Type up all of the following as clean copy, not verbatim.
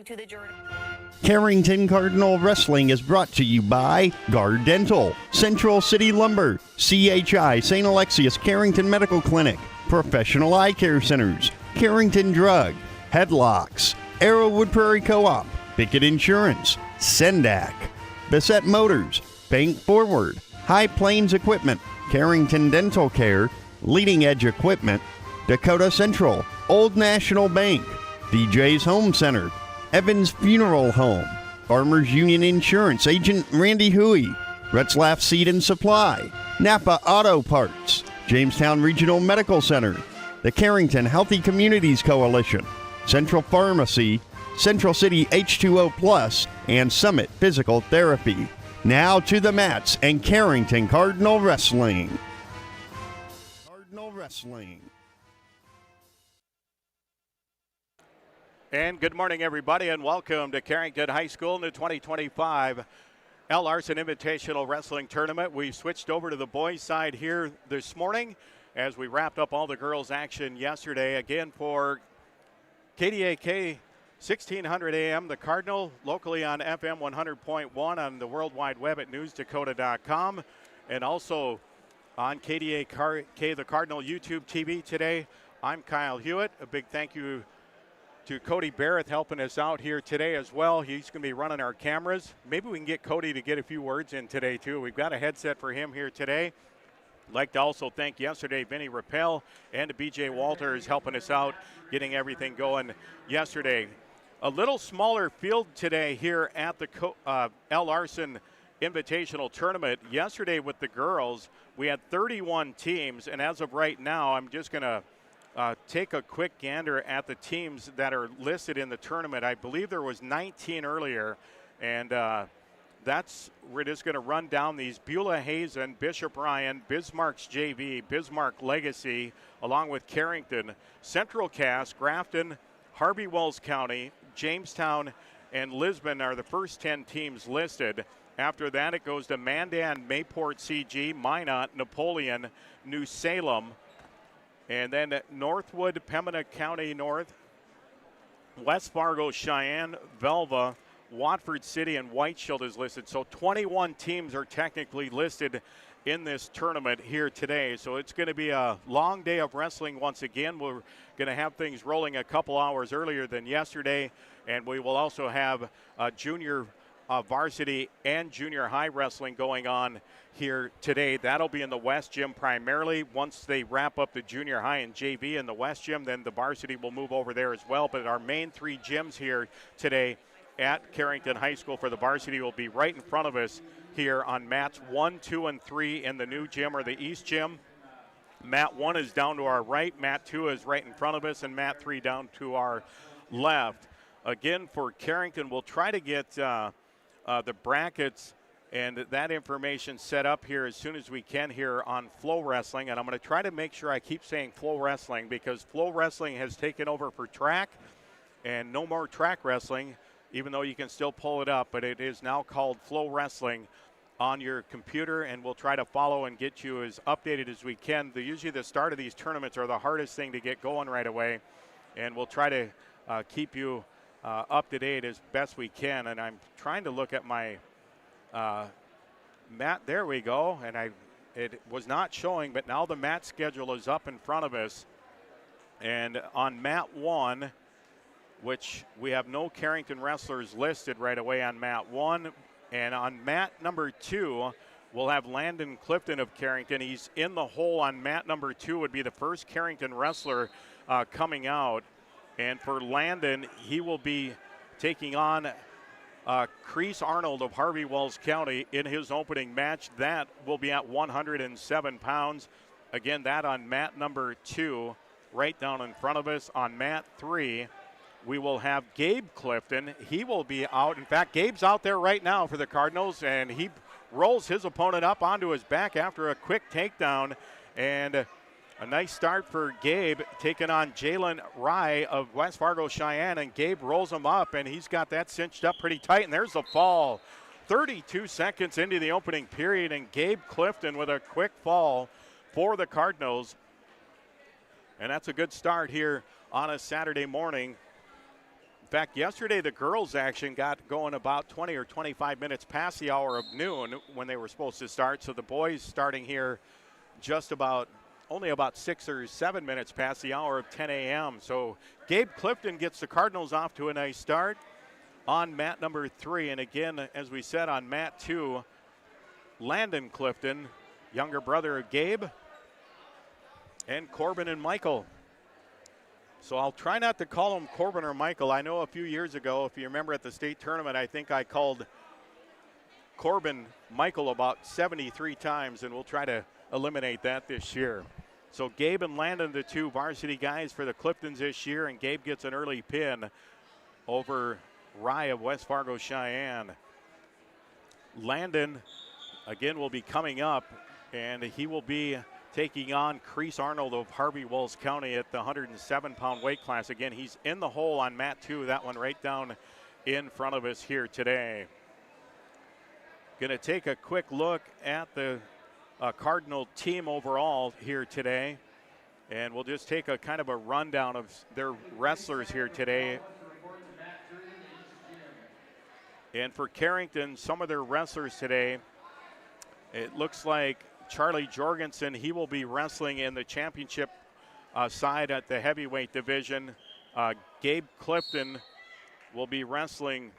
To the journey. Carrington Cardinal Wrestling is brought to you by Guard Dental, Central City Lumber, CHI St. Alexius Carrington Medical Clinic, Professional Eye Care Centers, Carrington Drug, Headlocks, Arrowwood Prairie Co-op, Pickett Insurance, Sendak, Bissett Motors, Bank Forward, High Plains Equipment, Carrington Dental Care, Leading Edge Equipment, Dakota Central, Old National Bank, DJ's Home Center, Evans Funeral Home, Farmers Union Insurance Agent Randy Huey, Retzlaff Seed and Supply, Napa Auto Parts, Jamestown Regional Medical Center, the Carrington Healthy Communities Coalition, Central Pharmacy, Central City H2O Plus, and Summit Physical Therapy. Now to the mats and Carrington Cardinal Wrestling. Cardinal Wrestling. And good morning, everybody, and welcome to Carrington High School in the 2025 Larson Invitational Wrestling Tournament. We've switched over to the boys' side here this morning as we wrapped up all the girls' action yesterday. Again, for KDAK 1600 AM, the Cardinal, locally on FM 100.1 on the World Wide Web at newsdakota.com, and also on KDAK, the Cardinal YouTube TV today. I'm Kyle Hewitt. A big thank you to Cody Barrett helping us out here today as well. He's going to be running our cameras. Maybe we can get Cody to get a few words in today too. We've got a headset for him here today. I'd like to also thank yesterday Vinny Rappel and BJ Walters helping us out, getting everything going yesterday. A little smaller field today here at the Larson Invitational Tournament. Yesterday with the girls, we had 31 teams, and as of right now, I'm just going to take a quick gander at the teams that are listed in the tournament. I believe there was 19 earlier, and we're just going to run down these. Beulah Hazen, Bishop Ryan, Bismarck's JV, Bismarck Legacy, along with Carrington, Central Cass, Grafton, Harvey-Wells County, Jamestown, and Lisbon are the first 10 teams listed. After that, it goes to Mandan, Mayport CG, Minot, Napoleon, New Salem, and then Northwood, Pembina County North, West Fargo, Cheyenne, Velva, Watford City, and White Shield is listed. So 21 teams are technically listed in this tournament here today. So it's going to be a long day of wrestling once again. We're going to have things rolling a couple hours earlier than yesterday, and we will also have junior varsity and junior high wrestling going on here today. That'll be in the West Gym primarily. Once they wrap up the junior high and JV in the West Gym, then the varsity will move over there as well. But our main three gyms here today at Carrington High School for the varsity will be right in front of us here on mats 1, 2, and 3 in the new gym or the East Gym. Mat 1 is down to our right, mat 2 is right in front of us, and mat 3 down to our left. Again, for Carrington, we'll try to get the brackets and that information set up here as soon as we can here on Flow Wrestling. And I'm going to try to make sure I keep saying Flow Wrestling, because Flow Wrestling has taken over for track, and no more track wrestling, even though you can still pull it up. But it is now called Flow Wrestling on your computer, and we'll try to follow and get you as updated as we can. Usually the start of these tournaments are the hardest thing to get going right away, and we'll try to keep you up to date as best we can. And I'm trying to look at my mat. There we go. And it was not showing, but now the mat schedule is up in front of us. And on mat 1, which we have no Carrington wrestlers listed right away on mat 1. And on mat number 2, we'll have Landon Clifton of Carrington. He's in the hole on mat number 2, would be the first Carrington wrestler coming out. And for Landon, he will be taking on Crease Arnold of Harvey-Wells County in his opening match. That will be at 107 pounds. Again, that on mat number 2, right down in front of us. On mat 3, we will have Gabe Clifton. He will be out. In fact, Gabe's out there right now for the Cardinals, and he rolls his opponent up onto his back after a quick takedown. And a nice start for Gabe, taking on Jalen Rye of West Fargo Cheyenne, and Gabe rolls him up, and he's got that cinched up pretty tight, and there's the fall. 32 seconds into the opening period, and Gabe Clifton with a quick fall for the Cardinals. And that's a good start here on a Saturday morning. In fact, yesterday the girls' action got going about 20 or 25 minutes past the hour of noon when they were supposed to start. So the boys starting here just about only about 6 or 7 minutes past the hour of 10 a.m. So Gabe Clifton gets the Cardinals off to a nice start on mat number 3. And again, as we said, on mat 2, Landon Clifton, younger brother of Gabe, and Corbin and Michael. So I'll try not to call him Corbin or Michael. I know a few years ago, if you remember at the state tournament, I think I called Corbin Michael about 73 times, and we'll try to eliminate that this year. So Gabe and Landon, the two varsity guys for the Cliftons this year, and Gabe gets an early pin over Rye of West Fargo Cheyenne. Landon, again, will be coming up, and he will be taking on Crease Arnold of Harvey Wells County at the 107-pound weight class. Again, he's in the hole on mat 2, that one right down in front of us here today. Going to take a quick look at the Cardinal team overall here today, and we'll just take a kind of a rundown of their wrestlers here today. And for Carrington, some of their wrestlers today, it looks like Charlie Jorgensen, he will be wrestling in the championship side at the heavyweight division. Gabe Clifton will be wrestling.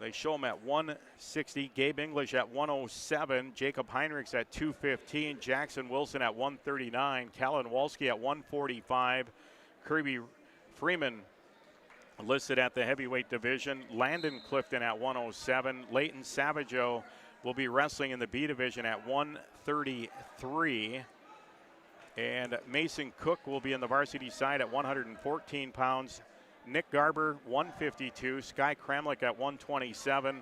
They show him at 160. Gabe English at 107. Jacob Heinrichs at 215. Jackson Wilson at 139. Callan Walski at 145. Kirby Freeman listed at the heavyweight division. Landon Clifton at 107. Leighton Savageau will be wrestling in the B division at 133. And Mason Cook will be in the varsity side at 114 pounds. Nick Garber, 152. Sky Kramlich at 127.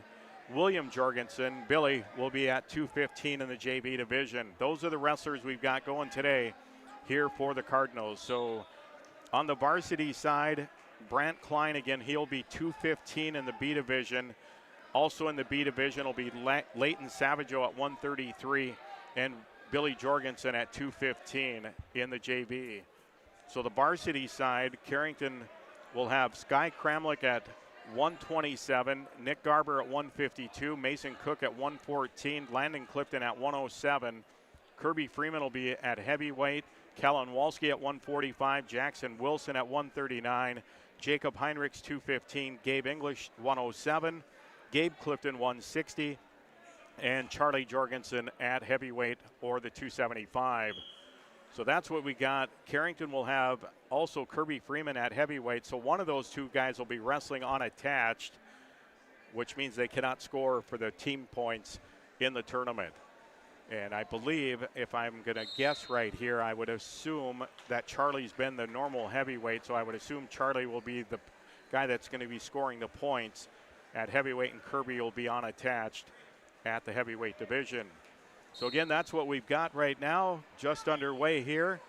William Jorgensen, Billy, will be at 215 in the JV division. Those are the wrestlers we've got going today here for the Cardinals. So on the varsity side, Brant Klein, again, he'll be 215 in the B division. Also in the B division will be Leighton Savageau at 133 and Billy Jorgensen at 215 in the JV. So the varsity side, Carrington will have Sky Kramlich at 127, Nick Garber at 152, Mason Cook at 114, Landon Clifton at 107. Kirby Freeman will be at heavyweight, Callan Walski at 145, Jackson Wilson at 139, Jacob Heinrichs 215, Gabe English 107, Gabe Clifton 160, and Charlie Jorgensen at heavyweight or the 275. So that's what we got. Carrington will have also Kirby Freeman at heavyweight. So one of those two guys will be wrestling unattached, which means they cannot score for the team points in the tournament. And I believe, if I'm going to guess right here, I would assume that Charlie's been the normal heavyweight. So I would assume Charlie will be the guy that's going to be scoring the points at heavyweight, and Kirby will be unattached at the heavyweight division. So again, that's what we've got right now, just underway here.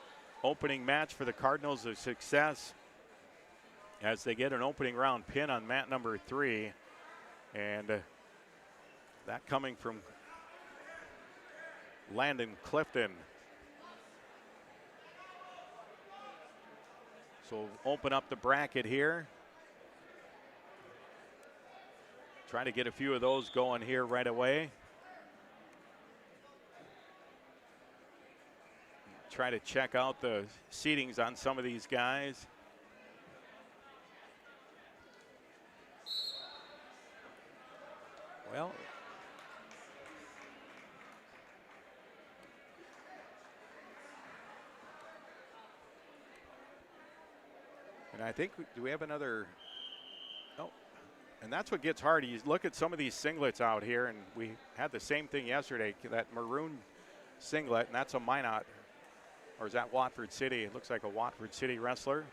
Opening match for the Cardinals, a success as they get an opening round pin on mat number 3. And that coming from Landon Clifton. So open up the bracket here. Try to get a few of those going here right away. Try to check out the seatings on some of these guys. Well, and I think, do we have another? Oh, and that's what gets hard. You look at some of these singlets out here, and we had the same thing yesterday, that maroon singlet, and that's a Minot. Or is that Watford City? It looks like a Watford City wrestler.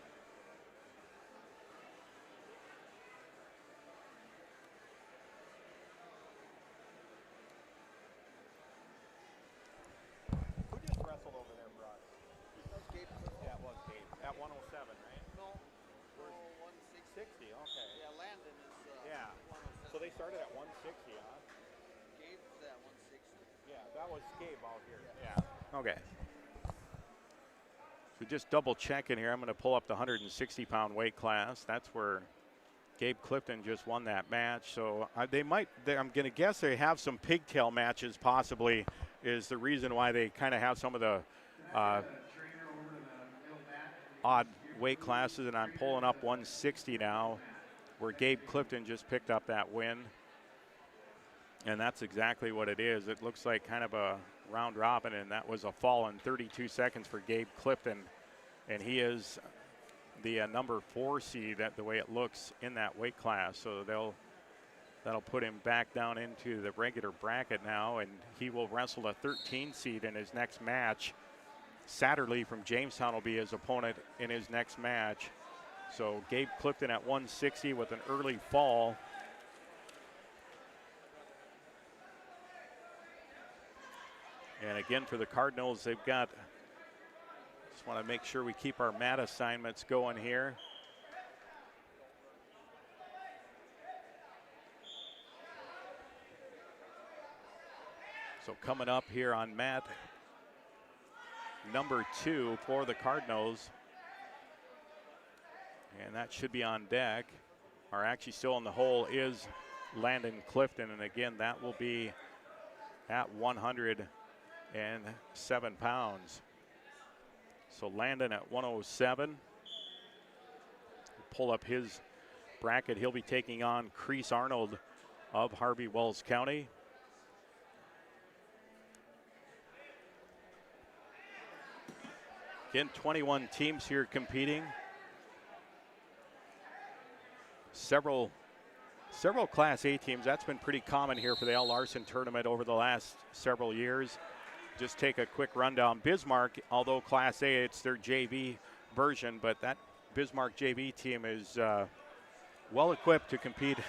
Who just wrestled over there, Brock? That was Gabe. Yeah, it was Gabe. At 107, right? No. Where's 160. 60, okay. Yeah, Landon is Yeah. 107. So they started at 160, huh? Gabe's at 160. Yeah, that was Gabe out here. Yeah. Okay. So just double checking here. I'm going to pull up the 160-pound weight class. That's where Gabe Clifton just won that match. So I'm going to guess they have some pigtail matches possibly is the reason why they kind of have some of the odd weight classes. And I'm pulling up 160 now where Gabe Clifton just picked up that win. And that's exactly what it is. It looks like kind of a round robin, and that was a fall in 32 seconds for Gabe Clifton. And he is the number 4 seed at the way it looks in that weight class. So that'll put him back down into the regular bracket now, and he will wrestle a 13 seed in his next match. Satterley from Jamestown will be his opponent in his next match. So Gabe Clifton at 160 with an early fall. And again, for the Cardinals, they've got, just want to make sure we keep our mat assignments going here. So coming up here on mat number 2 for the Cardinals. And that should be on deck, or actually still in the hole, is Landon Clifton. And again, that will be at 107 pounds. So Landon at 107. Pull up his bracket. He'll be taking on Crease Arnold of Harvey Wells County. Again, 21 teams here competing. Several Class A teams. That's been pretty common here for the L. Larson tournament over the last several years. Just take a quick rundown. Bismarck, although Class A, it's their JV version, but that Bismarck JV team is well equipped to compete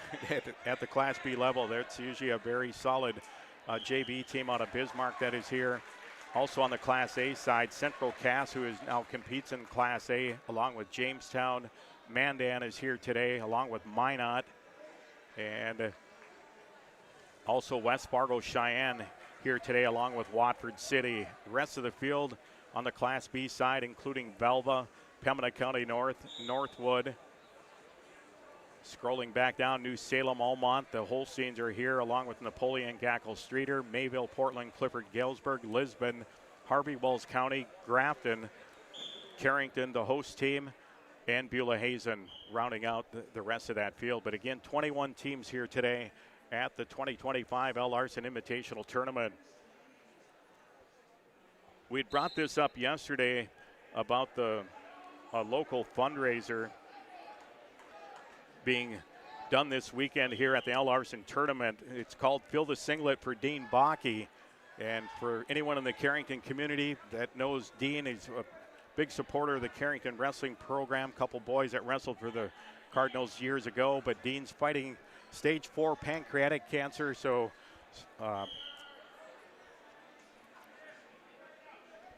at the Class B level. That's usually a very solid JV team out of Bismarck that is here. Also on the Class A side, Central Cass, who now competes in Class A along with Jamestown. Mandan is here today along with Minot. And also West Fargo Cheyenne here today along with Watford City. The rest of the field on the Class B side, including Velva, Pembina County North, Northwood. Scrolling back down, New Salem, Almont. The Holsteins are here along with Napoleon, Gackle, Streeter, Mayville, Portland, Clifford, Galesburg, Lisbon, Harvey Wells County, Grafton, Carrington, the host team, and Beulah Hazen rounding out the rest of that field. But again, 21 teams here today at the 2025 L. Larson Invitational Tournament. We brought this up yesterday about the local fundraiser being done this weekend here at the L. Larson Tournament. It's called Fill the Singlet for Dean Bakke. And for anyone in the Carrington community that knows Dean, he's a big supporter of the Carrington wrestling program. Couple boys that wrestled for the Cardinals years ago, but Dean's fighting stage 4 pancreatic cancer. So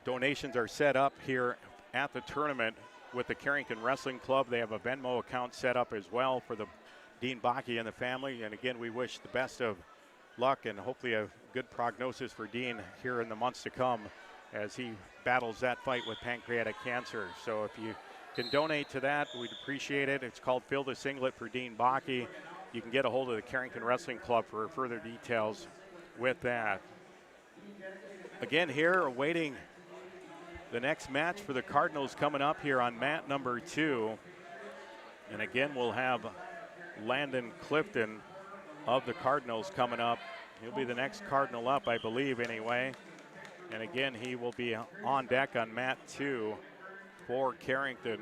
donations are set up here at the tournament with the Carrington Wrestling Club. They have a Venmo account set up as well for the Dean Bakke and the family. And again, we wish the best of luck and hopefully a good prognosis for Dean here in the months to come as he battles that fight with pancreatic cancer. So if you can donate to that, we'd appreciate it. It's called Fill the Singlet for Dean Bakke. You can get a hold of the Carrington Wrestling Club for further details with that. Again, here awaiting the next match for the Cardinals coming up here on mat number 2. And again, we'll have Landon Clifton of the Cardinals coming up. He'll be the next Cardinal up, I believe, anyway. And again, he will be on deck on mat 2 for Carrington.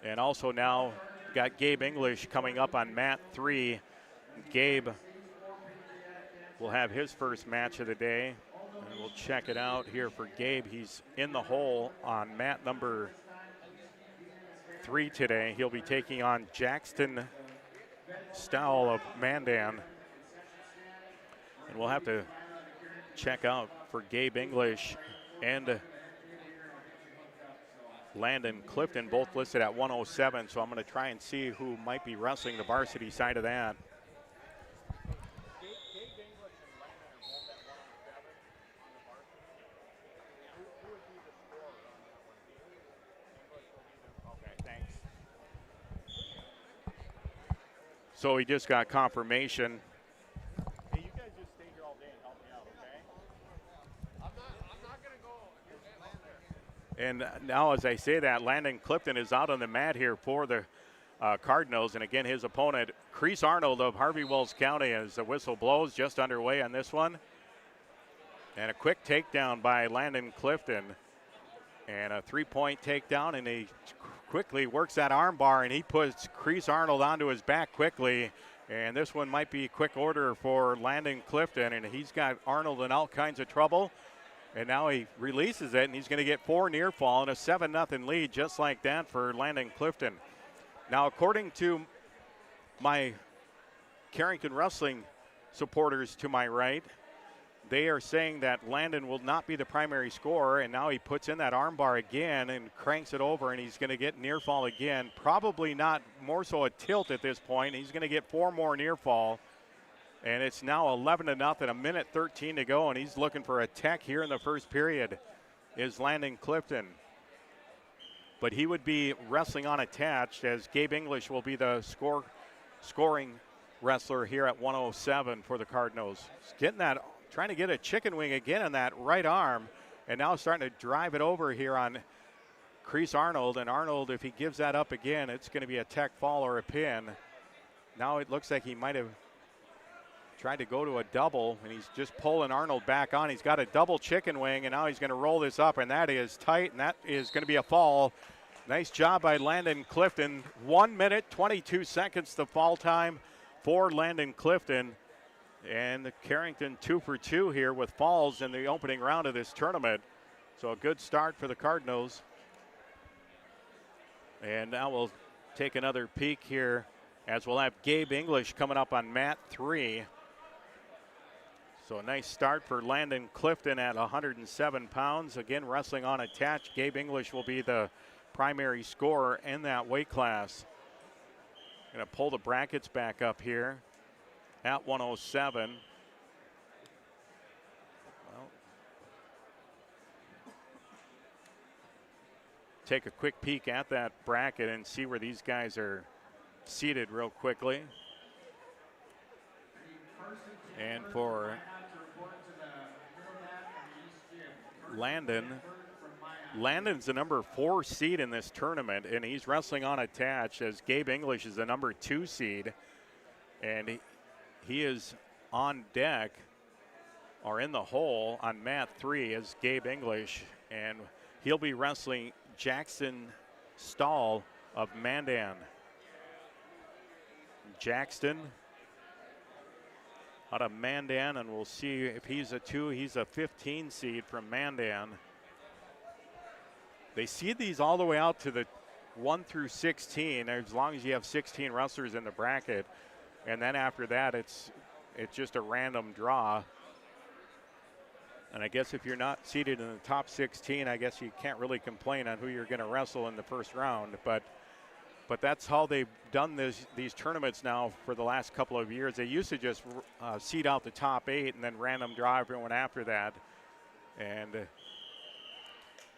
And also now got Gabe English coming up on mat 3. Gabe will have his first match of the day. And we'll check it out here for Gabe. He's in the hole on mat number 3 today. He'll be taking on Jackson Stowell of Mandan. And we'll have to check out for Gabe English and Landon Clifton, both listed at 107. So I'm going to try and see who might be wrestling the varsity side of that. So he just got confirmation. Hey, you guys just stay here all day and help me out, okay? I'm not going to go. And now as I say that, Landon Clifton is out on the mat here for the Cardinals. And again, his opponent, Crease Arnold of Harvey Wells County, as the whistle blows, just underway on this one. And a quick takedown by Landon Clifton. And a three-point takedown, and he quickly works that arm bar, and he puts Crease Arnold onto his back quickly. And this one might be quick order for Landon Clifton, and he's got Arnold in all kinds of trouble. And now he releases it, and he's going to get 4 near fall and a 7-0 lead just like that for Landon Clifton. Now, according to my Carrington Wrestling supporters to my right, they are saying that Landon will not be the primary scorer, and now he puts in that arm bar again and cranks it over, and he's going to get near fall again. Probably not, more so a tilt at this point. He's going to get 4 more near fall, and it's now 11-0, a minute 13 to go, and he's looking for a tech here in the first period is Landon Clifton. But he would be wrestling unattached, as Gabe English will be the scoring wrestler here at 107 for the Cardinals. He's getting that, trying to get a chicken wing again on that right arm, and now starting to drive it over here on Crease Arnold. And Arnold, if he gives that up again, it's going to be a tech fall or a pin. Now it looks like he might have tried to go to a double, and he's just pulling Arnold back on. He's got a double chicken wing, and now he's going to roll this up, and that is tight, and that is going to be a fall. Nice job by Landon Clifton. 1 minute, 22 seconds the fall time for Landon Clifton. And the Carrington 2 for 2 here with falls in the opening round of this tournament. So a good start for the Cardinals. And now we'll take another peek here as we'll have Gabe English coming up on mat 3. So a nice start for Landon Clifton at 107 pounds. Again, wrestling unattached. Gabe English will be the primary scorer in that weight class. Going to pull the brackets back up here at 107. Well, take a quick peek at that bracket and see where these guys are seated real quickly. And for Landon's the number 4 seed in this tournament, and he's wrestling unattached, as Gabe English is the number 2 seed. And he is on deck, or in the hole on mat 3 as Gabe English, and he'll be wrestling Jackson Stahl of Mandan. Jackson out of Mandan, and we'll see if he's a 2. He's a 15 seed from Mandan. They seed these all the way out to the 1 through 16, as long as you have 16 wrestlers in the bracket. And then after that, it's just a random draw. And I guess if you're not seated in the top 16, I guess you can't really complain on who you're going to wrestle in the first round. But that's how they've done these tournaments now for the last couple of years. They used to just seed out the top 8 and then random draw everyone after that. And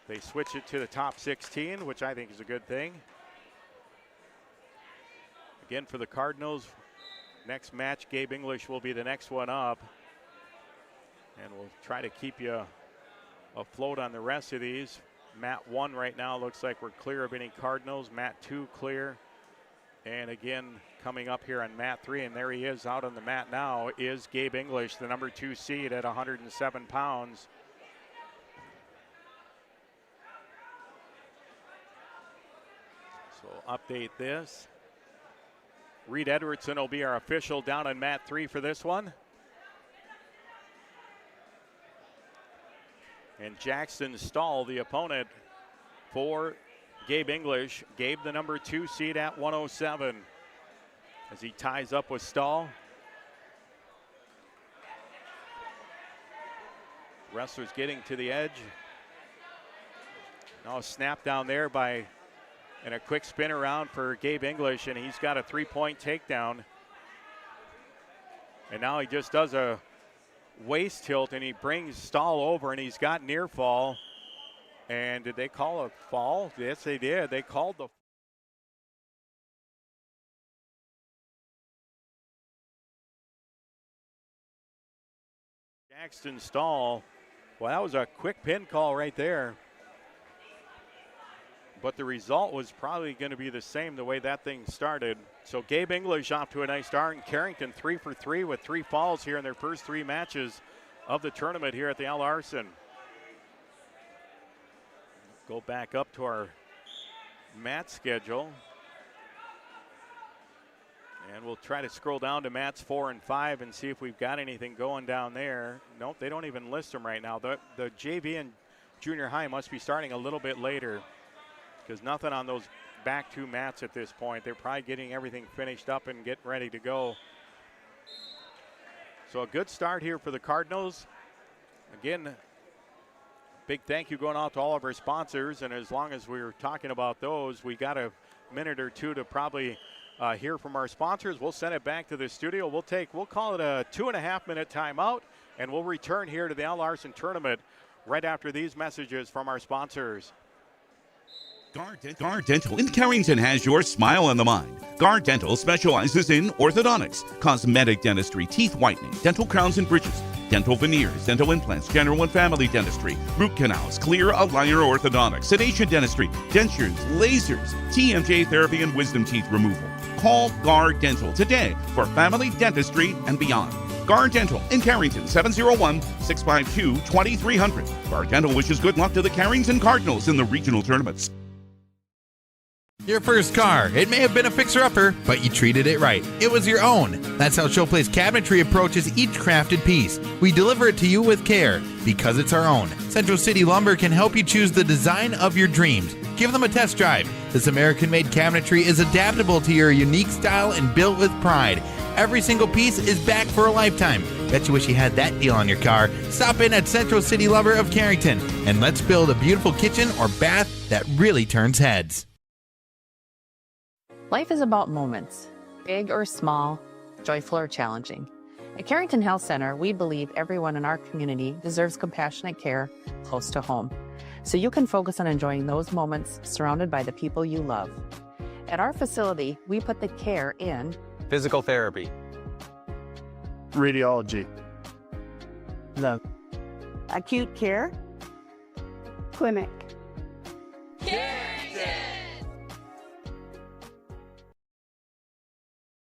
they switch it to the top 16, which I think is a good thing. Again, for the Cardinals, next match, Gabe English will be the next one up. And we'll try to keep you afloat on the rest of these. Mat 1 right now looks like we're clear of any Cardinals. Mat 2 clear. And again, coming up here on mat 3, and there he is out on the mat now, is Gabe English, the number 2 seed at 107 pounds. So update this. Reed Edwardson will be our official down on mat 3 for this one. And Jackson Stahl, the opponent for Gabe English. Gabe, the number 2 seed at 107. As he ties up with Stahl. Wrestlers getting to the edge. Now a snap down there and a quick spin around for Gabe English, and he's got a 3-point takedown. And now he just does a waist tilt, and he brings Stahl over, and he's got near fall. And did they call a fall? Yes, they did. They called the Paxton Stahl. Well, that was a quick pin call right there. But the result was probably going to be the same the way that thing started. So Gabe English off to a nice start, and Carrington 3 for 3 with 3 falls here in their first 3 matches of the tournament here at the Al Larson. Go back up to our mat schedule. And we'll try to scroll down to mats 4 and 5 and see if we've got anything going down there. Nope, they don't even list them right now. The JV and junior high must be starting a little bit later, because nothing on those back 2 mats at this point. They're probably getting everything finished up and getting ready to go. So a good start here for the Cardinals. Again, big thank you going out to all of our sponsors. And as long as we're talking about those, we got a minute or two to probably hear from our sponsors. We'll send it back to the studio. We'll call it a 2.5-minute timeout, and we'll return here to the Al Larson tournament right after these messages from our sponsors. Guard Dental in Carrington has your smile on the mind. Guard Dental specializes in orthodontics, cosmetic dentistry, teeth whitening, dental crowns and bridges, dental veneers, dental implants, general and family dentistry, root canals, clear aligner orthodontics, sedation dentistry, dentures, lasers, TMJ therapy, and wisdom teeth removal. Call Guard Dental today for family dentistry and beyond. Guard Dental in Carrington, 701-652-2300. Guard Dental wishes good luck to the Carrington Cardinals in the regional tournaments. Your first car. It may have been a fixer-upper, but you treated it right. It was your own. That's how Showplace Cabinetry approaches each crafted piece. We deliver it to you with care, because it's our own. Central City Lumber can help you choose the design of your dreams. Give them a test drive. This American-made cabinetry is adaptable to your unique style and built with pride. Every single piece is back for a lifetime. Bet you wish you had that deal on your car. Stop in at Central City Lumber of Carrington, and let's build a beautiful kitchen or bath that really turns heads. Life is about moments, big or small, joyful or challenging. At Carrington Health Center, we believe everyone in our community deserves compassionate care close to home, so you can focus on enjoying those moments surrounded by the people you love. At our facility, we put the care in physical therapy, radiology, the acute care clinic.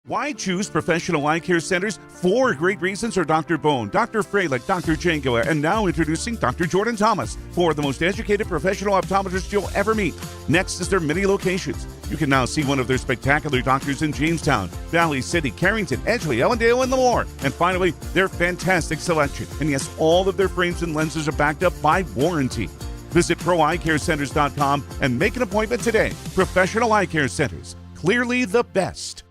Why choose professional eye care centers? 4 great reasons are Dr. Bone, Dr. Freilich, Dr. Jango, and now introducing Dr. Jordan Thomas, 4 of the most educated professional optometrists you'll ever meet. Next is their many locations. You can now see one of their spectacular doctors in Jamestown, Valley City, Carrington, Edgeley, Ellendale, and Lemoore. And finally, their fantastic selection. And yes, all of their frames and lenses are backed up by warranty. Visit ProEyeCareCenters.com and make an appointment today. Professional Eye Care Centers, clearly the best.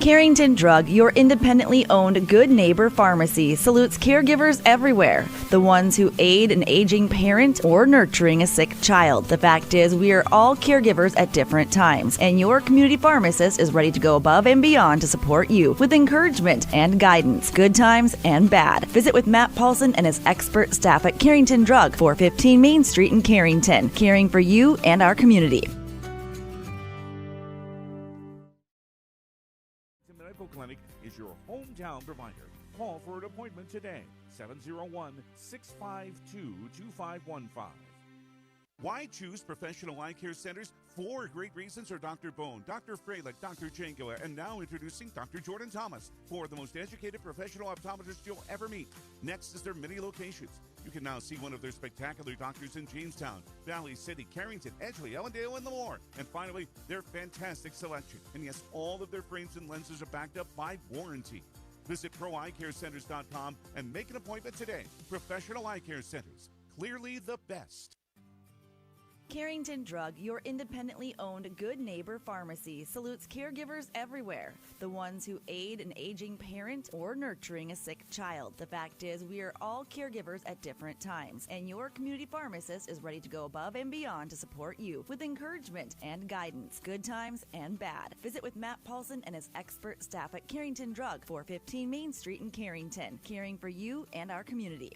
Carrington Drug, your independently owned Good Neighbor Pharmacy, salutes caregivers everywhere. The ones who aid an aging parent or nurturing a sick child. The fact is, we are all caregivers at different times, and your community pharmacist is ready to go above and beyond to support you with encouragement and guidance, good times and bad. Visit with Matt Paulson and his expert staff at Carrington Drug, 415 Main Street in Carrington, caring for you and our community. Clinic is your hometown provider. Call for an appointment today. 701-652-2515. Why choose professional eye care centers? 4 great reasons are Dr. Bone, Dr. Freilich, Dr. Jango, and now introducing Dr. Jordan Thomas, 4 of the most educated professional optometrists you'll ever meet. Next is their many locations. You can now see one of their spectacular doctors in Jamestown, Valley City, Carrington, Edgeley, Ellendale, and Lemoore. And finally, their fantastic selection. And yes, all of their frames and lenses are backed up by warranty. Visit ProEyeCareCenters.com and make an appointment today. Professional Eye Care Centers, clearly the best. Carrington Drug, your independently owned Good Neighbor Pharmacy, salutes caregivers everywhere. The ones who aid an aging parent or nurturing a sick child. The fact is, we are all caregivers at different times, and your community pharmacist is ready to go above and beyond to support you with encouragement and guidance, good times and bad. Visit with Matt Paulson and his expert staff at Carrington Drug, 415 Main Street in Carrington, caring for you and our community.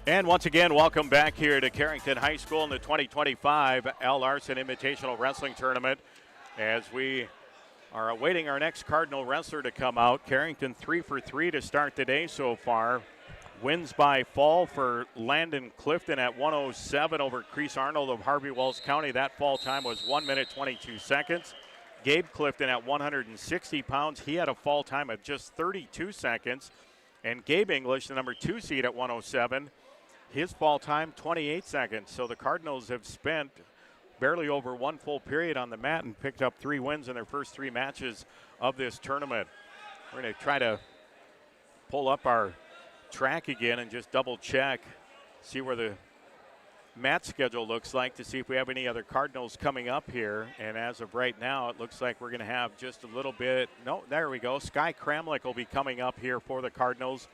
And once again, welcome back here to Carrington High School in the 2025 Al Larson Invitational Wrestling Tournament as we are awaiting our next Cardinal wrestler to come out. Carrington 3 for 3 to start the day so far. Wins by fall for Landon Clifton at 107 over Crease Arnold of Harvey Wells County. That fall time was 1 minute 22 seconds. Gabe Clifton at 160 pounds. He had a fall time of just 32 seconds. And Gabe English, the number 2 seed at 107, his fall time 28 seconds. So the Cardinals have spent barely over one full period on the mat and picked up 3 wins in their first 3 matches of this tournament. We're going to try to pull up our track again and just double check, see where the mat schedule looks like to see if we have any other Cardinals coming up here. And as of right now, it looks like we're going to have just a little bit. No, there we go. Sky Kramlich will be coming up here for the Cardinals,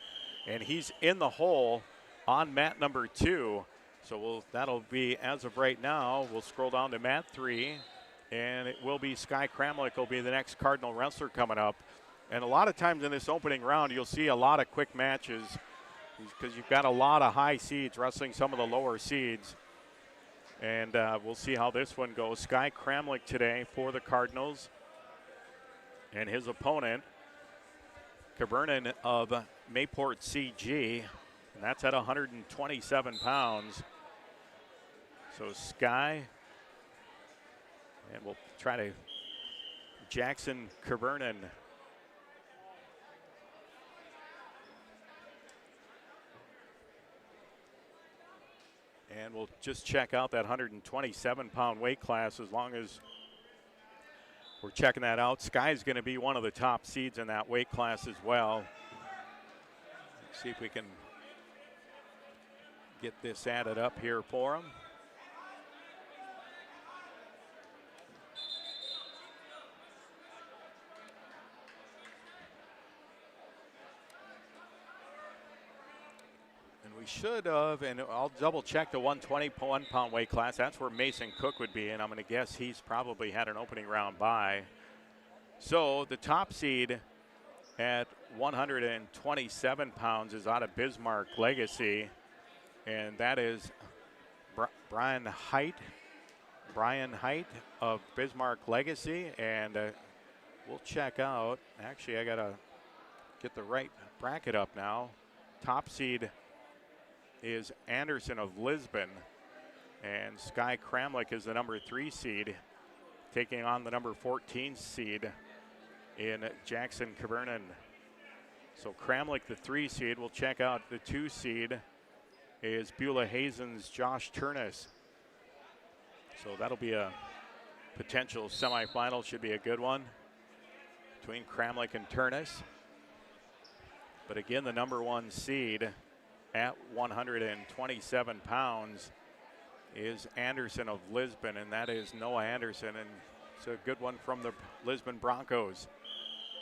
and he's in the hole on mat number 2. So that'll be, as of right now, we'll scroll down to mat 3, and it will be Sky Kramlich will be the next Cardinal wrestler coming up. And a lot of times in this opening round, you'll see a lot of quick matches because you've got a lot of high seeds wrestling some of the lower seeds. And we'll see how this one goes. Sky Kramlich today for the Cardinals. And his opponent, Cabernan of Mayport CG. And that's at 127 pounds. So Sky, and we'll try to Jackson Cabernan. And we'll just check out that 127-pound weight class as long as we're checking that out. Sky's going to be one of the top seeds in that weight class as well. Let's see if we can get this added up here for him. Should have, and I'll double check the 121-pound weight class. That's where Mason Cook would be, and I'm going to guess he's probably had an opening round bye. So the top seed at 127 pounds is out of Bismarck Legacy, and that is Brian Height of Bismarck Legacy, and we'll check out. Actually, I got to get the right bracket up now. Top seed is Anderson of Lisbon, and Sky Kramlich is the number 3 seed, taking on the number 14 seed in Jackson Cabernan. So Kramlich, the 3 seed. We'll check out the 2 seed is Beulah Hazen's Josh Turnus. So that'll be a potential semifinal. Should be a good one between Kramlich and Turnus. But again, the number 1 seed at 127 pounds is Anderson of Lisbon, and that is Noah Anderson, and it's a good one from the Lisbon Broncos.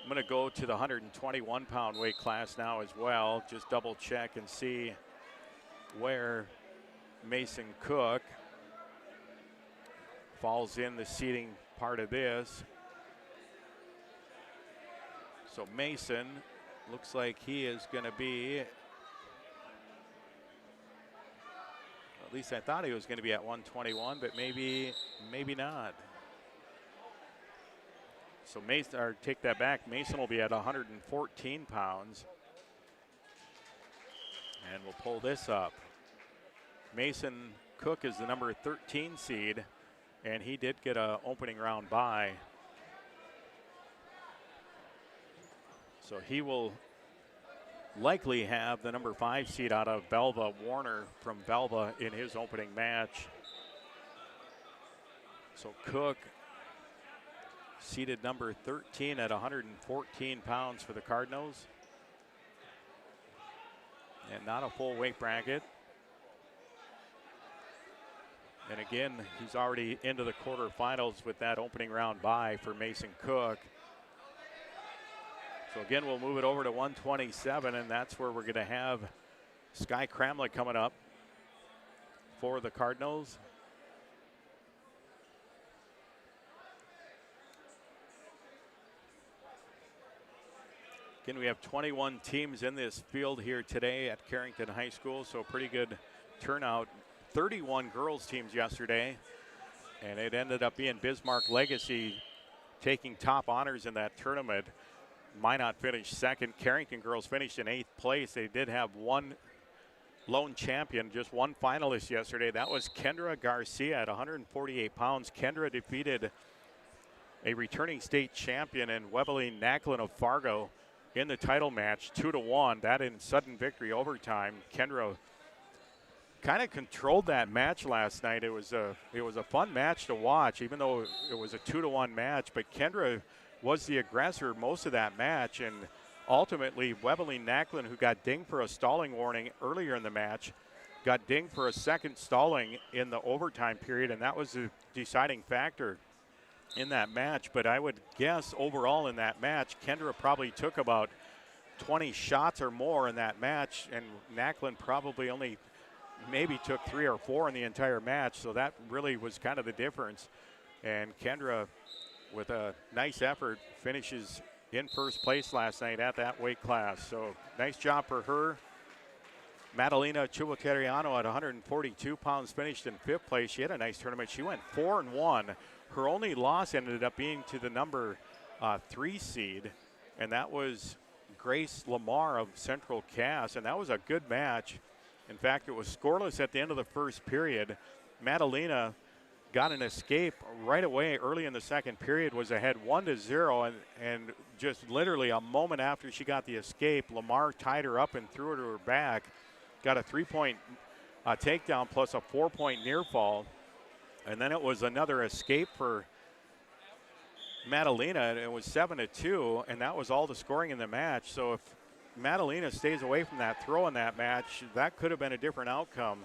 I'm going to go to the 121-pound weight class now as well, just double check and see where Mason Cook falls in the seating part of this. So Mason looks like he is going to be, at least I thought he was going to be at 121, but maybe not. So Mason, or take that back, Mason will be at 114 pounds. And we'll pull this up. Mason Cook is the number 13 seed, and he did get an opening round bye. So he will likely have the number 5 seed out of Belva, Warner from Belva, in his opening match. So Cook seeded number 13 at 114 pounds for the Cardinals. And not a full weight bracket. And again, he's already into the quarterfinals with that opening round bye for Mason Cook. So again, we'll move it over to 127, and that's where we're going to have Sky Kramlich coming up for the Cardinals. Again, we have 21 teams in this field here today at Carrington High School, so pretty good turnout. 31 girls teams yesterday, and it ended up being Bismarck Legacy taking top honors in that tournament. Minot finished second. Carrington girls finished in 8th place. They did have one lone champion, just one finalist yesterday. That was Kendra Garcia at 148 pounds. Kendra defeated a returning state champion in Webeline Nacklin of Fargo in the title match, 2-1. That in sudden victory overtime. Kendra kind of controlled that match last night. It was a fun match to watch, even though it was a 2-1 match. But Kendra was the aggressor most of that match, and ultimately Webeline Nacklin, who got dinged for a stalling warning earlier in the match, got dinged for a second stalling in the overtime period, and that was the deciding factor in that match. But I would guess overall in that match, Kendra probably took about 20 shots or more in that match, and Nacklin probably only maybe took 3 or 4 in the entire match. So that really was kind of the difference. And Kendra, with a nice effort, finishes in first place last night at that weight class. So nice job for her. Madalena Chubuteriano at 142 pounds finished in 5th place. She had a nice tournament. She went 4-1. Her only loss ended up being to the number 3 seed, and that was Grace Lamar of Central Cass, and that was a good match. In fact, it was scoreless at the end of the first period. Madalena got an escape right away early in the second period, was ahead 1-0, and just literally a moment after she got the escape, Lamar tied her up and threw her to her back. Got a 3-point takedown plus a 4-point near fall. And then it was another escape for Madalena, and it was 7-2, and that was all the scoring in the match. So if Madalena stays away from that throw in that match, that could have been a different outcome.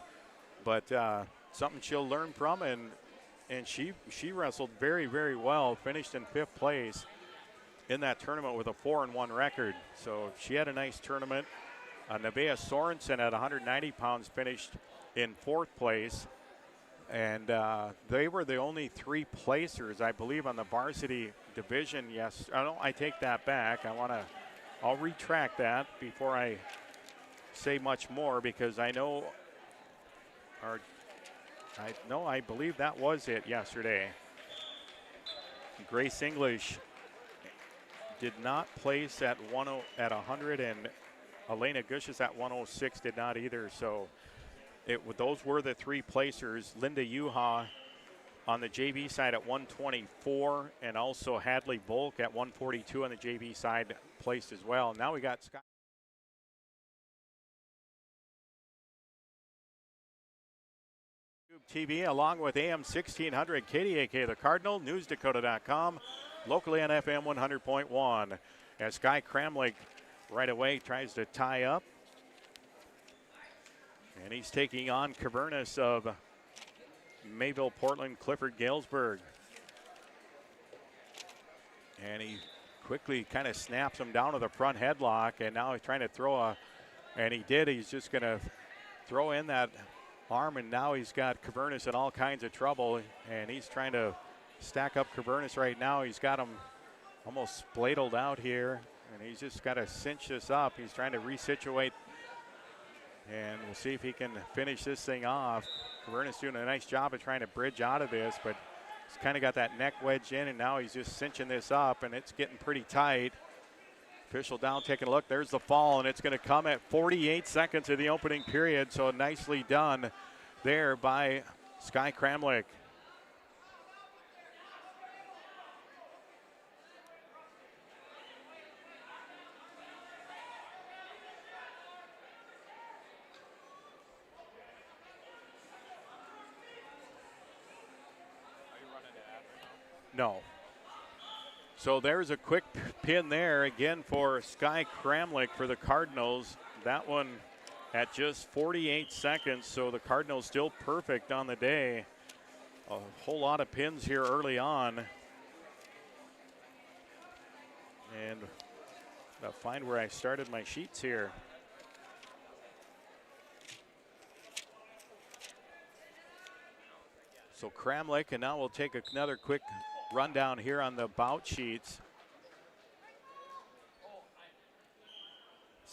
But something she'll learn from, and she wrestled very, very well, finished in 5th place in that tournament with a 4-1 record. So she had a nice tournament. Nevaeh Sorensen at 190 pounds finished in 4th place. And they were the only 3 placers, I believe, on the varsity division. Yes, I take that back. I'll retract that before I say much more, because I believe that was it yesterday. Grace English did not place at 100, and Elena Gushis at 106 did not either. So those were the 3 placers. Linda Yuha on the JV side at 124, and also Hadley Volk at 142 on the JV side placed as well. Now we got Scott. TV along with AM 1600 KDAK, the Cardinal, NewsDakota.com, locally on FM 100.1. As Sky Kramlich right away tries to tie up. And he's taking on Cavernous of Mayville, Portland, Clifford, Galesburg. And he quickly kind of snaps him down to the front headlock, and now he's trying to throw and he did. He's just going to throw in that arm, and now he's got Cavernous in all kinds of trouble, and he's trying to stack up Cavernous right now. He's got him almost spladled out here, and he's just got to cinch this up. He's trying to resituate, and we'll see if he can finish this thing off. Cavernous doing a nice job of trying to bridge out of this, but he's kind of got that neck wedged in, and now he's just cinching this up, and it's getting pretty tight. Official down, taking a look. There's the fall, and it's going to come at 48 seconds of the opening period, so nicely done there by Sky Kramlich. No. So there's a quick pin there again for Sky Kramlich for the Cardinals. That one at just 48 seconds, so the Cardinals still perfect on the day. A whole lot of pins here early on. And I'll find where I started my sheets here. So Kramlich, and now we'll take another quick rundown here on the bout sheets.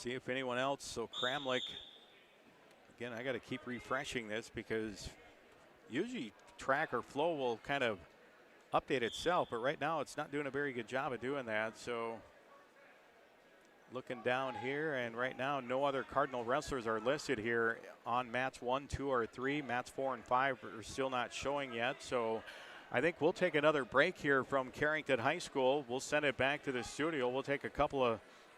See if anyone else. So Kramlich, again, I got to keep refreshing this because usually track or flow will kind of update itself, but right now it's not doing a very good job of doing that. So looking down here, and right now no other Cardinal wrestlers are listed here on mats 1, 2, or 3. Mats 4 and 5 are still not showing yet. So I think we'll take another break here from Carrington High School. We'll send it back to the studio. We'll take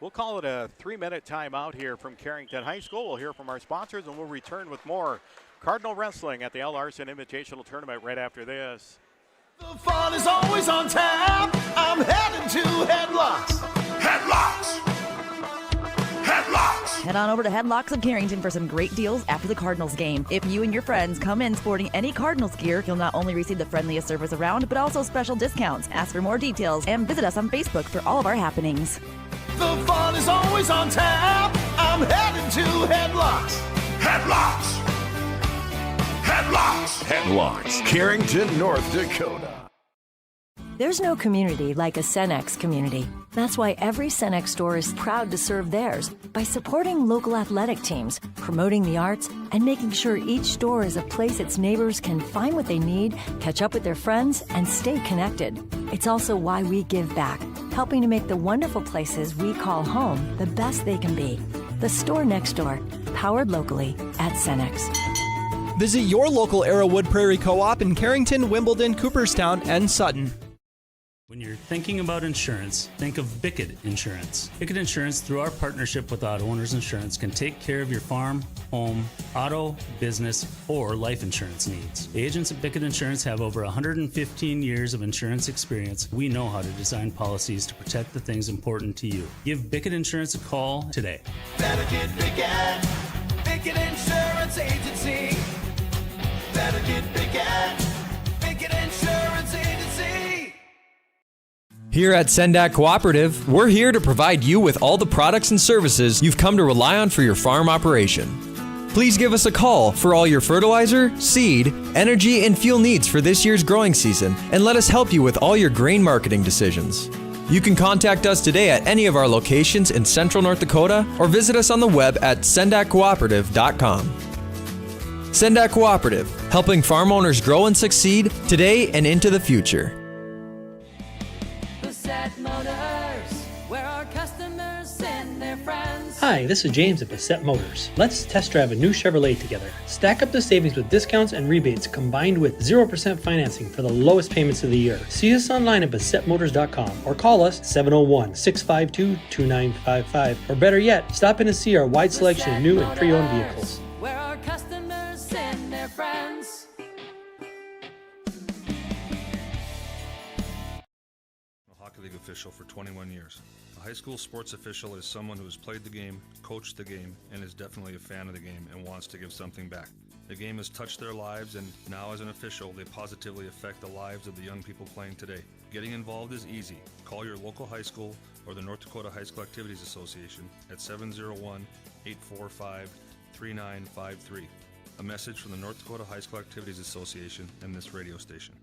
we'll call it a 3-minute timeout here from Carrington High School. We'll hear from our sponsors, and we'll return with more Cardinal Wrestling at the L. Larson Invitational Tournament right after this. The fun is always on tap. I'm headed to Headlocks. Headlocks. Headlocks. Head on over to Headlocks of Carrington for some great deals after the Cardinals game. If you and your friends come in sporting any Cardinals gear, you'll not only receive the friendliest service around, but also special discounts. Ask for more details and visit us on Facebook for all of our happenings. The fun is always on tap. I'm headed to Headlocks. Headlocks. Headlocks. Headlocks. Carrington, North Dakota. There's no community like a Cenex community. That's why every Cenex store is proud to serve theirs by supporting local athletic teams, promoting the arts, and making sure each store is a place its neighbors can find what they need, catch up with their friends, and stay connected. It's also why we give back, helping to make the wonderful places we call home the best they can be. The store next door, powered locally at Cenex. Visit your local Arrowwood Prairie Co-op in Carrington, Wimbledon, Cooperstown, and Sutton. When you're thinking about insurance, think of Bickett Insurance. Bickett Insurance, through our partnership with Auto Owners Insurance, can take care of your farm, home, auto, business, or life insurance needs. The agents at Bickett Insurance have over 115 years of insurance experience. We know how to design policies to protect the things important to you. Give Bickett Insurance a call today. Better get Bickett. Bickett Insurance Agency. Better get Bickett. Bickett Insurance Agency. Here at Sendak Cooperative, we're here to provide you with all the products and services you've come to rely on for your farm operation. Please give us a call for all your fertilizer, seed, energy, and fuel needs for this year's growing season, and let us help you with all your grain marketing decisions. You can contact us today at any of our locations in Central North Dakota or visit us on the web at sendakcooperative.com. Sendak Cooperative, helping farm owners grow and succeed today and into the future. Motors, where our customers send their friends. Hi, this is James at Bassett Motors. Let's test drive a new Chevrolet together. Stack up the savings with discounts and rebates combined with 0% financing for the lowest payments of the year. See us online at BassettMotors.com or call us 701-652-2955. Or better yet, stop in and see our wide selection of new and pre-owned vehicles. Where our customers send their friends. League official for 21 years. A high school sports official is someone who has played the game, coached the game, and is definitely a fan of the game and wants to give something back. The game has touched their lives, and now as an official, they positively affect the lives of the young people playing today. Getting involved is easy. Call your local high school or the North Dakota High School Activities Association at 701-845-3953. A message from the North Dakota High School Activities Association and this radio station.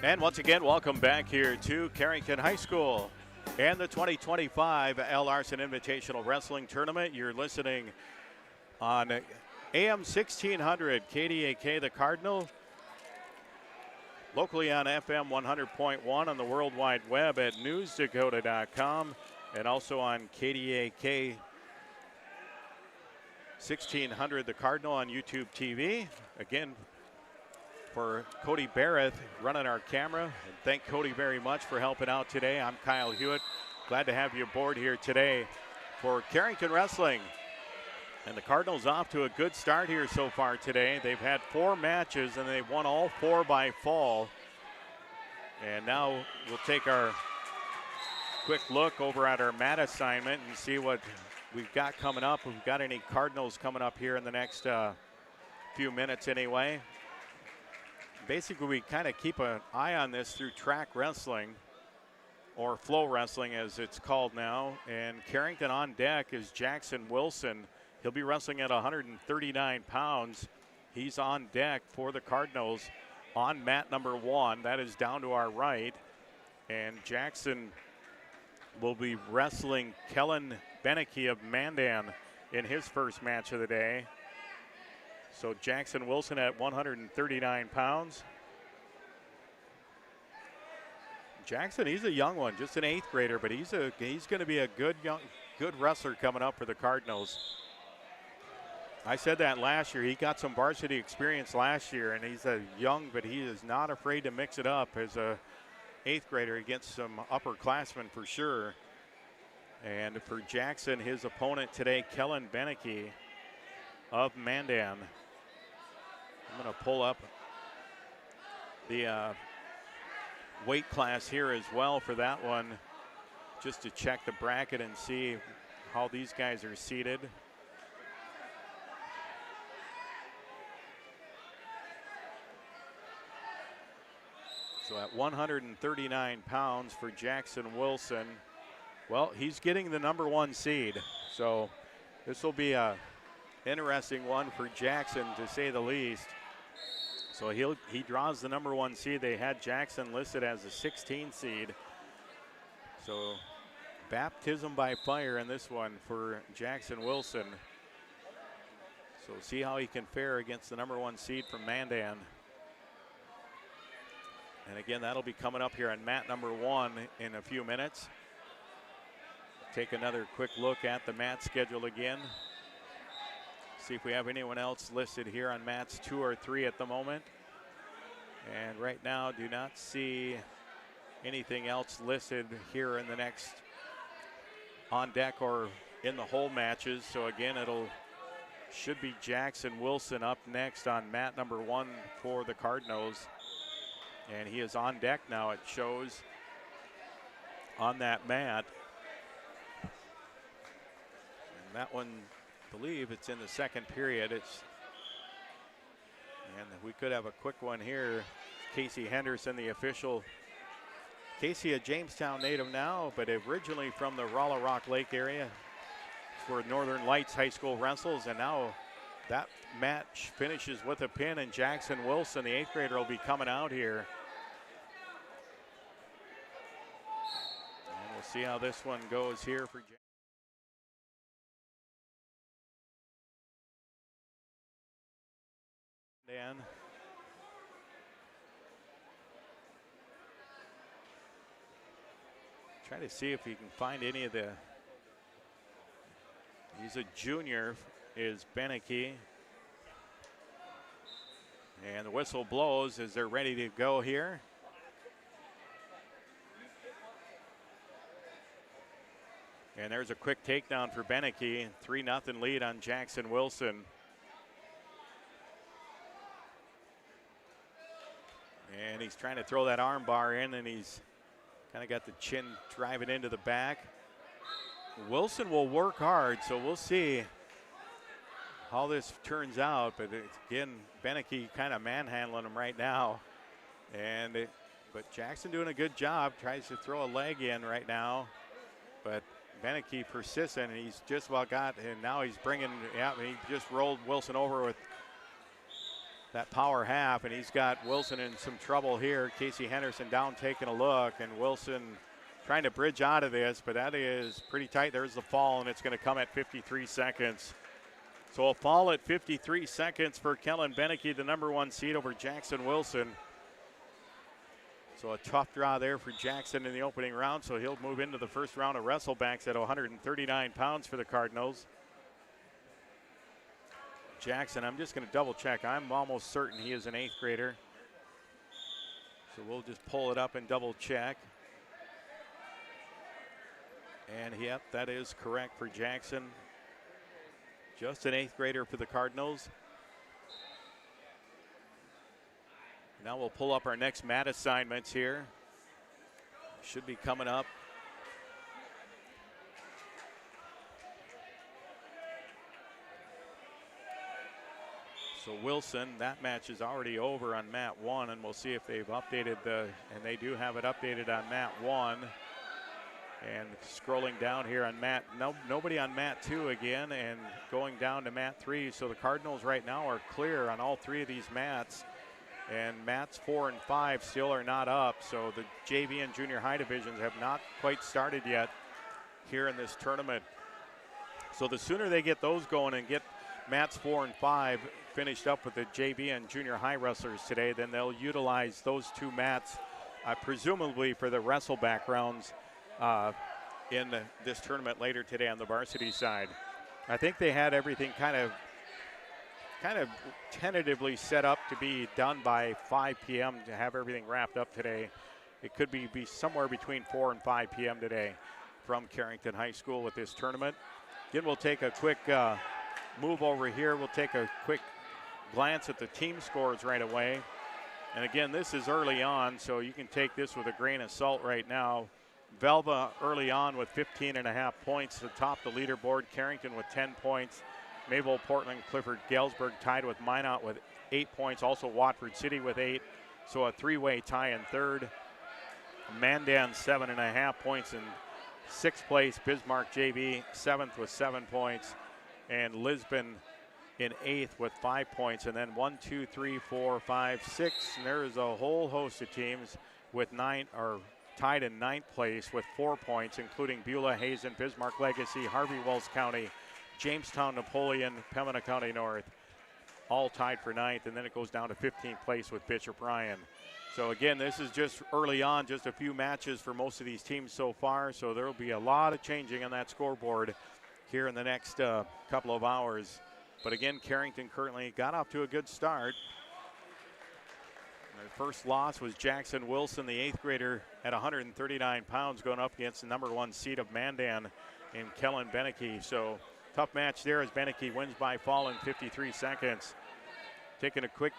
And once again, welcome back here to Carrington High School and the 2025 L. Larson Invitational Wrestling Tournament. You're listening on AM 1600 KDAK The Cardinal, locally on FM 100.1 on the World Wide Web at newsdakota.com, and also on KDAK 1600 The Cardinal on YouTube TV. Again, for Cody Barrett running our camera, and thank Cody very much for helping out today. I'm Kyle Hewitt. Glad to have you aboard here today for Carrington Wrestling. And the Cardinals off to a good start here so far today. They've had 4 matches and they've won all 4 by fall. And now we'll take our quick look over at our mat assignment and see what we've got coming up. We've got any Cardinals coming up here in the next few minutes anyway. Basically, we kind of keep an eye on this through track wrestling, or flow wrestling as it's called now. And Carrington on deck is Jackson Wilson. He'll be wrestling at 139 pounds. He's on deck for the Cardinals on mat number 1. That is down to our right. And Jackson will be wrestling Kellen Beneke of Mandan in his first match of the day. So Jackson Wilson at 139 pounds. Jackson, he's a young one, just an 8th grader, but he's going to be a good wrestler coming up for the Cardinals. I said that last year. He got some varsity experience last year, and he's a young, but he is not afraid to mix it up as a 8th grader against some upperclassmen for sure. And for Jackson, his opponent today, Kellen Beneke of Mandan. I'm going to pull up the weight class here as well for that one, just to check the bracket and see how these guys are seated. So at 139 pounds for Jackson Wilson, well, he's getting the #1 seed. So this will be a interesting one for Jackson, to say the least. So he draws the #1 seed. They had Jackson listed as a 16 seed. So baptism by fire in this one for Jackson Wilson. So see how he can fare against the #1 seed from Mandan. And again, that'll be coming up here on mat #1 in a few minutes. Take another quick look at the mat schedule again. See if we have anyone else listed here on mats 2 or 3 at the moment. And right now, do not see anything else listed here in the next on deck or in the whole matches. So again, should be Jackson Wilson up next on mat #1 for the Cardinals. And he is on deck now, it shows on that mat. And that one, I believe it's in the second period. And we could have a quick one here. Casey Henderson, the official. Casey, a Jamestown native now, but originally from the Rolla Rock Lake area. It's where Northern Lights High School wrestles, and now that match finishes with a pin, and Jackson Wilson, the 8th grader, will be coming out here. And we'll see how this one goes here for Dan. Try to see if he can find any of the. He's a junior, is Beneke. And the whistle blows as they're ready to go here. And there's a quick takedown for Beneke. 3-0 lead on Jackson Wilson. And he's trying to throw that arm bar in, and he's kind of got the chin driving into the back. Wilson will work hard, so we'll see how this turns out. But again, Beneke kind of manhandling him right now. But Jackson doing a good job. Tries to throw a leg in right now. But Beneke persistent, and he's just about got, and now he's bringing, he just rolled Wilson over with that power half, and he's got Wilson in some trouble here. Casey Henderson down taking a look, and Wilson trying to bridge out of this, but that is pretty tight. There's the fall, and it's going to come at 53 seconds. So a fall at 53 seconds for Kellen Beneke, the #1 seed over Jackson Wilson. So a tough draw there for Jackson in the opening round, so he'll move into the first round of wrestlebacks at 139 pounds for the Cardinals. Jackson, I'm just going to double check. I'm almost certain he is an 8th grader. So we'll just pull it up and double check. And yep, that is correct for Jackson. Just an 8th grader for the Cardinals. Now we'll pull up our next mat assignments here. Should be coming up. So Wilson, that match is already over on mat 1, and we'll see if they've updated and they do have it updated on mat 1. And scrolling down here on mat, nobody on mat 2 again, and going down to mat 3. So the Cardinals right now are clear on all 3 of these mats. And Matt's 4 and 5 still are not up, so the JV and junior high divisions have not quite started yet here in this tournament. So the sooner they get those going and get Matt's 4 and 5 finished up with the JV and junior high wrestlers today, then they'll utilize those two mats presumably for the wrestle backgrounds in this tournament later today on the varsity side. I think they had everything kind of tentatively set up to be done by 5 p.m. to have everything wrapped up today. It could be somewhere between 4 and 5 p.m. today from Carrington High School with this tournament. Again, we'll take a quick move over here. We'll take a quick glance at the team scores right away. And again, this is early on, so you can take this with a grain of salt right now. Velva early on with 15.5 points to top the leaderboard. Carrington with 10 points. Mayville, Portland, Clifford, Galesburg tied with Minot with 8 points. Also Watford City with 8. So a three-way tie in third. Mandan 7.5 points in 6th place. Bismarck JV 7th with 7 points. And Lisbon in 8th with 5 points. And then 1, 2, 3, 4, 5, 6. And there is a whole host of teams with tied in 9th place with 4 points, including Beulah, Hazen, Bismarck Legacy, Harvey Wells County, Jamestown, Napoleon, Pembina County North, all tied for 9th. And then it goes down to 15th place with Bishop Ryan. So again, this is just early on, just a few matches for most of these teams so far. So there will be a lot of changing on that scoreboard here in the next couple of hours. But again, Carrington currently got off to a good start. Their first loss was Jackson Wilson, the 8th grader at 139 pounds, going up against the number 1 seed of Mandan in Kellen Beneke. So tough match there as Beneke wins by fall in 53 seconds. Taking a quick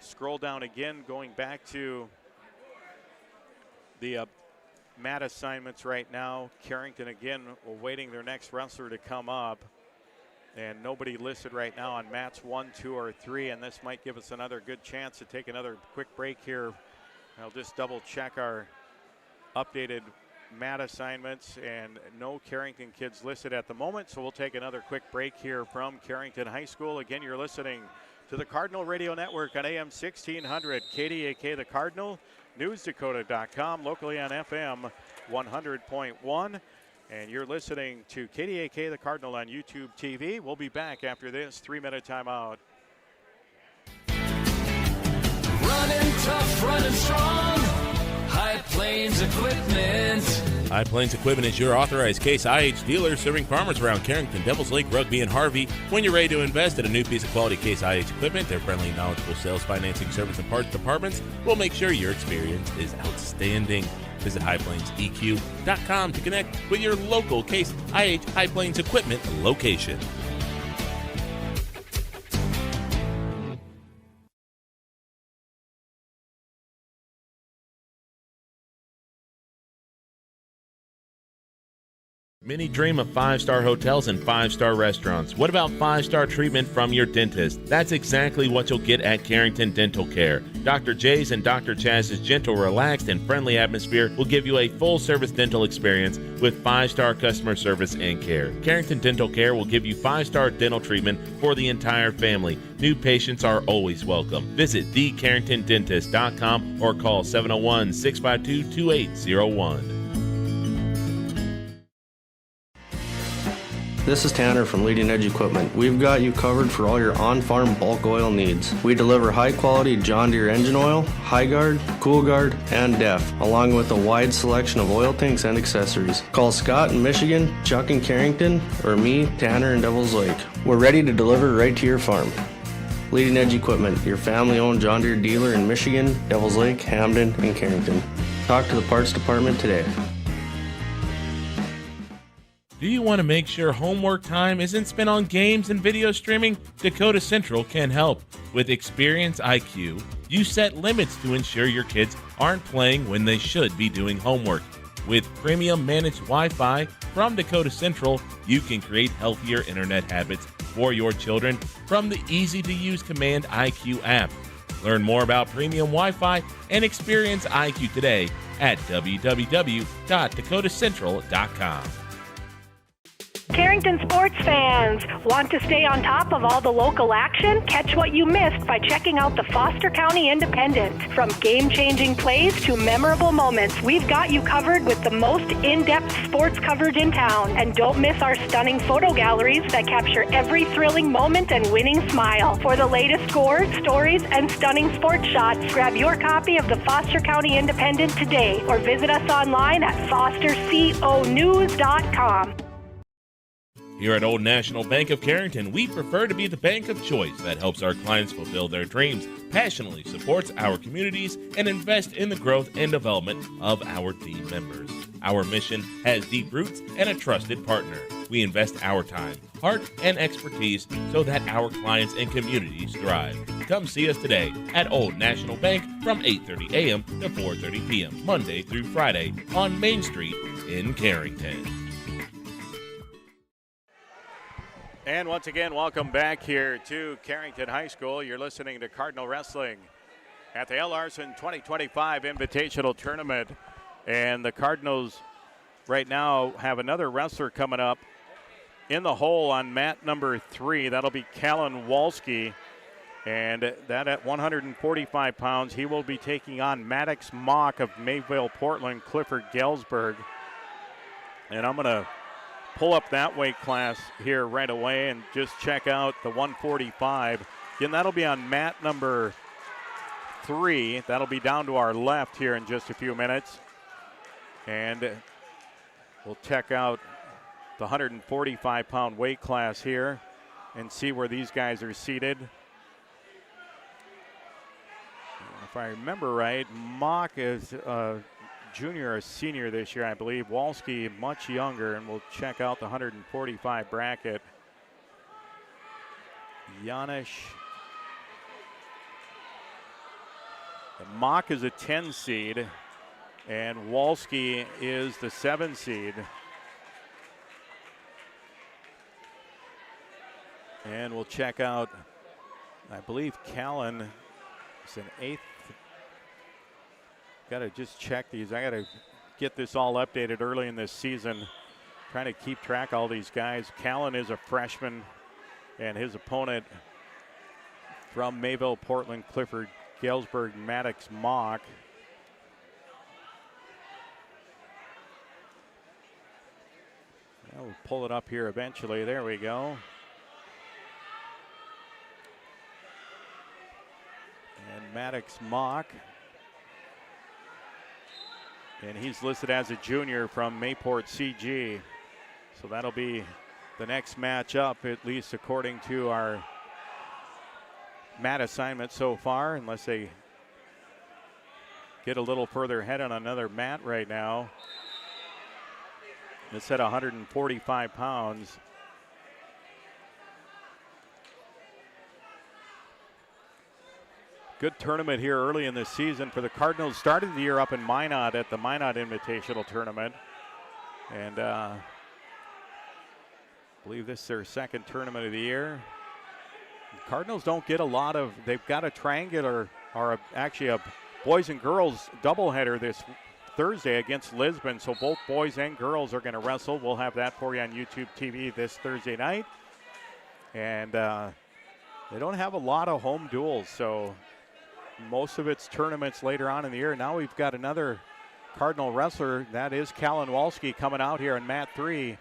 scroll down again, going back to the mat assignments right now. Carrington again awaiting their next wrestler to come up. And nobody listed right now on mats 1, 2, or 3, and this might give us another good chance to take another quick break here. I'll just double check our updated mat assignments, and no Carrington kids listed at the moment, so we'll take another quick break here from Carrington High School. Again, you're listening to the Cardinal Radio Network on AM 1600, KDAK The Cardinal, NewsDakota.com, locally on FM 100.1. And you're listening to KDAK The Cardinal on YouTube TV. We'll be back after this 3-minute timeout. Running tough, running strong. High Plains Equipment. High Plains Equipment is your authorized Case IH dealer serving farmers around Carrington, Devils Lake, Rugby, and Harvey. When you're ready to invest in a new piece of quality Case IH equipment, their friendly, knowledgeable sales, financing, service, and parts departments will make sure your experience is outstanding. Visit highplainseq.com to connect with your local Case IH High Plains Equipment location. Many dream of 5-star hotels and 5-star restaurants. What about 5-star treatment from your dentist? That's exactly what you'll get at Carrington Dental Care. Dr. J's and Dr. Chaz's gentle, relaxed, and friendly atmosphere will give you a full-service dental experience with 5-star customer service and care. Carrington Dental Care will give you 5-star dental treatment for the entire family. New patients are always welcome. Visit thecarringtondentist.com or call 701-652-2801. This is Tanner from Leading Edge Equipment. We've got you covered for all your on-farm bulk oil needs. We deliver high-quality John Deere engine oil, High-Guard, Cool-Guard, and DEF, along with a wide selection of oil tanks and accessories. Call Scott in Michigan, Chuck in Carrington, or me, Tanner in Devils Lake. We're ready to deliver right to your farm. Leading Edge Equipment, your family-owned John Deere dealer in Michigan, Devils Lake, Hamden, and Carrington. Talk to the parts department today. Do you want to make sure homework time isn't spent on games and video streaming? Dakota Central can help. With Experience IQ, you set limits to ensure your kids aren't playing when they should be doing homework. With premium managed Wi-Fi from Dakota Central, you can create healthier internet habits for your children from the easy-to-use Command IQ app. Learn more about premium Wi-Fi and Experience IQ today at www.dakotacentral.com. Carrington sports fans, want to stay on top of all the local action? Catch what you missed by checking out the Foster County Independent. From game-changing plays to memorable moments, we've got you covered with the most in-depth sports coverage in town. And don't miss our stunning photo galleries that capture every thrilling moment and winning smile. For the latest scores, stories, and stunning sports shots, grab your copy of the Foster County Independent today or visit us online at fosterconews.com. Here at Old National Bank of Carrington, we prefer to be the bank of choice that helps our clients fulfill their dreams, passionately supports our communities, and invest in the growth and development of our team members. Our mission has deep roots and a trusted partner. We invest our time, heart, and expertise so that our clients and communities thrive. Come see us today at Old National Bank from 8:30 a.m. to 4:30 p.m., Monday through Friday on Main Street in Carrington. And once again, welcome back here to Carrington High School. You're listening to Cardinal Wrestling at the Larson 2025 Invitational Tournament. And the Cardinals right now have another wrestler coming up in the hole on mat number 3. That'll be Callan Walski. And that at 145 pounds, he will be taking on Maddox Mock of Mayville, Portland, Clifford Galesburg. And I'm going to pull up that weight class here right away and just check out the 145. Again, that'll be on mat number 3. That'll be down to our left here in just a few minutes. And we'll check out the 145-pound weight class here and see where these guys are seated. If I remember right, Mock is junior or senior this year, I believe. Walski much younger, and we'll check out the 145 bracket. Janish. Mock is a 10 seed, and Walski is the 7 seed. And we'll check out, I believe Callan is an 8th. Got to just check these. I got to get this all updated early in this season. Trying to keep track of all these guys. Callan is a freshman, and his opponent from Mayville, Portland, Clifford Galesburg, Maddox Mock. We'll pull it up here eventually. There we go. And Maddox Mock. And he's listed as a junior from Mayport CG. So that'll be the next matchup, at least according to our mat assignment so far, unless they get a little further ahead on another mat right now. It's at 145 pounds. Good tournament here early in the season for the Cardinals. Started the year up in Minot at the Minot Invitational Tournament. And I believe this is their second tournament of the year. The Cardinals don't get a lot of, they've got a triangular, or actually a boys and girls doubleheader this Thursday against Lisbon. So both boys and girls are going to wrestle. We'll have that for you on YouTube TV this Thursday night. And they don't have a lot of home duels, so most of its tournaments later on in the year. Now we've got another Cardinal wrestler. That is Callan Walski coming out here in mat 3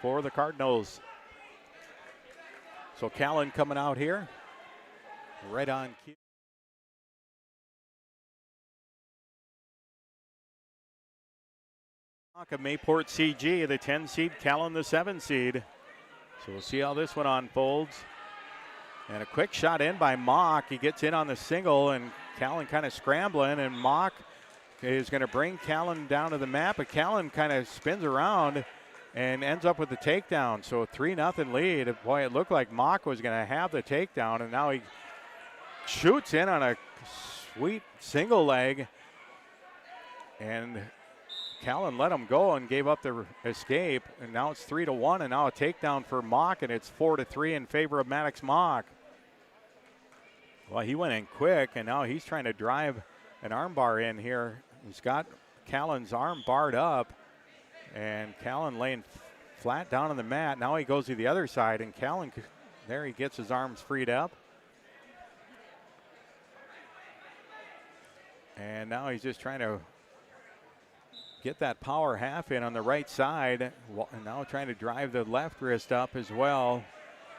for the Cardinals. So Callan coming out here right on cue. Mayport CG, the 10 seed, Callan the 7 seed. So we'll see how this one unfolds. And a quick shot in by Mock. He gets in on the single, and Callan kind of scrambling, and Mock is going to bring Callan down to the mat, but Callan kind of spins around and ends up with the takedown. So a 3-0 lead. Boy, it looked like Mock was going to have the takedown, and now he shoots in on a sweet single leg, and Callan let him go and gave up the escape, and now it's 3-1, and now a takedown for Mock, and it's 4-3 in favor of Maddox Mock. Well, he went in quick, and now he's trying to drive an armbar in here. He's got Callan's arm barred up, and Callan laying flat down on the mat. Now he goes to the other side, and Callan, there he gets his arms freed up. And now he's just trying to get that power half in on the right side. And now trying to drive the left wrist up as well.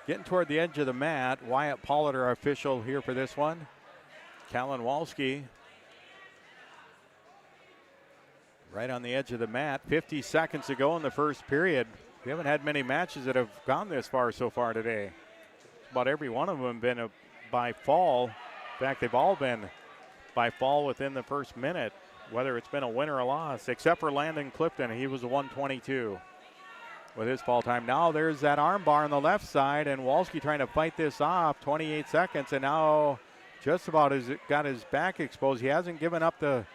Getting toward the edge of the mat. Wyatt Pollard, our official here for this one. Callan Walski right on the edge of the mat. 50 seconds to go in the first period. We haven't had many matches that have gone this far so far today. About every one of them been by fall. In fact, they've all been by fall within the first minute, whether it's been a win or a loss, except for Landon Clifton. He was a 122 with his fall time. Now there's that arm bar on the left side, and Walski trying to fight this off. 28 seconds, and now just about has got his back exposed. He hasn't given up the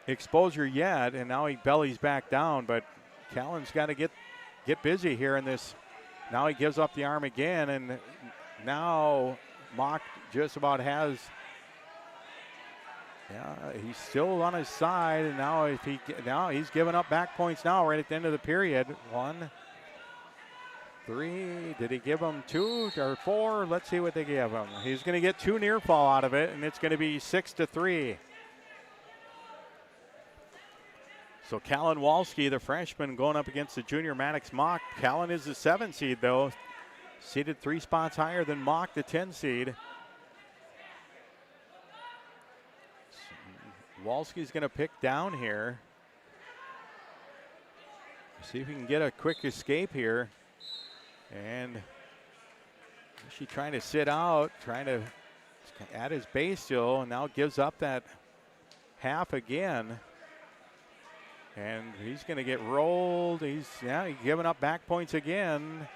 exposure yet, and now he bellies back down, but Callan's got to get busy here in this. Now he gives up the arm again, and now Mock just about has. Yeah, he's still on his side, and now he's giving up back points now right at the end of the period. 1, 3. Did he give him 2 or 4? Let's see what they give him. He's going to get 2 near fall out of it, and it's going to be 6-3. So Callan Walski, the freshman, going up against the junior Maddox Mock. Callan is the 7 seed, though. Seated 3 spots higher than Mock, the 10 seed. Walski's going to pick down here. See if he can get a quick escape here. And she trying to sit out, trying to add his base still, and now gives up that half again. And he's going to get rolled. He's giving up back points again.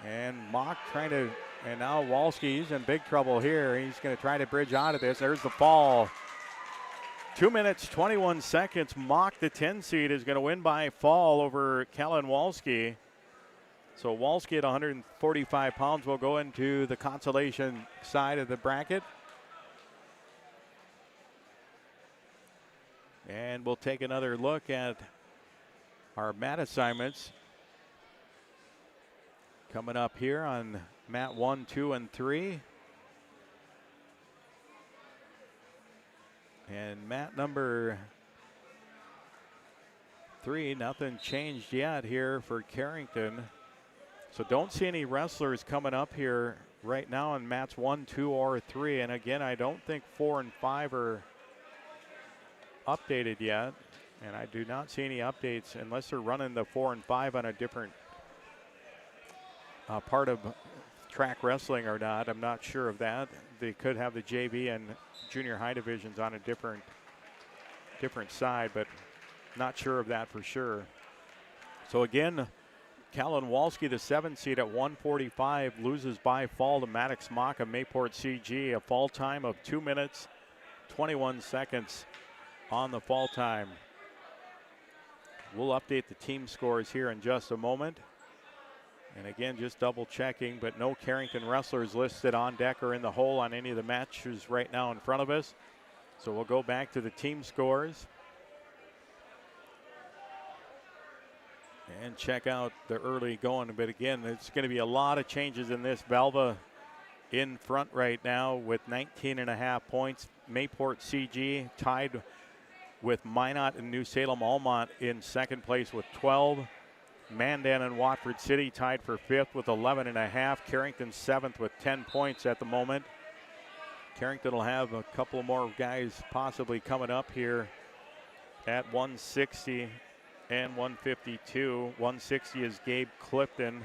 And Mock trying to, and now Walski's in big trouble here. He's going to try to bridge out of this. There's the fall. 2 minutes, 21 seconds. Mock, the 10 seed, is going to win by fall over Callan Walski. So Walski at 145 pounds will go into the consolation side of the bracket. And we'll take another look at our mat assignments coming up here on mat 1, 2, and 3. And mat number 3, nothing changed yet here for Carrington. So don't see any wrestlers coming up here right now on mats 1, 2, or 3. And again, I don't think 4 and 5 are updated yet. And I do not see any updates unless they're running the 4 and 5 on a different part of track wrestling or not. I'm not sure of that. They could have the JV and junior high divisions on a different side, but not sure of that for sure. So again, Callan Walski, the 7 seed at 145, loses by fall to Maddox Mock of Mayport CG. A fall time of 2 minutes, 21 seconds on the fall time. We'll update the team scores here in just a moment. And again, just double checking, but no Carrington wrestlers listed on deck or in the hole on any of the matches right now in front of us. So we'll go back to the team scores and check out the early going. But again, it's going to be a lot of changes in this. Belva in front right now with 19.5 points. Mayport CG tied with Minot and New Salem Almont in second place with 12. Mandan and Watford City tied for 5th with 11.5. Carrington 7th with 10 points at the moment. Carrington will have a couple more guys possibly coming up here at 160 and 152. 160 is Gabe Clifton.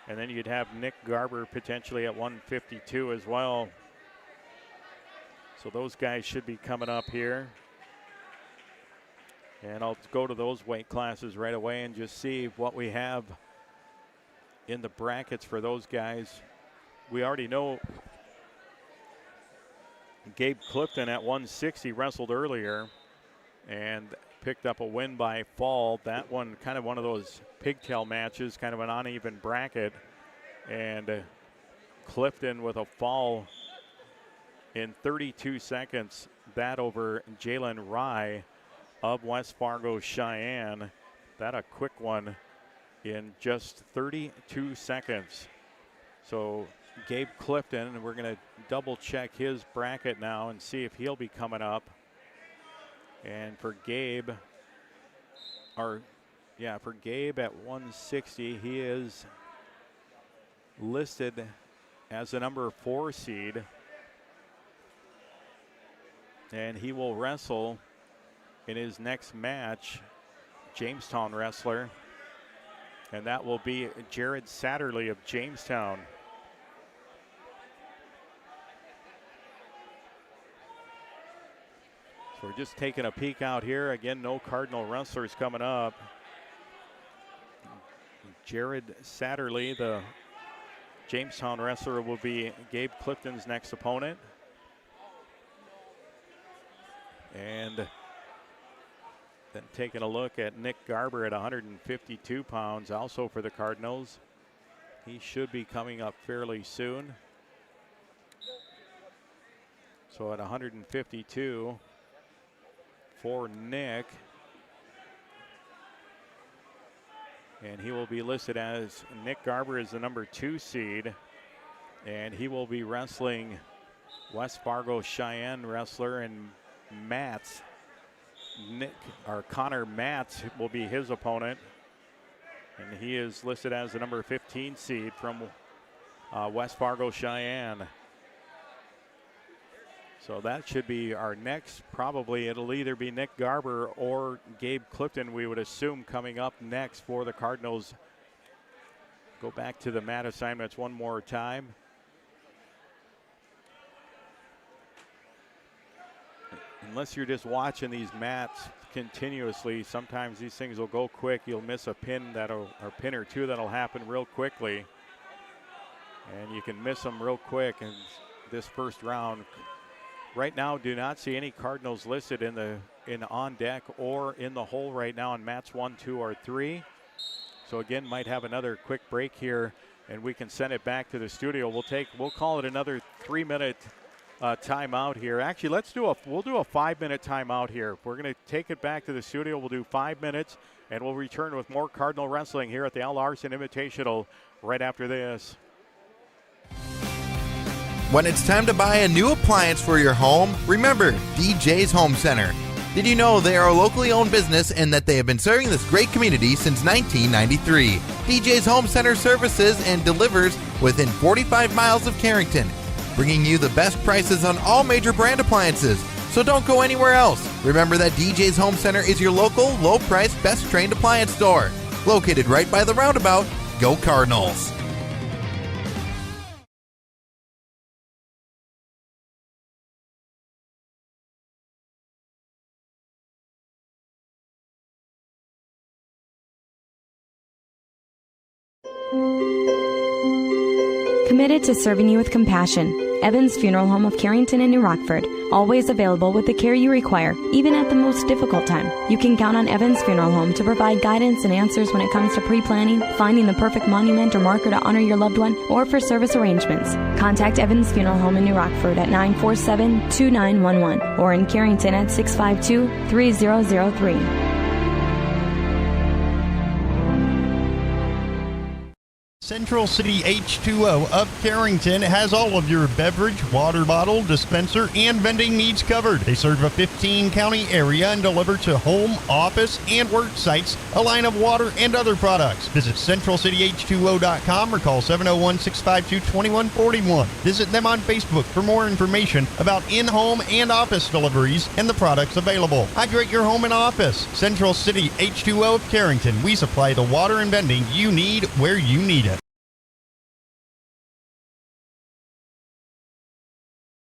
And then you'd have Nick Garber potentially at 152 as well. So those guys should be coming up here. And I'll go to those weight classes right away and just see what we have in the brackets for those guys. We already know Gabe Clifton at 160 wrestled earlier and picked up a win by fall. That one kind of one of those pigtail matches, kind of an uneven bracket. And Clifton with a fall in 32 seconds. That over Jalen Rye of West Fargo Cheyenne. That a quick one in just 32 seconds. So Gabe Clifton, and we're going to double check his bracket now and see if he'll be coming up. And for Gabe, for Gabe at 160, he is listed as the number 4 seed. And he will wrestle in his next match, Jamestown wrestler. And that will be Jared Satterley of Jamestown. So we're just taking a peek out here. Again, no Cardinal wrestlers coming up. Jared Satterley, the Jamestown wrestler, will be Gabe Clifton's next opponent. And then taking a look at Nick Garber at 152 pounds, also for the Cardinals. He should be coming up fairly soon. So at 152 for Nick. And he will be listed as, Nick Garber is the number 2 seed. And he will be wrestling West Fargo Cheyenne wrestler and Matz. Connor Matz will be his opponent. And he is listed as the number 15 seed from West Fargo Cheyenne. So that should be our next. Probably it'll either be Nick Garber or Gabe Clifton, we would assume, coming up next for the Cardinals. Go back to the mat assignments one more time. Unless you're just watching these mats continuously, sometimes these things will go quick. You'll miss a pin or pin or two that'll happen real quickly. And you can miss them real quick in this first round. Right now, do not see any Cardinals listed in on deck or in the hole right now in mats 1, 2, or 3. So again, might have another quick break here, and we can send it back to the studio. We'll call it another 3-minute timeout here. Actually, we'll do a 5-minute timeout here. We're going to take it back to the studio. We'll do 5 minutes, and we'll return with more Cardinal wrestling here at the Al Larson Invitational right after this. When it's time to buy a new appliance for your home, remember DJ's Home Center. Did you know they are a locally owned business and that they have been serving this great community since 1993? DJ's Home Center services and delivers within 45 miles of Carrington, bringing you the best prices on all major brand appliances. So don't go anywhere else. Remember that DJ's Home Center is your local, low-priced, best-trained appliance store. Located right by the roundabout. Go Cardinals! Committed to serving you with compassion. Evans Funeral Home of Carrington and New Rockford. Always available with the care you require, even at the most difficult time. You can count on Evans Funeral Home to provide guidance and answers when it comes to pre-planning, finding the perfect monument or marker to honor your loved one, or for service arrangements. Contact Evans Funeral Home in New Rockford at 947-2911 or in Carrington at 652-3003. Central City H2O of Carrington has all of your beverage, water bottle, dispenser, and vending needs covered. They serve a 15-county area and deliver to home, office, and work sites a line of water and other products. Visit CentralCityH2O.com or call 701-652-2141. Visit them on Facebook for more information about in-home and office deliveries and the products available. Hydrate your home and office. Central City H2O of Carrington. We supply the water and vending you need where you need it.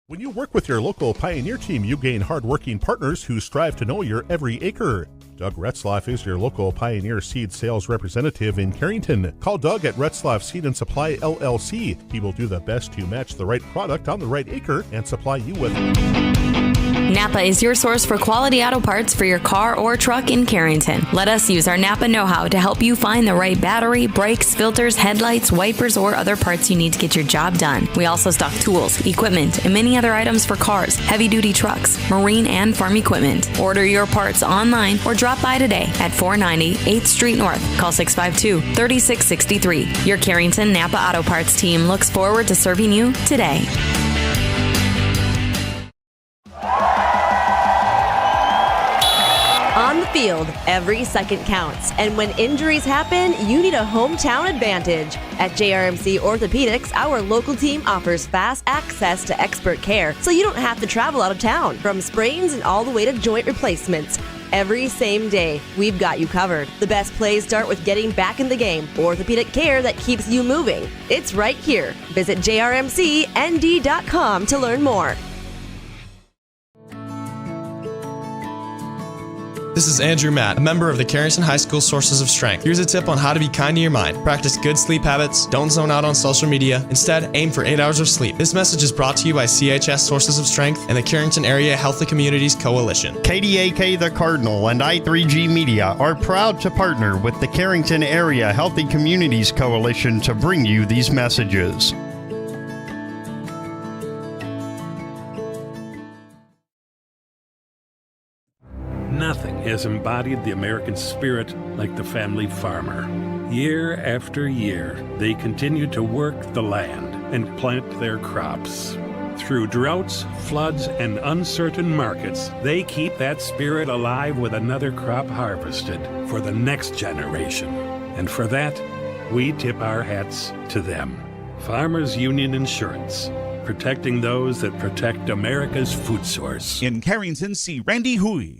When you work with your local Pioneer team, you gain hard-working partners who strive to know your every acre. Doug Retzlaff is your local Pioneer Seed sales representative in Carrington. Call Doug at Retzlaff Seed and Supply LLC. He will do the best to match the right product on the right acre and supply you with The Napa is your source for quality auto parts for your car or truck in Carrington. Let us use our Napa know-how to help you find the right battery, brakes, filters, headlights, wipers, or other parts you need to get your job done. We also stock tools, equipment, and many other items for cars, heavy-duty trucks, marine, and farm equipment. Order your parts online or drop by today at 490 8th Street North. Call 652-3663. Your Carrington Napa Auto Parts team looks forward to serving you today. On the field, every second counts, and when injuries happen, you need a hometown advantage. At JRMC Orthopedics, our local team offers fast access to expert care, so you don't have to travel out of town. From sprains and all the way to joint replacements, every same day, we've got you covered. The best plays start with getting back in the game. Orthopedic care that keeps you moving. It's right here. Visit jrmcnd.com to learn more. This is Andrew Matt, a member of the Carrington High School Sources of Strength. Here's a tip on how to be kind to your mind. Practice good sleep habits, don't zone out on social media. Instead, aim for 8 hours of sleep. This message is brought to you by CHS Sources of Strength and the Carrington Area Healthy Communities Coalition. KDAK The Cardinal and I3G Media are proud to partner with the Carrington Area Healthy Communities Coalition to bring you these messages. Nothing has embodied the American spirit like the family farmer. Year after year, they continue to work the land and plant their crops. Through droughts, floods, and uncertain markets, they keep that spirit alive with another crop harvested for the next generation. And for that, we tip our hats to them. Farmers Union Insurance, protecting those that protect America's food source. In Carrington, see Randy Hui.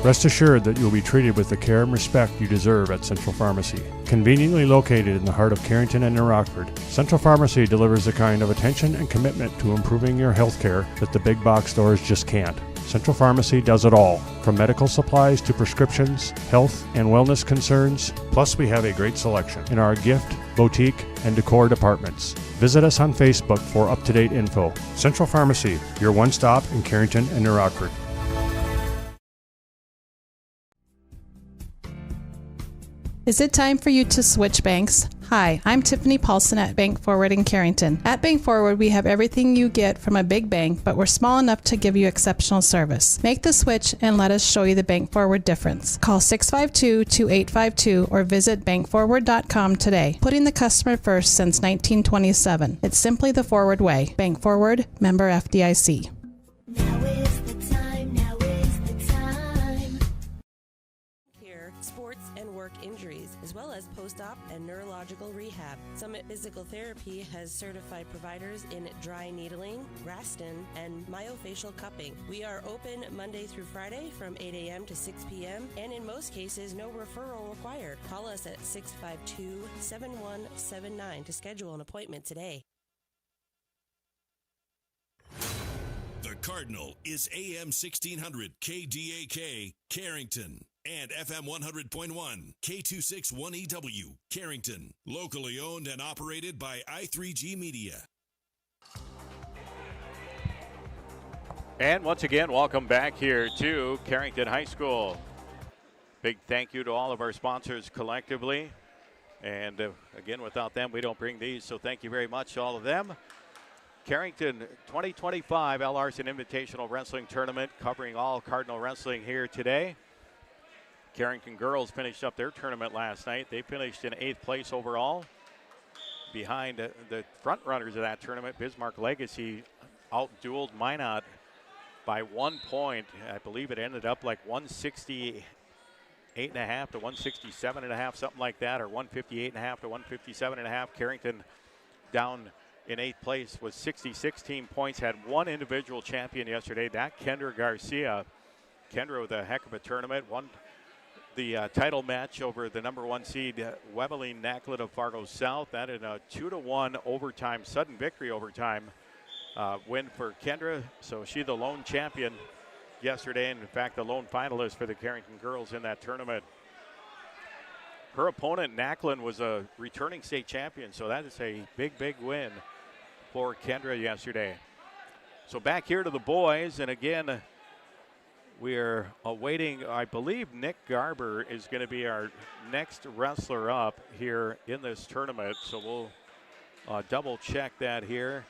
Rest assured that you'll be treated with the care and respect you deserve at Central Pharmacy. Conveniently located in the heart of Carrington and New Rockford, Central Pharmacy delivers the kind of attention and commitment to improving your health care that the big box stores just can't. Central Pharmacy does it all, from medical supplies to prescriptions, health and wellness concerns. Plus, we have a great selection in our gift, boutique, and decor departments. Visit us on Facebook for up-to-date info. Central Pharmacy, your one-stop in Carrington and New Rockford. Is it time for you to switch banks? Hi, I'm Tiffany Paulson at Bank Forward in Carrington. At Bank Forward, we have everything you get from a big bank, but we're small enough to give you exceptional service. Make the switch and let us show you the Bank Forward difference. Call 652-2852 or visit bankforward.com today. Putting the customer first since 1927. It's simply the Forward way. Bank Forward, member FDIC. Sports and work injuries, as well as post-op and neurological rehab. Summit Physical Therapy has certified providers in dry needling, Graston, and myofascial cupping. We are open Monday through Friday from 8 a.m. to 6 p.m., and in most cases, no referral required. Call us at 652-7179 to schedule an appointment today. The Cardinal is AM 1600 KDAK, Carrington, and FM 100.1 K261EW, Carrington. Locally owned and operated by I3G Media. And once again, welcome back here to Carrington High School. Big thank you to all of our sponsors collectively. And again, without them, we don't bring these. So thank you very much to all of them. Carrington 2025 Larson Invitational Wrestling Tournament covering all Cardinal wrestling here today. Carrington girls finished up their tournament last night. They finished in 8th place overall. Behind the front runners of that tournament, Bismarck Legacy outdueled Minot by 1 point. I believe it ended up like 168.5 to 167.5, something like that, or 158.5 to 157.5. Carrington down in 8th place with 66 team points, had one individual champion yesterday, that Kendra Garcia. Kendra with a heck of a tournament, won the title match over the number 1 seed Webeling Nacklet of Fargo South. That in a 2-1 overtime, sudden victory overtime win for Kendra. So she the lone champion yesterday, and in fact the lone finalist for the Carrington girls in that tournament. Her opponent, Nackland, was a returning state champion, so that is a big, big win for Kendra yesterday. So back here to the boys, and again, we're awaiting, I believe Nick Garber is going to be our next wrestler up here in this tournament. So we'll double check that here.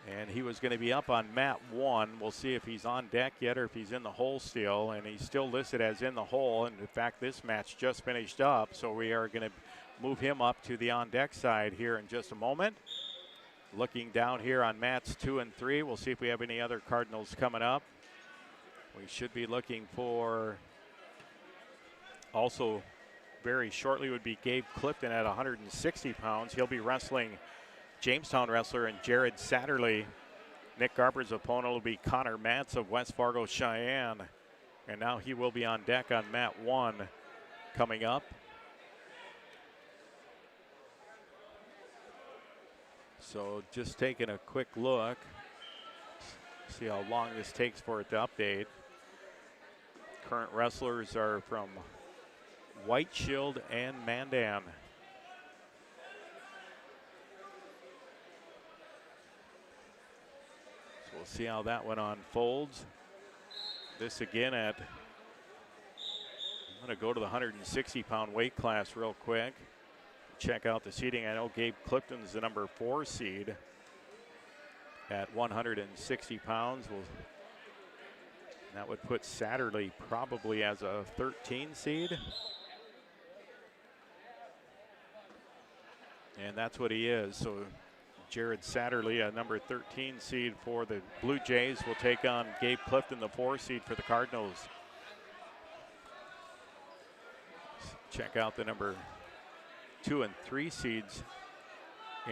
And he was going to be up on mat 1. We'll see if he's on deck yet or if he's in the hole still. And he's still listed as in the hole. And in fact, this match just finished up. So we are going to move him up to the on deck side here in just a moment. Looking down here on mats 2 and 3. We'll see if we have any other Cardinals coming up. We should be looking for, also very shortly would be Gabe Clifton at 160 pounds. He'll be wrestling Jamestown wrestler and Jared Satterley. Nick Garber's opponent will be Connor Matz of West Fargo Cheyenne. And now he will be on deck on mat 1 coming up. So just taking a quick look. See how long this takes for it to update. Current wrestlers are from White Shield and Mandan. So we'll see how that one unfolds. This again at, I'm going to go to the 160-pound weight class real quick. Check out the seating. I know Gabe Clifton's the number 4 seed at 160 pounds. That would put Satterley probably as a 13 seed. And that's what he is. So Jared Satterley, a number 13 seed for the Blue Jays, will take on Gabe Clifton, the 4 seed for the Cardinals. Check out the number 2 and 3 seeds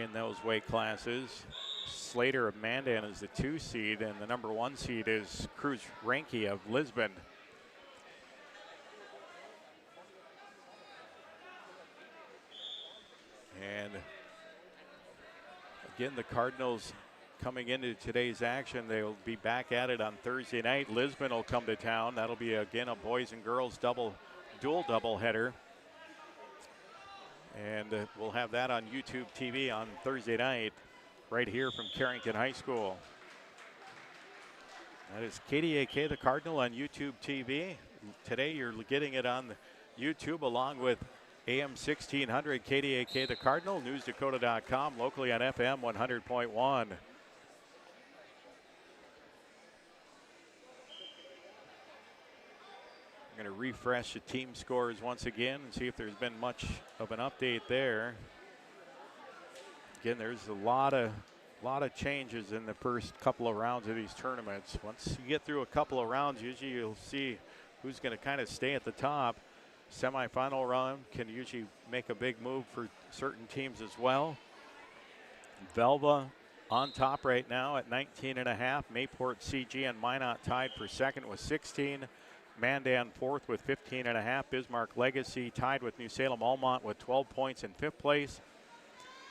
in those weight classes. Slater of Mandan is the 2 seed, and the number 1 seed is Cruz Ranke of Lisbon. And again, the Cardinals coming into today's action, they'll be back at it on Thursday night. Lisbon will come to town. That'll be again a boys and girls dual doubleheader. And we'll have that on YouTube TV on Thursday night, right here from Carrington High School. That is KDAK the Cardinal on YouTube TV. Today you're getting it on YouTube along with AM 1600 KDAK the Cardinal, newsdakota.com, locally on FM 100.1. I'm going to refresh the team scores once again and see if there's been much of an update there. Again, there's a lot of changes in the first couple of rounds of these tournaments. Once you get through a couple of rounds, usually you'll see who's going to kind of stay at the top. Semifinal round can usually make a big move for certain teams as well. Velva on top right now at 19.5. Mayport, CG, and Minot tied for second with 16. Mandan fourth with 15.5. Bismarck Legacy tied with New Salem Almont with 12 points in fifth place.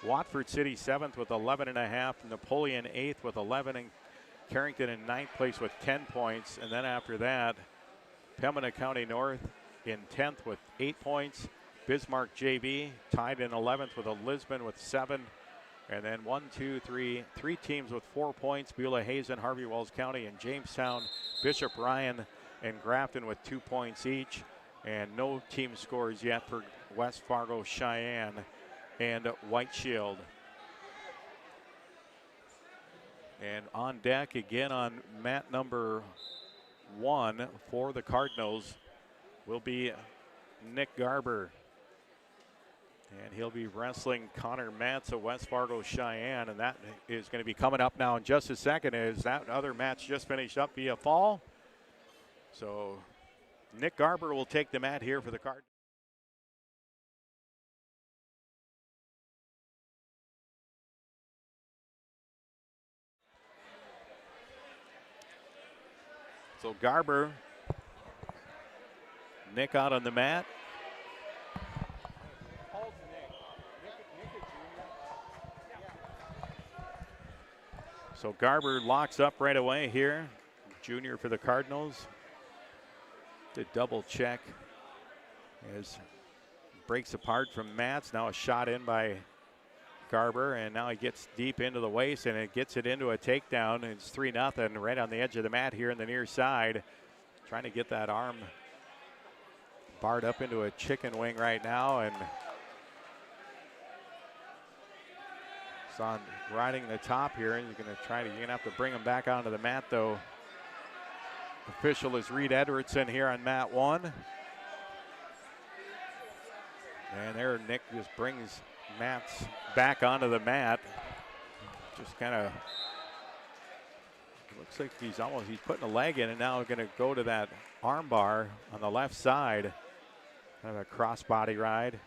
Watford City seventh with 11.5. Napoleon eighth with 11. And Carrington in ninth place with 10 points. And then after that, Pembina County North in 10th with 8 points. Bismarck JV tied in 11th with a Lisbon with 7. And then 3 teams with 4 points. Beulah, Hazen, Harvey Wells County, and Jamestown, Bishop Ryan, and Grafton with 2 points each. And no team scores yet for West Fargo, Cheyenne, and White Shield. And on deck again on mat number 1 for the Cardinals will be Nick Garber. And he'll be wrestling Connor Matz of West Fargo Cheyenne. And that is going to be coming up now in just a second, as that other match just finished up via fall. So Nick Garber will take the mat here for the Cardinals. So Garber, Nick out on the mat. So Garber locks up right away here. Junior for the Cardinals. To double check as breaks apart from Matz. Now a shot in by Garber, and now he gets deep into the waist, and it gets it into a takedown. It's 3-0 right on the edge of the mat here in the near side. Trying to get that arm barred up into a chicken wing right now, and it's on riding the top here. He's going to you're going to have to bring him back onto the mat, though. Official is Reed Edwardson here on mat 1. And there Nick just brings Mats back onto the mat. Just kind of looks like he's putting a leg in, and now going to go to that arm bar on the left side. Kind of a crossbody ride.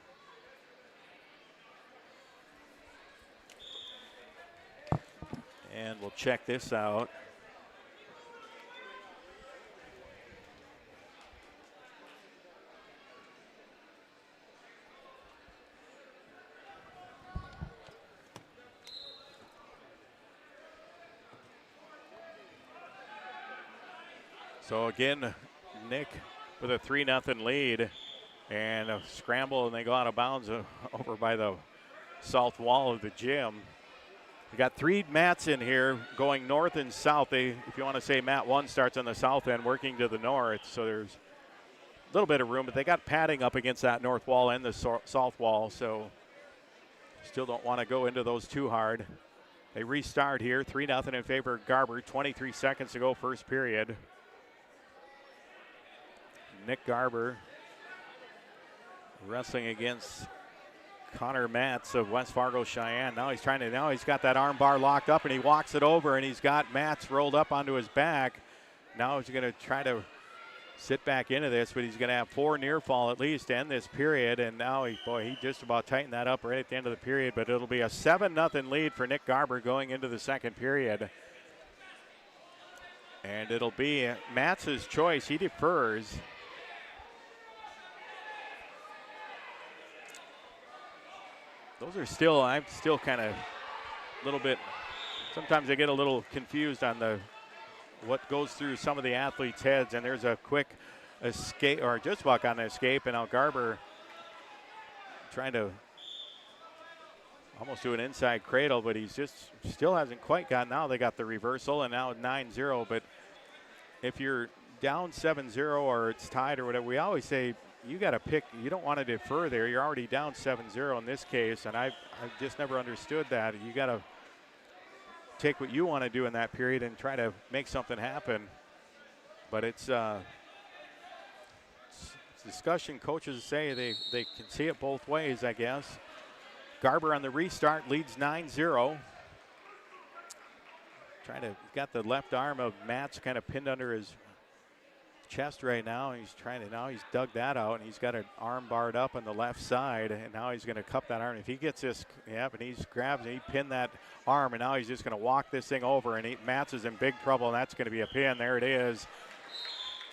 And we'll check this out. So again, Nick with a 3-0 lead, and a scramble, and they go out of bounds over by the south wall of the gym. We got 3 mats in here going north and south. If you want to say mat 1 starts on the south end, working to the north. So there's a little bit of room, but they got padding up against that north wall and the south wall. So still don't want to go into those too hard. They restart here, 3-0 in favor of Garber. 23 seconds to go, first period. Nick Garber wrestling against Connor Matz of West Fargo Cheyenne. Now he's got that arm bar locked up, and he walks it over, and he's got Matz rolled up onto his back. Now he's going to try to sit back into this, but he's going to have 4 near fall at least to end this period. And now he just about tightened that up right at the end of the period, but it'll be a 7-0 lead for Nick Garber going into the second period. And it'll be Matz's choice. He defers. I'm still kind of a little bit, sometimes I get a little confused on what goes through some of the athletes' heads, and there's a quick escape, or just walk on the escape, and now Garber trying to almost do an inside cradle, but he's just still hasn't quite got. Now they got the reversal, and now 9-0, but if you're down 7-0 or it's tied or whatever, we always say, you got to pick. You don't want to defer there. You're already down 7-0 in this case, and I've just never understood that. You got to take what you want to do in that period and try to make something happen. But it's discussion. Coaches say they can see it both ways, I guess. Garber on the restart leads 9-0. Got the left arm of Matz kind of pinned under his chest right now. He's dug that out, and he's got an arm barred up on the left side, and now he's going to cup that arm. If he gets this, and he grabs and he pinned that arm, and now he's just going to walk this thing over, and Matz is in big trouble, and that's going to be a pin. There it is.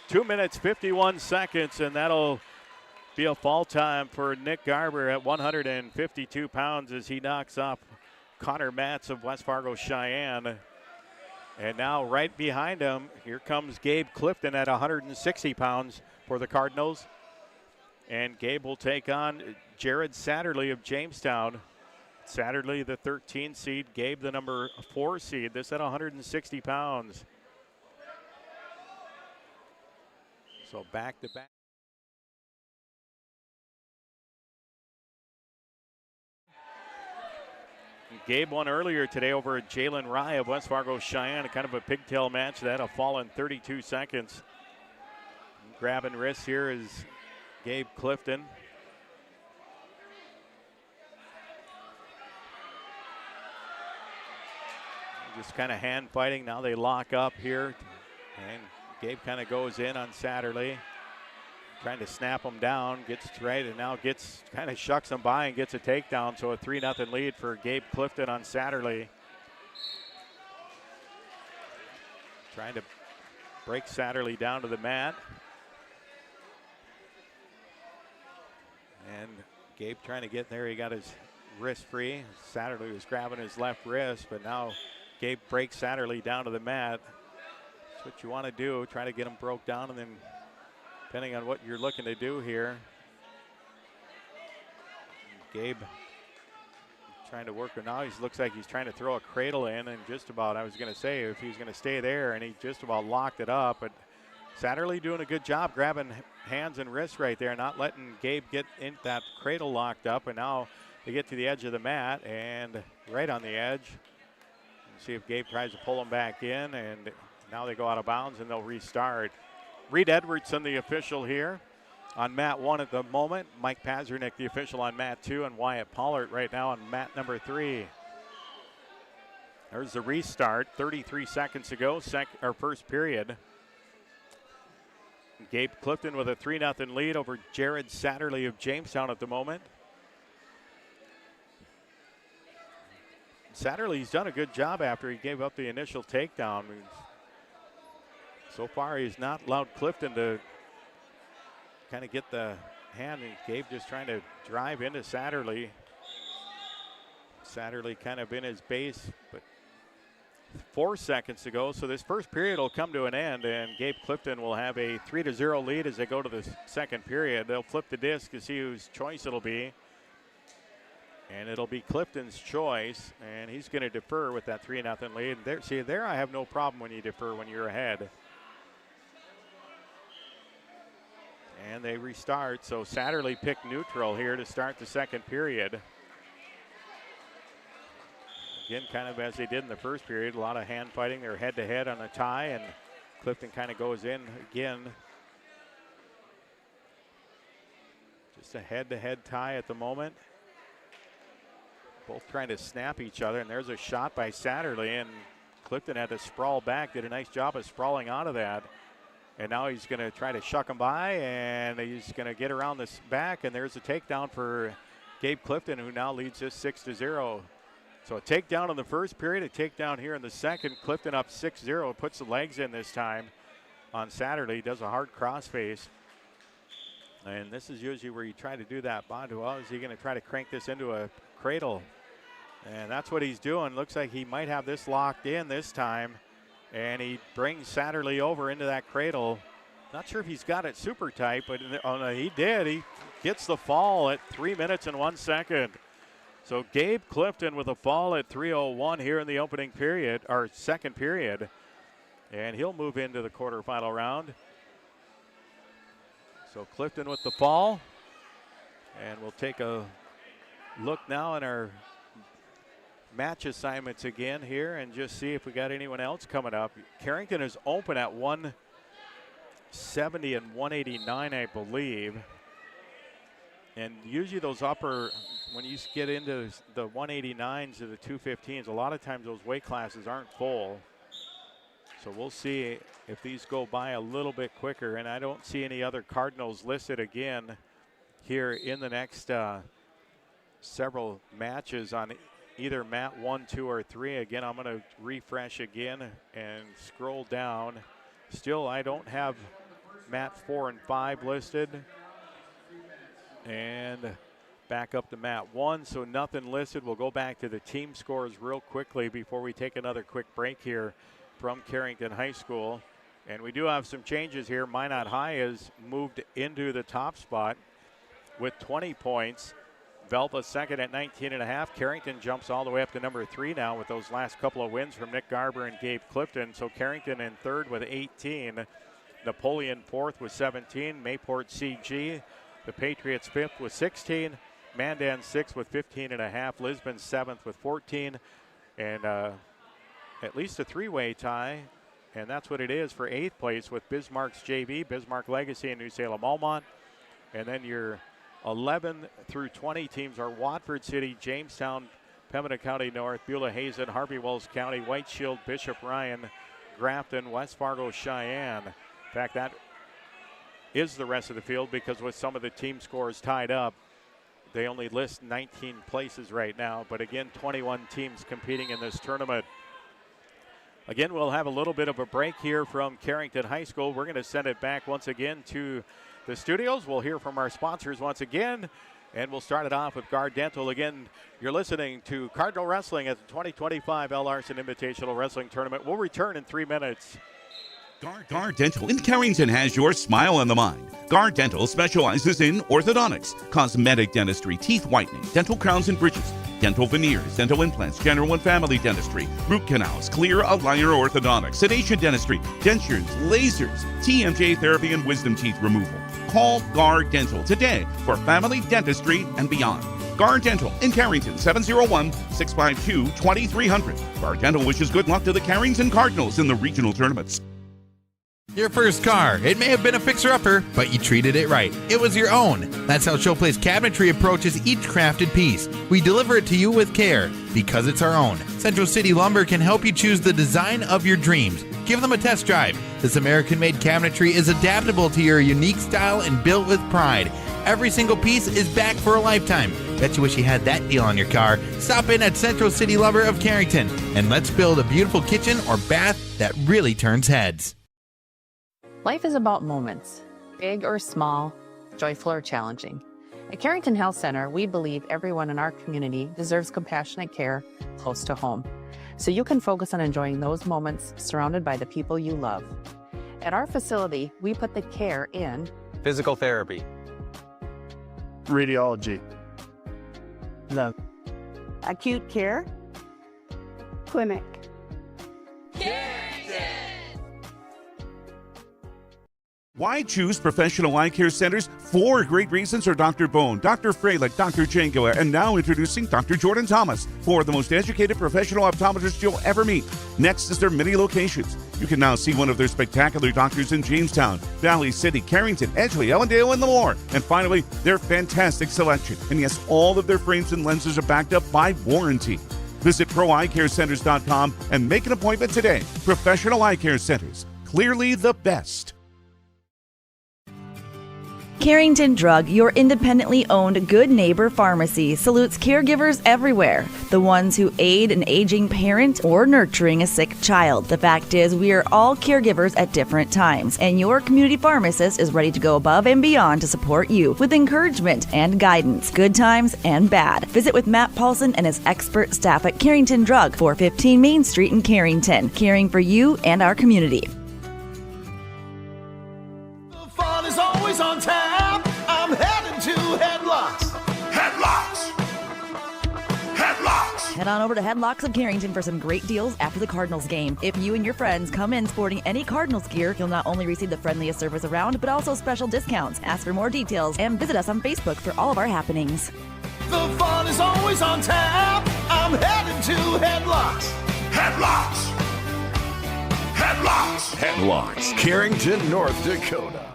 2 minutes, 51 seconds, and that'll be a fall time for Nick Garber at 152 pounds as he knocks off Connor Matz of West Fargo Cheyenne. And now right behind him, here comes Gabe Clifton at 160 pounds for the Cardinals. And Gabe will take on Jared Satterley of Jamestown. Satterley, the 13 seed. Gabe, the number 4 seed. This at 160 pounds. So back to back. Gabe won earlier today over Jalen Rye of West Fargo Cheyenne, kind of a pigtail match that a fall in 32 seconds. Grabbing wrists here is Gabe Clifton. Just kind of hand fighting. Now they lock up here, and Gabe kind of goes in on Satterley, trying to snap him down, gets right, and now kind of shucks him by and gets a takedown. So a 3-0 lead for Gabe Clifton on Satterley. Trying to break Satterley down to the mat. And Gabe trying to get there. He got his wrist free. Satterley was grabbing his left wrist, but now Gabe breaks Satterley down to the mat. That's what you want to do. Try to get him broke down, and then depending on what you're looking to do here. Gabe Trying to work it now. He looks like he's trying to throw a cradle in, and just about, I was going to say, if he's going to stay there, and he just about locked it up. But Satterley doing a good job grabbing hands and wrists right there, not letting Gabe get in that cradle locked up. And now they get to the edge of the mat, and right on the edge. See if Gabe tries to pull him back in, and now they go out of bounds, and they'll restart. Reed Edwardson, the official here on mat 1 at the moment. Mike Pazernick, the official on mat 2, and Wyatt Pollard right now on mat number 3. There's the restart, 33 seconds to go, first period. Gabe Clifton with a 3-0 lead over Jared Satterley of Jamestown at the moment. Satterley's done a good job after he gave up the initial takedown. So far, he's not allowed Clifton to kind of get the hand, and Gabe just trying to drive into Satterley. Satterley kind of in his base, but 4 seconds to go. So this first period will come to an end, and Gabe Clifton will have a 3-0 lead as they go to the second period. They'll flip the disc to see whose choice it'll be. And it'll be Clifton's choice, and he's going to defer with that 3-0 lead. There I have no problem when you defer when you're ahead. And they restart, so Satterley picked neutral here to start the second period. Again, kind of as they did in the first period, a lot of hand fighting. They're head-to-head on a tie, and Clifton kind of goes in again. Just a head-to-head tie at the moment. Both trying to snap each other, and there's a shot by Satterley, and Clifton had to sprawl back, did a nice job of sprawling out of that. And now he's going to try to shuck him by, and he's going to get around this back, and there's a takedown for Gabe Clifton, who now leads this 6-0. So a takedown in the first period, a takedown here in the second. Clifton up 6-0, puts the legs in this time on Satterley, does a hard crossface. And this is usually where you try to do that bond. Well, is he going to try to crank this into a cradle? And that's what he's doing. Looks like he might have this locked in this time. And he brings Satterley over into that cradle. Not sure if he's got it super tight, but he did. He gets the fall at 3 minutes and 1 second. So Gabe Clifton with a fall at 3:01 here in the opening period, or second period. And he'll move into the quarterfinal round. So Clifton with the fall. And we'll take a look now in our match assignments again here and just see if we got anyone else coming up. Carrington is open at 170 and 189, I believe. And usually those upper, when you get into the 189s or the 215s, a lot of times those weight classes aren't full. So we'll see if these go by a little bit quicker. And I don't see any other Cardinals listed again here in the next several matches on either mat 1, 2, or 3. Again, I'm going to refresh again and scroll down. Still, I don't have mat 4 and 5 listed. And back up to mat 1, so nothing listed. We'll go back to the team scores real quickly before we take another quick break here from Carrington High School. And we do have some changes here. Minot High has moved into the top spot with 20 points. Velva second at 19.5. Carrington jumps all the way up to number 3 now with those last couple of wins from Nick Garber and Gabe Clifton. So Carrington in third with 18. Napoleon fourth with 17. Mayport CG, the Patriots fifth with 16. Mandan sixth with 15.5. Lisbon seventh with 14. And at least a three-way tie. And that's what it is for 8th place with Bismarck's JV, Bismarck Legacy, and New Salem Almont. And then your 11 through 20 teams are Watford City, Jamestown, Pembina County North, Beulah Hazen, Harvey Wells County, White Shield, Bishop Ryan, Grafton, West Fargo, Cheyenne. In fact, that is the rest of the field because with some of the team scores tied up, they only list 19 places right now. But again, 21 teams competing in this tournament. Again, we'll have a little bit of a break here from Carrington High School. We're going to send it back once again to the studios. We'll hear from our sponsors once again, and we'll start it off with Guard Dental. Again, you're listening to Cardinal Wrestling at the 2025 L. Larson Invitational Wrestling Tournament. We'll return in 3 minutes. Guard Dental in Carrington has your smile on the mind. Guard Dental specializes in orthodontics, cosmetic dentistry, teeth whitening, dental crowns and bridges, dental veneers, dental implants, general and family dentistry, root canals, clear aligner orthodontics, sedation dentistry, dentures, lasers, TMJ therapy, and wisdom teeth removal. Call Guard Dental today for family dentistry and beyond. Guard Dental in Carrington, 701-652-2300. Guard Dental wishes good luck to the Carrington Cardinals in the regional tournaments. Your first car. It may have been a fixer-upper, but you treated it right. It was your own. That's how Showplace Cabinetry approaches each crafted piece. We deliver it to you with care because it's our own. Central City Lumber can help you choose the design of your dreams. Give them a test drive. This American-made cabinetry is adaptable to your unique style and built with pride. Every single piece is back for a lifetime. Bet you wish you had that deal on your car. Stop in at Central City Lumber of Carrington and let's build a beautiful kitchen or bath that really turns heads. Life is about moments, big or small, joyful or challenging. At Carrington Health Center, we believe everyone in our community deserves compassionate care close to home, so you can focus on enjoying those moments surrounded by the people you love. At our facility, we put the care in physical therapy, radiology, the acute care, clinic. Why choose professional eye care centers? 4 great reasons are Dr. Bone, Dr. Freilich, Dr. Jangoa, and now introducing Dr. Jordan Thomas, 4 of the most educated professional optometrists you'll ever meet. Next is their many locations. You can now see one of their spectacular doctors in Jamestown, Valley City, Carrington, Edgeley, Ellendale, and more. And finally, their fantastic selection. And yes, all of their frames and lenses are backed up by warranty. Visit ProEyeCareCenters.com and make an appointment today. Professional Eye Care Centers, clearly the best. Carrington Drug, your independently owned Good Neighbor pharmacy, salutes caregivers everywhere. The ones who aid an aging parent or nurturing a sick child. The fact is, we are all caregivers at different times, and your community pharmacist is ready to go above and beyond to support you with encouragement and guidance, good times and bad. Visit with Matt Paulson and his expert staff at Carrington Drug, 415 Main Street in Carrington, caring for you and our community. Fun is always on tap. I'm headed to Headlocks. Headlocks. Headlocks. Head on over to Headlocks of Carrington for some great deals after the Cardinals game. If you and your friends come in sporting any Cardinals gear, you'll not only receive the friendliest service around, but also special discounts. Ask for more details and visit us on Facebook for all of our happenings. The fun is always on tap. I'm headed to Headlocks. Headlocks. Headlocks. Headlocks, Carrington, North Dakota.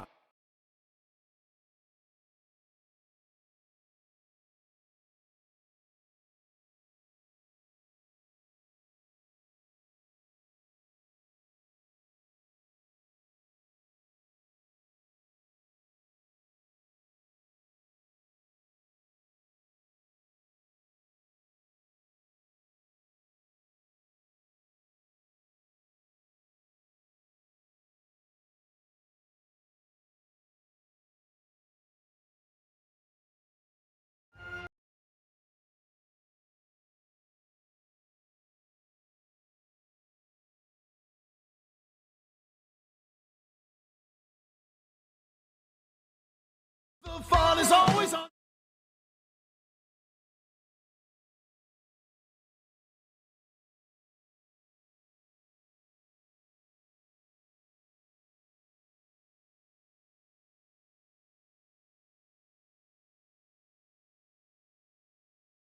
The fun is always on.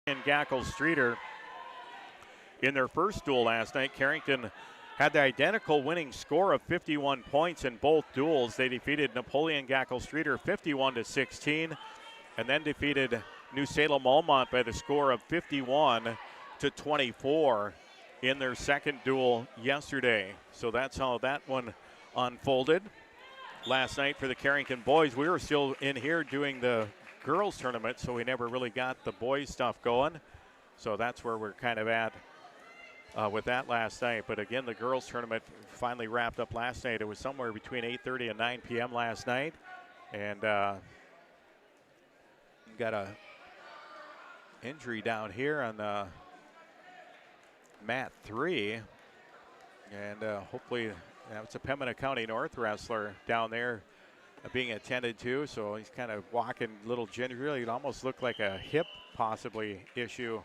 And Gackle Streeter in their first duel last night. Carrington had the identical winning score of 51 points in both duels. They defeated Napoleon Gackle Streeter 51-16 and then defeated New Salem Almont by the score of 51-24 in their second duel yesterday. So that's how that one unfolded last night for the Carrington boys. We were still in here doing the girls tournament, so we never really got the boys stuff going. So that's where we're kind of at with that last night. But again, the girls tournament finally wrapped up last night. It was somewhere between 8:30 and 9 p.m. last night. And got a injury down here on mat 3. And hopefully Now it's a Pembina County North wrestler down there being attended to, so he's kind of walking a little gingerly. It almost looked like a hip possibly issue,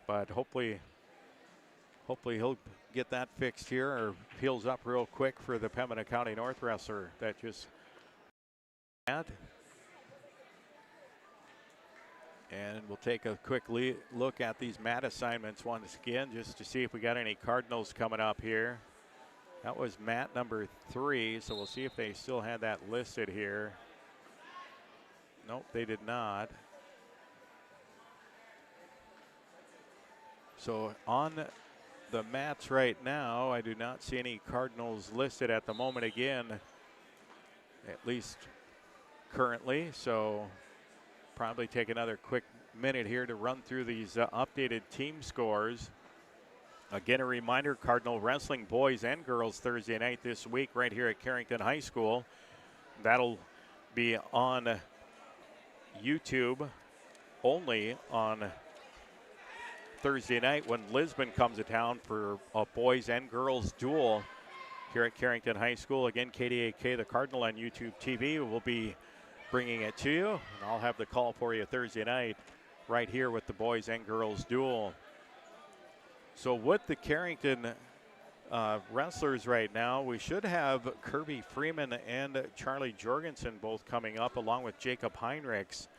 but hopefully he'll get that fixed here or heals up real quick for the Pembina County North wrestler that just had. And we'll take a quick look at these mat assignments once again just to see if we got any Cardinals coming up here. That was mat number 3, so we'll see if they still had that listed here. Nope, they did not. So on the mats right now, I do not see any Cardinals listed at the moment again, at least currently. So probably take another quick minute here to run through these updated team scores. Again, a reminder, Cardinal Wrestling boys and girls Thursday night this week right here at Carrington High School. That'll be on YouTube only on Thursday night when Lisbon comes to town for a boys and girls duel here at Carrington High School. Again, KDAK, the Cardinal on YouTube TV, will be bringing it to you. And I'll have the call for you Thursday night right here with the boys and girls duel. So with the Carrington wrestlers right now, we should have Kirby Freeman and Charlie Jorgensen both coming up, along with Jacob Heinrichs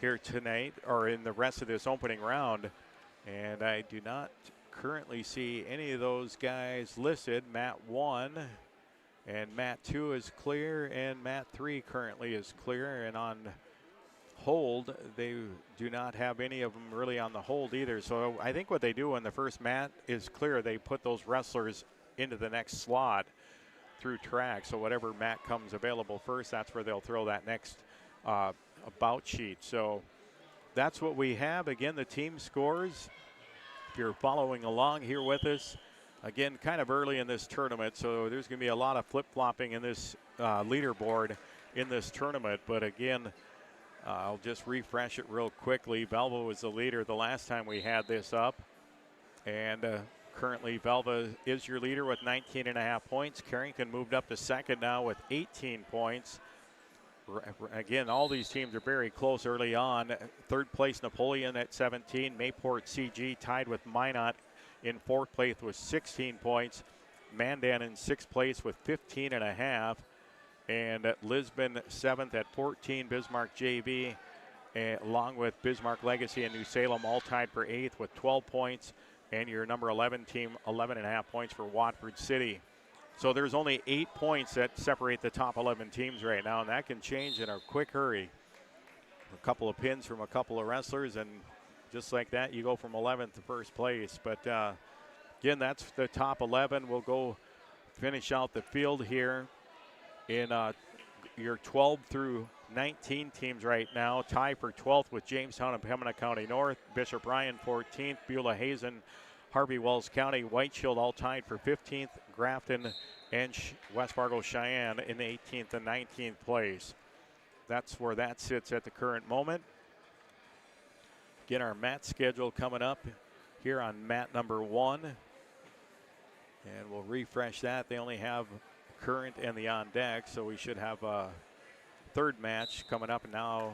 here tonight, or in the rest of this opening round. And I do not currently see any of those guys listed. Mat 1 and Mat 2 is clear, and Mat 3 currently is clear. And on hold, they do not have any of them really on the hold either. So I think what they do when the first mat is clear, they put those wrestlers into the next slot through track. So whatever mat comes available first, that's where they'll throw that next bout sheet. So that's what we have. Again, the team scores, if you're following along here with us, again, kind of early in this tournament, so there's going to be a lot of flip-flopping in this leaderboard in this tournament. But again, I'll just refresh it real quickly. Velva was the leader the last time we had this up. And currently Velva is your leader with 19.5 points. Carrington moved up to second now with 18 points. Again, all these teams are very close early on. Third place, Napoleon at 17. Mayport CG tied with Minot in fourth place with 16 points. Mandan in sixth place with 15.5. And Lisbon seventh at 14. Bismarck JV, along with Bismarck Legacy and New Salem, all tied for eighth with 12 points. And your number 11 team, 11.5 points for Watford City. So there's only 8 points that separate the top 11 teams right now, and that can change in a quick hurry. A couple of pins from a couple of wrestlers, and just like that, you go from 11th to first place. But again, that's the top 11. We'll go finish out the field here in your 12 through 19 teams right now. Tie for 12th with Jamestown and Pembina County North. Bishop Ryan 14th. Beulah Hazen, Harvey Wells County, White Shield all tied for 15th. Grafton and West Fargo Cheyenne in the 18th and 19th place. That's where that sits at the current moment. Get our mat schedule coming up here on mat number 1. And we'll refresh that. They only have current and the on deck, so we should have a third match coming up. And now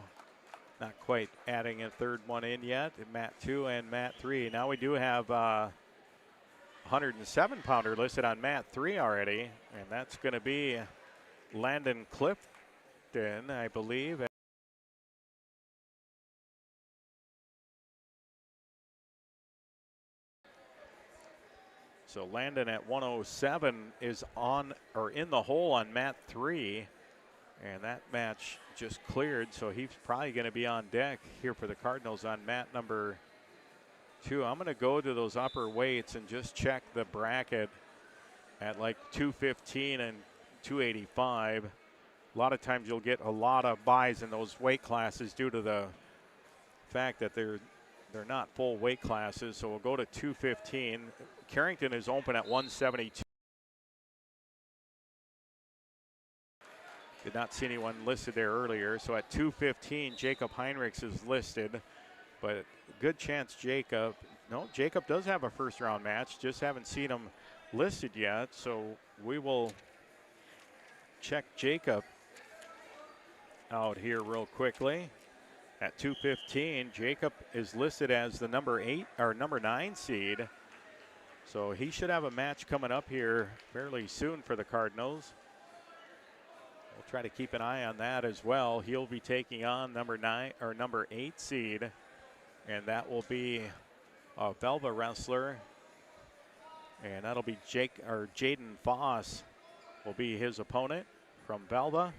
not quite adding a third one in yet. Mat 2 and Mat 3. Now we do have 107-pounder listed on Mat 3 already, and that's going to be Landon Clifton, I believe. So Landon at 107 is on or in the hole on Mat 3, and that match just cleared, so he's probably going to be on deck here for the Cardinals on mat number 2. I'm going to go to those upper weights and just check the bracket at like 215 and 285. A lot of times you'll get a lot of buys in those weight classes due to the fact that they're not full weight classes. So we'll go to 215. Carrington is open at 172. Did not see anyone listed there earlier. So at 215, Jacob Heinrichs is listed, but good chance Jacob does have a first round match. Just haven't seen him listed yet, so we will check Jacob out here real quickly. At 215, Jacob is listed as the number 9 seed. So he should have a match coming up here fairly soon for the Cardinals. We'll try to keep an eye on that as well. He'll be taking on number 8 seed, and that will be a Velva wrestler, and that'll be Jaden Foss will be his opponent from Velva.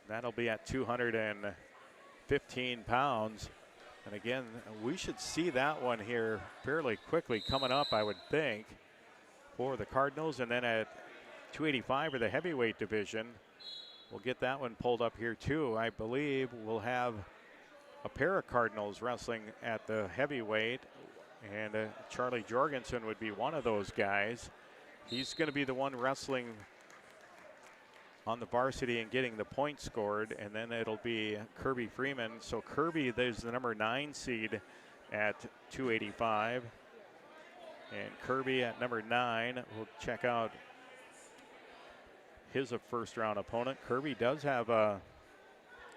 That'll be at 215 pounds. And again, we should see that one here fairly quickly coming up, I would think, for the Cardinals. And then at 285 for the heavyweight division, we'll get that one pulled up here too. I believe we'll have a pair of Cardinals wrestling at the heavyweight, and Charlie Jorgensen would be one of those guys. He's going to be the one wrestling on the varsity and getting the points scored, and then it'll be Kirby Freeman. So Kirby, there's the number 9 seed at 285, and Kirby at number 9. We'll check out his first round opponent. Kirby does have a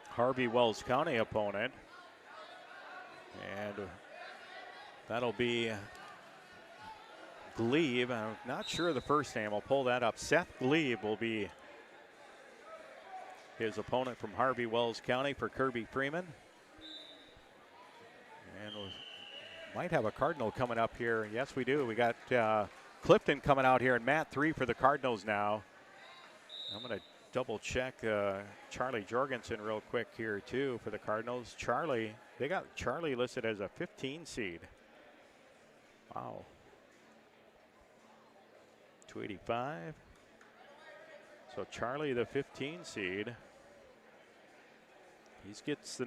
Harvey Wells County opponent, and that'll be Glebe. I'm not sure of the first name. I'll pull that up. Seth Glebe will be his opponent from Harvey Wells County for Kirby Freeman. And we might have a Cardinal coming up here. Yes, we do. We got Clifton coming out here, and Matt 3 for the Cardinals now. I'm going to double check Charlie Jorgensen real quick here too for the Cardinals. Charlie, they got Charlie listed as a 15 seed. Wow. 285. So Charlie, the 15 seed. He gets the.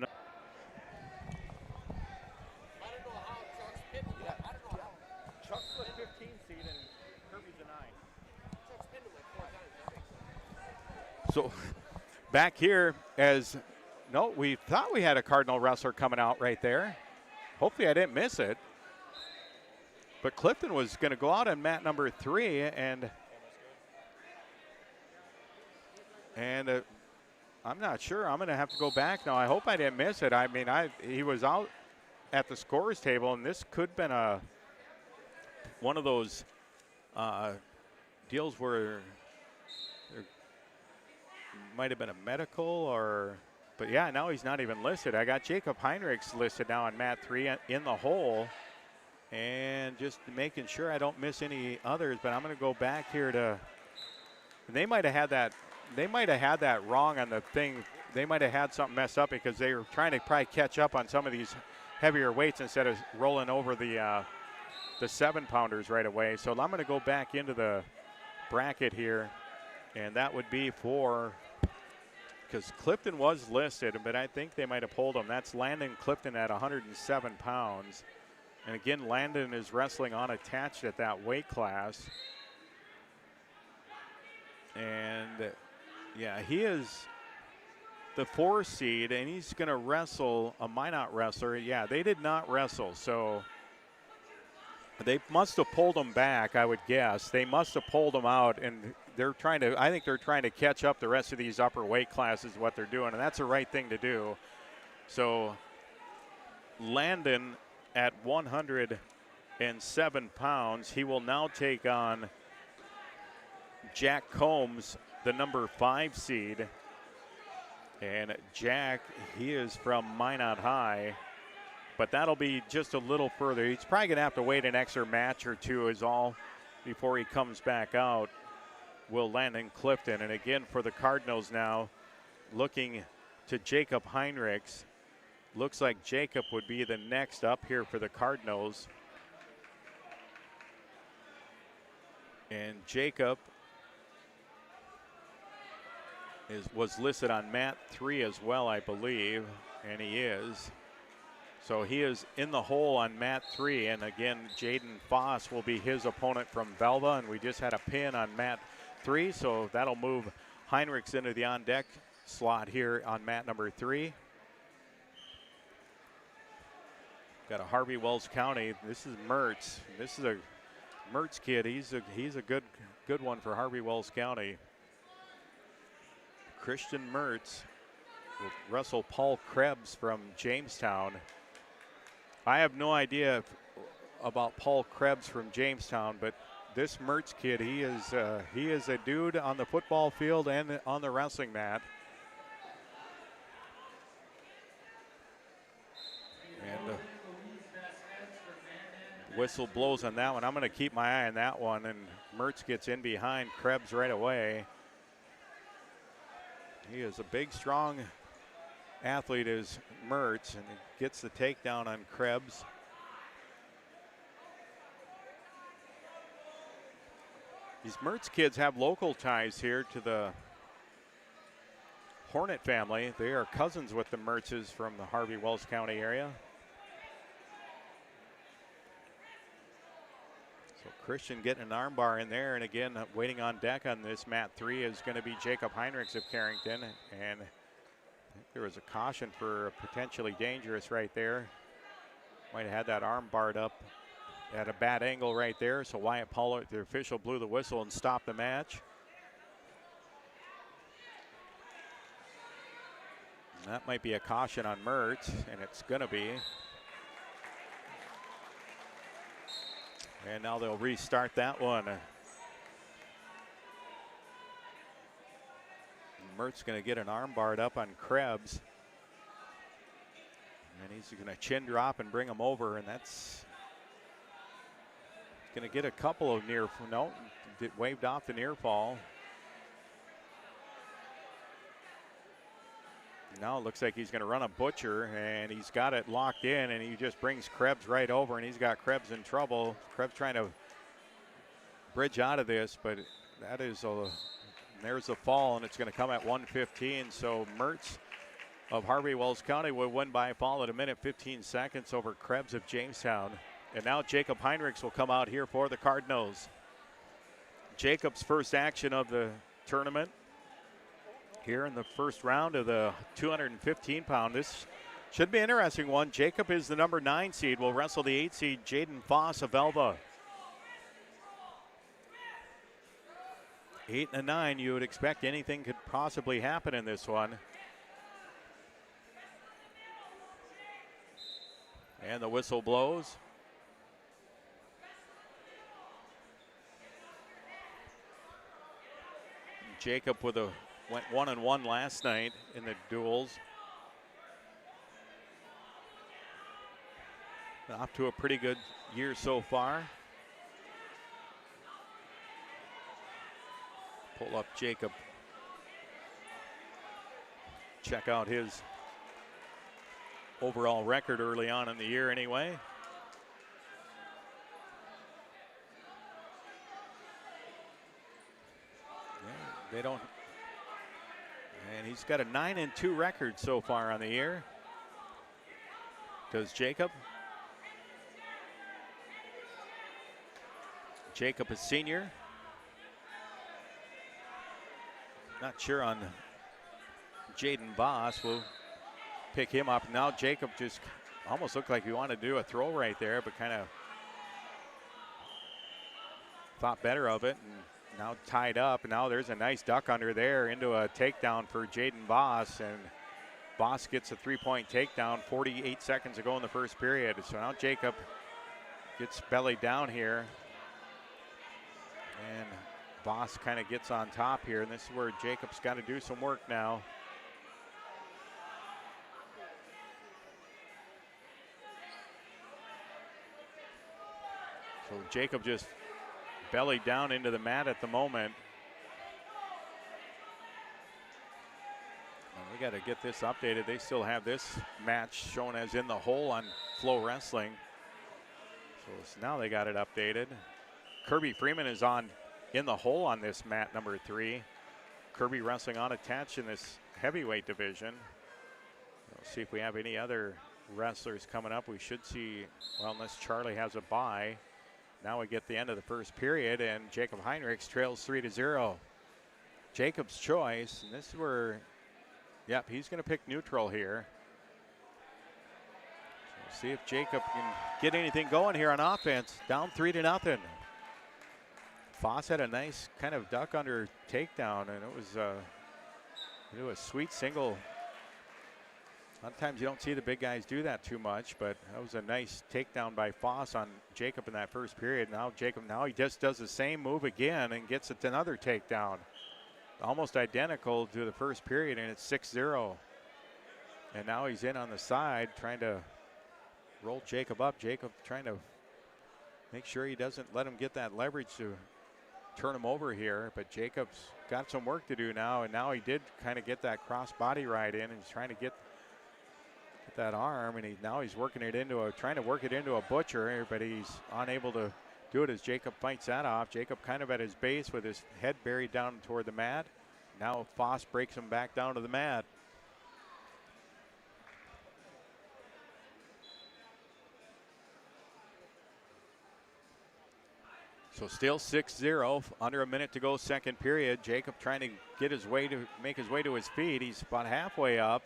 Chuck's the 15 seed and Kirby's the 9. So back here, we thought we had a Cardinal wrestler coming out right there. Hopefully I didn't miss it. But Clifton was going to go out on mat number 3, and I'm not sure. I'm going to have to go back now. I hope I didn't miss it. I mean, he was out at the scores table, and this could have been one of those deals where there might have been a medical but yeah, now he's not even listed. I got Jacob Heinrichs listed now on mat 3 in the hole, and just making sure I don't miss any others, but I'm going to go back here to, they might have had that wrong on the thing. They might have had something messed up because they were trying to probably catch up on some of these heavier weights instead of rolling over the 7-pounders right away. So I'm going to go back into the bracket here, and that would be because Clifton was listed, but I think they might have pulled him. That's Landon Clifton at 107 pounds. And again, Landon is wrestling unattached at that weight class. And yeah, he is the 4 seed, and he's going to wrestle a Minot wrestler. Yeah, they did not wrestle, so they must have pulled him back, I would guess. They must have pulled him out, and I think they're trying to catch up the rest of these upper weight classes, what they're doing, and that's the right thing to do. So Landon at 107 pounds, he will now take on Jack Combs, the number 5 seed. And Jack, he is from Minot High, but that'll be just a little further. He's probably going to have to wait an extra match or two is all before he comes back out. Will Landon Clifton. And again, for the Cardinals now, looking to Jacob Heinrichs. Looks like Jacob would be the next up here for the Cardinals. And Jacob was listed on mat 3 as well, I believe, and he is. So he is in the hole on mat 3, and again, Jaden Foss will be his opponent from Velva, and we just had a pin on mat 3, so that'll move Heinrichs into the on-deck slot here on mat number 3. Got a Harvey Wells County. This is Mertz. This is a Mertz kid, he's a good one for Harvey Wells County. Christian Mertz will wrestle Paul Krebs from Jamestown. I have no idea about Paul Krebs from Jamestown, but this Mertz kid, he is a dude on the football field and on the wrestling mat. And the whistle blows on that one. I'm going to keep my eye on that one, and Mertz gets in behind Krebs right away. He is a big, strong athlete, is Mertz, and he gets the takedown on Krebs. These Mertz kids have local ties here to the Hornet family. They are cousins with the Mertzes from the Harvey Wells County area. So Christian getting an armbar in there, and again, waiting on deck on this mat 3 is going to be Jacob Heinrichs of Carrington, and I think there was a caution for potentially dangerous right there. Might have had that arm barred up at a bad angle right there, so Wyatt Pollard, the official, blew the whistle and stopped the match. And that might be a caution on Mertz, and it's going to be. And now they'll restart that one. Mertz going to get an arm barred up on Krebs. And he's going to chin drop and bring him over, and that's going to get a couple of near, no, waved off the near fall. Now it looks like he's going to run a butcher, and he's got it locked in, and he just brings Krebs right over, and he's got Krebs in trouble. Krebs trying to bridge out of this, but that is there's a fall, and it's going to come at 1:15. So Mertz of Harvey Wells County will win by a fall at 1:15 over Krebs of Jamestown. And now Jacob Heinrichs will come out here for the Cardinals. Jacob's first action of the tournament here in the first round of the 215-pound. This should be an interesting one. Jacob is the number 9 seed. Will wrestle the 8 seed, Jaden Foss of Elva. 8 and a 9, you would expect anything could possibly happen in this one. And the whistle blows. Jacob went 1-1 last night in the duels. Off to a pretty good year so far. Pull up Jacob. Check out his overall record early on in the year anyway. They don't, and he's got a 9-2 record so far on the year. Does Jacob? Jacob is senior. Not sure on Jaden Voss. We'll pick him up. Now Jacob just almost looked like he wanted to do a throw right there, but kind of thought better of it. And now tied up, and now there's a nice duck under there into a takedown for Jaden Voss, and Voss gets a 3-point takedown 48 seconds ago in the first period. So now Jacob gets bellied down here, and Voss kind of gets on top here, and this is where Jacob's got to do some work now. So Jacob just belly down into the mat at the moment. And we got to get this updated. They still have this match shown as in the hole on Flow Wrestling. So now they got it updated. Kirby Freeman is on in the hole on this mat number 3. Kirby Wrestling unattached in this heavyweight division. We'll see if we have any other wrestlers coming up. We should see, well, unless Charlie has a bye. Now we get the end of the first period, and Jacob Heinrichs trails 3-0. Jacob's choice, and this is where, yep, he's going to pick neutral here. So we'll see if Jacob can get anything going here on offense. Down 3-0. Foss had a nice kind of duck under takedown, and it was a sweet single. A lot of times you don't see the big guys do that too much, but that was a nice takedown by Foss on Jacob in that first period. Now Jacob, he just does the same move again and gets it another takedown. Almost identical to the first period, and it's 6-0. And now he's in on the side trying to roll Jacob up. Jacob trying to make sure he doesn't let him get that leverage to turn him over here. But Jacob's got some work to do now, and now he did kind of get that cross body right in, and he's trying to get that arm, and now he's working it into trying to work it into a butcher, but he's unable to do it as Jacob fights that off. Jacob kind of at his base with his head buried down toward the mat. Now Foss breaks him back down to the mat. So still 6-0, under a minute to go, second period. Jacob trying to make his way to his feet. He's about halfway up.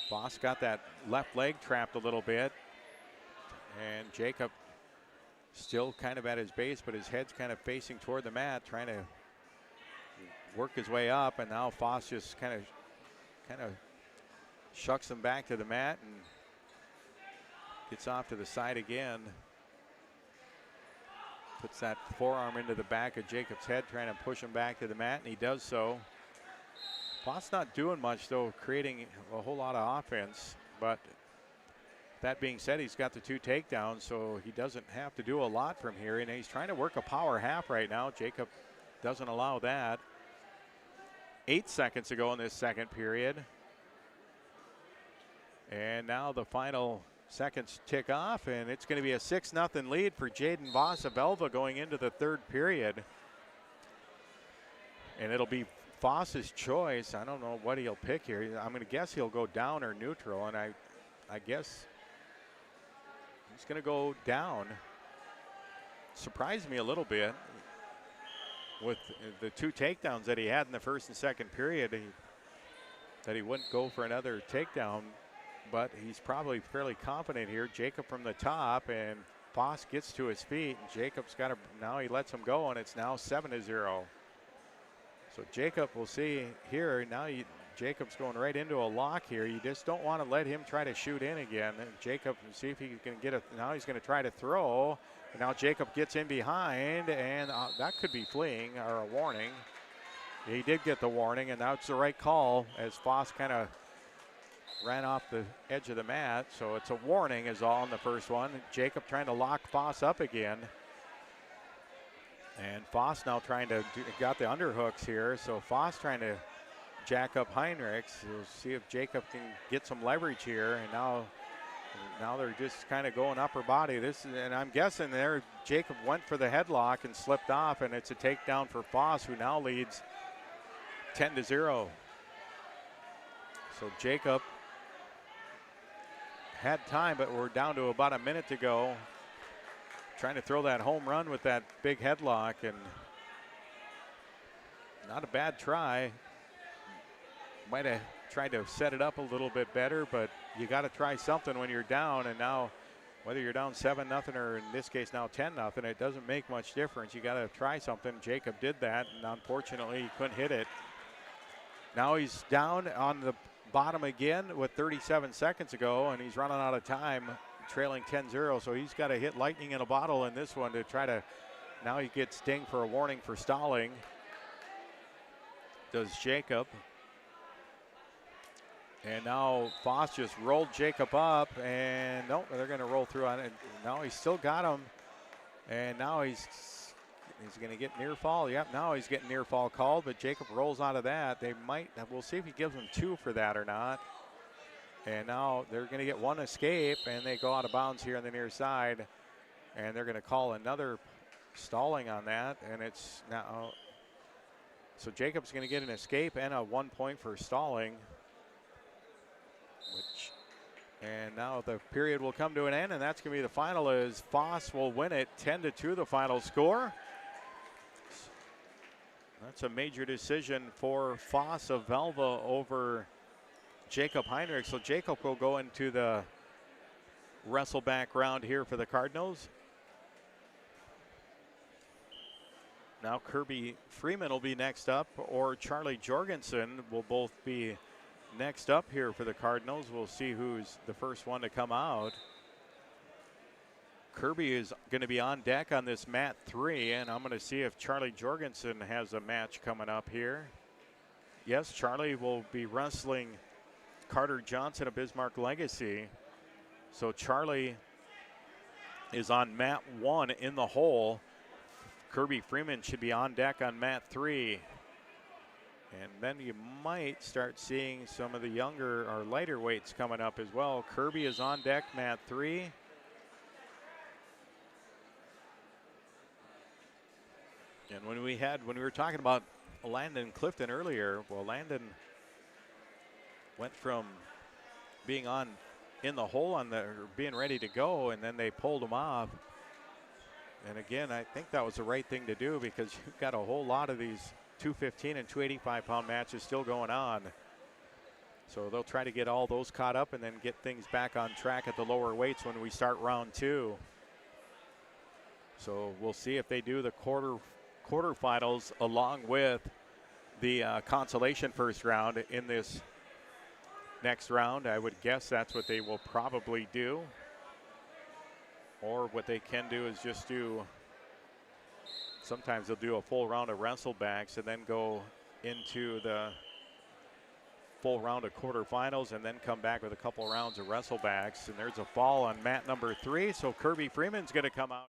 Foss got that left leg trapped a little bit. And Jacob still kind of at his base, but his head's kind of facing toward the mat, trying to work his way up. And now Foss just kind of shucks him back to the mat and gets off to the side again. Puts that forearm into the back of Jacob's head, trying to push him back to the mat, and he does so. Foss not doing much, though, creating a whole lot of offense. But that being said, he's got the 2 takedowns, so he doesn't have to do a lot from here. And he's trying to work a power half right now. Jacob doesn't allow that. 8 seconds to go in this second period. And now the final seconds tick off, and it's going to be a 6-0 lead for Jaden Voss of Elva going into the third period. And it'll be Foss's choice. I don't know what he'll pick here. I'm going to guess he'll go down or neutral, and I guess he's going to go down. Surprised me a little bit with the 2 takedowns that he had in the first and second period, that he wouldn't go for another takedown. But he's probably fairly confident here. Jacob from the top, and Foss gets to his feet, and Jacob's got to, now he lets him go, and it's now 7-0. So Jacob, we'll see here. Now Jacob's going right into a lock here. You just don't want to let him try to shoot in again. And Jacob, see if he can get it. Now he's going to try to throw. And now Jacob gets in behind, and that could be fleeing or a warning. He did get the warning, and that's the right call as Foss kind of ran off the edge of the mat. So it's a warning is all in the first one. Jacob trying to lock Foss up again. And Foss now trying to got the underhooks here. So Foss trying to jack up Heinrichs. We'll see if Jacob can get some leverage here. And now they're just kind of going upper body. And I'm guessing there Jacob went for the headlock and slipped off, and it's a takedown for Foss, who now leads 10-0. So Jacob had time, but we're down to about a minute to go. Trying to throw that home run with that big headlock, and not a bad try. Might have tried to set it up a little bit better, but you got to try something when you're down. And now, whether you're down 7-0 or in this case now 10-0, it doesn't make much difference. You got to try something. Jacob did that, and unfortunately he couldn't hit it. Now he's down on the bottom again with 37 seconds ago, and he's running out of time, trailing 10-0. So he's got to hit lightning in a bottle in this one to try to, now he gets dinged for a warning for stalling. Does Jacob. And now Foss just rolled Jacob up, and nope, they're going to roll through on it. Now he's still got him, and now he's going to get near fall. Yep, now he's getting near fall called, but Jacob rolls out of that. We'll see if he gives him 2 for that or not. And now they're going to get 1 escape, and they go out of bounds here on the near side, and they're going to call another stalling on that, and it's now, so Jacob's going to get an escape and a 1 point for stalling. And now the period will come to an end, and that's going to be the final, as Foss will win it 10-2, the final score. That's a major decision for Foss of Velva over Jacob Heinrich. So Jacob will go into the wrestle back round here for the Cardinals. Now Kirby Freeman will be next up, or Charlie Jorgensen will both be next up here for the Cardinals. We'll see who's the first one to come out. Kirby is going to be on deck on this mat 3, and I'm going to see if Charlie Jorgensen has a match coming up here. Yes, Charlie will be wrestling Carter Johnson of Bismarck Legacy. So Charlie is on mat 1 in the hole. Kirby Freeman should be on deck on mat 3. And then you might start seeing some of the younger or lighter weights coming up as well. Kirby is on deck, mat 3. And when we were talking about Landon Clifton earlier, well, Landon went from being in the hole or being ready to go, and then they pulled him off. And again, I think that was the right thing to do, because you've got a whole lot of these 215 and 285-pound matches still going on. So they'll try to get all those caught up and then get things back on track at the lower weights when we start round 2. So we'll see if they do the quarterfinals along with the consolation first round in this next round. I would guess that's what they will probably do. Or what they can do is just do, sometimes they'll do a full round of wrestlebacks and then go into the full round of quarterfinals and then come back with a couple rounds of wrestlebacks. And there's a fall on mat number 3, so Kirby Freeman's going to come out.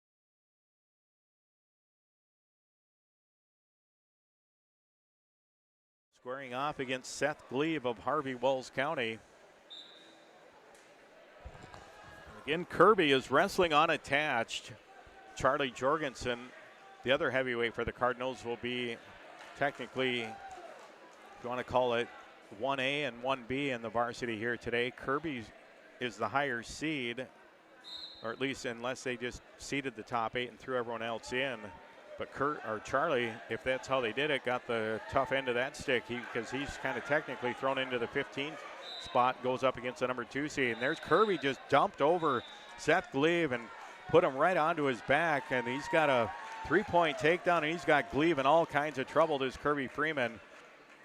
Squaring off against Seth Glebe of Harvey Wells County. Again, Kirby is wrestling unattached. Charlie Jorgensen, the other heavyweight for the Cardinals, will be technically, if you want to call it, 1A and 1B in the varsity here today. Kirby is the higher seed, or at least unless they just seeded the top 8 and threw everyone else in. But Charlie, if that's how they did it, got the tough end of that stick, because he's kind of technically thrown into the 15th spot, goes up against the number 2 seed. And there's Kirby just dumped over Seth Glebe and put him right onto his back, and he's got a 3-point takedown, and he's got Glebe in all kinds of trouble. There's Kirby Freeman,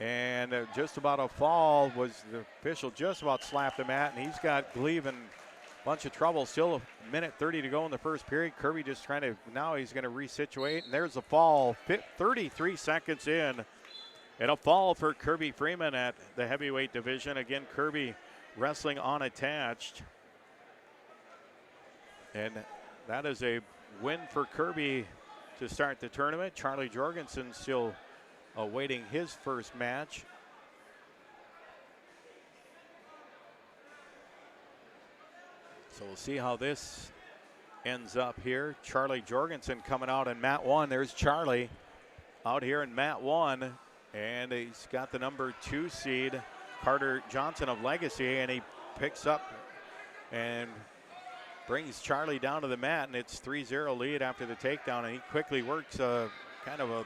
and just about a fall was the official just about slapped him at, and he's got Glebe in a bunch of trouble. Still a minute 30 to go in the first period. Kirby just trying to, now he's going to resituate, and there's the fall, 33 seconds in. And a fall for Kirby Freeman at the heavyweight division. Again, Kirby wrestling unattached. And that is a win for Kirby to start the tournament. Charlie Jorgensen still awaiting his first match. So we'll see how this ends up here. Charlie Jorgensen coming out in mat 1. There's Charlie out here in mat 1. And he's got the number 2 seed, Carter Johnson of Legacy, and he picks up and brings Charlie down to the mat, and it's 3-0 lead after the takedown, and he quickly works kind of a,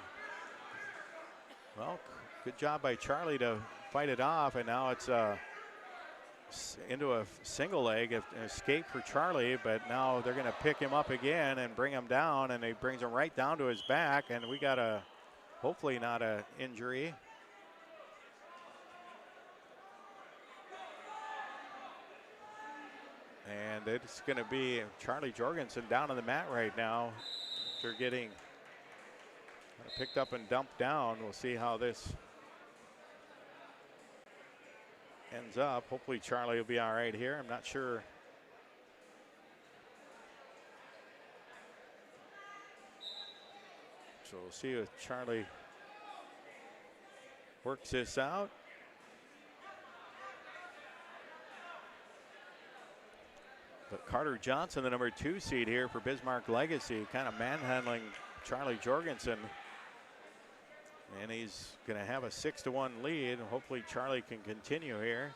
well, good job by Charlie to fight it off, and now it's into a single leg, an escape for Charlie, but now they're going to pick him up again and bring him down, and he brings him right down to his back, and we got a, hopefully not an injury. And it's going to be Charlie Jorgensen down on the mat right now after getting picked up and dumped down. We'll see how this ends up. Hopefully Charlie will be all right here. I'm not sure. So we'll see if Charlie works this out. But Carter Johnson, the number 2 seed here for Bismarck Legacy, kind of manhandling Charlie Jorgensen. And he's going to have a 6-1 lead. Hopefully Charlie can continue here.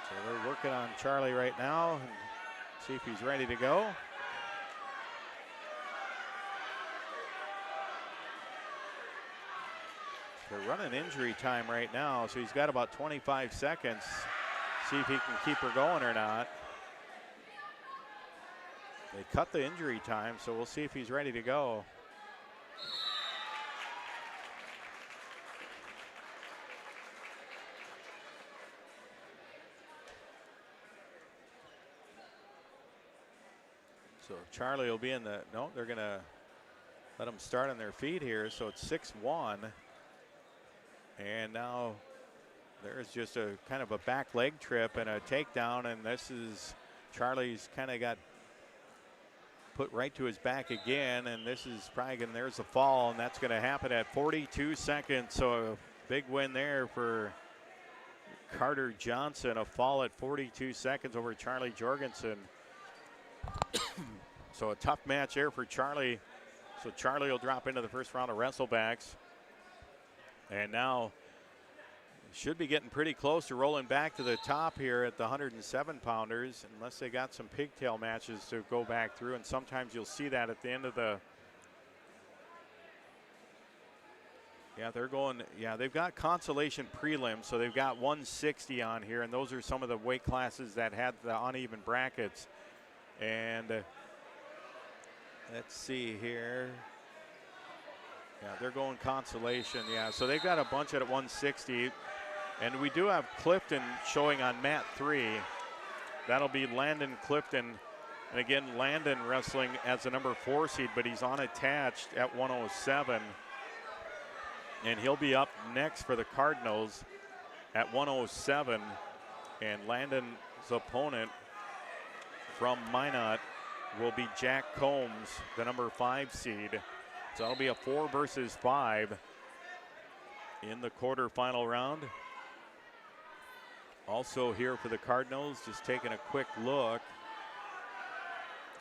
So they're working on Charlie right now. See if he's ready to go. They're running injury time right now, so he's got about 25 seconds. See if he can keep her going or not. They cut the injury time, so we'll see if he's ready to go. So Charlie will be in the, no, they're going to let them start on their feet here. So it's 6-1. And now there's just a kind of a back leg trip and a takedown. And this is, Charlie's kind of got put right to his back again. And this is probably going to, there's a fall. And that's going to happen at 42 seconds. So a big win there for Carter Johnson. A fall at 42 seconds over Charlie Jorgensen. So a tough match there for Charlie. So Charlie will drop into the first round of wrestlebacks. And now should be getting pretty close to rolling back to the top here at the 107-pounders, unless they got some pigtail matches to go back through. And sometimes you'll see that at the end of the, yeah, they're going, yeah, they've got consolation prelims, so they've got 160 on here, and those are some of the weight classes that had the uneven brackets. And let's see here. Yeah, they're going consolation. Yeah, so they've got a bunch at 160. And we do have Clifton showing on mat 3. That'll be Landon Clifton. And again, Landon wrestling as a number 4 seed, but he's unattached at 107. And he'll be up next for the Cardinals at 107. And Landon's opponent from Minot will be Jack Combs, the number 5 seed. So that'll be a 4 versus 5 in the quarterfinal round. Also here for the Cardinals, just taking a quick look.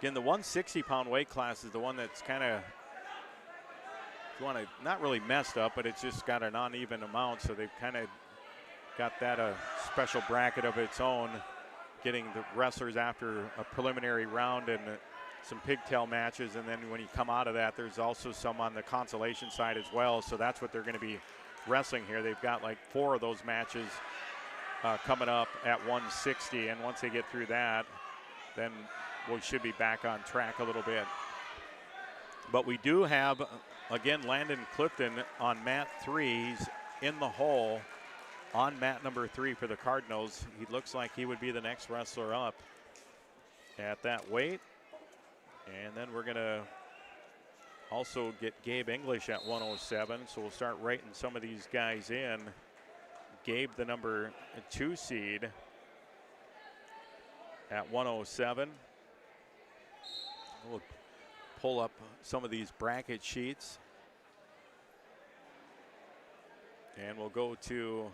Again, the 160-pound weight class is the one that's kind of, if you want to, not really messed up, but it's just got an uneven amount. So they've kind of got that a special bracket of its own, getting the wrestlers after a preliminary round and some pigtail matches. And then when you come out of that, there's also some on the consolation side as well. So that's what they're going to be wrestling here. They've got like 4 of those matches coming up at 160. And once they get through that, then we should be back on track a little bit. But we do have, again, Landon Clifton on mat 3. He's in the hole on mat number 3 for the Cardinals. He looks like he would be the next wrestler up at that weight. And then we're going to also get Gabe English at 107. So we'll start writing some of these guys in. Gabe, the number 2 seed at 107. We'll pull up some of these bracket sheets. And we'll go to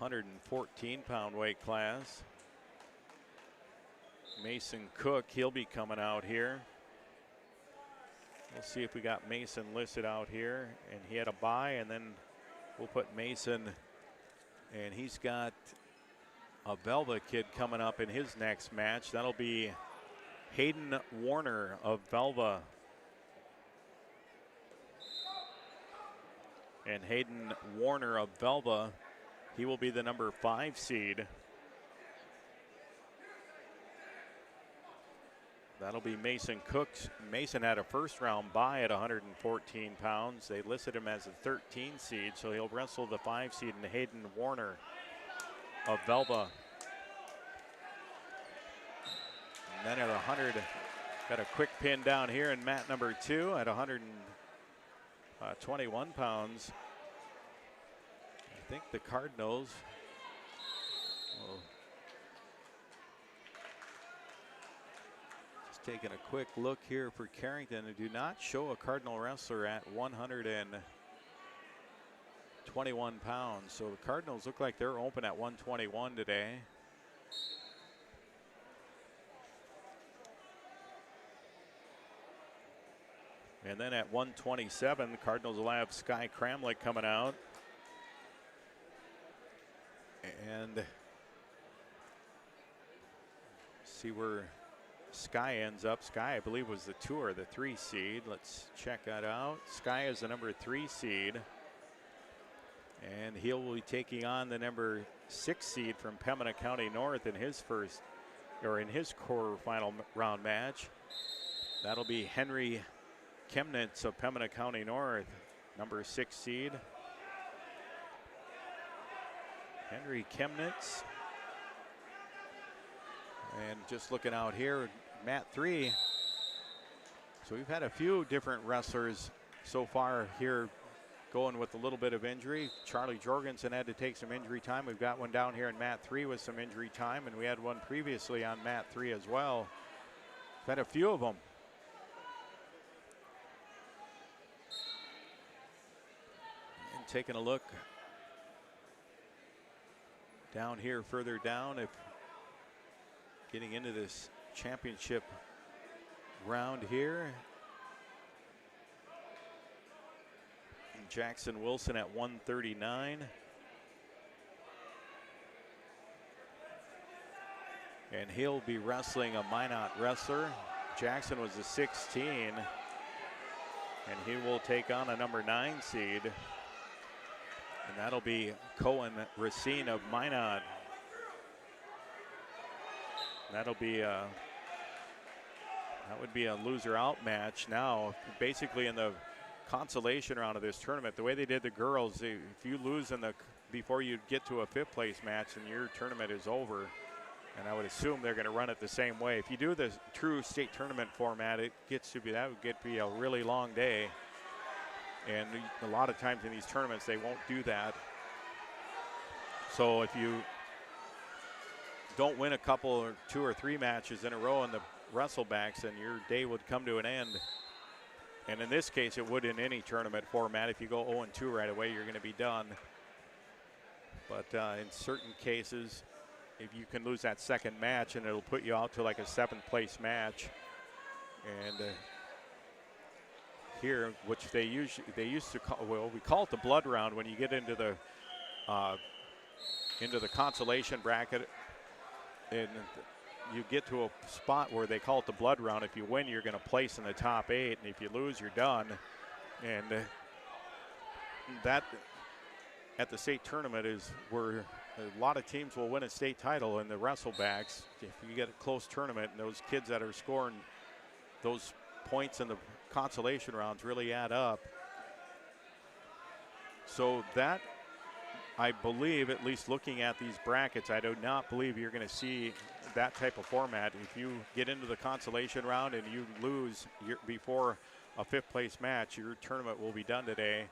114-pound weight class. Mason Cook, he'll be coming out here. We'll see if we got Mason listed out here. And he had a bye, and then we'll put Mason, and he's got a Velva kid coming up in his next match. That'll be Hayden Warner of Velva. And Hayden Warner of Velva, he will be the number 5 seed. That'll be Mason Cooks. Mason had a first-round bye at 114 pounds. They listed him as a 13 seed, so he'll wrestle the 5 seed in Hayden Warner of Velva. And then at 100, got a quick pin down here in mat number 2 at 121 pounds. I think the Cardinals will taking a quick look here for Carrington, who do not show a Cardinal wrestler at 121 pounds. So the Cardinals look like they're open at 121 today. And then at 127, the Cardinals will have Sky Kramlich coming out. And see where Sky ends up. Sky, I believe, was the 2 or the 3 seed. Let's check that out. Sky is the number 3 seed. And he'll be taking on the number 6 seed from Pembina County North in his first or in his quarterfinal round match. That'll be Henry Chemnitz of Pembina County North, number 6 seed. Henry Chemnitz. And just looking out here, mat 3. So we've had a few different wrestlers so far here going with a little bit of injury. Charlie Jorgensen had to take some injury time. We've got one down here in mat 3 with some injury time, and we had one previously on mat 3 as well. We've had a few of them. And taking a look down here, further down, if getting into this championship round here. And Jackson Wilson at 139. And he'll be wrestling a Minot wrestler. Jackson was a 16. And he will take on a number 9 seed. And that'll be Cohen Racine of Minot. That'll be that would be a loser out match now. Basically in the consolation round of this tournament, the way they did the girls, if you lose in the before you get to a 5th place match, then your tournament is over. And I would assume they're going to run it the same way. If you do the true state tournament format, it gets to be, that would get to be a really long day. And a lot of times in these tournaments, they won't do that. So if you don't win a couple or 2 or 3 matches in a row in the wrestlebacks, then your day would come to an end. And in this case, it would in any tournament format. If you go 0-2 right away, you're going to be done. But in certain cases, if you can lose that second match, and it'll put you out to like a 7th place match. And here, which they used to call, well, we call it the blood round when you get into the consolation bracket, and you get to a spot where they call it the blood round. If you win, you're going to place in the top 8, and if you lose, you're done. And that at the state tournament is where a lot of teams will win a state title in the wrestlebacks. If you get a close tournament, and those kids that are scoring those points in the consolation rounds really add up. So that, I believe, at least looking at these brackets, I do not believe you're going to see that type of format. If you get into the consolation round and you lose before a 5th place match, your tournament will be done today.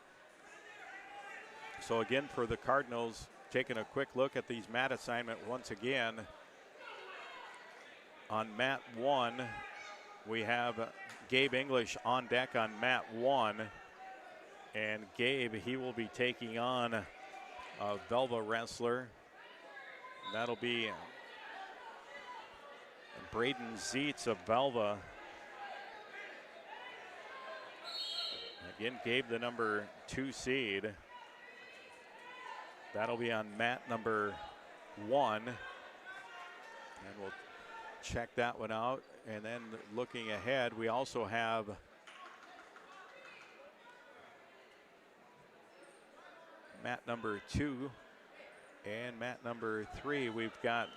So again, for the Cardinals, taking a quick look at these mat assignment once again. On mat 1, we have Gabe English on deck on mat 1. And Gabe, he will be taking on a Velva wrestler. That'll be Braden Zietz of Velva. Again, Gabe, the number 2 seed. That'll be on mat number 1. And we'll check that one out. And then looking ahead, we also have mat number 2 and mat number 3. We've got,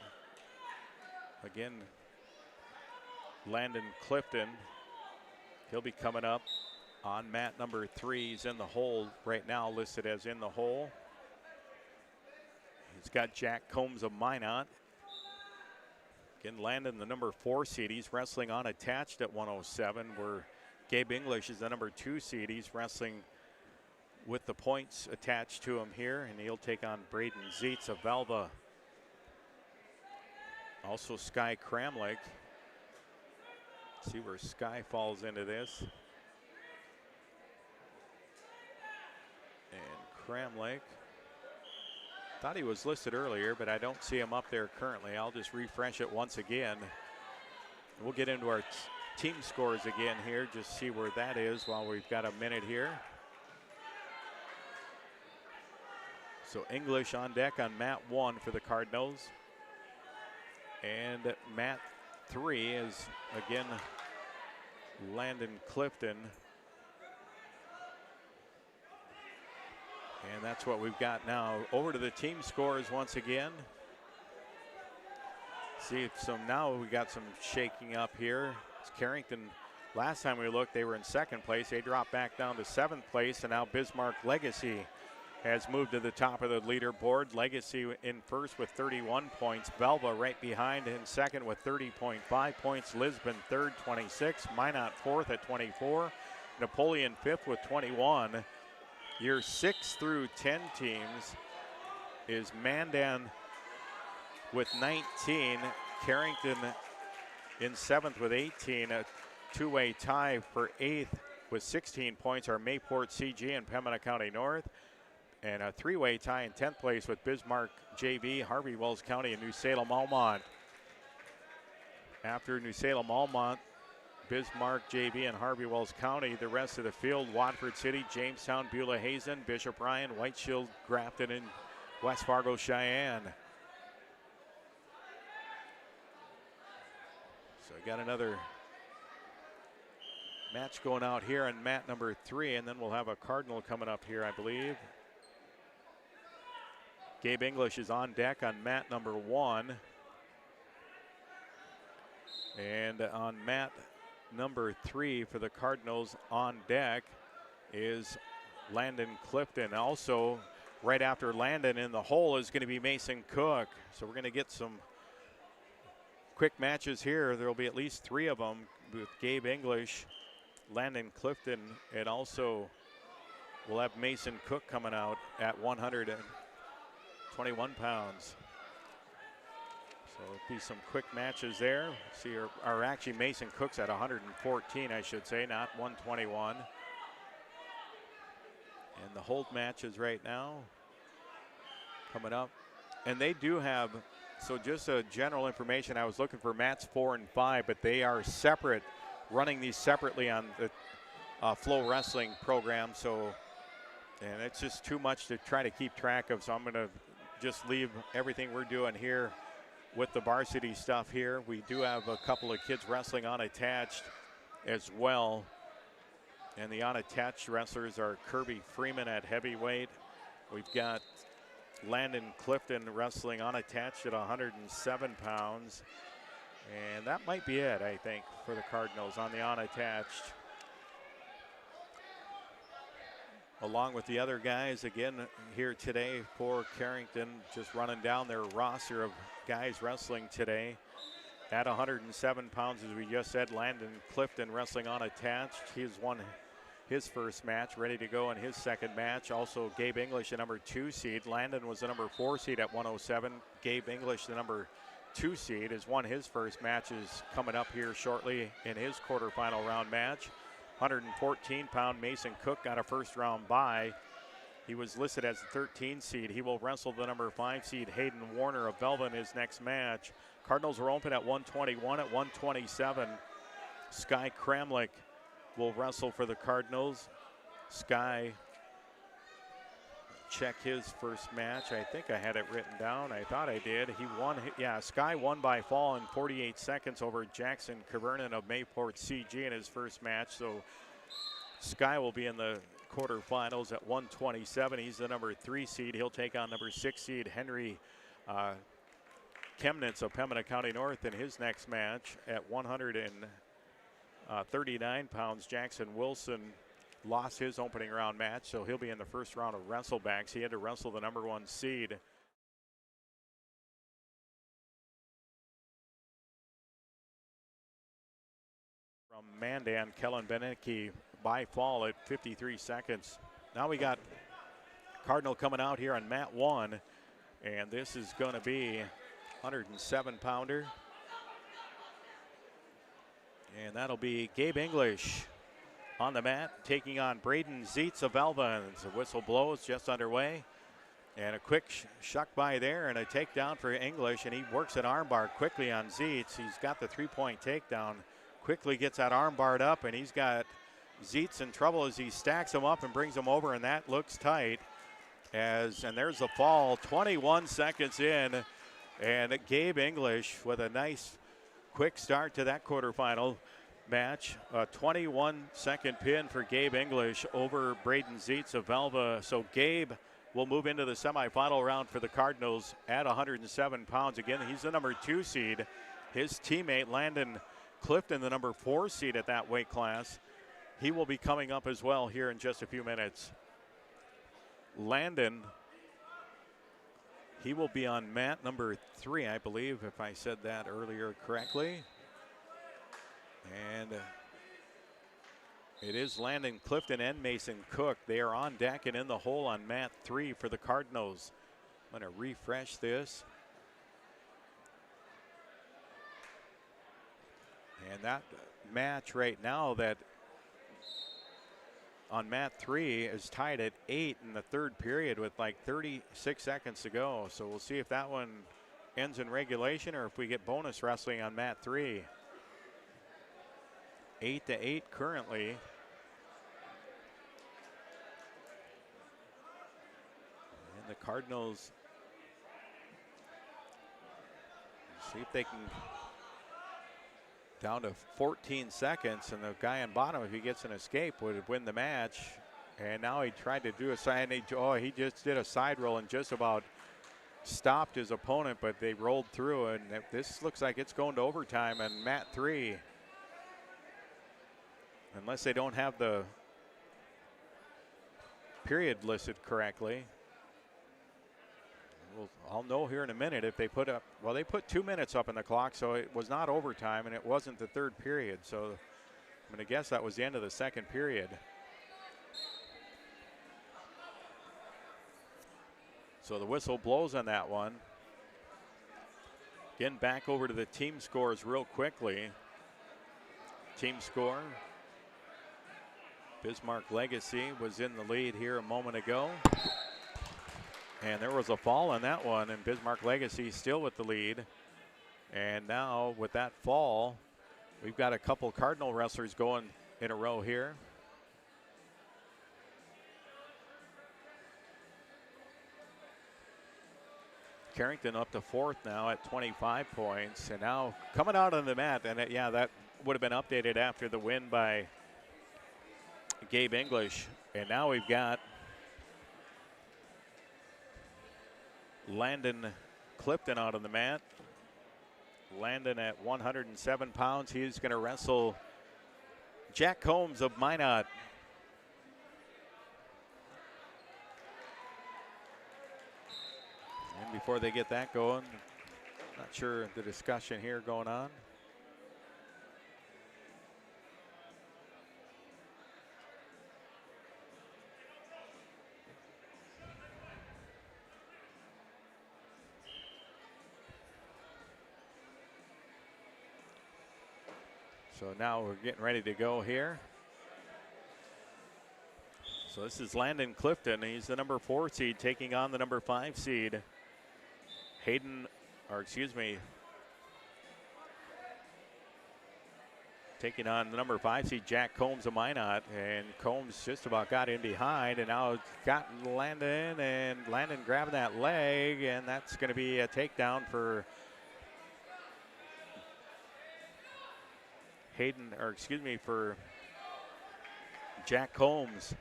again, Landon Clifton. He'll be coming up on mat number 3. He's in the hole right now, listed as in the hole. He's got Jack Combs of Minot. Again, Landon, the number 4 seed. He's wrestling unattached at 107, where Gabe English is the number 2 seed. He's wrestling with the points attached to him here, and he'll take on Braden Zietz of Velva. Also Sky Kramlich. See where Sky falls into this. And Kramlich, thought he was listed earlier, but I don't see him up there currently. I'll just refresh it once again. We'll get into our team scores again here, just see where that is while we've got a minute here. So English on deck on mat 1 for the Cardinals. And mat 3 is, again, Landon Clifton. And that's what we've got now. Over to the team scores once again. See if now we got some shaking up here. It's Carrington. Last time we looked, they were in second place. They dropped back down to seventh place, and now Bismarck Legacy has moved to the top of the leaderboard. Legacy in first with 31 points. Belva right behind in second with 30.5 points. Lisbon third, 26. Minot fourth at 24. Napoleon fifth with 21. Your 6 through 10 teams is Mandan with 19. Carrington in seventh with 18. A two-way tie for eighth with 16 points are Mayport CG and Pembina County North. And a three-way tie in 10th place with Bismarck JV, Harvey Wells County, and New Salem Almont. After New Salem Almont, Bismarck JV and Harvey Wells County, the rest of the field, Watford City, Jamestown, Beulah Hazen, Bishop Ryan, White Shield, Grafton, and West Fargo Cheyenne. So we got another match going out here on mat number 3, and then we'll have a Cardinal coming up here, I believe. Gabe English is on deck on mat number 1. And on mat number 3 for the Cardinals on deck is Landon Clifton. Also, right after Landon in the hole is going to be Mason Cook. So we're going to get some quick matches here. There will be at least 3 of them with Gabe English, Landon Clifton, and also we'll have Mason Cook coming out at 121 pounds. So it'll be some quick matches there. See, or actually Mason Cook's at 114, I should say, not 121. And the hold matches right now coming up. And they do have, so just a general information, I was looking for mats 4 and 5, but they are separate, running these separately on the Flow Wrestling program. So, and it's just too much to try to keep track of, so I'm going to just leave everything we're doing here with the varsity stuff here. We do have a couple of kids wrestling unattached as well. And the unattached wrestlers are Kirby Freeman at heavyweight. We've got Landon Clifton wrestling unattached at 107 pounds. And that might be it, I think, for the Cardinals on the unattached. Along with the other guys, again, here today for Carrington, just running down their roster of guys wrestling today. At 107 pounds, as we just said, Landon Clifton wrestling unattached. He's won his first match, ready to go in his second match. Also, Gabe English, the number 2 seed. Landon was the number 4 seed at 107. Gabe English, the number 2 seed, has won his first match, is coming up here shortly in his quarterfinal round match. 114-pound Mason Cook got a first-round bye. He was listed as the 13 seed. He will wrestle the number 5 seed Hayden Warner of Belva in his next match. Cardinals are open at 121. At 127, Sky Kramlich will wrestle for the Cardinals. Sky, check his first match. I think I had it written down. I thought I did. He won. Yeah, Sky won by fall in 48 seconds over Jackson Cavernan of Mayport CG in his first match. So Sky will be in the quarterfinals at 127. He's the number 3 seed. He'll take on number 6 seed Henry Chemnitz of Pembina County North in his next match. At 139 pounds, Jackson Wilson lost his opening round match, so he'll be in the first round of wrestlebacks. He had to wrestle the number 1 seed. From Mandan, Kellen Benecke by fall at 53 seconds. Now we got Cardinal coming out here on mat 1, and this is going to be 107-pounder. And that'll be Gabe English on the mat, taking on Braden Zietz of Elva. The whistle blows, just underway. And a quick shuck by there and a takedown for English, and he works an armbar quickly on Zietz. He's got the 3-point takedown, quickly gets that armbar up, and he's got Zietz in trouble as he stacks him up and brings him over, and that looks tight. And there's the fall, 21 seconds in, and Gabe English with a nice quick start to that quarterfinal match. A 21-second pin for Gabe English over Braden Zietz of Elva. So Gabe will move into the semifinal round for the Cardinals at 107 pounds. Again, he's the number 2 seed. His teammate, Landon Clifton, the number 4 seed at that weight class. He will be coming up as well here in just a few minutes. Landon, he will be on mat number 3, I believe, if I said that earlier correctly. And it is Landon Clifton and Mason Cook. They are on deck and in the hole on mat 3 for the Cardinals. I'm going to refresh this. And that match right now that on mat 3 is tied at 8 in the third period with like 36 seconds to go. So we'll see if that one ends in regulation or if we get bonus wrestling on mat 3. 8-8 currently. And the Cardinals see if they can, down to 14 seconds, and the guy on bottom, if he gets an escape, would win the match. And now he tried to do a side, he just did a side roll and just about stopped his opponent, but they rolled through, and this looks like it's going to overtime on mat 3. Unless they don't have the period listed correctly. I'll know here in a minute if they put up, well, they put 2 minutes up in the clock, so it was not overtime, and it wasn't the third period. So I'm going to guess that was the end of the second period. So the whistle blows on that one. Again, back over to the team scores real quickly. Team score. Bismarck Legacy was in the lead here a moment ago. And there was a fall on that one, and Bismarck Legacy still with the lead. And now with that fall, we've got a couple Cardinal wrestlers going in a row here. Carrington up to 4th now at 25 points. And now coming out on the mat, and that would have been updated after the win by Gabe English. And now we've got Landon Clifton out on the mat. Landon at 107 pounds. He's going to wrestle Jack Combs of Minot. And before they get that going, not sure the discussion here going on. So now we're getting ready to go here. So this is Landon Clifton. He's the number 4 seed taking on the number 5 seed. Taking on the number 5 seed, Jack Combs of Minot. And Combs just about got in behind, and now got Landon, and Landon grabbing that leg, and that's going to be a takedown for for Jack Combs.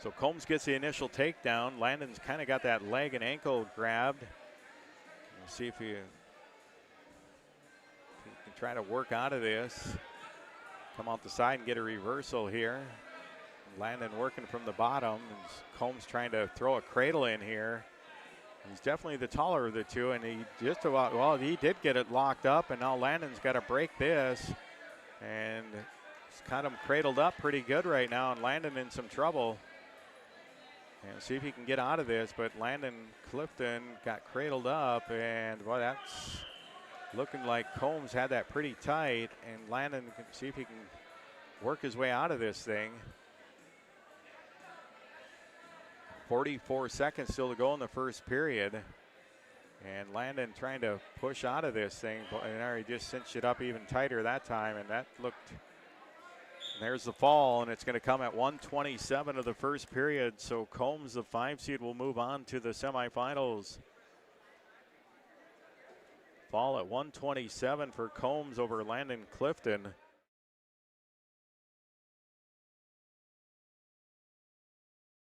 So Combs gets the initial takedown. Landon's kind of got that leg and ankle grabbed. We'll see if he can try to work out of this. Come out the side and get a reversal here. Landon working from the bottom. And Combs trying to throw a cradle in here. He's definitely the taller of the two, and he he did get it locked up, and now Landon's got to break this. And he's kind of cradled up pretty good right now, and Landon in some trouble. And see if he can get out of this, but Landon Clifton got cradled up, and well, that's looking like Combs had that pretty tight, and Landon can see if he can work his way out of this thing. 44 seconds still to go in the first period. And Landon trying to push out of this thing, and he just cinched it up even tighter that time, and that looked, and there's the fall, and it's going to come at 1:27 of the first period. So Combs, the 5 seed, will move on to the semifinals. Fall at 1:27 for Combs over Landon Clifton.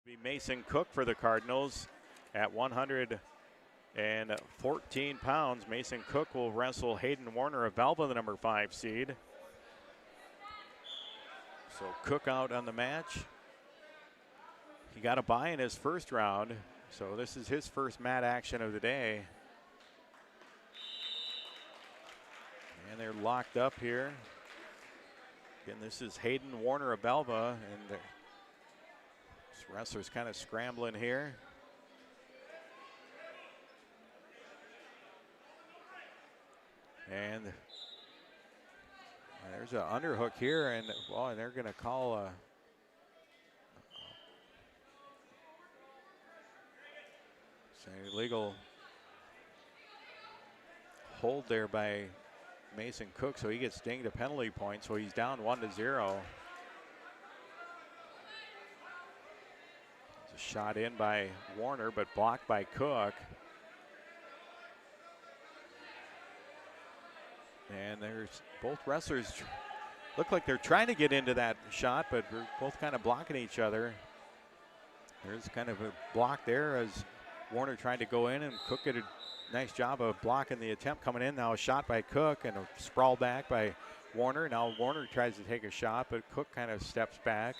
Be Mason Cook for the Cardinals. At 114 pounds, Mason Cook will wrestle Hayden Warner of Valva, the number 5 seed. So Cook out on the match. He got a bye in his first round, so this is his first mat action of the day. And they're locked up here. Again, this is Hayden Warner of Belva, and this wrestler's kind of scrambling here. And there's an underhook here, and well, and they're going to call a illegal hold there by Mason Cook, so he gets dinged a penalty point, so he's down 1-0. It's a shot in by Warner, but blocked by Cook. And there's both wrestlers look like they're trying to get into that shot, but they're both kind of blocking each other. There's kind of a block there as Warner tried to go in, and Cook did a nice job of blocking the attempt coming in. Now a shot by Cook and a sprawl back by Warner. Now Warner tries to take a shot, but Cook kind of steps back.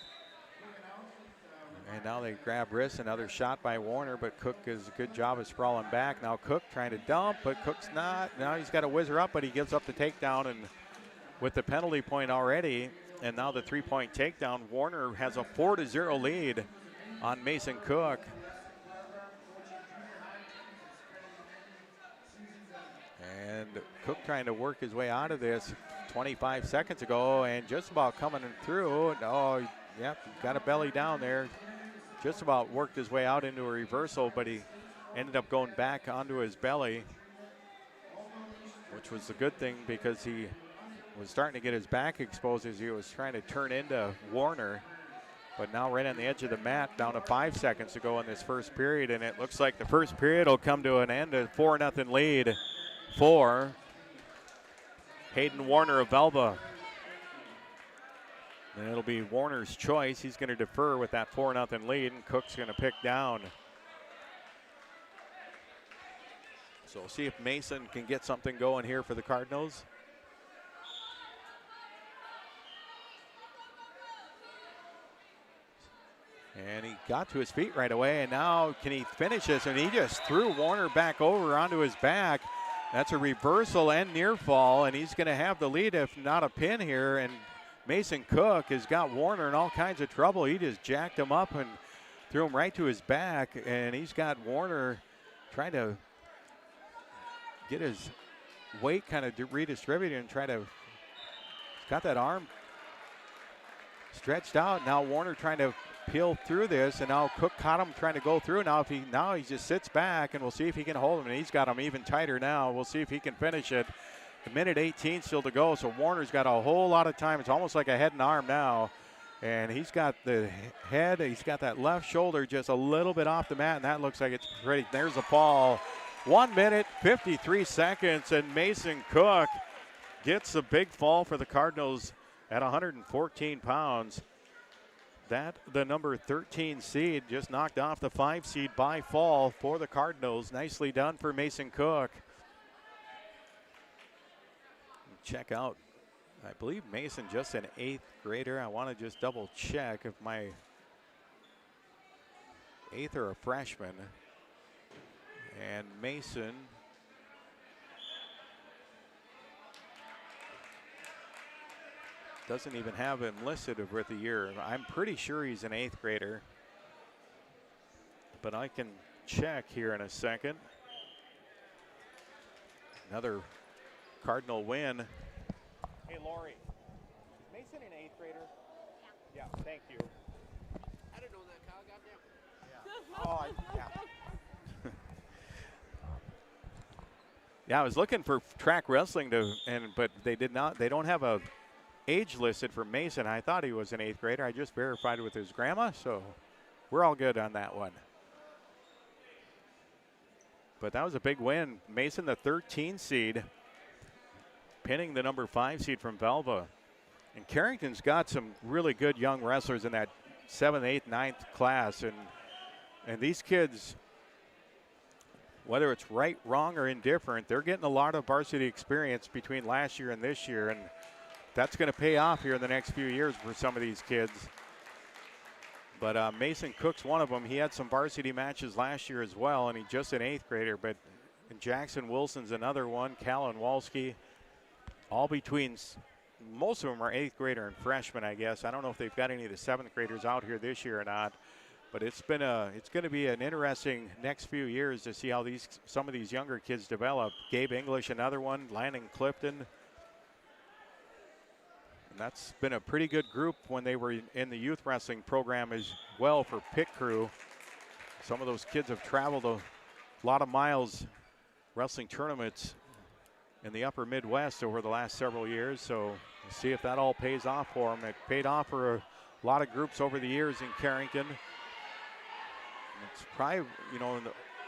And now they grab wrist, another shot by Warner, but Cook does a good job of sprawling back. Now Cook trying to dump, but Cook's not. Now he's got a whizzer up, but he gives up the takedown, and with the penalty point already, and now the 3-point takedown, Warner has a 4-0 lead on Mason Cook. And Cook trying to work his way out of this 25 seconds ago, and just about coming through. Oh, yep, got a belly down there. Just about worked his way out into a reversal, but he ended up going back onto his belly, which was a good thing because he was starting to get his back exposed as he was trying to turn into Warner. But now right on the edge of the mat, down to 5 seconds to go in this first period, and it looks like the first period will come to an end, a 4-0 lead for Hayden Warner of Velva. And it'll be Warner's choice. He's going to defer with that 4-0 lead, and Cook's going to pick down. So we'll see if Mason can get something going here for the Cardinals. And he got to his feet right away, and now can he finish this? And he just threw Warner back over onto his back. That's a reversal and near fall, and he's going to have the lead, if not a pin here. And Mason Cook has got Warner in all kinds of trouble. He just jacked him up and threw him right to his back, and he's got Warner trying to get his weight kind of redistributed and try to, he's got that arm stretched out. Now Warner trying to peel through this, and now Cook caught him trying to go through. Now he just sits back, and we'll see if he can hold him, and he's got him even tighter now. We'll see if he can finish it. A minute 18 still to go, so Warner's got a whole lot of time. It's almost like a head and arm now, and he's got the head, he's got that left shoulder just a little bit off the mat, and that looks like it's pretty. There's a fall. 1 minute 53 seconds, and Mason Cook gets a big fall for the Cardinals at 114 pounds. That, the number 13 seed, just knocked off the 5 seed by fall for the Cardinals. Nicely done for Mason Cook. Check out, I believe Mason just an 8th grader. I want to just double check if my 8th or a freshman. And Mason doesn't even have him listed with the year. I'm pretty sure he's an 8th grader, but I can check here in a second. Another Cardinal win. Hey, Lori, is Mason an 8th grader? Yeah, thank you. I don't know that, Kyle. Goddamn. Yeah. Oh, yeah. Yeah, I was looking for track wrestling but they did not. They don't have a age listed for Mason. I thought he was an 8th grader. I just verified with his grandma, so we're all good on that one. But that was a big win. Mason, the 13 seed, pinning the number 5 seed from Velva. And Carrington's got some really good young wrestlers in that 7th, 8th, 9th class. And these kids whether it's right, wrong, or indifferent, they're getting a lot of varsity experience between last year and this year, and that's going to pay off here in the next few years for some of these kids. But Mason Cook's one of them. He had some varsity matches last year as well, and he's just an 8th grader. But Jackson Wilson's another one. Callan Walski, all between, most of them are 8th grader and freshmen, I guess. I don't know if they've got any of the 7th graders out here this year or not. But it's going to be an interesting next few years to see how some of these younger kids develop. Gabe English, another one. Landon Clifton. And that's been a pretty good group when they were in the youth wrestling program as well for Pit Crew. Some of those kids have traveled a lot of miles wrestling tournaments in the upper Midwest over the last several years. So we'll see if that all pays off for them. It paid off for a lot of groups over the years in Carrington. It's probably,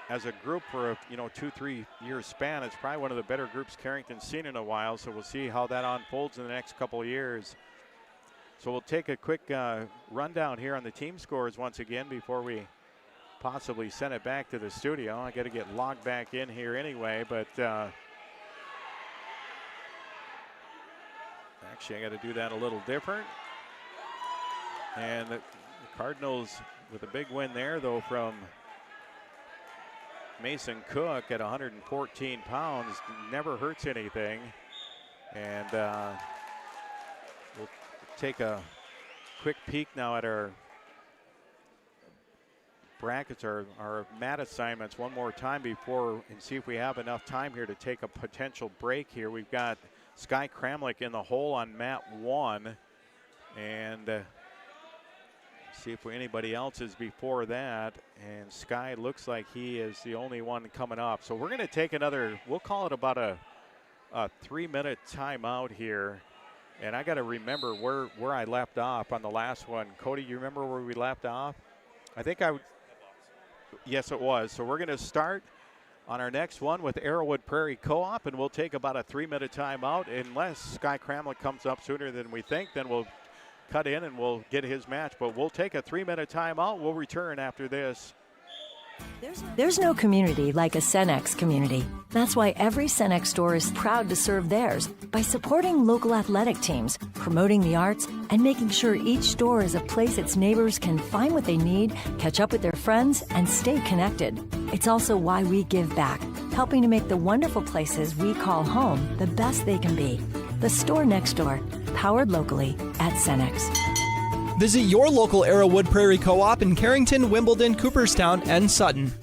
as a group for a 2-3 year span, it's probably one of the better groups Carrington's seen in a while. So we'll see how that unfolds in the next couple of years. So we'll take a quick rundown here on the team scores once again before we possibly send it back to the studio. I got to get logged back in here anyway, but actually I got to do that a little different. And the Cardinals with a big win there, though, from Mason Cook at 114 pounds. Never hurts anything. And we'll take a quick peek now at our brackets, our mat assignments one more time before, and see if we have enough time here to take a potential break here. We've got Sky Kramlich in the hole on mat 1. And see if anybody else is before that. And Sky looks like he is the only one coming up. So we're going to take another, we'll call it about a 3-minute timeout here. And I got to remember where I left off on the last one. Cody, you remember where we left off? I think yes, it was. So we're going to start on our next one with Arrowwood Prairie Co-op, and we'll take about a 3-minute timeout. Unless Sky Kramlich comes up sooner than we think, then we'll cut in and we'll get his match. But we'll take a 3-minute timeout. We'll return after this. There's no community like a Cenex community. That's why every Cenex store is proud to serve theirs by supporting local athletic teams, promoting the arts, and making sure each store is a place its neighbors can find what they need, catch up with their friends, and stay connected. It's also why we give back, helping to make the wonderful places we call home the best they can be. The store next door, powered locally at Cenex. Visit your local Arrowwood Prairie Co-op in Carrington, Wimbledon, Cooperstown, and Sutton.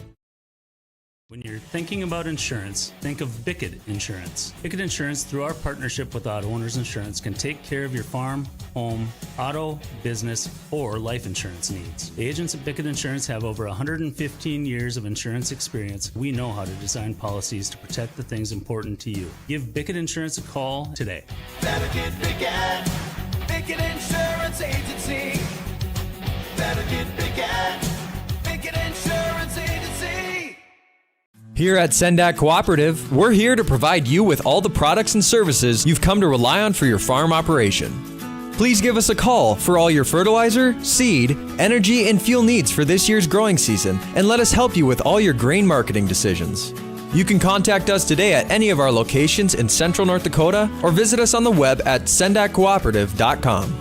When you're thinking about insurance, think of Bickett Insurance. Bickett Insurance, through our partnership with Auto Owners Insurance, can take care of your farm, home, auto, business, or life insurance needs. The agents at Bickett Insurance have over 115 years of insurance experience. We know how to design policies to protect the things important to you. Give Bickett Insurance a call today. Better get Bickett. Bickett Insurance Agency. Better get Bickett. Bickett Insurance Agency. Here at Sendak Cooperative, we're here to provide you with all the products and services you've come to rely on for your farm operation. Please give us a call for all your fertilizer, seed, energy, and fuel needs for this year's growing season, and let us help you with all your grain marketing decisions. You can contact us today at any of our locations in Central North Dakota or visit us on the web at sendakcooperative.com.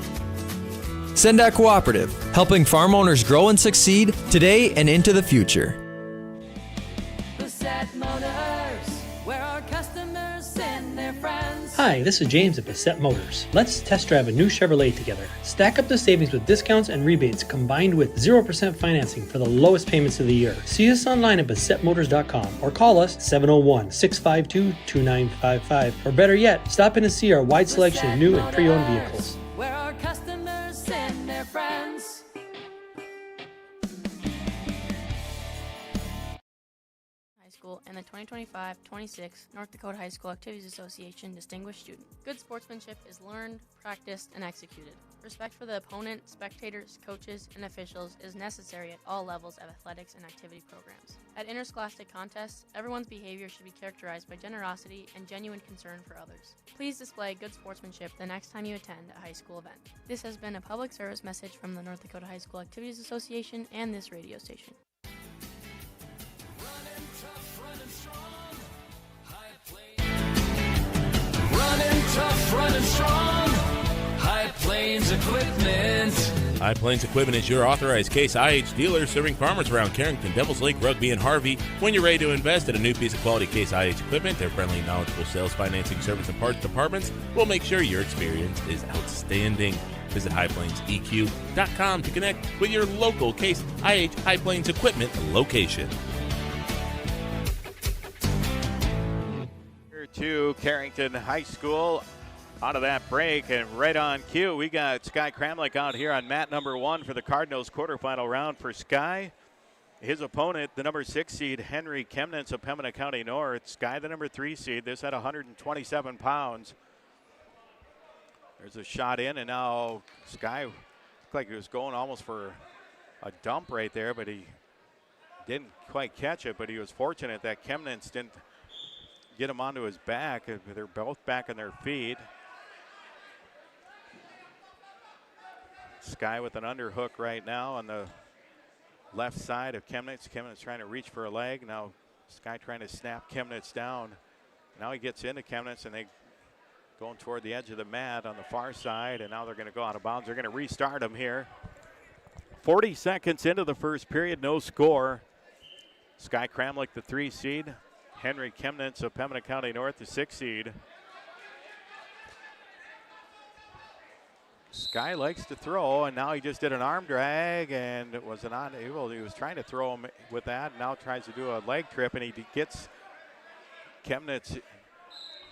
Sendak Cooperative, helping farm owners grow and succeed today and into the future. Hi, this is James at Bassett Motors. Let's test drive a new Chevrolet together. Stack up the savings with discounts and rebates combined with 0% financing for the lowest payments of the year. See us online at BassettMotors.com or call us 701-652-2955. Or better yet, stop in to see our wide selection of new and pre-owned vehicles. Where our customers send their friends. And the 2025-26 North Dakota High School Activities Association Distinguished Student. Good sportsmanship is learned, practiced, and executed. Respect for the opponent, spectators, coaches, and officials is necessary at all levels of athletics and activity programs. At interscholastic contests, everyone's behavior should be characterized by generosity and genuine concern for others. Please display good sportsmanship the next time you attend a high school event. This has been a public service message from the North Dakota High School Activities Association and this radio station. Equipment. High Plains Equipment is your authorized Case IH dealer serving farmers around Carrington, Devils Lake, Rugby, and Harvey. When you're ready to invest in a new piece of quality Case IH equipment, their friendly, knowledgeable sales, financing, service, and parts departments will make sure your experience is outstanding. Visit highplainseq.com to connect with your local Case IH High Plains Equipment location. Here to Carrington High School. Out of that break and right on cue, we got Sky Kramlich out here on mat number 1 for the Cardinals quarterfinal round for Sky. His opponent, the number 6 seed, Henry Chemnitz of Pembina County North. Sky, the number 3 seed, this at 127 pounds. There's a shot in, and now Sky looked like he was going almost for a dump right there, but he didn't quite catch it, but he was fortunate that Chemnitz didn't get him onto his back. They're both back on their feet. Sky with an underhook right now on the left side of Chemnitz. Chemnitz trying to reach for a leg. Now Sky trying to snap Chemnitz down. Now he gets into Chemnitz, and they going toward the edge of the mat on the far side, and now they're going to go out of bounds. They're going to restart them here. 40 seconds into the first period, no score. Sky Kramlich, the 3 seed. Henry Chemnitz of Pembina County North, the 6 seed. Sky likes to throw, and now he just did an arm drag, and it was not able. He was trying to throw him with that, and now tries to do a leg trip, and he gets Chemnitz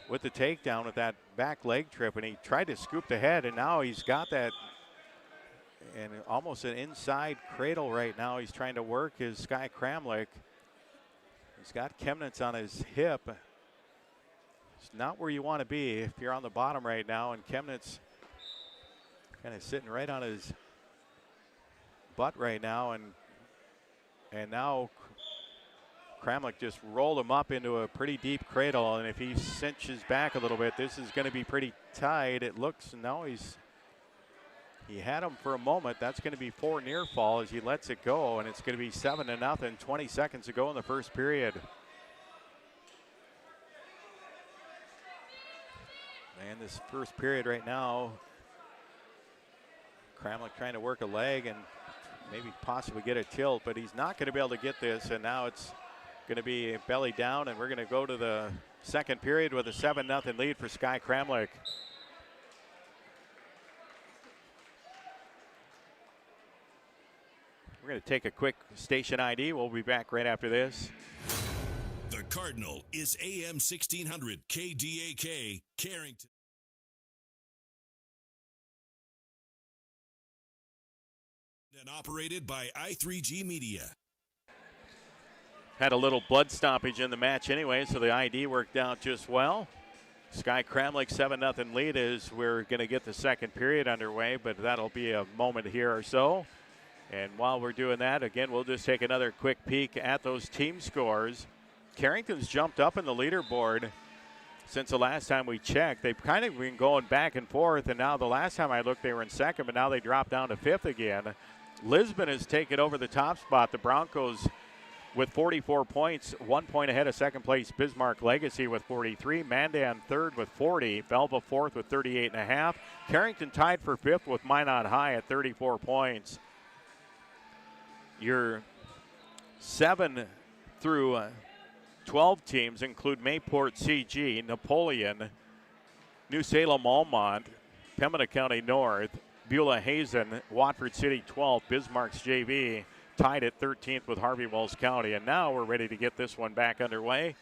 with the takedown with that back leg trip, and he tried to scoop the head, and now he's got that, and almost an inside cradle right now. He's trying to work his Sky Kramlich. He's got Chemnitz on his hip. It's not where you want to be if you're on the bottom right now, and Chemnitz kind of sitting right on his butt right now, and now Kramlich just rolled him up into a pretty deep cradle, and if he cinches back a little bit, this is going to be pretty tight. It looks, now he had him for a moment. That's going to be 4 near fall as he lets it go, and it's going to be 7-0, 20 seconds to go in the first period. And this first period right now, Kramlich trying to work a leg and maybe possibly get a tilt, but he's not going to be able to get this, and now it's going to be belly down, and we're going to go to the second period with a 7-0 lead for Sky Kramlich. We're going to take a quick station ID. We'll be back right after this. The Cardinal is AM 1600 KDAK, Carrington. And operated by I3G Media. Had a little blood stoppage in the match anyway, so the ID worked out just well. Sky Kramlich 7-0 lead as we're going to get the second period underway, but that'll be a moment here or so. And while we're doing that, again, we'll just take another quick peek at those team scores. Carrington's jumped up in the leaderboard since the last time we checked. They've kind of been going back and forth, and now the last time I looked, they were in second, but now they dropped down to 5th again. Lisbon has taken over the top spot. The Broncos with 44 points, 1 point ahead of second place Bismarck Legacy with 43. Mandan third with 40. Belva fourth with 38.5. Carrington tied for 5th with Minot High at 34 points. Your 7 through 12 teams include Mayport CG, Napoleon, New Salem Almont, Pembina County North, Beulah Hazen, Watford City 12th, Bismarck's JV tied at 13th with Harvey Wells County. And now we're ready to get this one back underway.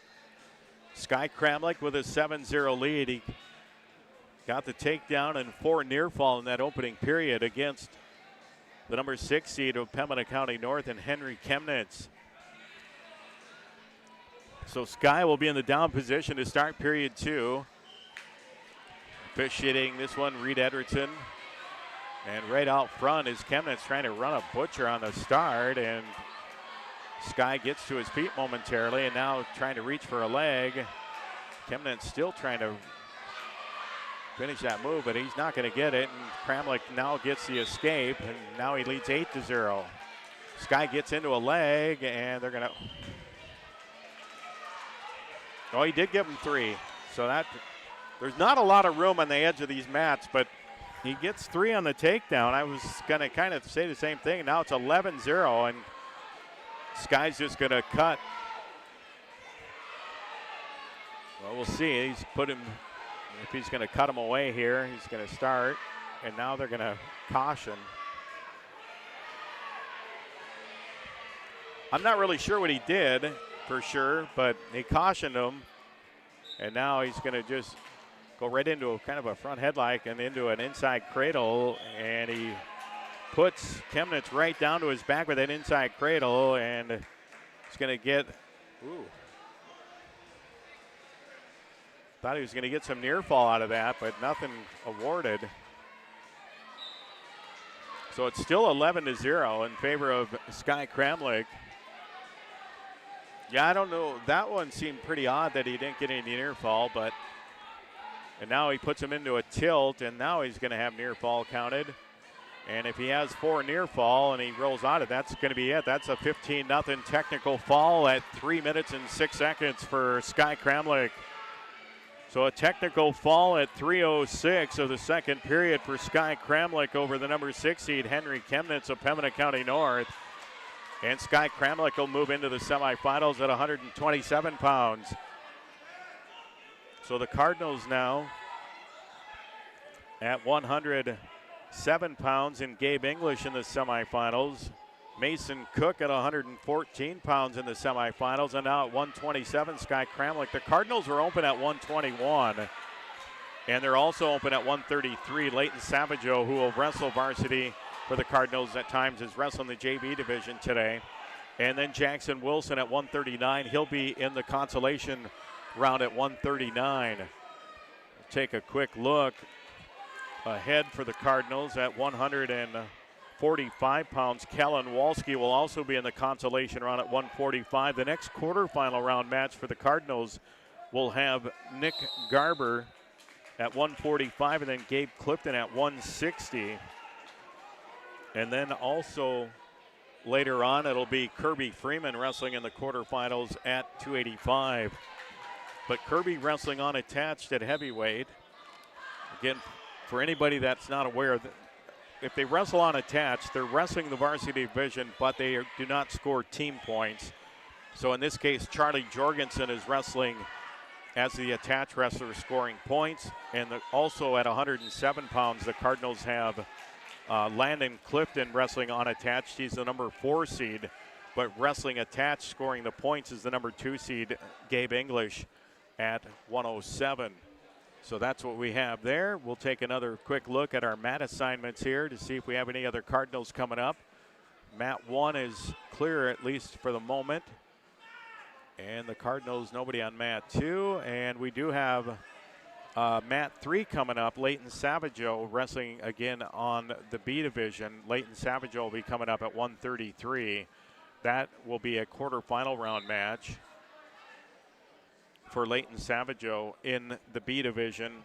Sky Kramlich with a 7-0 lead. He got the takedown and 4 near fall in that opening period against the number 6 seed of Pembina County North and Henry Chemnitz. So Sky will be in the down position to start period 2. Officiating this one, Reed Edgerton. And right out front is Chemnitz trying to run a butcher on the start, and Sky gets to his feet momentarily and now trying to reach for a leg. Chemnitz still trying to finish that move, but he's not going to get it, and Kramlich now gets the escape, and now he leads 8-0. Sky gets into a leg, and they're going to... Oh, he did give him 3. So that there's not a lot of room on the edge of these mats, but He gets 3 on the takedown. I was going to kind of say the same thing. Now it's 11-0, and Sky's just going to cut. Well, we'll see. He's put him, if he's going to cut him away here, he's going to start. And now they're going to caution. I'm not really sure what he did for sure, but he cautioned him. And now he's going to just go right into a kind of a front headlock and into an inside cradle. And he puts Chemnitz right down to his back with that inside cradle. And he's going to get, thought he was going to get some near fall out of that, but nothing awarded. So it's still 11-0 in favor of Sky Kramlich. Yeah, I don't know. That one seemed pretty odd that he didn't get any near fall, but and now he puts him into a tilt, and now he's going to have near fall counted. And if he has 4 near fall and he rolls out of, that's going to be it. That's a 15-0 technical fall at 3 minutes and 6 seconds for Sky Kramlich. So a technical fall at 3:06 of the second period for Sky Kramlich over the number 6 seed Henry Chemnitz of Pembina County North. And Sky Kramlich will move into the semifinals at 127 pounds. So the Cardinals now at 107 pounds in Gabe English in the semifinals. Mason Cook at 114 pounds in the semifinals, and now at 127, Sky Kramlich. The Cardinals are open at 121, and they're also open at 133. Leighton Savageau, who will wrestle varsity for the Cardinals at times, is wrestling the JV division today. And then Jackson Wilson at 139. He'll be in the consolation round at 139. We'll take a quick look ahead for the Cardinals at 145 pounds. Kellen Walski will also be in the consolation round at 145. The next quarterfinal round match for the Cardinals will have Nick Garber at 145 and then Gabe Clifton at 160. And then also later on it'll be Kirby Freeman wrestling in the quarterfinals at 285. But Kirby wrestling unattached at heavyweight. Again, for anybody that's not aware, if they wrestle unattached, they're wrestling the varsity division, but they do not score team points. So in this case, Charlie Jorgensen is wrestling as the attached wrestler, scoring points. And also at 107 pounds, the Cardinals have Landon Clifton wrestling unattached. He's the number 4 seed, but wrestling attached, scoring the points, is the number 2 seed, Gabe English, at 107. So that's what we have there. We'll take another quick look at our mat assignments here to see if we have any other Cardinals coming up. Mat 1 is clear, at least for the moment. And the Cardinals, nobody on mat 2. And we do have mat 3 coming up. Leighton Savageau wrestling again on the B division. Leighton Savageau will be coming up at 133. That will be a quarterfinal round match for Leighton Savageau in the B division.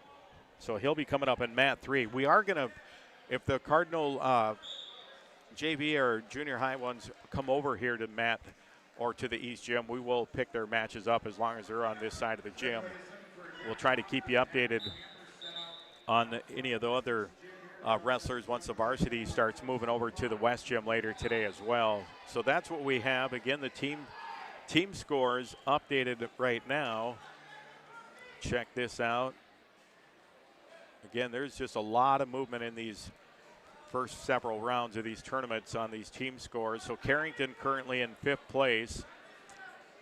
So he'll be coming up in mat 3. We are going to, if the Cardinal JV or junior high ones come over here to mat or to the East Gym, we will pick their matches up as long as they're on this side of the gym. We'll try to keep you updated on any of the other wrestlers once the varsity starts moving over to the West Gym later today as well. So that's what we have. Again, the team scores updated right now. Check this out. Again, there's just a lot of movement in these first several rounds of these tournaments on these team scores. So Carrington currently in 5th place.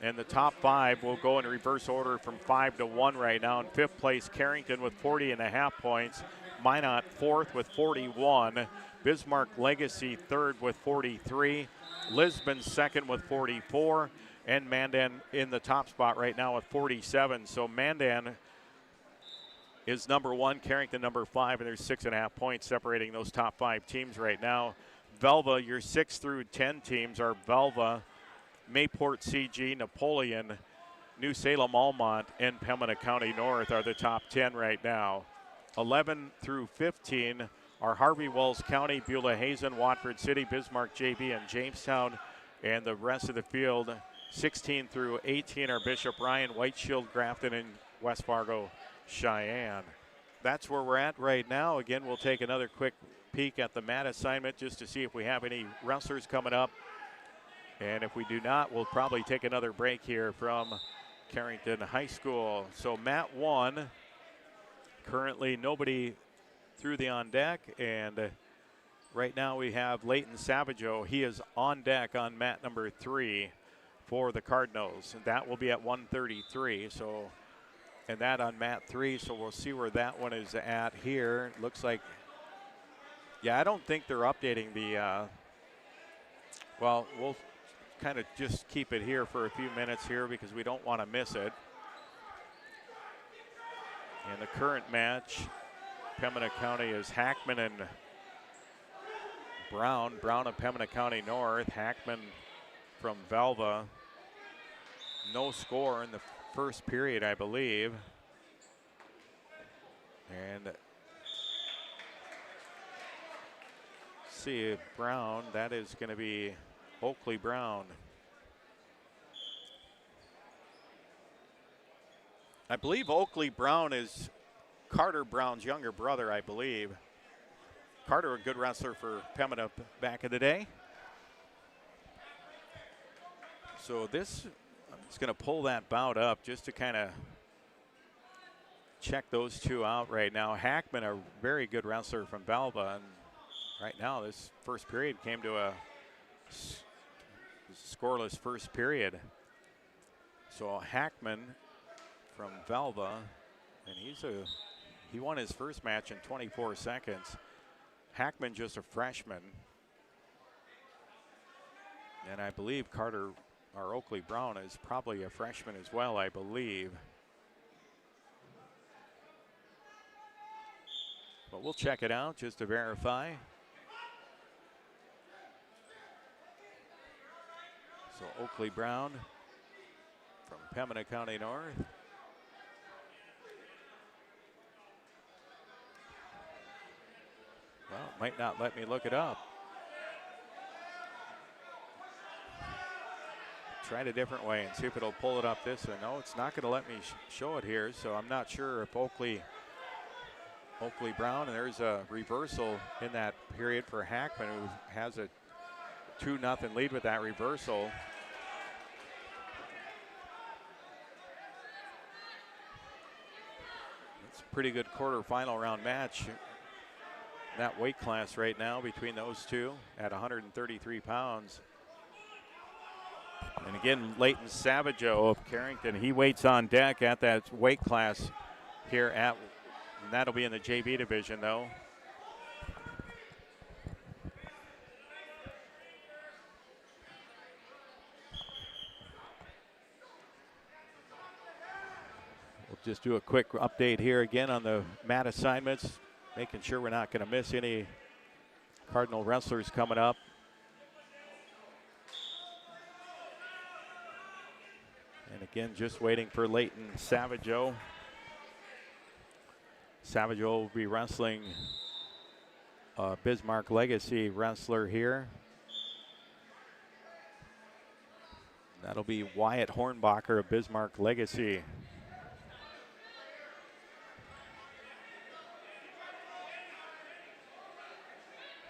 And the top 5 will go in reverse order from 5 to 1 right now. In 5th place, Carrington with 40.5 points. Minot 4th with 41. Bismarck Legacy 3rd with 43. Lisbon 2nd with 44. And Mandan in the top spot right now with 47. So Mandan is number 1, Carrington number 5, and there's 6.5 points separating those top 5 teams right now. Velva, your 6 through 10 teams are Velva, Mayport CG, Napoleon, New Salem Almont, and Pembina County North are the top 10 right now. 11 through 15 are Harvey Wells County, Beulah Hazen, Watford City, Bismarck JV, and Jamestown. And the rest of the field, 16 through 18 are Bishop Ryan, White Shield, Grafton, and West Fargo, Cheyenne. that's where we're at right now. Again, we'll take another quick peek at the mat assignment just to see if we have any wrestlers coming up. And if we do not, we'll probably take another break here from Carrington High School. So mat 1, currently nobody through the on deck, and right now we have Leighton Savageau. He is on deck on mat number 3 for the Cardinals, and that will be at 1:33. So, and that on mat 3. So we'll see where that one is at here. It looks like, yeah, I don't think they're updating the. Well, we'll kind of just keep it here for a few minutes here because we don't want to miss it. In the current match, Pembina County is Hackman and Brown. Brown of Pembina County North. Hackman from Velva. No score in the first period, I believe. And see Brown, that is going to be Oakley Brown. I believe Oakley Brown is Carter Brown's younger brother, I believe. Carter, a good wrestler for Pembina back in the day. So this, I'm just going to pull that bout up just to kind of check those two out right now. Hackman, a very good wrestler from Velva, and right now this first period came to a scoreless first period. So Hackman from Velva, and he won his first match in 24 seconds. Hackman just a freshman. And I believe Carter, or Oakley Brown, is probably a freshman as well, I believe. But we'll check it out just to verify. So Oakley Brown from Pembina County North. Well, it might not let me look it up. Try it a different way and see if it'll pull it up this way. No, it's not going to let me show it here, so I'm not sure if Oakley Brown, and there's a reversal in that period for Hackman, who has a 2-0 lead with that reversal. It's a pretty good quarterfinal round match. That weight class right now between those two at 133 pounds. And again, Leighton Savageau of Carrington, he waits on deck at that weight class here at, and that'll be in the JV division though. We'll just do a quick update here again on the mat assignments, making sure we're not going to miss any Cardinal wrestlers coming up. And again, just waiting for Leighton Savageau. Savageau will be wrestling a Bismarck Legacy wrestler here. That'll be Wyatt Hornbacher of Bismarck Legacy.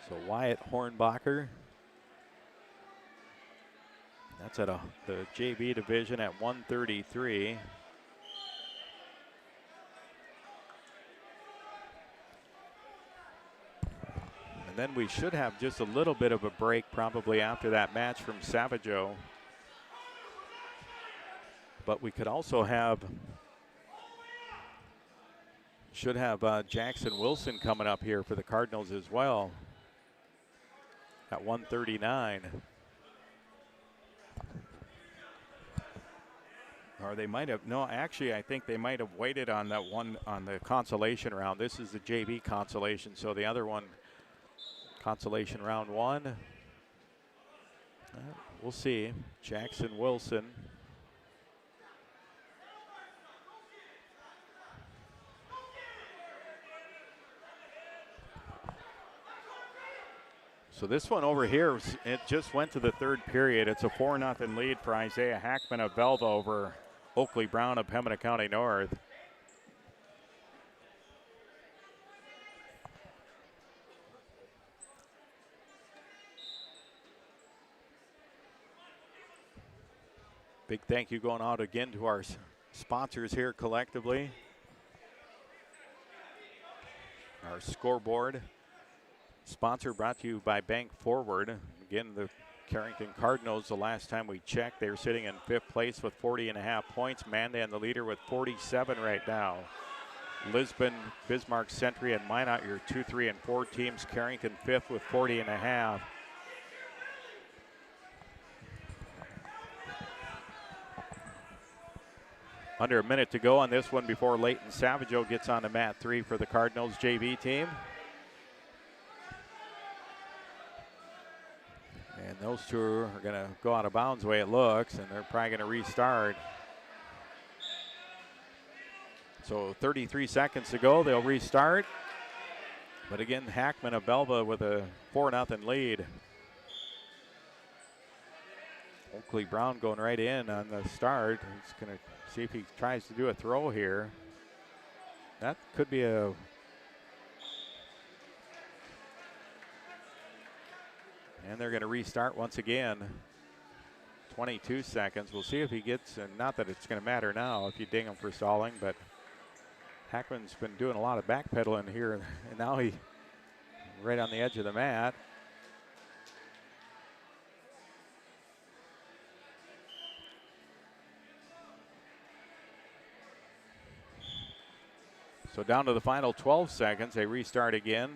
So Wyatt Hornbacher. That's at the JV division at 133. And then we should have just a little bit of a break probably after that match from Savageau. But we could also have, should have Jackson Wilson coming up here for the Cardinals as well at 139. Or they might have, no, actually, I think they might have waited on that one on the consolation round. This is the JV consolation, so the other one, consolation round 1. We'll see. Jackson Wilson. So this one over here, it just went to the third period. It's a 4-0 lead for Isaiah Hackman of Velva over Oakley Brown of Pembina County North. Big thank you going out again to our sponsors here collectively. Our scoreboard sponsor brought to you by Bank Forward. Again, the Carrington Cardinals, the last time we checked, they were sitting in 5th place with 40.5 points. Mandan, the leader, with 47 right now. Lisbon, Bismarck, Century, and Minot, your 2, 3, and 4 teams. Carrington 5th with 40.5. Under a minute to go on this one before Leighton Savageau gets on the mat 3 for the Cardinals JV team. And those two are going to go out of bounds the way it looks, and they're probably going to restart. So 33 seconds to go, they'll restart. But again, Hackman of Belva with a 4-0 lead. Oakley Brown going right in on the start. He's going to see if he tries to do a throw here. That could be a... And they're going to restart once again. 22 seconds. We'll see if he gets, and not that it's going to matter now if you ding him for stalling, but Hackman's been doing a lot of backpedaling here, and now he right on the edge of the mat. So down to the final 12 seconds, they restart again.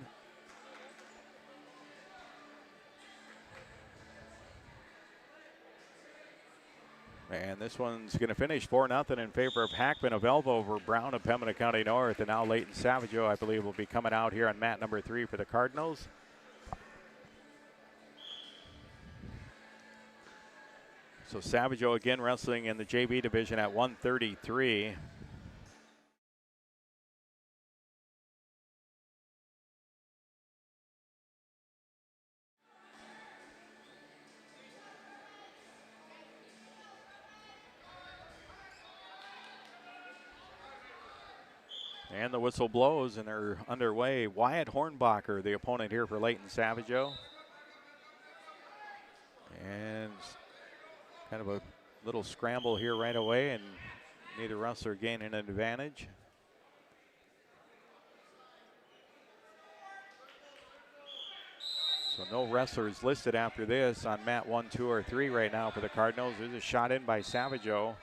And this one's going to finish 4-0 in favor of Hackman of Elva over Brown of Pembina County North. And now Leighton Savageau, I believe, will be coming out here on mat number 3 for the Cardinals. So Savageau again wrestling in the JV division at 133. And the whistle blows, and they're underway. Wyatt Hornbacher, the opponent here for Leighton Savageau. And kind of a little scramble here right away, and neither wrestler gaining an advantage. So no wrestlers listed after this on mat 1, 2, or 3 right now for the Cardinals. There's a shot in by Savageau.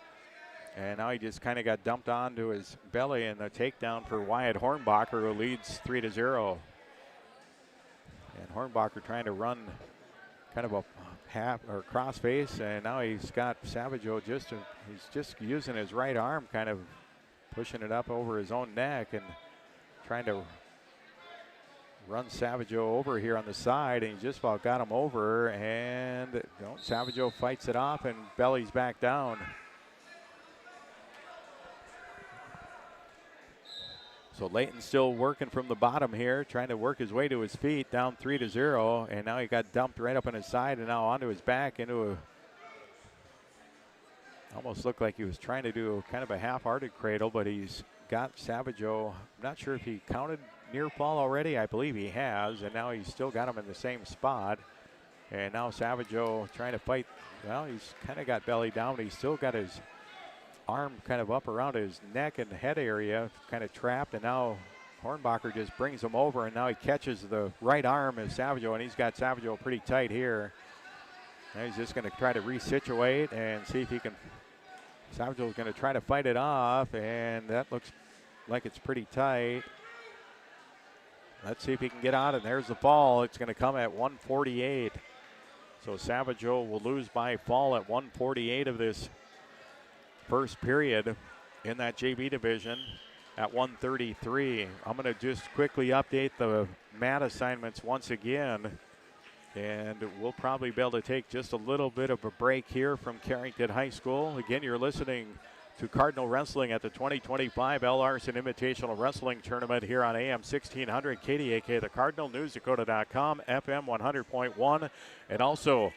And now he just kind of got dumped onto his belly, and a takedown for Wyatt Hornbacher, who leads 3-0. And Hornbacher trying to run kind of a half or cross face, and now he's got Savageau he's just using his right arm, kind of pushing it up over his own neck and trying to run Savageau over here on the side, and he just about got him over, and Savageau fights it off and bellies back down. So Leighton's still working from the bottom here, trying to work his way to his feet, down 3-0, and now he got dumped right up on his side and now onto his back into almost looked like he was trying to do kind of a half-hearted cradle, but he's got Savageau. I'm not sure if he counted near fall already. I believe he has, and now he's still got him in the same spot. And now Savageau trying to fight. Well, he's kind of got belly down, but he's still got his arm kind of up around his neck and head area, kind of trapped, and now Hornbacher just brings him over, and now he catches the right arm of Savageau, and he's got Savageau pretty tight here. Now he's just going to try to resituate and see if he can. Savageau's going to try to fight it off, and that looks like it's pretty tight. Let's see if he can get out, and there's the fall. It's going to come at 148. So Savageau will lose by fall at 148 of this first period in that JV division at 133. I'm going to just quickly update the mat assignments once again, and we'll probably be able to take just a little bit of a break here from Carrington High School. Again, you're listening to Cardinal Wrestling at the 2025 L. Larson Invitational Wrestling Tournament here on AM 1600 KDAK, the Cardinal, NewsDakota.com, FM 100.1, and also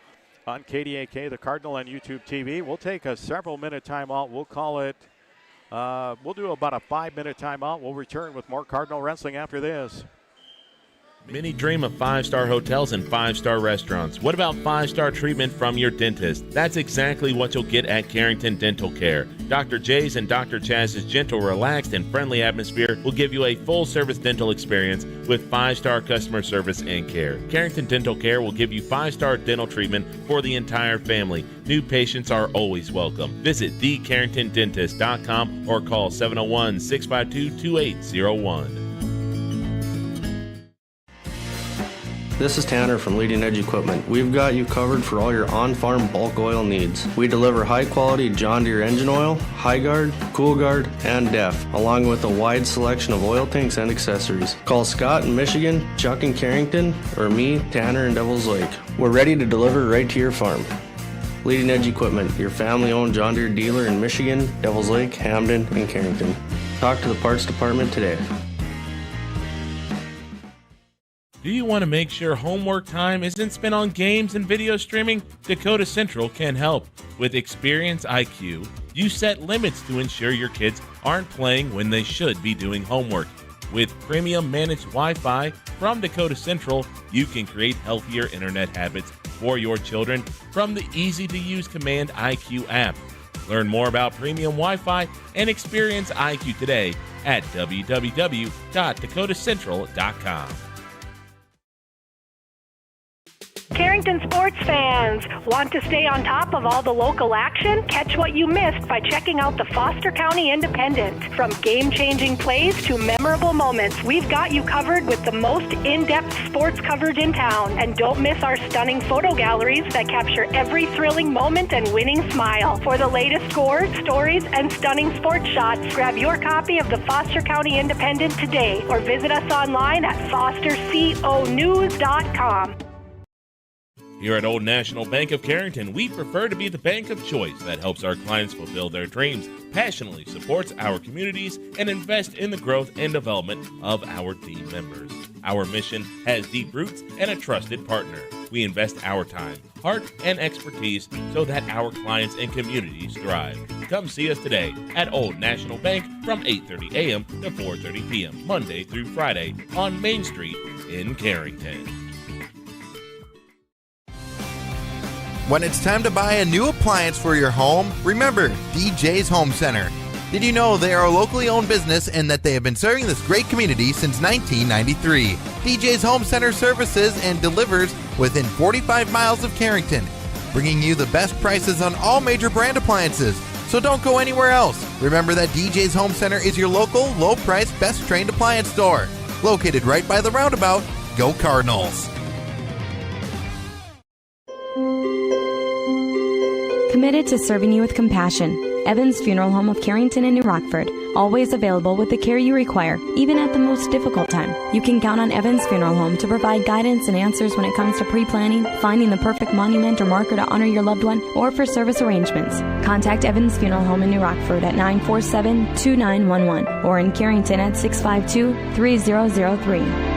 on KDAK, the Cardinal, on YouTube TV. We'll take a several-minute timeout. We'll call it, we'll do about a 5-minute timeout. We'll return with more Cardinal Wrestling after this. Many dream of 5-star hotels and 5-star restaurants. What about 5-star treatment from your dentist? That's exactly what you'll get at Carrington Dental Care. Dr. J's and Dr. Chaz's gentle, relaxed, and friendly atmosphere will give you a full-service dental experience with 5-star customer service and care. Carrington Dental Care will give you 5-star dental treatment for the entire family. New patients are always welcome. Visit thecarringtondentist.com or call 701-652-2801. This is Tanner from Leading Edge Equipment. We've got you covered for all your on-farm bulk oil needs. We deliver high-quality John Deere engine oil, High Guard, Cool Guard, and DEF, along with a wide selection of oil tanks and accessories. Call Scott in Michigan, Chuck in Carrington, or me, Tanner in Devils Lake. We're ready to deliver right to your farm. Leading Edge Equipment, your family-owned John Deere dealer in Michigan, Devils Lake, Hamden, and Carrington. Talk to the parts department today. Do you want to make sure homework time isn't spent on games and video streaming? Dakota Central can help. With Experience IQ, you set limits to ensure your kids aren't playing when they should be doing homework. With premium managed Wi-Fi from Dakota Central, you can create healthier internet habits for your children from the easy-to-use Command IQ app. Learn more about premium Wi-Fi and Experience IQ today at www.dakotacentral.com. Carrington sports fans, want to stay on top of all the local action? Catch what you missed by checking out the Foster County Independent. From game-changing plays to memorable moments, we've got you covered with the most in-depth sports coverage in town. And don't miss our stunning photo galleries that capture every thrilling moment and winning smile. For the latest scores, stories, and stunning sports shots, grab your copy of the Foster County Independent today or visit us online at fosterconews.com. Here at Old National Bank of Carrington, we prefer to be the bank of choice that helps our clients fulfill their dreams, passionately supports our communities, and invest in the growth and development of our team members. Our mission has deep roots and a trusted partner. We invest our time, heart, and expertise so that our clients and communities thrive. Come see us today at Old National Bank from 8:30 a.m. to 4:30 p.m., Monday through Friday on Main Street in Carrington. When it's time to buy a new appliance for your home, remember DJ's Home Center. Did you know they are a locally owned business and that they have been serving this great community since 1993? DJ's Home Center services and delivers within 45 miles of Carrington, bringing you the best prices on all major brand appliances. So don't go anywhere else. Remember that DJ's Home Center is your local, low-priced, best-trained appliance store. Located right by the roundabout. Go Cardinals! Committed to serving you with compassion. Evans Funeral Home of Carrington and New Rockford. Always available with the care you require, even at the most difficult time. You can count on Evans Funeral Home to provide guidance and answers when it comes to pre-planning, finding the perfect monument or marker to honor your loved one, or for service arrangements. Contact Evans Funeral Home in New Rockford at 947-2911 or in Carrington at 652-3003.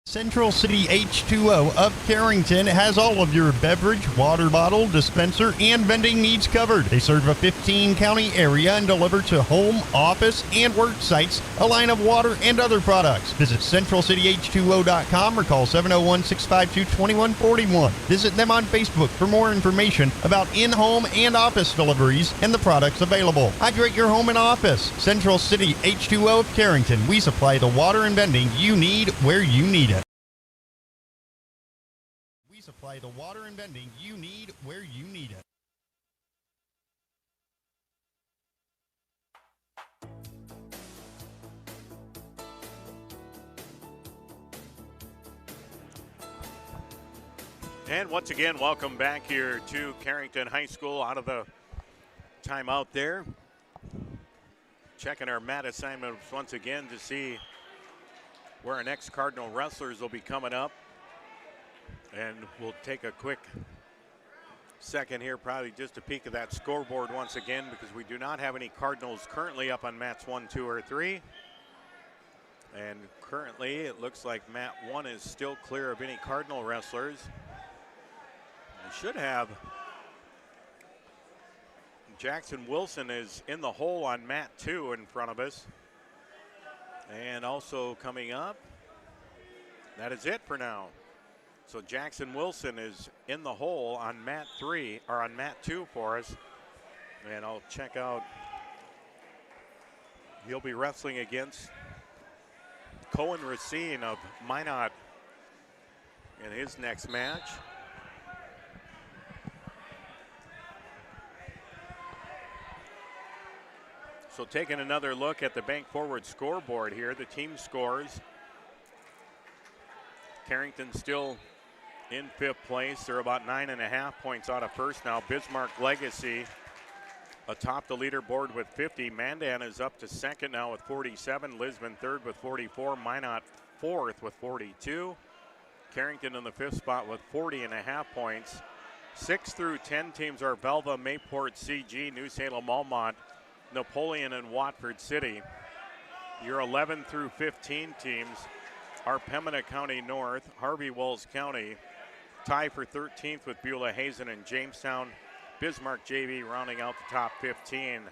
Central City H2O of Carrington has all of your beverage, water bottle, dispenser, and vending needs covered. They serve a 15-county area and deliver to home, office, and work sites a line of water and other products. Visit CentralCityH2O.com or call 701-652-2141. Visit them on Facebook for more information about in-home and office deliveries and the products available. Hydrate your home and office. Central City H2O of Carrington. We supply the water and vending you need where you need it. Supply the water and vending you need where you need it. And once again, welcome back here to Carrington High School out of the timeout there. Checking our mat assignments once again to see where our next Cardinal wrestlers will be coming up. And we'll take a quick second here, probably just a peek of that scoreboard once again, because we do not have any Cardinals currently up on mats 1, 2, or 3. And currently it looks like mat 1 is still clear of any Cardinal wrestlers. We should have Jackson Wilson is in the hole on mat 2 in front of us. And also coming up, that is it for now. So Jackson Wilson is in the hole on mat 3, or on mat 2 for us. And I'll check out, he'll be wrestling against Cohen Racine of Minot in his next match. So taking another look at the Bank Forward scoreboard here, the team scores. Carrington still in 5th place. They're about 9.5 points out of first now. Bismarck Legacy atop the leaderboard with 50. Mandan is up to second now with 47. Lisbon third with 44. Minot fourth with 42. Carrington in the 5th spot with 40.5 points. 6 through 10 teams are Belva, Mayport, CG, New Salem, Almont, Napoleon, and Watford City. Your 11 through 15 teams are Pembina County North, Harvey Wells County, tie for 13th with Beulah, Hazen, and Jamestown. Bismarck JV rounding out the top 15.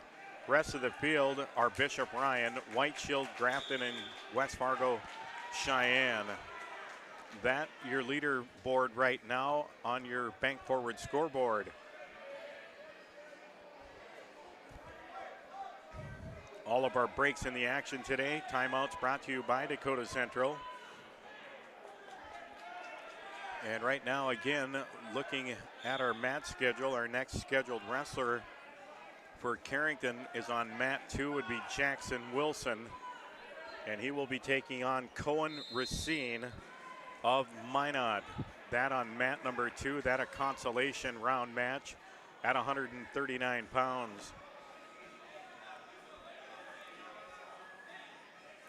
Rest of the field are Bishop Ryan, White Shield, Grafton, and West Fargo, Cheyenne. That your leaderboard right now on your Bank Forward scoreboard. All of our breaks in the action today. Timeouts brought to you by Dakota Central. And right now, again, looking at our mat schedule, our next scheduled wrestler for Carrington is on mat 2 would be Jackson Wilson. And he will be taking on Cohen Racine of Minot. That on mat number 2, that a consolation round match at 139 pounds.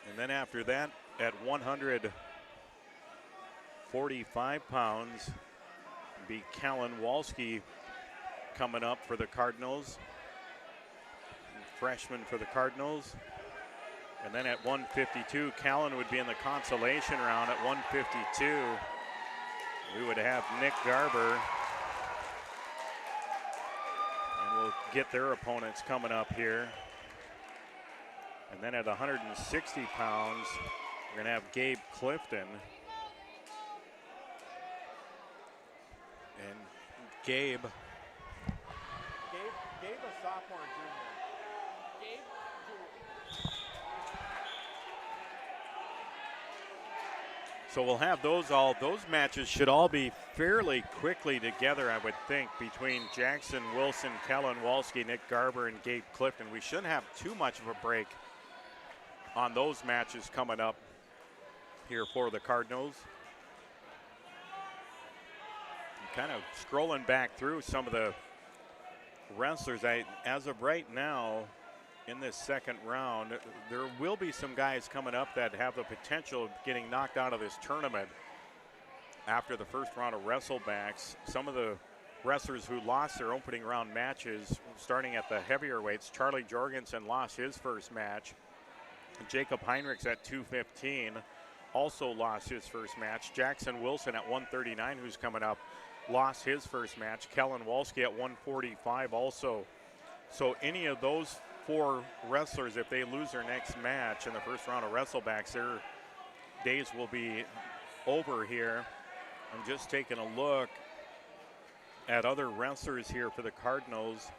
And then after that, at 145 pounds, be Callan Walski coming up for the Cardinals. Freshman for the Cardinals. And then at 152, Callan would be in the consolation round. At 152, we would have Nick Garber. And we'll get their opponents coming up here. And then at 160 pounds, we're going to have Gabe Clifton. And Gabe a sophomore and junior. Gabe, So we'll have those matches should all be fairly quickly together, I would think, between Jackson Wilson, Kellen Walski, Nick Garber, and Gabe Clifton. We shouldn't have too much of a break on those matches coming up here for the Cardinals. Kind of scrolling back through some of the wrestlers. As of right now, in this second round, there will be some guys coming up that have the potential of getting knocked out of this tournament after the first round of wrestlebacks. Some of the wrestlers who lost their opening round matches, starting at the heavier weights, Charlie Jorgensen lost his first match. Jacob Heinrichs at 215 also lost his first match. Jackson Wilson at 139, who's coming up, lost his first match. Kellen Walski at 145 also. So any of those 4 wrestlers, if they lose their next match in the first round of wrestlebacks, their days will be over here. I'm just taking a look at other wrestlers here for the Cardinals,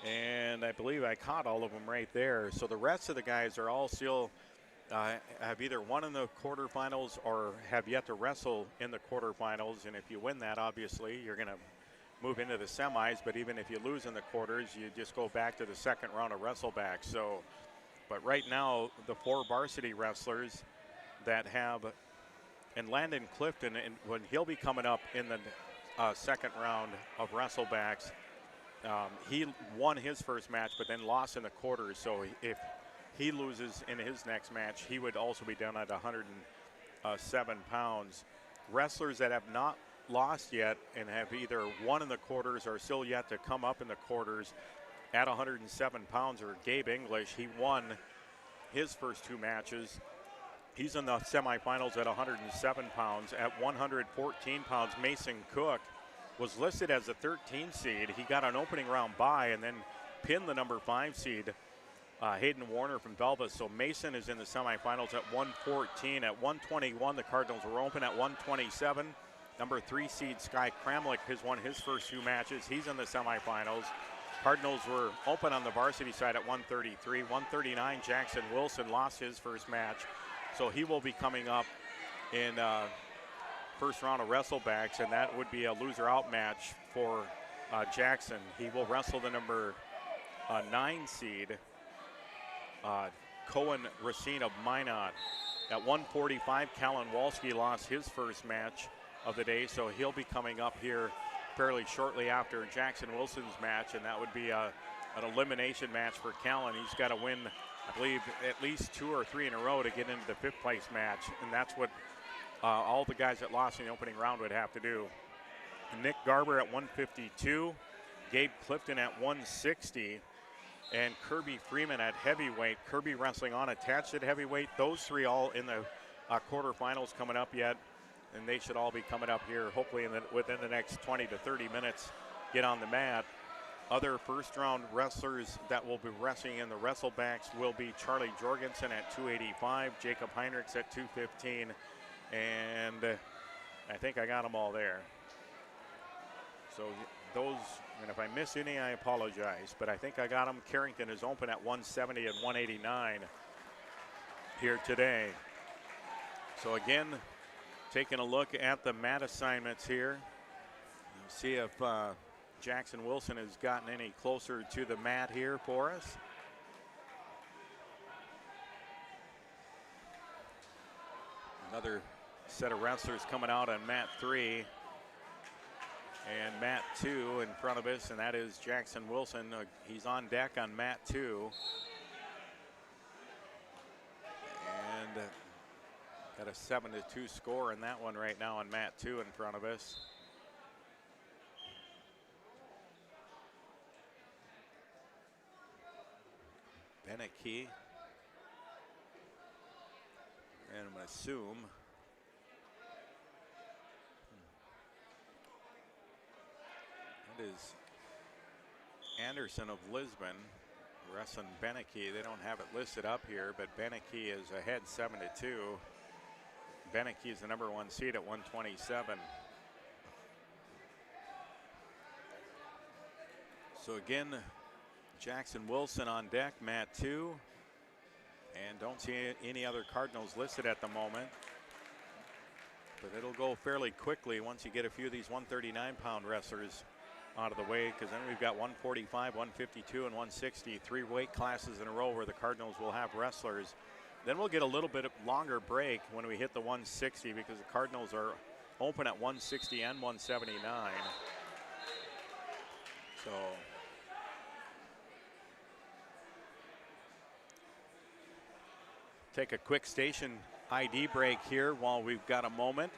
and I believe I caught all of them right there. So the rest of the guys are all still have either won in the quarterfinals or have yet to wrestle in the quarterfinals. And if you win that, obviously, you're going to move into the semis. But even if you lose in the quarters, you just go back to the second round of wrestleback. So, but right now, the 4 varsity wrestlers that have, and Landon Clifton, and when he'll be coming up in the second round of wrestlebacks, he won his first match, but then lost in the quarters. So if he loses in his next match, he would also be down at 107 pounds. Wrestlers that have not lost yet and have either won in the quarters or still yet to come up in the quarters at 107 pounds are Gabe English. He won his first 2 matches. He's in the semifinals at 107 pounds. At 114 pounds, Mason Cook was listed as a 13 seed. He got an opening round bye and then pinned the number 5 seed Hayden Warner from Belva. So Mason is in the semifinals at 114. At 121, the Cardinals were open. At 127, number 3 seed Sky Kramlich has won his first 2 matches. He's in the semifinals. Cardinals were open on the varsity side at 133. 139, Jackson Wilson lost his first match. So he will be coming up in first round of wrestlebacks, and that would be a loser out match for Jackson. He will wrestle the number 9 seed, Cohen Racine of Minot. At 145, Callan Walski lost his first match of the day, so he'll be coming up here fairly shortly after Jackson Wilson's match, and that would be an elimination match for Callan. He's got to win, I believe, at least 2 or 3 in a row to get into the 5th place match, and that's what all the guys that lost in the opening round would have to do. Nick Garber at 152, Gabe Clifton at 160, and Kirby Freeman at heavyweight. Kirby wrestling unattached at heavyweight. Those 3 all in the quarterfinals coming up yet, and they should all be coming up here hopefully within the next 20 to 30 minutes, get on the mat. Other first-round wrestlers that will be wrestling in the wrestlebacks will be Charlie Jorgensen at 285, Jacob Heinrichs at 215, and I think I got them all there. So those, and if I miss any, I apologize, but I think I got them. Carrington is open at 170 and 189 here today. So again, taking a look at the mat assignments here. See if Jackson Wilson has gotten any closer to the mat here for us. Another set of wrestlers coming out on mat 3 and mat 2 in front of us, and that is Jackson Wilson. He's on deck on mat 2. And got a 7-2 score in that one right now on mat 2 in front of us. Beneke, and I'm going to assume that is Anderson of Lisbon wrestling Beneke. They don't have it listed up here, but Beneke is ahead 7-2. Beneke is the number 1 seed at 127. So again, Jackson Wilson on deck, mat 2. And don't see any other Cardinals listed at the moment. But it'll go fairly quickly once you get a few of these 139-pound wrestlers out of the way, because then we've got 145, 152, and 160, 3 weight classes in a row where the Cardinals will have wrestlers. Then we'll get a little bit of longer break when we hit the 160, because the Cardinals are open at 160 and 179. So take a quick station ID break here while we've got a moment.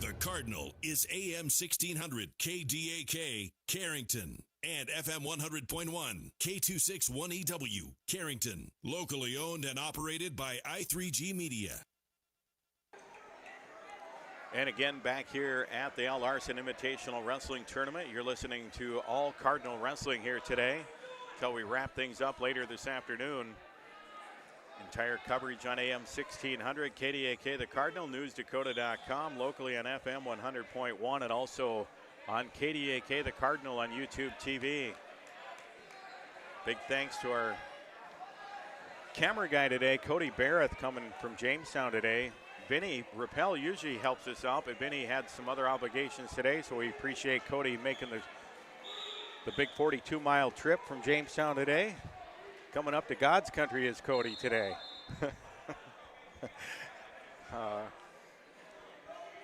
The Cardinal is AM 1600 KDAK Carrington and FM 100.1 K261EW Carrington. Locally owned and operated by I3G Media. And again, back here at the Larson Invitational Wrestling Tournament, you're listening to All Cardinal Wrestling here today until we wrap things up later this afternoon. Entire coverage on AM 1600, KDAK, the Cardinal, NewsDakota.com, locally on FM 100.1, and also on KDAK, the Cardinal on YouTube TV. Big thanks to our camera guy today, Cody Barrett, coming from Jamestown today. Vinny Rappel usually helps us out, but Vinny had some other obligations today, so we appreciate Cody making the big 42-mile trip from Jamestown today. Coming up to God's country is Cody today.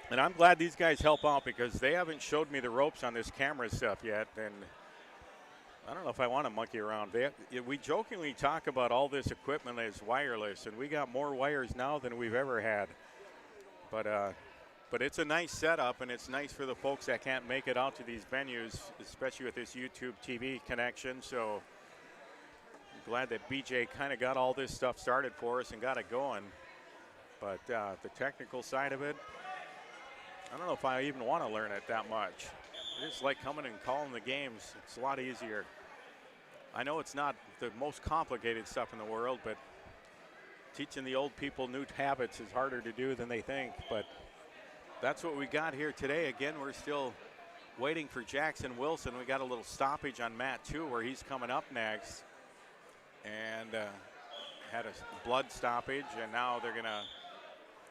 And I'm glad these guys help out, because they haven't showed me the ropes on this camera stuff yet, and I don't know if I want to monkey around. We jokingly talk about all this equipment as wireless, and we got more wires now than we've ever had. But it's a nice setup, and it's nice for the folks that can't make it out to these venues, especially with this YouTube TV connection. So I'm glad that BJ kind of got all this stuff started for us and got it going. But the technical side of it, I don't know if I even want to learn it that much. I just like coming and calling the games. It's a lot easier. I know it's not the most complicated stuff in the world, but teaching the old people new habits is harder to do than they think. But that's what we got here today. Again, we're still waiting for Jackson Wilson. We got a little stoppage on Matt too, where he's coming up next. And had a blood stoppage, and now they're gonna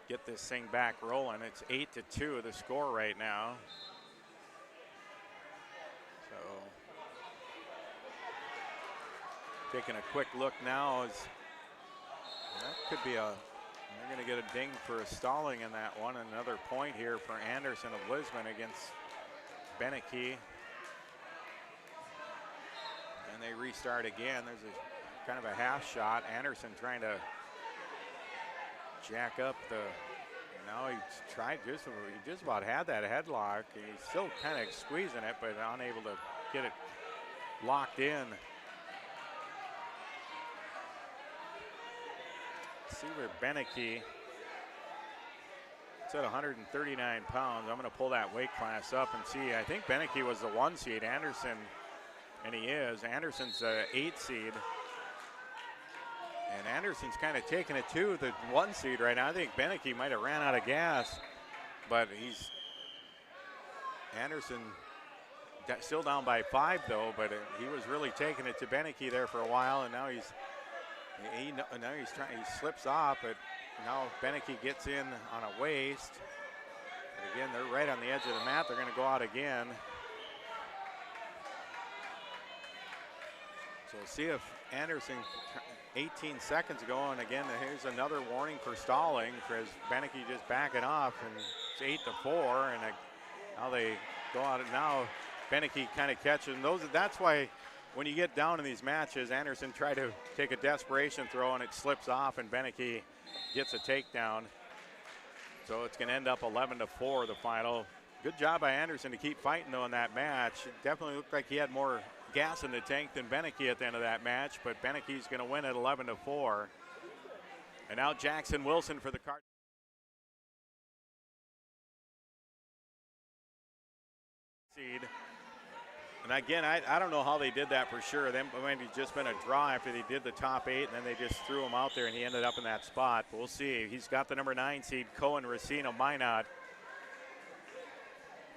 get this thing back rolling. It's 8-2 the score right now. So taking a quick look now, is that could be a, they're gonna get a ding for a stalling in that one. Another point here for Anderson of Lisbon against Beneke. And they restart again. There's a kind of a half shot. Anderson trying to jack up the, now he's tried, he just about had that headlock. He's still kind of squeezing it, but unable to get it locked in. See where Beneke, it's at 139 pounds. I'm going to pull that weight class up and see. I think Beneke was the 1 seed. Anderson, and he is. Anderson's the 8 seed. And Anderson's kind of taking it to the 1 seed right now. I think Beneke might have ran out of gas, but Anderson still down by 5 though, but he was really taking it to Beneke there for a while, and now he slips off, but now Beneke gets in on a waist. And again, they're right on the edge of the mat. They're going to go out again. So we'll see if Anderson, 18 seconds ago, and again, here's another warning for stalling because Beneke just backing off, and it's 8-4, and now they go out. And now Beneke kind of catches those. That's why when you get down in these matches, Anderson tried to take a desperation throw, and it slips off, and Beneke gets a takedown. So it's going to end up 11-4 the final. Good job by Anderson to keep fighting though in that match. It definitely looked like he had more gas in the tank than Beneke at the end of that match, but Beneke's going to win at 11-4. And now Jackson Wilson for the Cardinals. Seed. And again, I don't know how they did that for sure. That might have just been a draw after they did the top 8, and then they just threw him out there, and he ended up in that spot. But we'll see. He's got the number 9 seed, Cohen Racino Minot.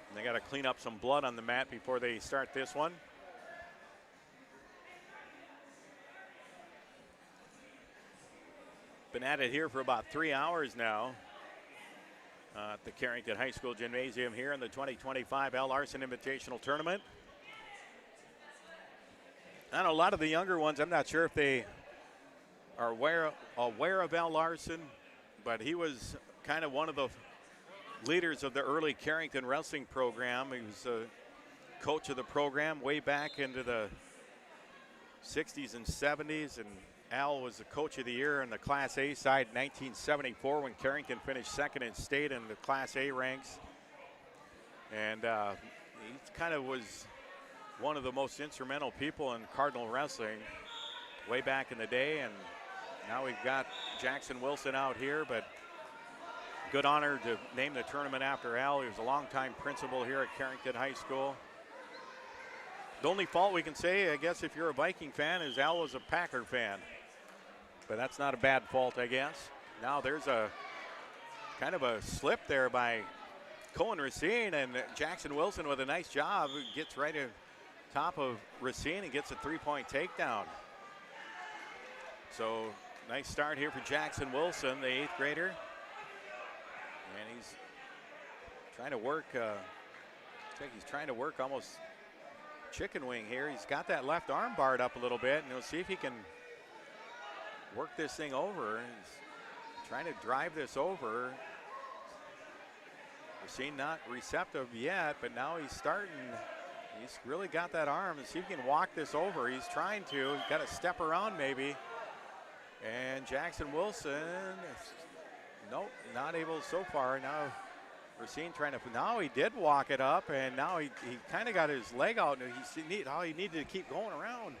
And they got to clean up some blood on the mat before they start this one. Been at it here for about 3 hours now at the Carrington High School Gymnasium here in the 2025 Al Larson Invitational Tournament. And a lot of the younger ones, I'm not sure if they are aware of Al Larson, but he was kind of one of the leaders of the early Carrington wrestling program. He was a coach of the program way back into the 60s and 70s, and Al was the coach of the year in the Class A side in 1974 when Carrington finished second in state in the Class A ranks. And he kind of was one of the most instrumental people in Cardinal wrestling way back in the day. And now we've got Jackson Wilson out here, but good honor to name the tournament after Al. He was a longtime principal here at Carrington High School. The only fault we can say, I guess, if you're a Viking fan, is Al was a Packer fan. But that's not a bad fault, I guess. Now there's a kind of a slip there by Cohen Racine, and Jackson Wilson with a nice job gets right at top of Racine and gets a 3-point takedown. So nice start here for Jackson Wilson, the 8th grader. And he's trying to work, I think he's trying to work almost chicken wing here. He's got that left arm barred up a little bit, and he'll see if he can work this thing over. He's trying to drive this over. Racine not receptive yet, but now he's starting. He's really got that arm. Let's see if he can walk this over. He's trying to. He's got to step around maybe. And Jackson Wilson, nope, not able so far. Now Racine trying to, now he did walk it up, and now he kind of got his leg out, and he needed to keep going around.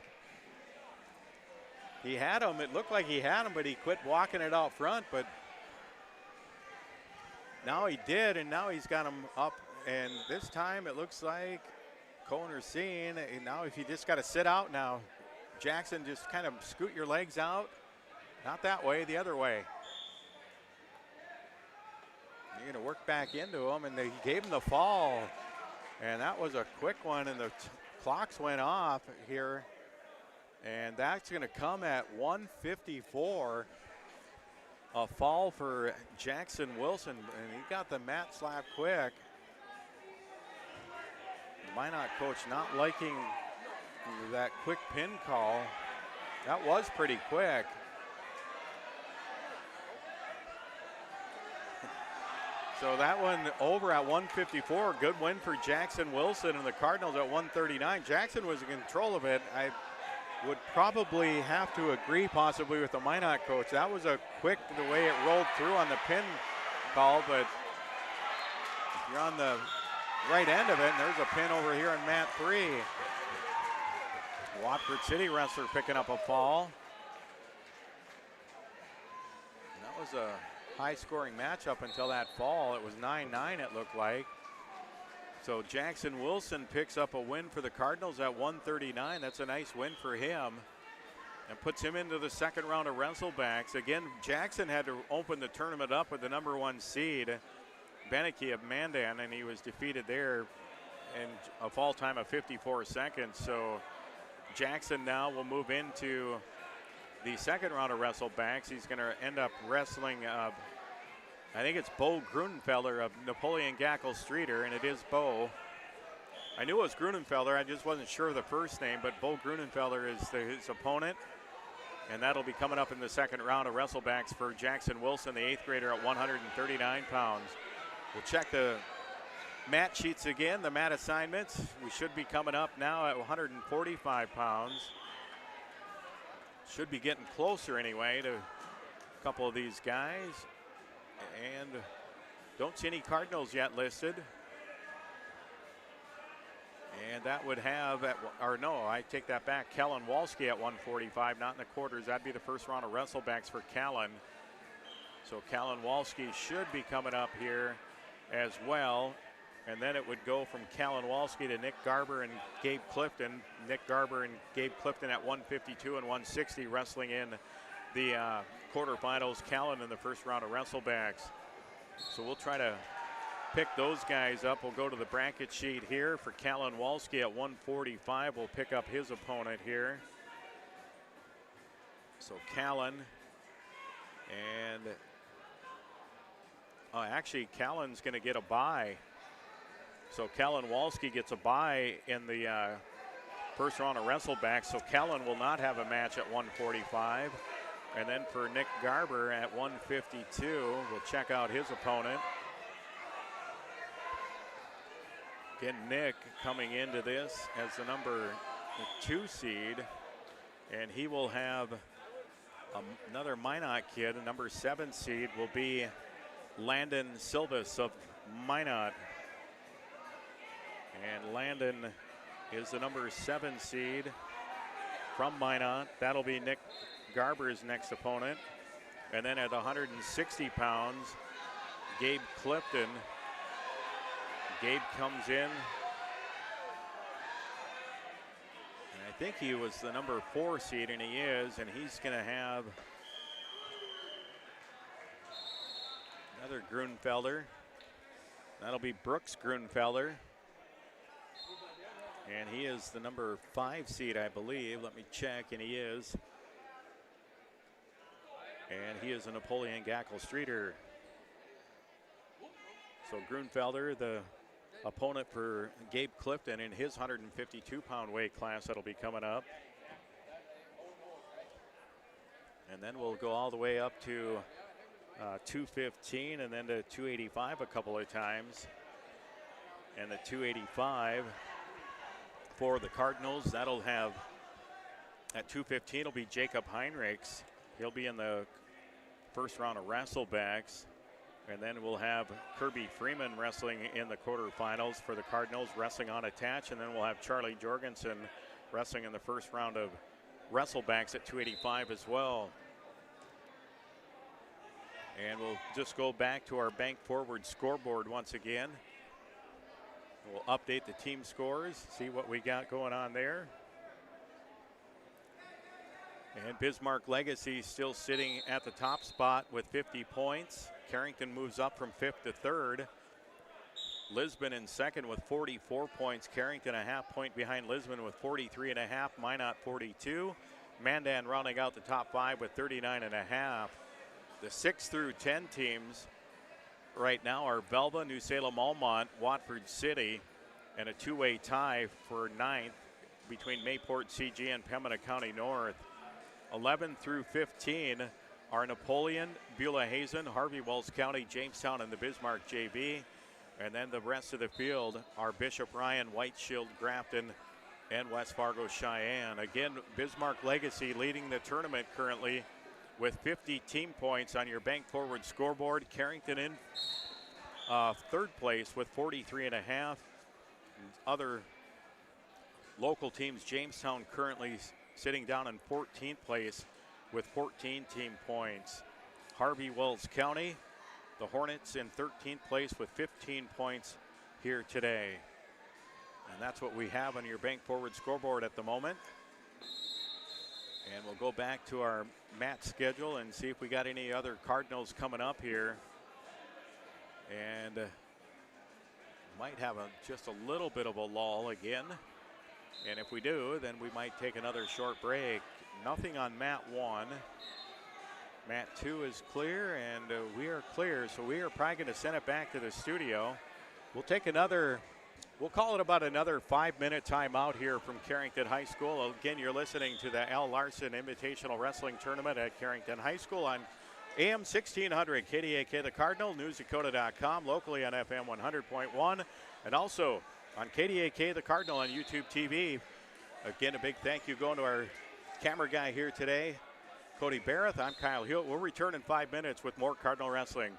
He had him, it looked like he had him, but he quit walking it out front, but now he did, and now he's got him up, and this time it looks like corner scene. And now if you just got to sit out now, Jackson, just kind of scoot your legs out. Not that way, the other way. You're going to work back into him, and they gave him the fall. And that was a quick one, and the clocks went off here. And that's going to come at 1:54. A fall for Jackson Wilson, and he got the mat slap quick. The Minot coach not liking that quick pin call. That was pretty quick. So that one over at 1:54. Good win for Jackson Wilson and the Cardinals at 1:39. Jackson was in control of it. I would probably have to agree possibly with the Minot coach. That was a quick, the way it rolled through on the pin call, but if you're on the right end of it, and there's a pin over here in mat 3. Watford City wrestler picking up a fall. And that was a high-scoring match up until that fall. It was 9-9, it looked like. So Jackson Wilson picks up a win for the Cardinals at 1:39. That's a nice win for him and puts him into the second round of wrestlebacks. Again, Jackson had to open the tournament up with the number 1 seed, Beneke of Mandan, and he was defeated there in a fall time of 54 seconds. So Jackson now will move into the second round of wrestlebacks. He's going to end up wrestling I think it's Bo Grunenfelder of Napoleon Gackle Streeter, and it is Bo. I knew it was Grunenfelder, I just wasn't sure of the first name, but Bo Grunenfelder is his opponent, and that'll be coming up in the second round of wrestlebacks for Jackson Wilson, the 8th grader at 139 pounds. We'll check the mat sheets again, the mat assignments. We should be coming up now at 145 pounds. Should be getting closer anyway to a couple of these guys. And don't see any Cardinals yet listed. And that would have, I take that back. Kellen Walski at 145, not in the quarters. That'd be the first round of wrestlebacks for Kellen. So Kellen Walski should be coming up here as well. And then it would go from Kellen Walski to Nick Garber and Gabe Clifton. Nick Garber and Gabe Clifton at 152 and 160 wrestling in the quarterfinals. Callan in the first round of wrestlebacks. So we'll try to pick those guys up. We'll go to the bracket sheet here for Callan Walski at 145. We'll pick up his opponent here. So Callan and actually Callan's going to get a bye. So Callan Walski gets a bye in the first round of wrestlebacks. So Callan will not have a match at 145. And then for Nick Garber at 152, we'll check out his opponent. Again, Nick coming into this as the number 2 seed. And he will have another Minot kid. The number 7 seed will be Landon Silvis of Minot. And Landon is the number 7 seed from Minot. That'll be Nick Garber's next opponent. And then at 160 pounds, Gabe Clifton. Gabe comes in, and I think he was the number 4 seed, and he is, and he's going to have another Grunfelder. That'll be Brooks Grunfelder. And he is the number 5 seed, I believe. Let me check, and he is. And he is a Napoleon Gackle Streeter. So Grunfelder, the opponent for Gabe Clifton in his 152-pound weight class, that'll be coming up. And then we'll go all the way up to 215 and then to 285 a couple of times. And the 285 for the Cardinals, that'll have, at 215 will be Jacob Heinrichs. He'll be in the first round of wrestlebacks. And then we'll have Kirby Freeman wrestling in the quarterfinals for the Cardinals, wrestling on attach. And then we'll have Charlie Jorgensen wrestling in the first round of wrestlebacks at 285 as well. And we'll just go back to our bank forward scoreboard once again. We'll update the team scores, see what we got going on there. And Bismarck Legacy still sitting at the top spot with 50 points. Carrington moves up from 5th to 3rd. Lisbon in 2nd with 44 points. Carrington a half point behind Lisbon with 43 and a half. Minot 42. Mandan rounding out the top 5 with 39 and a half. The 6 through 10 teams right now are Belva, New Salem, Almont, Watford City, and a two-way tie for 9th between Mayport, CG, and Pembina County North. 11 through 15 are Napoleon, Beulah Hazen, Harvey Wells County, Jamestown, and the Bismarck JV. And then the rest of the field are Bishop Ryan, White Shield, Grafton, and West Fargo Cheyenne. Again, Bismarck Legacy leading the tournament currently with 50 team points on your bank forward scoreboard. Carrington in 3rd place with 43 and a half. Other local teams, Jamestown currently sitting down in 14th place with 14 team points. Harvey Wells County, the Hornets in 13th place with 15 points here today. And that's what we have on your bank forward scoreboard at the moment. And we'll go back to our match schedule and see if we got any other Cardinals coming up here. And might have just a little bit of a lull again. And if we do, then we might take another short break. Nothing on mat 1. Mat 2 is clear, and we are clear, so we are probably going to send it back to the studio. We'll take we'll call it about another 5-minute timeout here from Carrington High School. Again, you're listening to the Al Larson Invitational Wrestling Tournament at Carrington High School on AM 1600, KDAK The Cardinal, newsdakota.com, locally on FM 100.1, and also on KDAK The Cardinal on YouTube TV. Again, a big thank you going to our camera guy here today, Cody Barrett. I'm Kyle Hewitt. We'll return in 5 minutes with more Cardinal Wrestling.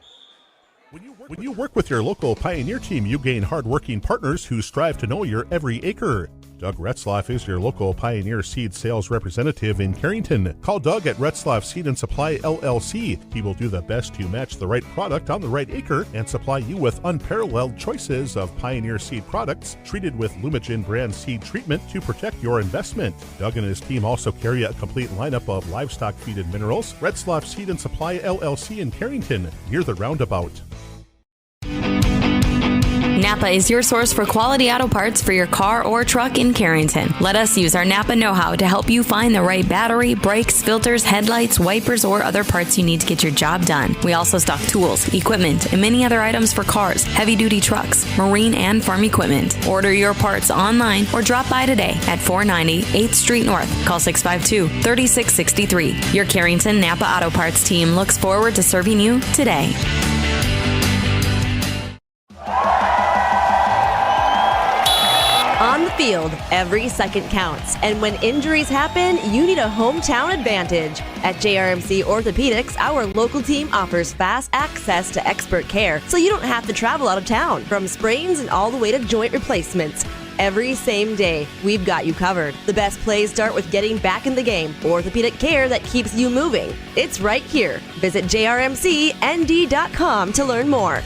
When you work with your local Pioneer team, you gain hard-working partners who strive to know your every acre. Doug Retzlaff is your local Pioneer Seed sales representative in Carrington. Call Doug at Retzlaff Seed and Supply LLC. He will do the best to match the right product on the right acre and supply you with unparalleled choices of Pioneer Seed products treated with Lumigen brand seed treatment to protect your investment. Doug and his team also carry a complete lineup of livestock feed and minerals. Retzlaff Seed and Supply LLC in Carrington, near the roundabout. Napa is your source for quality auto parts for your car or truck in Carrington. Let us use our Napa know-how to help you find the right battery, brakes, filters, headlights, wipers, or other parts you need to get your job done. We also stock tools, equipment, and many other items for cars, heavy-duty trucks, marine, and farm equipment. Order your parts online or drop by today at 490 8th Street North. Call 652-3663. Your Carrington Napa Auto Parts team looks forward to serving you today. On the field, every second counts, and when injuries happen, you need a hometown advantage. At JRMC Orthopedics, our local team offers fast access to expert care, so you don't have to travel out of town. From sprains and all the way to joint replacements, every same day, we've got you covered. The best plays start with getting back in the game. Orthopedic care that keeps you moving. It's right here. Visit jrmcnd.com to learn more.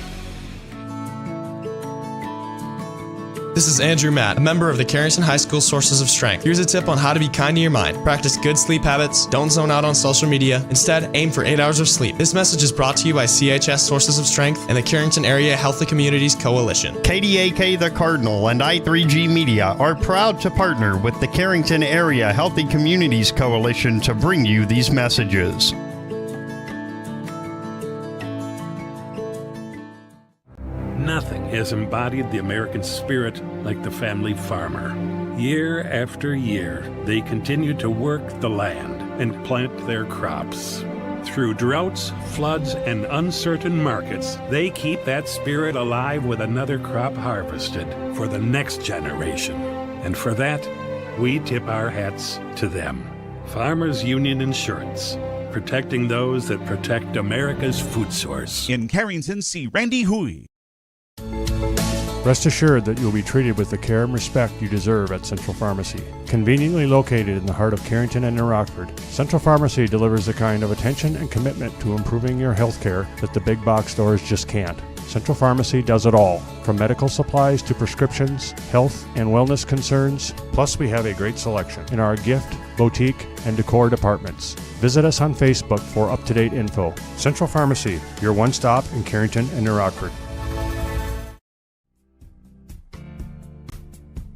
This is Andrew Matt, a member of the Carrington High School Sources of Strength. Here's a tip on how to be kind to your mind. Practice good sleep habits. Don't zone out on social media. Instead, aim for 8 hours of sleep. This message is brought to you by CHS Sources of Strength and the Carrington Area Healthy Communities Coalition. KDAK The Cardinal and I3G Media are proud to partner with the Carrington Area Healthy Communities Coalition to bring you these messages. Nothing has embodied the American spirit like the family farmer. Year after year, they continue to work the land and plant their crops. Through droughts, floods, and uncertain markets, they keep that spirit alive with another crop harvested for the next generation. And for that, we tip our hats to them. Farmers Union Insurance, protecting those that protect America's food source. In Carrington, see Randy Hui. Rest assured that you'll be treated with the care and respect you deserve at Central Pharmacy. Conveniently located in the heart of Carrington and New Rockford, Central Pharmacy delivers the kind of attention and commitment to improving your health care that the big box stores just can't. Central Pharmacy does it all, from medical supplies to prescriptions, health and wellness concerns. Plus, we have a great selection in our gift, boutique, and decor departments. Visit us on Facebook for up-to-date info. Central Pharmacy, your one-stop in Carrington and New Rockford.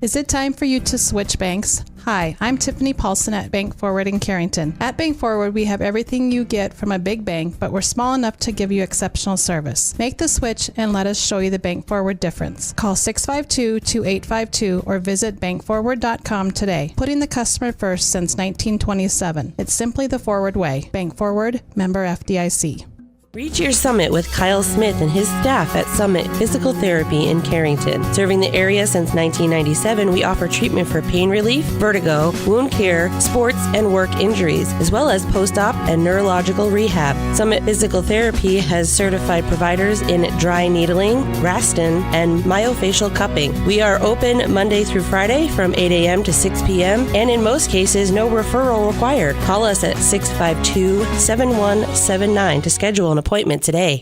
Is it time for you to switch banks? Hi, I'm Tiffany Paulson at Bank Forward in Carrington. At Bank Forward, we have everything you get from a big bank, but we're small enough to give you exceptional service. Make the switch and let us show you the Bank Forward difference. Call 652-2852 or visit bankforward.com today. Putting the customer first since 1927. It's simply the Forward way. Bank Forward, member FDIC. Reach your summit with Kyle Smith and his staff at Summit Physical Therapy in Carrington. Serving the area since 1997, we offer treatment for pain relief, vertigo, wound care, sports, and work injuries, as well as post-op and neurological rehab. Summit Physical Therapy has certified providers in dry needling, Graston, and myofascial cupping. We are open Monday through Friday from 8 a.m. to 6 p.m., and in most cases, no referral required. Call us at 652-7179 to schedule an appointment today.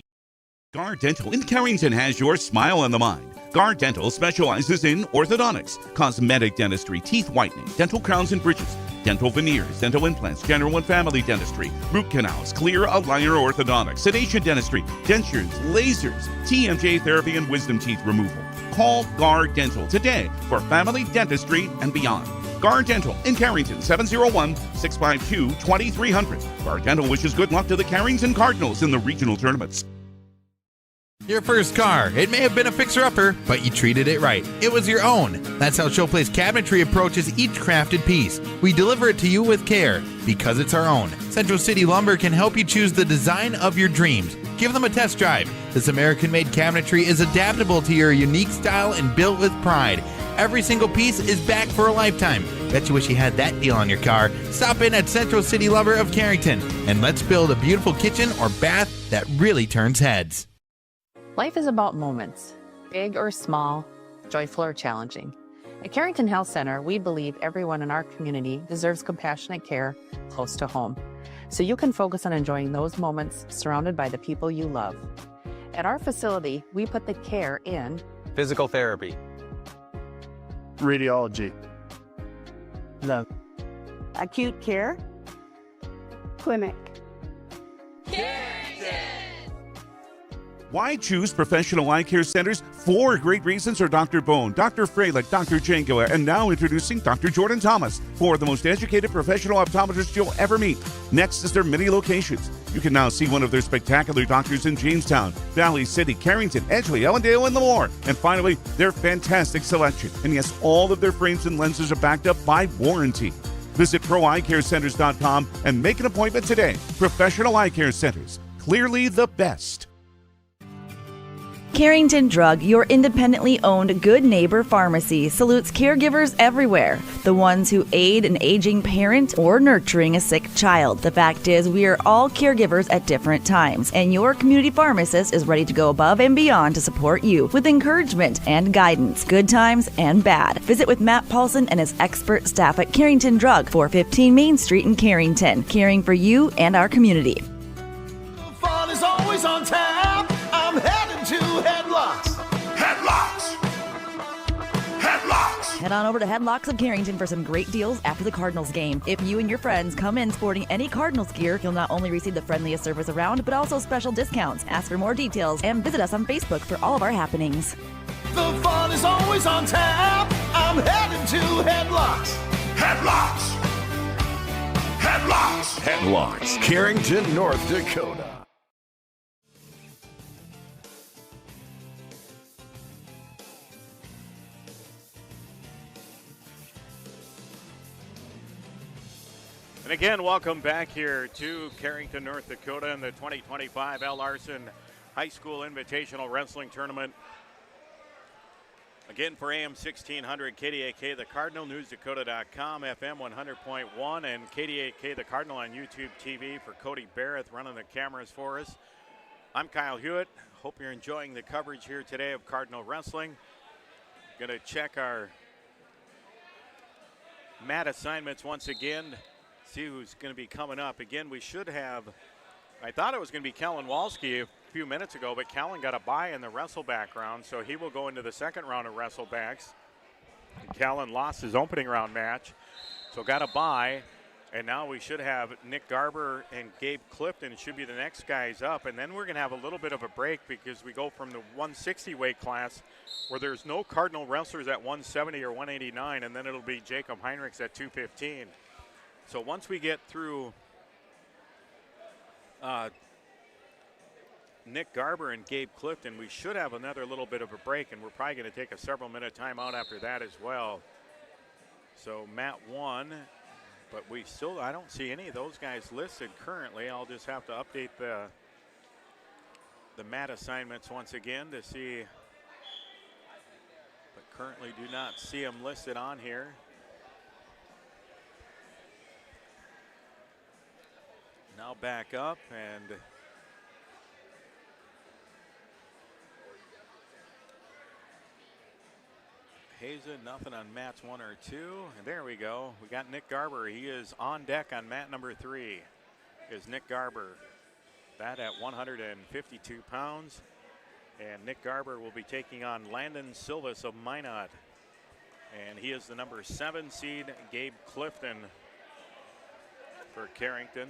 Guard Dental in Carrington has your smile on the mind. Guard Dental specializes in orthodontics, cosmetic dentistry, teeth whitening, dental crowns and bridges, dental veneers, dental implants, general and family dentistry, root canals, clear aligner orthodontics, sedation dentistry, dentures, lasers, TMJ therapy, and wisdom teeth removal. Call Guard Dental today for family dentistry and beyond. Guard Dental in Carrington, 701-652-2300. Guard Dental wishes good luck to the Carrington Cardinals in the regional tournaments. Your first car. It may have been a fixer-upper, but you treated it right. It was your own. That's how Showplace Cabinetry approaches each crafted piece. We deliver it to you with care, because it's our own. Central City Lumber can help you choose the design of your dreams. Give them a test drive. This American-made cabinetry is adaptable to your unique style and built with pride. Every single piece is back for a lifetime. Bet you wish you had that deal on your car. Stop in at Central City Lumber of Carrington, and let's build a beautiful kitchen or bath that really turns heads. Life is about moments, big or small, joyful or challenging. At Carrington Health Center, we believe everyone in our community deserves compassionate care close to home, so you can focus on enjoying those moments surrounded by the people you love. At our facility, we put the care in physical therapy, radiology, the acute care, clinic. Why choose professional eye care centers? 4 great reasons are Dr. Bone, Dr. Freilich, Dr. Jangoa, and now introducing Dr. Jordan Thomas, 4 of the most educated professional optometrists you'll ever meet. Next is their many locations. You can now see one of their spectacular doctors in Jamestown, Valley City, Carrington, Edgeley, Ellendale, and Lemoore. And finally, their fantastic selection. And yes, all of their frames and lenses are backed up by warranty. Visit ProEyeCareCenters.com and make an appointment today. Professional Eye Care Centers, clearly the best. Carrington Drug, your independently owned Good Neighbor Pharmacy, salutes caregivers everywhere. The ones who aid an aging parent or nurturing a sick child. The fact is, we are all caregivers at different times, and your community pharmacist is ready to go above and beyond to support you with encouragement and guidance, good times and bad. Visit with Matt Paulson and his expert staff at Carrington Drug, 415 Main Street in Carrington, caring for you and our community. Fun is always on tap. I'm headed to Headlocks. Headlocks. Headlocks. Head on over to Headlocks of Carrington for some great deals after the Cardinals game. If you and your friends come in sporting any Cardinals gear, you'll not only receive the friendliest service around, but also special discounts. Ask for more details and visit us on Facebook for all of our happenings. The fun is always on tap. I'm headed to Headlocks. Headlocks. Headlocks. Headlocks, Carrington, North Dakota. And again, welcome back here to Carrington, North Dakota in the 2025 Larson High School Invitational Wrestling Tournament. Again, for AM 1600 KDAK, the Cardinal, newsdakota.com, FM 100.1, and KDAK, the Cardinal on YouTube TV for Cody Barrett running the cameras for us. I'm Kyle Hewitt. Hope you're enjoying the coverage here today of Cardinal Wrestling. Going to check our mat assignments once again. See who's going to be coming up. Again, we should have, I thought it was going to be Kellen Walski. If few minutes ago, but Callan got a bye in the wrestleback round, so he will go into the second round of wrestlebacks. Callan lost his opening round match, so got a bye, and now we should have Nick Garber and Gabe Clifton should be the next guys up, and then we're going to have a little bit of a break because we go from the 160 weight class where there's no Cardinal wrestlers at 170 or 189, and then it'll be Jacob Heinrichs at 215. So once we get through Nick Garber and Gabe Clifton, we should have another little bit of a break, and we're probably going to take a several-minute timeout after that as well. So Matt won, but I don't see any of those guys listed currently. I'll just have to update the mat assignments once again to see, but currently do not see them listed on here. Now back up, and Hazen, nothing on mats 1 or 2. And there we go. We got Nick Garber. He is on deck on mat number 3. Is Nick Garber. That at 152 pounds. And Nick Garber will be taking on Landon Silvas of Minot. And he is the number 7 seed. Gabe Clifton for Carrington.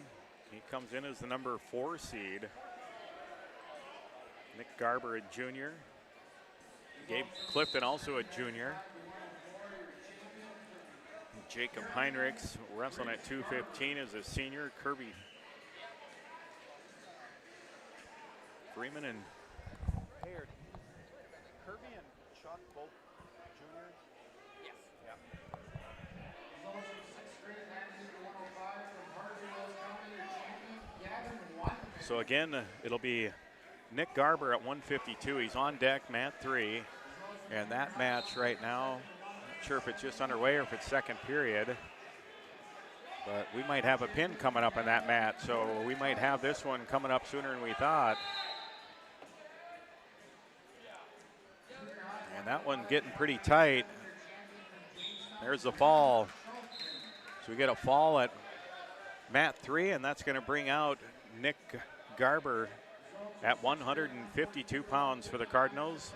He comes in as the number 4 seed. Nick Garber, a junior. Gabe Clifton, also a junior. Jacob Heinrichs wrestling at 215 as a senior. Kirby Freeman and Hayard. Kirby and Chuck both juniors? Yes. Yeah. So again, it'll be Nick Garber at 152. He's on deck, mat 3. And that match right now, not sure if it's just underway or if it's second period. But we might have a pin coming up in that match. So we might have this one coming up sooner than we thought. And that one getting pretty tight. There's the fall. So we get a fall at mat 3, and that's going to bring out Nick Garber at 152 pounds for the Cardinals.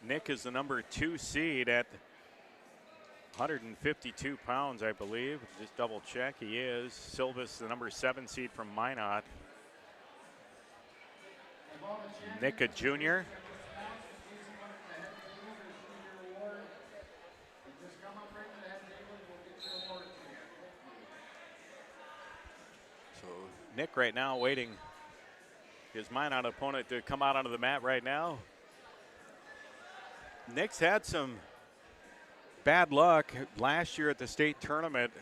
Nick is the number 2 seed at 152 pounds, I believe. Just double check, he is. Silvas, the number 7 seed from Minot. Nick, a junior. So Nick right now waiting his Minot opponent to come out onto the mat right now. Nick's had some bad luck last year at the state tournament.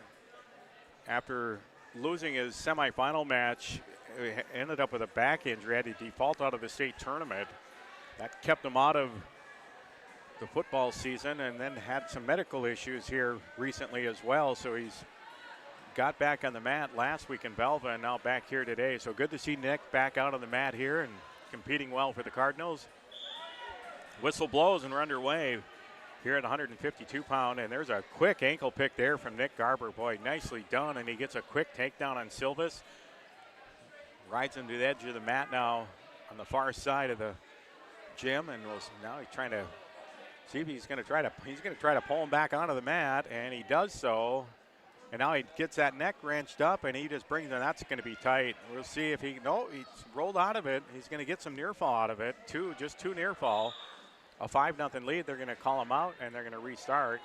After losing his semifinal match, he ended up with a back injury, had to default out of the state tournament. That kept him out of the football season, and then had some medical issues here recently as well. So he's got back on the mat last week in Belva and now back here today. So good to see Nick back out on the mat here and competing well for the Cardinals. Whistle blows and we're underway here at 152 pound, and there's a quick ankle pick there from Nick Garber. Boy, nicely done, and he gets a quick takedown on Silvas. Rides him to the edge of the mat now on the far side of the gym, and now he's trying to see if he's going to try to pull him back onto the mat, and he does so. And now he gets that neck wrenched up, and he just brings it. That's going to be tight. We'll see if he's rolled out of it. He's going to get some near fall out of it. Just two near fall. A 5-0 lead. They're going to call him out, and they're going to restart.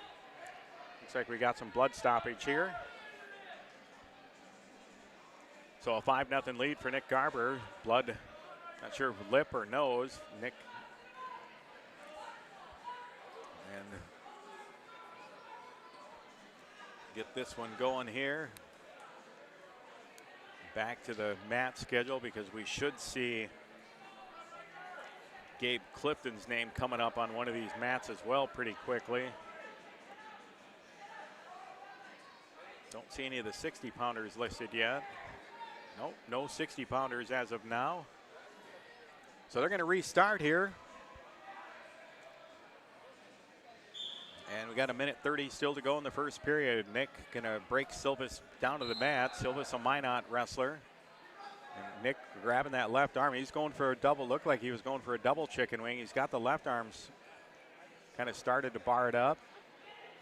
Looks like we got some blood stoppage here. So a 5-0 lead for Nick Garber. Blood, not sure if lip or nose. Nick. And get this one going here. Back to the mat schedule because we should see Gabe Clifton's name coming up on one of these mats as well pretty quickly. Don't see any of the 60-pounders listed yet. No 60-pounders as of now. So they're going to restart here. And we got a minute 30 still to go in the first period. Nick going to break Silvis down to the mat. Silvis, a Minot wrestler. And Nick grabbing that left arm. He's going for a double. Looked like he was going for a double chicken wing. He's got the left arms kind of started to bar it up.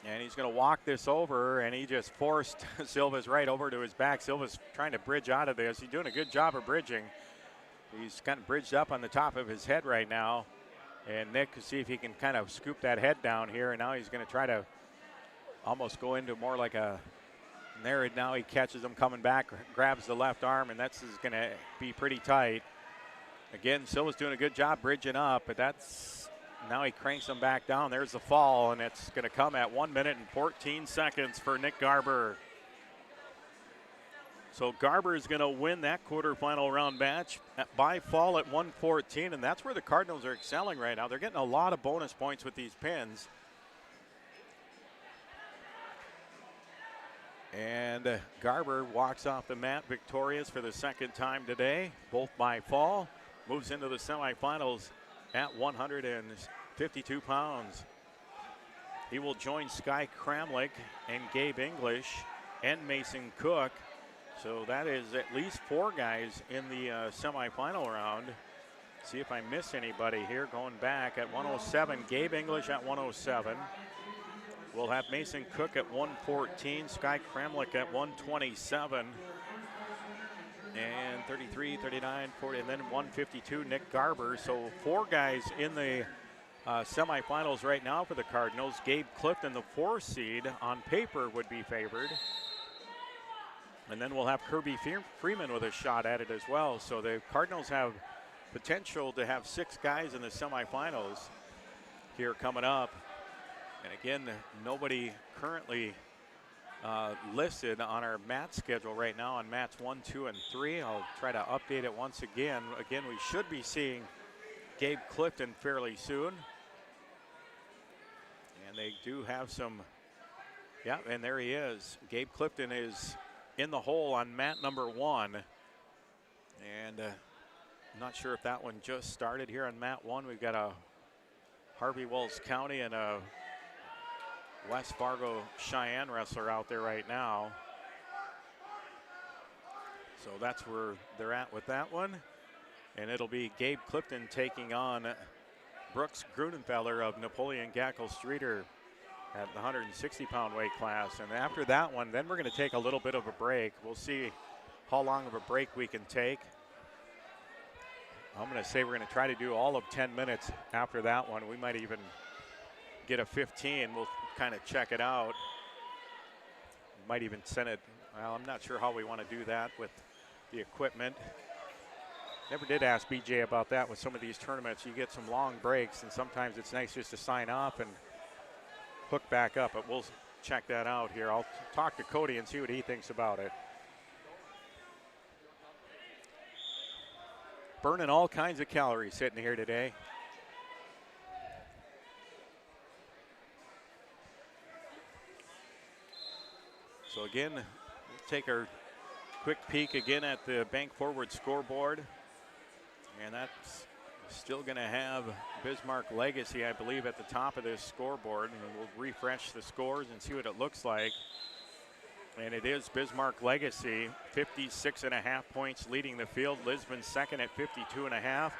And he's going to walk this over, and he just forced Silvis right over to his back. Silvis trying to bridge out of this. He's doing a good job of bridging. He's kind of bridged up on the top of his head right now. And Nick can see if he can kind of scoop that head down here. And now he's going to try to almost go into more like a, and there now he catches him coming back, grabs the left arm, and that's going to be pretty tight. Again, Silva's doing a good job bridging up, but that's, now he cranks him back down. There's the fall, and it's going to come at 1 minute and 14 seconds for Nick Garber. So Garber is going to win that quarterfinal round match by fall at 114, and that's where the Cardinals are excelling right now. They're getting a lot of bonus points with these pins. And Garber walks off the mat victorious for the second time today, both by fall. Moves into the semifinals at 152 pounds. He will join Sky Kramlich and Gabe English and Mason Cook. So that is at least 4 guys in the semifinal round. See if I miss anybody here. Going back at 107, Gabe English at 107. We'll have Mason Cook at 114, Sky Kramlich at 127. And 33, 39, 40, and then 152, Nick Garber. So 4 guys in the semifinals right now for the Cardinals. Gabe Clifton, the 4th seed, on paper would be favored. And then we'll have Kirby Freeman with a shot at it as well. So the Cardinals have potential to have 6 guys in the semifinals here coming up. And again, nobody currently listed on our mat schedule right now on mats 1, 2, and 3. I'll try to update it once again. Again, we should be seeing Gabe Clifton fairly soon. And they do have some, yeah, and there he is. Gabe Clifton is in the hole on mat number 1. And I'm not sure if that one just started here on mat 1. We've got a Harvey Wells County and a West Fargo Cheyenne wrestler out there right now. So that's where they're at with that one. And it'll be Gabe Clifton taking on Brooks Grunenfeller of Napoleon Gackle Streeter at the 160-pound weight class. And after that one, then we're going to take a little bit of a break. We'll see how long of a break we can take. I'm going to say we're going to try to do all of 10 minutes after that one. We might even get a 15. We'll kind of check it out. Might even send it. Well, I'm not sure how we want to do that with the equipment. Never did ask BJ about that with some of these tournaments. You get some long breaks, and sometimes it's nice just to sign off and hook back up, but we'll check that out here. I'll talk to Cody and see what he thinks about it. Burning all kinds of calories sitting here today. So again, we'll take our quick peek again at the Bank Forward scoreboard. And that's still going to have Bismarck Legacy, I believe, at the top of this scoreboard. And we'll refresh the scores and see what it looks like. And it is Bismarck Legacy, 56.5 points leading the field. Lisbon second at 52.5.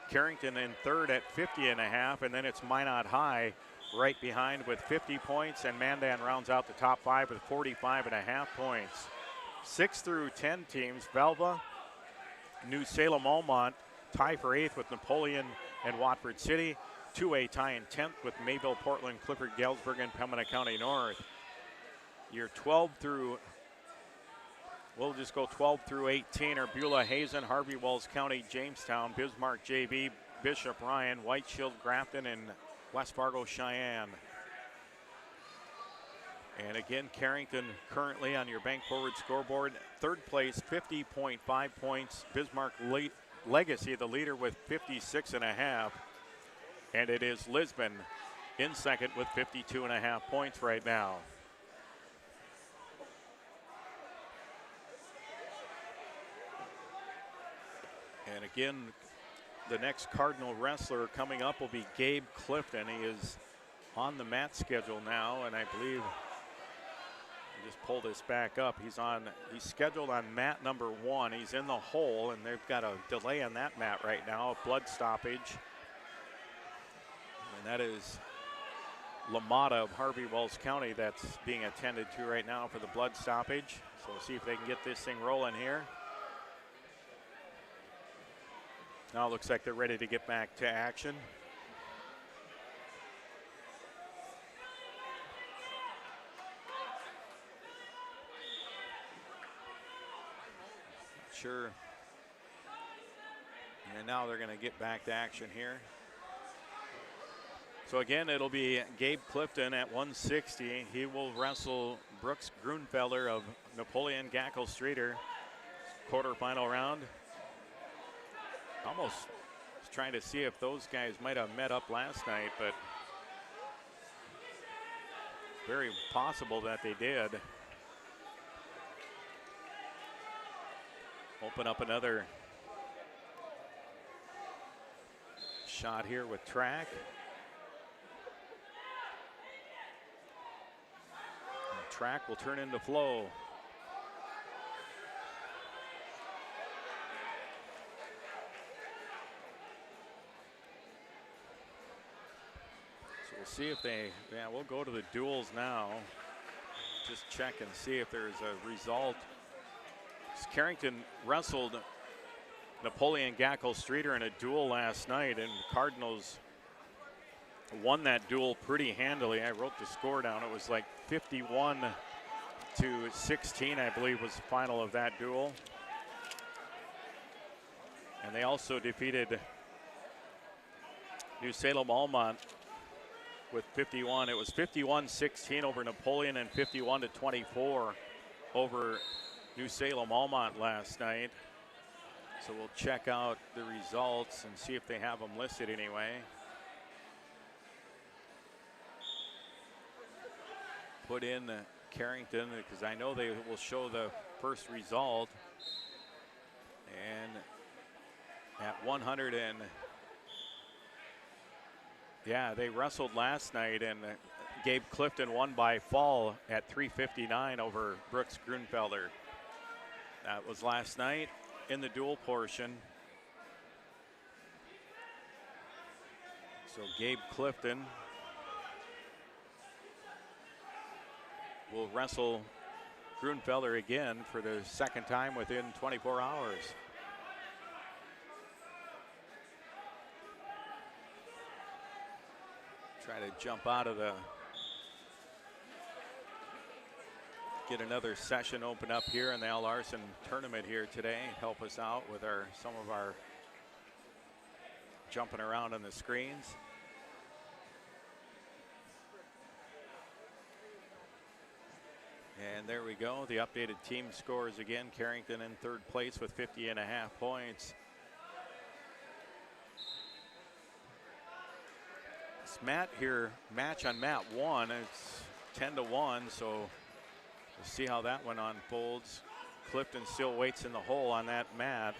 Carrington in third at 50.5. And then it's Minot High right behind with 50 points. And Mandan rounds out the top 5 with 45.5 points. 6 through 10 teams, Velva, New Salem Almont tie for 8th with Napoleon and Watford City. 2A tie in 10th with Mayville, Portland, Clifford, Galesburg, and Pembina County North. Your 12 through, we'll just go 12 through 18 are Beulah, Hazen, Harvey Wells County, Jamestown, Bismarck JV, Bishop Ryan, White Shield, Grafton, and West Fargo Cheyenne. And again, Carrington currently on your Bank Forward scoreboard. Third place, 50.5 points. Bismarck Legacy, the leader, with 56.5. And it is Lisbon in second with 52.5 points right now. again, the next Cardinal wrestler coming up will be Gabe Clifton. He is on the mat schedule now, and I believe, I just pull this back up, he's scheduled on mat number 1. He's in the hole, and they've got a delay on that mat right now, a blood stoppage. And that is LaMotta of Harvey Wells County that's being attended to right now for the blood stoppage. So we'll see if they can get this thing rolling here. Now it looks like they're ready to get back to action. Sure. And now they're going to get back to action here. So again, it'll be Gabe Clifton at 160. He will wrestle Brooks Grunfelder of Napoleon Gackle Streeter. Quarterfinal round. Almost was trying to see if those guys might have met up last night, but very possible that they did. Open up another shot here with track. And track will turn into flow. So we'll see if we'll go to the duels now. Just check and see if there's a result. Carrington wrestled Napoleon Gackle Streeter in a duel last night, and Cardinals won that duel pretty handily. I wrote the score down. It was like 51-16, I believe, was the final of that duel. And they also defeated New Salem Almont with 51. It was 51-16 over Napoleon and 51-24 over New Salem Almont last night. So we'll check out the results and see if they have them listed anyway. Put in Carrington because I know they will show the first result. And at 100 and they wrestled last night, and Gabe Clifton won by fall at 3:59 over Brooks Grunfelder. That was last night in the dual portion. So Gabe Clifton will wrestle Grunfelder again for the second time within 24 hours. Try to jump out of get another session open up here in the Al Larson tournament here today. Help us out with some of our jumping around on the screens. And there we go. The updated team scores again. Carrington in third place with 50.5 points. This mat here, match on mat 1, it's 10-1, so we'll see how that one unfolds. Clifton still waits in the hole on that mat.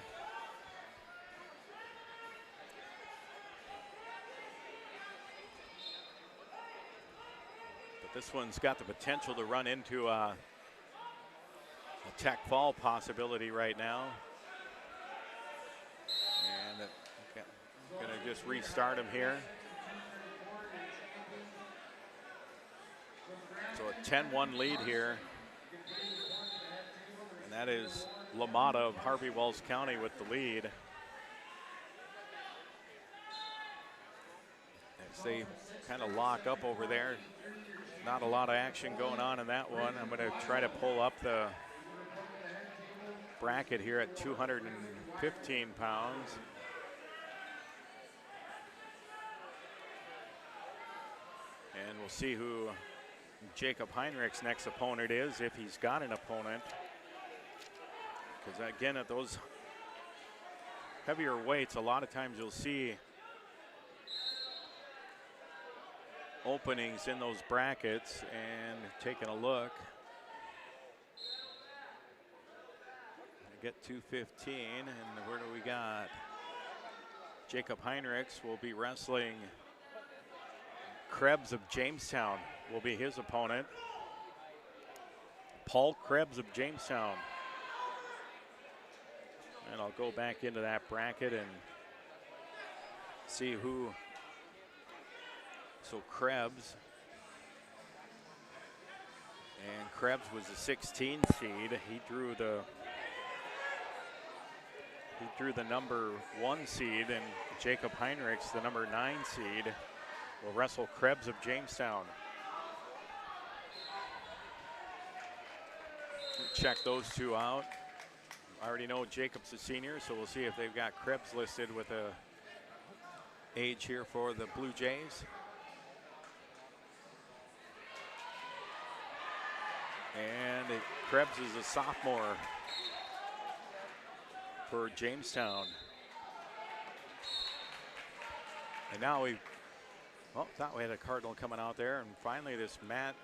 But this one's got the potential to run into a tech fall possibility right now. And I'm gonna just restart him here. So a 10-1 lead here. And that is LaMotta of Harvey Wells County with the lead. As they kind of lock up over there. Not a lot of action going on in that one. I'm going to try to pull up the bracket here at 215 pounds. And we'll see who Jacob Heinrich's next opponent is, if he's got an opponent. Because again, at those heavier weights, a lot of times you'll see openings in those brackets. And taking a look, I get 215, and where do we got? Jacob Heinrichs will be wrestling Krebs of Jamestown, will be his opponent. Paul Krebs of Jamestown. And I'll go back into that bracket and see who. So Krebs. And Krebs was the 16 seed. He drew the number 1 seed, and Jacob Heinrichs, the number 9 seed, will wrestle Krebs of Jamestown. Check those two out. I already know Jacob's a senior, so we'll see if they've got Krebs listed with a age here for the Blue Jays. And Krebs is a sophomore for Jamestown. And now thought we had a Cardinal coming out there, and finally this match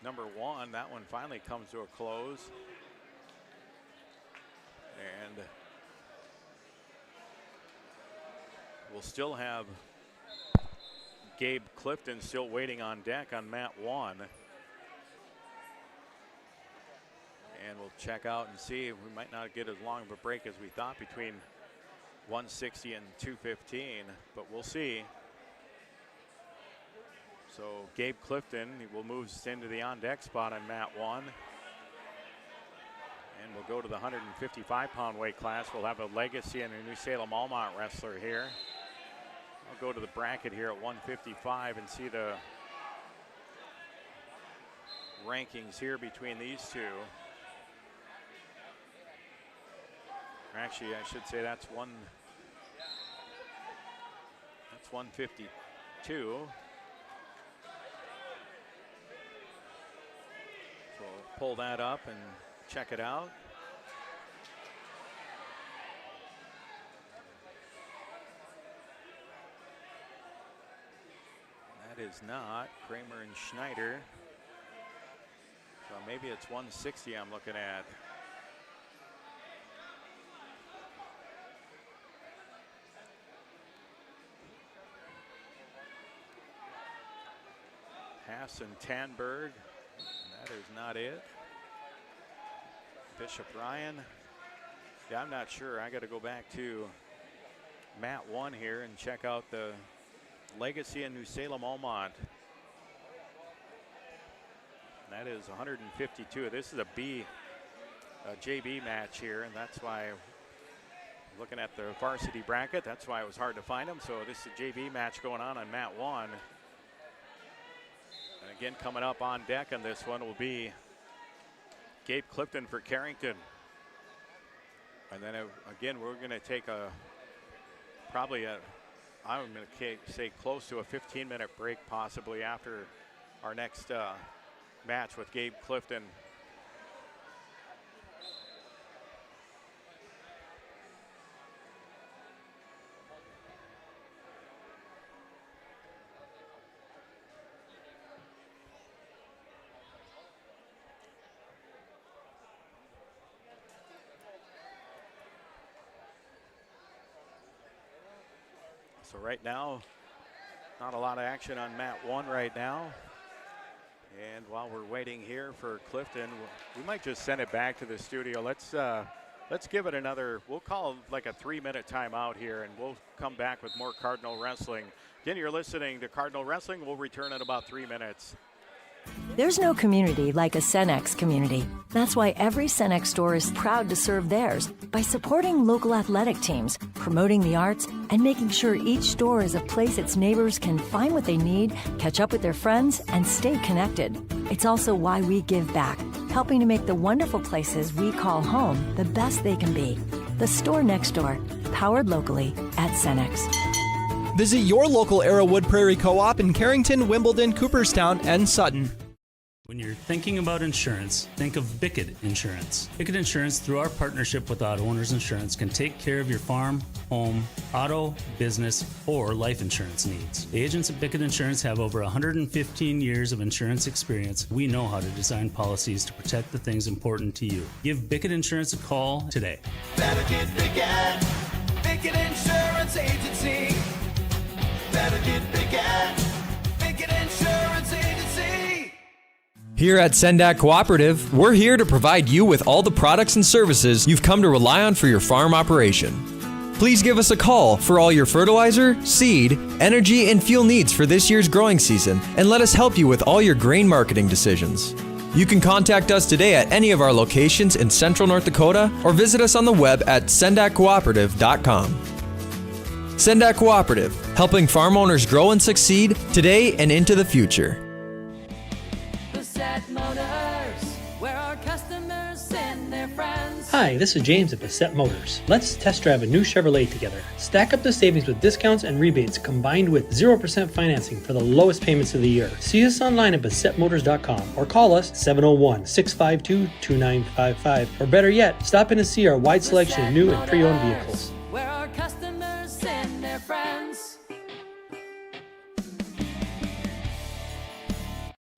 number 1, that one finally comes to a close. And we'll still have Gabe Clifton still waiting on deck on mat 1. And we'll check out and see. We might not get as long of a break as we thought between 160 and 215, but we'll see. So Gabe Clifton will move into the on-deck spot on mat 1. And we'll go to the 155-pound weight class. We'll have a Legacy and a New Salem Almont wrestler here. I'll go to the bracket here at 155 and see the rankings here between these two. Actually, I should say that's 152. So we'll pull that up and check it out. That is not Kramer and Schneider. So maybe it's 160 I'm looking at. Haas and Tanberg. That is not it. Bishop Ryan. Yeah, I'm not sure. I got to go back to mat 1 here and check out the Legacy and New Salem Almont. That is 152. This is a JV match here, and that's why looking at the varsity bracket, that's why it was hard to find them. So this is a JV match going on mat 1. And again, coming up on deck on this one will be Gabe Clifton for Carrington. And then again, we're going to take I'm going to say close to a 15-minute break possibly after our next match with Gabe Clifton. So right now, not a lot of action on mat 1 right now. And while we're waiting here for Clifton, we might just send it back to the studio. Let's give it another, we'll call like a 3-minute timeout here, and we'll come back with more Cardinal Wrestling. Again, you're listening to Cardinal Wrestling. We'll return in about 3 minutes. There's no community like a Cenex community. That's why every Cenex store is proud to serve theirs by supporting local athletic teams, promoting the arts, and making sure each store is a place its neighbors can find what they need, catch up with their friends, and stay connected. It's also why we give back, helping to make the wonderful places we call home the best they can be. The store next door, powered locally at Cenex. Visit your local Arrowwood Prairie Co-op in Carrington, Wimbledon, Cooperstown, and Sutton. When you're thinking about insurance, think of Bickett Insurance. Bickett Insurance, through our partnership with Auto Owners Insurance, can take care of your farm, home, auto, business, or life insurance needs. The agents at Bickett Insurance have over 115 years of insurance experience. We know how to design policies to protect the things important to you. Give Bickett Insurance a call today. Better get Bickett. Bickett Insurance Agency. Better get Bickett. Bickett Insurance Agency. Here at Sendak Cooperative, we're here to provide you with all the products and services you've come to rely on for your farm operation. Please give us a call for all your fertilizer, seed, energy, and fuel needs for this year's growing season, and let us help you with all your grain marketing decisions. You can contact us today at any of our locations in Central North Dakota or visit us on the web at sendakcooperative.com. Sendak Cooperative, helping farm owners grow and succeed today and into the future. Bassett Motors, where our customers send their friends. Hi, this is James at Bassett Motors. Let's test drive a new Chevrolet together. Stack up the savings with discounts and rebates combined with 0% financing for the lowest payments of the year. See us online at BassettMotors.com or call us 701-652-2955. Or better yet, stop in and see our wide selection of new and pre-owned vehicles. Where our customers send their friends.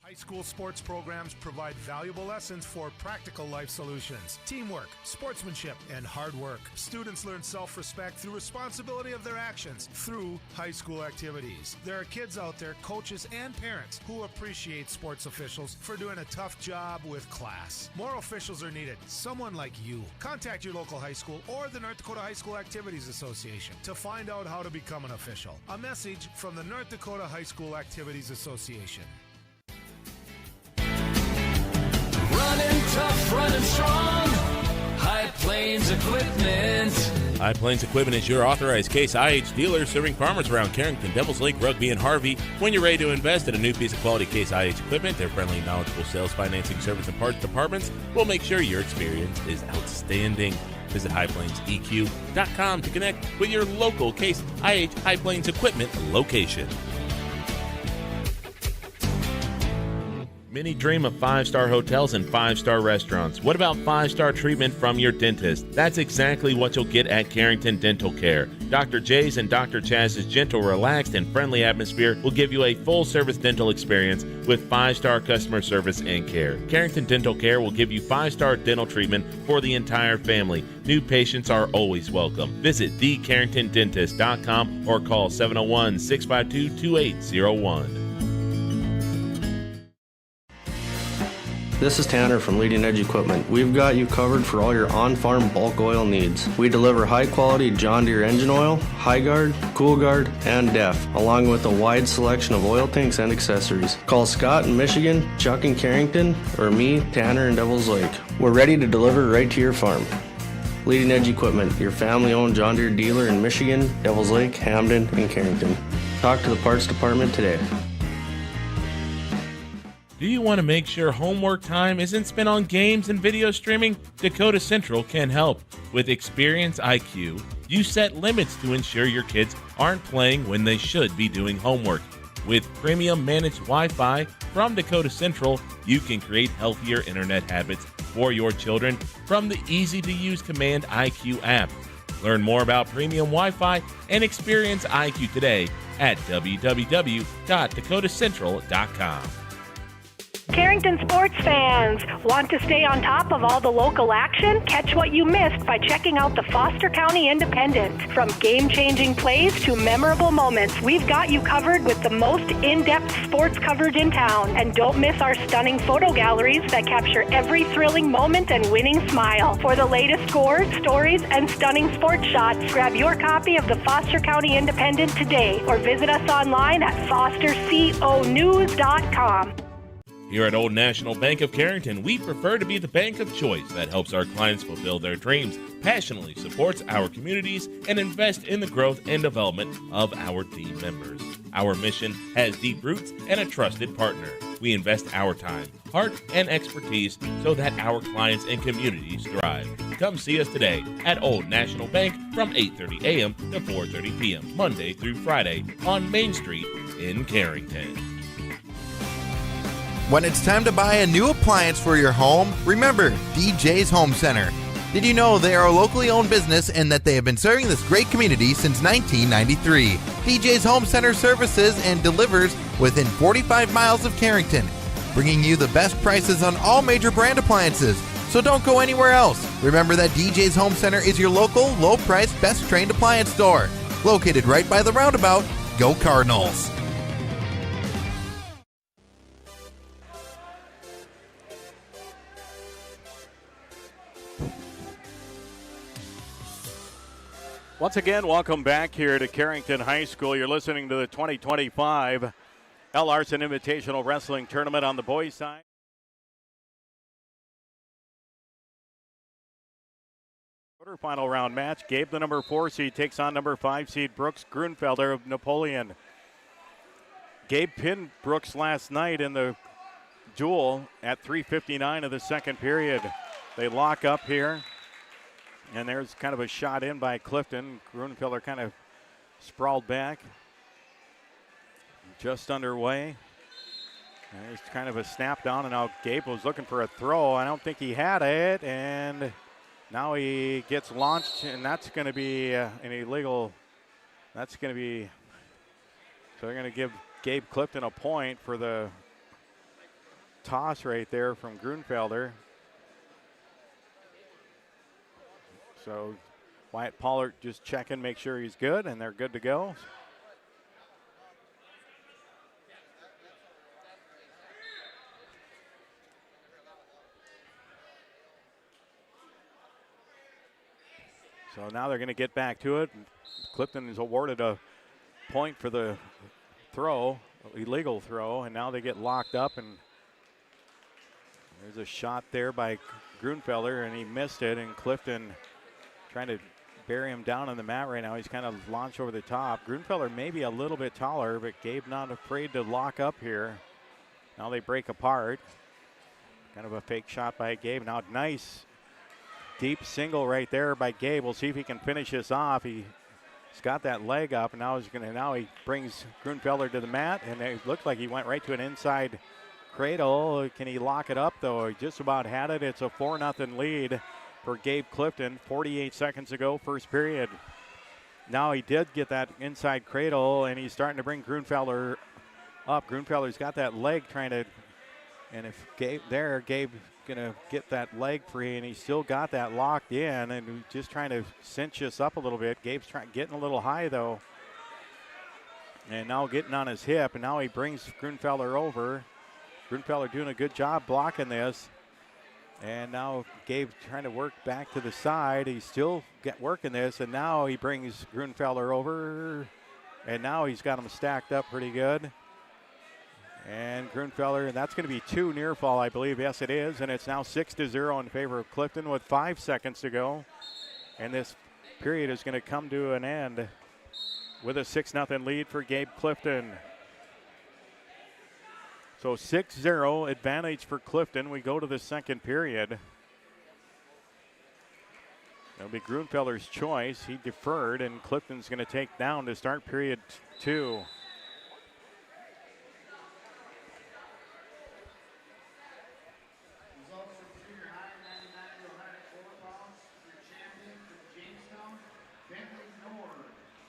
High school sports programs provide valuable lessons for practical life solutions, teamwork, sportsmanship, and hard work. Students learn self-respect through responsibility of their actions through high school activities. There are kids out there, coaches and parents, who appreciate sports officials for doing a tough job with class. More officials are needed, someone like you. Contact your local high school or the North Dakota High School Activities Association to find out how to become an official. A message from the North Dakota High School Activities Association. Running tough, running strong. High Plains Equipment. High Plains Equipment is your authorized Case IH dealer serving farmers around Carrington, Devils Lake, Rugby, and Harvey. When you're ready to invest in a new piece of quality Case IH equipment, their friendly, knowledgeable sales, financing, service, and parts departments will make sure your experience is outstanding. Visit highplainseq.com to connect with your local Case IH High Plains Equipment location. Many dream of 5-star hotels and 5-star restaurants. What about 5-star treatment from your dentist? That's exactly what you'll get at Carrington Dental Care. Dr. J's and Dr. Chaz's gentle, relaxed, and friendly atmosphere will give you a full-service dental experience with 5-star customer service and care. Carrington Dental Care will give you 5-star dental treatment for the entire family. New patients are always welcome. Visit thecarringtondentist.com or call 701-652-2801. This is Tanner from Leading Edge Equipment. We've got you covered for all your on-farm bulk oil needs. We deliver high-quality John Deere engine oil, High Guard, Cool Guard, and DEF, along with a wide selection of oil tanks and accessories. Call Scott in Michigan, Chuck in Carrington, or me, Tanner in Devils Lake. We're ready to deliver right to your farm. Leading Edge Equipment, your family-owned John Deere dealer in Michigan, Devils Lake, Hamden, and Carrington. Talk to the parts department today. Do you want to make sure homework time isn't spent on games and video streaming? Dakota Central can help. With Experience IQ, you set limits to ensure your kids aren't playing when they should be doing homework. With premium managed Wi-Fi from Dakota Central, you can create healthier internet habits for your children from the easy-to-use Command IQ app. Learn more about premium Wi-Fi and Experience IQ today at www.dakotacentral.com. Carrington sports fans, want to stay on top of all the local action? Catch what you missed by checking out the Foster County Independent. From game-changing plays to memorable moments, we've got you covered with the most in-depth sports coverage in town. And don't miss our stunning photo galleries that capture every thrilling moment and winning smile. For the latest scores, stories, and stunning sports shots, grab your copy of the Foster County Independent today or visit us online at fosterconews.com. Here at Old National Bank of Carrington, we prefer to be the bank of choice that helps our clients fulfill their dreams, passionately supports our communities, and invest in the growth and development of our team members. Our mission has deep roots and a trusted partner. We invest our time, heart, and expertise so that our clients and communities thrive. Come see us today at Old National Bank from 8:30 a.m. to 4:30 p.m., Monday through Friday on Main Street in Carrington. When it's time to buy a new appliance for your home, remember DJ's Home Center. Did you know they are a locally owned business and that they have been serving this great community since 1993? DJ's Home Center services and delivers within 45 miles of Carrington, bringing you the best prices on all major brand appliances, So don't go anywhere else. Remember that DJ's Home Center is your local, low-priced, best-trained appliance store. Located right by the roundabout. Go Cardinals! Once again, welcome back here to Carrington High School. You're listening to the 2025 Larson Invitational Wrestling Tournament on the boys' side. Quarterfinal round match. Gabe, the number 4 seed, takes on number 5 seed Brooks Grunfelder of Napoleon. Gabe pinned Brooks last night in the duel at 3:59 of the second period. They lock up here. And there's kind of a shot in by Clifton. Grunfelder kind of sprawled back. Just underway. And there's kind of a snap down, and now Gabe was looking for a throw. I don't think he had it, and now he gets launched, and that's going to be an illegal. That's going to be, so they're going to give Gabe Clifton a point for the toss right there from Grunfelder. So Wyatt Pollard just checking, make sure he's good, and they're good to go. So now they're going to get back to it. Clifton is awarded a point for the throw, illegal throw, and now they get locked up, and there's a shot there by Grunfelder, and he missed it, and Clifton trying to bury him down on the mat right now. He's kind of launched over the top. Grunfelder maybe a little bit taller, but Gabe not afraid to lock up here. Now they break apart. Kind of a fake shot by Gabe. Now nice deep single right there by Gabe. We'll see if he can finish this off. He's got that leg up, and now he brings Grunfelder to the mat, and it looked like he went right to an inside cradle. Can he lock it up though? He just about had it. It's a 4-0 lead for Gabe Clifton. 48 seconds ago, first period. Now he did get that inside cradle, and he's starting to bring Grunfelder up. Grunfelder's got that leg trying to, and if Gabe's gonna get that leg free, and he's still got that locked in, and just trying to cinch this up a little bit. Gabe's getting a little high though, and now getting on his hip, and now he brings Grunfelder over. Grunfelder doing a good job blocking this. And now Gabe trying to work back to the side. He's still working this, and now he brings Grunfelder over, and now he's got him stacked up pretty good. And Grunfelder, and that's going to be 2 near fall, I believe. Yes, it is, and it's now 6-0 in favor of Clifton with 5 seconds to go. And this period is going to come to an end with a 6-0 lead for Gabe Clifton. So 6-0 advantage for Clifton. We go to the second period. It'll be Grunfelder's choice. He deferred, and Clifton's going to take down to start period 2.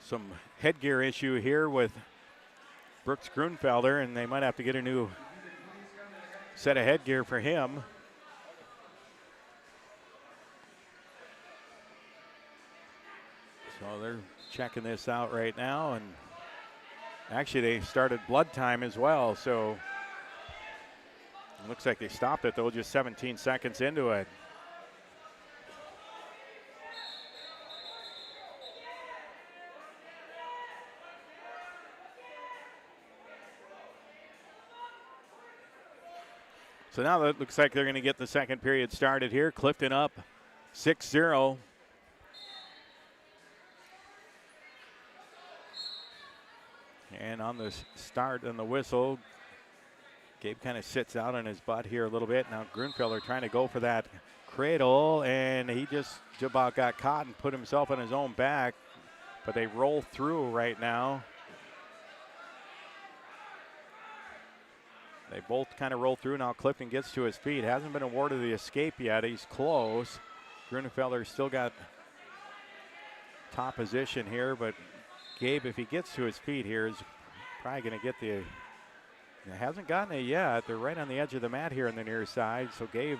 Some headgear issue here with Brooks Grunfelder, and they might have to get a new set of headgear for him. So they're checking this out right now, and actually they started blood time as well, so it looks like they stopped it though, just 17 seconds into it. So now it looks like they're going to get the second period started here. Clifton up 6-0. And on the start and the whistle, Gabe kind of sits out on his butt here a little bit. Now Grunfelder trying to go for that cradle, and he just about got caught and put himself on his own back. But they roll through right now. They both kind of roll through. Now Clifton gets to his feet. Hasn't been awarded the escape yet. He's close. Grunfelder still got top position here, but Gabe, if he gets to his feet here, is probably going to get the, hasn't gotten it yet. They're right on the edge of the mat here on the near side. So Gabe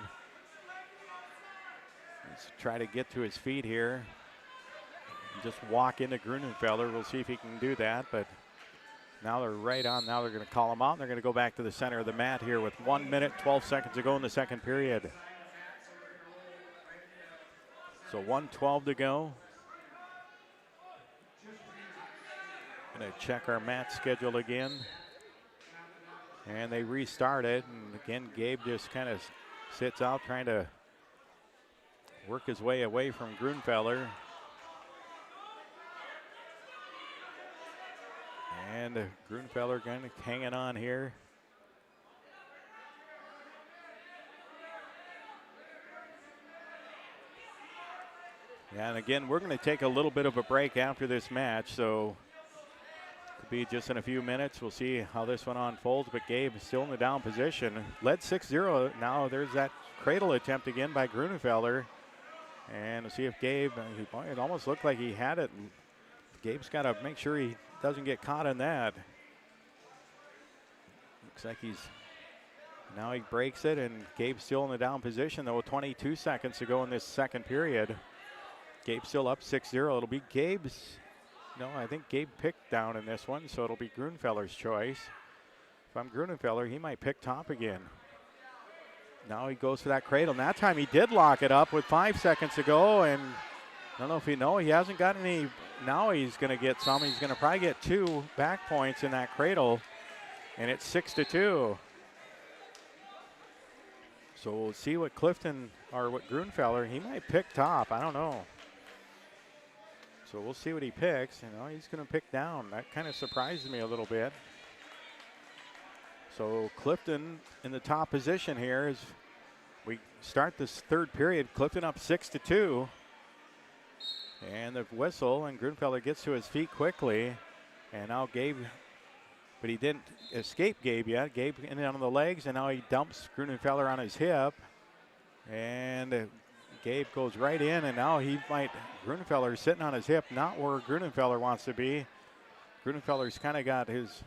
wants to try to get to his feet here. Just walk into Grunenfelder. We'll see if he can do that, but now they're right on. Now they're going to call him out, and they're going to go back to the center of the mat here with 1 minute, 12 seconds to go in the second period. So 1:12 to go. Going to check our mat schedule again. And they restart it, and again, Gabe just kind of sits out trying to work his way away from Grunfelder. And Grunfelder kind of hanging on here. Yeah, and again, we're going to take a little bit of a break after this match, so could be just in a few minutes. We'll see how this one unfolds, but Gabe is still in the down position. Led 6-0. Now there's that cradle attempt again by Grunfelder. And we'll see if Gabe, it almost looked like he had it. Gabe's got to make sure he doesn't get caught in that. Looks like now he breaks it, and Gabe's still in the down position, though, with 22 seconds to go in this second period. Gabe's still up 6-0. It'll be Gabe's. No, I think Gabe picked down in this one, so it'll be Grunfelder's choice. If I'm Grunfelder, he might pick top again. Now he goes for that cradle. And that time he did lock it up with 5 seconds to go, and I don't know if he hasn't got any. Now he's going to get some. He's going to probably get 2 back points in that cradle, and it's 6-2. So we'll see what Clifton or what Grunfelder, he might pick top. I don't know. So we'll see what he picks. He's going to pick down. That kind of surprises me a little bit. So Clifton in the top position here as we start this third period. Clifton up 6-2. And the whistle, and Grunfelder gets to his feet quickly. And now Gabe, but he didn't escape Gabe yet. Gabe in on the legs, and now he dumps Grunfelder on his hip. And Gabe goes right in, and now Grunfelder's sitting on his hip, not where Grunfelder wants to be. Grunfelder's kind of got his,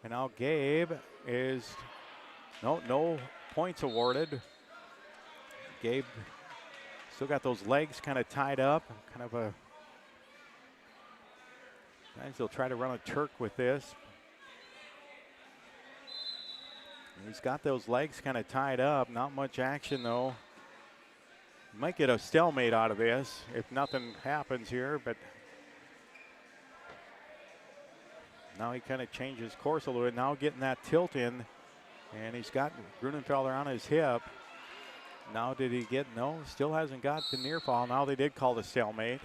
and now Gabe is, no points awarded. Gabe still got those legs kind of tied up, guys will try to run a Turk with this. He's got those legs kind of tied up, not much action though. Might get a stalemate out of this if nothing happens here, but now he kind of changes course a little bit. Now getting that tilt in, and he's got Grunfelder on his hip. Now did he get, no, still hasn't got the near fall. Now they did call the stalemate.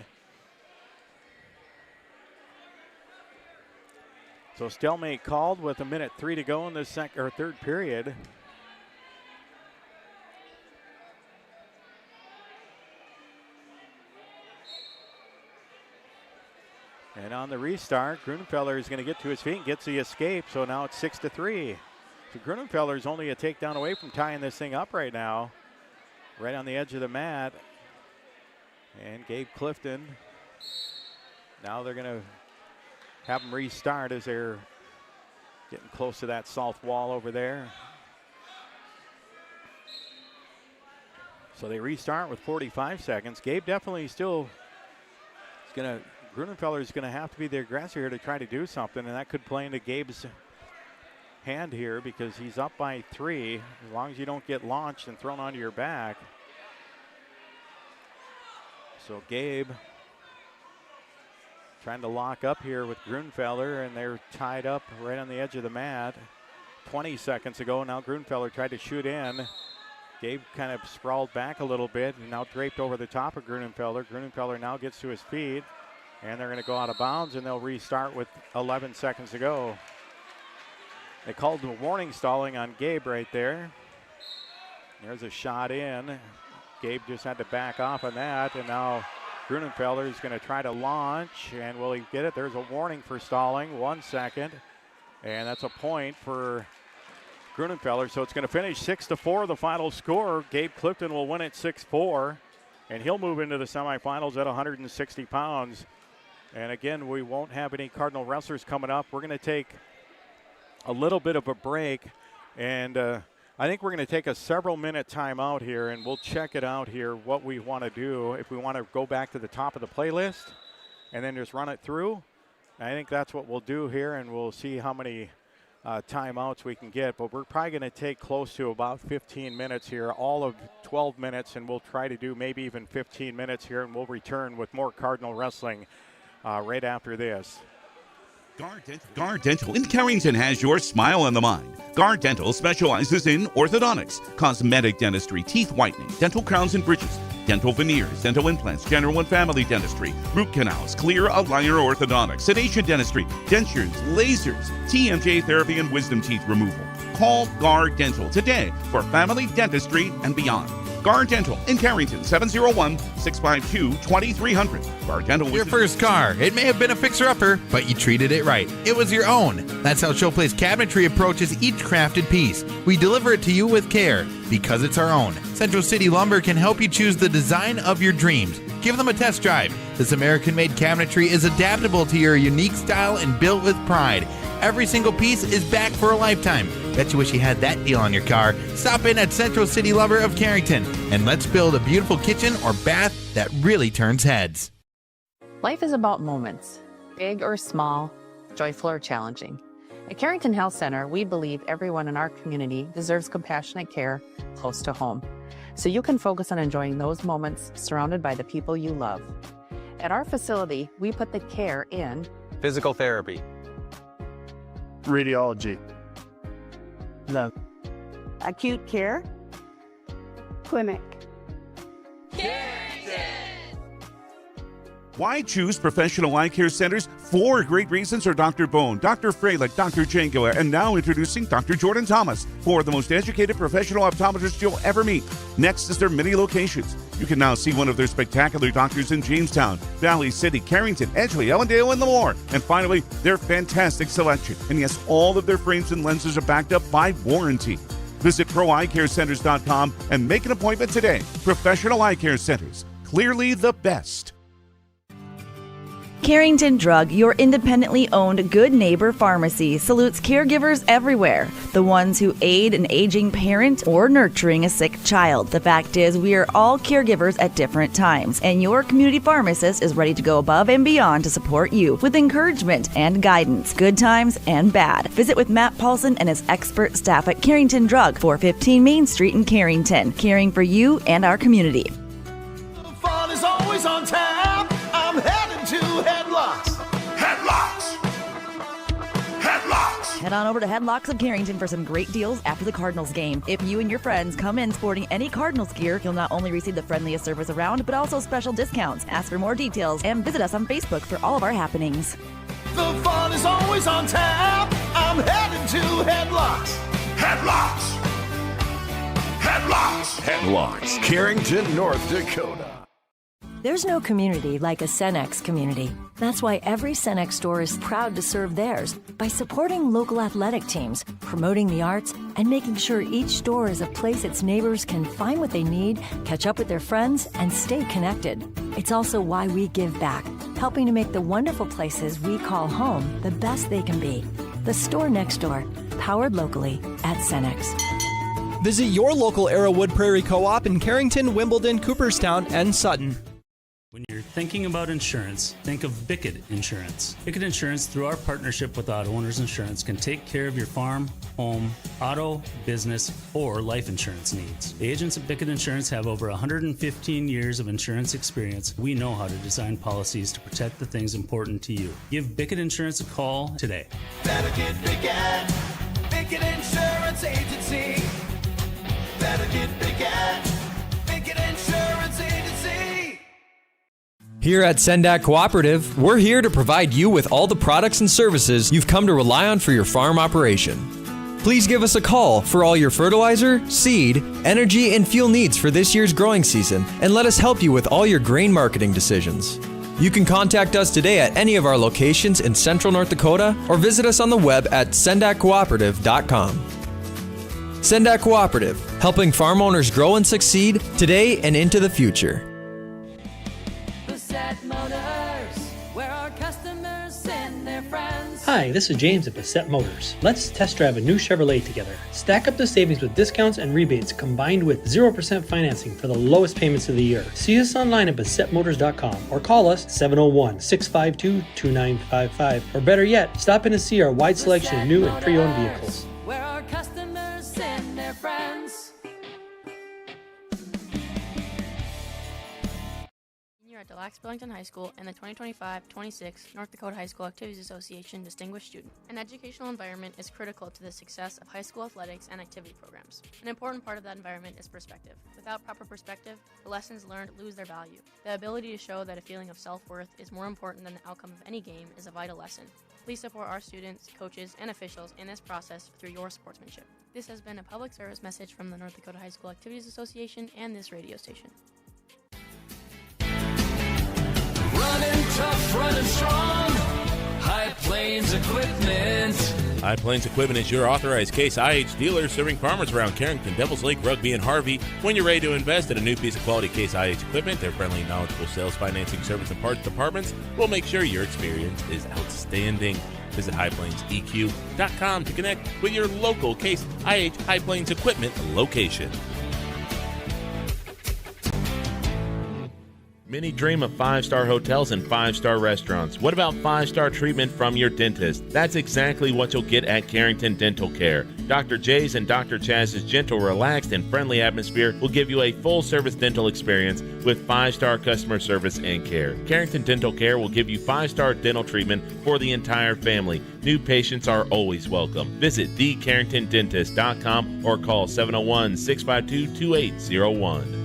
So stalemate called with 1:03 to go in the third period. And on the restart, Grunfelder is going to get to his feet and gets the escape. So now it's 6-3. So Grunfelder is only a takedown away from tying this thing up right now. Right on the edge of the mat. And Gabe Clifton. Now they're going to have them restart as they're getting close to that south wall over there. So they restart with 45 seconds. Gabe definitely still is going to, Grunfelder is going to have to be the aggressor here to try to do something, and that could play into Gabe's hand here because he's up by 3. As long as you don't get launched and thrown onto your back. So Gabe trying to lock up here with Grunfelder, and they're tied up right on the edge of the mat. 20 seconds ago, now Grunfelder tried to shoot in. Gabe kind of sprawled back a little bit and now draped over the top of Grunfelder. Grunfelder now gets to his feet, and they're going to go out of bounds, and they'll restart with 11 seconds to go. They called the warning stalling on Gabe right there. There's a shot in. Gabe just had to back off on that, and now Grunfelder is going to try to launch, and will he get it? There's a warning for stalling, 1 second, and that's a point for Grunfelder. So it's going to finish 6-4, the final score. Gabe Clifton will win it 6-4, and he'll move into the semifinals at 160 pounds. And again, we won't have any Cardinal wrestlers coming up. We're going to take a little bit of a break, and I think we're going to take a several-minute timeout here, and we'll check it out here, what we want to do. If we want to go back to the top of the playlist and then just run it through, I think that's what we'll do here, and we'll see how many timeouts we can get. But we're probably going to take close to about 15 minutes here, all of 12 minutes, and we'll try to do maybe even 15 minutes here, and we'll return with more Cardinal wrestling right after this. Guard Dental in Carrington has your smile on the mind. Guard Dental specializes in orthodontics, cosmetic dentistry, teeth whitening, dental crowns and bridges, dental veneers, dental implants, general and family dentistry, root canals, clear aligner orthodontics, sedation dentistry, dentures, lasers, TMJ therapy, and wisdom teeth removal. Call Guard Dental today for family dentistry and beyond. Guard Dental in Carrington, 701-652-2300. Guard Dental. Your first car. It may have been a fixer-upper, but you treated it right. It was your own. That's how Showplace Cabinetry approaches each crafted piece. We deliver it to you with care because it's our own. Central City Lumber can help you choose the design of your dreams. Give them a test drive. This American-made cabinetry is adaptable to your unique style and built with pride. Every single piece is back for a lifetime. Bet you wish you had that deal on your car. Stop in at Central City Lumber of Carrington and let's build a beautiful kitchen or bath that really turns heads. Life is about moments, big or small, joyful or challenging. At Carrington Health Center, we believe everyone in our community deserves compassionate care close to home, so you can focus on enjoying those moments surrounded by the people you love. At our facility, we put the care in physical therapy, radiology, love, acute care, clinic. Why choose professional eye care centers? 4 great reasons are Dr. Bone, Dr. Freilich, Dr. Jangoa, and now introducing Dr. Jordan Thomas, 4 of the most educated professional optometrists you'll ever meet. Next is their many locations. You can now see one of their spectacular doctors in Jamestown, Valley City, Carrington, Edgeley, Ellendale, and more. And finally, their fantastic selection. And yes, all of their frames and lenses are backed up by warranty. Visit ProEyeCareCenters.com and make an appointment today. Professional Eye Care Centers, clearly the best. Carrington Drug, your independently owned Good Neighbor pharmacy, salutes caregivers everywhere. The ones who aid an aging parent or nurturing a sick child. The fact is, we are all caregivers at different times, and your community pharmacist is ready to go above and beyond to support you with encouragement and guidance, good times and bad. Visit with Matt Paulson and his expert staff at Carrington Drug, 415 Main Street in Carrington, caring for you and our community. The fun is always on tap. I'm headed to Headlocks. Headlocks. Headlocks. Head on over to Headlocks of Carrington for some great deals after the Cardinals game. If you and your friends come in sporting any Cardinals gear, you'll not only receive the friendliest service around, but also special discounts. Ask for more details and visit us on Facebook for all of our happenings. The fun is always on tap. I'm headed to Headlocks. Headlocks. Headlocks. Headlocks. Carrington, North Dakota. There's no community like a Cenex community. That's why every Cenex store is proud to serve theirs by supporting local athletic teams, promoting the arts, and making sure each store is a place its neighbors can find what they need, catch up with their friends, and stay connected. It's also why we give back, helping to make the wonderful places we call home the best they can be. The store next door, powered locally at Cenex. Visit your local Arrowwood Prairie Co-op in Carrington, Wimbledon, Cooperstown, and Sutton. When you're thinking about insurance, think of Bickett Insurance. Bickett Insurance, through our partnership with Auto Owners Insurance, can take care of your farm, home, auto, business, or life insurance needs. The agents at Bickett Insurance have over 115 years of insurance experience. We know how to design policies to protect the things important to you. Give Bickett Insurance a call today. Better get Bickett. Bickett Insurance Agency. Better get Bickett. Bickett Insurance Agency. Here at Sendak Cooperative, we're here to provide you with all the products and services you've come to rely on for your farm operation. Please give us a call for all your fertilizer, seed, energy, and fuel needs for this year's growing season, and let us help you with all your grain marketing decisions. You can contact us today at any of our locations in Central North Dakota or visit us on the web at sendakcooperative.com. Sendak Cooperative, helping farm owners grow and succeed today and into the future. Motors, where our customers send their friends. Hi, this is James at Bassett Motors. Let's test drive a new Chevrolet together. Stack up the savings with discounts and rebates combined with 0% financing for the lowest payments of the year. See us online at BassettMotors.com or call us 701-652-2955. Or better yet, stop in to see our wide selection of new and pre-owned vehicles. Where our customers send their friends. At Deluxe Burlington High School and the 2025-26 North Dakota High School Activities Association Distinguished Student. An educational environment is critical to the success of high school athletics and activity programs. An important part of that environment is perspective. Without proper perspective, the lessons learned lose their value. The ability to show that a feeling of self-worth is more important than the outcome of any game is a vital lesson. Please support our students, coaches, and officials in this process through your sportsmanship. This has been a public service message from the North Dakota High School Activities Association and this radio station. Running tough, running strong. High Plains Equipment. High Plains Equipment is your authorized Case IH dealer serving farmers around Carrington, Devils Lake, Rugby, and Harvey. When you're ready to invest in a new piece of quality Case IH equipment, their friendly, knowledgeable sales, financing, service, and parts departments will make sure your experience is outstanding. Visit highplainseq.com to connect with your local Case IH High Plains Equipment location. Many dream of 5-star hotels and 5-star restaurants. What about 5-star treatment from your dentist? That's exactly what you'll get at Carrington Dental Care. Dr. J's and Dr. Chaz's gentle, relaxed, and friendly atmosphere will give you a full-service dental experience with 5-star customer service and care. Carrington Dental Care will give you 5-star dental treatment for the entire family. New patients are always welcome. Visit thecarringtondentist.com or call 701-652-2801.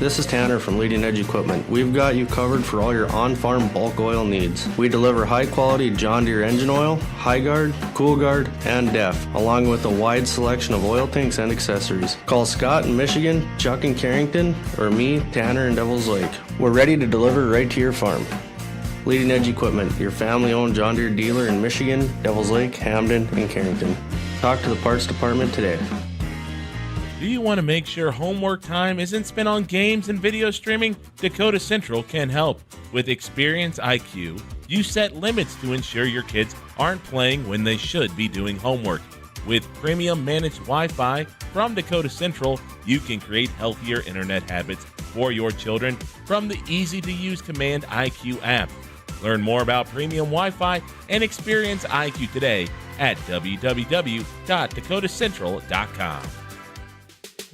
This is Tanner from Leading Edge Equipment. We've got you covered for all your on-farm bulk oil needs. We deliver high-quality John Deere engine oil, High Guard, Cool Guard, and DEF, along with a wide selection of oil tanks and accessories. Call Scott in Michigan, Chuck in Carrington, or me, Tanner in Devils Lake. We're ready to deliver right to your farm. Leading Edge Equipment, your family-owned John Deere dealer in Michigan, Devils Lake, Hamden, and Carrington. Talk to the parts department today. Do you want to make sure homework time isn't spent on games and video streaming? Dakota Central can help. With Experience IQ, you set limits to ensure your kids aren't playing when they should be doing homework. With premium managed Wi-Fi from Dakota Central, you can create healthier internet habits for your children from the easy-to-use Command IQ app. Learn more about premium Wi-Fi and Experience IQ today at www.dakotacentral.com.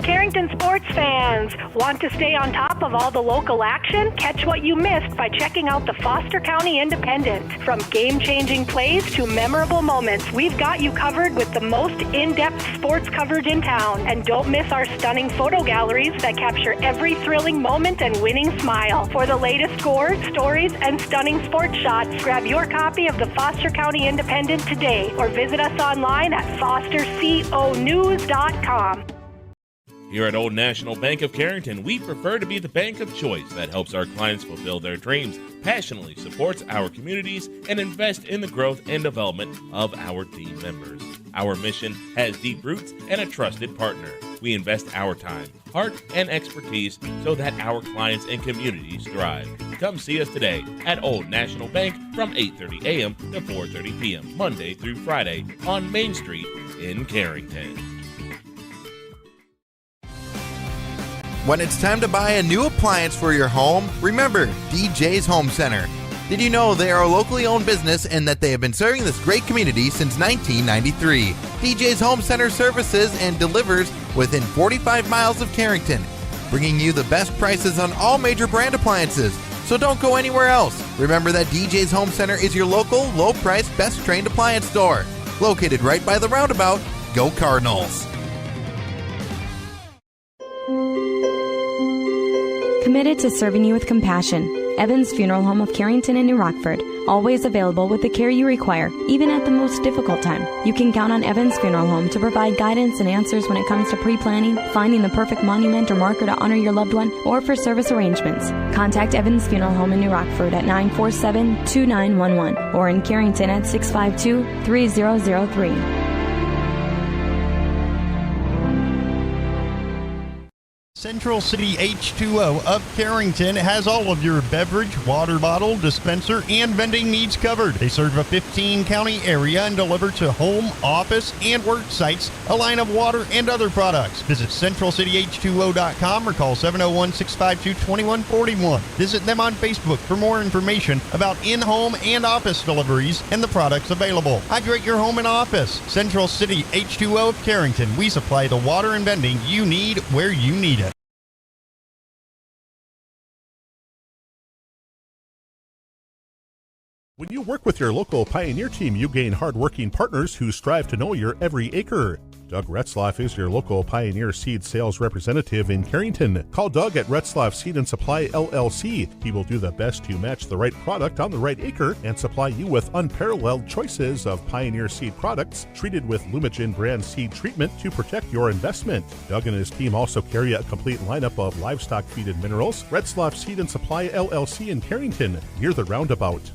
Carrington sports fans, want to stay on top of all the local action? Catch what you missed by checking out the Foster County Independent. From game-changing plays to memorable moments, we've got you covered with the most in-depth sports coverage in town. And don't miss our stunning photo galleries that capture every thrilling moment and winning smile. For the latest scores, stories, and stunning sports shots, grab your copy of the Foster County Independent today or visit us online at fosterconews.com. Here at Old National Bank of Carrington, we prefer to be the bank of choice that helps our clients fulfill their dreams, passionately supports our communities, and invest in the growth and development of our team members. Our mission has deep roots and a trusted partner. We invest our time, heart, and expertise so that our clients and communities thrive. Come see us today at Old National Bank from 8:30 a.m. to 4:30 p.m., Monday through Friday on Main Street in Carrington. When it's time to buy a new appliance for your home, remember DJ's Home Center. Did you know they are a locally owned business and that they have been serving this great community since 1993? DJ's Home Center services and delivers within 45 miles of Carrington, bringing you the best prices on all major brand appliances. So don't go anywhere else. Remember that DJ's Home Center is your local, low-priced, best-trained appliance store. Located right by the roundabout. Go Cardinals! Committed to serving you with compassion. Evans Funeral Home of Carrington and New Rockford. Always available with the care you require, even at the most difficult time. You can count on Evans Funeral Home to provide guidance and answers when it comes to pre-planning, finding the perfect monument or marker to honor your loved one, or for service arrangements. Contact Evans Funeral Home in New Rockford at 947-2911 or in Carrington at 652-3003. Central City H2O of Carrington has all of your beverage, water bottle, dispenser, and vending needs covered. They serve a 15-county area and deliver to home, office, and work sites a line of water and other products. Visit CentralCityH2O.com or call 701-652-2141. Visit them on Facebook for more information about in-home and office deliveries and the products available. Hydrate your home and office. Central City H2O of Carrington. We supply the water and vending you need where you need it. When you work with your local Pioneer team, you gain hardworking partners who strive to know your every acre. Doug Retzloff is your local Pioneer Seed sales representative in Carrington. Call Doug at Retzloff Seed and Supply LLC. He will do the best to match the right product on the right acre and supply you with unparalleled choices of Pioneer Seed products treated with Lumigen brand seed treatment to protect your investment. Doug and his team also carry a complete lineup of livestock feed and minerals. Retzloff Seed and Supply LLC in Carrington, near the roundabout.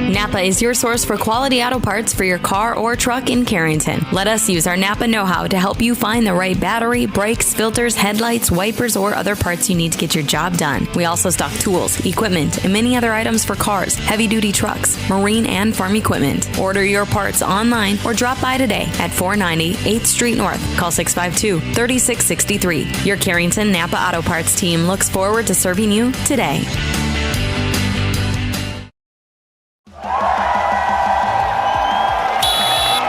Napa is your source for quality auto parts for your car or truck in Carrington. Let us use our Napa know-how to help you find the right battery, brakes, filters, headlights, wipers, or other parts you need to get your job done. We also stock tools, equipment, and many other items for cars, heavy-duty trucks, marine, and farm equipment. Order your parts online or drop by today at 490 8th Street North. Call 652-3663. Your Carrington Napa Auto Parts team looks forward to serving you today.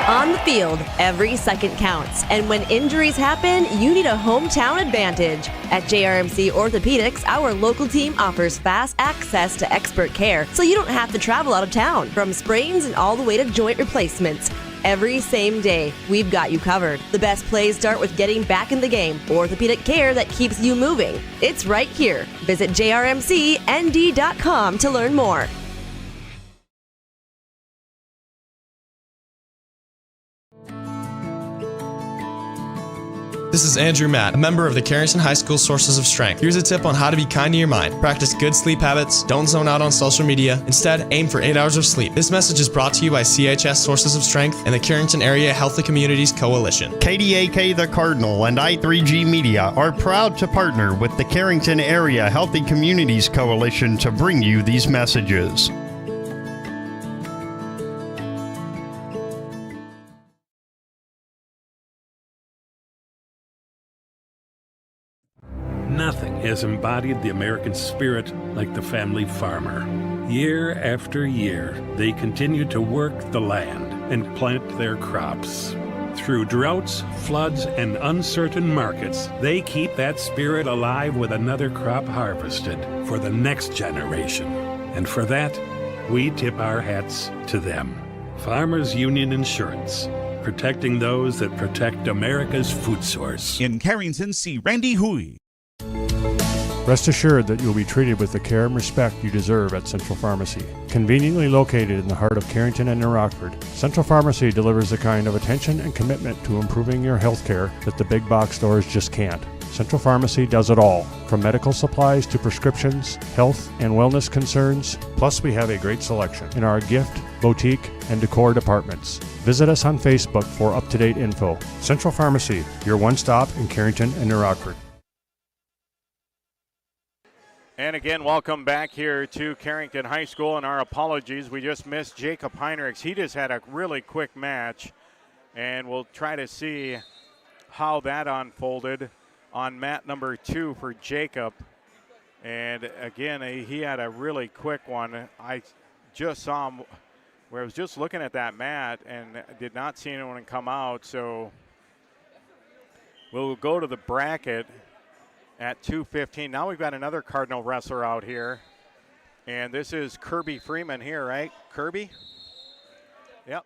On the field, every second counts, and when injuries happen, you need a hometown advantage. At JRMC Orthopedics, our local team offers fast access to expert care, so you don't have to travel out of town. From sprains and all the way to joint replacements, every same day, we've got you covered. The best plays start with getting back in the game. Orthopedic care that keeps you moving. It's right here. Visit jrmcnd.com to learn more. This is Andrew Matt, a member of the Carrington High School Sources of Strength. Here's a tip on how to be kind to your mind. Practice good sleep habits, don't zone out on social media. Instead, aim for 8 hours of sleep. This message is brought to you by CHS Sources of Strength and the Carrington Area Healthy Communities Coalition. KDAK The Cardinal and I3G Media are proud to partner with the Carrington Area Healthy Communities Coalition to bring you these messages. Nothing has embodied the American spirit like the family farmer. Year after year, they continue to work the land and plant their crops. Through droughts, floods, and uncertain markets, they keep that spirit alive with another crop harvested for the next generation. And for that, we tip our hats to them. Farmers Union Insurance, protecting those that protect America's food source. In Carrington, see Randy Hui. Rest assured that you'll be treated with the care and respect you deserve at Central Pharmacy. Conveniently located in the heart of Carrington and New Rockford, Central Pharmacy delivers the kind of attention and commitment to improving your health care that the big box stores just can't. Central Pharmacy does it all, from medical supplies to prescriptions, health and wellness concerns. Plus, we have a great selection in our gift, boutique, and decor departments. Visit us on Facebook for up-to-date info. Central Pharmacy, your one-stop in Carrington and New Rockford. And again, welcome back here to Carrington High School, and our apologies. We just missed Jacob Heinrichs. He just had a really quick match, and we'll try to see how that unfolded on mat number 2 for Jacob. And again, he had a really quick one. I just saw him where I was just looking at that mat and did not see anyone come out. So we'll go to the bracket at 2:15. Now we've got another Cardinal wrestler out here. And this is Kirby Freeman here, right? Kirby? Yep.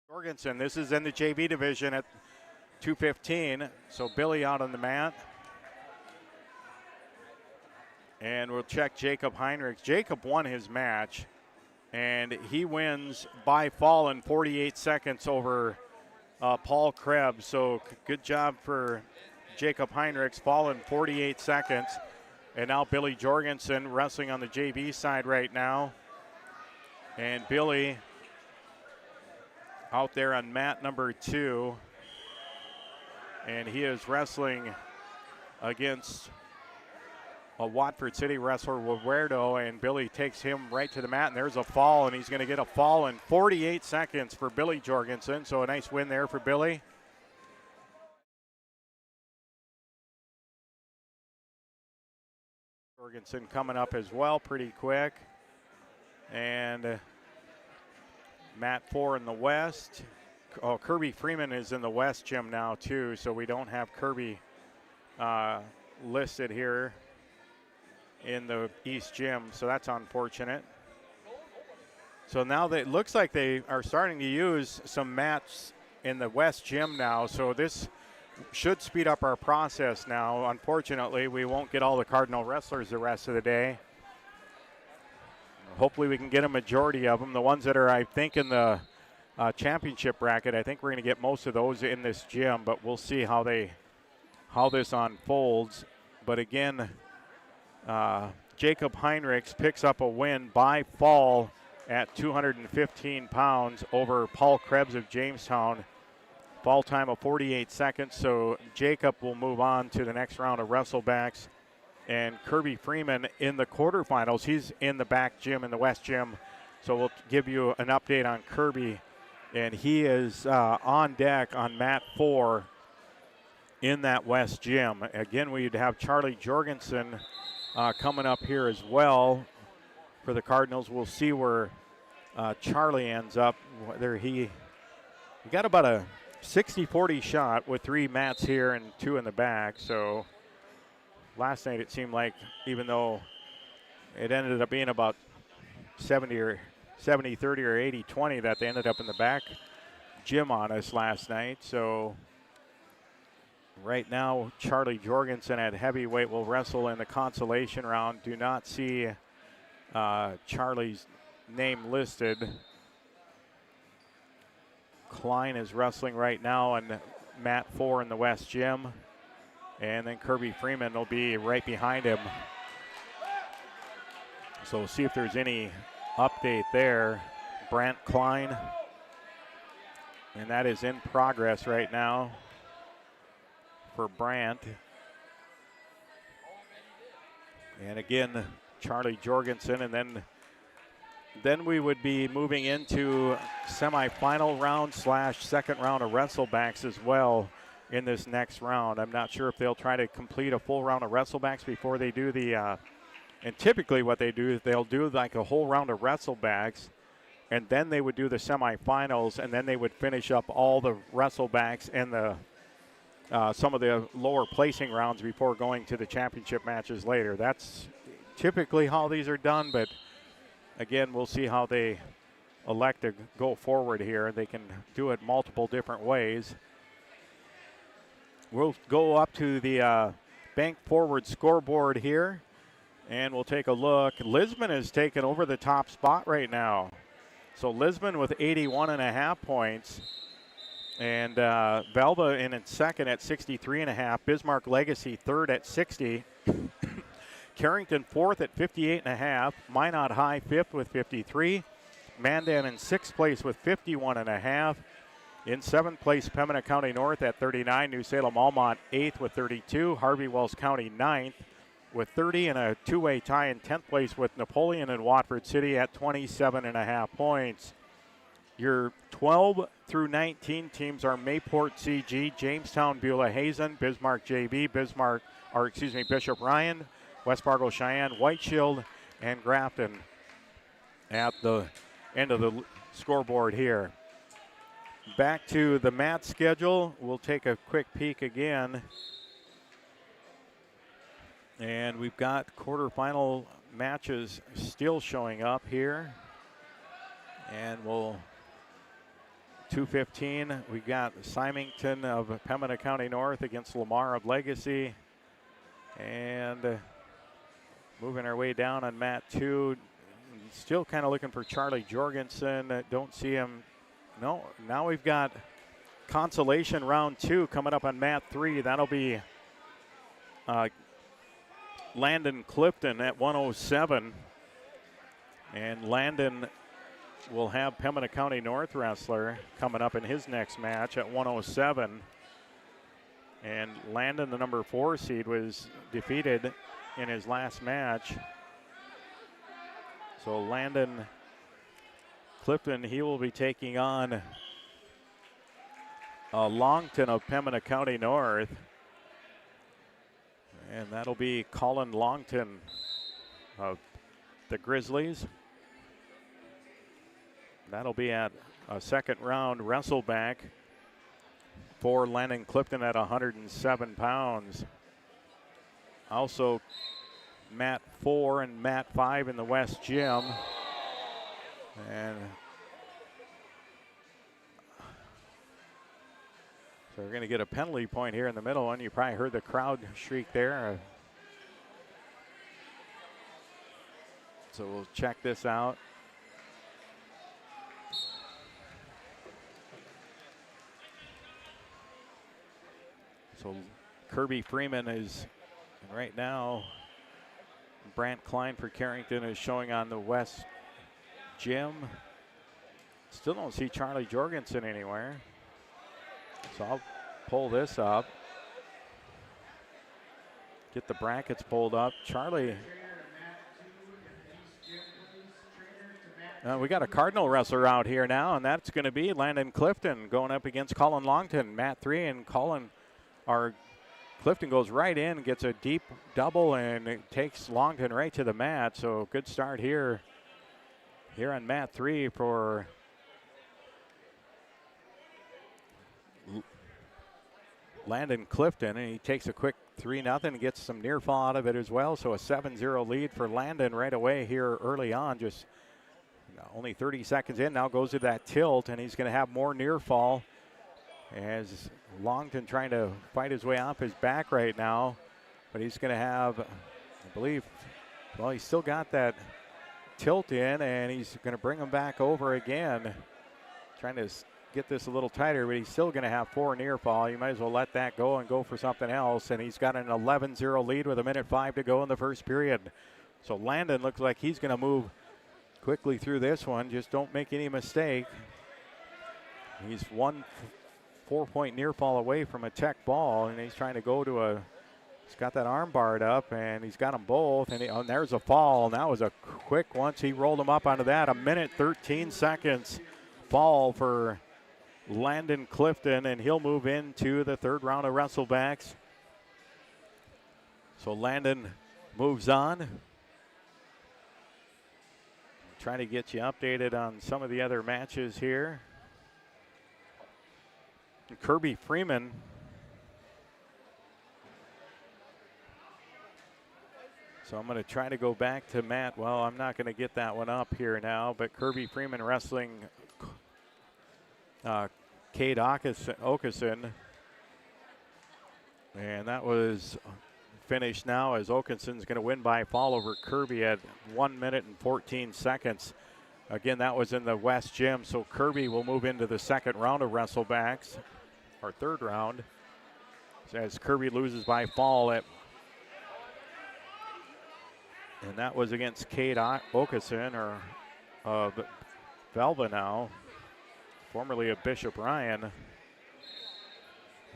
Jorgensen, this is in the JV division at 2:15. So Billy out on the mat. And we'll check Jacob Heinrichs. Jacob won his match, and he wins by fall in 48 seconds over Paul Krebs. So good job for Jacob Heinrichs, fall in 48 seconds. And now Billy Jorgensen wrestling on the JV side right now. And Billy out there on mat number 2. And he is wrestling against a Watford City wrestler, Huerto, and Billy takes him right to the mat, and there's a fall, and he's going to get a fall in 48 seconds for Billy Jorgensen. So a nice win there for Billy. Jorgensen coming up as well pretty quick. And mat 4 in the west. Oh, Kirby Freeman is in the west gym now too, so we don't have Kirby listed here in the east gym, so that's unfortunate. So now it looks like they are starting to use some mats in the west gym now, so this should speed up our process now. Unfortunately, we won't get all the Cardinal wrestlers the rest of the day. Hopefully we can get a majority of them. The ones that are, I think, in the championship bracket, I think we're going to get most of those in this gym, but we'll see how this unfolds. But again, Jacob Heinrichs picks up a win by fall at 215 pounds over Paul Krebs of Jamestown. Fall time of 48 seconds, so Jacob will move on to the next round of wrestlebacks. And Kirby Freeman in the quarterfinals. He's in the back gym, in the west gym, so we'll give you an update on Kirby. And he is on deck on mat 4 in that west gym. Again, we'd have Charlie Jorgensen coming up here as well for the Cardinals. We'll see where Charlie ends up. Whether he got about a 60-40 shot with 3 mats here and 2 in the back. So last night it seemed like, even though it ended up being about 70-30 or 80-20, that they ended up in the back gym on us last night. So right now, Charlie Jorgensen at heavyweight will wrestle in the consolation round. Do not see Charlie's name listed. Klein is wrestling right now on mat 4 in the west gym. And then Kirby Freeman will be right behind him. So we'll see if there's any update there. Brant Klein. And that is in progress right now for Brant. And again, Charlie Jorgensen, and then we would be moving into semifinal round / second round of wrestlebacks as well in this next round. I'm not sure if they'll try to complete a full round of wrestlebacks before they do the and typically what they do is they'll do like a whole round of wrestlebacks, and then they would do the semifinals, and then they would finish up all the wrestlebacks and the some of the lower placing rounds before going to the championship matches later. That's typically how these are done, but again, we'll see how they elect to go forward here. They can do it multiple different ways. We'll go up to the bank forward scoreboard here, and we'll take a look. Lisbon has taken over the top spot right now. So Lisbon with 81.5 points. And Velva in second at 63.5. Bismarck Legacy third at 60. Carrington fourth at 58.5. Minot High fifth with 53. Mandan in sixth place with 51.5. In seventh place, Pembina County North at 39. New Salem Almont eighth with 32. Harvey Wells County ninth with 30. And a two-way tie in 10th place with Napoleon and Watford City at 27.5 points. Your 12 through 19 teams are Mayport CG, Jamestown Beulah Hazen, Bismarck JB, Bishop Ryan, West Fargo Cheyenne, White Shield, and Grafton at the end of the scoreboard here. Back to the mat schedule. We'll take a quick peek again. And we've got quarterfinal matches still showing up here. And we'll 2:15, we got Symington of Pembina County North against Lamar of Legacy. And moving our way down on mat 2, still kind of looking for Charlie Jorgensen. Don't see him. No, now we've got consolation round 2 coming up on mat 3. That'll be Landon Clifton at 107. And Landon will have Pembina County North wrestler coming up in his next match at 107. And Landon, the number 4 seed, was defeated in his last match. So Landon Clifton, he will be taking on Longton of Pembina County North. And that'll be Colin Longton of the Grizzlies. That'll be at a second round wrestleback for Landon Clifton at 107 pounds. Also, Mat 4 and Mat 5 in the West Gym. And so we're going to get a penalty point here in the middle one. You probably heard the crowd shriek there. So we'll check this out. So Kirby Freeman is, and right now, Brant Klein for Carrington is showing on the West Gym. Still don't see Charlie Jorgensen anywhere. So I'll pull this up. Get the brackets pulled up. Charlie. We got a Cardinal wrestler out here now, and that's going to be Landon Clifton going up against Colin Longton. Mat 3 and Clifton goes right in, gets a deep double, and it takes Longton right to the mat. So good start here on Mat 3 for Landon Clifton, and he takes a quick 3-0 and gets some near fall out of it as well. So a 7-0 lead for Landon right away here early on, just only 30 seconds in. Now goes to that tilt, and he's going to have more near fall as Longton trying to fight his way off his back right now. But he's going to have, I believe, well, he's still got that tilt in, and he's going to bring him back over again. Trying to get this a little tighter, but he's still going to have 4 near fall. You might as well let that go and go for something else. And he's got an 11-0 lead with 1:05 to go in the first period. So Landon looks like he's going to move quickly through this one. Just don't make any mistake. He's 1 4-point near fall away from a tech ball, and he's trying to go to he's got that arm barred up, and he's got them both, and there's a fall. And that was a quick once he rolled him up onto that. 1:13 fall for Landon Clifton, and he'll move into the third round of wrestlebacks. So Landon moves on. Trying to get you updated on some of the other matches here. Kirby Freeman so I'm going to try to go back to Matt. Well, I'm not going to get that one up here now, but Kirby Freeman wrestling Cade Okeson. And that was finished now as Okeson's going to win by fall over Kirby at 1:14. Again, that was in the West Gym, so Kirby will move into the second round of wrestlebacks, or third round, as Kirby loses by fall and that was against Cade Okeson, or Velva now, formerly of Bishop Ryan. And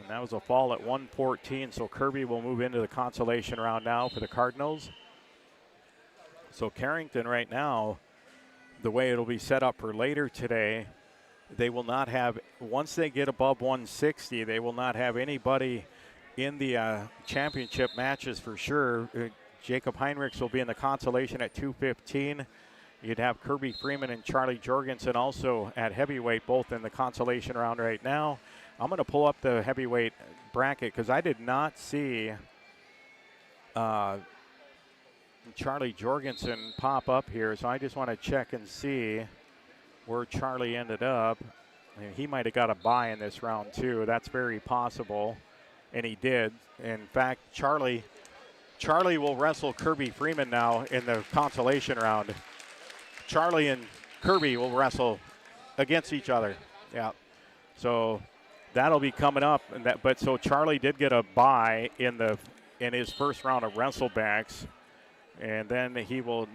that was a fall at 1:14, so Kirby will move into the consolation round now for the Cardinals. So Carrington right now, the way it'll be set up for later today, they will not have, once they get above 160, they will not have anybody in the championship matches for sure. Jacob Heinrichs will be in the consolation at 215. You'd have Kirby Freeman and Charlie Jorgensen also at heavyweight, both in the consolation round right now. I'm going to pull up the heavyweight bracket because I did not see Charlie Jorgensen pop up here, so I just want to check and see where Charlie ended up. And he might have got a bye in this round too. That's very possible, and he did. In fact, Charlie will wrestle Kirby Freeman now in the consolation round. Charlie and Kirby will wrestle against each other. Yeah, so that'll be coming up. And but so Charlie did get a bye in his first round of wrestlebacks, and then he will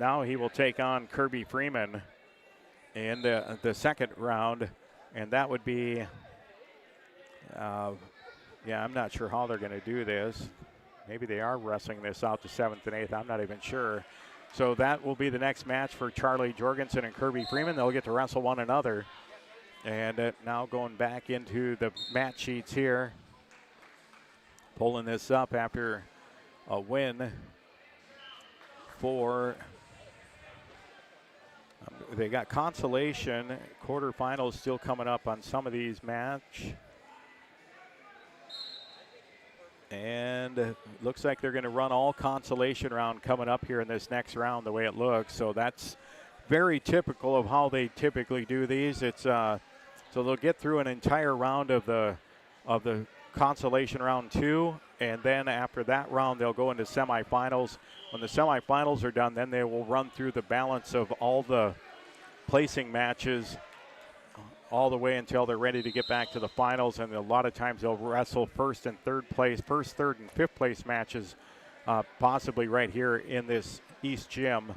take on Kirby Freeman in the second round, and that would be, I'm not sure how they're going to do this. Maybe they are wrestling this out to 7th and 8th. I'm not even sure. So that will be the next match for Charlie Jorgensen and Kirby Freeman. They'll get to wrestle one another. And now going back into the match sheets here, pulling this up after a win for, they got consolation. Quarterfinals still coming up on some of these match. And looks like they're going to run all consolation round coming up here in this next round the way it looks. So that's very typical of how they typically do these. It's so they'll get through an entire round of the consolation round 2, and then after that round they'll go into semifinals. When the semifinals are done, then they will run through the balance of all the placing matches all the way until they're ready to get back to the finals. And a lot of times they'll wrestle first, third, and fifth place matches, possibly right here in this East Gym.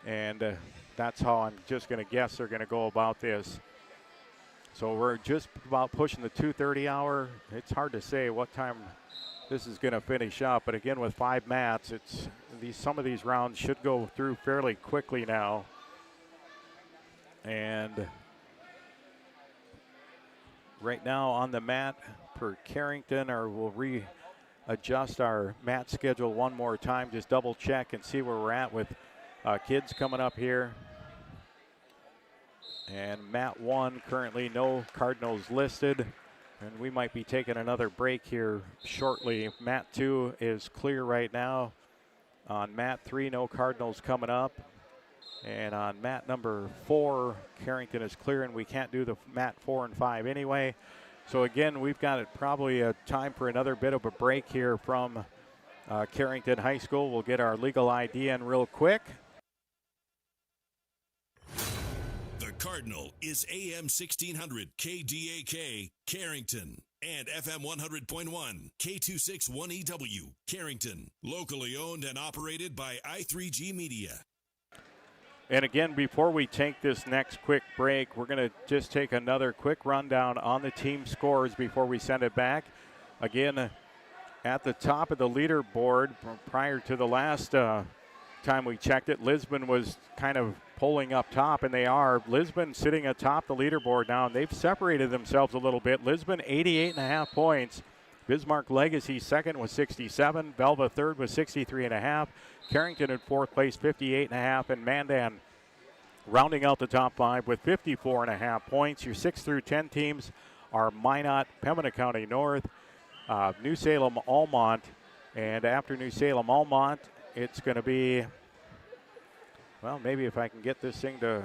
And that's how I'm just going to guess they're going to go about this. So we're just about pushing the 2:30 hour. It's hard to say what time this is going to finish up. But again, with 5 mats, some of these rounds should go through fairly quickly now. And right now on the mat for Carrington, or we'll readjust our mat schedule one more time, just double check and see where we're at with kids coming up here. And mat 1, currently no Cardinals listed, and we might be taking another break here shortly. Mat 2 is clear right now. On mat 3, no Cardinals coming up. And on mat number 4, Carrington is clear, and we can't do the mat 4 and 5 anyway. So again, we've got it probably a time for another bit of a break here from Carrington High School. We'll get our legal ID in real quick. The Cardinal is AM 1600 KDAK Carrington and FM 100.1 K261EW Carrington. Locally owned and operated by I3G Media. And again, before we take this next quick break, we're going to just take another quick rundown on the team scores before we send it back. Again, at the top of the leaderboard, prior to the last time we checked it, Lisbon was kind of pulling up top, and they are. Lisbon sitting atop the leaderboard now, and they've separated themselves a little bit. Lisbon, 88.5 points. Bismarck Legacy second with 67. Belva third with 63.5. Carrington in fourth place, 58.5. And Mandan rounding out the top 5 with 54.5 points. Your 6 through 10 teams are Minot, Pembina County North, New Salem, Almont. And after New Salem, Almont, it's going to be, well, maybe if I can get this thing to,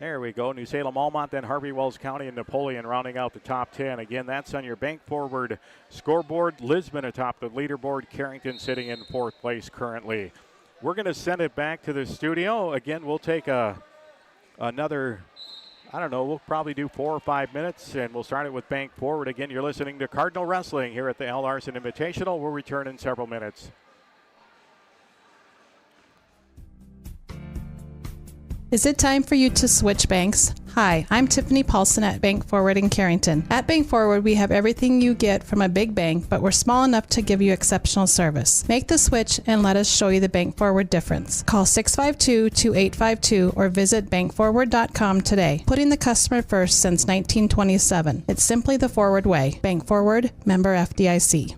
there we go. New Salem, Almont, then Harvey Wells County and Napoleon rounding out the top 10. Again, that's on your Bank Forward scoreboard. Lisbon atop the leaderboard. Carrington sitting in fourth place currently. We're going to send it back to the studio. Again, we'll take another, I don't know, we'll probably do 4 or 5 minutes, and we'll start it with Bank Forward. Again, you're listening to Cardinal Wrestling here at the Al Larson Invitational. We'll return in several minutes. Is it time for you to switch banks? Hi, I'm Tiffany Paulson at Bank Forward in Carrington. At Bank Forward, we have everything you get from a big bank, but we're small enough to give you exceptional service. Make the switch and let us show you the Bank Forward difference. Call 652-2852 or visit bankforward.com today. Putting the customer first since 1927. It's simply the forward way. Bank Forward, member FDIC.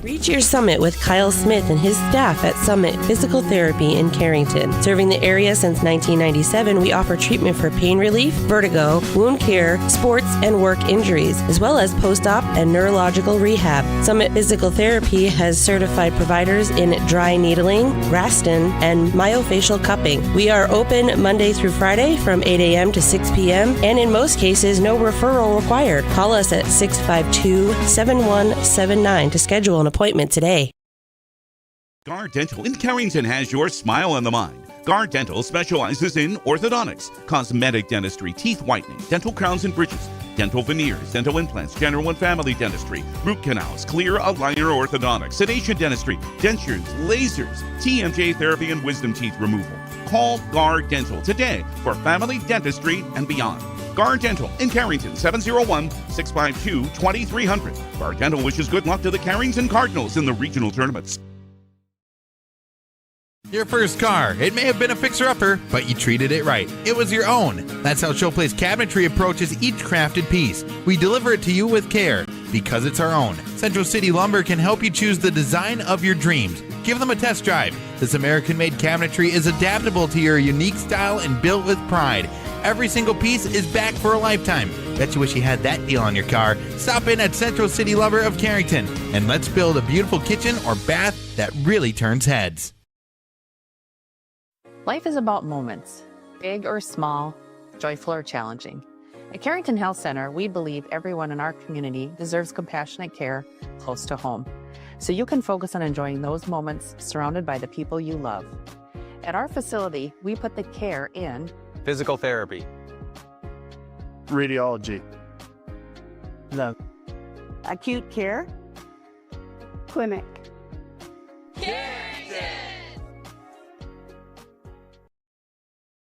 Reach your summit with Kyle Smith and his staff at Summit Physical Therapy in Carrington. Serving the area since 1997, we offer treatment for pain relief, vertigo, wound care, sports, and work injuries, as well as post-op and neurological rehab. Summit Physical Therapy has certified providers in dry needling, Graston, and myofascial cupping. We are open Monday through Friday from 8 a.m. to 6 p.m., and in most cases, no referral required. Call us at 652-7179 to schedule an appointment today. Gar Dental in Carrington has your smile on the mind. Gar Dental specializes in orthodontics, cosmetic dentistry, teeth whitening, dental crowns and bridges, dental veneers, dental implants, general and family dentistry, root canals, clear aligner orthodontics, sedation dentistry, dentures, lasers, TMJ therapy, and wisdom teeth removal. Call Gar Dental today for family dentistry and beyond. Gar Dental in Carrington, 701-652-2300. Gar Dental wishes good luck to the Carrington Cardinals in the regional tournaments. Your first car. It may have been a fixer-upper, but you treated it right. It was your own. That's how Showplace Cabinetry approaches each crafted piece. We deliver it to you with care, because it's our own. Central City Lumber can help you choose the design of your dreams. Give them a test drive. This American-made cabinetry is adaptable to your unique style and built with pride. Every single piece is back for a lifetime. Bet you wish you had that deal on your car. Stop in at Central City Lumber of Carrington, and let's build a beautiful kitchen or bath that really turns heads. Life is about moments, big or small, joyful or challenging. At Carrington Health Center, we believe everyone in our community deserves compassionate care close to home, so you can focus on enjoying those moments surrounded by the people you love. At our facility, we put the care in physical therapy, radiology, the acute care clinic.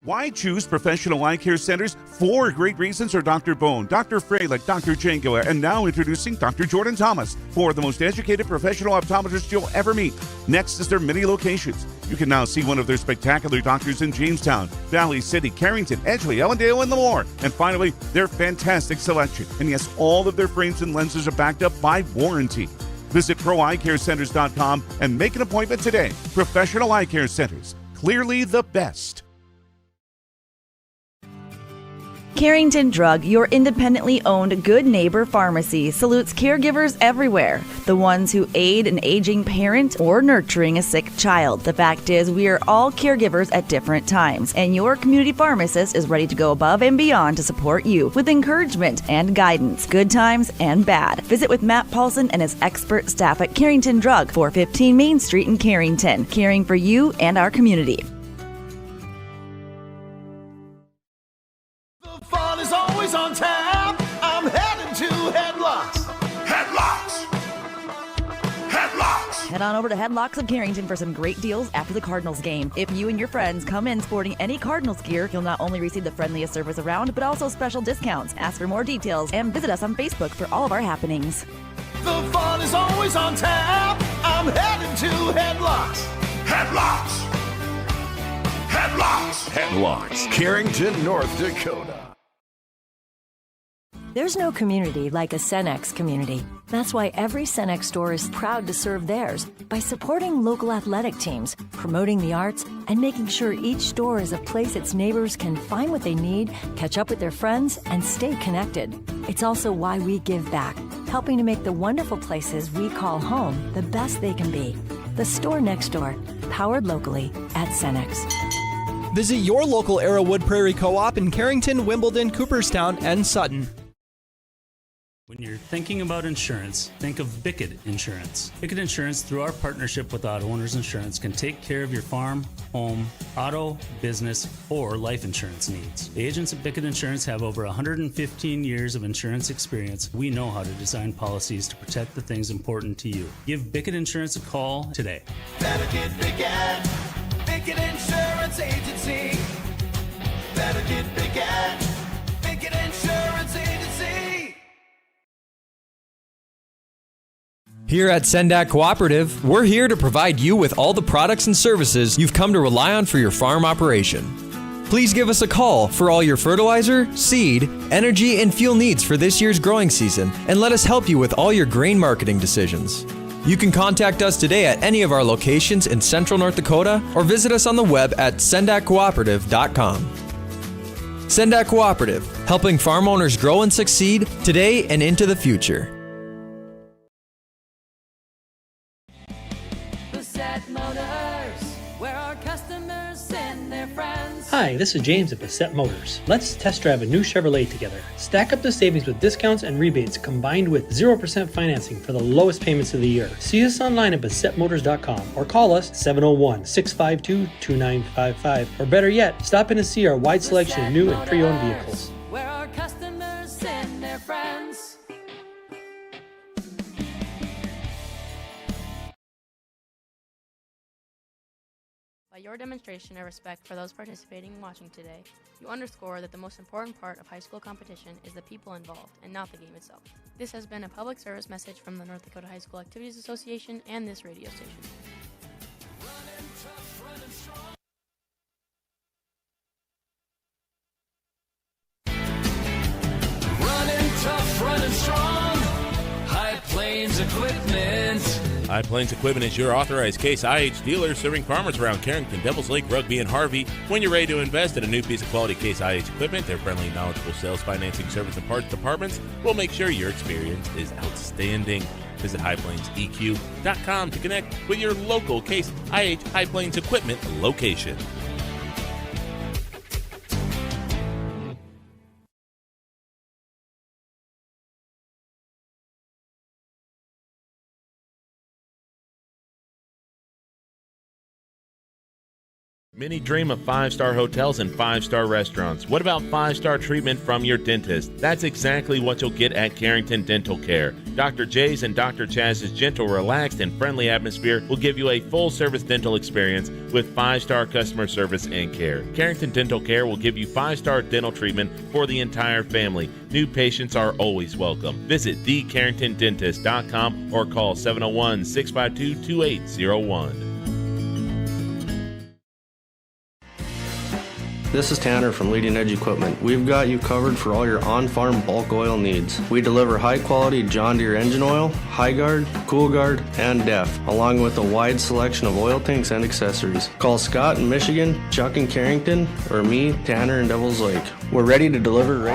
Why choose professional eye care centers? 4 great reasons are Dr. Bone, Dr. Freilich, Dr. Jangoa, and now introducing Dr. Jordan Thomas, 4 of the most educated professional optometrists you'll ever meet. Next is their many locations. You can now see one of their spectacular doctors in Jamestown, Valley City, Carrington, Edgeley, Ellendale, and more. And finally, their fantastic selection. And yes, all of their frames and lenses are backed up by warranty. Visit ProEyeCareCenters.com and make an appointment today. Professional Eye Care Centers, clearly the best. Carrington Drug, your independently owned Good Neighbor Pharmacy, salutes caregivers everywhere. The ones who aid an aging parent or nurturing a sick child. The fact is, we are all caregivers at different times, and your community pharmacist is ready to go above and beyond to support you with encouragement and guidance, good times and bad. Visit with Matt Paulson and his expert staff at Carrington Drug, 415 Main Street in Carrington, caring for you and our community. Fun is always on tap. I'm headed to Headlocks. Headlocks. Headlocks. Head on over to Headlocks of Carrington for some great deals after the Cardinals game. If you and your friends come in sporting any Cardinals gear, you'll not only receive the friendliest service around, but also special discounts. Ask for more details and visit us on Facebook for all of our happenings. The fun is always on tap. I'm headed to Headlocks. Headlocks. Headlocks. Headlocks, Carrington, North Dakota. There's no community like a Cenex community. That's why every Cenex store is proud to serve theirs by supporting local athletic teams, promoting the arts, and making sure each store is a place its neighbors can find what they need, catch up with their friends, and stay connected. It's also why we give back, helping to make the wonderful places we call home the best they can be. The store next door, powered locally at Cenex. Visit your local Arrowwood Prairie Co-op in Carrington, Wimbledon, Cooperstown, and Sutton. When you're thinking about insurance, think of Bickett Insurance. Bickett Insurance, through our partnership with Auto Owners Insurance, can take care of your farm, home, auto, business, or life insurance needs. The agents at Bickett Insurance have over 115 years of insurance experience. We know how to design policies to protect the things important to you. Give Bickett Insurance a call today. Better get Bickett. Bickett Insurance Agency. Better get Bickett. Bickett Insurance Agency. Here at Sendak Cooperative, we're here to provide you with all the products and services you've come to rely on for your farm operation. Please give us a call for all your fertilizer, seed, energy, and fuel needs for this year's growing season, and let us help you with all your grain marketing decisions. You can contact us today at any of our locations in Central North Dakota or visit us on the web at sendakcooperative.com. Sendak Cooperative, helping farm owners grow and succeed today and into the future. Motors, where our customers send their friends. Hi, this is James at Bassett Motors. Let's test drive a new Chevrolet together. Stack up the savings with discounts and rebates combined with 0% financing for the lowest payments of the year. See us online at BassettMotors.com or call us 701-652-2955. Or better yet, stop in to see our wide selection of new and pre-owned vehicles. Where our customers send their friends. By your demonstration of respect for those participating and watching today, you underscore that the most important part of high school competition is the people involved and not the game itself. This has been a public service message from the North Dakota High School Activities Association and this radio station. Running tough, running strong. High Plains Equipment. High Plains Equipment is your authorized Case IH dealer serving farmers around Carrington, Devils Lake, Rugby, and Harvey. When you're ready to invest in a new piece of quality Case IH equipment, their friendly, knowledgeable sales, financing, service, and parts departments will make sure your experience is outstanding. Visit highplainseq.com to connect with your local Case IH High Plains Equipment location. Many dream of 5-star hotels and 5-star restaurants. What about 5-star treatment from your dentist? That's exactly what you'll get at Carrington Dental Care. Dr. J's and Dr. Chaz's gentle, relaxed, and friendly atmosphere will give you a full-service dental experience with 5-star customer service and care. Carrington Dental Care will give you 5-star dental treatment for the entire family. New patients are always welcome. Visit thecarringtondentist.com or call 701-652-2801. This is Tanner from Leading Edge Equipment. We've got you covered for all your on-farm bulk oil needs. We deliver high-quality John Deere engine oil, High Guard, Cool Guard, and DEF, along with a wide selection of oil tanks and accessories. Call Scott in Michigan, Chuck in Carrington, or me, Tanner in Devils Lake. We're ready to deliver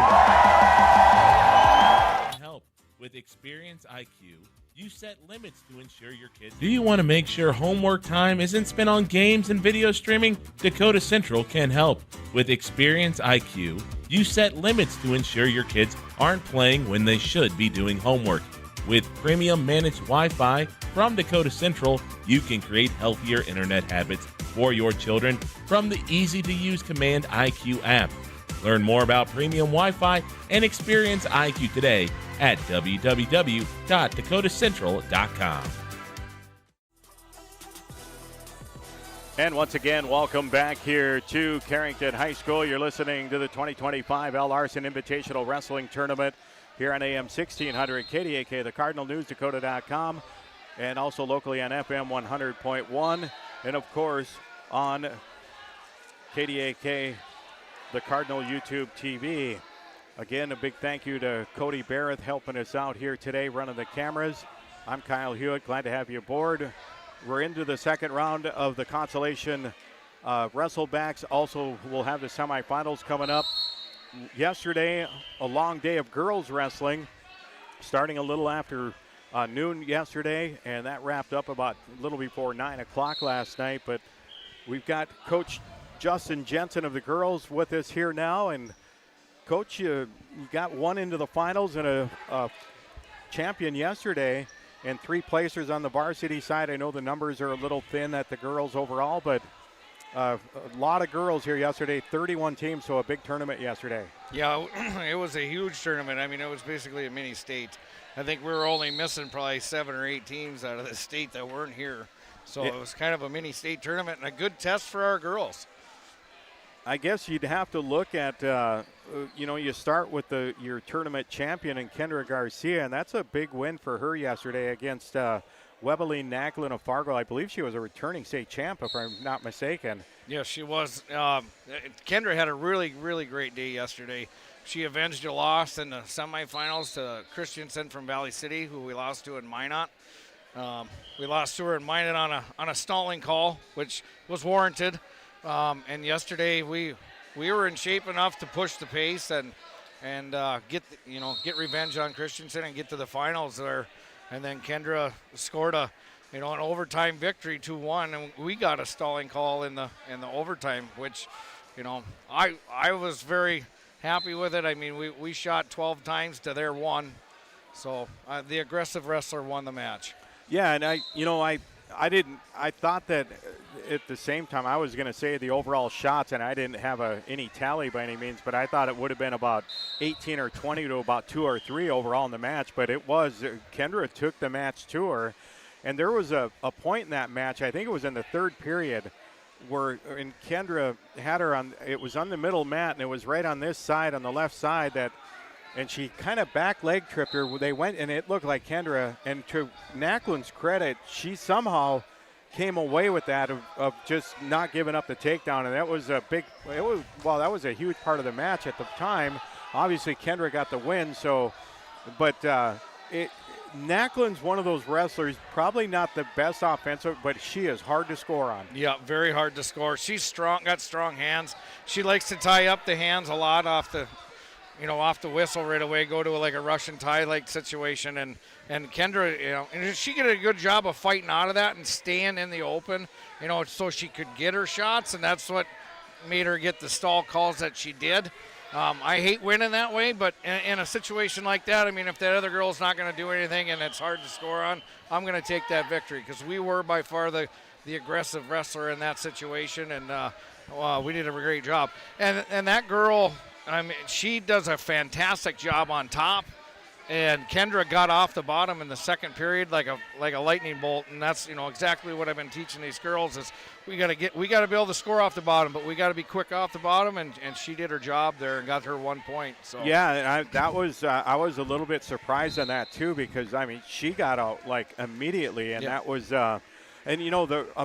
Help with Experience IQ. You set limits to ensure your kids. Do you want to make sure homework time isn't spent on games and video streaming? Dakota Central can help. With Experience IQ, you set limits to ensure your kids aren't playing when they should be doing homework. With premium managed Wi-Fi from Dakota Central, you can create healthier internet habits for your children from the easy-to-use Command IQ app. Learn more about premium Wi-Fi and Experience IQ today at www.dakotacentral.com. And once again, welcome back here to Carrington High School. You're listening to the 2025 L. Larson Invitational Wrestling Tournament here on AM 1600 KDAK, the Cardinal News, Dakota.com, and also locally on FM 100.1, and of course on KDAK, the Cardinal YouTube TV. Again, a big thank you to Cody Barrett helping us out here today, running the cameras. I'm Kyle Hewitt, glad to have you aboard. We're into the second round of the consolation wrestlebacks. Also, we'll have the semifinals coming up. Yesterday, a long day of girls wrestling, starting a little after noon yesterday, and that wrapped up about a little before 9 o'clock last night. But we've got Coach Justin Jensen of the girls with us here now. And Coach, you got one into the finals and a champion yesterday, and 3 placers on the varsity side. I know the numbers are a little thin at the girls overall, but a lot of girls here yesterday, 31 teams, so a big tournament yesterday. Yeah, it was a huge tournament. I mean, it was basically a mini state. I think we were only missing probably 7 or 8 teams out of the state that weren't here. So it was kind of a mini state tournament and a good test for our girls. I guess you'd have to look at, you start with your tournament champion in Kendra Garcia, and that's a big win for her yesterday against Webeline Nacklin of Fargo. I believe she was a returning state champ, if I'm not mistaken. Yeah, she was. Kendra had a really, really great day yesterday. She avenged a loss in the semifinals to Christensen from Valley City, who we lost to in Minot. We lost to her in Minot on a stalling call, which was warranted. And yesterday we were in shape enough to push the pace and get revenge on Christensen and get to the finals there. And then Kendra scored an overtime victory 2-1, and we got a stalling call in the overtime, which I was very happy with it. I mean, we shot 12 times to their 1. So the aggressive wrestler won the match. Yeah, and I thought that at the same time I was going to say the overall shots, and I didn't have any tally by any means, but I thought it would have been about 18 or 20 to about 2 or 3 overall in the match. But it was Kendra took the match to her, and there was a point in that match, I think it was in the 3rd period, where Kendra had her on. It was on the middle mat, and it was right on this side, on the left side, and she kind of back leg tripped her. They went, and it looked like Kendra, and to Nacklin's credit, she somehow came away with that of just not giving up the takedown, and that was that was a huge part of the match at the time. Obviously, Kendra got the win, but Nacklin's one of those wrestlers, probably not the best offensive, but she is hard to score on. Yeah, very hard to score. She's strong, got strong hands. She likes to tie up the hands a lot off the whistle right away, go to like a Russian tie-like situation. And Kendra, and she did a good job of fighting out of that and staying in the open, so she could get her shots, and that's what made her get the stall calls that she did. I hate winning that way, but in a situation like that, I mean, if that other girl's not going to do anything and it's hard to score on, I'm going to take that victory because we were by far the aggressive wrestler in that situation, and we did a great job. And that girl, I mean, she does a fantastic job on top, and Kendra got off the bottom in the 2nd period like a lightning bolt, and that's exactly what I've been teaching these girls is we got to be able to score off the bottom, but we got to be quick off the bottom, and she did her job there and got her 1 point. So yeah, I was a little bit surprised on that too because I mean she got out like immediately, and that was a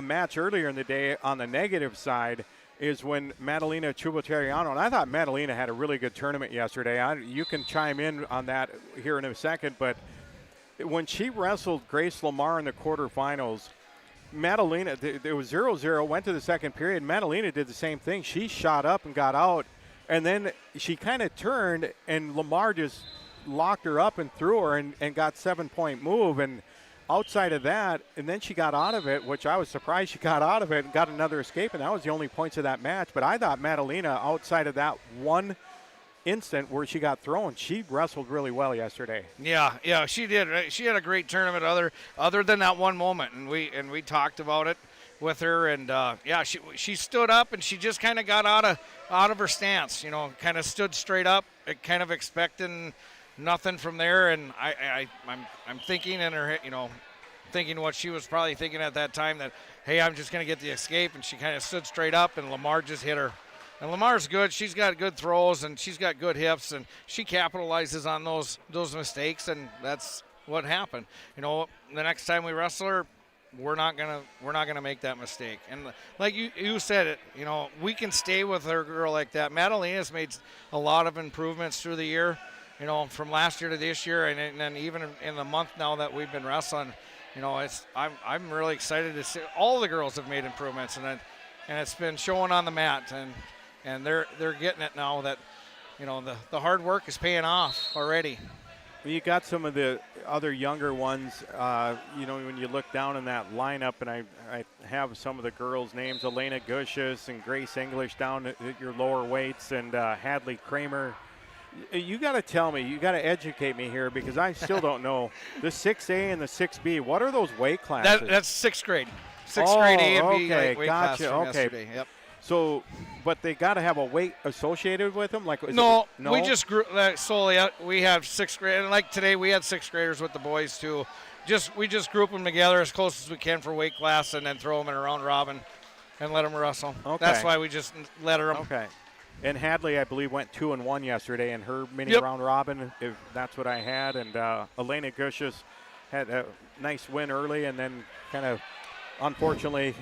match earlier in the day on the negative side is when Madalena Chuboteriano, and I thought Madalena had a really good tournament yesterday. You can chime in on that here in a second, but when she wrestled Grace Lamar in the quarterfinals, Madalena, it was 0-0, went to the 2nd period. Madalena did the same thing. She shot up and got out, and then she kind of turned, and Lamar just locked her up and threw her and got 7-point move. And outside of that, and then she got out of it, which I was surprised she got out of it and got another escape, and that was the only points of that match. But I thought Madalena, outside of that one instant where she got thrown, she wrestled really well yesterday. Yeah, she did. She had a great tournament other than that one moment, and we talked about it with her, and she stood up and she just kind of got out of her stance, kind of stood straight up, kind of expecting nothing from there, and I'm thinking in her head, thinking what she was probably thinking at that time, that hey, I'm just going to get the escape, and she kind of stood straight up, and Lamar just hit her. And Lamar's good. She's got good throws, and she's got good hips, and she capitalizes on those mistakes, and that's what happened. The next time we wrestle her, we're not gonna make that mistake. And like you said it, we can stay with her girl like that. Madalena's made a lot of improvements through the year, from last year to this year, and then even in the month now that we've been wrestling, I'm really excited to see all the girls have made improvements, and it's been showing on the mat, and they're getting it now that the hard work is paying off already. You got some of the other younger ones, when you look down in that lineup, and I have some of the girls' names, Elena Gushis and Grace English down at your lower weights, and Hadley Kramer. You got to tell me, you got to educate me here, because I still don't know. The 6A and the 6B, what are those weight classes? That's 6th grade. 6th grade A and B weight class from okay. yesterday. Yep. So, but they got to have a weight associated with them? No, we just group solely. We have 6th grade, and like today we had 6th graders with the boys too. We just group them together as close as we can for weight class, and then throw them in a round robin and let them wrestle. Okay. That's why we just let her. Okay. And Hadley, I believe, went 2-1 yesterday in her mini round robin, if that's what I had. And Elena Gushis had a nice win early, and then kind of, unfortunately,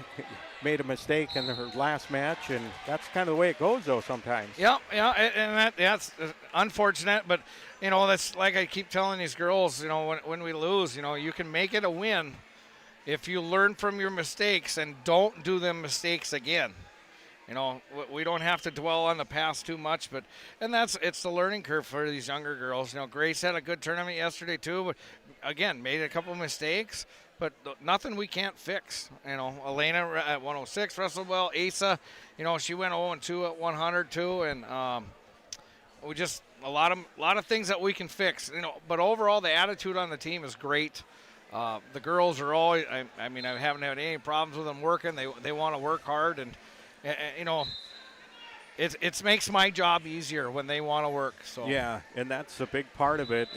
made a mistake in her last match, and that's kind of the way it goes, though, sometimes. Yeah, and that's unfortunate, but, that's like I keep telling these girls, when we lose, you can make it a win if you learn from your mistakes and don't do them mistakes again. We don't have to dwell on the past too much, it's the learning curve for these younger girls. Grace had a good tournament yesterday too, but again, made a couple mistakes, but nothing we can't fix. Elena at 106 wrestled well. Asa, she went 0-2 at 100 too, and we just a lot of things that we can fix. But overall the attitude on the team is great. The girls are always. I haven't had any problems with them working. They want to work hard, and it makes my job easier when they want to work. So yeah, and that's a big part of it.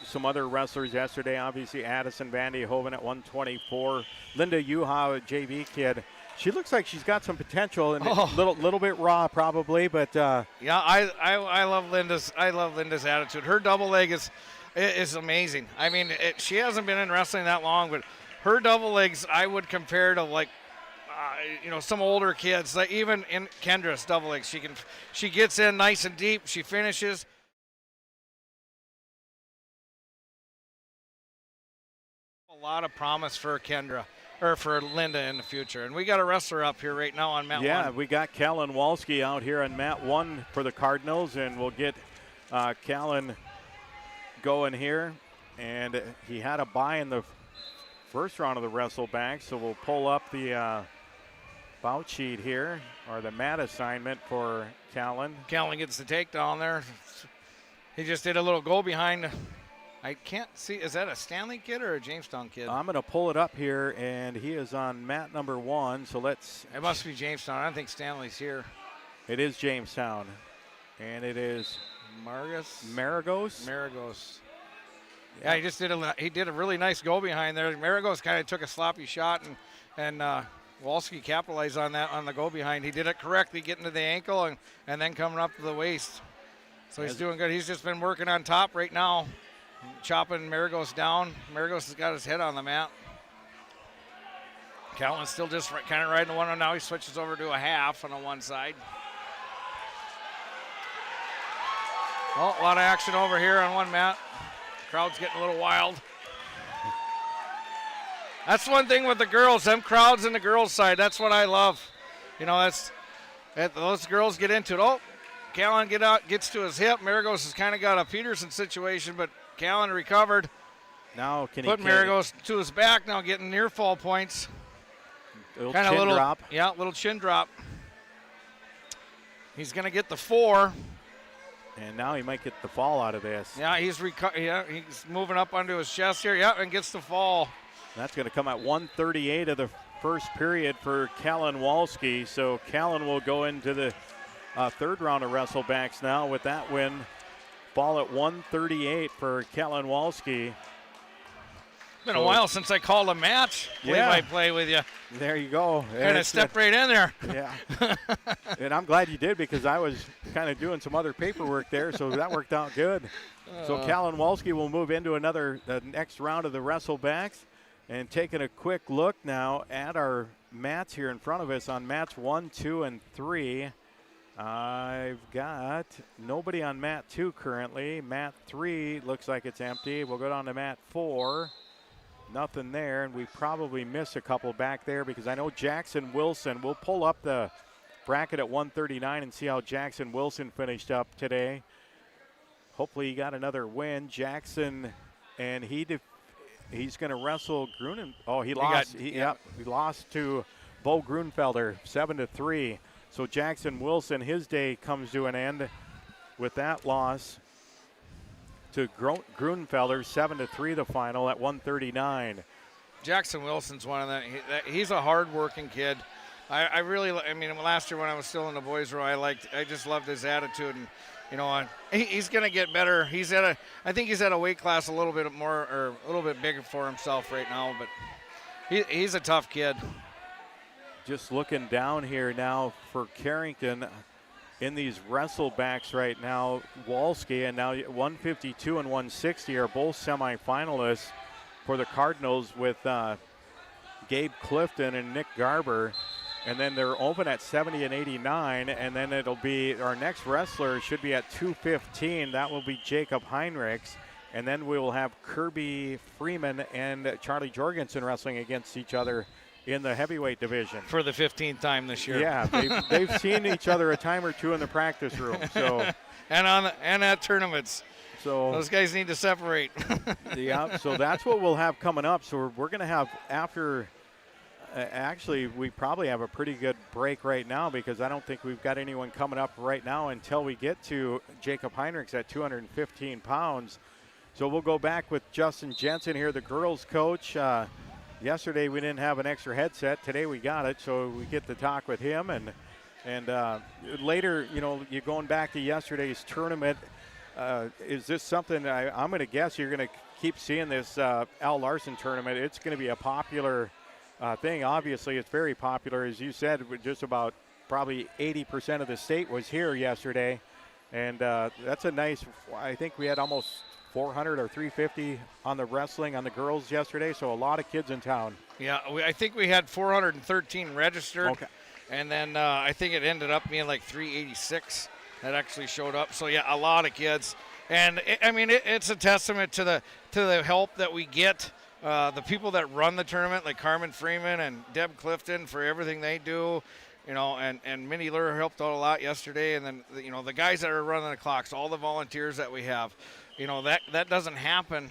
Some other wrestlers yesterday, obviously Addison Vandehoven at 124, Linda Yuha, a JV kid. She looks like she's got some potential, and a little bit raw probably, but yeah, I love Linda's. I love Linda's attitude. Her double leg is amazing. I mean, she hasn't been in wrestling that long, but her double legs I would compare to like. Some older kids, like even in Kendra's double legs, she gets in nice and deep. She finishes. A lot of promise for Kendra, or for Linda in the future. And we got a wrestler up here right now on mat 1. Yeah, we got Callan Walski out here on mat 1 for the Cardinals, and we'll get Callan going here. And he had a bye in the first round of the wrestle back, so we'll pull up the bout sheet here, or the mat assignment for Callan. Callan gets the takedown there. He just did a little go behind. I can't see, is that a Stanley kid or a Jamestown kid? I'm going to pull it up here, and he is on mat number 1, so let's... It must be Jamestown. I don't think Stanley's here. It is Jamestown, and it is... Maragos. Yeah, he did a really nice go behind there. Maragos kind of took a sloppy shot, and Walski capitalized on that on the go behind. He did it correctly, getting to the ankle and then coming up to the waist. So he's doing good. He's just been working on top right now, chopping Maragos down. Maragos has got his head on the mat. Callan's still just kind of riding the one. Now he switches over to a half on the one side. Oh, a lot of action over here on one mat. Crowd's getting a little wild. That's one thing with the girls, them crowds in the girls' side. That's what I love. Those girls get into it. Oh, Callan gets to his hip. Maragos has kind of got a Peterson situation, but Callan recovered. Now can he put Maragos to his back, now getting near fall points. Little drop. Yeah, little chin drop. He's going to get the 4. And now he might get the fall out of this. Yeah, he's moving up onto his chest here. Yeah, and gets the fall. That's going to come at 1:38 of the first period for Callan Walski. So Callan will go into the third round of wrestlebacks now with that win. Ball at 1:38 for Callan Walski. It's been a while since I called a match play-by-play with you. There you go. Kind of stepped right in there. Yeah. And I'm glad you did, because I was kind of doing some other paperwork there, so that worked out good. So Callan Walski will move into the next round of the wrestlebacks. And taking a quick look now at our mats here in front of us on mats 1, 2, and 3. I've got nobody on mat 2 currently. Mat 3 looks like it's empty. We'll go down to mat 4. Nothing there, and we probably miss a couple back there, because I know Jackson Wilson. We'll pull up the bracket at 139 and see how Jackson Wilson finished up today. Hopefully he got another win. Jackson, and he's going to wrestle Grunen. Oh, he lost. He lost to Bo Grunfelder 7-3. So Jackson Wilson, his day comes to an end with that loss to Grunfelder 7-3. The final at 139. Jackson Wilson's one of them. He's a hard-working kid. I mean, last year when I was still in the boys' row, I just loved his attitude, and he's going to get better. I think he's at a weight class a little bit more, or a little bit bigger for himself right now, but he's a tough kid. Just looking down here now for Carrington in these wrestlebacks right now, Walski, and now 152 and 160 are both semifinalists for the Cardinals, with Gabe Clifton and Nick Garber. And then they're open at 70 and 89, and then it'll be our next wrestler should be at 215. That will be Jacob Heinrichs. And then we will have Kirby Freeman and Charlie Jorgensen wrestling against each other in the heavyweight division. For the 15th time this year. Yeah, they've seen each other a time or two in the practice room. So and at tournaments. So those guys need to separate. Yeah, so that's what we'll have coming up. So we're going to have after. Actually, we probably have a pretty good break right now because I don't think we've got anyone coming up right now until we get to Jacob Heinrichs at 215 pounds. So we'll go back with Justin Jensen here, the girls coach. Yesterday we didn't have an extra headset. Today we got it, so we get to talk with him. And later, you're going back to yesterday's tournament. Is this something I'm going to guess you're going to keep seeing this Al Larson tournament? It's going to be a popular thing. Obviously, it's very popular. As you said, just about probably 80% of the state was here yesterday. And that's a nice, I think we had almost 400 or 350 on the wrestling on the girls yesterday, so a lot of kids in town. Yeah, I think we had 413 registered. Okay. And then I think it ended up being like 386 that actually showed up. So, yeah, a lot of kids. And, it's a testament to the help that we get. The people that run the tournament, like Carmen Freeman and Deb Clifton, for everything they do, and Minnie Lure helped out a lot yesterday. And then, the guys that are running the clocks, all the volunteers that we have, that doesn't happen.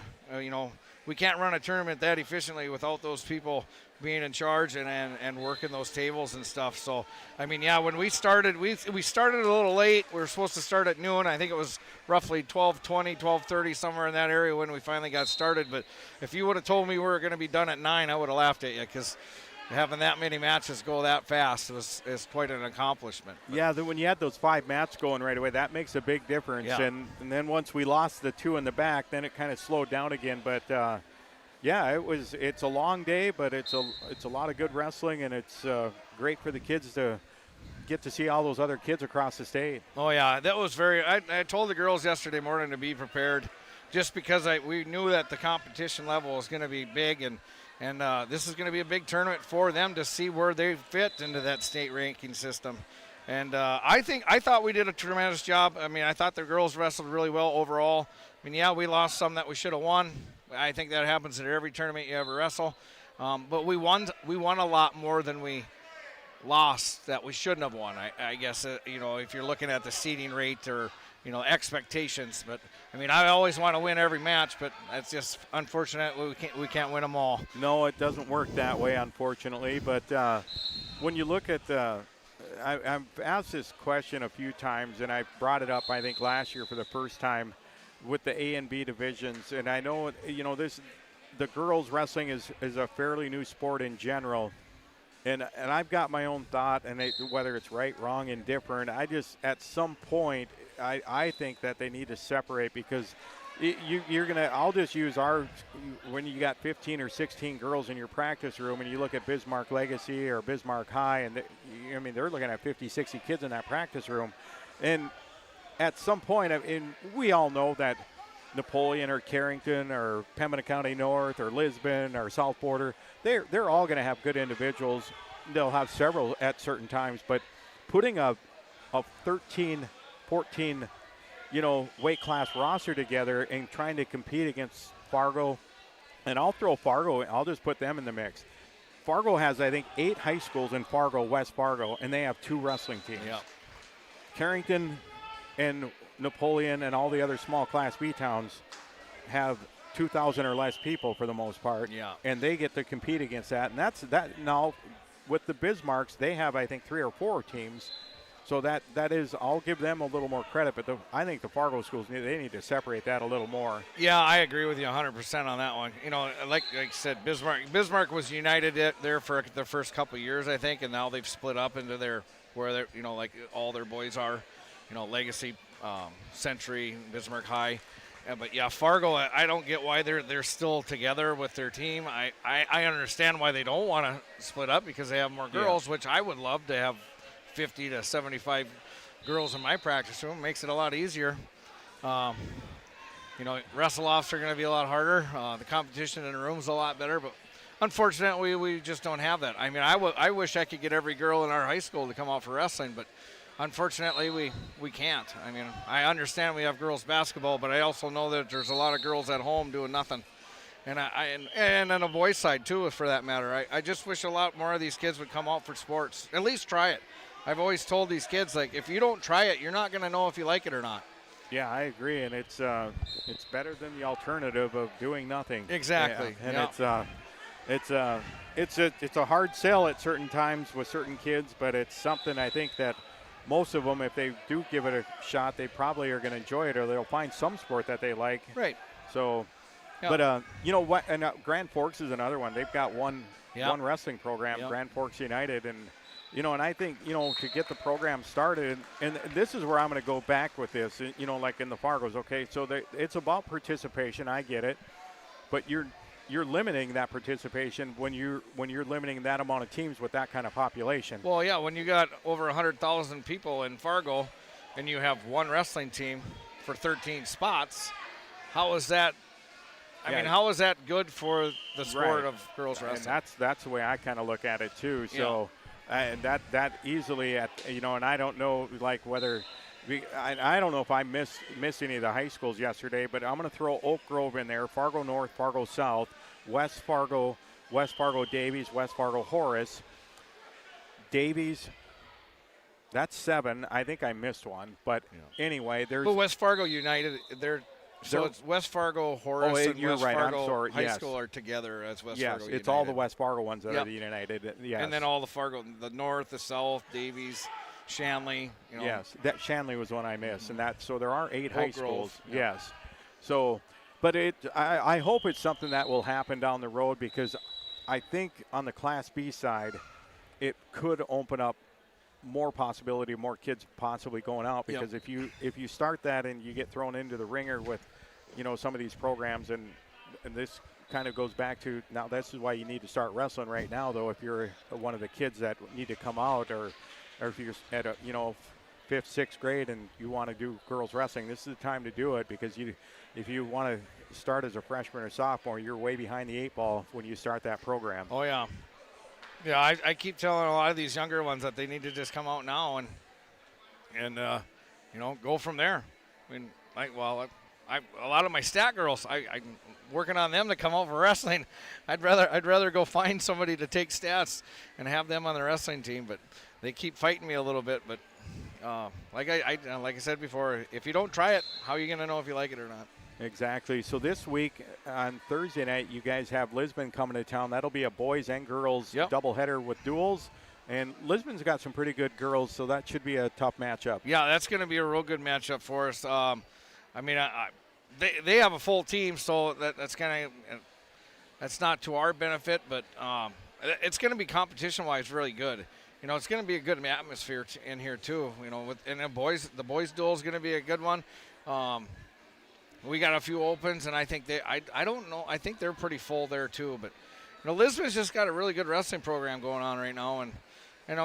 We can't run a tournament that efficiently without those people being in charge and working those tables and stuff. So, when we started, we started a little late. We were supposed to start at noon. I think it was roughly 12:20, 12:30, somewhere in that area when we finally got started. But if you would have told me we were going to be done at 9, I would have laughed at you, because having that many matches go that fast is quite an accomplishment. But yeah, when you had those 5 mats going right away, that makes a big difference. Yeah. And then once we lost the 2 in the back, then it kind of slowed down again. But yeah, it's a long day, but it's a lot of good wrestling, and it's great for the kids to get to see all those other kids across the state. Oh yeah, that was I told the girls yesterday morning to be prepared, just because we knew that the competition level was going to be big, and this is going to be a big tournament for them to see where they fit into that state ranking system. And I thought we did a tremendous job. I thought the girls wrestled really well overall. Yeah, we lost some that we should have won. I think that happens in every tournament you ever wrestle. But we won a lot more than we lost that we shouldn't have won. I guess, if you're looking at the seeding rate or, expectations. But, I always want to win every match, but that's just unfortunate. We can't win them all. No, it doesn't work that way, unfortunately. But when you look at I've asked this question a few times, and I brought it up, I think, last year for the first time with the A and B divisions. And I know, the girls wrestling is a fairly new sport in general. And I've got my own thought, and whether it's right, wrong, indifferent, at some point, I think that they need to separate, because I'll just use when you got 15 or 16 girls in your practice room, and you look at Bismarck Legacy or Bismarck High, and they're looking at 50, 60 kids in that practice room. And at some point, we all know that Napoleon or Carrington or Pembina County North or Lisbon or South Border, they're all going to have good individuals. They'll have several at certain times, but putting a 13, 14, weight class roster together and trying to compete against Fargo, and I'll throw Fargo, I'll just put them in the mix. Fargo has, I think, 8 high schools in Fargo, West Fargo, and they have 2 wrestling teams. Yeah. Carrington and Napoleon and all the other small Class B towns have 2,000 or less people for the most part. Yeah. And they get to compete against that. And that's that. Now, with the Bismarcks, they have, I think, 3 or 4 teams. So that is, I'll give them a little more credit. But I think the Fargo schools, they need to separate that a little more. Yeah, I agree with you 100% on that one. Like I said, Bismarck was united there for the first couple of years, I think, and now they've split up into where they're, like all their boys are, Legacy, Century, Bismarck High. But yeah, Fargo, I don't get why they're still together with their team. I understand why they don't want to split up, because they have more girls, which I would love to have 50 to 75 girls in my practice room. It makes it a lot easier. Wrestle-offs are going to be a lot harder. The competition in the room is a lot better, but unfortunately, we just don't have that. I wish I could get every girl in our high school to come out for wrestling, but unfortunately, we can't. I understand we have girls basketball, but I also know that there's a lot of girls at home doing nothing. And and on the boys' side, too, for that matter. I just wish a lot more of these kids would come out for sports. At least try it. I've always told these kids, if you don't try it, you're not going to know if you like it or not. Yeah, I agree, and it's better than the alternative of doing nothing. Exactly. Yeah. And it's a hard sell at certain times with certain kids, but it's something I think that most of them, if they do give it a shot, they probably are going to enjoy it, or they'll find some sport that they like. Right. So, but you know what? And Grand Forks is another one. They've got one wrestling program, Grand Forks United, and you know, and I think, you know, to get the program started, and this is where I'm going to go back with this. You know, like in the Fargos. Okay, so it's about participation. I get it, but you're limiting that participation when you're limiting that amount of teams with that kind of population. Well, yeah, when you got over 100,000 people in Fargo and you have one wrestling team for 13 spots, how is that? I mean, how is that good for the sport of girls wrestling? And that's the way I kind of look at it too. So, and that easily and I don't know like whether. I don't know if I missed any of the high schools yesterday, but I'm going to throw Oak Grove in there, Fargo North, Fargo South, West Fargo Davies, West Fargo Horace. Davies, that's 7. I think I missed one, but anyway, there's. But West Fargo United, it's West Fargo Horace and West Fargo High School are together as West Fargo United. Yes, it's all the West Fargo ones that are the United. Yes. And then all the Fargo, the North, the South, Davies. Shanley, Yes, that Shanley was one I missed, and so there are 8 high schools. Yes, so, but I hope it's something that will happen down the road, because I think on the Class B side, it could open up more possibility, more kids possibly going out, because if you start that and you get thrown into the ringer with, some of these programs, and this kind of goes back to now. This is why you need to start wrestling right now, though. If you're one of the kids that need to come out, or if you're at a 5th, 6th grade and you want to do girls wrestling, this is the time to do it, because if you want to start as a freshman or sophomore, you're way behind the 8 ball when you start that program. Oh yeah, I keep telling a lot of these younger ones that they need to just come out now and go from there. I mean, a lot of my stat girls, I'm working on them to come out for wrestling. I'd rather go find somebody to take stats and have them on the wrestling team, but they keep fighting me a little bit. But like I said before, if you don't try it, how are you going to know if you like it or not? Exactly. So this week on Thursday night, you guys have Lisbon coming to town. That'll be a boys and girls doubleheader with duels. And Lisbon's got some pretty good girls, so that should be a tough matchup. Yeah, that's going to be a real good matchup for us. They have a full team, so that's not to our benefit, but it's going to be competition-wise really good. It's going to be a good atmosphere in here too. And the boys duel is going to be a good one. We got a few opens, and I think I don't know. I think they're pretty full there too. But Lisbon's just got a really good wrestling program going on right now, and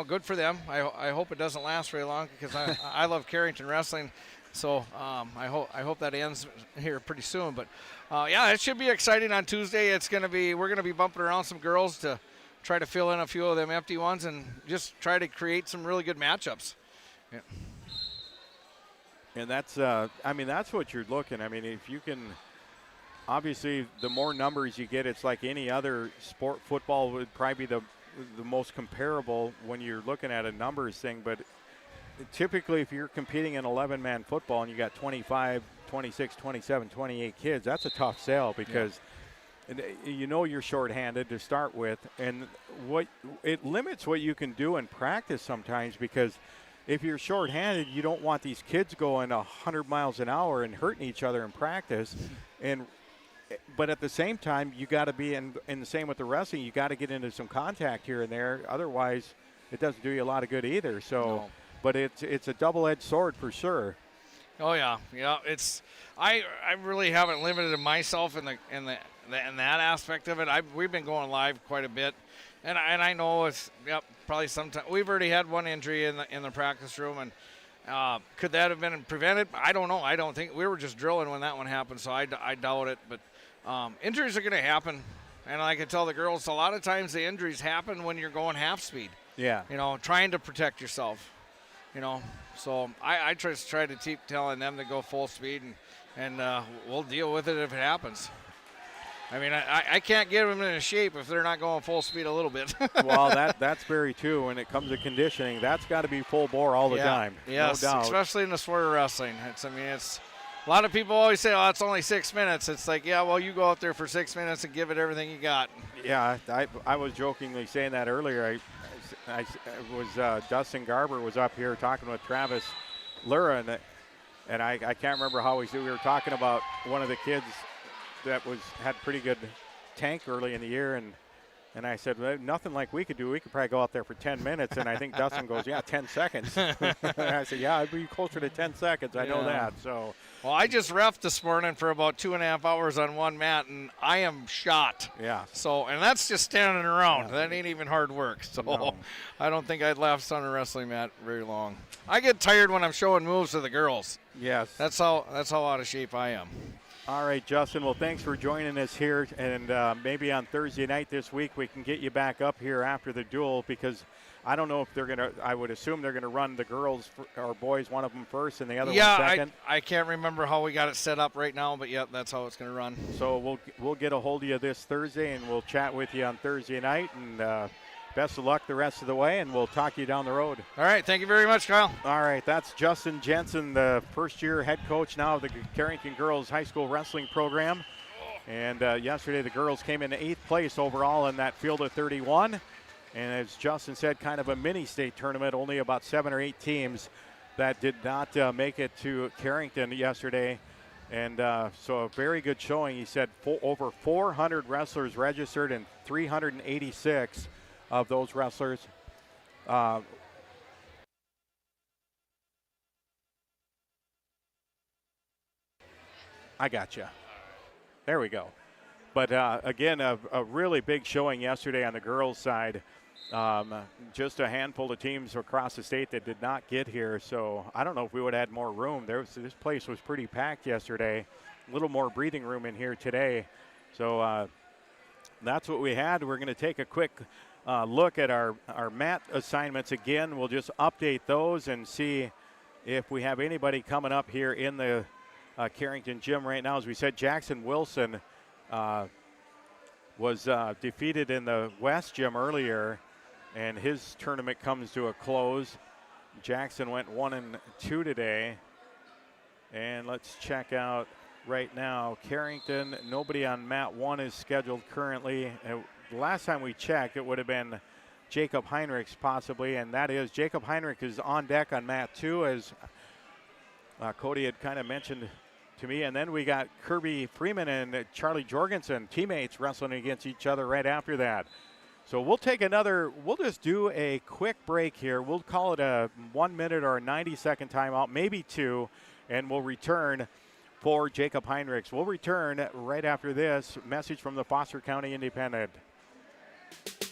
good for them. I hope it doesn't last very long, because I love Carrington wrestling. So I hope that ends here pretty soon. But it should be exciting on Tuesday. We're gonna be bumping around some girls to try to fill in a few of them empty ones and just try to create some really good matchups. Yeah. And that's that's what you're looking. I mean, if you can, obviously the more numbers you get, it's like any other sport. Football would probably be the most comparable when you're looking at a numbers thing, but typically if you're competing in 11-man football and you got 25, 26, 27, 28 kids, that's a tough sell, because you're shorthanded to start with, and it limits what you can do in practice sometimes, because if you're shorthanded, you don't want these kids going 100 miles an hour and hurting each other in practice. But at the same time, you got to be in the same with the wrestling. You got to get into some contact here and there. Otherwise, it doesn't do you a lot of good either. So. No. But it's a double-edged sword for sure. Oh yeah. I really haven't limited myself in that aspect of it. We've been going live quite a bit, and I know it's probably sometime. We've already had one injury in the practice room, and could that have been prevented? I don't know. I don't think we were just drilling when that one happened, so I doubt it. But injuries are going to happen, and like I tell the girls, a lot of times the injuries happen when you're going half speed. Yeah. Trying to protect yourself. So I just try to keep telling them to go full speed, and we'll deal with it if it happens. I mean, I can't get them into shape if they're not going full speed a little bit. Well, that's very true. When it comes to conditioning, that's got to be full bore all the time. Yes, no doubt. Especially in the sport of wrestling. It's a lot of people always say, "Oh, it's only 6 minutes." It's like, yeah, well, you go out there for 6 minutes and give it everything you got. Yeah, I was jokingly saying that earlier. I was Dustin Garber was up here talking with Travis Lura, and I can't remember how we were talking about one of the kids that had pretty good tank early in the year, and I said, well, nothing like we could do. We could probably go out there for 10 minutes, and I think Dustin goes, yeah, 10 seconds. I said, yeah, I'd be closer to 10 seconds. I know that. So. Well, I just reffed this morning for about 2.5 hours on one mat, and I am shot. Yeah. So, and that's just standing around. Yeah. That ain't even hard work. So, no. I don't think I'd last on a wrestling mat very long. I get tired when I'm showing moves to the girls. Yes. That's how out of shape I am. All right, Justin. Well, thanks for joining us here. And maybe on Thursday night this week we can get you back up here after the duel, because I don't know if they're going to – I would assume they're going to run the girls or boys, one of them first and the other one second. I can't remember how we got it set up right now, but, yeah, that's how it's going to run. So we'll get a hold of you this Thursday, and we'll chat with you on Thursday night. And best of luck the rest of the way, and we'll talk to you down the road. All right. Thank you very much, Kyle. All right. That's Justin Jensen, the first-year head coach now of the Carrington Girls High School Wrestling Program. And yesterday the girls came in 8th place overall in that field of 31. And as Justin said, kind of a mini-state tournament, only about 7 or 8 teams that did not make it to Carrington yesterday. And so a very good showing. He said over 400 wrestlers registered, and 386 of those wrestlers I got you. There we go. But again, a really big showing yesterday on the girls' side. Just a handful of teams across the state that did not get here. So I don't know if we would have had more room. This place was pretty packed yesterday. A little more breathing room in here today. So that's what we had. We're going to take a quick look at our mat assignments again. We'll just update those and see if we have anybody coming up here in the Carrington gym right now. As we said, Jackson Wilson was defeated in the West gym earlier, and his tournament comes to a close. Jackson went 1-2 today. And let's check out right now Carrington. Nobody on mat 1 is scheduled currently. The last time we checked, it would have been Jacob Heinrichs possibly, and that is Jacob Heinrich is on deck on mat 2, as Cody had kind of mentioned to me. And then we got Kirby Freeman and Charlie Jorgensen, teammates, wrestling against each other right after that. So we'll just do a quick break here. We'll call it a 1 minute or a 90-second timeout, maybe 2, and we'll return for Jacob Heinrichs. We'll return right after this message from the Foster County Independent.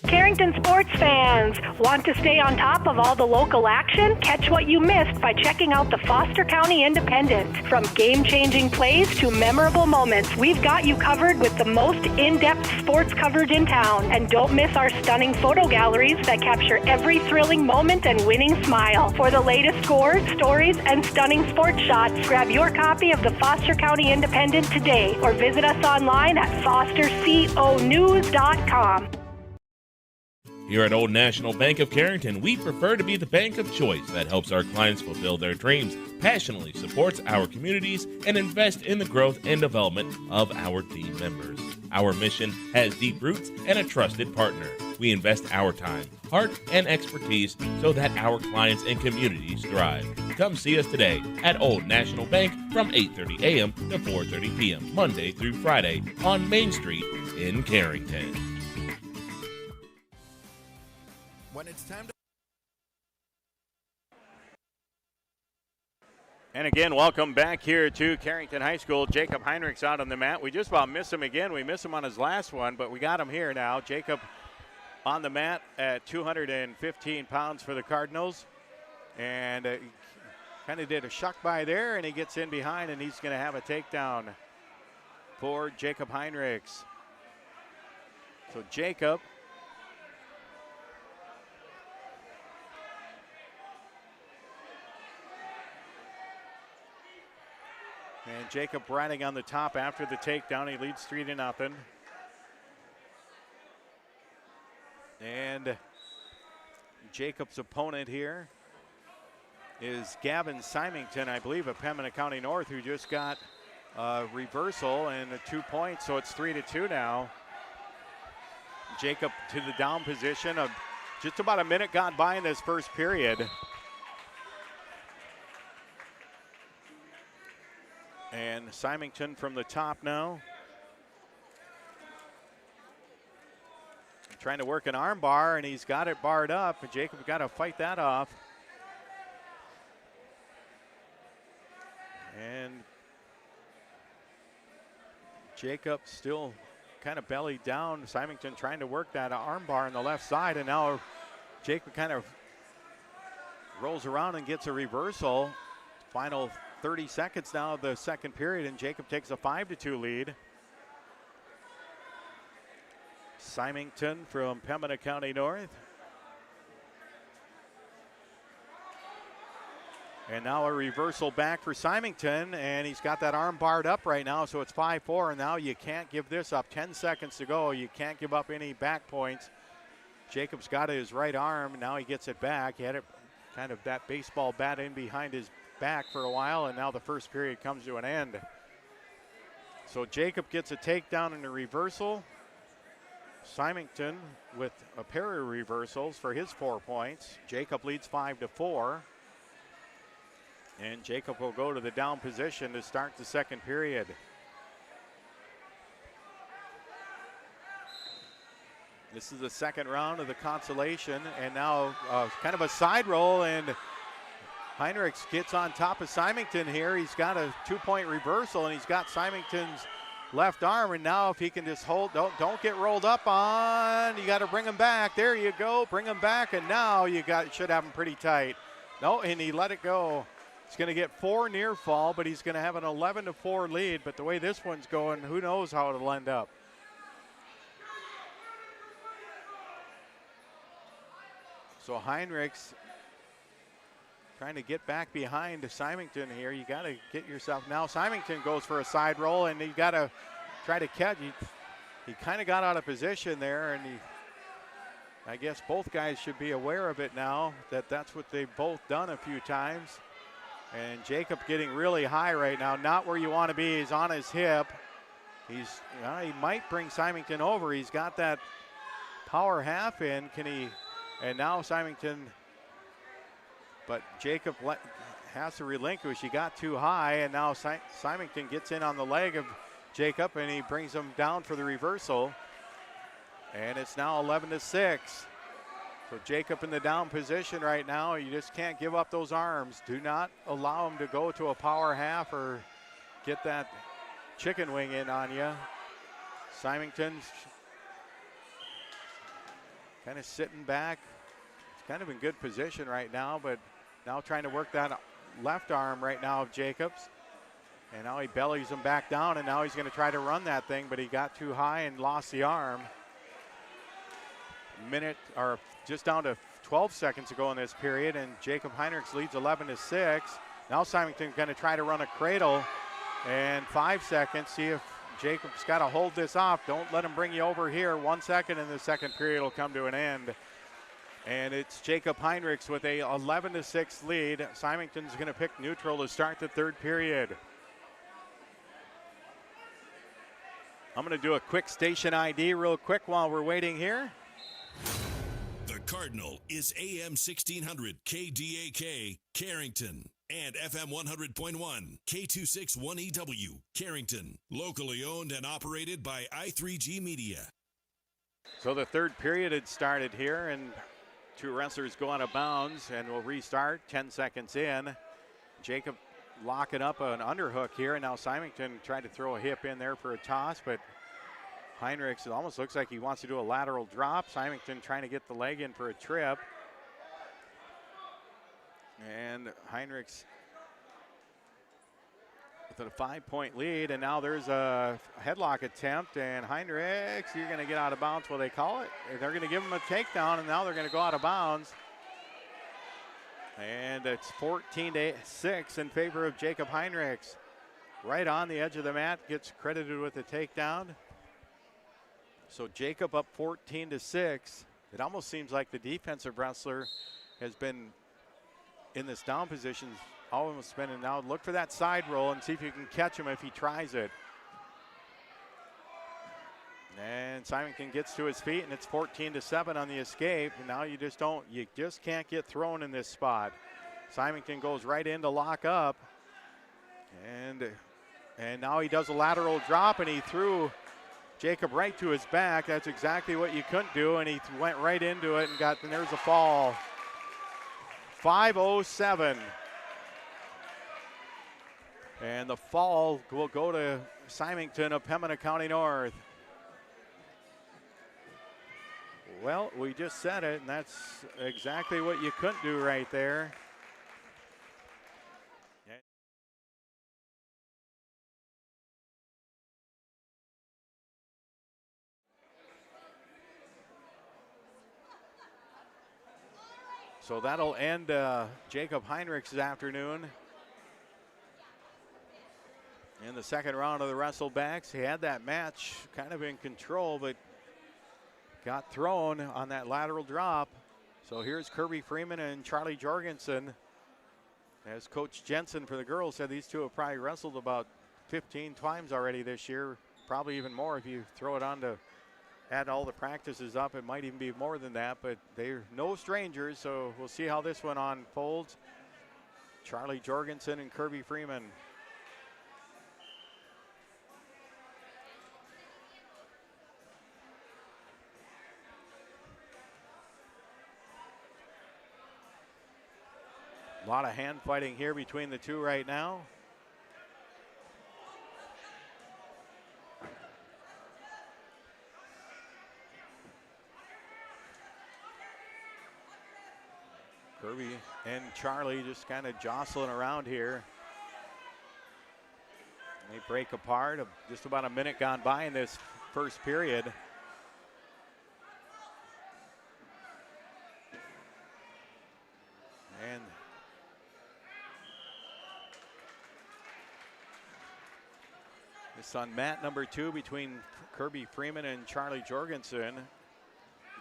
Carrington sports fans, want to stay on top of all the local action? Catch what you missed by checking out the Foster County Independent. From game-changing plays to memorable moments, we've got you covered with the most in-depth sports coverage in town. And don't miss our stunning photo galleries that capture every thrilling moment and winning smile. For the latest scores, stories, and stunning sports shots, grab your copy of the Foster County Independent today or visit us online at fosterconews.com. Here at Old National Bank of Carrington, we prefer to be the bank of choice that helps our clients fulfill their dreams, passionately supports our communities, and invest in the growth and development of our team members. Our mission has deep roots and a trusted partner. We invest our time, heart, and expertise so that our clients and communities thrive. Come see us today at Old National Bank from 8:30 a.m. to 4:30 p.m., Monday through Friday on Main Street in Carrington. When it's time to... And again, welcome back here to Carrington High School. Jacob Heinrichs out on the mat. We just about missed him again. We missed him on his last one, but we got him here now. Jacob on the mat at 215 pounds for the Cardinals. And kind of did a shuck by there, and he gets in behind, and he's going to have a takedown for Jacob Heinrichs. So Jacob... And Jacob riding on the top after the takedown. He leads 3-0. And Jacob's opponent here is Gavin Symington, I believe, of Pembina County North, who just got a reversal and a 2 points, so it's 3-2 now. Jacob to the down position. Just about a minute gone by in this first period. And Symington from the top now. Trying to work an arm bar, and he's got it barred up, but Jacob got to fight that off. And Jacob still kind of belly down. Symington trying to work that arm bar on the left side, and now Jacob kind of rolls around and gets a reversal. Final 30 seconds now of the second period, and Jacob takes a 5-2 lead. Symington from Pembina County North. And now a reversal back for Symington, and he's got that arm barred up right now, so it's 5-4, and now you can't give this up. 10 seconds to go. You can't give up any back points. Jacob's got his right arm, and now he gets it back. He had it kind of that baseball bat in behind his back for a while, and now the first period comes to an end. So Jacob gets a takedown and a reversal. Symington with a pair of reversals for his 4 points. Jacob leads 5-4. And Jacob will go to the down position to start the second period. This is the second round of the consolation, and now kind of a side roll, and Heinrichs gets on top of Symington here. He's got a 2-point reversal, and he's got Symington's left arm, and now if he can just hold, don't get rolled up on, you got to bring him back. There you go, bring him back, and now should have him pretty tight. No, and he let it go. He's going to get 4 near fall, but he's going to have an 11-4 lead. But the way this one's going, who knows how it'll end up. So Heinrichs trying to get back behind Symington here. You got to get yourself. Now Symington goes for a side roll, and you got to try to catch. He kind of got out of position there, and I guess both guys should be aware of it now, that's what they've both done a few times. And Jacob getting really high right now, not where you want to be. He's on his hip. He might bring Symington over. He's got that power half in. Can he? And now Symington, but Jacob has to relinquish. He got too high, and now Symington gets in on the leg of Jacob, and he brings him down for the reversal. And it's now 11-6. So Jacob in the down position right now. You just can't give up those arms. Do not allow him to go to a power half or get that chicken wing in on you. Symington's kind of sitting back. He's kind of in good position right now, but now trying to work that left arm right now of Jacobs. And now he bellies him back down, and now he's going to try to run that thing, but he got too high and lost the arm. Minute, or just down to 12 seconds to go in this period, and Jacob Heinrichs leads 11-6. Now Symington going to try to run a cradle, and 5 seconds. See if Jacob's got to hold this off. Don't let him bring you over here. 1 second, and the second period will come to an end. And it's Jacob Heinrichs with a 11-6 lead. Symington's going to pick neutral to start the third period. I'm going to do a quick station ID real quick while we're waiting here. The Cardinal is AM 1600 KDAK Carrington and FM 100.1 K261EW Carrington. Locally owned and operated by I3G Media. So the third period had started here, and two wrestlers go out of bounds, and we'll restart 10 seconds in. Jacob locking up an underhook here, and now Symington tried to throw a hip in there for a toss, but Heinrichs, it almost looks like he wants to do a lateral drop. Symington trying to get the leg in for a trip. And Heinrichs with a 5-point lead, and now there's a headlock attempt, and Heinrichs, you're going to get out of bounds, what they call it. They're going to give him a takedown, and now they're going to go out of bounds. And it's 14-6 in favor of Jacob Heinrichs. Right on the edge of the mat, gets credited with a takedown. So Jacob up 14-6. It almost seems like the defensive wrestler has been in this down position, almost spinning. Now look for that side roll and see if you can catch him if he tries it. And Symington gets to his feet, and it's 14-7 on the escape. And now you just can't get thrown in this spot. Symington goes right in to lock up. And now he does a lateral drop, and he threw Jacob right to his back. That's exactly what you couldn't do, and he went right into it and there's a fall. 5:07. And the fall will go to Symington of Pembina County North. Well, we just said it, and that's exactly what you couldn't do right there. So that'll end Jacob Heinrich's afternoon. In the second round of the Wrestlebacks, he had that match kind of in control, but got thrown on that lateral drop. So here's Kirby Freeman and Charlie Jorgensen. As Coach Jensen for the girls said, these two have probably wrestled about 15 times already this year, probably even more if you throw it on to add all the practices up. It might even be more than that, but they're no strangers, so we'll see how this one unfolds. Charlie Jorgensen and Kirby Freeman. A lot of hand fighting here between the two right now. Kirby and Charlie just kind of jostling around here. They break apart. Just about a minute gone by in this first period. And this on mat number 2 between Kirby Freeman and Charlie Jorgensen.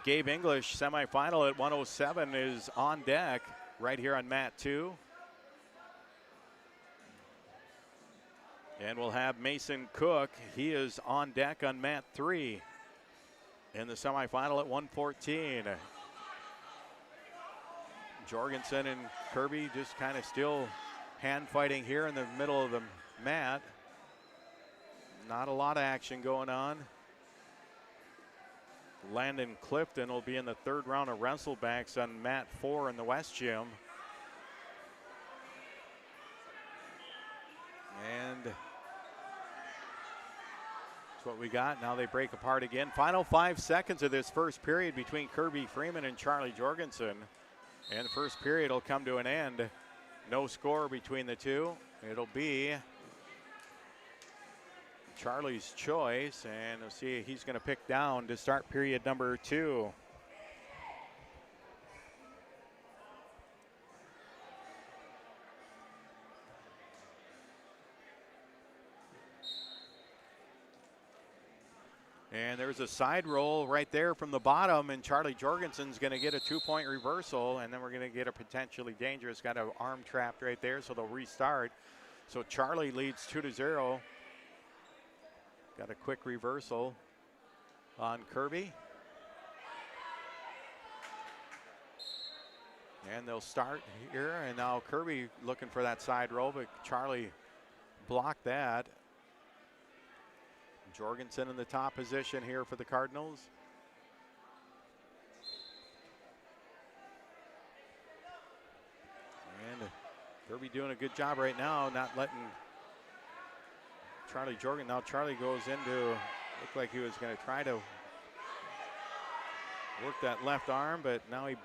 Gabe English, semifinal at 107, is on deck right here on mat 2. And we'll have Mason Cook. He is on deck on mat 3 in the semifinal at 114. Jorgensen and Kirby just kind of still hand fighting here in the middle of the mat. Not a lot of action going on. Landon Clifton will be in the third round of Wrestlebacks on mat 4 in the West Gym. And that's what we got. Now they break apart again. Final 5 seconds of this first period between Kirby Freeman and Charlie Jorgensen. And the first period will come to an end. No score between the two. It'll be Charlie's choice, and we'll see he's going to pick down to start period number 2. And there's a side roll right there from the bottom, and Charlie Jorgensen's going to get a 2-point reversal, and then we're going to get a potentially dangerous, got an arm trapped right there, so they'll restart. So Charlie leads 2-0. Got a quick reversal on Kirby. And they'll start here, and now Kirby looking for that side roll, but Charlie blocked that. Jorgensen in the top position here for the Cardinals. And Kirby doing a good job right now, not letting Charlie Jorgensen. Now Charlie goes into, looked like he was going to try to work that left arm, but now he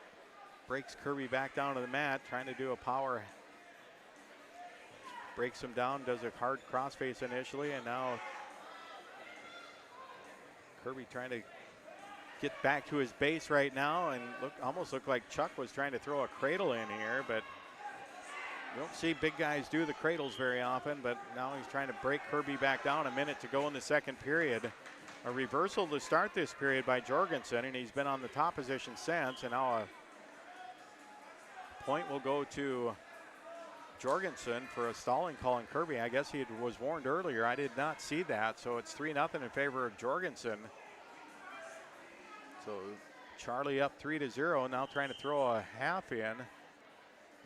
breaks Kirby back down to the mat, trying to do a power. Breaks him down, does a hard crossface initially, and now Kirby trying to get back to his base right now, and almost looked like Chuck was trying to throw a cradle in here, but you don't see big guys do the cradles very often, but now he's trying to break Kirby back down. A minute to go in the second period. a reversal to start this period by Jorgensen, and he's been on the top position since, and now a point will go to Jorgensen for a stalling call on Kirby. I guess he was warned earlier. I did not see that, so it's 3-0 in favor of Jorgensen. So Charlie up 3-0, now trying to throw a half in.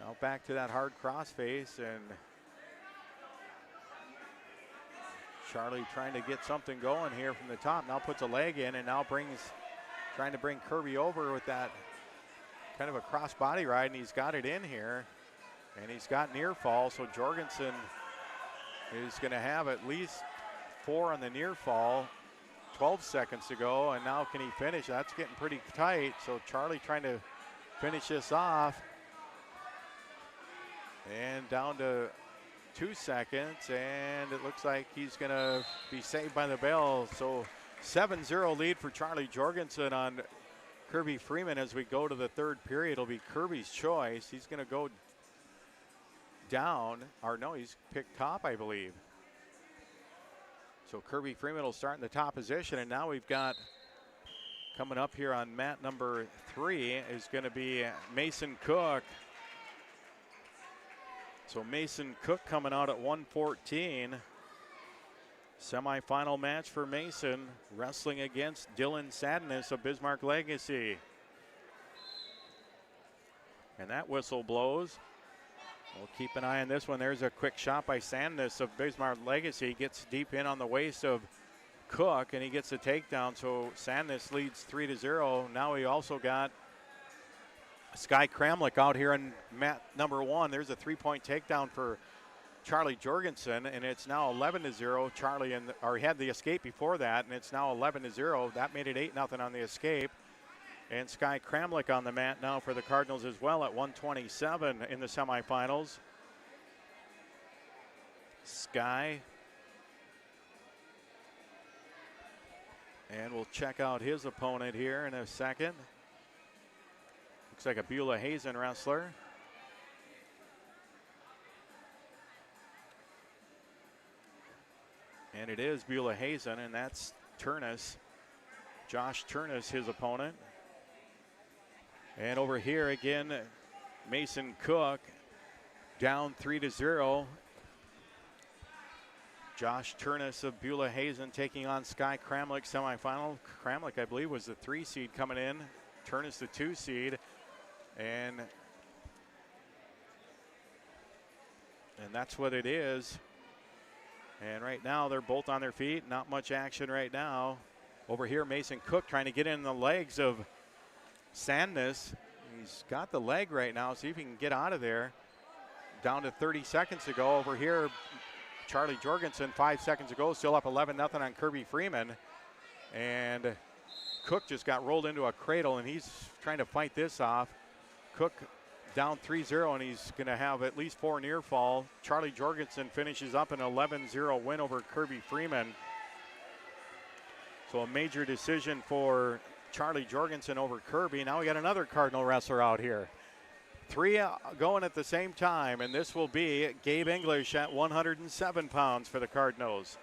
Now back to that hard crossface, and Charlie trying to get something going here from the top. Now puts a leg in and now trying to bring Kirby over with that kind of a cross body ride, and he's got it in here. And he's got near fall, so Jorgensen is going to have at least 4 on the near fall. 12 seconds to go, and now can he finish? That's getting pretty tight, so Charlie trying to finish this off. And down to 2 seconds, and it looks like he's going to be saved by the bell. So 7-0 lead for Charlie Jorgensen on Kirby Freeman as we go to the third period. It'll be Kirby's choice. He's going to go down, or no, he's picked top, I believe. So Kirby Freeman will start in the top position, and now we've got coming up here on mat number 3 is going to be Mason Cook. So Mason Cook coming out at 114. Semifinal match for Mason, wrestling against Dylan Sadness of Bismarck Legacy. And that whistle blows. We'll keep an eye on this one. There's a quick shot by Sadness of Bismarck Legacy. Gets deep in on the waist of Cook, and he gets the takedown. So Sadness leads 3-0. Now we also got Sky Kramlich out here in mat number 1. There's a 3-point takedown for Charlie Jorgensen, and it's now 11-0. Charlie had the escape before that, and it's now 11-0. That made it 8-0 on the escape. And Sky Kramlich on the mat now for the Cardinals as well at 127 in the semifinals. Sky. And we'll check out his opponent here in a second. Looks like a Beulah Hazen wrestler. And it is Beulah Hazen, and that's Turnus. Josh Turnus, his opponent. And over here again, Mason Cook down 3-0. Josh Turnus of Beulah Hazen taking on Sky Kramlich semifinal. Kramlich, I believe, was the 3 seed coming in. Turnus the 2 seed. And that's what it is. And right now they're both on their feet. Not much action right now. Over here, Mason Cook trying to get in the legs of Sadness. He's got the leg right now. See if he can get out of there. Down to 30 seconds to go. Over here, Charlie Jorgensen 5 seconds ago, still up 11-0 on Kirby Freeman. And Cook just got rolled into a cradle, and he's trying to fight this off. Cook down 3-0, and he's going to have at least 4 near fall. Charlie Jorgensen finishes up an 11-0 win over Kirby Freeman. So a major decision for Charlie Jorgensen over Kirby. Now we got another Cardinal wrestler out here. 3 going at the same time, and this will be Gabe English at 107 pounds for the Cardinals.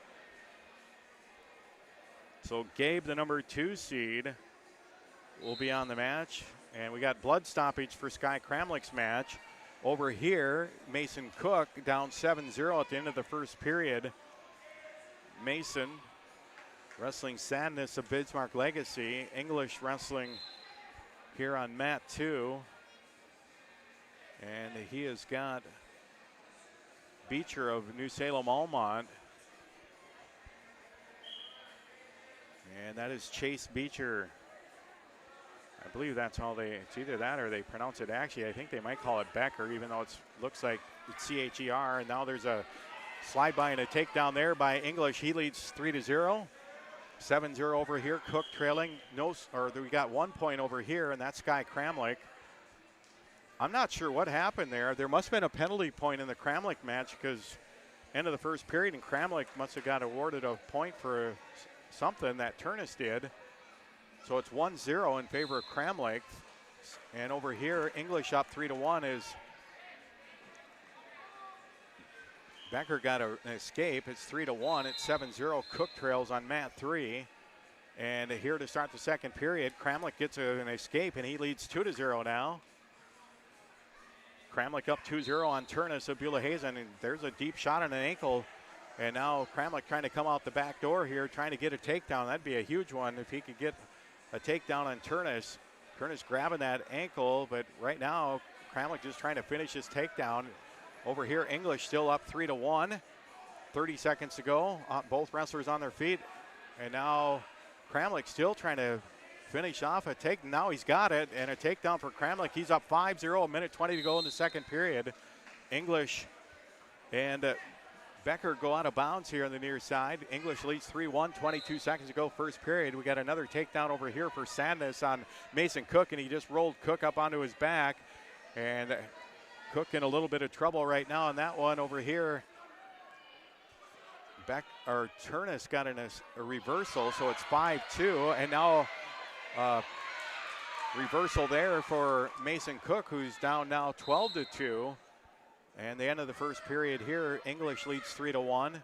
So Gabe, the number 2 seed, will be on the match. And we got blood stoppage for Sky Kramlich's match. Over here, Mason Cook down 7-0 at the end of the first period. Mason wrestling Sadness of Bismarck Legacy. English wrestling here on mat 2. And he has got Beecher of New Salem Almont. And that is Chase Beecher. I believe that's how it's either that or they pronounce it. Actually, I think they might call it Becker, even though it looks like it's C-H-E-R. And now there's a slide by and a takedown there by English. He leads 3-0. 7-0 over here. Cook trailing. We got 1 point over here, and that's Sky Kramlich. I'm not sure what happened there. There must have been a penalty point in the Kramlich match because end of the first period, and Kramlich must have got awarded a point for something that Turnus did. So it's 1-0 in favor of Kramlich. And over here, English up 3-1 is Becker got an escape. It's 3-1. It's 7-0. Cook trails on mat 3. And here to start the second period, Kramlich gets an escape, and he leads 2-0 now. Kramlich up 2-0 on Turnus of Beulah Hazen, and there's a deep shot on an ankle. And now Kramlich trying to come out the back door here, trying to get a takedown. That'd be a huge one if he could get a takedown on Turnus. Turnus grabbing that ankle, but right now Kramlich just trying to finish his takedown. Over here, English still up 3-1. 30 seconds to go. Both wrestlers on their feet. And now Kramlich still trying to finish off a take. Now he's got it, and a takedown for Kramlich. He's up 5-0, a minute 20 to go in the second period. English and Becker go out of bounds here on the near side. English leads 3-1, 22 seconds to go first period. We got another takedown over here for Sadness on Mason Cook, and he just rolled Cook up onto his back. And Cook in a little bit of trouble right now on that one over here. Turnus got a reversal, so it's 5-2, and now reversal there for Mason Cook, who's down now 12-2. And the end of the first period here, English leads 3-1.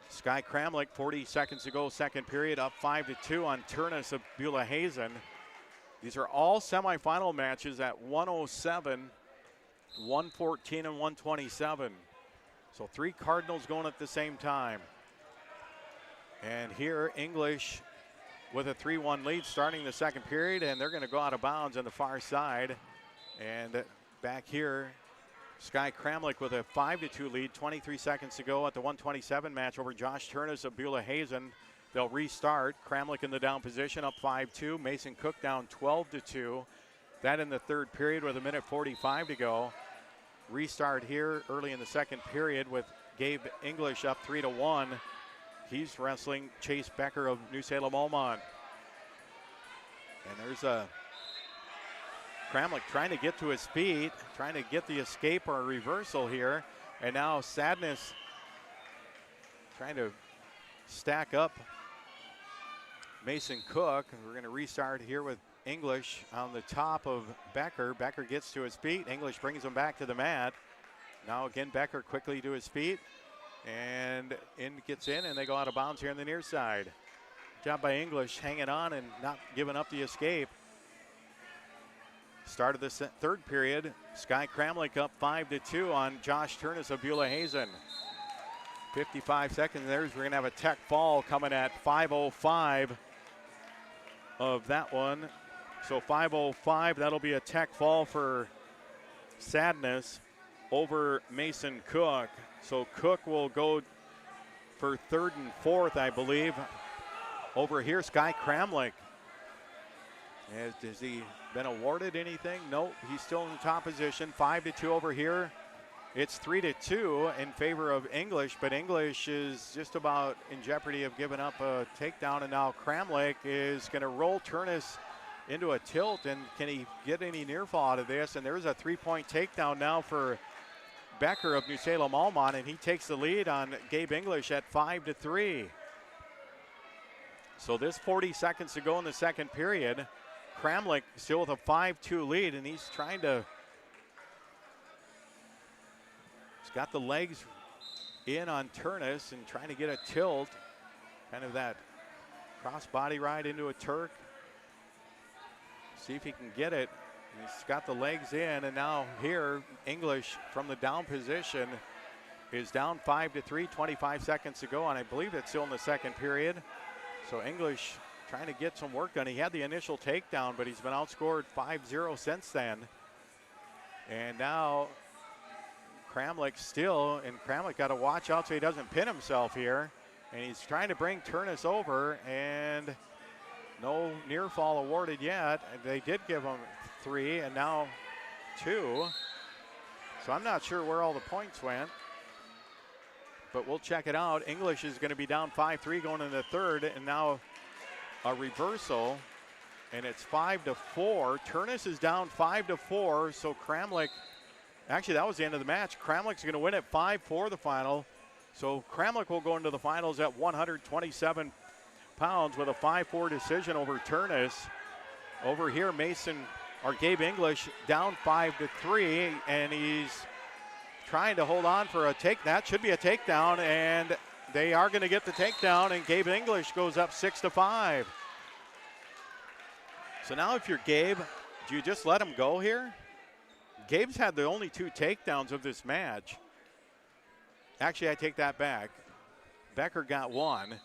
Sky Kramlich, 40 seconds to go, second period, up 5-2 on Turnus of Beulah Hazen. These are all semifinal matches at 107, 114, and 127. So 3 Cardinals going at the same time. And here, English with a 3-1 lead starting the second period, and they're going to go out of bounds on the far side. And back here, Sky Kramlich with a 5-2 lead, 23 seconds to go at the 127 match over Josh Turnus of Beulah Hazen. They'll restart. Kramlich in the down position, up 5-2. Mason Cook down 12-2. That in the third period with a minute 45 to go. Restart here early in the second period with Gabe English up 3-1. He's wrestling Chase Becker of New Salem Almont. And there's a Kramlich trying to get to his feet, trying to get the escape or a reversal here. And now Sadness trying to stack up Mason Cook. We're going to restart here with English on the top of Becker. Becker gets to his feet. English brings him back to the mat. Now again, Becker quickly to his feet. And gets in, and they go out of bounds here on the near side. Job by English hanging on and not giving up the escape. Start of the third period. Sky Kramlich up 5-2 on Josh Turnus of Beulah Hazen. 55 seconds there. We're going to have a tech fall coming at 5:05 of that one. So 5:05, that'll be a tech fall for Sadness over Mason Cook. So Cook will go for third and fourth, I believe. Over here, Sky Kramlich. Has he been awarded anything? No, he's still in the top position. 5-2 over here. It's 3-2 in favor of English, but English is just about in jeopardy of giving up a takedown, and now Kramlich is going to roll Turnus into a tilt, and can he get any near fall out of this? And there's a 3-point takedown now for Becker of New Salem Almont, and he takes the lead on Gabe English at 5-3. So this 40 seconds to go in the second period. Kramlich still with a 5-2 lead, and he's trying to, he's got the legs in on Turnus and trying to get a tilt, kind of that cross body ride into a Turk. See if he can get it. He's got the legs in, and now here, English from the down position is down 5-3, 25 seconds to go, and I believe it's still in the second period. So English trying to get some work done. He had the initial takedown, but he's been outscored 5-0 since then. And now Kramlich still, and Kramlich got to watch out so he doesn't pin himself here. And he's trying to bring Turnus over, and no near fall awarded yet. They did give him 3 and now 2. So I'm not sure where all the points went, but we'll check it out. English is going to be down 5-3 going into the third, and now a reversal, and it's 5-4. Turnus is down 5-4, so Kramlich, actually that was the end of the match. Kramlich's going to win at 5-4 the final. So Kramlich will go into the finals at 127 pounds with a 5-4 decision over Turnus. Over here, Gabe English down 5-3, and he's trying to hold on for a take. That should be a takedown, and they are going to get the takedown, and Gabe English goes up 6-5. So now if you're Gabe, do you just let him go here? Gabe's had the only 2 takedowns of this match. Actually, I take that back. Becker got 1,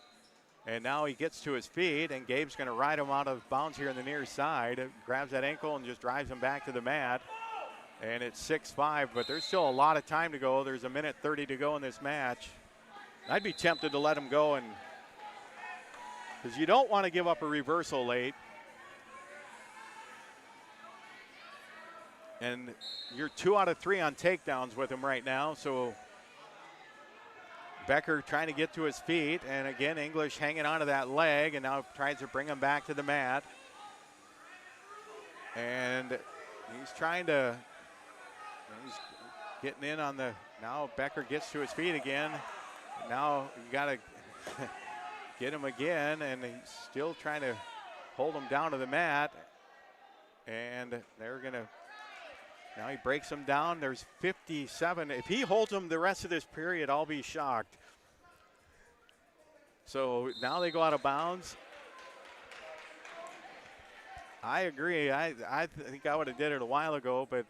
and now he gets to his feet, and Gabe's going to ride him out of bounds here on the near side. Grabs that ankle and just drives him back to the mat. And it's 6-5, but there's still a lot of time to go. There's 1:30 to go in this match. I'd be tempted to let him go, and because you don't want to give up a reversal late. And you're 2 out of 3 on takedowns with him right now, so Becker trying to get to his feet, and again, English hanging onto that leg, and now tries to bring him back to the mat. And he's trying to, he's getting in on the, now Becker gets to his feet again. Now you got to get him again, and he's still trying to hold him down to the mat. And they're going to, now he breaks him down. There's 57. If he holds him the rest of this period, I'll be shocked. So now they go out of bounds. I agree. I think I would have did it a while ago, but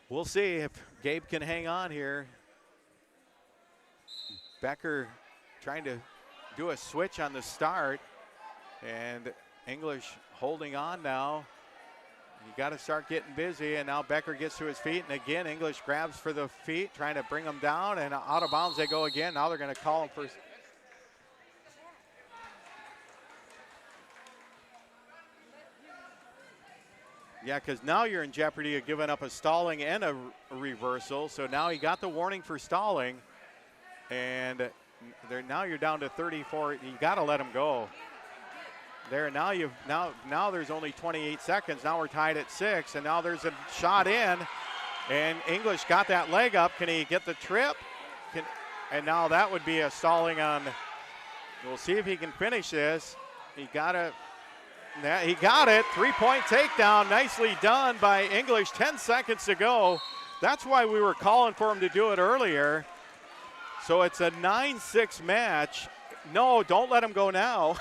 we'll see if Gabe can hang on here. Becker trying to do a switch on the start, and English holding on now. You got to start getting busy, and now Becker gets to his feet, and again, English grabs for the feet, trying to bring him down, and out of bounds they go again. Now they're going to call him for. Yeah, because now you're in jeopardy of giving up a stalling and a reversal. So now he got the warning for stalling, and now you're down to 34. You got to let him go. There now now there's only 28 seconds. Now we're tied at 6, and now there's a shot in, and English got that leg up. Can he get the trip? And now that would be a stalling on. We'll see if he can finish this. He got it. He got it. 3-point takedown. Nicely done by English. 10 seconds to go. That's why we were calling for him to do it earlier. So it's a 9-6 match. No, don't let him go now.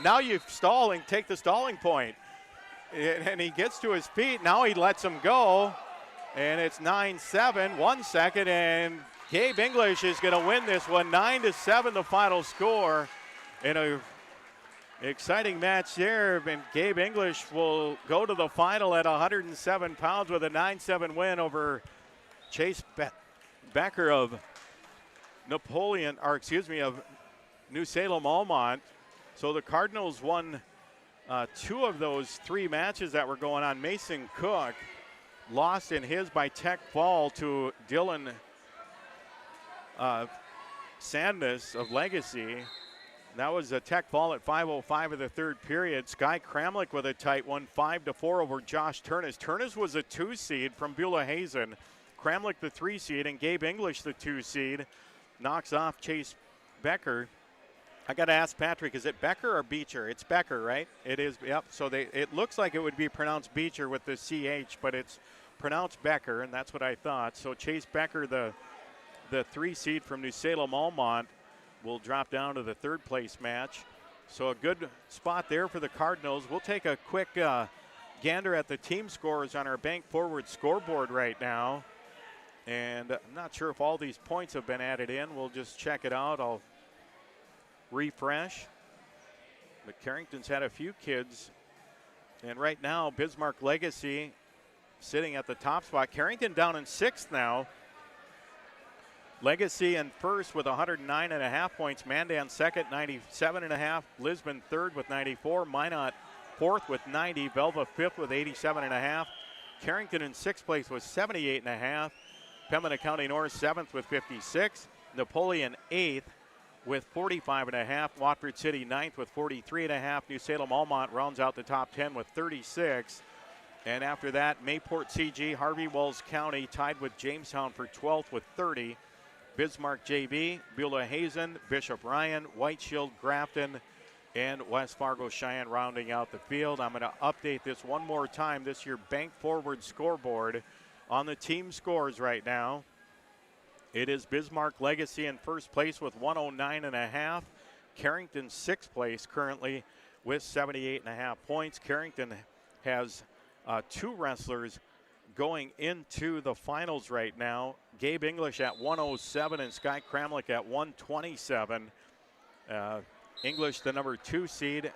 Now you stall and take the stalling point. And he gets to his feet. Now he lets him go. And it's 9-7. 1 second. And Gabe English is going to win this one. 9-7 the final score. In a exciting match there. And Gabe English will go to the final at 107 pounds with a 9-7 win over Chase Becker of New Salem Almont. So the Cardinals won 2 of those 3 matches that were going on. Mason Cook lost in his by tech fall to Dylan Sandness of Legacy. That was a tech fall at 5:05 of the third period. Sky Kramlich with a tight one, 5-4 over Josh Turnus. Turnus was a 2 seed from Beulah Hazen. Kramlich the 3 seed, and Gabe English the 2 seed. Knocks off Chase Becker. I got to ask Patrick, is it Becker or Beecher? It's Becker, right? It is, yep. So it looks like it would be pronounced Beecher with the CH, but it's pronounced Becker, and that's what I thought. So Chase Becker, the 3 seed from New Salem Almont, will drop down to the 3rd place match. So a good spot there for the Cardinals. We'll take a quick gander at the team scores on our Bank Forward scoreboard right now. And I'm not sure if all these points have been added in. We'll just check it out. I'll refresh. But Carrington's had a few kids. And right now, Bismarck Legacy sitting at the top spot. Carrington down in 6th now. Legacy in 1st with 109.5 points. Mandan 2nd, 97.5. Lisbon 3rd with 94. Minot 4th with 90. Velva 5th with 87.5. Carrington in 6th place with 78.5. Pembina County North 7th with 56. Napoleon 8th with 45.5. Watford City 9th with 43.5. New Salem Almont rounds out the top 10 with 36. And after that, Mayport CG, Harvey Wells County tied with Jamestown for 12th with 30. Bismarck JB, Beulah Hazen, Bishop Ryan, White Shield, Grafton, and West Fargo Cheyenne rounding out the field. I'm going to update this one more time. This year Bank Forward scoreboard on the team scores right now. It is Bismarck Legacy in first place with 109.5. Carrington sixth place currently with 78.5 points. Carrington has 2 wrestlers going into the finals right now. Gabe English at 107 and Sky Kramlich at 127. English, the number 2 seed,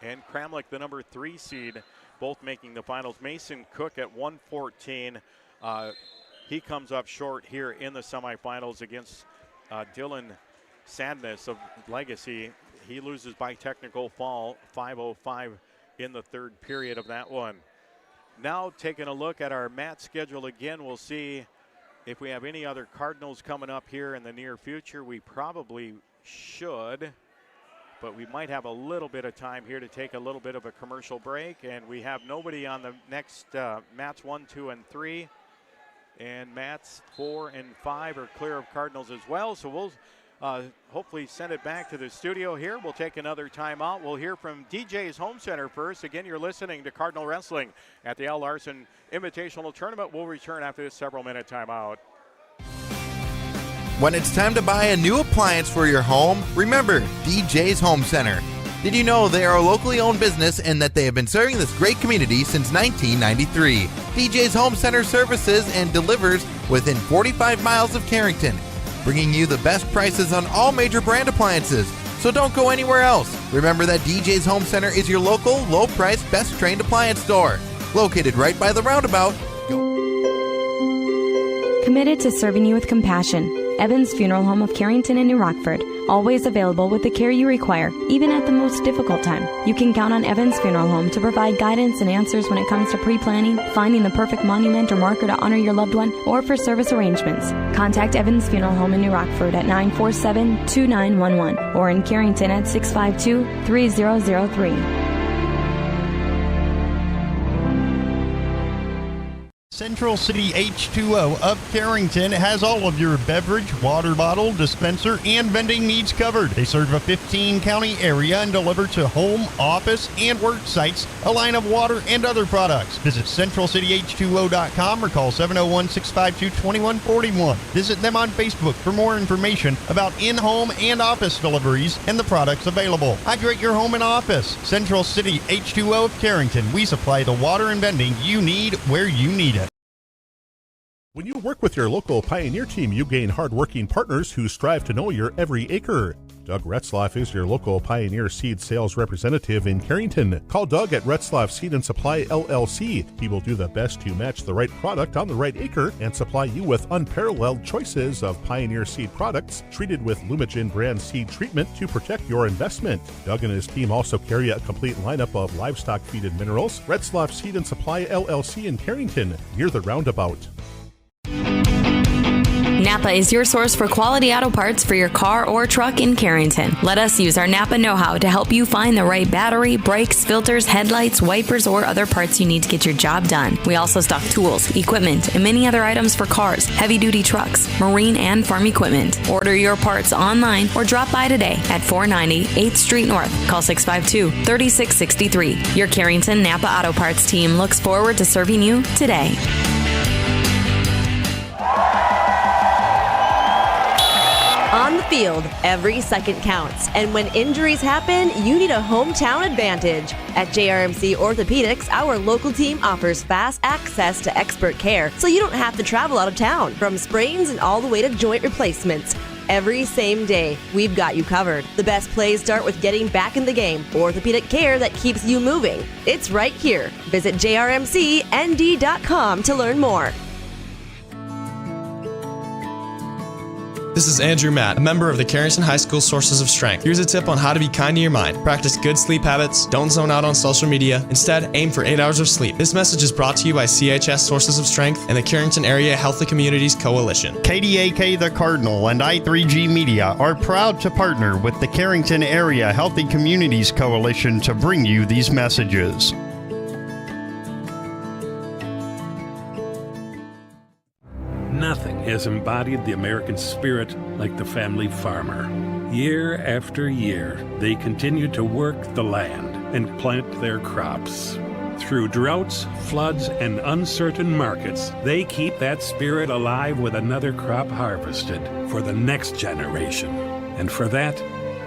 and Kramlich, the number 3 seed, both making the finals. Mason Cook at 114. He comes up short here in the semifinals against Dylan Sadness of Legacy. He loses by technical fall, 5:05 in the third period of that one. Now taking a look at our mat schedule again, we'll see if we have any other Cardinals coming up here in the near future. We probably should, but we might have a little bit of time here to take a little bit of a commercial break, and we have nobody on the next mats 1, 2, and 3. And mats 4 and 5 are clear of Cardinals as well. So we'll hopefully send it back to the studio here. We'll take another timeout. We'll hear from DJ's Home Center first. Again, you're listening to Cardinal Wrestling at the Al Larson Invitational Tournament. We'll return after this several-minute timeout. When it's time to buy a new appliance for your home, remember DJ's Home Center. Did you know they are a locally owned business and that they have been serving this great community since 1993? DJ's Home Center services and delivers within 45 miles of Carrington, bringing you the best prices on all major brand appliances. So don't go anywhere else. Remember that DJ's Home Center is your local, low-price, best-trained appliance store, located right by the roundabout. Committed to serving you with compassion. Evans Funeral Home of Carrington and New Rockford. Always available with the care you require, even at the most difficult time. You can count on Evans Funeral Home to provide guidance and answers when it comes to pre-planning, finding the perfect monument or marker to honor your loved one, or for service arrangements. Contact Evans Funeral Home in New Rockford at 947-2911 or in Carrington at 652-3003. Central City H2O of Carrington has all of your beverage, water bottle, dispenser, and vending needs covered. They serve a 15-county area and deliver to home, office, and work sites a line of water and other products. Visit CentralCityH2O.com or call 701-652-2141. Visit them on Facebook for more information about in-home and office deliveries and the products available. Hydrate your home and office. Central City H2O of Carrington. We supply the water and vending you need where you need it. When you work with your local Pioneer team, you gain hard-working partners who strive to know your every acre. Doug Retzlaff is your local Pioneer Seed sales representative in Carrington. Call Doug at Retzlaff Seed and Supply LLC. He will do the best to match the right product on the right acre and supply you with unparalleled choices of Pioneer Seed products treated with Lumigen brand seed treatment to protect your investment. Doug and his team also carry a complete lineup of livestock feed and minerals. Retzlaff Seed and Supply LLC in Carrington, near the roundabout. Napa is your source for quality auto parts for your car or truck in Carrington. Let us use our Napa know-how to help you find the right battery, brakes, filters, headlights, wipers, or other parts you need to get your job done. We also stock tools, equipment, and many other items for cars, heavy-duty trucks, marine, and farm equipment. Order your parts online or drop by today at 490 8th Street North. Call 652-3663. Your Carrington Napa Auto Parts team looks forward to serving you today. On the field, every second counts, and when injuries happen, you need a hometown advantage. At JRMC Orthopedics, our local team offers fast access to expert care, so you don't have to travel out of town. From sprains and all the way to joint replacements, every same day, we've got you covered. The best plays start with getting back in the game. Orthopedic care that keeps you moving. It's right here. Visit jrmcnd.com to learn more. This is Andrew Matt, a member of the Carrington High School Sources of Strength. Here's a tip on how to be kind to your mind. Practice good sleep habits. Don't zone out on social media. Instead, aim for 8 hours of sleep. This message is brought to you by CHS Sources of Strength and the Carrington Area Healthy Communities Coalition. KDAK The Cardinal and I3G Media are proud to partner with the Carrington Area Healthy Communities Coalition to bring you these messages. Nothing has embodied the American spirit like the family farmer. Year after year, they continue to work the land and plant their crops. Through droughts, floods, and uncertain markets, they keep that spirit alive with another crop harvested for the next generation. And for that,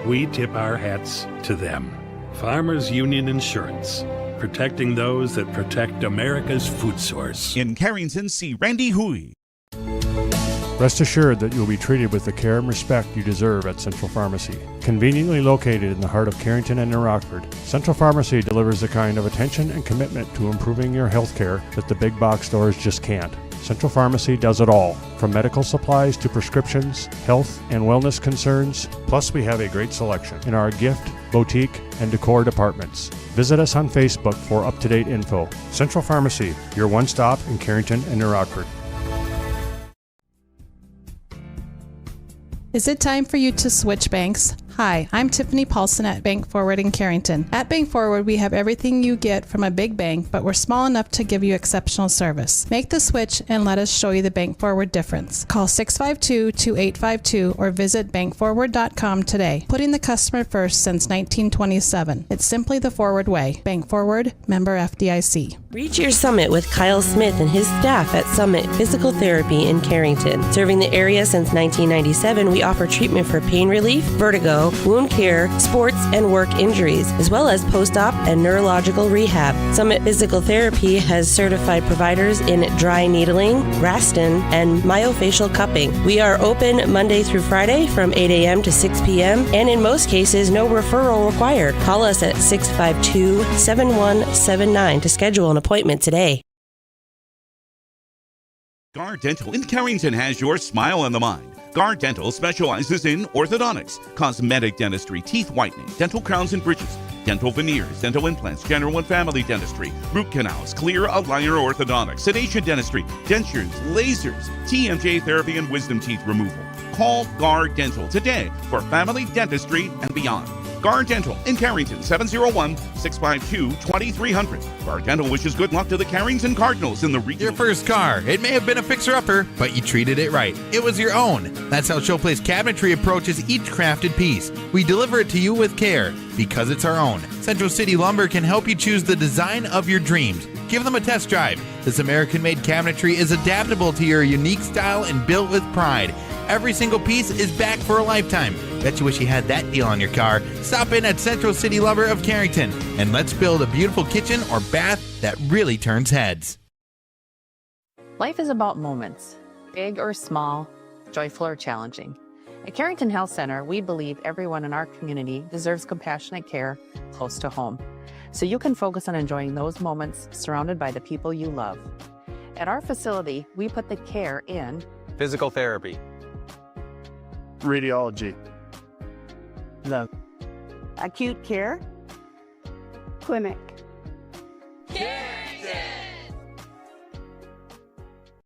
we tip our hats to them. Farmers Union Insurance, protecting those that protect America's food source. In Carrington, see Randy Hui. Rest assured that you'll be treated with the care and respect you deserve at Central Pharmacy. Conveniently located in the heart of Carrington and New Rockford, Central Pharmacy delivers the kind of attention and commitment to improving your health care that the big box stores just can't. Central Pharmacy does it all, from medical supplies to prescriptions, health and wellness concerns. Plus, we have a great selection in our gift, boutique, and decor departments. Visit us on Facebook for up-to-date info. Central Pharmacy, your one-stop in Carrington and New Rockford. Is it time for you to switch banks? Hi, I'm Tiffany Paulson at Bank Forward in Carrington. At Bank Forward, we have everything you get from a big bank, but we're small enough to give you exceptional service. Make the switch and let us show you the Bank Forward difference. Call 652-2852 or visit bankforward.com today. Putting the customer first since 1927. It's simply the Forward way. Bank Forward, member FDIC. Reach your summit with Kyle Smith and his staff at Summit Physical Therapy in Carrington. Serving the area since 1997, we offer treatment for pain relief, vertigo, wound care, sports and work injuries, as well as post-op and neurological rehab. Summit Physical Therapy has certified providers in dry needling, Graston, and myofascial cupping. We are open Monday through Friday from 8 a.m. to 6 p.m., and in most cases, no referral required. Call us at 652-7179 to schedule an appointment today. Guard Dental in Carrington has your smile on the mind. Guard Dental specializes in orthodontics, cosmetic dentistry, teeth whitening, dental crowns and bridges, dental veneers, dental implants, general and family dentistry, root canals, clear aligner orthodontics, sedation dentistry, dentures, lasers, TMJ therapy, and wisdom teeth removal. Call Guard Dental today for family dentistry and beyond. Guard Dental in Carrington, 701-652-2300. Guard Dental wishes good luck to the Carrington Cardinals in the region. Your first car. It may have been a fixer-upper, but you treated it right. It was your own. That's how Showplace Cabinetry approaches each crafted piece. We deliver it to you with care because it's our own. Central City Lumber can help you choose the design of your dreams. Give them a test drive. This American-made cabinetry is adaptable to your unique style and built with pride. Every single piece is back for a lifetime. Bet you wish you had that deal on your car. Stop in at Central City Lumber of Carrington and let's build a beautiful kitchen or bath that really turns heads. Life is about moments, big or small, joyful or challenging. At Carrington Health Center, we believe everyone in our community deserves compassionate care close to home, so you can focus on enjoying those moments surrounded by the people you love. At our facility, we put the care in physical therapy, radiology, the acute care, clinic.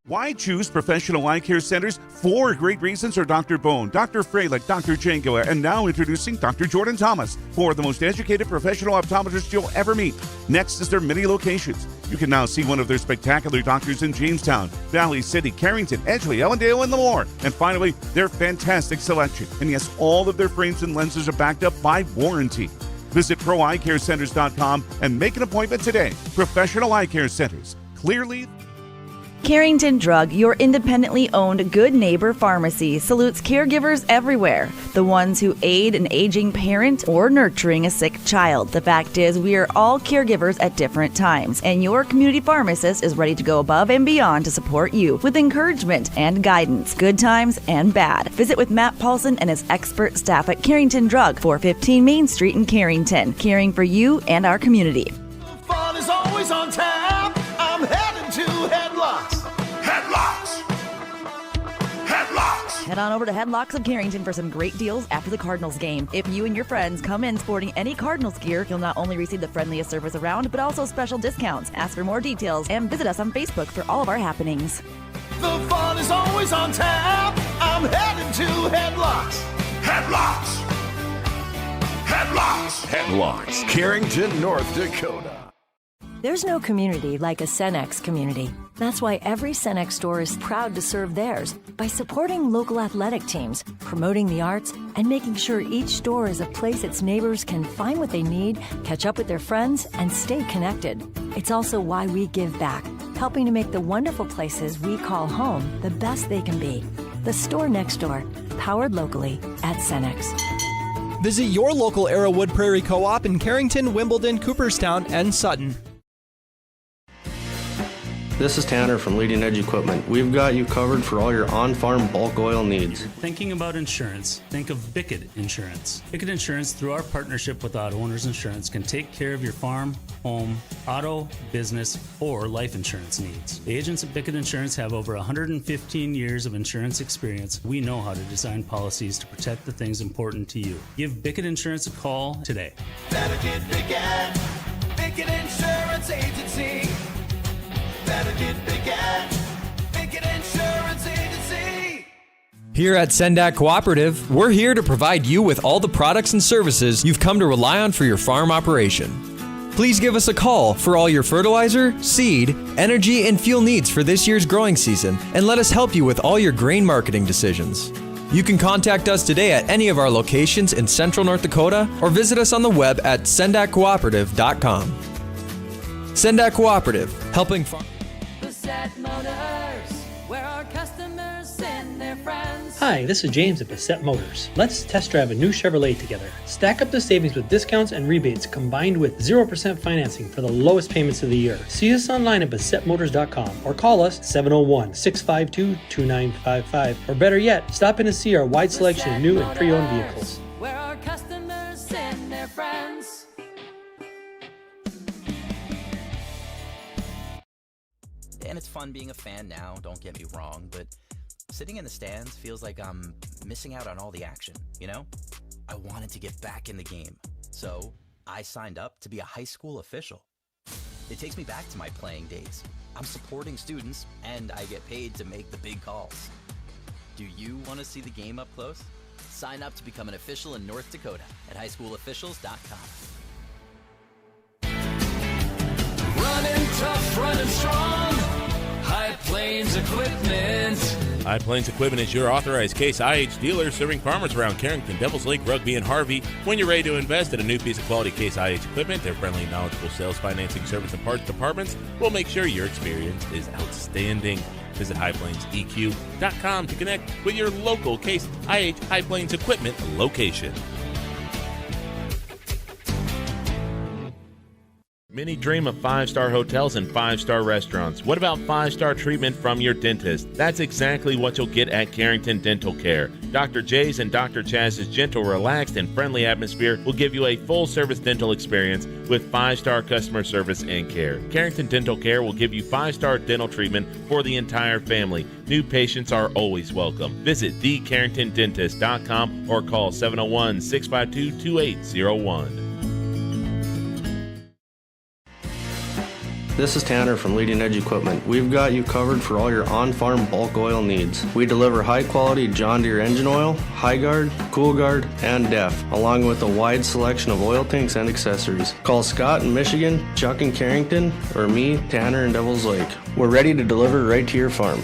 Why choose professional eye care centers? 4 great reasons are Dr. Bone, Dr. Freilich, Dr. Jango, and now introducing Dr. Jordan Thomas, 4 of the most educated professional optometrists you'll ever meet. Next is their many locations. You can now see one of their spectacular doctors in Jamestown, Valley City, Carrington, Edgeley, Ellendale, and more. And finally, their fantastic selection. And yes, all of their frames and lenses are backed up by warranty. Visit ProEyeCareCenters.com and make an appointment today. Professional Eye Care Centers. Clearly. Carrington Drug, your independently owned Good Neighbor Pharmacy, salutes caregivers everywhere. The ones who aid an aging parent or nurturing a sick child. The fact is, we are all caregivers at different times, and your community pharmacist is ready to go above and beyond to support you with encouragement and guidance, good times and bad. Visit with Matt Paulson and his expert staff at Carrington Drug, 415 Main Street in Carrington, caring for you and our community. Fun is always on tap. I'm headed to Headlocks. Head on over to Headlocks of Carrington for some great deals after the Cardinals game. If you and your friends come in sporting any Cardinals gear, you'll not only receive the friendliest service around, but also special discounts. Ask for more details and visit us on Facebook for all of our happenings. The fun is always on tap. I'm headed to Headlocks. Headlocks, Carrington, North Dakota. There's no community like a Cenex community. That's why every Cenex store is proud to serve theirs by supporting local athletic teams, promoting the arts, and making sure each store is a place its neighbors can find what they need, catch up with their friends, and stay connected. It's also why we give back, helping to make the wonderful places we call home the best they can be. The store next door, powered locally at Cenex. Visit your local Arrowwood Prairie Co-op in Carrington, Wimbledon, Cooperstown, and Sutton. This is Tanner from Leading Edge Equipment. We've got you covered for all your on-farm bulk oil needs. Thinking about insurance, think of Bickett Insurance. Bickett Insurance, through our partnership with Auto Owners Insurance, can take care of your farm, home, auto, business, or life insurance needs. The agents at Bickett Insurance have over 115 years of insurance experience. We know how to design policies to protect the things important to you. Give Bickett Insurance a call today. Better get Bickett. Bickett Insurance Agency. Better get Bickett. Bickett Insurance Agency. Here at Sendak Cooperative, we're here to provide you with all the products and services you've come to rely on for your farm operation. Please give us a call for all your fertilizer, seed, energy, and fuel needs for this year's growing season, and let us help you with all your grain marketing decisions. You can contact us today at any of our locations in Central North Dakota or visit us on the web at sendakcooperative.com. Sendak Cooperative, helping farm. Bassett Motors, where our customers send their friends. Hi, this is James at Bassett Motors. Let's test drive a new Chevrolet together. Stack up the savings with discounts and rebates combined with 0% financing for the lowest payments of the year. See us online at BassettMotors.com or call us 701-652-2955. Or better yet, stop in and see our wide selection of new and pre-owned vehicles. Where our customers send their friends. And it's fun being a fan now, don't get me wrong, but sitting in the stands feels like I'm missing out on all the action, you know? I wanted to get back in the game, so I signed up to be a high school official. It takes me back to my playing days. I'm supporting students, and I get paid to make the big calls. Do you want to see the game up close? Sign up to become an official in North Dakota at highschoolofficials.com. Running tough, running strong. High Plains Equipment. High Plains Equipment is your authorized Case IH dealer serving farmers around Carrington, Devils Lake, Rugby, and Harvey. When you're ready to invest in a new piece of quality Case IH equipment, their friendly, knowledgeable sales, financing, service, and parts departments will make sure your experience is outstanding. Visit highplainseq.com to connect with your local Case IH High Plains Equipment location. Many dream of 5-star hotels and 5-star restaurants. What about 5-star treatment from your dentist? That's exactly what you'll get at Carrington Dental Care. Dr. J's and Dr. Chaz's gentle, relaxed, and friendly atmosphere will give you a full-service dental experience with 5-star customer service and care. Carrington Dental Care will give you 5-star dental treatment for the entire family. New patients are always welcome. Visit thecarringtondentist.com or call 701-652-2801. This is Tanner from Leading Edge Equipment. We've got you covered for all your on-farm bulk oil needs. We deliver high-quality John Deere engine oil, High Guard, Cool Guard, and DEF, along with a wide selection of oil tanks and accessories. Call Scott in Michigan, Chuck in Carrington, or me, Tanner in Devils Lake. We're ready to deliver right to your farm.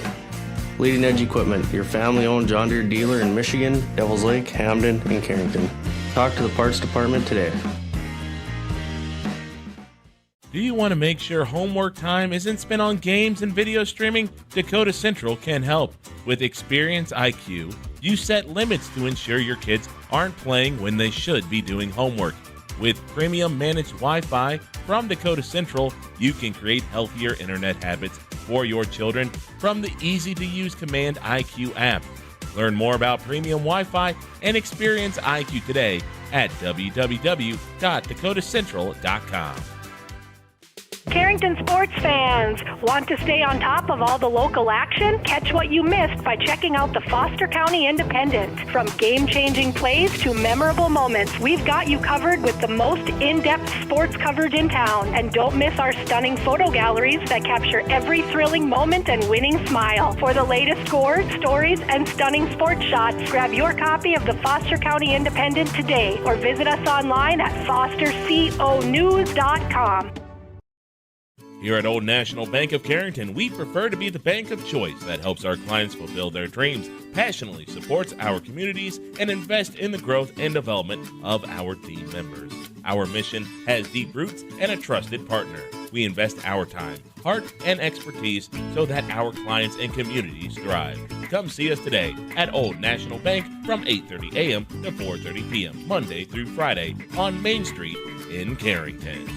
Leading Edge Equipment, your family-owned John Deere dealer in Michigan, Devils Lake, Hamden, and Carrington. Talk to the parts department today. Do you want to make sure homework time isn't spent on games and video streaming? Dakota Central can help. With Experience IQ, you set limits to ensure your kids aren't playing when they should be doing homework. With premium managed Wi-Fi from Dakota Central, you can create healthier internet habits for your children from the easy-to-use Command IQ app. Learn more about premium Wi-Fi and Experience IQ today at www.dakotacentral.com. Carrington sports fans, want to stay on top of all the local action? Catch what you missed by checking out the Foster County Independent. From game-changing plays to memorable moments, we've got you covered with the most in-depth sports coverage in town. And don't miss our stunning photo galleries that capture every thrilling moment and winning smile. For the latest scores, stories, and stunning sports shots, grab your copy of the Foster County Independent today or visit us online at fosterconews.com. Here at Old National Bank of Carrington, we prefer to be the bank of choice that helps our clients fulfill their dreams, passionately supports our communities, and invest in the growth and development of our team members. Our mission has deep roots and a trusted partner. We invest our time, heart, and expertise so that our clients and communities thrive. Come see us today at Old National Bank from 8:30 a.m. to 4:30 p.m. Monday through Friday on Main Street in Carrington.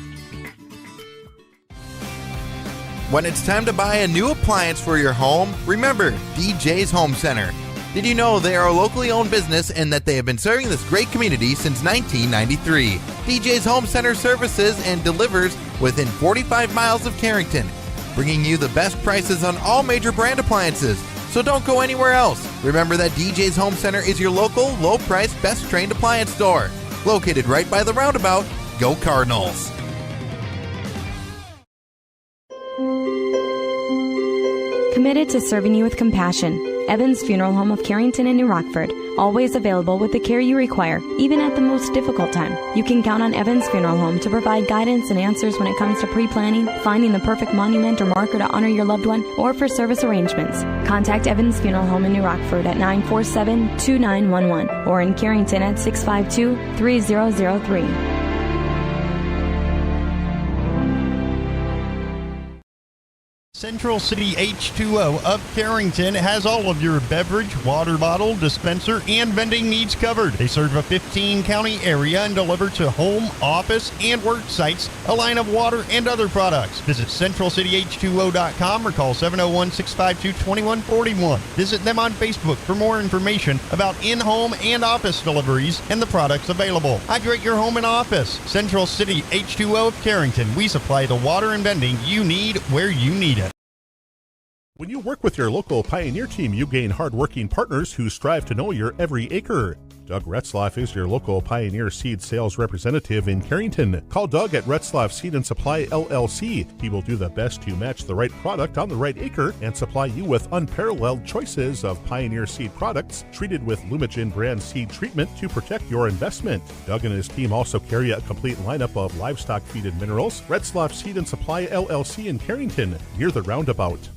When it's time to buy a new appliance for your home, remember DJ's Home Center. Did you know they are a locally owned business and that they have been serving this great community since 1993? DJ's Home Center services and delivers within 45 miles of Carrington, bringing you the best prices on all major brand appliances. So don't go anywhere else. Remember that DJ's Home Center is your local, low-priced, best-trained appliance store. Located right by the roundabout. Go Cardinals! Committed to serving you with compassion. Evans Funeral Home of Carrington and New Rockford. Always available with the care you require, even at the most difficult time. You can count on Evans Funeral Home to provide guidance and answers when it comes to pre-planning, finding the perfect monument or marker to honor your loved one, or for service arrangements. Contact Evans Funeral Home in New Rockford at 947-2911 or in Carrington at 652-3003. Central City H2O of Carrington has all of your beverage, water bottle, dispenser, and vending needs covered. They serve a 15-county area and deliver to home, office, and work sites a line of water and other products. Visit CentralCityH2O.com or call 701-652-2141. Visit them on Facebook for more information about in-home and office deliveries and the products available. Hydrate your home and office. Central City H2O of Carrington. We supply the water and vending you need where you need it. When you work with your local Pioneer team, you gain hard-working partners who strive to know your every acre. Doug Retzlaff is your local Pioneer Seed sales representative in Carrington. Call Doug at Retzlaff Seed and Supply LLC. He will do the best to match the right product on the right acre and supply you with unparalleled choices of Pioneer Seed products treated with Lumigen brand seed treatment to protect your investment. Doug and his team also carry a complete lineup of livestock feed and minerals. Retzlaff Seed and Supply LLC in Carrington, near the roundabout.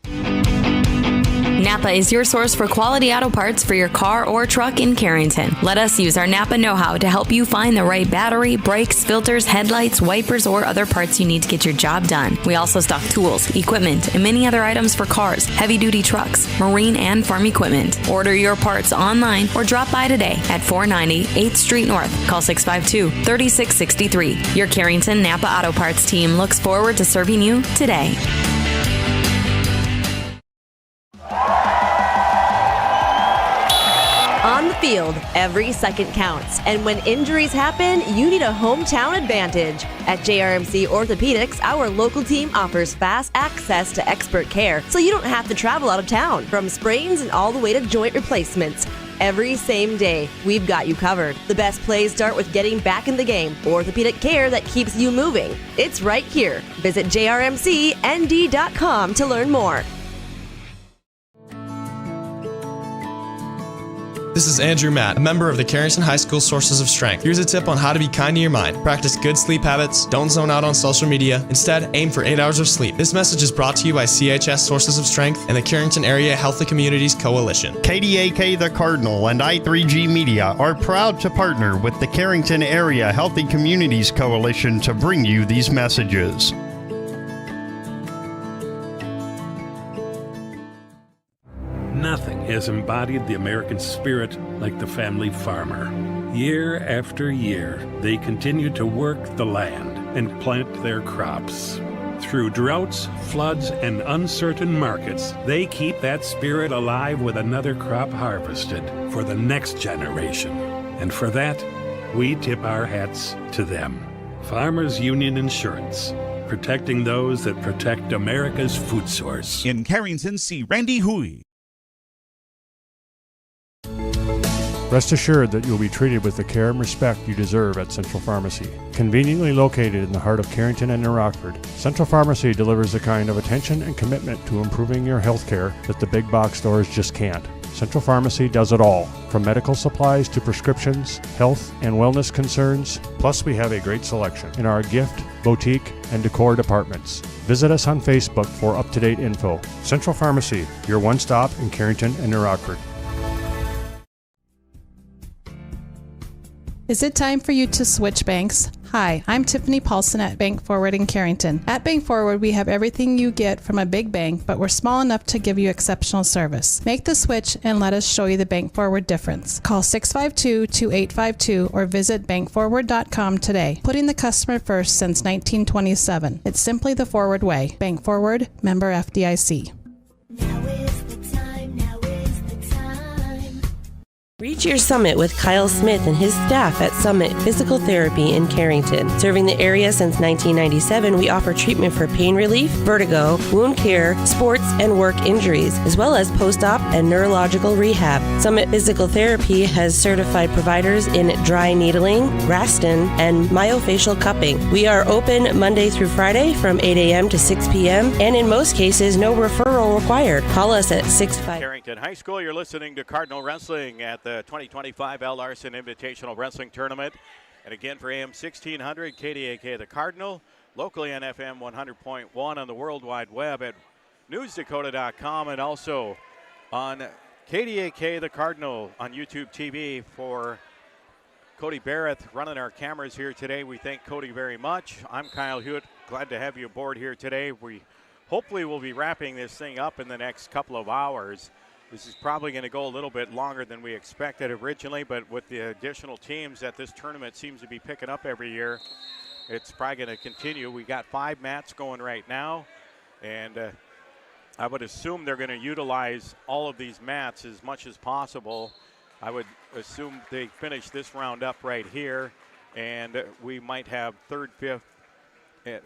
Napa is your source for quality auto parts for your car or truck in Carrington. Let us use our Napa know-how to help you find the right battery, brakes, filters, headlights, wipers, or other parts you need to get your job done. We also stock tools, equipment, and many other items for cars, heavy-duty trucks, marine, and farm equipment. Order your parts online or drop by today at 490 8th Street North. Call 652-3663. Your Carrington Napa Auto Parts team looks forward to serving you today. On the field, every second counts, and when injuries happen, you need a hometown advantage. At JRMC Orthopedics, our local team offers fast access to expert care, so you don't have to travel out of town. From sprains and all the way to joint replacements, every same day, we've got you covered. The best plays start with getting back in the game. Orthopedic care that keeps you moving. It's right here. Visit jrmcnd.com to learn more. This is Andrew Matt, a member of the Carrington High School Sources of Strength. Here's a tip on how to be kind to your mind. Practice good sleep habits, don't zone out on social media. Instead, aim for 8 hours of sleep. This message is brought to you by CHS Sources of Strength and the Carrington Area Healthy Communities Coalition. KDAK The Cardinal and I3G Media are proud to partner with the Carrington Area Healthy Communities Coalition to bring you these messages. Nothing has embodied the American spirit like the family farmer. Year after year, they continue to work the land and plant their crops. Through droughts, floods, and uncertain markets, they keep that spirit alive with another crop harvested for the next generation. And for that, we tip our hats to them. Farmers Union Insurance, protecting those that protect America's food source. In Carrington, see Randy Hui. Rest assured that you'll be treated with the care and respect you deserve at Central Pharmacy. Conveniently located in the heart of Carrington and New Rockford, Central Pharmacy delivers the kind of attention and commitment to improving your health care that the big box stores just can't. Central Pharmacy does it all, from medical supplies to prescriptions, health and wellness concerns. Plus, we have a great selection in our gift, boutique, and decor departments. Visit us on Facebook for up-to-date info. Central Pharmacy, your one-stop in Carrington and New Rockford. Is it time for you to switch banks? Hi, I'm Tiffany Paulson at Bank Forward in Carrington. At Bank Forward, we have everything you get from a big bank, but we're small enough to give you exceptional service. Make the switch and let us show you the Bank Forward difference. Call 652-2852 or visit bankforward.com today. Putting the customer first since 1927. It's simply the Forward way. Bank Forward, member FDIC. Reach your summit with Kyle Smith and his staff at Summit Physical Therapy in Carrington. Serving the area since 1997, we offer treatment for pain relief, vertigo, wound care, sports, and work injuries, as well as post-op and neurological rehab. Summit Physical Therapy has certified providers in dry needling, Graston, and myofascial cupping. We are open Monday through Friday from 8 a.m. to 6 p.m., and in most cases, no referral required. Call us at 65. Carrington High School, you're listening to Cardinal Wrestling at the 2025 L. Larson Invitational Wrestling Tournament. And again for AM 1600, KDAK the Cardinal, locally on FM 100.1 on the World Wide Web at newsdakota.com, and also on KDAK the Cardinal on YouTube TV. For Cody Barrett running our cameras here today, we thank Cody very much. I'm Kyle Hewitt, glad to have you aboard here today. We hopefully will be wrapping this thing up in the next couple of hours. This is probably going to go a little bit longer than we expected originally, but with the additional teams that this tournament seems to be picking up every year, it's probably going to continue. We got 5 mats going right now, and I would assume they're going to utilize all of these mats as much as possible. I would assume they finish this round up right here, and we might have 3rd, 5th,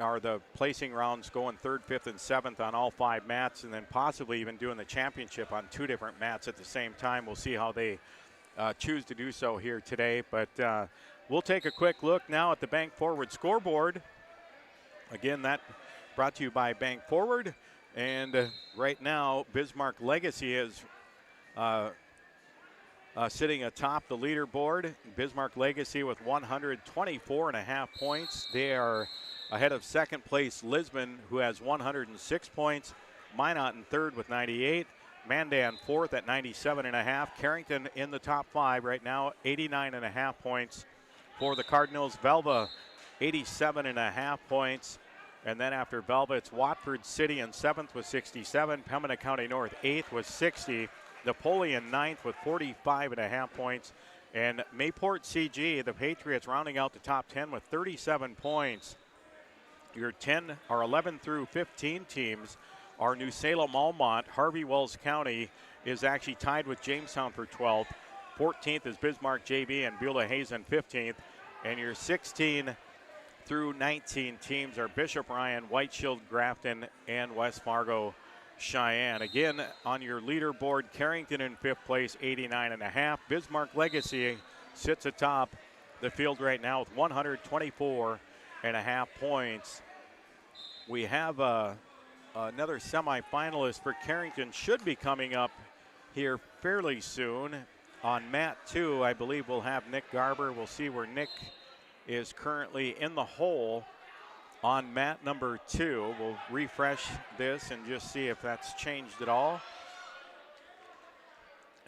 are the placing rounds going 3rd, 5th, and 7th on all 5 mats, and then possibly even doing the championship on 2 different mats at the same time. We'll see how they choose to do so here today. But we'll take a quick look now at the Bank Forward scoreboard. Again, that brought to you by Bank Forward. And right now, Bismarck Legacy is sitting atop the leaderboard. Bismarck Legacy with 124.5 points. They are ahead of 2nd place Lisbon, who has 106 points. Minot in 3rd with 98. Mandan 4th at 97.5. Carrington in the top 5 right now, 89.5 points for the Cardinals. Velva, 87.5 points. And then after Velva, it's Watford City in 7th with 67. Pembina County North 8th with 60. Napoleon 9th with 45.5 points. And Mayport CG, the Patriots, rounding out the top 10 with 37 points. Your 10 or 11 through 15 teams are New Salem Almont. Harvey Wells County is actually tied with Jamestown for 12th. 14th is Bismarck JB and Beulah Hazen 15th. And your 16 through 19 teams are Bishop Ryan, White Shield, Grafton, and West Fargo Cheyenne. Again, on your leaderboard, Carrington in 5th place, 89.5. Bismarck Legacy sits atop the field right now with 124.5 points. We have another semifinalist for Carrington should be coming up here fairly soon. On mat 2, I believe we'll have Nick Garber. We'll see where Nick is currently in the hole on mat number 2. We'll refresh this and just see if that's changed at all.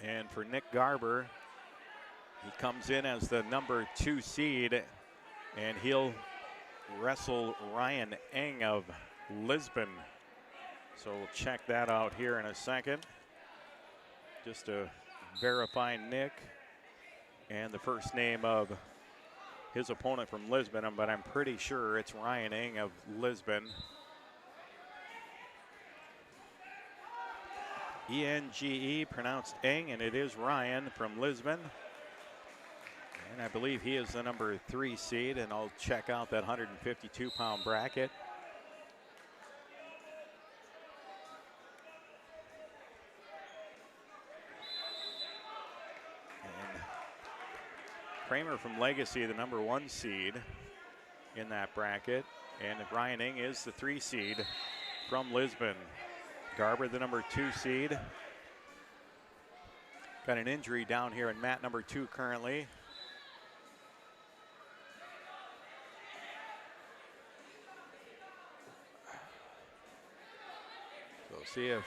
And for Nick Garber, he comes in as the number 2 seed, and he'll wrestle Ryan Eng of Lisbon. So we'll check that out here in a second. Just to verify Nick and the first name of his opponent from Lisbon, but I'm pretty sure it's Ryan Eng of Lisbon. E-N-G-E, pronounced Eng, and it is Ryan from Lisbon. And I believe he is the number 3 seed, and I'll check out that 152-pound bracket. And Kramer from Legacy, the number 1 seed in that bracket. And Ryan Eng is the 3 seed from Lisbon. Garber, the number 2 seed. Got an injury down here in mat number 2 currently. So see if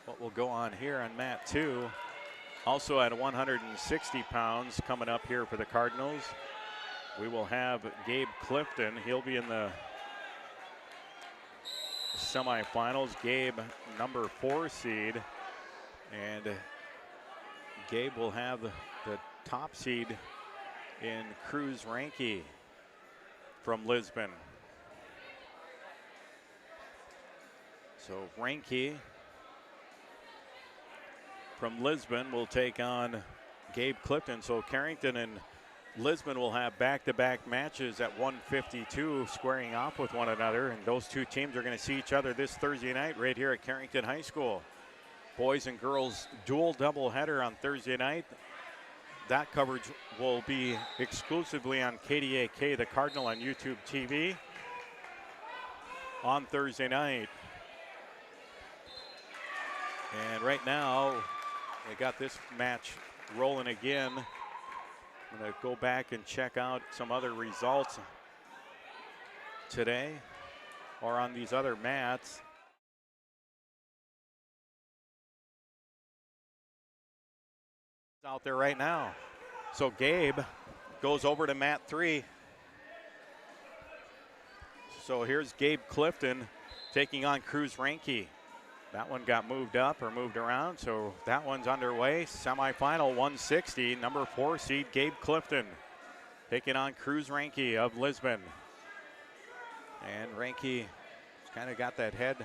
what will go on here on mat 2. Also at 160 pounds coming up here for the Cardinals, we will have Gabe Clifton. He'll be in the semifinals. Gabe, number 4 seed. And Gabe will have the top seed in Cruz Ranke from Lisbon. So Ranke from Lisbon will take on Gabe Clifton. So Carrington and Lisbon will have back-to-back matches at 152 squaring off with one another. And those two teams are going to see each other this Thursday night right here at Carrington High School. Boys and girls dual doubleheader on Thursday night. That coverage will be exclusively on KDAK, the Cardinal on YouTube TV on Thursday night. And right now, they got this match rolling again. I'm going to go back and check out some other results today or on these other mats. Out there right now. So Gabe goes over to mat 3. So here's Gabe Clifton taking on Cruz Ranke. That one got moved up or moved around, so that one's underway. Semifinal 160, number 4 seed Gabe Clifton taking on Cruz Ranke of Lisbon. And Ranke kind of got that head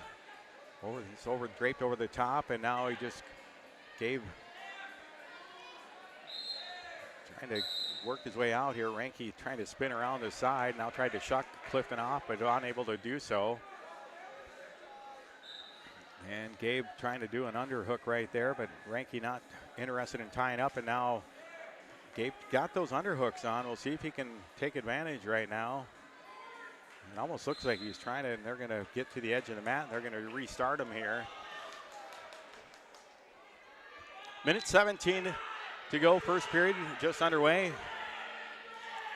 over, he's draped over the top, and now he just Gabe trying to work his way out here. Ranke trying to spin around the side, now tried to shuck Clifton off, but unable to do so. And Gabe trying to do an underhook right there, but Ranke not interested in tying up, and now Gabe got those underhooks on. We'll see if he can take advantage right now. It almost looks like he's trying to, and they're going to get to the edge of the mat, and they're going to restart him here. Minute 17 to go, first period just underway.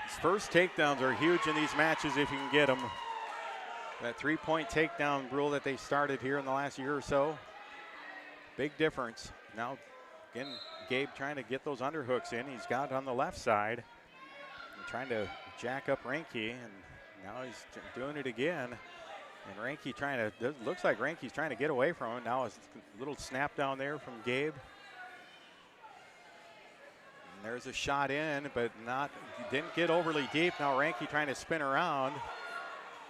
His first takedowns are huge in these matches if you can get them. That 3-point takedown rule that they started here in the last year or so. Big difference. Now, again, Gabe trying to get those underhooks in. He's got it on the left side. And trying to jack up Ranke, and now he's doing it again. And Ranke trying to, it looks like Ranke's trying to get away from him. Now a little snap down there from Gabe. And there's a shot in, but didn't get overly deep. Now Ranke trying to spin around.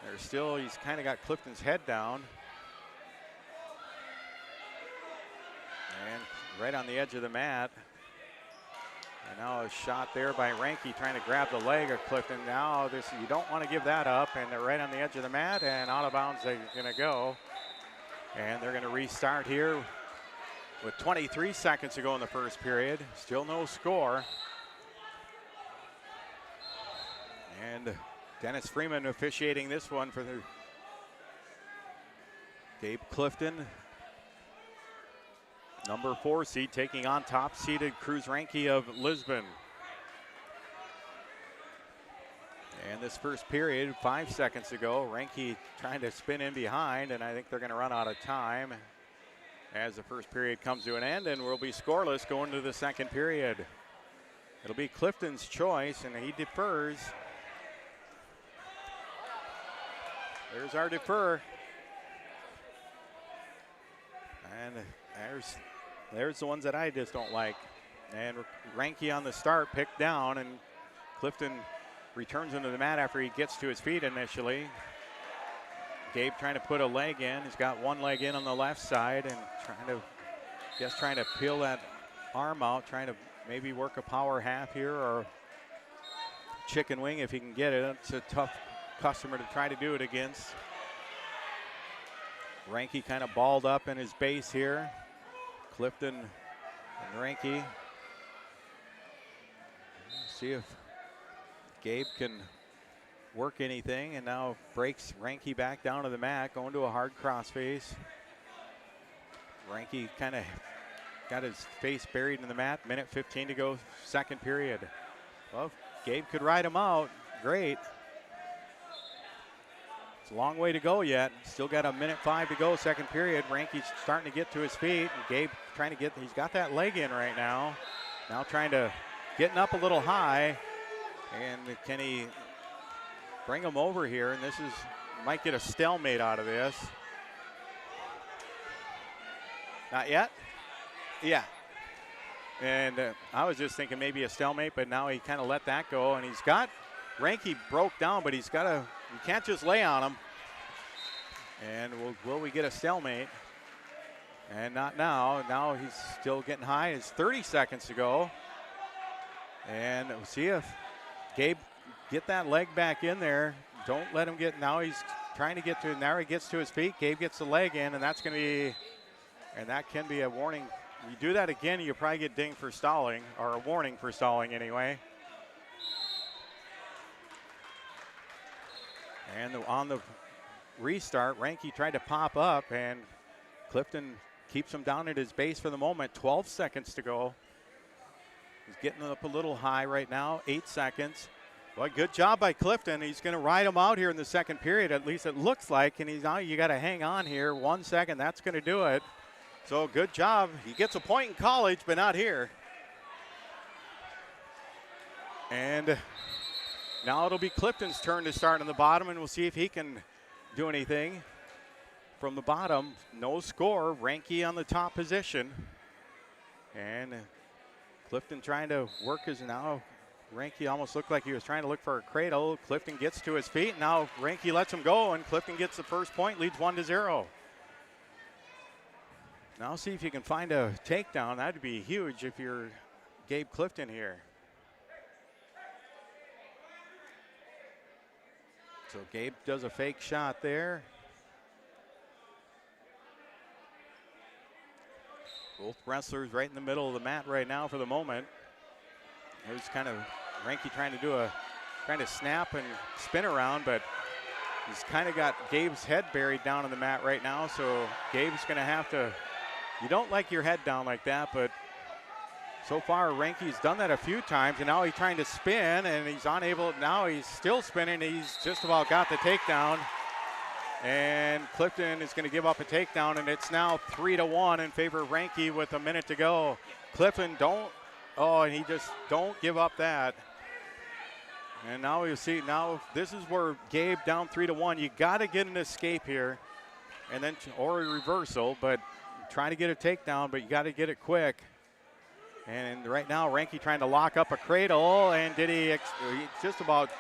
There's still, he's kind of got Clifton's head down. And right on the edge of the mat. And now a shot there by Ranke trying to grab the leg of Clifton. Now this, you don't want to give that up, and they're right on the edge of the mat, and out of bounds they're going to go. And they're going to restart here with 23 seconds to go in the first period. Still no score. And Dennis Freeman officiating this one for the Gabe Clifton, number 4 seed, taking on top seeded Cruz Ranke of Lisbon. And this first period, 5 seconds to go. Ranke trying to spin in behind, and I think they're going to run out of time as the first period comes to an end, and we'll be scoreless going to the second period. It'll be Clifton's choice, and he defers. There's our defer. And there's the ones that I just don't like. And Ranke on the start, picked down, and Clifton returns into the mat after he gets to his feet initially. Gabe trying to put a leg in. He's got one leg in on the left side and trying to peel that arm out, trying to maybe work a power half here or chicken wing if he can get it. It's a tough customer to try to do it against. Ranke kind of balled up in his base here. Clifton and Ranke. See if Gabe can work anything, and now breaks Ranke back down to the mat, going to a hard crossface. Ranky kind of got his face buried in the mat. Minute 15 to go, second period. Well, Gabe could ride him out. Great. It's a long way to go yet. Still got a minute 5 to go, second period. Ranky's starting to get to his feet. And Gabe trying to he's got that leg in right now. Now trying to getting up a little high. And can he bring him over here? And this might get a stalemate out of this. Not yet? Yeah. And I was just thinking maybe a stalemate, but now he kind of let that go. And Ranky broke down, but you can't just lay on him. And will we get a stalemate? And not now. Now he's still getting high. It's 30 seconds to go. And we'll see if Gabe get that leg back in there. Don't let him get, now he's trying to get to, now he gets to his feet. Gabe gets the leg in, and that can be a warning. You do that again, you probably get dinged for stalling, or a warning for stalling anyway. And on the restart, Ranky tried to pop up, and Clifton keeps him down at his base for the moment. 12 seconds to go. He's getting up a little high right now, 8 seconds. Well, good job by Clifton. He's going to ride him out here in the second period, at least it looks like, and you got to hang on here 1 second. That's going to do it. So good job. He gets a point in college, but not here. And now it'll be Clifton's turn to start on the bottom, and we'll see if he can do anything from the bottom. No score. Ranky on the top position. And Clifton trying to work now. Ranky almost looked like he was trying to look for a cradle. Clifton gets to his feet. Now Ranky lets him go, and Clifton gets the first point, leads 1-0. Now see if you can find a takedown. That'd be huge if you're Gabe Clifton here. So Gabe does a fake shot there. Both wrestlers right in the middle of the mat right now for the moment. There's kind of Ranky trying to snap and spin around, but he's kind of got Gabe's head buried down in the mat right now, so Gabe's going to have to, you don't like your head down like that, but so far Ranky's done that a few times, and now he's trying to spin, and he's unable, now he's still spinning, he's just about got the takedown, and Clifton is going to give up a takedown, and it's now 3-1 in favor of Ranky with a minute to go. Clifton and he just don't give up that. And now you see, now this is where Gabe down 3-1. You got to get an escape here, and then or a reversal, but trying to get a takedown, but you got to get it quick. And right now, Ranky trying to lock up a cradle, and he just about,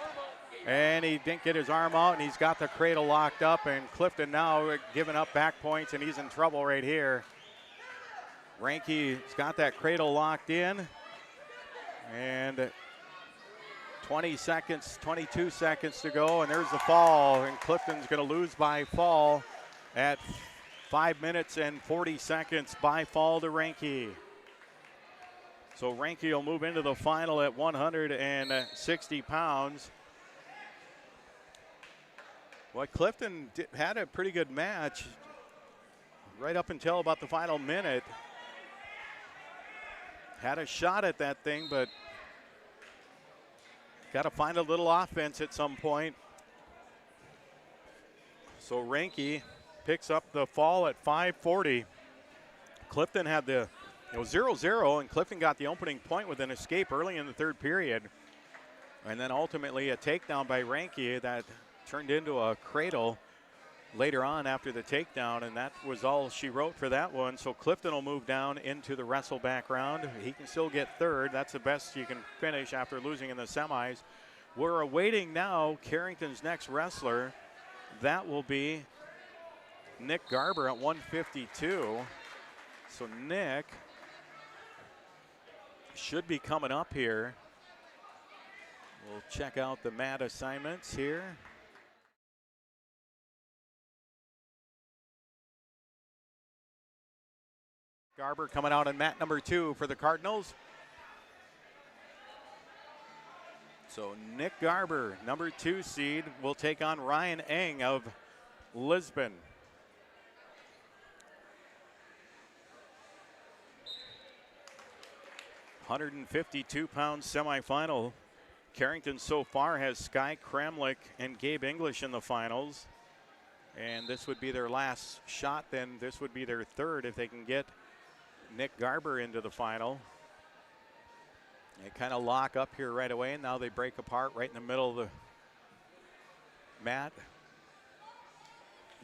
and he didn't get his arm out, and he's got the cradle locked up, and Clifton now giving up back points, and he's in trouble right here. Ranky's got that cradle locked in, and 22 seconds to go, and there's the fall, and Clifton's going to lose by fall at 5 minutes and 40 seconds by fall to Ranky. So Ranky will move into the final at 160 pounds. Well, Clifton had a pretty good match right up until about the final minute. Had a shot at that thing, but got to find a little offense at some point. So Ranky picks up the fall at 5:40. Clifton had it was 0-0, and Clifton got the opening point with an escape early in the third period. And then ultimately a takedown by Ranky that turned into a cradle later on after the takedown, and that was all she wrote for that one. So Clifton will move down into the wrestle back round. He can still get third. That's the best you can finish after losing in the semis. We're awaiting now Carrington's next wrestler. That will be Nick Garber at 152. So Nick should be coming up here. We'll check out the mat assignments here. Garber coming out on mat number 2 for the Cardinals. So Nick Garber, number 2 seed, will take on Ryan Eng of Lisbon. 152-pound semifinal. Carrington so far has Sky Kramlich and Gabe English in the finals. And this would be their last shot. Then this would be their third if they can get Nick Garber into the final. They kind of lock up here right away. And now they break apart right in the middle of the mat.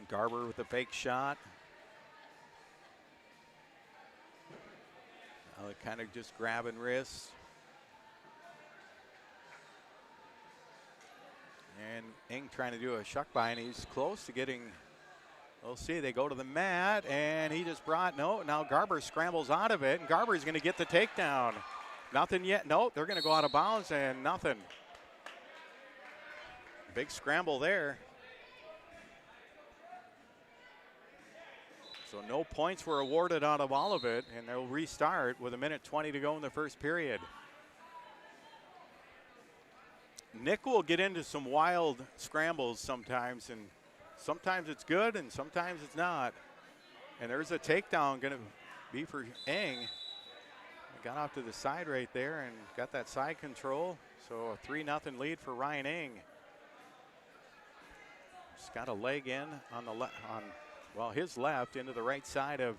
Garber with a fake shot. Now they're kind of just grabbing wrists. And Ing trying to do a shuck by, and he's close to getting, we'll see, they go to the mat, and he just brought, no, now Garber scrambles out of it, and Garber's going to get the takedown. Nothing yet, nope, they're going to go out of bounds, and nothing. Big scramble there. So no points were awarded out of all of it, and they'll restart with 1:20 to go in the first period. Nick will get into some wild scrambles sometimes, and sometimes it's good and sometimes it's not. And there's a takedown going to be for Ing. Got off to the side right there and got that side control. So a 3-0 lead for Ryan Ing. Just got a leg in on the his left into the right side of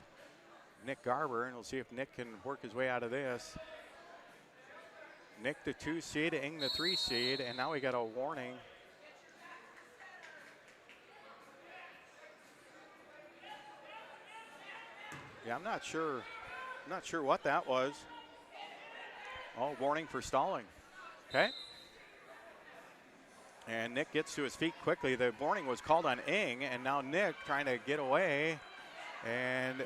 Nick Garber, and we'll see if Nick can work his way out of this. Nick the 2 seed, Ing the 3 seed, and now we got a warning. Yeah, I'm not sure what that was. Oh, warning for stalling. Okay. And Nick gets to his feet quickly. The warning was called on Ing, and now Nick trying to get away. And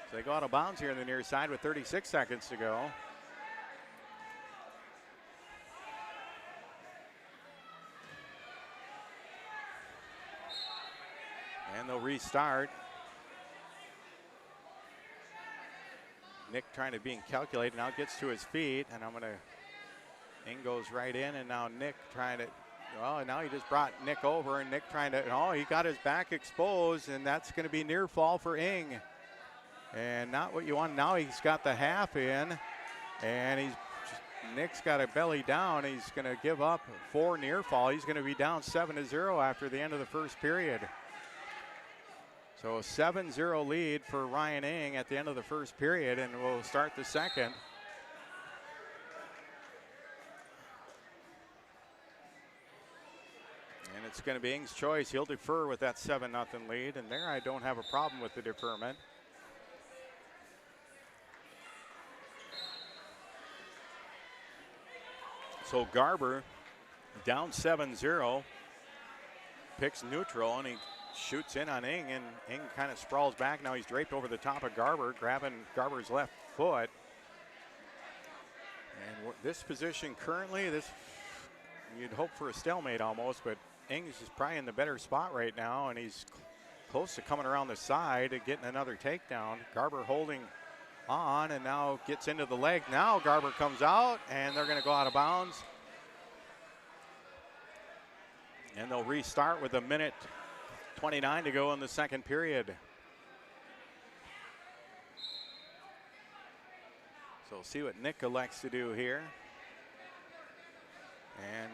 so they go out of bounds here in the near side with 36 seconds to go. And they'll restart. Nick trying to be calculated, now gets to his feet, and Ing goes right in, and now Nick trying to, well, now he just brought Nick over, and Nick trying to, oh, he got his back exposed, and that's going to be near fall for Ing. And not what you want. Now he's got the half in, and Nick's got a belly down. He's going to give up 4 near fall. He's going to be down 7-0 after the end of the first period. So a 7-0 lead for Ryan Ing at the end of the first period, and we'll start the second. And it's going to be Ing's choice. He'll defer with that 7-0 lead, and there I don't have a problem with the deferment. So Garber down 7-0, picks neutral, and he shoots in on Ing, and Ing kind of sprawls back. Now he's draped over the top of Garber, grabbing Garber's left foot. And this position currently, you'd hope for a stalemate almost, but Ing is probably in the better spot right now, and he's close to coming around the side and getting another takedown. Garber holding on, and now gets into the leg. Now Garber comes out, and they're going to go out of bounds. And they'll restart with 1:29 to go in the second period. So we'll see what Nick elects to do here. And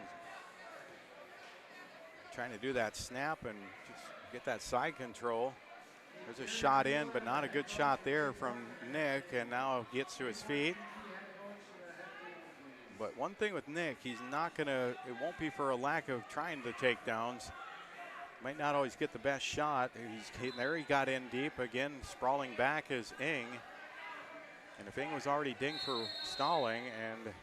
trying to do that snap and just get that side control. There's a shot in, but not a good shot there from Nick, and now gets to his feet. But one thing with Nick, he's not going to, it won't be for a lack of trying the takedowns. Might not always get the best shot. There he got in deep. Again, sprawling back is Ing. And if Ing was already dinged for stalling, and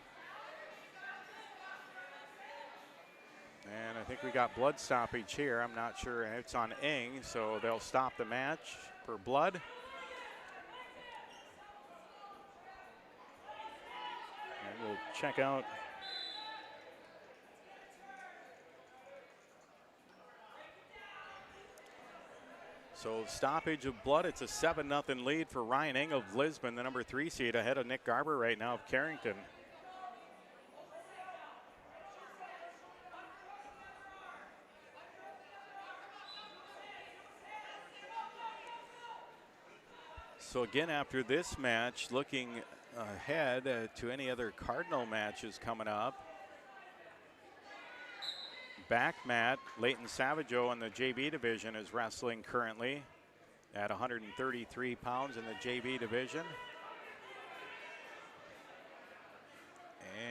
I think we got blood stoppage here. I'm not sure. It's on Ing, so they'll stop the match for blood. And we'll check out. So stoppage of blood. It's a 7-0 lead for Ryan Ing of Lisbon, the number 3 seed, ahead of Nick Garber right now of Carrington. So again, after this match, looking ahead to any other Cardinal matches coming up. Back mat, Leighton Savageau in the JV division is wrestling currently at 133 pounds in the JV division.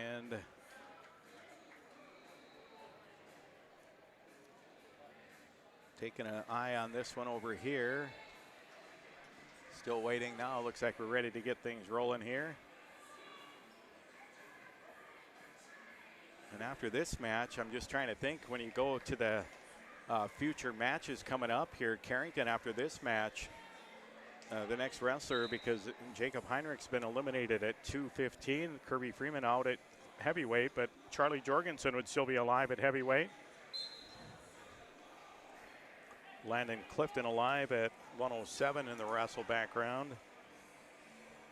And taking an eye on this one over here. Still waiting now. Looks like we're ready to get things rolling here. And after this match, I'm just trying to think when you go to the future matches coming up here, Carrington after this match, the next wrestler, because Jacob Heinrich's been eliminated at 215, Kirby Freeman out at heavyweight, but Charlie Jorgensen would still be alive at heavyweight. Landon Clifton alive at 107 in the wrestle background.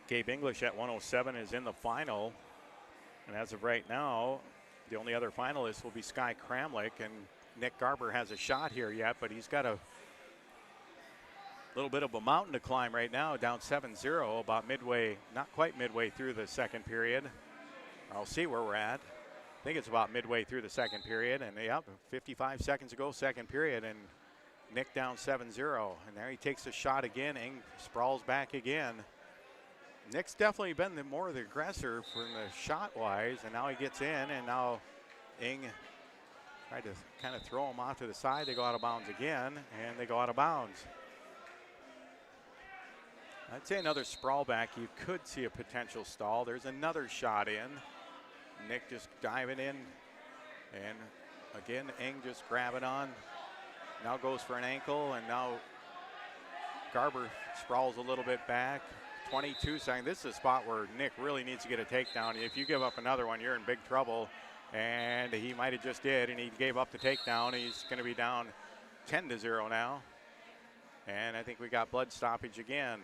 Gabe English at 107 is in the final. And as of right now, the only other finalist will be Sky Kramlich, and Nick Garber has a shot here yet, but he's got a little bit of a mountain to climb right now, down 7-0, about midway, not quite midway through the second period. I'll see where we're at. I think it's about midway through the second period, and 55 seconds to go, second period, and Nick down 7-0, and there he takes a shot again. Ing sprawls back again. Nick's definitely been more of the aggressor from the shot-wise, and now he gets in, and now Ing tried to kind of throw him off to the side. They go out of bounds again, and they go out of bounds. I'd say another sprawl back. You could see a potential stall. There's another shot in. Nick just diving in, and again, Ing just grabbing on. Now goes for an ankle, and now Garber sprawls a little bit back. 22 seconds. This is a spot where Nick really needs to get a takedown. If you give up another one, you're in big trouble. And he might have just did, and he gave up the takedown. He's going to be down 10-0 now. And I think we got blood stoppage again.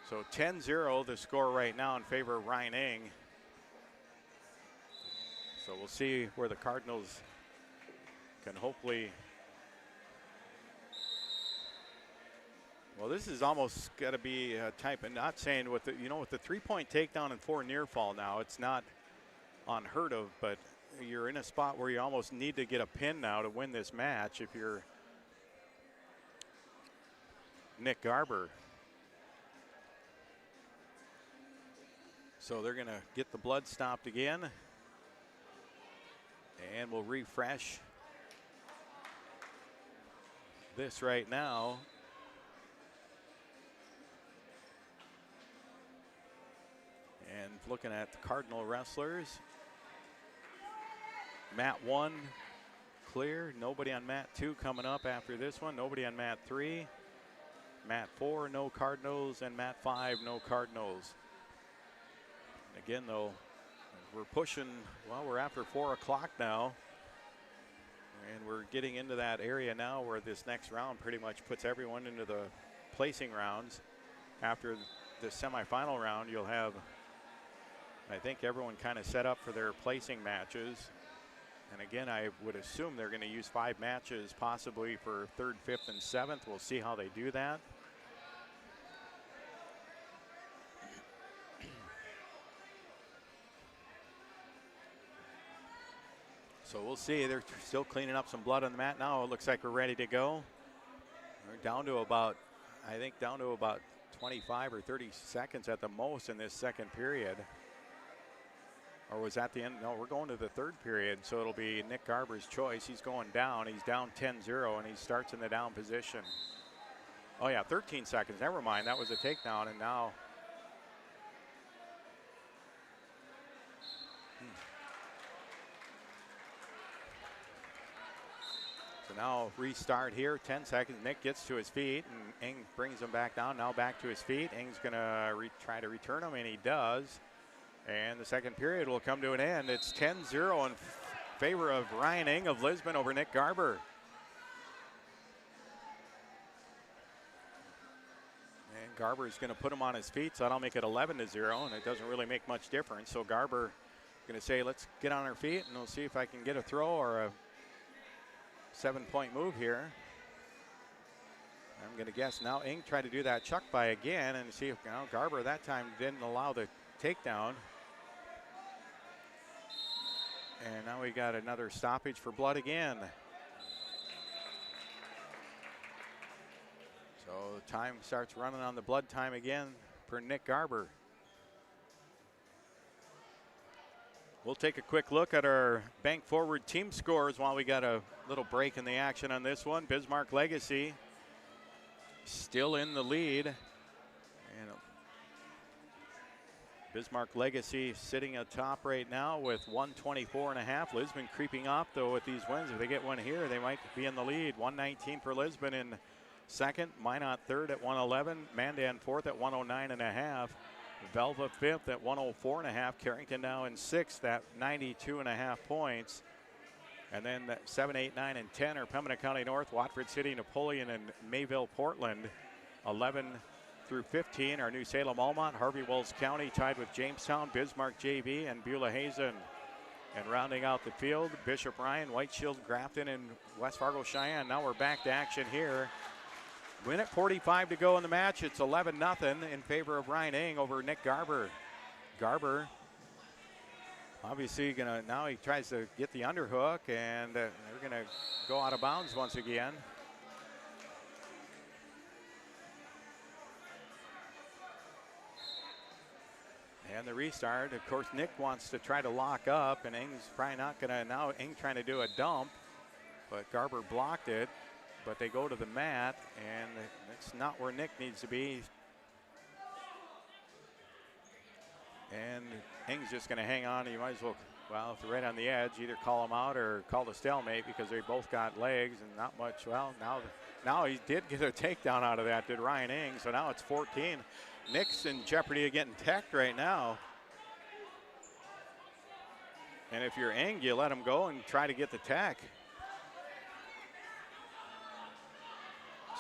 So 10-0, the score right now in favor of Ryan Ing. So we'll see where the Cardinals can hopefully. Well, this is almost got to be a type, and not saying with the, with the 3-point takedown and 4 near fall now, it's not unheard of, but you're in a spot where you almost need to get a pin now to win this match if you're Nick Garber. So they're going to get the blood stopped again, and we'll refresh this right now. And looking at the Cardinal wrestlers, mat 1 clear. Nobody on mat 2 coming up after this one. Nobody on mat 3. Mat 4, no Cardinals. And mat 5, no Cardinals. Again, though, we're pushing, well, we're after 4 o'clock now. And we're getting into that area now where this next round pretty much puts everyone into the placing rounds. After the semifinal round, you'll have, I think, everyone kind of set up for their placing matches. And again, I would assume they're going to use 5 matches possibly for 3rd, 5th, and 7th. We'll see how they do that. So we'll see. They're still cleaning up some blood on the mat now. It looks like we're ready to go. We're down to about, I think, down to about 25 or 30 seconds at the most in this second period. Or was that the end? No, we're going to the 3rd period, so it'll be Nick Garber's choice. He's going down. He's down 10-0, and he starts in the down position. Oh, yeah, 13 seconds. Never mind. That was a takedown, and now. So now restart here, 10 seconds. Nick gets to his feet, and Ing brings him back down. Now back to his feet. Ing's going to try to return him, and he does. And the second period will come to an end. It's 10-0 in favor of Ryan Ing of Lisbon over Nick Garber. And Garber's going to put him on his feet, so that'll make it 11-0, and it doesn't really make much difference. So Garber going to say, let's get on our feet, and we'll see if I can get a throw or a 7-point move here. I'm going to guess now Ing tried to do that chuck by again and see if Garber that time didn't allow the takedown. And now we got another stoppage for blood again. So time starts running on the blood time again for Nick Garber. We'll take a quick look at our Bank Forward team scores while we got a little break in the action on this one. Bismarck Legacy still in the lead. And Bismarck Legacy sitting atop right now with 124.5. Lisbon creeping up though with these wins. If they get one here, they might be in the lead. 119 for Lisbon in second. Minot third at 111. Mandan fourth at 109.5. Velva fifth at 104.5. Carrington now in sixth at 92.5 points. And then 7, 8, 9, and 10 are Pembina County North, Watford City, Napoleon, and Mayville, Portland. 11 through 15 are New Salem, Almont, Harvey Wells County tied with Jamestown, Bismarck JV, and Beulah Hazen. And rounding out the field, Bishop Ryan, White Shield, Grafton, and West Fargo Cheyenne. Now we're back to action here. Minute 45 to go in the match. It's 11-0 in favor of Ryan Ing over Nick Garber. Garber obviously now he tries to get the underhook, and they're gonna go out of bounds once again. And the restart, of course, Nick wants to try to lock up, and Ing's probably not gonna, now Ing trying to do a dump, but Garber blocked it. But they go to the mat, and that's not where Nick needs to be. And Ing's just going to hang on. You might as well, if they're right on the edge, either call him out or call the stalemate because they both got legs and not much. Well, now he did get a takedown out of that, did Ryan Ing. So now it's 14. Nick's in jeopardy of getting teched right now. And if you're Ing, you let him go and try to get the tech.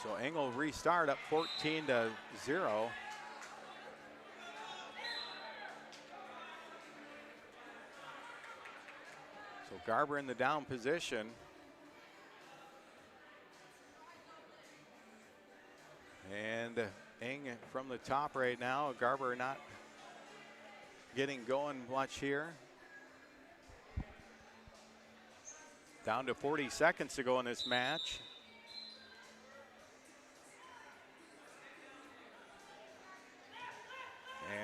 So Ing will restart up 14-0. So Garber in the down position. And Ing from the top right now. Garber not getting going much here. Down to 40 seconds to go in this match.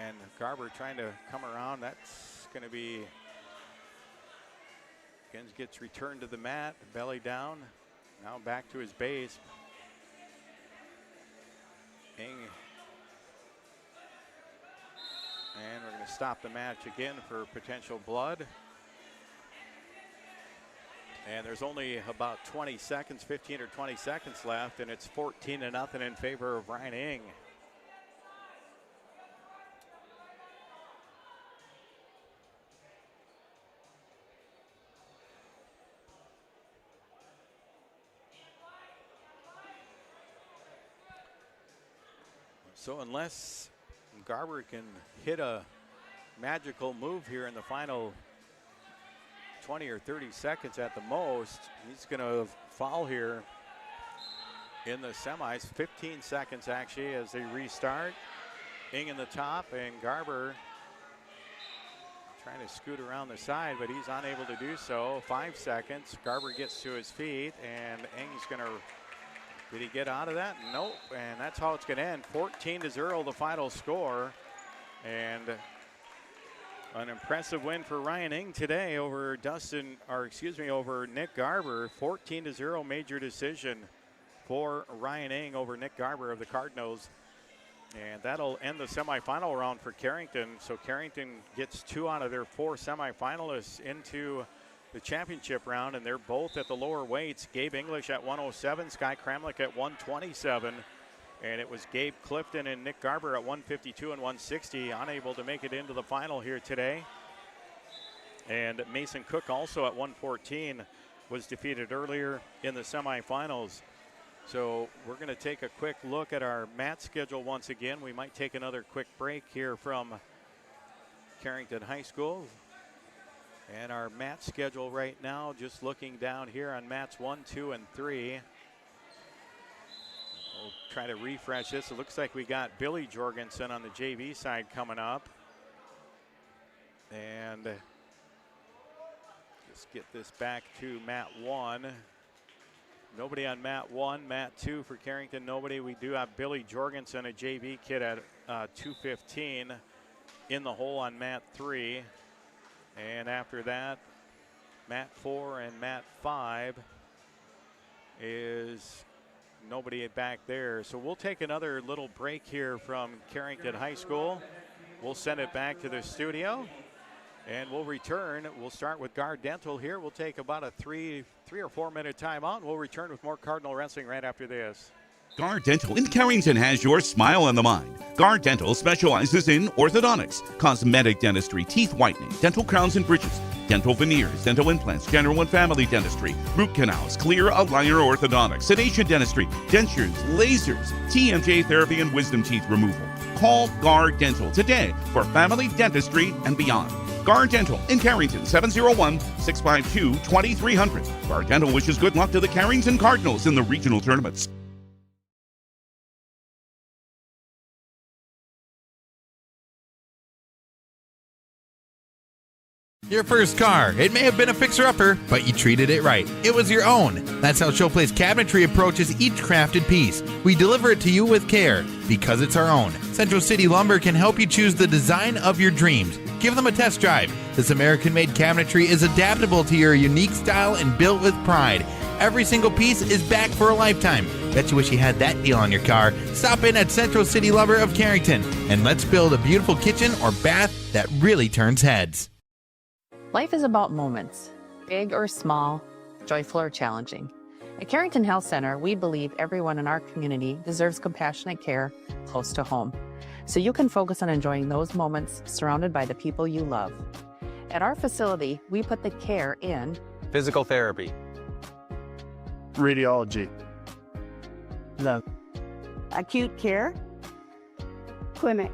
And Garber trying to come around. That's going to be, again, gets returned to the mat, belly down. Now back to his base. Ing. And we're going to stop the match again for potential blood. And there's only about 20 seconds, 15 or 20 seconds left, and it's 14-0 in favor of Ryan Ing. So unless Garber can hit a magical move here in the final 20 or 30 seconds at the most, he's going to foul here in the semis. 15 seconds actually as they restart. Ing in the top, and Garber trying to scoot around the side, but he's unable to do so. 5 seconds. Garber gets to his feet, and Ing's going to. Did he get out of that? Nope. And that's how it's going to end. 14-0 the final score. And an impressive win for Ryan Ing today over over Nick Garber. 14-0 major decision for Ryan Ing over Nick Garber of the Cardinals. And that'll end the semifinal round for Carrington. So Carrington gets 2 out of their 4 semifinalists into the championship round, and they're both at the lower weights. Gabe English at 107, Sky Kramlich at 127, and it was Gabe Clifton and Nick Garber at 152 and 160, unable to make it into the final here today. And Mason Cook also at 114 was defeated earlier in the semifinals. So we're going to take a quick look at our mat schedule once again. We might take another quick break here from Carrington High School. And our mat schedule right now, just looking down here on mats 1, 2, and 3. We'll try to refresh this. It looks like we got Billy Jorgensen on the JV side coming up. And just get this back to mat 1. Nobody on mat 1. Mat 2 for Carrington, nobody. We do have Billy Jorgensen, a JV kid at 215 in the hole on mat 3. And after that, mat 4 and mat 5 is nobody back there. So we'll take another little break here from Carrington High School. We'll send it back to the studio. And we'll return. We'll start with Guard Dental here. We'll take about a 3 or 4 minute timeout. We'll return with more Cardinal Wrestling right after this. Guard Dental in Carrington has your smile on the mind. Guard Dental specializes in orthodontics, cosmetic dentistry, teeth whitening, dental crowns and bridges, dental veneers, dental implants, general and family dentistry, root canals, clear aligner orthodontics, sedation dentistry, dentures, lasers, TMJ therapy, and wisdom teeth removal. Call Guard Dental today for family dentistry and beyond. Guard Dental in Carrington, 701-652-2300. Guard Dental wishes good luck to the Carrington Cardinals in the regional tournaments. Your first car. It may have been a fixer-upper, but you treated it right. It was your own. That's how Showplace Cabinetry approaches each crafted piece. We deliver it to you with care, because it's our own. Central City Lumber can help you choose the design of your dreams. Give them a test drive. This American-made cabinetry is adaptable to your unique style and built with pride. Every single piece is back for a lifetime. Bet you wish you had that deal on your car. Stop in at Central City Lumber of Carrington, and let's build a beautiful kitchen or bath that really turns heads. Life is about moments, big or small, joyful or challenging. At Carrington Health Center, we believe everyone in our community deserves compassionate care close to home, so you can focus on enjoying those moments surrounded by the people you love. At our facility, we put the care in physical therapy, radiology, the acute care clinic.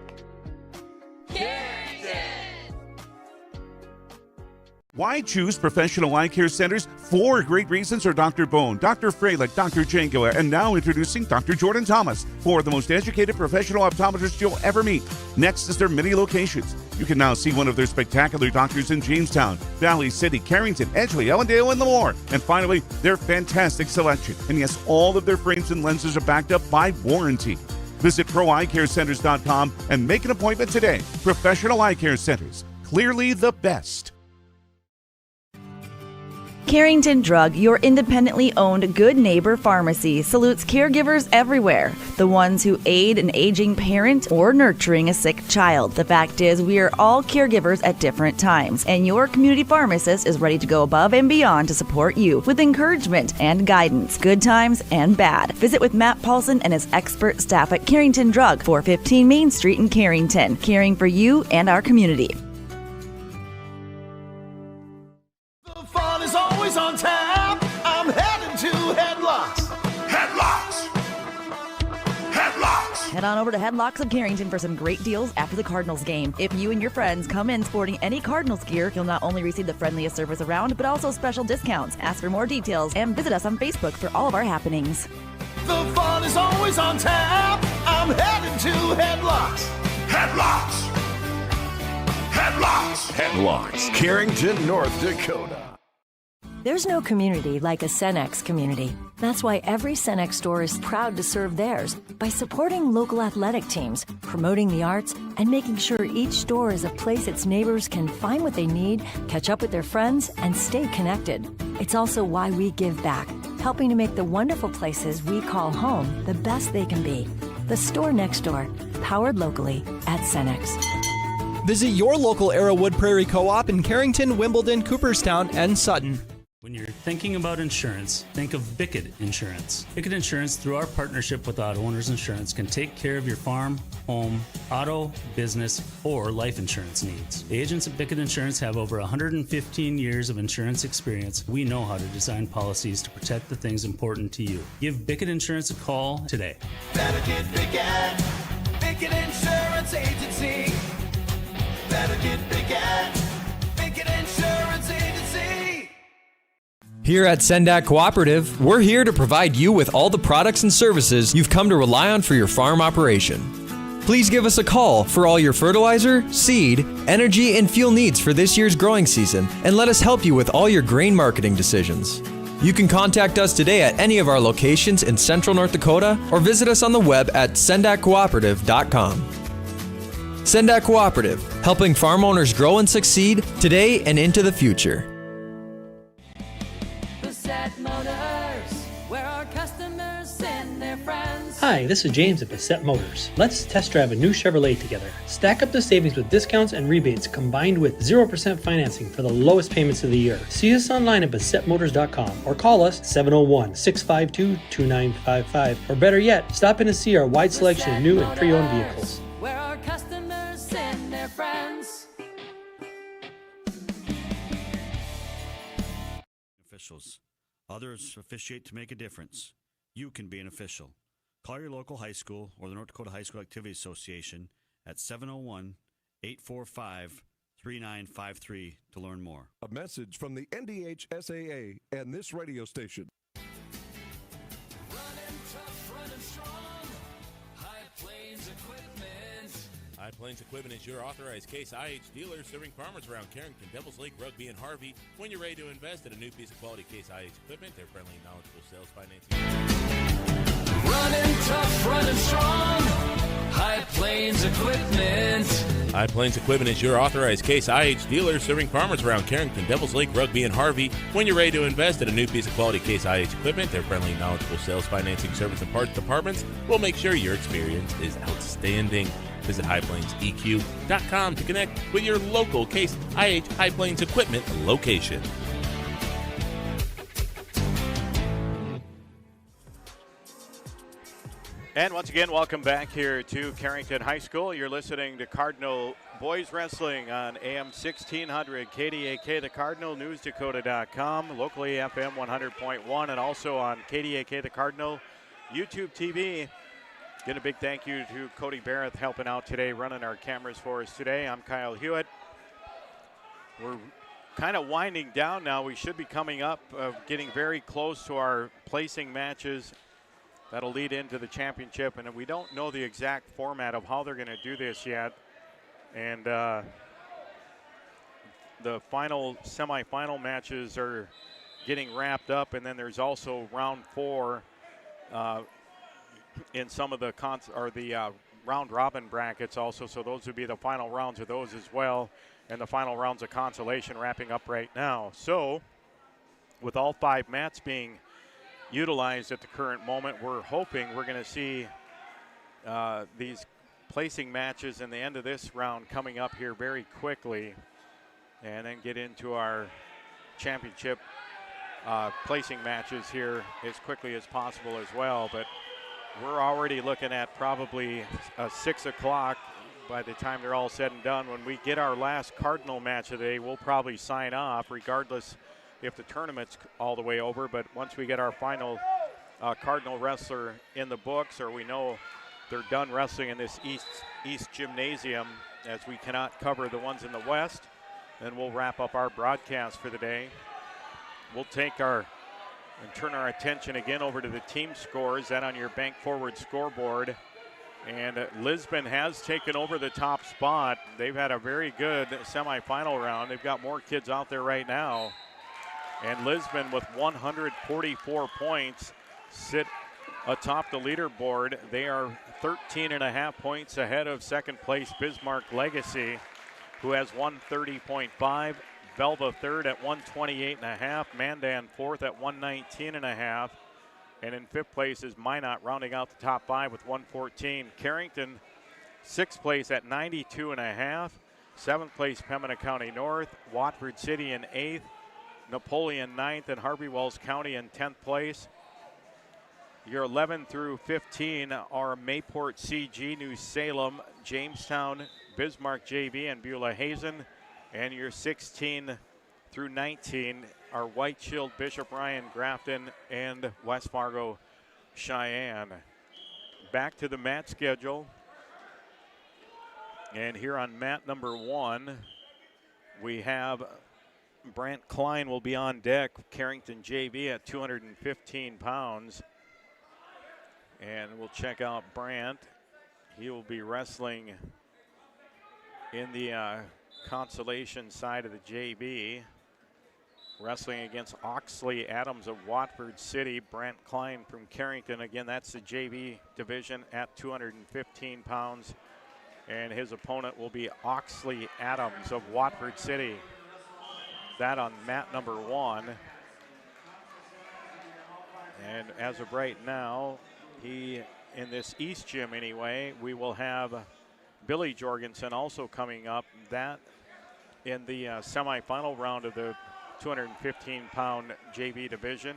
Why choose professional eye care centers? 4 great reasons are Dr. Bone, Dr. Freilich, Dr. Jangoa, and now introducing Dr. Jordan Thomas, 4 of the most educated professional optometrists you'll ever meet. Next is their many locations. You can now see one of their spectacular doctors in Jamestown, Valley City, Carrington, Edgeley, Ellendale, and more. And finally, their fantastic selection. And yes, all of their frames and lenses are backed up by warranty. Visit ProEyeCareCenters.com and make an appointment today. Professional Eye Care Centers, clearly the best. Carrington Drug, your independently owned Good Neighbor pharmacy, salutes caregivers everywhere. The ones who aid an aging parent or nurturing a sick child. The fact is, we are all caregivers at different times, and your community pharmacist is ready to go above and beyond to support you with encouragement and guidance, good times and bad. Visit with Matt Paulson and his expert staff at Carrington Drug, 415 Main Street in Carrington, caring for you and our community. Fun is always on tap. I'm heading to Headlocks. Headlocks. Headlocks. Head on over to Headlocks of Carrington for some great deals after the Cardinals game. If you and your friends come in sporting any Cardinals gear, you'll not only receive the friendliest service around, but also special discounts. Ask for more details and visit us on Facebook for all of our happenings. The fun is always on tap. I'm heading to Headlocks. Headlocks. Headlocks. Headlocks, Carrington, North Dakota. There's no community like a Cenex community. That's why every Cenex store is proud to serve theirs by supporting local athletic teams, promoting the arts, and making sure each store is a place its neighbors can find what they need, catch up with their friends, and stay connected. It's also why we give back, helping to make the wonderful places we call home the best they can be. The store next door, powered locally at Cenex. Visit your local Arrowwood Prairie Co-op in Carrington, Wimbledon, Cooperstown, and Sutton. When you're thinking about insurance, think of Bickett Insurance. Bickett Insurance, through our partnership with Auto Owners Insurance, can take care of your farm, home, auto, business, or life insurance needs. The agents at Bickett Insurance have over 115 years of insurance experience. We know how to design policies to protect the things important to you. Give Bickett Insurance a call today. Better get Bickett. Bickett Insurance Agency. Better get Bickett. Bickett Insurance Agency. Here at Sendak Cooperative, we're here to provide you with all the products and services you've come to rely on for your farm operation. Please give us a call for all your fertilizer, seed, energy, and fuel needs for this year's growing season, and let us help you with all your grain marketing decisions. You can contact us today at any of our locations in Central North Dakota or visit us on the web at sendakcooperative.com. Sendak Cooperative, helping farm owners grow and succeed today and into the future. Hi, this is James at Bassett Motors. Let's test drive a new Chevrolet together. Stack up the savings with discounts and rebates combined with 0% financing for the lowest payments of the year. See us online at BassettMotors.com or call us 701-652-2955. Or better yet, stop in to see our wide selection of new and pre-owned vehicles. Where our customers send their friends. Officials. Others officiate to make a difference. You can be an official. Call your local high school or the North Dakota High School Activity Association at 701-845-3953 to learn more. A message from the NDHSAA and this radio station. Running tough, running strong. High Plains Equipment. High Plains Equipment is your authorized Case IH dealer serving farmers around Carrington, Devils Lake, Rugby, and Harvey. When you're ready to invest in a new piece of quality Case IH equipment, they're friendly and knowledgeable sales financing. Running tough, running strong. High Plains Equipment. High Plains Equipment is your authorized Case IH dealer serving farmers around Carrington, Devils Lake, Rugby, and Harvey. When you're ready to invest in a new piece of quality Case IH equipment, their friendly and knowledgeable sales financing service and parts departments will make sure your experience is outstanding. Visit highplainseq.com to connect with your local Case IH High Plains Equipment location. And once again, welcome back here to Carrington High School. You're listening to Cardinal Boys Wrestling on AM 1600 KDAK, the Cardinal, newsdakota.com, locally FM 100.1, and also on KDAK, the Cardinal, YouTube TV. Again, a big thank you to Cody Barrett helping out today, running our cameras for us today. I'm Kyle Hewitt. We're kind of winding down now. We should be coming up, getting very close to our placing matches. That'll lead into the championship, and we don't know the exact format of how they're going to do this yet. And the final semifinal matches are getting wrapped up, and then there's also round 4 in some of the round robin brackets also. So those would be the final rounds of those as well, and the final rounds of consolation wrapping up right now. So with all 5 mats being utilized at the current moment, we're hoping we're going to see these placing matches in the end of this round coming up here very quickly, and then get into our championship placing matches here as quickly as possible as well. But we're already looking at probably 6 o'clock by the time they're all said and done. When we get our last Cardinal match of the day, we'll probably sign off regardless if the tournament's all the way over. But once we get our final Cardinal wrestler in the books, or we know they're done wrestling in this East Gymnasium, as we cannot cover the ones in the West, then we'll wrap up our broadcast for the day. We'll take and turn our attention again over to the team scores, that on your Bank Forward scoreboard. And Lisbon has taken over the top spot. They've had a very good semifinal round. They've got more kids out there right now. And Lisbon, with 144 points, sit atop the leaderboard. They are 13.5 points ahead of second place Bismarck Legacy, who has 130.5. Belva third at 128.5. Mandan fourth at 119.5. And in fifth place is Minot, rounding out the top 5 with 114. Carrington, sixth place at 92.5. Seventh place Pembina County North. Watford City in 8th. Napoleon 9th, and Harvey Wells County in 10th place. Your 11 through 15 are Mayport CG, New Salem, Jamestown, Bismarck JV, and Beulah Hazen. And your 16 through 19 are White Shield, Bishop Ryan, Grafton, and West Fargo Cheyenne. Back to the mat schedule. And here on mat number 1, we have Brant Klein will be on deck, Carrington JV at 215 pounds. And we'll check out Brant. He will be wrestling in the consolation side of the JV. Wrestling against Oxley Adams of Watford City. Brant Klein from Carrington. Again, that's the JV division at 215 pounds. And his opponent will be Oxley Adams of Watford City. That on mat number 1. And as of right now, in this East gym anyway, we will have Billy Jorgensen also coming up. That in the semifinal round of the 215-pound JV division.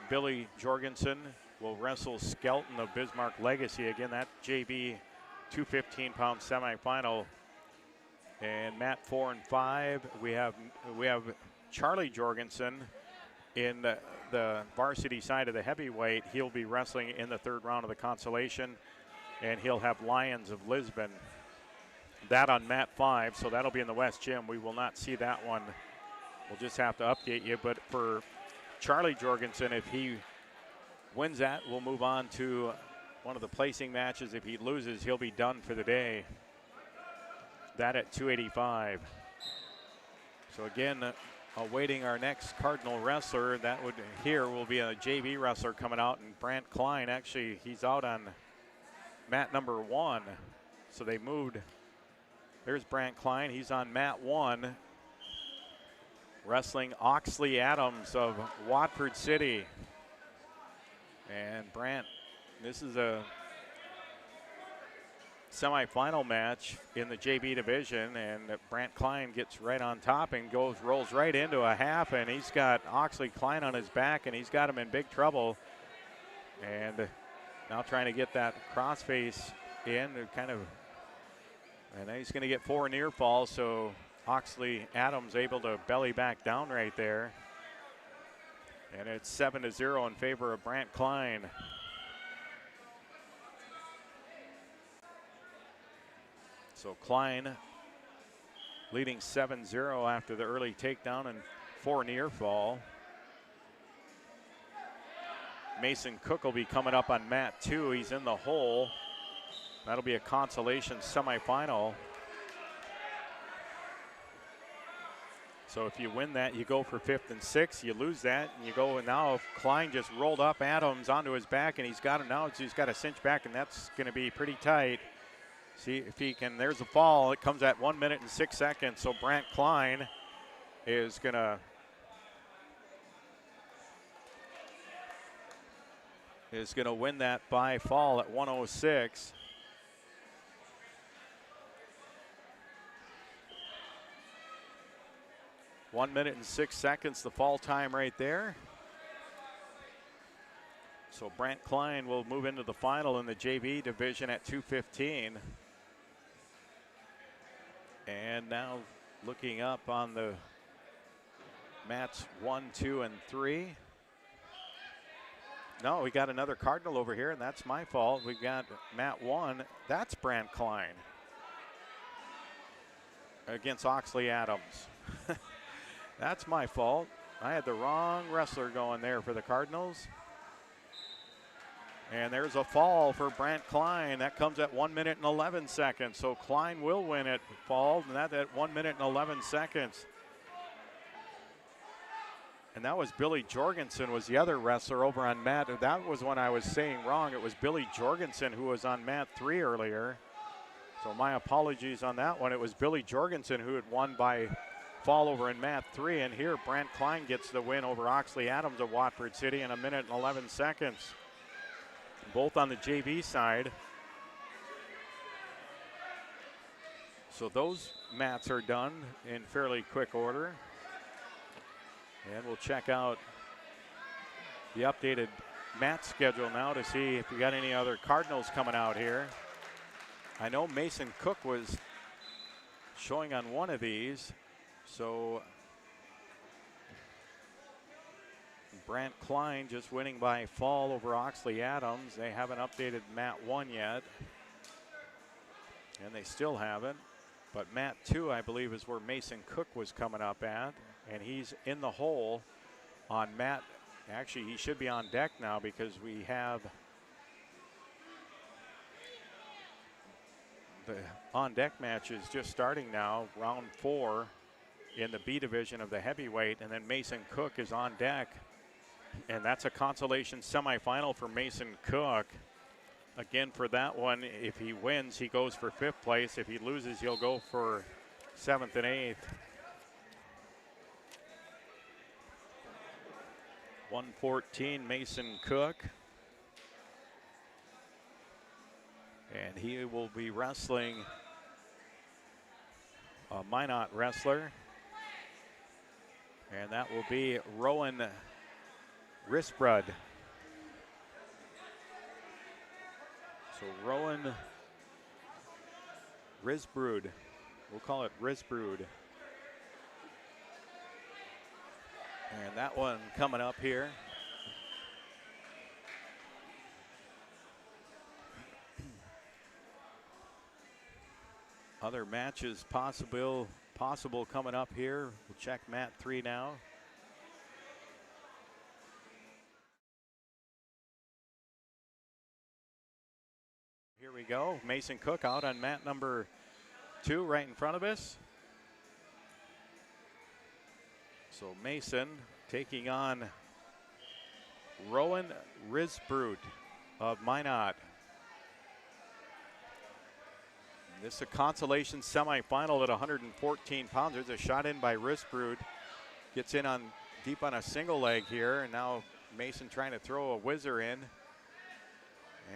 Billy Jorgensen will wrestle Skelton of Bismarck Legacy. Again, that JV 215-pound semifinal. And mat 4 and 5, we have Charlie Jorgensen in the varsity side of the heavyweight. He'll be wrestling in the 3rd round of the consolation, and he'll have Lions of Lisbon. That on mat 5, so that'll be in the West Gym. We will not see that one. We'll just have to update you. But for Charlie Jorgensen, if he wins that, we'll move on to one of the placing matches. If he loses, he'll be done for the day. That at 285. So again, awaiting our next Cardinal wrestler. That will be a JV wrestler coming out. And Brant Klein, actually, he's out on mat number 1. So they moved. There's Brant Klein. He's on mat 1. Wrestling Oxley Adams of Watford City. And Brant, this is a semifinal match in the JV division, and Brant Klein gets right on top and rolls right into a half, and he's got Oxley Klein on his back, and he's got him in big trouble. And now trying to get that crossface in, and then he's going to get 4 near falls, so Oxley Adams able to belly back down right there. And it's 7-0 in favor of Brant Klein. So Klein leading 7-0 after the early takedown and 4 near fall. Mason Cook will be coming up on mat 2. He's in the hole. That'll be a consolation semifinal. So if you win that, you go for 5th and 6th. You lose that, and you go. And now Klein just rolled up Adams onto his back, and he's got him now. He's got a cinch back, and that's going to be pretty tight. See if he can. There's a fall. It comes at 1 minute and 6 seconds. So Brant Klein is going to win that by fall at 106. One minute and 6 seconds, the fall time right there. So Brant Klein will move into the final in the JV division at 215. And now looking up on the mats 1, 2, and 3. No, we got another Cardinal over here, and that's my fault. We got mat 1. That's Brant Klein against Oxley Adams. That's my fault. I had the wrong wrestler going there for the Cardinals. And there's a fall for Brant Klein. That comes at 1 minute and 11 seconds. So Klein will win it. Fall, and that at 1 minute and 11 seconds. And that was Billy Jorgensen was the other wrestler over on mat. That was when I was saying wrong. It was Billy Jorgensen who was on mat 3 earlier. So my apologies on that one. It was Billy Jorgensen who had won by fall over in mat 3. And here Brant Klein gets the win over Oxley Adams of Watford City in 1 minute and 11 seconds. Both on the JV side. So those mats are done in fairly quick order. And we'll check out the updated mat schedule now to see if we got any other Cardinals coming out here. I know Mason Cook was showing on one of these. So Brant Klein just winning by fall over Oxley Adams. They haven't updated mat 1 yet. And they still haven't. But mat 2, I believe, is where Mason Cook was coming up at. And he's in the hole on mat. Actually, he should be on deck now because we have the on-deck match is just starting now, round 4 in the B division of the heavyweight, and then Mason Cook is on deck, and that's a consolation semifinal for Mason Cook. Again, for that one, if he wins, he goes for 5th place. If he loses, he'll go for 7th and 8th. 114, Mason Cook. And he will be wrestling a Minot wrestler. And that will be Rowan Risbrud. So Rowan Risbrud. We'll call it Risbrud. And that one coming up here. Other matches possible coming up here. We'll check mat 3 now. Here we go. Mason Cook out on mat number 2 right in front of us. So Mason taking on Rowan Risbrud of Minot. This is a consolation semifinal at 114 pounds. There's a shot in by Risbrud. Gets in on deep on a single leg here, and now Mason trying to throw a whizzer in.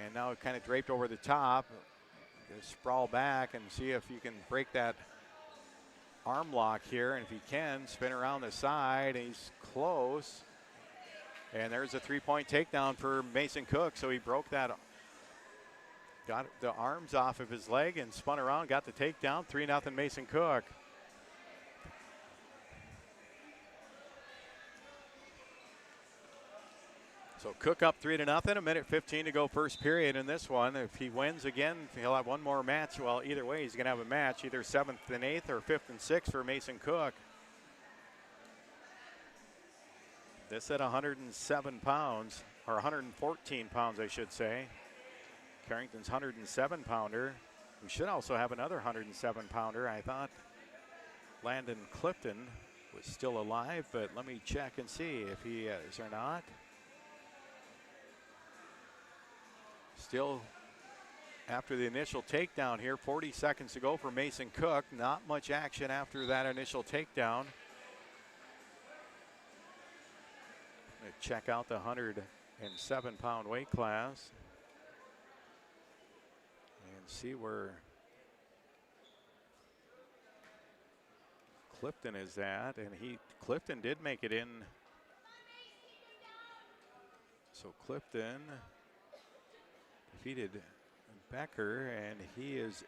And now kind of draped over the top. Just sprawl back and see if you can break that arm lock here. And if he can, spin around the side. He's close. And there's a 3-point takedown for Mason Cook. So he broke that. Got the arms off of his leg and spun around, got the takedown. 3-0 Mason Cook. So Cook up 3-0, a minute 15 to go first period in this one. If he wins again, he'll have one more match. Well, either way, he's going to have a match, either 7th and 8th or 5th and 6th for Mason Cook. This at 107 pounds, or 114 pounds, I should say. Carrington's 107-pounder. We should also have another 107-pounder. I thought Landon Clifton was still alive, but let me check and see if he is or not. Still after the initial takedown here, 40 seconds to go for Mason Cook. Not much action after that initial takedown. I'm going to check out the 107-pound weight class and see where Clifton is at. And Clifton did make it in. So Clifton defeated Becker, and he is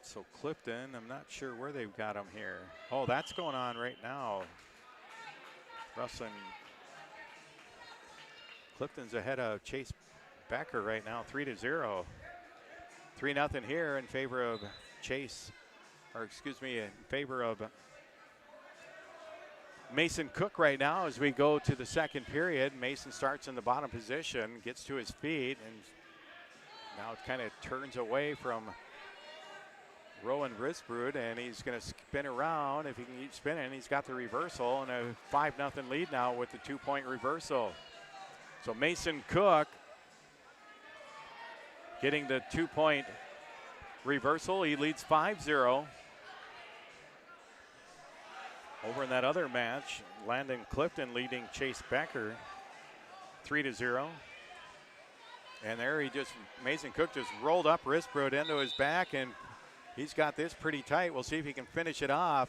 so Clifton, I'm not sure where they've got him here. Oh, that's going on right now. Russell Clifton's ahead of Chase Becker right now, 3-0. 3-0 here in favor of Chase, or excuse me, in favor of Mason Cook right now as we go to the second period. Mason starts in the bottom position, gets to his feet, and now it kind of turns away from Rowan Risbrud, and he's going to spin around. If he can keep spinning, he's got the reversal, and a 5-0 lead now with the 2-point reversal. So Mason Cook getting the 2-point reversal. He leads 5-0. Over in that other match, Landon Clifton leading Chase Becker 3-0. And there Mason Cook just rolled up Risbrud into his back, and he's got this pretty tight. We'll see if he can finish it off.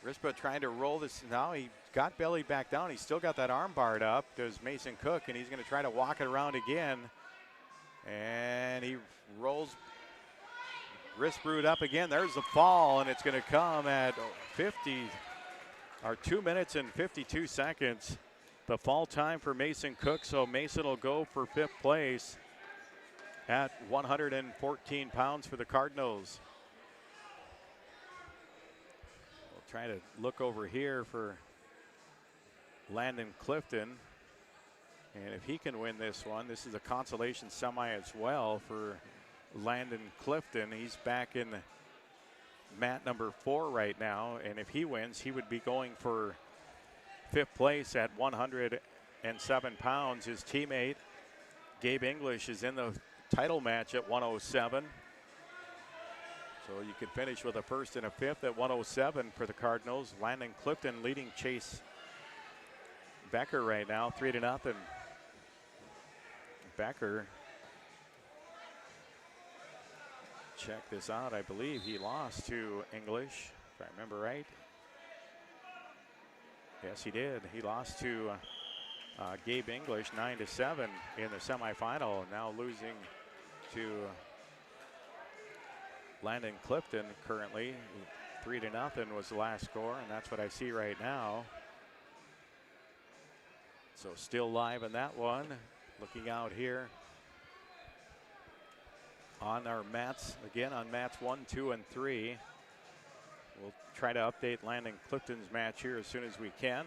Risbrud trying to roll this. Now he got belly back down. He's still got that arm barred up, does Mason Cook, and he's going to try to walk it around again. And he rolls Risbrud up again. There's the fall, and it's going to come at 2 minutes and 52 seconds. the fall time for Mason Cook, so Mason will go for 5th place at 114 pounds for the Cardinals. We'll try to look over here for Landon Clifton. And if he can win this one, this is a consolation semi as well for Landon Clifton. He's back in mat number 4 right now, and if he wins, he would be going for 5th place at 107 pounds. His teammate, Gabe English, is in the title match at 107. So you could finish with a 1st and a 5th at 107 for the Cardinals. Landon Clifton leading Chase Becker right now, 3-0. Becker, check this out, I believe he lost to English, if I remember right. Yes, he did. He lost to Gabe English 9-7 in the semifinal. Now losing to Landon Clifton currently. 3-0 was the last score, and that's what I see right now. So still live in that one. Looking out here on our mats, again on mats 1, 2, and 3. We'll try to update Landon Clifton's match here as soon as we can.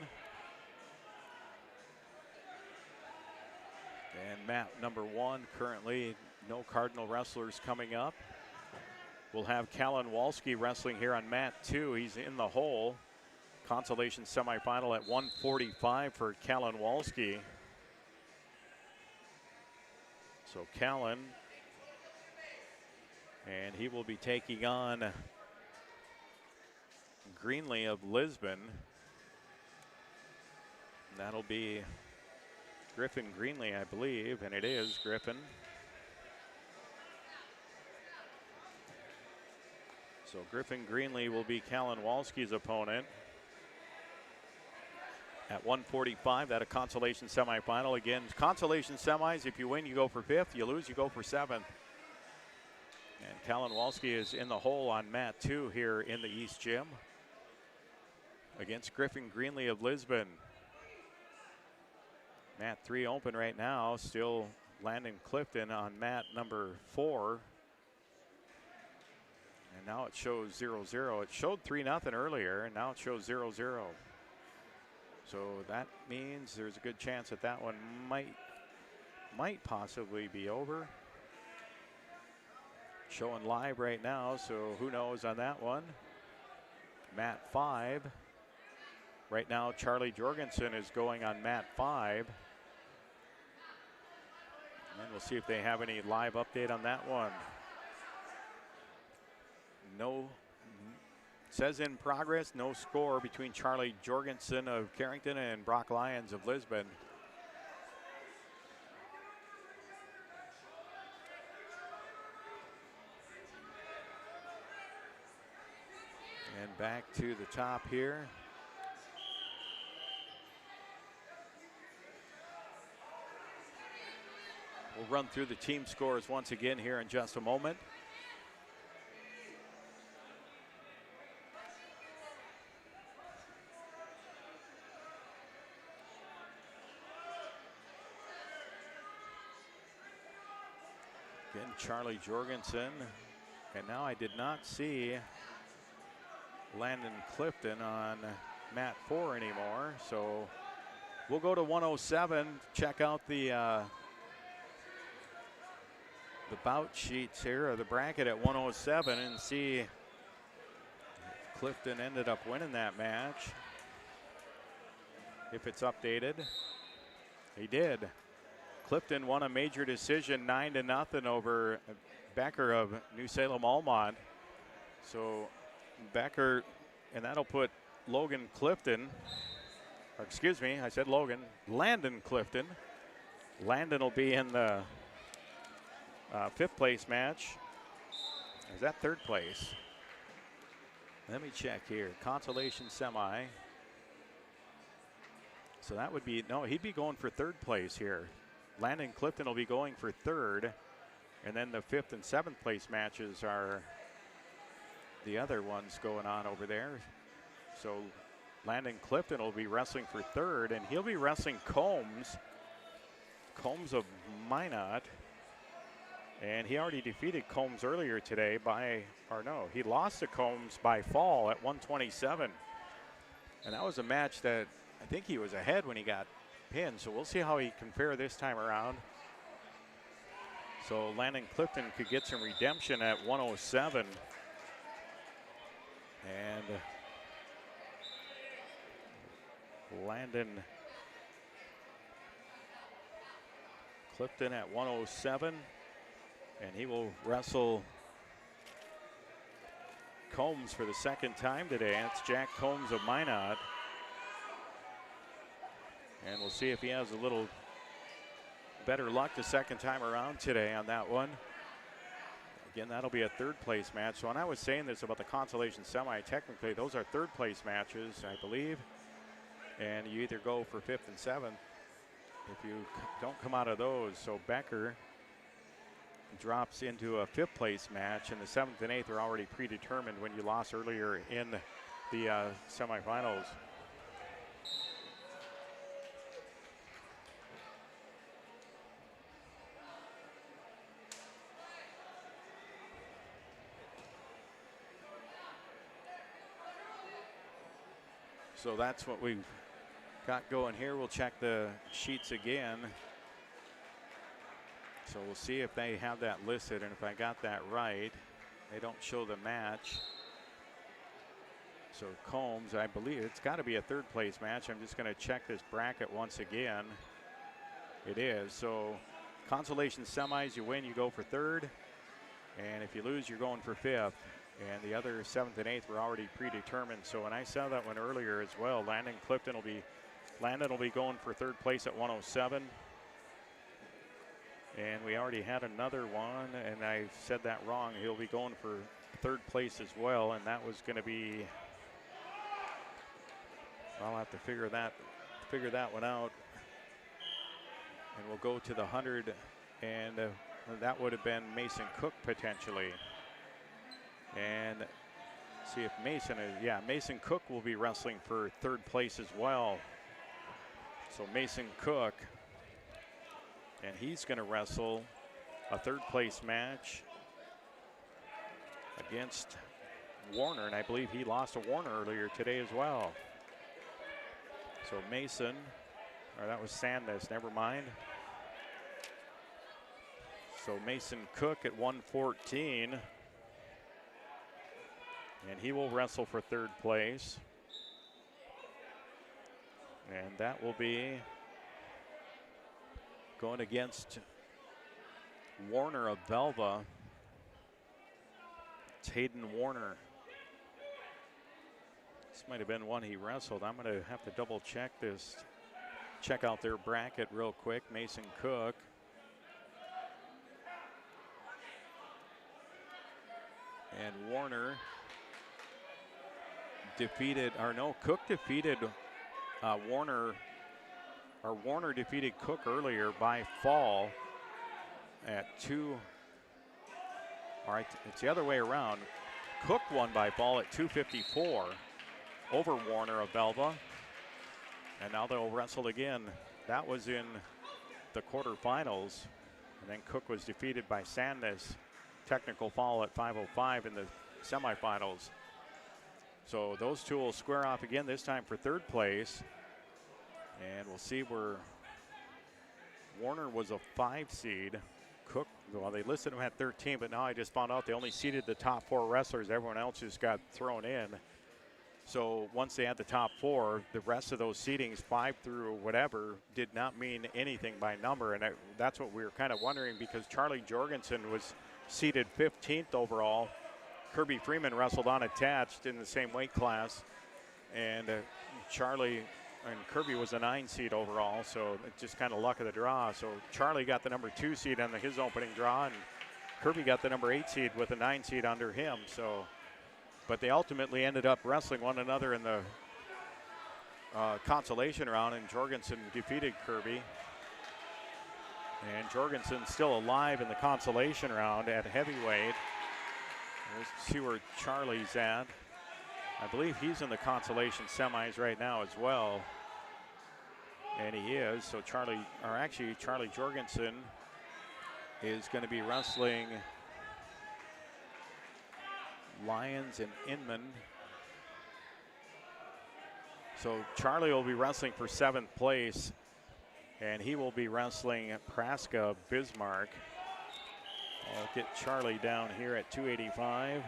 And mat number 1, currently no Cardinal wrestlers coming up. We'll have Callan Walski wrestling here on mat 2. He's in the hole. Consolation semifinal at 145 for Callan Walski. So Callan, and he will be taking on Greenlee of Lisbon. That'll be Griffin Greenlee, I believe, and it is Griffin. So Griffin Greenlee will be Callan Walski's opponent. At 145, that a consolation semifinal. Again, consolation semis, if you win, you go for 5th. You lose, you go for 7th. And Callan Walski is in the hole on mat 2 here in the East Gym against Griffin Greenlee of Lisbon. Mat 3 open right now. Still Landon Clifton on mat number 4. And now it shows 0-0. It showed 3-0 earlier, and now it shows 0-0. So that means there's a good chance that that one might possibly be over. Showing live right now, so who knows on that one. Mat 5. Right now, Charlie Jorgensen is going on mat 5. And we'll see if they have any live update on that one. No. Says in progress, no score between Charlie Jorgensen of Carrington and Brock Lyons of Lisbon. And back to the top here. We'll run through the team scores once again here in just a moment. Again, Charlie Jorgensen. And now I did not see Landon Clifton on mat 4 anymore. So we'll go to 107, check out the bout sheets here, or the bracket at 107, and see if Clifton ended up winning that match. If it's updated. He did. Clifton won a major decision 9-0 over Becker of New Salem Almont. So Becker, and that'll put Logan Clifton, or excuse me, I said Logan, Landon Clifton. Landon will be in the 5th place match. Is that 3rd place? Let me check here. Consolation semi. So that would be, no, he'd be going for 3rd place here. Landon Clifton will be going for 3rd. And then the 5th and 7th place matches are the other ones going on over there. So Landon Clifton will be wrestling for third, and he'll be wrestling Combs of Minot. And he already defeated Combs earlier today he lost to Combs by fall at 127. And that was a match that I think he was ahead when he got pinned, so we'll see how he can fare this time around. So Landon Clifton could get some redemption at 107. And Landon Clifton at 107. And he will wrestle Combs for the second time today. That's Jack Combs of Minot. And we'll see if he has a little better luck the second time around today on that one. Again, that'll be a third place match. So when I was saying this about the consolation semi, technically those are third place matches, I believe. And you either go for 5th and 7th if you don't come out of those. So Becker drops into a 5th place match, and the 7th and 8th are already predetermined when you lost earlier in the semifinals. So that's what we've got going here. We'll check the sheets again. So we'll see if they have that listed, and if I got that right. They don't show the match. So Combs, I believe it's got to be a third place match. I'm just going to check this bracket once again. It is. So consolation semis, you win, you go for third. And if you lose, you're going for 5th. And the other 7th and 8th were already predetermined. So when I saw that one earlier as well, Landon will be going for third place at 107. And we already had another one, and I said that wrong. He'll be going for third place as well, and that was going to be, I'll have to figure that one out. And we'll go to the 100, and that would have been Mason Cook potentially. And see if Mason Cook will be wrestling for third place as well. So Mason Cook, and he's going to wrestle a third place match against Warner, and I believe he lost to Warner earlier today as well. So Mason, or that was Sandus, never mind. So Mason Cook at 114. And he will wrestle for third place. And that will be going against Warner of Velva. It's Hayden Warner. This might have been one he wrestled. I'm going to have to double check this. Check out their bracket real quick. Mason Cook. And Warner Cook defeated Warner, or Warner defeated Cook earlier by fall at 2. All right, it's the other way around. Cook won by fall at 254 over Warner of Belva. And now they'll wrestle again. That was in the quarterfinals. And then Cook was defeated by Sandus. Technical foul at 5:05 in the semifinals. So those two will square off again, this time for third place. And we'll see where Warner was a 5 seed. Cook, well, they listed him at 13, but now I just found out they only seeded the top 4 wrestlers. Everyone else just got thrown in. So once they had the top 4, the rest of those seedings, 5 through whatever, did not mean anything by number. And that's what we were kind of wondering, because Charlie Jorgensen was seeded 15th overall. Kirby Freeman wrestled unattached in the same weight class, and Charlie and Kirby was a 9 seed overall, so it's just kind of luck of the draw. So Charlie got the number 2 seed on his opening draw, and Kirby got the number 8 seed with a 9 seed under him. So, but they ultimately ended up wrestling one another in the consolation round, and Jorgensen defeated Kirby. And Jorgensen's still alive in the consolation round at heavyweight. We'll see where Charlie's at. I believe he's in the consolation semis right now as well. And he is. So Charlie Jorgensen is going to be wrestling Lyons and Inman. So Charlie will be wrestling for 7th place, and he will be wrestling Praska Bismarck. I'll get Charlie down here at 285.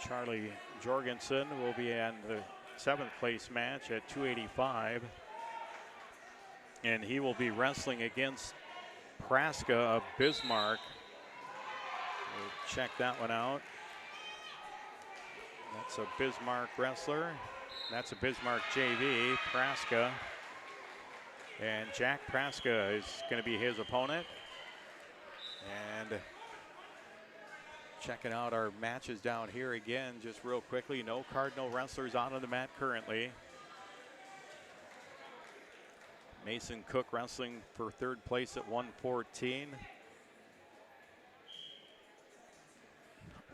Charlie Jorgensen will be in the 7th place match at 285. And he will be wrestling against Praska of Bismarck. We'll check that one out. That's a Bismarck wrestler. That's a Bismarck JV, Praska. And Jack Praska is going to be his opponent. And checking out our matches down here again, just real quickly. No Cardinal wrestlers out on the mat currently. Mason Cook wrestling for 3rd place at 114.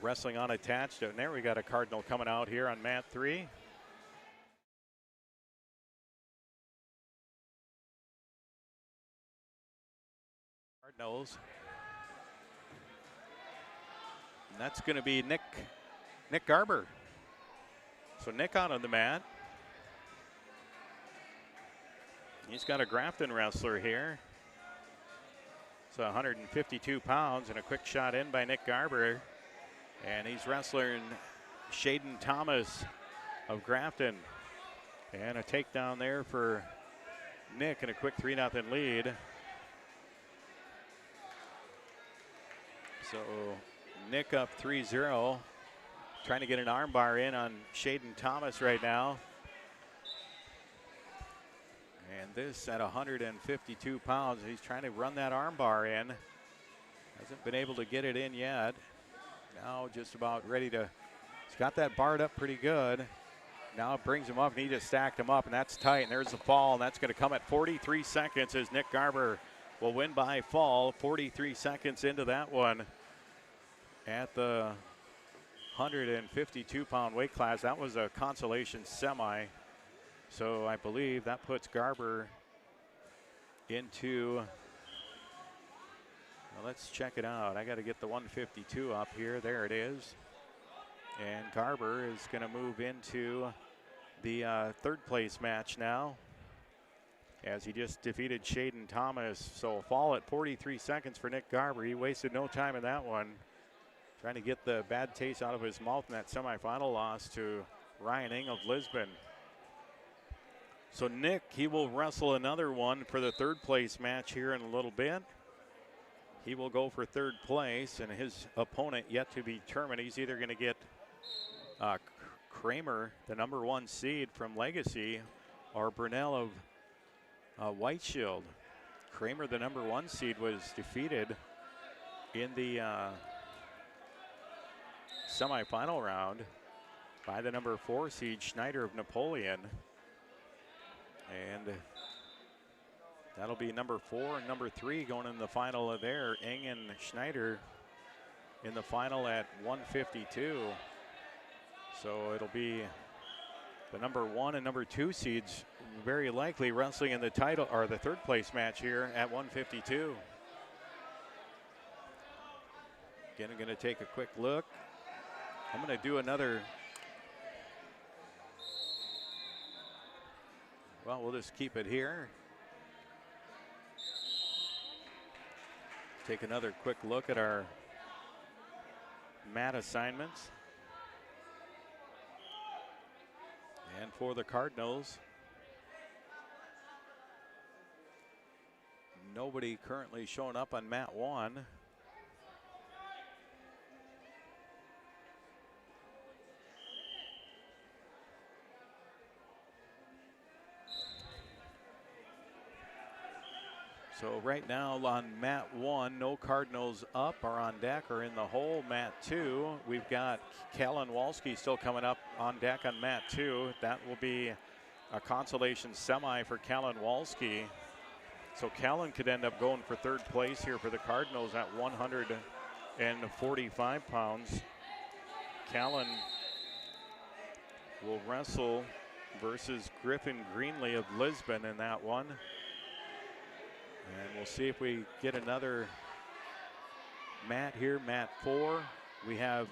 Wrestling unattached, and there we got a Cardinal coming out here on mat 3. Cardinals. And that's going to be Nick Garber. So Nick out on the mat. He's got a Grafton wrestler here. So 152 pounds and a quick shot in by Nick Garber. And he's wrestling Shaden Thomas of Grafton. And a takedown there for Nick and a quick 3-0 lead. So Nick up 3-0. Trying to get an armbar in on Shaden Thomas right now. And this at 152 pounds. He's trying to run that armbar in. Hasn't been able to get it in yet. Now just about ready to, he's got that barred up pretty good. Now it brings him up, and he just stacked him up, and that's tight. And there's the fall, and that's going to come at 43 seconds as Nick Garber will win by fall. 43 seconds into that one at the 152-pound weight class. That was a consolation semi. So I believe that puts Garber into, well, let's check it out. I got to get the 152 up here. There it is. And Garber is going to move into the 3rd place match now, as he just defeated Shaden Thomas. So a fall at 43 seconds for Nick Garber. He wasted no time in that one. Trying to get the bad taste out of his mouth in that semifinal loss to Ryan Ing of Lisbon. So Nick, he will wrestle another one for the 3rd place match here in a little bit. He will go for 3rd place, and his opponent yet to be determined. He's either going to get Kramer, the #1 seed from Legacy, or Brunel of White Shield. Kramer, the #1 seed, was defeated in the semifinal round by the #4 seed, Schneider of Napoleon. And that'll be #4 and #3 going in the final of there. Ing and Schneider in the final at 152. So it'll be the #1 and #2 seeds very likely wrestling in the title, or the 3rd place match here at 152. Again, I'm going to take a quick look. I'm going to do another. Well, we'll just keep it here. Take another quick look at our mat assignments. And for the Cardinals, nobody currently showing up on mat 1. So right now on mat 1, no Cardinals up or on deck or in the hole. Mat 2, we've got Callan Walski still coming up on deck on mat 2. That will be a consolation semi for Callan Walski. So Callan could end up going for 3rd place here for the Cardinals at 145 pounds. Callan will wrestle versus Griffin Greenlee of Lisbon in that one. And we'll see if we get another mat here, mat 4. We have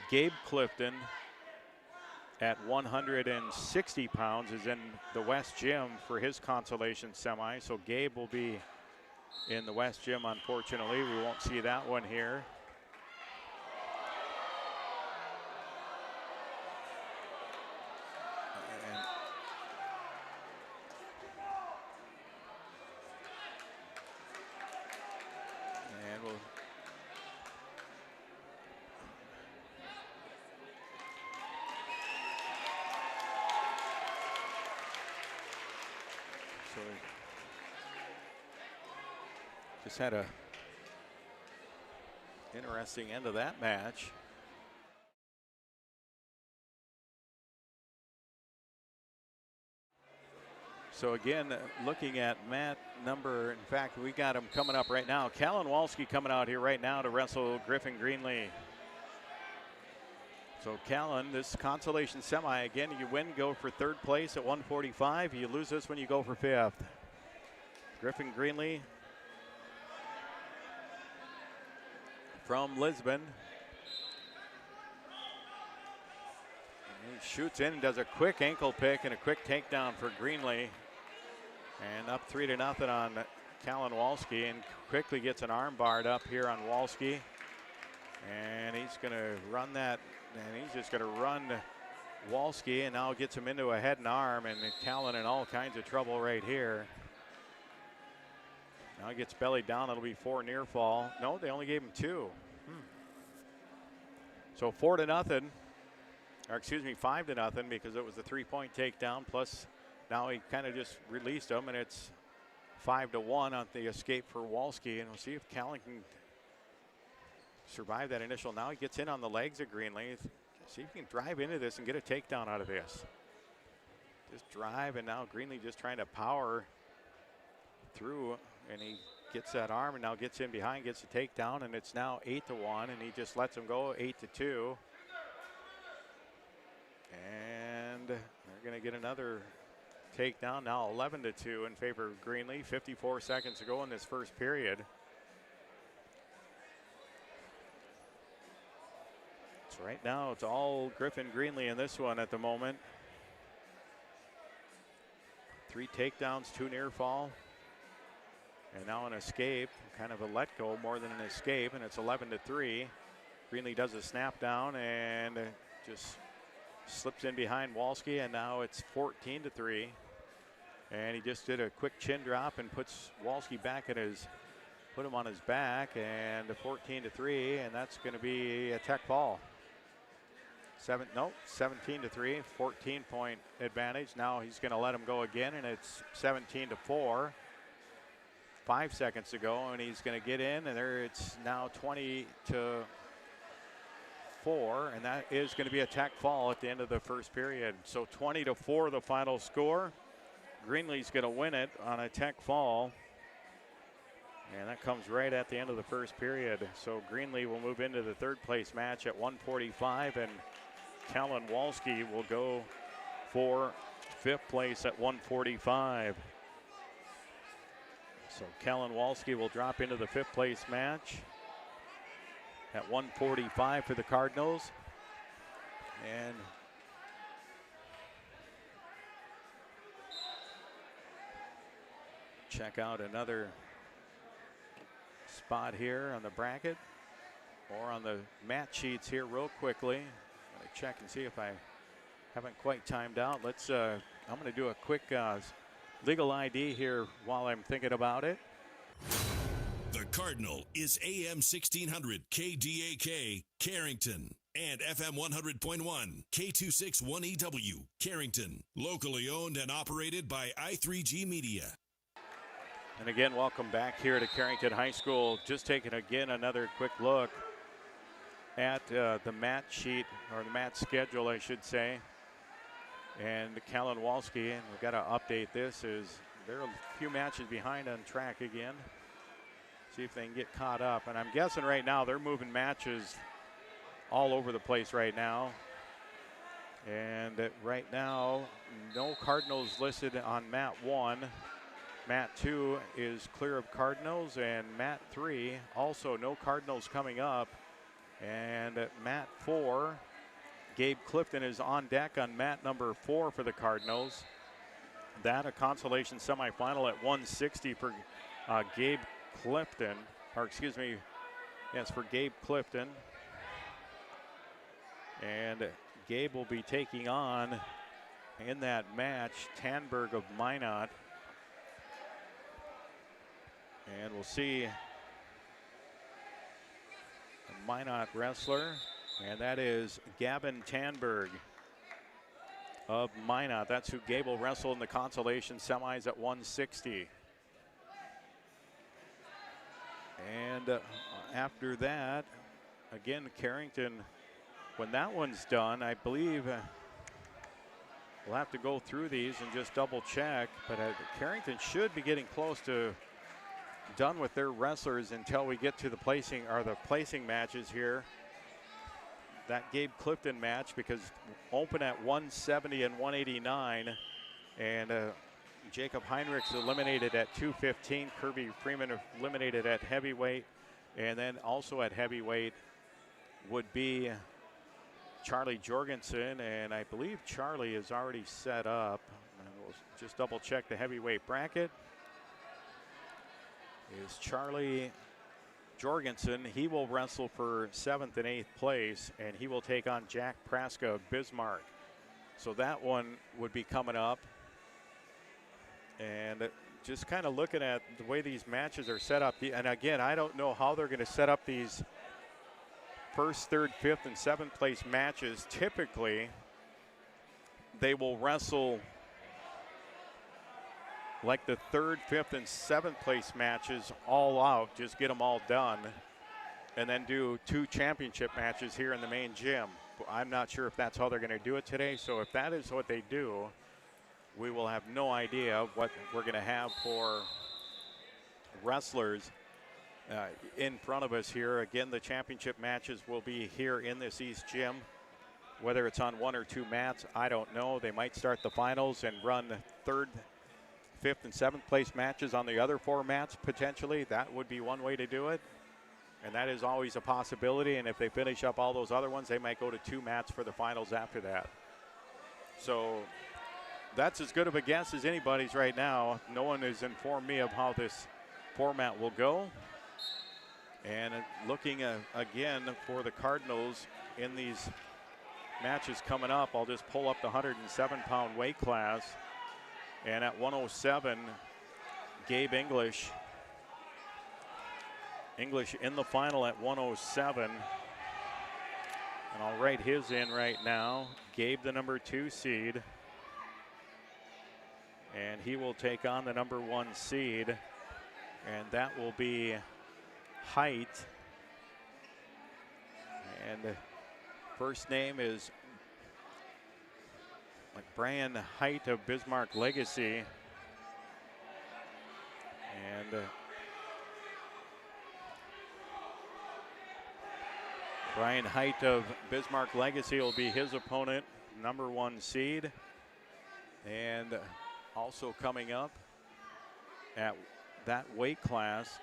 Gabe Clifton at 160 pounds is in the West Gym for his consolation semi. So Gabe will be in the West Gym, unfortunately. We won't see that one here. And we'll just had a interesting end of that match. So again, looking at mat number, in fact, we got him coming up right now. Callan Walski coming out here right now to wrestle Griffin Greenlee. So Callan, this consolation semi, again, you win, go for 3rd place at 145. You lose this when you go for 5th. Griffin Greenlee from Lisbon. And he shoots in and does a quick ankle pick and a quick takedown for Greenlee. And up 3-0 on Callan Walski, and quickly gets an arm barred up here on Walski. And he's going to run that, and he's just going to run Walski, and now gets him into a head and arm, and Callan in all kinds of trouble right here. Now he gets bellied down. It'll be 4 near fall. No, they only gave him 2. So 4-0, or excuse me, 5-0, because it was a 3-point takedown. Plus, now he kind of just released him, and it's 5-1 on the escape for Walski. And we'll see if Callan can survive that initial. Now he gets in on the legs of Greenlee. See if he can drive into this and get a takedown out of this. Just drive, and now Greenlee just trying to power through, and he gets that arm and now gets in behind, gets a takedown, and it's now 8-1, and he just lets him go 8-2. And they're going to get another takedown, now 11-2 in favor of Greenlee. 54 seconds to go in this first period. So right now it's all Griffin Greenlee in this one at the moment. 3 takedowns, 2 near fall. And now an escape, kind of a let go more than an escape, and it's 11-3. Greenlee does a snap down and just slips in behind Walski, and now it's 14-3. And he just did a quick chin drop and puts Walski back at his, put him on his back, and 14-3, and that's going to be a tech fall. 17-3, 14-point advantage. Now he's going to let him go again, and it's 17-4. 5 seconds to go, and he's going to get in, and there it's now 20-4, and that is going to be a tech fall at the end of the first period. So 20-4 the final score. Greenlee's going to win it on a tech fall, and that comes right at the end of the first period. So Greenlee will move into the 3rd place match at 145, and Callan Walski will go for 5th place at 145. So Callan Walski will drop into the 5th place match at 145 for the Cardinals. And check out another spot here on the bracket or on the mat sheets here real quickly. I'm going to check and see if I haven't quite timed out. Let's, I'm going to do a quick legal ID here while I'm thinking about it. The Cardinal is AM 1600 KDAK Carrington and FM 100.1 K261EW Carrington. Locally owned and operated by I3G Media. And again, welcome back here to Carrington High School. Just taking again another quick look at the mat sheet, or the mat schedule, I should say. And Callan Walski, and we've got to update this, is they're a few matches behind on track again. See if they can get caught up. And I'm guessing right now they're moving matches all over the place right now. And right now, no Cardinals listed on mat 1. Mat 2 is clear of Cardinals, and mat 3 also no Cardinals coming up. And at mat 4, Gabe Clifton is on deck on mat number 4 for the Cardinals. That a consolation semifinal at 160 for Gabe Clifton, or excuse me, yes, for Gabe Clifton. And Gabe will be taking on, in that match, Tanberg of Minot. And we'll see a Minot wrestler, and that is Gavin Tanberg of Minot. That's who Gabe will wrestle in the consolation semis at 160. And after that, again, Carrington, when that one's done, I believe we'll have to go through these and just double check, but Carrington should be getting close to done with their wrestlers until we get to the placing matches here. That Gabe Clifton match, because open at 170 and 189, and Jacob Heinrichs eliminated at 215. Kirby Freeman eliminated at heavyweight, and then also at heavyweight would be Charlie Jorgensen, and I believe Charlie is already set up. And we'll just double check the heavyweight bracket. Is Charlie Jorgensen. He will wrestle for 7th and 8th place, and he will take on Jack Praska of Bismarck. So that one would be coming up. And just kind of looking at the way these matches are set up. And again, I don't know how they're going to set up these 1st, 3rd, 5th, and 7th place matches. Typically, they will wrestle like the 3rd, 5th, and 7th place matches all out, just get them all done, and then do 2 championship matches here in the main gym. I'm not sure if that's how they're going to do it today, so if that is what they do, we will have no idea what we're going to have for wrestlers in front of us here. Again, the championship matches will be here in this East Gym. Whether it's on 1 or 2 mats, I don't know. They might start the finals and run 3rd, 5th, and 7th place matches on the other 4 mats potentially. That would be one way to do it, and that is always a possibility. And if they finish up all those other ones, they might go to 2 mats for the finals after that. So that's as good of a guess as anybody's right now. No one has informed me of how this format will go. And looking again for the Cardinals in these matches coming up, I'll just pull up the 107-pound weight class. And at 107, Gabe English in the final at 107. And I'll write his in right now. Gabe, the number 2 seed. And he will take on the number 1 seed. And that will be Height. And first name is Brian Height of Bismarck Legacy. And Brian Height of Bismarck Legacy will be his opponent, number 1 seed. And also coming up at that weight class,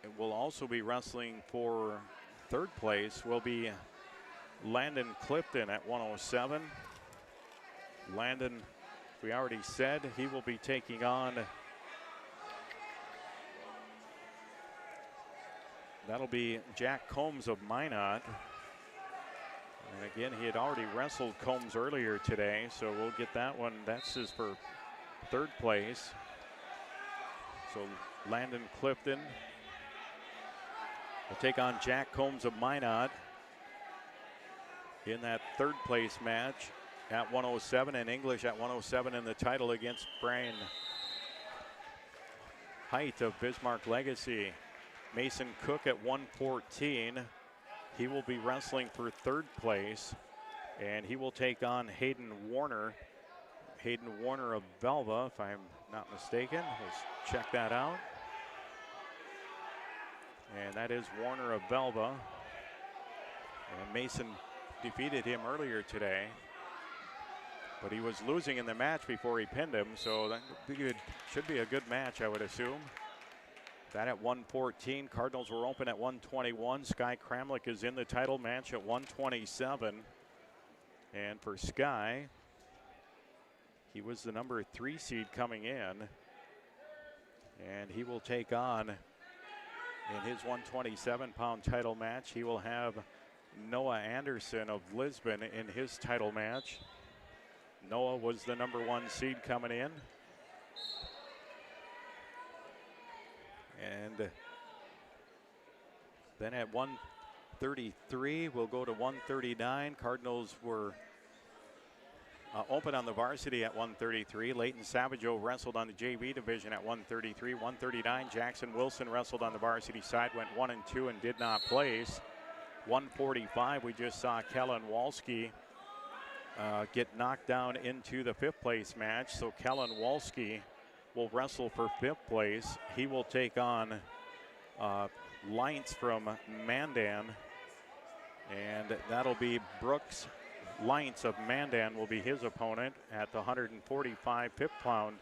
it will also be wrestling for 3rd place, will be Landon Clifton at 107. Landon, we already said, he will be taking on, that'll be Jack Combs of Minot. And again, he had already wrestled Combs earlier today, so we'll get that one. That's his for 3rd place. So Landon Clifton will take on Jack Combs of Minot in that 3rd place match at 107, and English at 107 in the title against Brian Height of Bismarck Legacy. Mason Cook at 114. He will be wrestling for 3rd place, and he will take on Hayden Warner. Hayden Warner of Velva, if I'm not mistaken. Let's check that out. And that is Warner of Velva. And Mason defeated him earlier today. But he was losing in the match before he pinned him, so that should be a good match, I would assume. That at 114. Cardinals were open at 121. Sky Kramlich is in the title match at 127. And for Sky, he was the number 3 seed coming in. And he will take on, in his 127-pound title match, he will have Noah Anderson of Lisbon in his title match. Noah was the number 1 seed coming in. And then at 133, we'll go to 139. Cardinals were open on the varsity at 133. Leighton Savageau wrestled on the JV division at 133. 139, Jackson Wilson wrestled on the varsity side, went 1 and 2 and did not place. 145, we just saw Kellen Walski get knocked down into the 5th place match. So Kellen Walski will wrestle for 5th place. He will take on Lights from Mandan, and that'll be Brooks Lights of Mandan will be his opponent at the 145 5th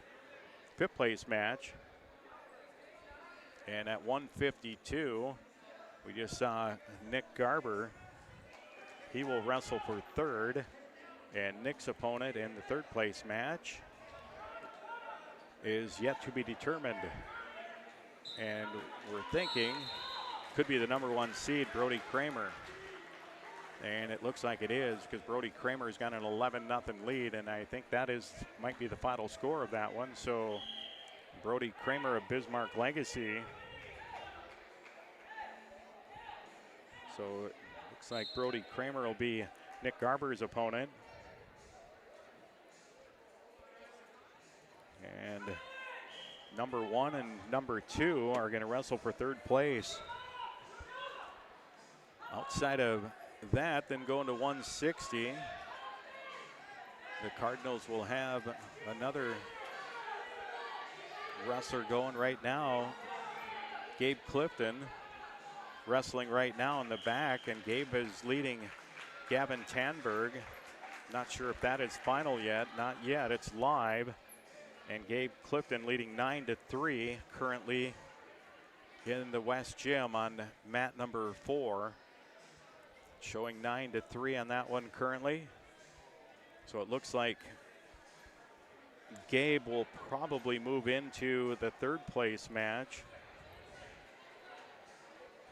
place match. And at 152, we just saw Nick Garber. He will wrestle for 3rd, and Nick's opponent in the 3rd place match is yet to be determined. And we're thinking could be the number 1 seed, Brody Kramer. And it looks like it is, because Brody Kramer's got an 11-0 lead, and I think that might be the final score of that one. So Brody Kramer of Bismarck Legacy. So it looks like Brody Kramer will be Nick Garber's opponent. And number 1 and number 2 are going to wrestle for 3rd place. Outside of that, then going to 160, the Cardinals will have another wrestler going right now. Gabe Clifton wrestling right now in the back, and Gabe is leading Gavin Tanberg. Not sure if that is final yet. Not yet. It's live. And Gabe Clifton leading 9-3 currently in the West Gym on mat number 4. Showing 9-3 on that one currently. So it looks like Gabe will probably move into the 3rd place match.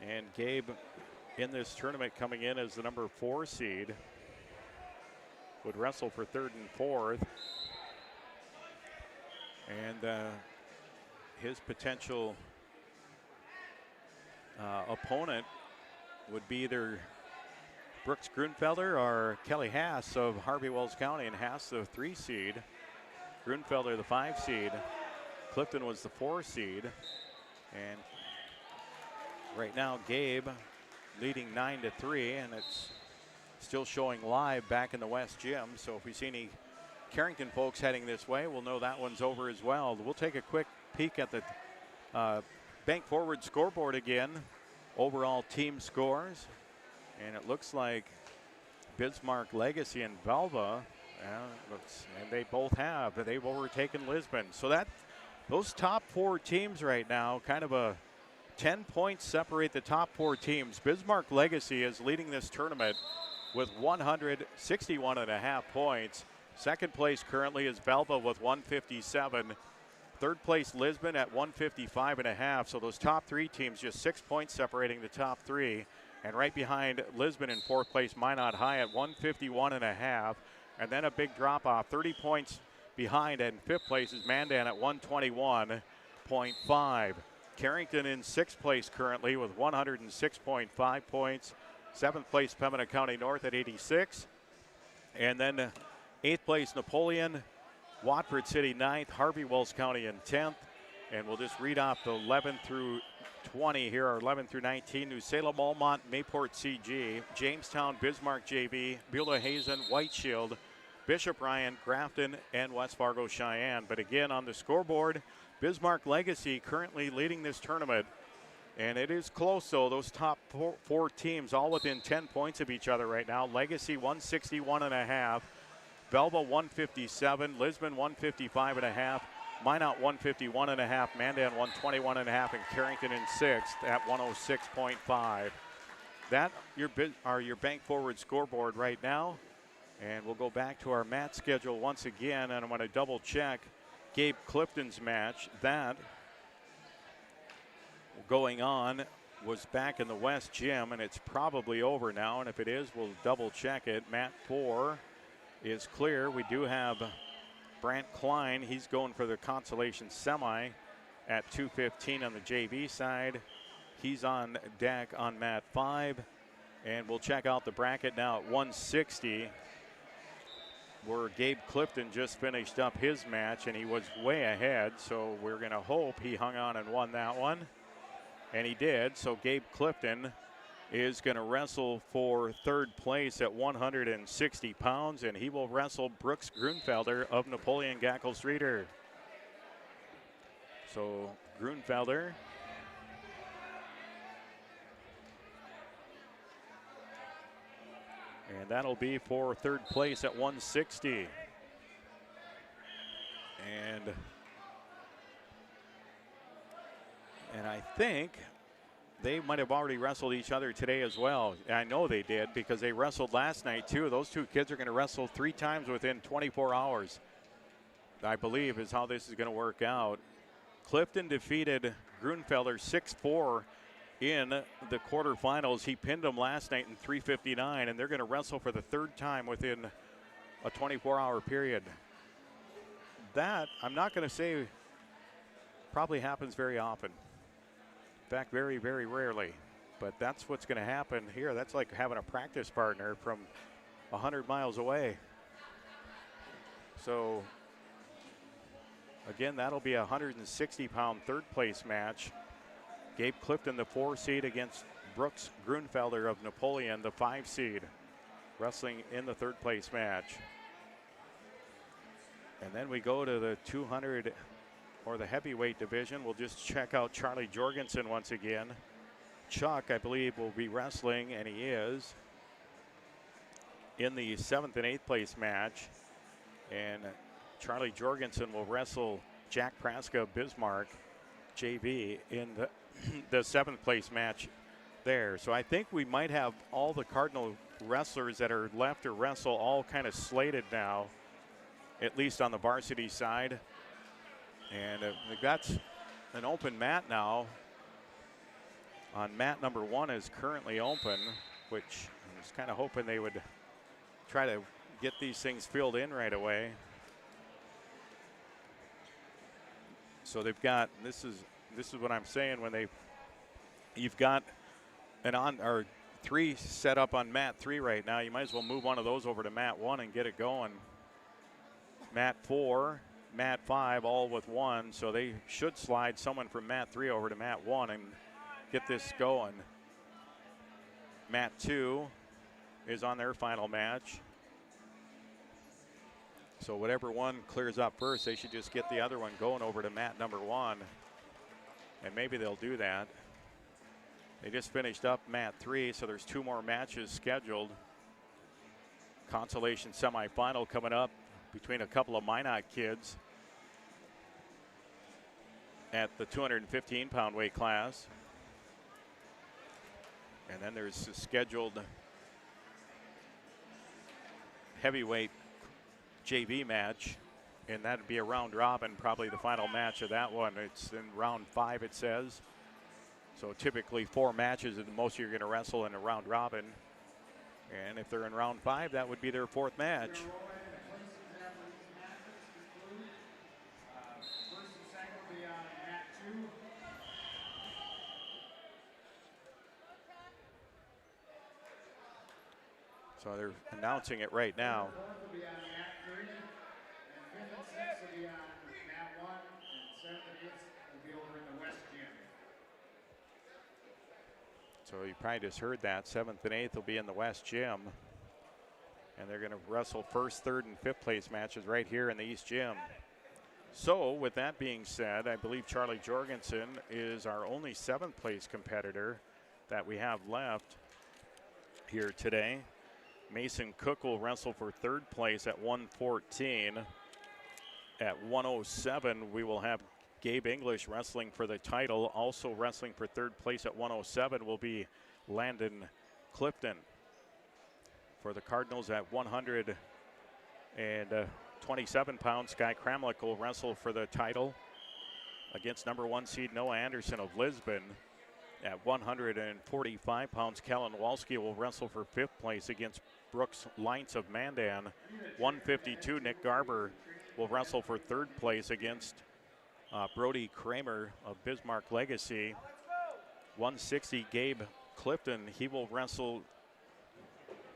And Gabe in this tournament coming in as the number 4 seed would wrestle for 3rd and 4th. And his potential opponent would be either Brooks Grunfelder or Kelly Haas of Harvey Wells County, and Haas the 3 seed, Grunfelder the 5 seed. Clifton was the 4 seed. And right now Gabe leading 9-3, and it's still showing live back in the West Gym. So if we see any Carrington folks heading this way, we'll know that one's over as well. We'll take a quick peek at the Bank Forward scoreboard again. Overall team scores. And it looks like Bismarck Legacy and Velva, and they both have. They've overtaken Lisbon. So those top 4 teams right now, kind of a 10 points separate the top 4 teams. Bismarck Legacy is leading this tournament with 161.5 points. 2nd place currently is Velva with 157. 3rd place Lisbon at 155.5. So those top 3 teams, just 6 points separating the top 3. And right behind Lisbon in 4th place, Minot High at 151.5. And then a big drop off, 30 points behind. And 5th place is Mandan at 121.5. Carrington in 6th place currently with 106.5 points. 7th place Pembina County North at 86. And then 8th place Napoleon, Watford City 9th, Harvey Wells County in 10th. And we'll just read off the 11 through 20 here, or 11 through 19. New Salem, Almont, Mayport CG, Jamestown, Bismarck JV, Beulah Hazen, White Shield, Bishop Ryan, Grafton, and West Fargo Cheyenne. But again, on the scoreboard, Bismarck Legacy currently leading this tournament. And it is close, though. Those top 4 teams all within 10 points of each other right now. Legacy 161.5. Belva 157, Lisbon 155.5, Minot 151.5, Mandan 121.5, and Carrington in sixth at 106.5. That are your bank forward scoreboard right now. And we'll go back to our match schedule once again, and I'm going to double check Gabe Clifton's match. That going on was back in the West Gym, and it's probably over now. And if it is, we'll double check it. Mat 4 is clear. We do have Brant Klein. He's going for the consolation semi at 2:15 on the JV side. He's on deck on mat 5. And we'll check out the bracket now at 160, where Gabe Clifton just finished up his match, and he was way ahead. So we're going to hope he hung on and won that one. And he did. So Gabe Clifton is going to wrestle for third place at 160 pounds, and he will wrestle Brooks Grunfelder of Napoleon Gackle Streeter. So Grunfelder and that'll be for third place at 160. And I think they might have already wrestled each other today as well. I know they did because they wrestled last night too. Those two kids are going to wrestle 3 times within 24 hours, I believe, is how this is going to work out. Clifton defeated Grunfelder 6-4 in the quarterfinals. He pinned him last night in 3:59, and they're going to wrestle for the third time within a 24-hour period. That, I'm not going to say probably happens very often. In fact, very, very rarely. But that's what's going to happen here. That's like having a practice partner from 100 miles away. So, again, that'll be a 160-pound third-place match. Gabe Clifton, the 4 seed, against Brooks Grunfelder of Napoleon, the 5 seed, wrestling in the third place match. And then we go to the 200 or the heavyweight division. We'll just check out Charlie Jorgensen once again. Chuck, I believe, will be wrestling, and he is, in the 7th and 8th place match. And Charlie Jorgensen will wrestle Jack Praska of Bismarck, JV, in the 7th place match there. So I think we might have all the Cardinal wrestlers that are left to wrestle all kind of slated now, at least on the varsity side. And we've got an open mat now. On mat number 1 is currently open, which I was kind of hoping they would try to get these things filled in right away. So they've got, this is what I'm saying, when you've got an or 3 set up on mat 3 right now, you might as well move one of those over to mat 1 and get it going. Mat 4, mat 5, all with 1, so they should slide someone from mat 3 over to mat 1 and get this going. Mat 2 is on their final match. So whatever one clears up first, they should just get the other one going over to mat number 1. And maybe they'll do that. They just finished up mat 3, so there's 2 more matches scheduled. Consolation semifinal coming up between a couple of Minot kids at the 215-pound weight class. And then there's a scheduled heavyweight JV match, and that'd be a round robin, probably the final match of that one. It's in round 5, it says. So typically 4 matches is the most you're going to wrestle in a round robin. And if they're in round 5, that would be their 4th match. So they're announcing it right now. So you probably just heard that. 7th and 8th will be in the West Gym. And they're going to wrestle 1st, 3rd, and 5th place matches right here in the East Gym. So with that being said, I believe Charlie Jorgensen is our only 7th place competitor that we have left here today. Mason Cook will wrestle for third place at 114. At 107, we will have Gabe English wrestling for the title. Also wrestling for third place at 107 will be Landon Clifton. For the Cardinals at 127 pounds, Guy Kramlich will wrestle for the title against number 1 seed Noah Anderson of Lisbon. At 145 pounds, Kellen Walski will wrestle for fifth place against Brooks Lights of Mandan. 152, Nick Garber will wrestle for third place against Brody Kramer of Bismarck Legacy. 160, Gabe Clifton, he will wrestle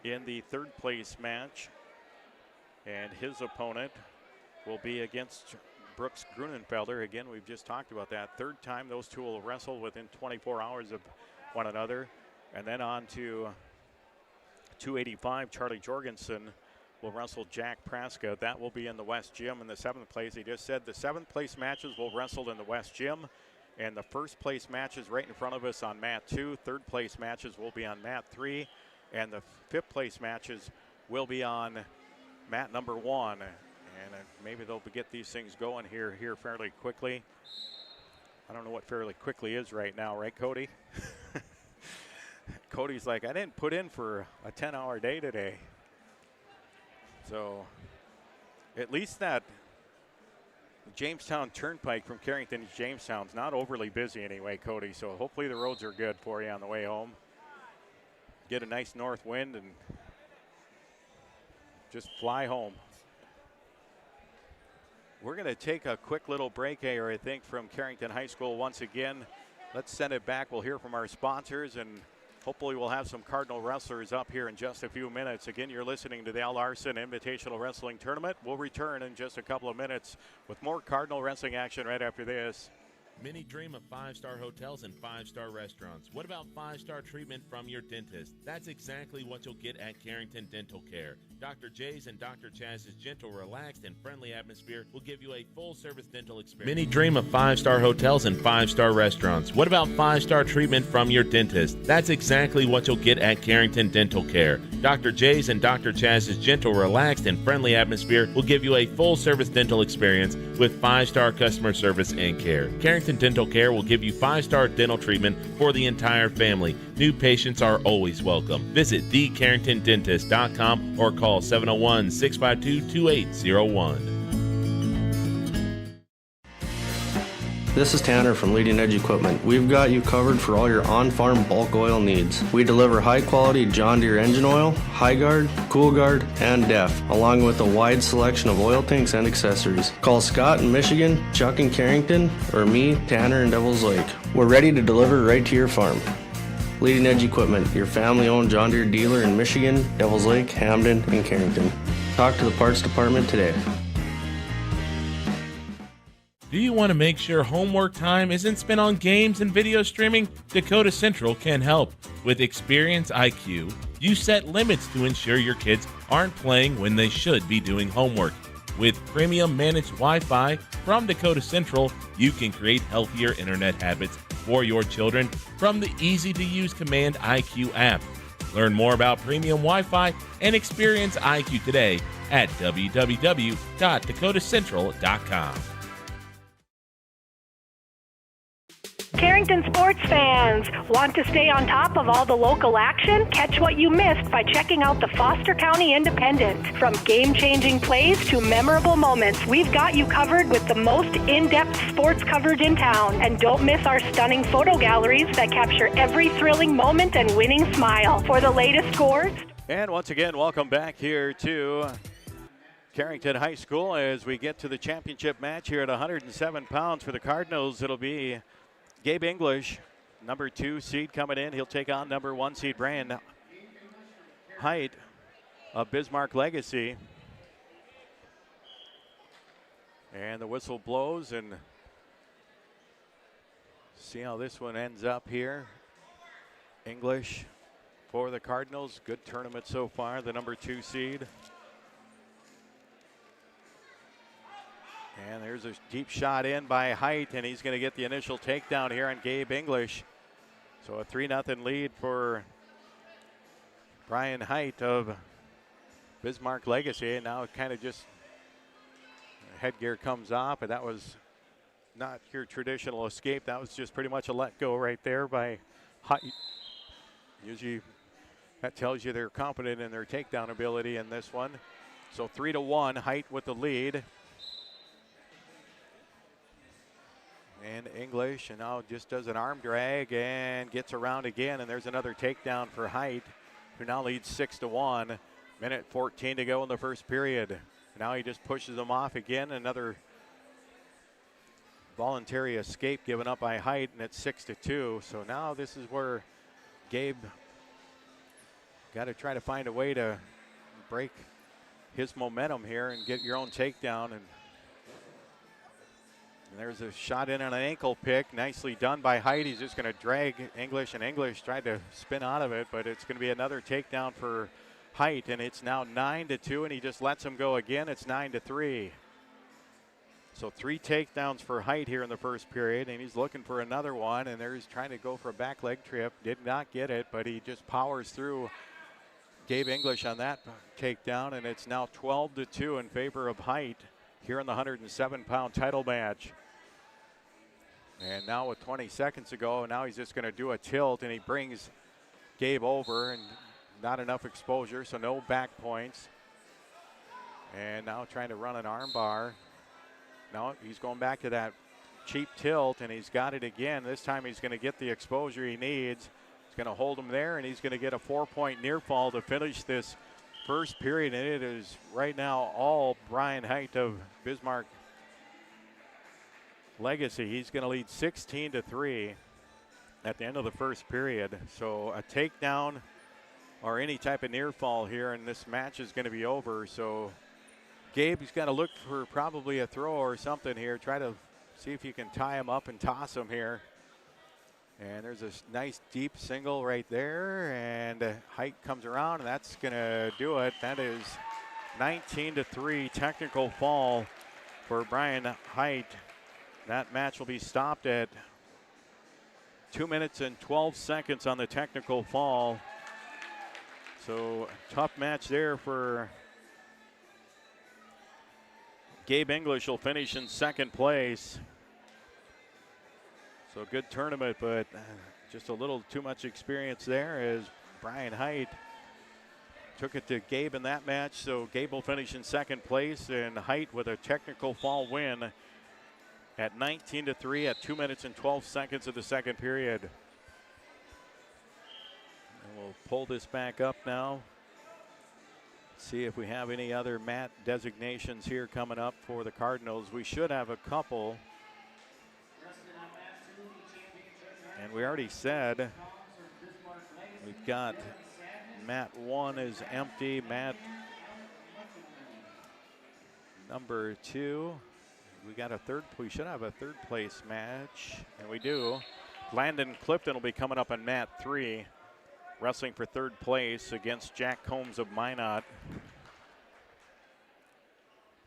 in the third place match, and his opponent will be against Brooks Grunenfelder. Again, we've just talked about that. Third time those two will wrestle within 24 hours of one another. And then on to 285, Charlie Jorgensen will wrestle Jack Praska. That will be in the West Gym in the seventh place. He just said the seventh place matches will wrestle in the West Gym, and the first place matches right in front of us on mat 2. Third place matches will be on mat 3, and the fifth place matches will be on mat number 1. And maybe they'll get these things going here fairly quickly. I don't know what fairly quickly is right now, right, Cody? Cody's like, I didn't put in for a 10-hour day today. So at least that Jamestown Turnpike from Carrington to Jamestown's not overly busy anyway, Cody. So hopefully the roads are good for you on the way home. Get a nice north wind and just fly home. We're going to take a quick little break here, I think, from Carrington High School once again. Let's send it back. We'll hear from our sponsors, and hopefully we'll have some Cardinal wrestlers up here in just a few minutes. Again, you're listening to the Al Larson Invitational Wrestling Tournament. We'll return in just a couple of minutes with more Cardinal wrestling action right after this. Many dream of 5-star hotels and 5-star restaurants. What about 5-star treatment from your dentist? That's exactly what you'll get at Carrington Dental Care. Dr. J's and Dr. Chaz's gentle, relaxed, and friendly atmosphere will give you a full-service dental experience. Many dream of 5-star hotels and 5-star restaurants. What about 5-star treatment from your dentist? That's exactly what you'll get at Carrington Dental Care. Dr. J's and Dr. Chaz's gentle, relaxed, and friendly atmosphere will give you a full-service dental experience with 5-star customer service and care. Carrington Dental Care will give you 5-star dental treatment for the entire family. New patients are always welcome. Visit thecarringtondentist.com or call 701-652-2801. This is Tanner from Leading Edge Equipment. We've got you covered for all your on-farm bulk oil needs. We deliver high-quality John Deere engine oil, High Guard, Cool Guard, and DEF, along with a wide selection of oil tanks and accessories. Call Scott in Michigan, Chuck in Carrington, or me, Tanner in Devils Lake. We're ready to deliver right to your farm. Leading Edge Equipment, your family-owned John Deere dealer in Michigan, Devils Lake, Hamden, and Carrington. Talk to the parts department today. Do you want to make sure homework time isn't spent on games and video streaming? Dakota Central can help. With Experience IQ, you set limits to ensure your kids aren't playing when they should be doing homework. With premium managed Wi-Fi from Dakota Central, you can create healthier internet habits for your children from the easy-to-use Command IQ app. Learn more about premium Wi-Fi and Experience IQ today at www.dakotacentral.com. Carrington sports fans, want to stay on top of all the local action? Catch what you missed by checking out the Foster County Independent. From game-changing plays to memorable moments, we've got you covered with the most in-depth sports coverage in town. And don't miss our stunning photo galleries that capture every thrilling moment and winning smile. For the latest scores. And once again, welcome back here to Carrington High School as we get to the championship match here at 107 pounds for the Cardinals. It'll be Gabe English, number 2 seed coming in. He'll take on number 1 seed Brian Height of Bismarck Legacy. And the whistle blows, and see how this one ends up here. English for the Cardinals. Good tournament so far, the number 2 seed. And there's a deep shot in by Height, and he's going to get the initial takedown here on Gabe English. So a 3-0 lead for Brian Height of Bismarck Legacy, and now it kind of just headgear comes off, and that was not your traditional escape. That was just pretty much a let go right there by Height. Usually that tells you they're confident in their takedown ability in this one. So 3-1, Height with the lead. And English, and now just does an arm drag and gets around again, and there's another takedown for Height, who now leads 6-1. Minute 14 to go in the first period. Now he just pushes them off again. Another voluntary escape given up by Height, and it's 6-2. So now this is where Gabe got to try to find a way to break his momentum here and get your own takedown. And there's a shot in on an ankle pick. Nicely done by Height. He's just going to drag English, and English tried to spin out of it, but it's going to be another takedown for Height, and it's now 9-2, and he just lets him go again. It's 9-3. So 3 takedowns for Height here in the first period, and he's looking for another one, and there he's trying to go for a back leg trip. Did not get it, but he just powers through Gabe English on that takedown, and it's now 12-2 in favor of Height here in the 107-pound title match. And now with 20 seconds to go, now he's just going to do a tilt, and he brings Gabe over, and not enough exposure, so no back points. And now trying to run an arm bar. Now he's going back to that cheap tilt, and he's got it again. This time he's going to get the exposure he needs. He's going to hold him there, and he's going to get a 4-point near fall to finish this first period, and it is right now all Brian Height of Bismarck Legacy. He's going to lead 16-3 at the end of the first period. So a takedown or any type of near fall here, and this match is going to be over. So Gabe, he's got to look for probably a throw or something here. Try to see if you can tie him up and toss him here. And there's a nice deep single right there, and Height comes around, and that's going to do it. That is 19-3 technical fall for Brian Height. That match will be stopped at 2 minutes and 12 seconds on the technical fall. So tough match there for Gabe English. Will finish in second place. So good tournament, but just a little too much experience there as Brian Height took it to Gabe in that match. So Gabe will finish in second place, and Height with a technical fall win at 19-3 at 2 minutes and 12 seconds of the second period. And we'll pull this back up now. See if we have any other mat designations here coming up for the Cardinals. We should have a couple. And we already said we've got mat 1 is empty. Mat number 2. We should have a third place match, and we do. Landon Clifton will be coming up on mat 3, wrestling for third place against Jack Combs of Minot.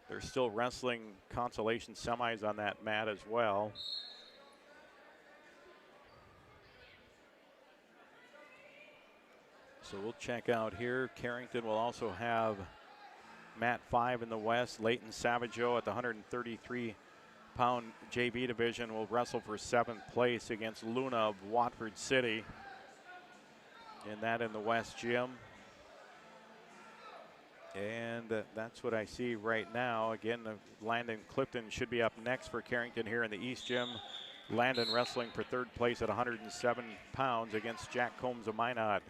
They're still wrestling consolation semis on that mat as well. So we'll check out here. Carrington will also have mat 5 in the West. Leighton Savageau at the 133-pound JV division will wrestle for 7th place against Luna of Watford City. And that in the West gym. And that's what I see right now. Again, Landon Clifton should be up next for Carrington here in the East gym. Landon wrestling for third place at 107 pounds against Jack Combs of Minot.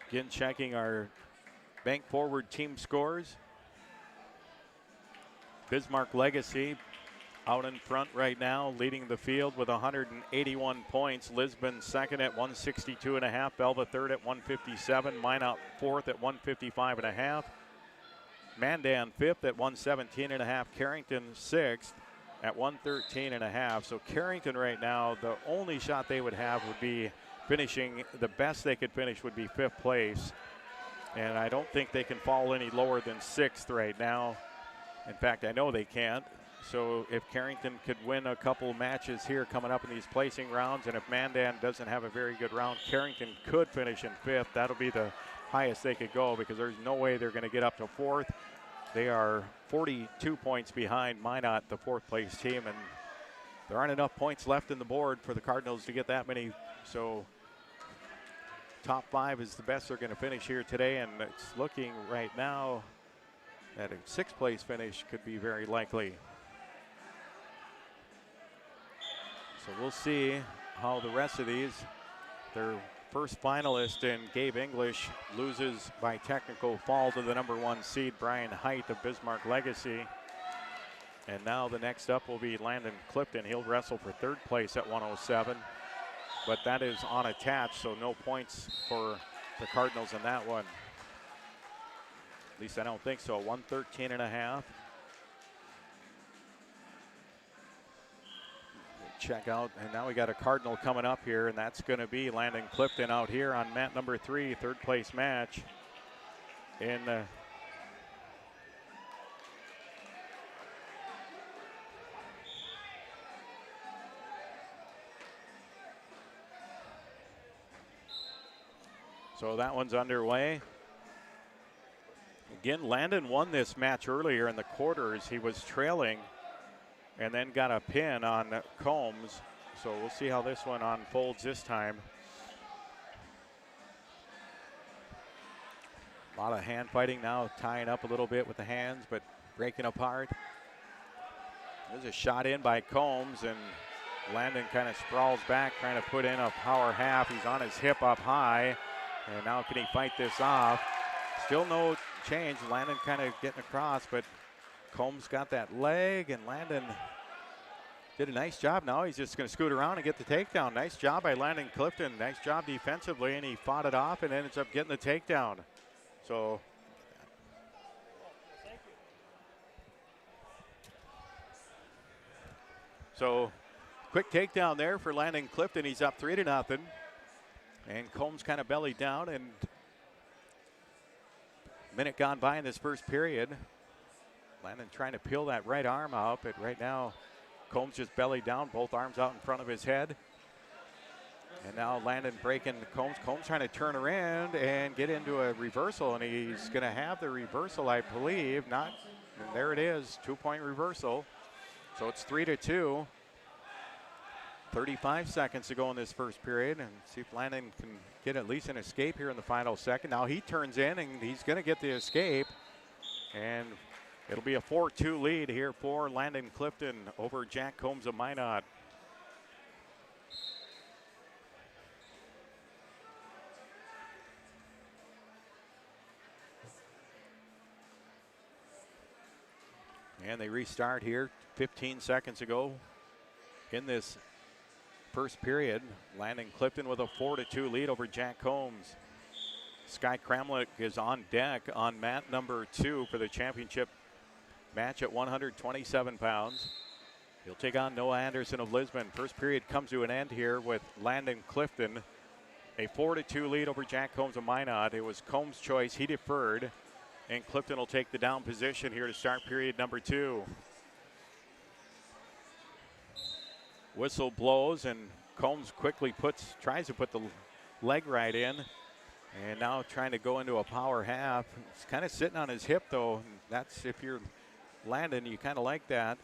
Again, checking our Bank Forward team scores. Bismarck Legacy out in front right now, leading the field with 181 points. Lisbon second at 162.5. Belva third at 157. Minot fourth at 155.5. Mandan fifth at 117.5. Carrington sixth at 113.5. So Carrington right now, the only shot they would have would be finishing, the best they could finish would be 5th place. And I don't think they can fall any lower than 6th right now. In fact, I know they can't. So if Carrington could win a couple matches here coming up in these placing rounds, and if Mandan doesn't have a very good round, Carrington could finish in 5th. That'll be the highest they could go because there's no way they're going to get up to fourth. They are 42 points behind Minot, the fourth place team, and there aren't enough points left in the board for the Cardinals to get that many. So top 5 is the best they're going to finish here today, and it's looking right now that a 6th place finish could be very likely. So we'll see how the rest of these, their first finalist in Gabe English loses by technical fall to the #1 seed Brian Height of Bismarck Legacy. And now the next up will be Landon Clifton. He'll wrestle for 3rd place at 107. But that is unattached, so no points for the Cardinals in that one. At least I don't think so. 113.5. Check out, and now we got a Cardinal coming up here, and that's going to be Landon Clifton out here on mat number 3, 3rd place match in so that one's underway. Again, Landon won this match earlier in the quarters. He was trailing and then got a pin on Combs. So we'll see how this one unfolds this time. A lot of hand fighting now, tying up a little bit with the hands, but breaking apart. There's a shot in by Combs, and Landon kind of sprawls back, trying to put in a power half. He's on his hip up high. And now can he fight this off? Still no change. Landon kind of getting across, but Combs got that leg, and Landon did a nice job. Now he's just going to scoot around and get the takedown. Nice job by Landon Clifton. Nice job defensively, and he fought it off and ends up getting the takedown. So quick takedown there for Landon Clifton. He's up 3-0. And Combs kind of bellied down, and minute gone by in this first period. Landon trying to peel that right arm out, but right now Combs just bellied down, both arms out in front of his head. And now Landon breaking Combs. Combs trying to turn around and get into a reversal, and he's going to have the reversal, I believe. Not, and there it is, 2-point reversal. So it's 3-2. 35 seconds to go in this first period, and see if Landon can get at least an escape here in the final second. Now he turns in, and he's going to get the escape, and it'll be a 4-2 lead here for Landon Clifton over Jack Combs of Minot. And they restart here 15 seconds ago in this first period. Landon Clifton with a 4-2 lead over Jack Combs. Sky Kramlich is on deck on mat number 2 for the championship match at 127 pounds. He'll take on Noah Anderson of Lisbon. First period comes to an end here with Landon Clifton. A 4-2 lead over Jack Combs of Minot. It was Combs' choice. He deferred, and Clifton will take the down position here to start period number 2. Whistle blows, and Combs quickly tries to put the leg right in, and now trying to go into a power half. He's kind of sitting on his hip, though. That's, if you're Landon, you kind of like that.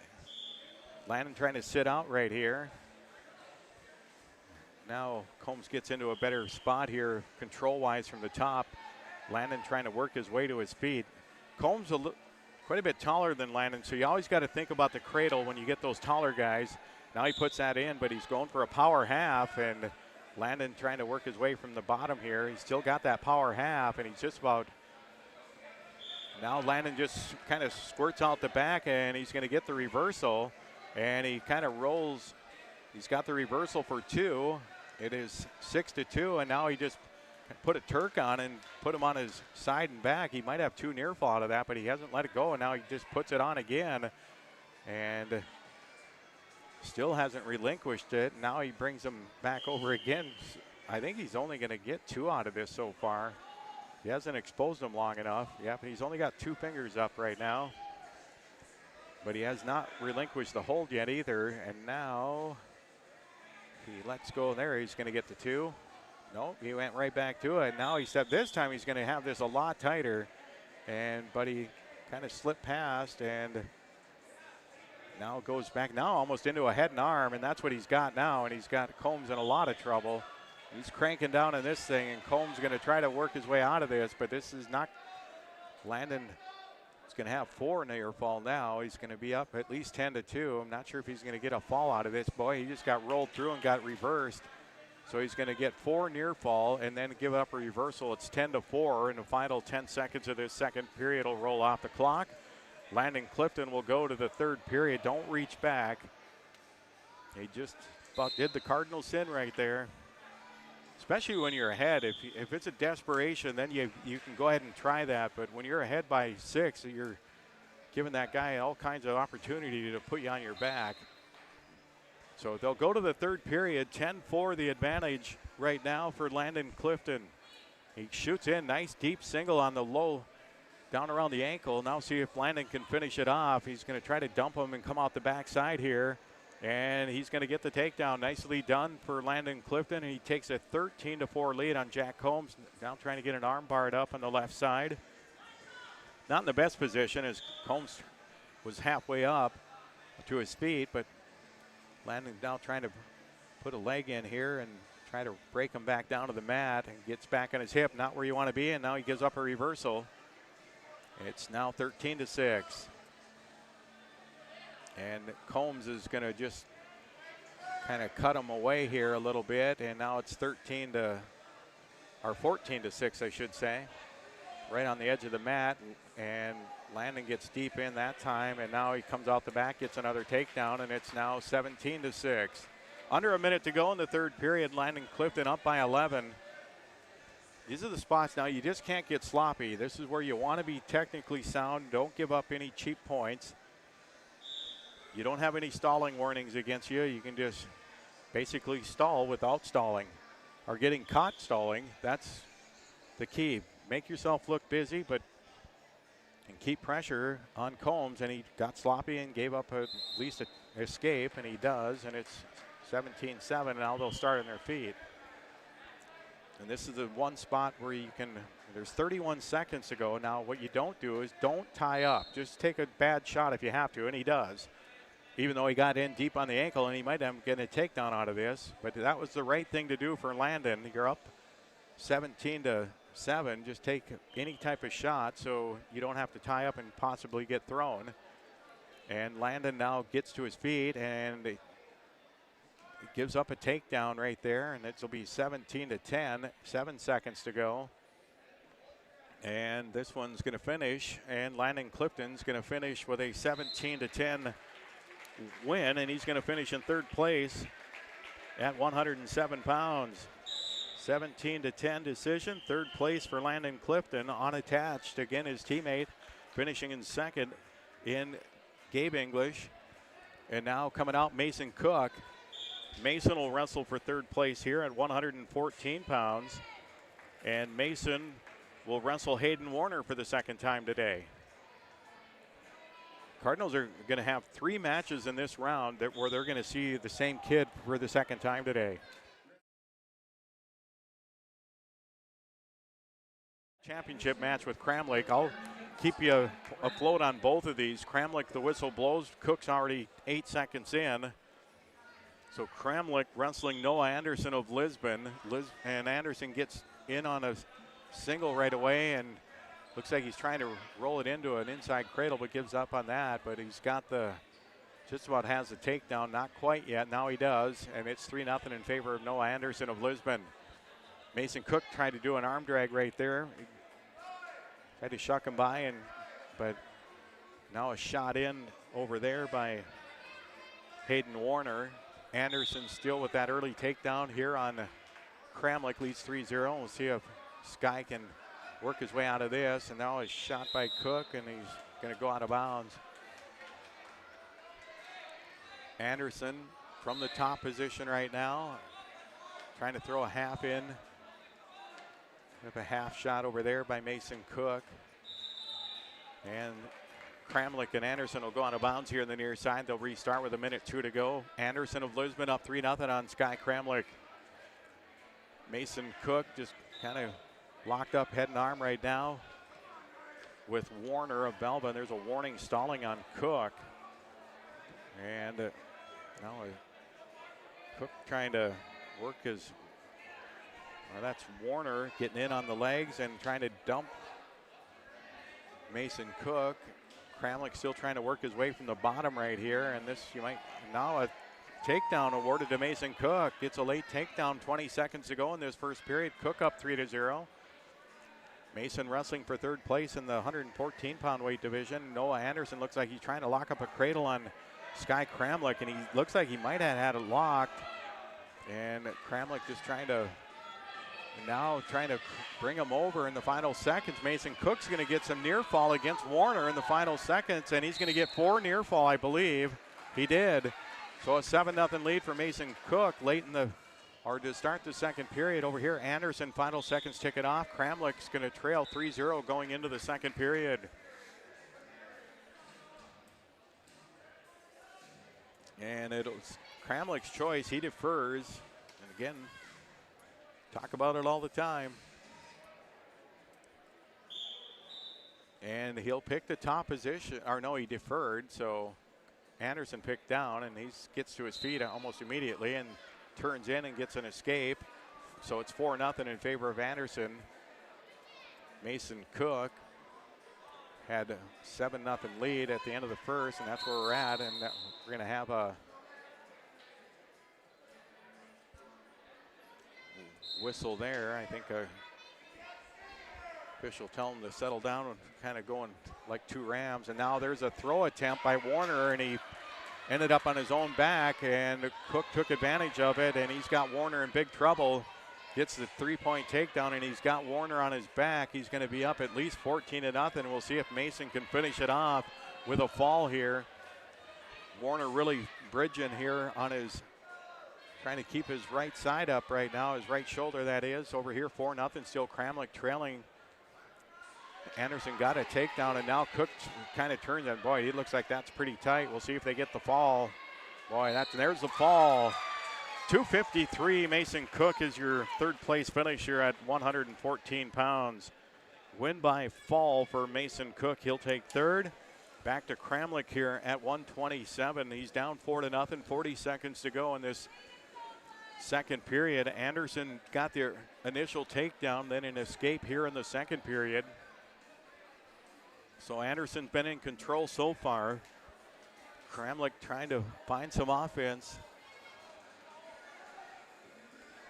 Landon trying to sit out right here. Now Combs gets into a better spot here control-wise from the top. Landon trying to work his way to his feet. Combs quite a bit taller than Landon, so you always got to think about the cradle when you get those taller guys. Now he puts that in, but he's going for a power half, and Landon trying to work his way from the bottom here. He's still got that power half, and he's just about, now Landon just kind of squirts out the back, and he's going to get the reversal, and he kind of rolls. He's got the reversal for 2. It is 6-2, and now he just put a Turk on and put him on his side and back. He might have 2 near fall out of that, but he hasn't let it go, and now he just puts it on again, and still hasn't relinquished it. Now he brings him back over again. I think he's only going to get 2 out of this so far. He hasn't exposed him long enough. Yeah, but he's only got 2 fingers up right now. But he has not relinquished the hold yet either. And now he lets go there. He's going to get the 2. Nope, he went right back to it. Now he said this time he's going to have this a lot tighter. But he kind of slipped past and now goes back now almost into a head and arm, and that's what he's got now. And he's got Combs in a lot of trouble. He's cranking down on this thing, and Combs going to try to work his way out of this, but this is not. Landon is going to have 4 near fall now. He's going to be up at least 10-2. I'm not sure if he's going to get a fall out of this. Boy, he just got rolled through and got reversed. So he's going to get 4 near fall and then give up a reversal. It's 10-4 in the final 10 seconds of this second period will roll off the clock. Landon Clifton will go to the third period. Don't reach back. He just about did the Cardinals in right there. Especially when you're ahead. If it's a desperation, then you can go ahead and try that. But when you're ahead by 6, you're giving that guy all kinds of opportunity to put you on your back. So they'll go to the third period. 10-4 the advantage right now for Landon Clifton. He shoots in. Nice deep single on the low down around the ankle. Now see if Landon can finish it off. He's going to try to dump him and come out the backside here. And he's going to get the takedown. Nicely done for Landon Clifton. And he takes a 13-4 lead on Jack Combs. Now trying to get an arm barred up on the left side. Not in the best position as Combs was halfway up to his feet. But Landon now trying to put a leg in here and try to break him back down to the mat. And gets back on his hip. Not where you want to be. And now he gives up a reversal. It's now 13-6. And Combs is going to just kind of cut him away here a little bit. And now it's 14-6, I should say. Right on the edge of the mat. And Landon gets deep in that time. And now he comes out the back, gets another takedown. And it's now 17-6. Under a minute to go in the third period. Landon Clifton up by 11. These are the spots now you just can't get sloppy. This is where you want to be technically sound. Don't give up any cheap points. You don't have any stalling warnings against you. You can just basically stall without stalling or getting caught stalling. That's the key. Make yourself look busy, but and keep pressure on Combs. And he got sloppy and gave up at least an escape, and he does. And it's 17-7. Now they'll start on their feet. And this is the one spot where you can, there's 31 seconds to go. Now what you don't do is don't tie up. Just take a bad shot if you have to, and he does. Even though he got in deep on the ankle, and he might have getting a takedown out of this. But that was the right thing to do for Landon. You're up 17-7. Just take any type of shot so you don't have to tie up and possibly get thrown. And Landon now gets to his feet, and it gives up a takedown right there. And it'll be 17-10, 7 seconds to go. And this one's going to finish, and Landon Clifton's going to finish with a 17-10 win, and he's going to finish in third place at 107 pounds. 17-10 decision. Third place for Landon Clifton. Unattached, again, his teammate finishing in second in Gabe English. And now coming out, Mason Cook. Mason will wrestle for third place here at 114 pounds. And Mason will wrestle Hayden Warner for the second time today. Cardinals are going to have 3 matches in this round where they're going to see the same kid for the second time today. Championship match with Cramlick. I'll keep you afloat on both of these. Cramlick, the whistle blows. Cook's already 8 seconds in. So Cramlick wrestling Noah Anderson of Lisbon. And Anderson gets in on a single right away, and looks like he's trying to roll it into an inside cradle, but gives up on that. But he's got just about has the takedown. Not quite yet. Now he does. And it's 3-0 in favor of Noah Anderson of Lisbon. Mason Cook tried to do an arm drag right there. He tried to shuck him by, but now a shot in over there by Hayden Warner. Anderson still with that early takedown here on Cramlick, leads 3-0. We'll see if Sky can work his way out of this, and now a shot by Cook, and he's going to go out of bounds. Anderson from the top position right now, trying to throw a half in. Have a half shot over there by Mason Cook. And Cramlick and Anderson will go out of bounds here in the near side. They'll restart with 1:02 to go. Anderson of Lisbon up 3-0 on Sky Cramlick. Mason Cook just kind of locked up head and arm right now with Warner of Belva. There's a warning stalling on Cook. And now Cook trying to work his, that's Warner getting in on the legs and trying to dump Mason Cook. Kramlich still trying to work his way from the bottom right here. And this, now a takedown awarded to Mason Cook. Gets a late takedown, 20 seconds to go in this first period. Cook up 3-0. Mason wrestling for third place in the 114-pound weight division. Noah Anderson looks like he's trying to lock up a cradle on Sky Kramlich, and he looks like he might have had it locked. And Kramlich just trying to bring him over in the final seconds. Mason Cook's going to get some near fall against Warner in the final seconds, and he's going to get 4 near fall, I believe. He did. So a 7-0 lead for Mason Cook late in to start the second period. Over here, Anderson, final seconds tick it off. Kramlich's going to trail 3-0 going into the second period. And it's Kramlich's choice. He defers. And again, talk about it all the time. And he'll pick the top position. Or no, he deferred. So Anderson picked down, and he gets to his feet almost immediately and turns in and gets an escape. So it's 4-0 in favor of Anderson. Mason Cook had a 7-0 lead at the end of the first, and that's where we're at. And we're going to have a whistle there. I think a official telling him to settle down and kind of going like 2 Rams. And now there's a throw attempt by Warner, and he ended up on his own back, and Cook took advantage of it, and he's got Warner in big trouble. Gets the 3-point takedown, and he's got Warner on his back. He's going to be up at least 14-0. We'll see if Mason can finish it off with a fall here. Warner really bridging here on his, trying to keep his right side up right now, his right shoulder that is. Over here 4-0, still Kramlich trailing. Anderson got a takedown, and now Cook kind of turns, and boy, it looks like that's pretty tight. We'll see if they get the fall. Boy, there's the fall. 253, Mason Cook is your third place finisher at 114 pounds. Win by fall for Mason Cook. He'll take third. Back to Kramlich here at 127. He's down 4-0, 40 seconds to go in this second period. Anderson got the initial takedown, then an escape here in the second period. So Anderson's been in control so far. Kramlich trying to find some offense.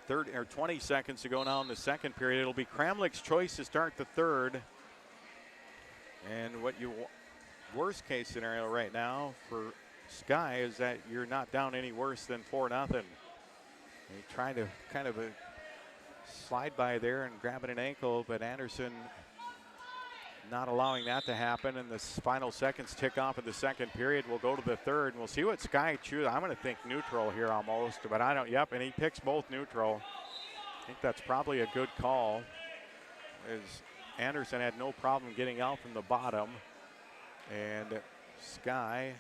20 seconds to go now in the second period. It'll be Kramlich's choice to start the third. And what you worst case scenario right now for Sky is that you're not down any worse than 4-0. He tried to kind of slide by there and grabbing an ankle, but Anderson not allowing that to happen. And the final seconds tick off in the second period. We'll go to the third, and we'll see what Sky chooses. I'm going to think neutral here almost, but I don't. Yep, and he picks both neutral. I think that's probably a good call, as Anderson had no problem getting out from the bottom. And Sky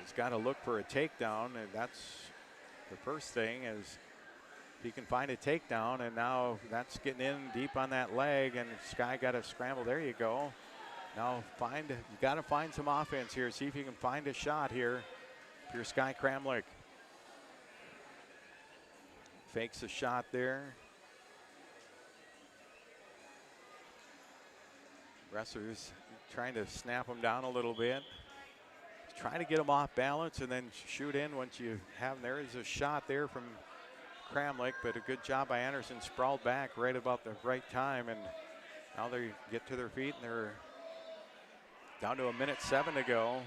has got to look for a takedown, and that's the first thing, is he can find a takedown, and now that's getting in deep on that leg, and Sky got to scramble. There you go. Now you got to find some offense here. See if you can find a shot here if you're Sky Kramlich. Fakes a shot there. Wrestlers trying to snap him down a little bit. Trying to get him off balance and then shoot in once you have him. There is a shot there from Kramlich, but a good job by Anderson. Sprawled back right about the right time, and now they get to their feet, and they're down to 1:07 to go.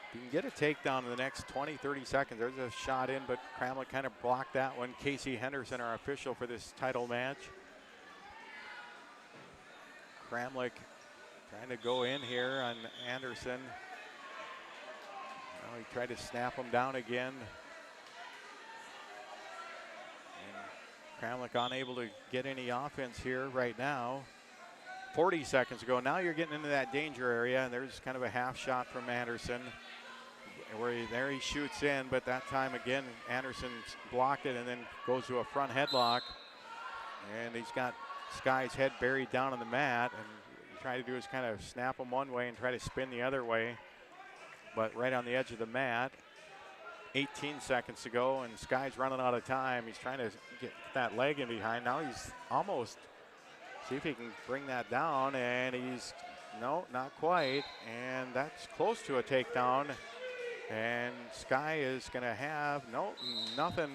If you can get a takedown in the next 20, 30 seconds, there's a shot in, but Kramlich kind of blocked that one. Casey Henderson, our official for this title match. Kramlich trying to go in here on Anderson. Now he tried to snap him down again. Kramlich unable to get any offense here right now. 40 seconds ago. Now you're getting into that danger area, and there's kind of a half shot from Anderson. There he shoots in, but that time again, Anderson blocked it and then goes to a front headlock. And he's got Sky's head buried down on the mat. And try to do is kind of snap him one way and try to spin the other way. But right on the edge of the mat. 18 seconds to go, and Sky's running out of time. He's trying to get that leg in behind. Now he's almost, see if he can bring that down, and he's, no, not quite. And that's close to a takedown. And Sky is going to have, nothing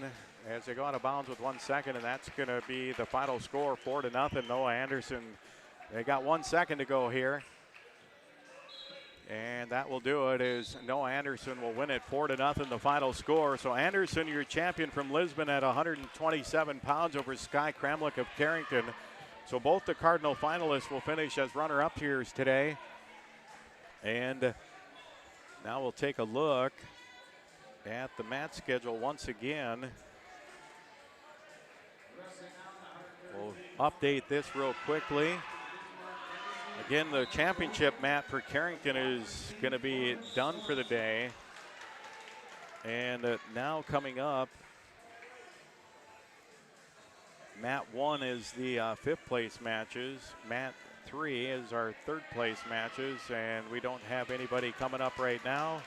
as they go out of bounds with 1 second, and that's going to be the final score, 4-0. Noah Anderson, they got 1 second to go here. And that will do it. Is Noah Anderson will win it 4-0, the final score. So Anderson, your champion from Lisbon at 127 pounds over Sky Kramlich of Carrington. So both the Cardinal finalists will finish as runner-up here today. And now we'll take a look at the mat schedule once again. We'll update this real quickly. Again, the championship mat for Carrington is going to be done for the day. And now coming up, mat 1 is the 5th place matches. Mat 3 is our 3rd place matches, and we don't have anybody coming up right now.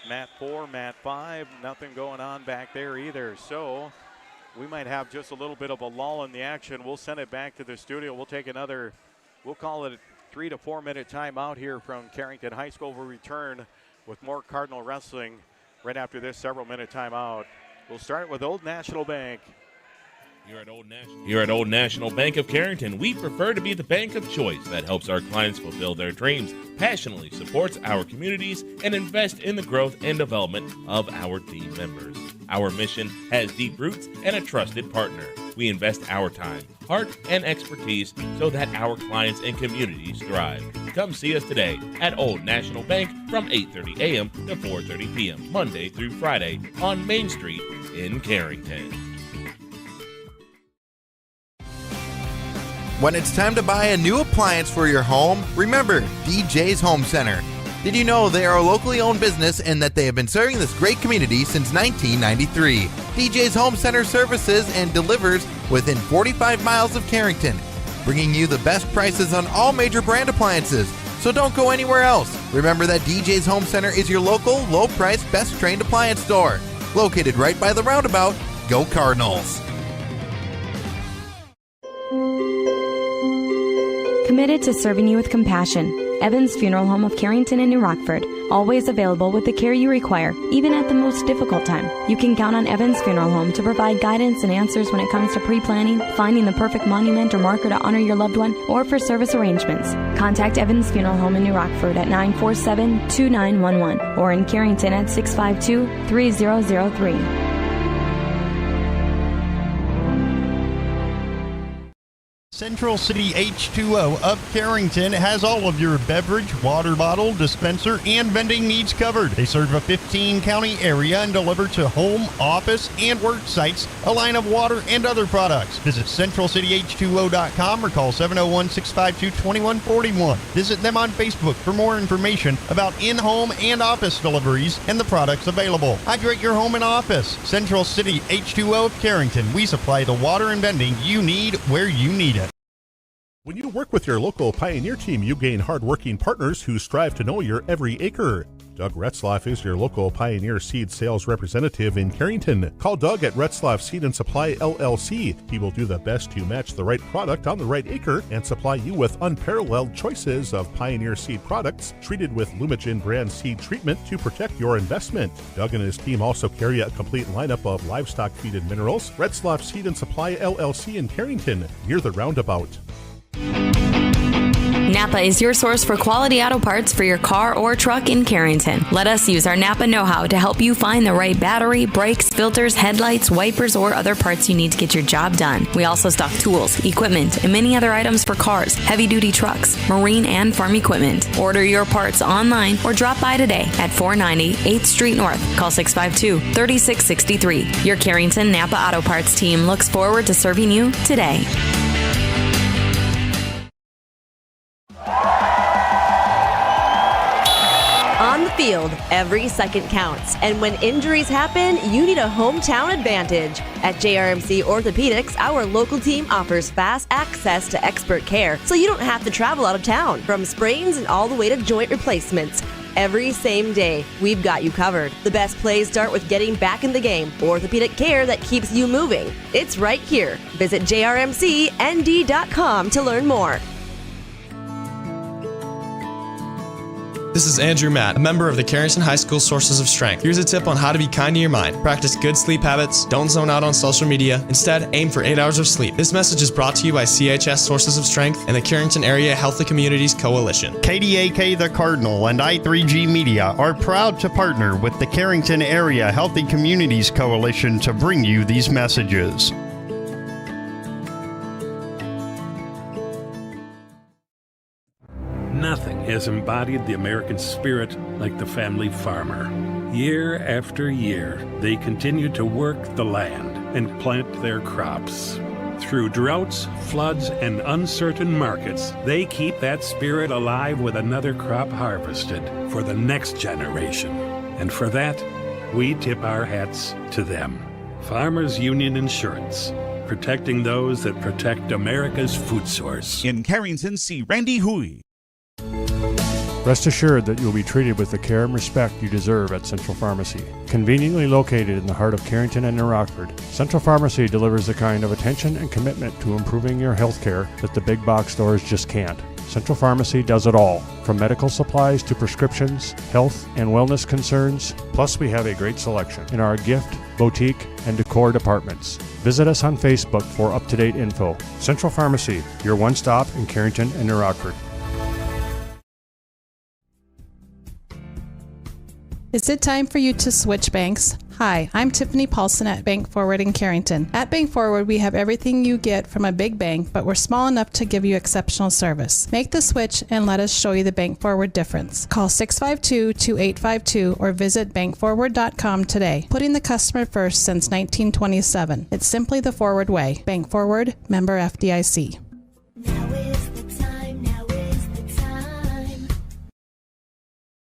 Mat 4, mat 5, nothing going on back there either. So we might have just a little bit of a lull in the action. We'll send it back to the studio. We'll take another, we'll call it a 3 to 4 minute timeout here from Carrington High School. We'll return with more Cardinal wrestling right after this several minute timeout. We'll start with Old National Bank. Here at Old National Bank of Carrington, we prefer to be the bank of choice that helps our clients fulfill their dreams, passionately supports our communities, and invest in the growth and development of our team members. Our mission has deep roots and a trusted partner. We invest our time, heart, and expertise so that our clients and communities thrive. Come see us today at Old National Bank from 8:30 a.m. to 4:30 p.m. Monday through Friday on Main Street in Carrington. When it's time to buy a new appliance for your home, remember DJ's Home Center. Did you know they are a locally owned business and that they have been serving this great community since 1993? DJ's Home Center services and delivers within 45 miles of Carrington, bringing you the best prices on all major brand appliances. So don't go anywhere else. Remember that DJ's Home Center is your local, low-priced, best-trained appliance store. Located right by the roundabout. Go Cardinals! Committed to serving you with compassion. Evans Funeral Home of Carrington and New Rockford. Always available with the care you require, even at the most difficult time. You can count on Evans Funeral Home to provide guidance and answers when it comes to pre-planning, finding the perfect monument or marker to honor your loved one, or for service arrangements. Contact Evans Funeral Home in New Rockford at 947-2911 or in Carrington at 652-3003. Central City H2O of Carrington has all of your beverage, water bottle, dispenser, and vending needs covered. They serve a 15-county area and deliver to home, office, and work sites a line of water and other products. Visit CentralCityH2O.com or call 701-652-2141. Visit them on Facebook for more information about in-home and office deliveries and the products available. Hydrate your home and office. Central City H2O of Carrington. We supply the water and vending you need where you need it. When you work with your local Pioneer team, you gain hard-working partners who strive to know your every acre. Doug Retzlaff is your local Pioneer Seed sales representative in Carrington. Call Doug at Retzlaff Seed and Supply LLC. He will do the best to match the right product on the right acre and supply you with unparalleled choices of Pioneer Seed products treated with Lumigen brand seed treatment to protect your investment. Doug and his team also carry a complete lineup of livestock feed and minerals. Retzlaff Seed and Supply LLC in Carrington, near the roundabout. Napa is your source for quality auto parts for your car or truck in Carrington. Let us use our Napa know-how to help you find the right battery, brakes, filters, headlights, wipers, or other parts you need to get your job done. We also stock tools, equipment, and many other items for cars, heavy-duty trucks, marine, and farm equipment. Order your parts online or drop by today at 490 8th Street North. Call 652-3663. Your Carrington Napa Auto Parts team looks forward to serving you today. On the field, every second counts. And when injuries happen, you need a hometown advantage. At JRMC Orthopedics, our local team offers fast access to expert care, so you don't have to travel out of town. From sprains and all the way to joint replacements. Every same day, we've got you covered. The best plays start with getting back in the game. Orthopedic care that keeps you moving. It's right here. Visit jrmcnd.com to learn more. This is Andrew Matt, a member of the Carrington High School Sources of Strength. Here's a tip on how to be kind to your mind. Practice good sleep habits, don't zone out on social media. Instead, aim for 8 hours of sleep. This message is brought to you by CHS Sources of Strength and the Carrington Area Healthy Communities Coalition. KDAK The Cardinal and I3G Media are proud to partner with the Carrington Area Healthy Communities Coalition to bring you these messages. Nothing has embodied the American spirit like the family farmer. Year after year, they continue to work the land and plant their crops. Through droughts, floods, and uncertain markets, they keep that spirit alive with another crop harvested for the next generation. And for that, we tip our hats to them. Farmers Union Insurance, protecting those that protect America's food source. In Carrington, see Randy Hui. Rest assured that you'll be treated with the care and respect you deserve at Central Pharmacy. Conveniently located in the heart of Carrington and New Rockford, Central Pharmacy delivers the kind of attention and commitment to improving your health care that the big box stores just can't. Central Pharmacy does it all, from medical supplies to prescriptions, health and wellness concerns. Plus, we have a great selection in our gift, boutique, and decor departments. Visit us on Facebook for up-to-date info. Central Pharmacy, your one-stop in Carrington and New Rockford. Is it time for you to switch banks? Hi, I'm Tiffany Paulson at Bank Forward in Carrington. At Bank Forward, we have everything you get from a big bank, but we're small enough to give you exceptional service. Make the switch and let us show you the Bank Forward difference. Call 652-2852 or visit bankforward.com today. Putting the customer first since 1927. It's simply the Forward way. Bank Forward, member FDIC.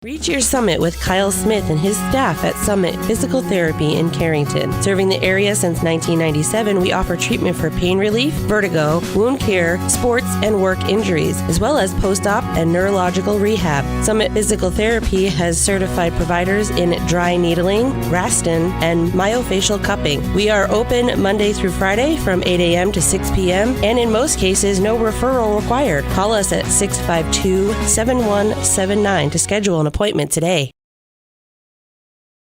Reach your summit with Kyle Smith and his staff at Summit Physical Therapy in Carrington. Serving the area since 1997, we offer treatment for pain relief, vertigo, wound care, sports and work injuries, as well as post-op and neurological rehab. Summit Physical Therapy has certified providers in dry needling, Raston, and myofascial cupping. We are open Monday through Friday from 8 a.m. to 6 p.m., and in most cases, no referral required. Call us at 652-7179 to schedule an appointment today.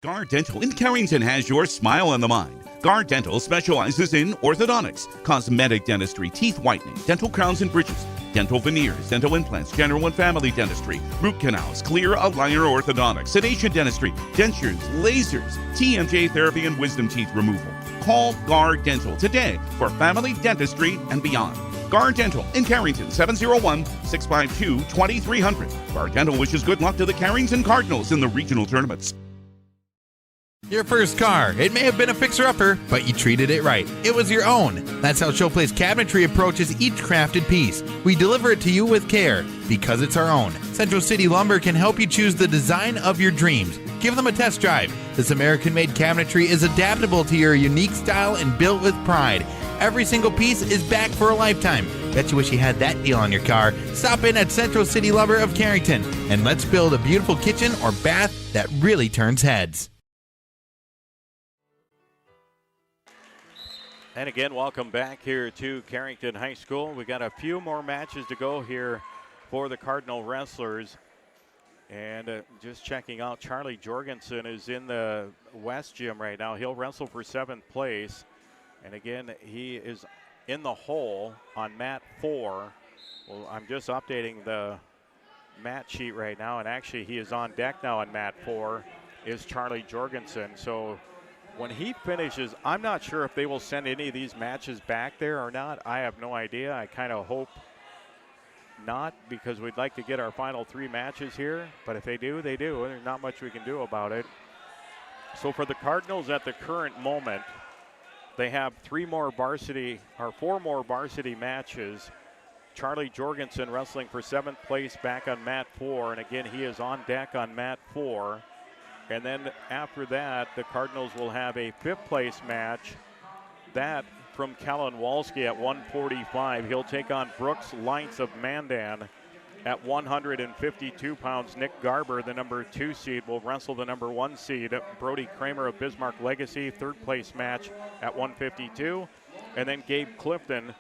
Guard Dental in Carrington has your smile on the mind. Guard Dental specializes in orthodontics, cosmetic dentistry, teeth whitening, dental crowns and bridges, dental veneers, dental implants, general and family dentistry, root canals, clear aligner orthodontics, sedation dentistry, dentures, lasers, TMJ therapy, and wisdom teeth removal. Call Guard Dental today for family dentistry and beyond. Guard Dental in Carrington, 701-652-2300. Guard Dental wishes good luck to the Carrington Cardinals in the regional tournaments. Your first car. It may have been a fixer-upper, but you treated it right. It was your own. That's how Showplace Cabinetry approaches each crafted piece. We deliver it to you with care, because it's our own. Central City Lumber can help you choose the design of your dreams. Give them a test drive. This American-made cabinetry is adaptable to your unique style and built with pride. Every single piece is back for a lifetime. Bet you wish you had that deal on your car. Stop in at Central City Lumber of Carrington, and let's build a beautiful kitchen or bath that really turns heads. And again, welcome back here to Carrington High School. We got a few more matches to go here for the Cardinal Wrestlers. And just checking out, Charlie Jorgensen is in the West Gym right now. He'll wrestle for 7th place. And again, he is in the hole on mat 4. Well, I'm just updating the mat sheet right now, and actually he is on deck now on mat 4 is Charlie Jorgensen. So when he finishes, I'm not sure if they will send any of these matches back there or not. I have no idea. I kind of hope not, because we'd like to get our final 3 matches here. But if they do, they do. There's not much we can do about it. So for the Cardinals at the current moment, they have 4 more varsity matches Charlie Jorgensen wrestling for 7th place back on mat 4. And again, he is on deck on mat 4. And then after that, the Cardinals will have a 5th place match. That from Kellen Walski at 145. He'll take on Brooks Lights of Mandan at 152 pounds. Nick Garber, the number 2 seed, will wrestle the number 1 seed, Brody Kramer of Bismarck Legacy, 3rd place match at 152. And then Gabe Clifton,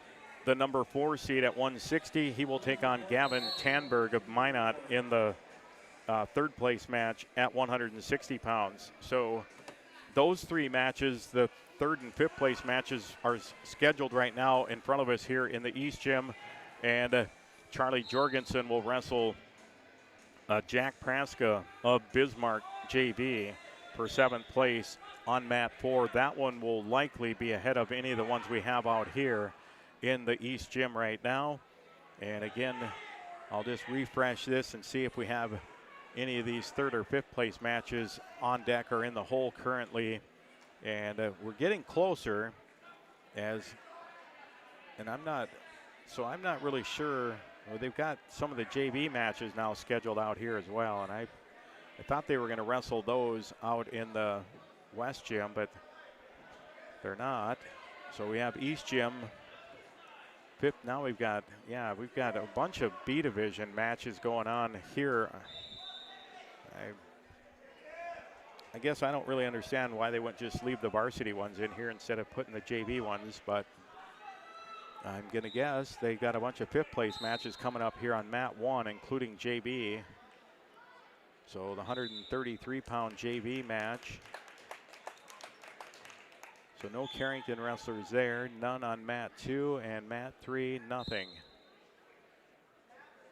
the number 4 seed at 160. He will take on Gavin Tanberg of Minot in the 3rd place match at 160 pounds. So those 3 matches, the 3rd and 5th place matches, are scheduled right now in front of us here in the East Gym. And Charlie Jorgensen will wrestle Jack Praska of Bismarck JV for 7th place on mat 4. That one will likely be ahead of any of the ones we have out here in the East Gym right now. And again, I'll just refresh this and see if we have any of these 3rd or 5th place matches on deck or in the hole currently. And we're getting closer and I'm not really sure. Well, they've got some of the JV matches now scheduled out here as well, and I thought they were going to wrestle those out in the West Gym, but they're not. So we have East Gym. 5th. Now we've got a bunch of B division matches going on here. I guess I don't really understand why they wouldn't just leave the varsity ones in here instead of putting the JV ones, but I'm going to guess they got a bunch of 5th place matches coming up here on mat 1, including JV. So the 133-pound JV match. So no Carrington wrestlers there, none on mat 2, and mat 3, nothing.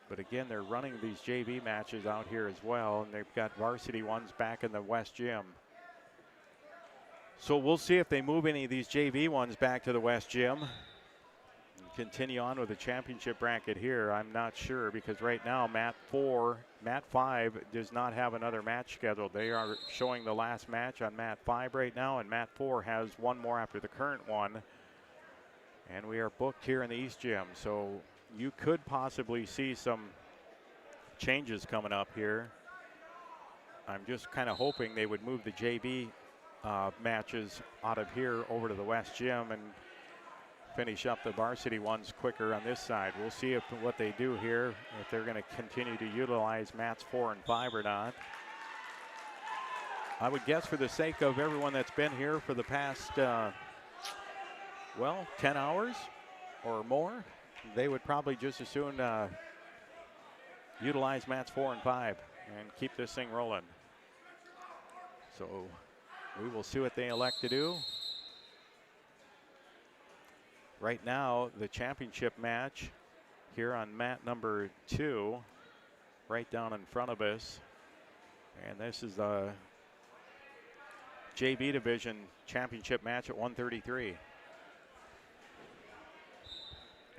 But again, they're running these JV matches out here as well, and they've got varsity ones back in the West Gym. So we'll see if they move any of these JV ones back to the West Gym. Continue on with the championship bracket here. I'm not sure, because right now mat 5 does not have another match scheduled. They are showing the last match on mat 5 right now, and mat 4 has one more after the current one. And we are booked here in the East Gym, so you could possibly see some changes coming up here. I'm just kind of hoping they would move the JV matches out of here over to the West Gym and finish up the varsity ones quicker on this side. We'll see what they do here, if they're going to continue to utilize mats 4 and 5 or not. I would guess, for the sake of everyone that's been here for the past 10 hours or more, they would probably just as soon utilize mats 4 and 5 and keep this thing rolling. So we will see what they elect to do. Right now, the championship match here on mat number 2, right down in front of us. And this is the JV division championship match at 133.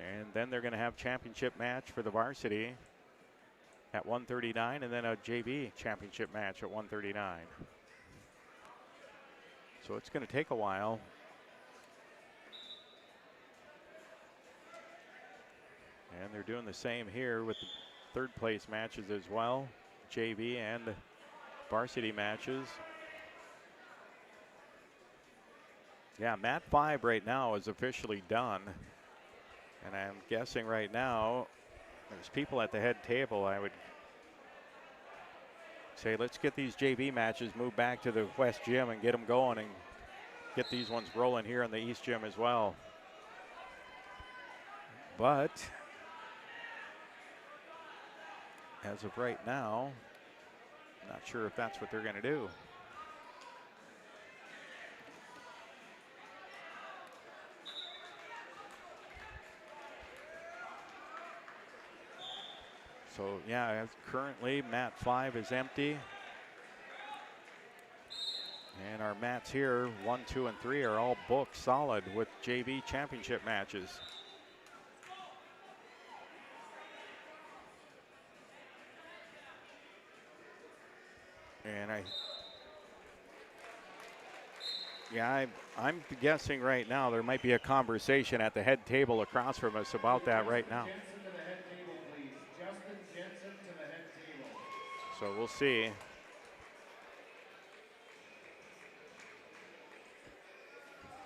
And then they're going to have championship match for the varsity at 139, and then a JV championship match at 139. So it's going to take a while. And they're doing the same here with the 3rd place matches as well, JV and varsity matches. Yeah, mat 5 right now is officially done. And I'm guessing right now there's people at the head table. I would say let's get these JV matches moved back to the West Gym and get them going and get these ones rolling here in the East Gym as well. But as of right now, not sure if that's what they're going to do. So yeah, currently mat 5 is empty. And our mats here, 1, 2, and 3 are all booked solid with JV championship matches. And I'm guessing right now there might be a conversation at the head table across from us about that right now. So we'll see.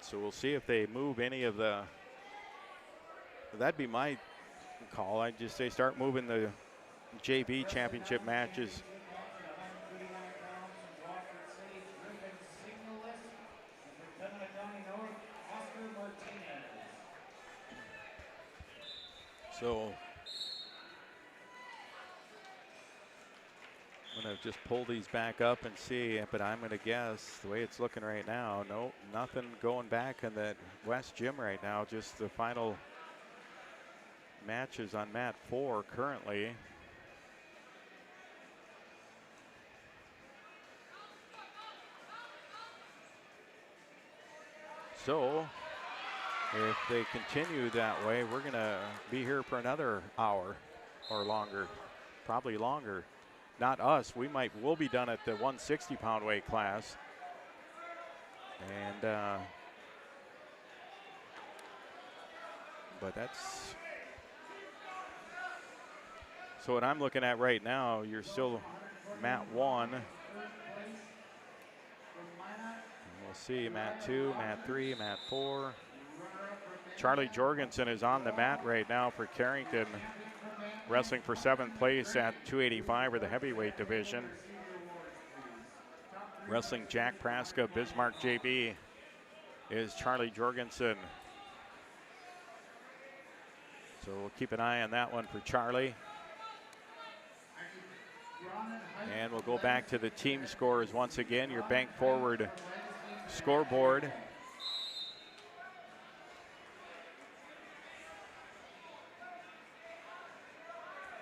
So we'll see if they move any of the, that'd be my call. I'd just say start moving the JV championship matches. So I'm going to just pull these back up and see, but I'm going to guess the way it's looking right now, no, nothing going back in that West Gym right now, just the final matches on mat 4 currently. So if they continue that way, we're going to be here for another hour or longer, probably longer. Not us, we'll be done at the 160-pound weight class. And, but that's, so what I'm looking at right now, you're still mat 1. And we'll see mat 2, mat 3, mat 4. Charlie Jorgensen is on the mat right now for Carrington, wrestling for 7th place at 285 or the heavyweight division. Wrestling Jack Praska, Bismarck JB, is Charlie Jorgensen. So we'll keep an eye on that one for Charlie. And we'll go back to the team scores once again. Your bank forward scoreboard.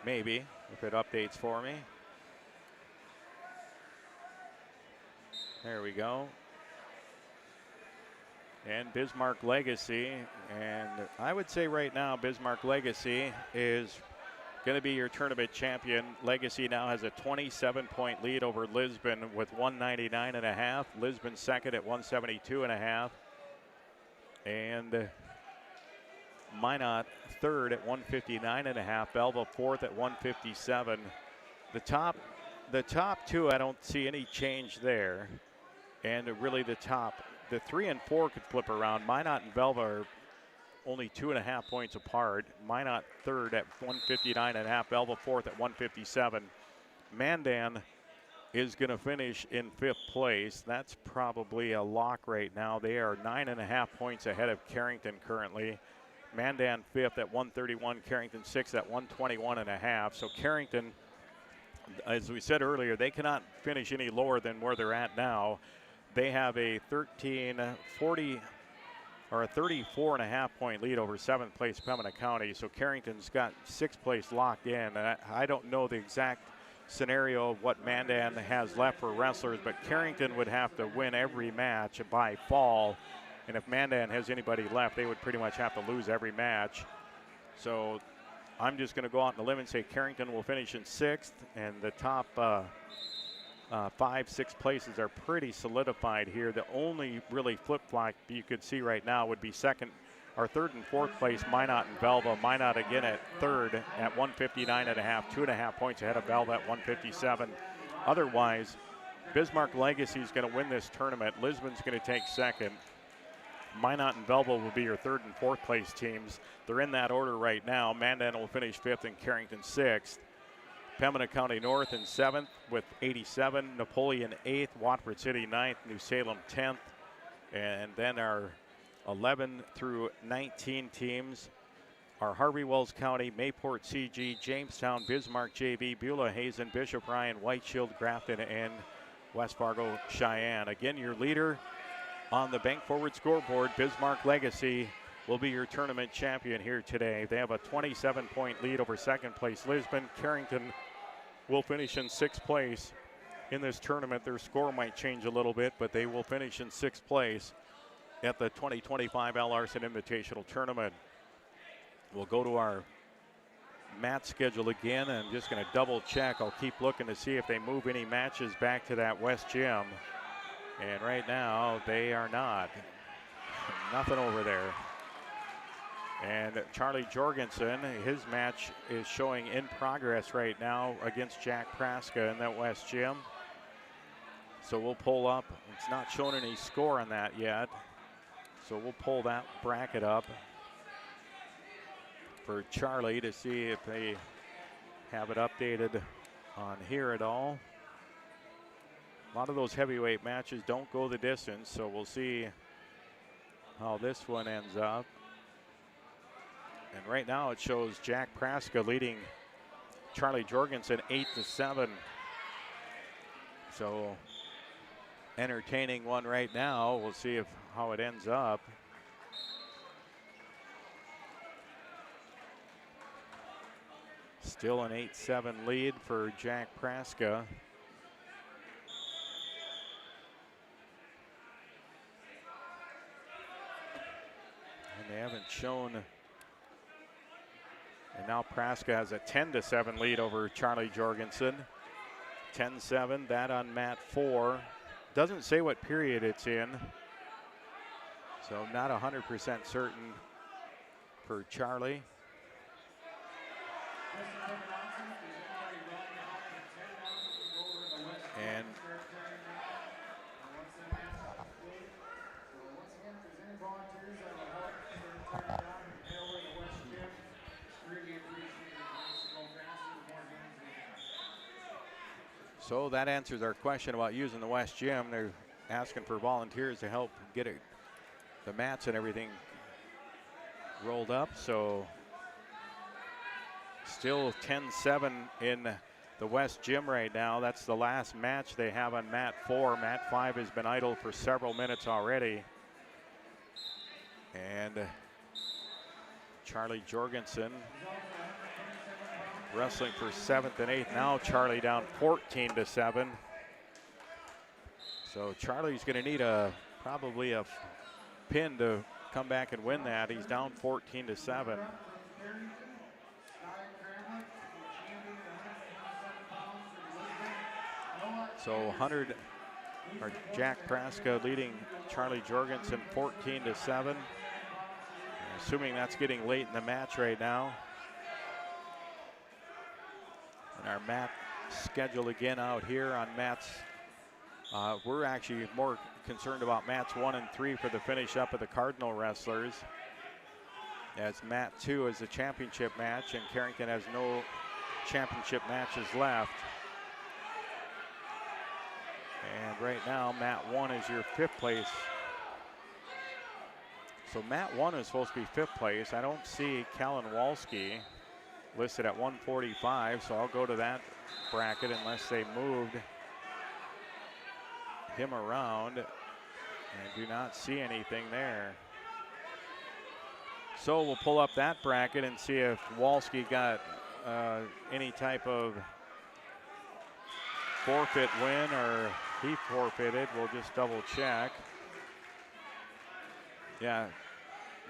Maybe, if it updates for me. There we go. And Bismarck Legacy, and I would say right now Bismarck Legacy is going to be your tournament champion. Legacy now has a 27-point lead over Lisbon with 199.5. Lisbon second at 172.5. And Minot third at 159.5. Belva fourth at 157. The top two, I don't see any change there. And really the 3 and 4 could flip around. Minot and Belva are only 2.5 points apart. Minot third at 159.5. Belva fourth at 157. Mandan is going to finish in 5th place. That's probably a lock right now. They are 9.5 points ahead of Carrington currently. Mandan 5th at 131, Carrington 6th at 121.5. So Carrington, as we said earlier, they cannot finish any lower than where they're at now. They have a 13-40 or a 34.5 point lead over 7th place Pembina County. So Carrington's got 6th place locked in. And I don't know the exact scenario of what Mandan has left for wrestlers, but Carrington would have to win every match by fall. And if Mandan has anybody left, they would pretty much have to lose every match. So I'm just going to go out on the limb and say Carrington will finish in 6th, and the top 5, 6 places are pretty solidified here. The only really flip-flop you could see right now would be 2nd or 3rd and 4th place Minot and Belva. Minot again at 3rd at 159.5, 2.5 points ahead of Belva at 157. Otherwise, Bismarck Legacy is going to win this tournament. Lisbon's going to take 2nd. Minot and Belva will be your 3rd and 4th place teams. They're in that order right now. Mandan will finish 5th and Carrington 6th. Pembina County North in 7th with 87. Napoleon 8th. Watford City 9th. New Salem 10th. And then our 11 through 19 teams are Harvey Wells County, Mayport CG, Jamestown, Bismarck JV, Beulah Hazen, Bishop Ryan, White Shield, Grafton, and West Fargo Cheyenne. Again, your leader on the bank forward scoreboard, Bismarck Legacy, will be your tournament champion here today. They have a 27-point lead over 2nd place Lisbon. Carrington will finish in 6th place in this tournament. Their score might change a little bit, but they will finish in 6th place at the 2025 Al Larson Invitational Tournament. We'll go to our mat schedule again. I'm just going to double check. I'll keep looking to see if they move any matches back to that West Gym. And right now, they are not. Nothing over there. And Charlie Jorgensen, his match is showing in progress right now against Jack Praska in that West Gym. So we'll pull up. It's not showing any score on that yet. So we'll pull that bracket up for Charlie to see if they have it updated on here at all. A lot of those heavyweight matches don't go the distance, so we'll see how this one ends up. And right now it shows Jack Praska leading Charlie Jorgensen 8-7. So entertaining one right now. We'll see how it ends up. Still an 8-7 lead for Jack Praska. And they haven't shown. And now Praska has a 10-7 lead over Charlie Jorgensen. 10-7, that on mat 4. Doesn't say what period it's in. So not 100% certain for Charlie. And so that answers our question about using the West Gym. They're asking for volunteers to help get it, the mats and everything rolled up. So still 10-7 in the West Gym right now. That's the last match they have on mat 4. Mat 5 has been idle for several minutes already. And Charlie Jorgensen wrestling for 7th and 8th. Now Charlie down 14-7. So Charlie's going to need probably a pin to come back and win that. He's down 14-7. So Jack Praska leading Charlie Jorgensen 14-7. Assuming that's getting late in the match right now. And our mat schedule again out here on mats. We're actually more concerned about mats 1 and 3 for the finish up of the Cardinal wrestlers. As mat 2 is the championship match, and Carrington has no championship matches left. And right now, mat 1 is your 5th place. So mat 1 is supposed to be 5th place. I don't see Callan Walski listed at 145, so I'll go to that bracket unless they moved him around, and do not see anything there. So we'll pull up that bracket and see if Walski got any type of forfeit win or he forfeited. We'll just double check. Yeah,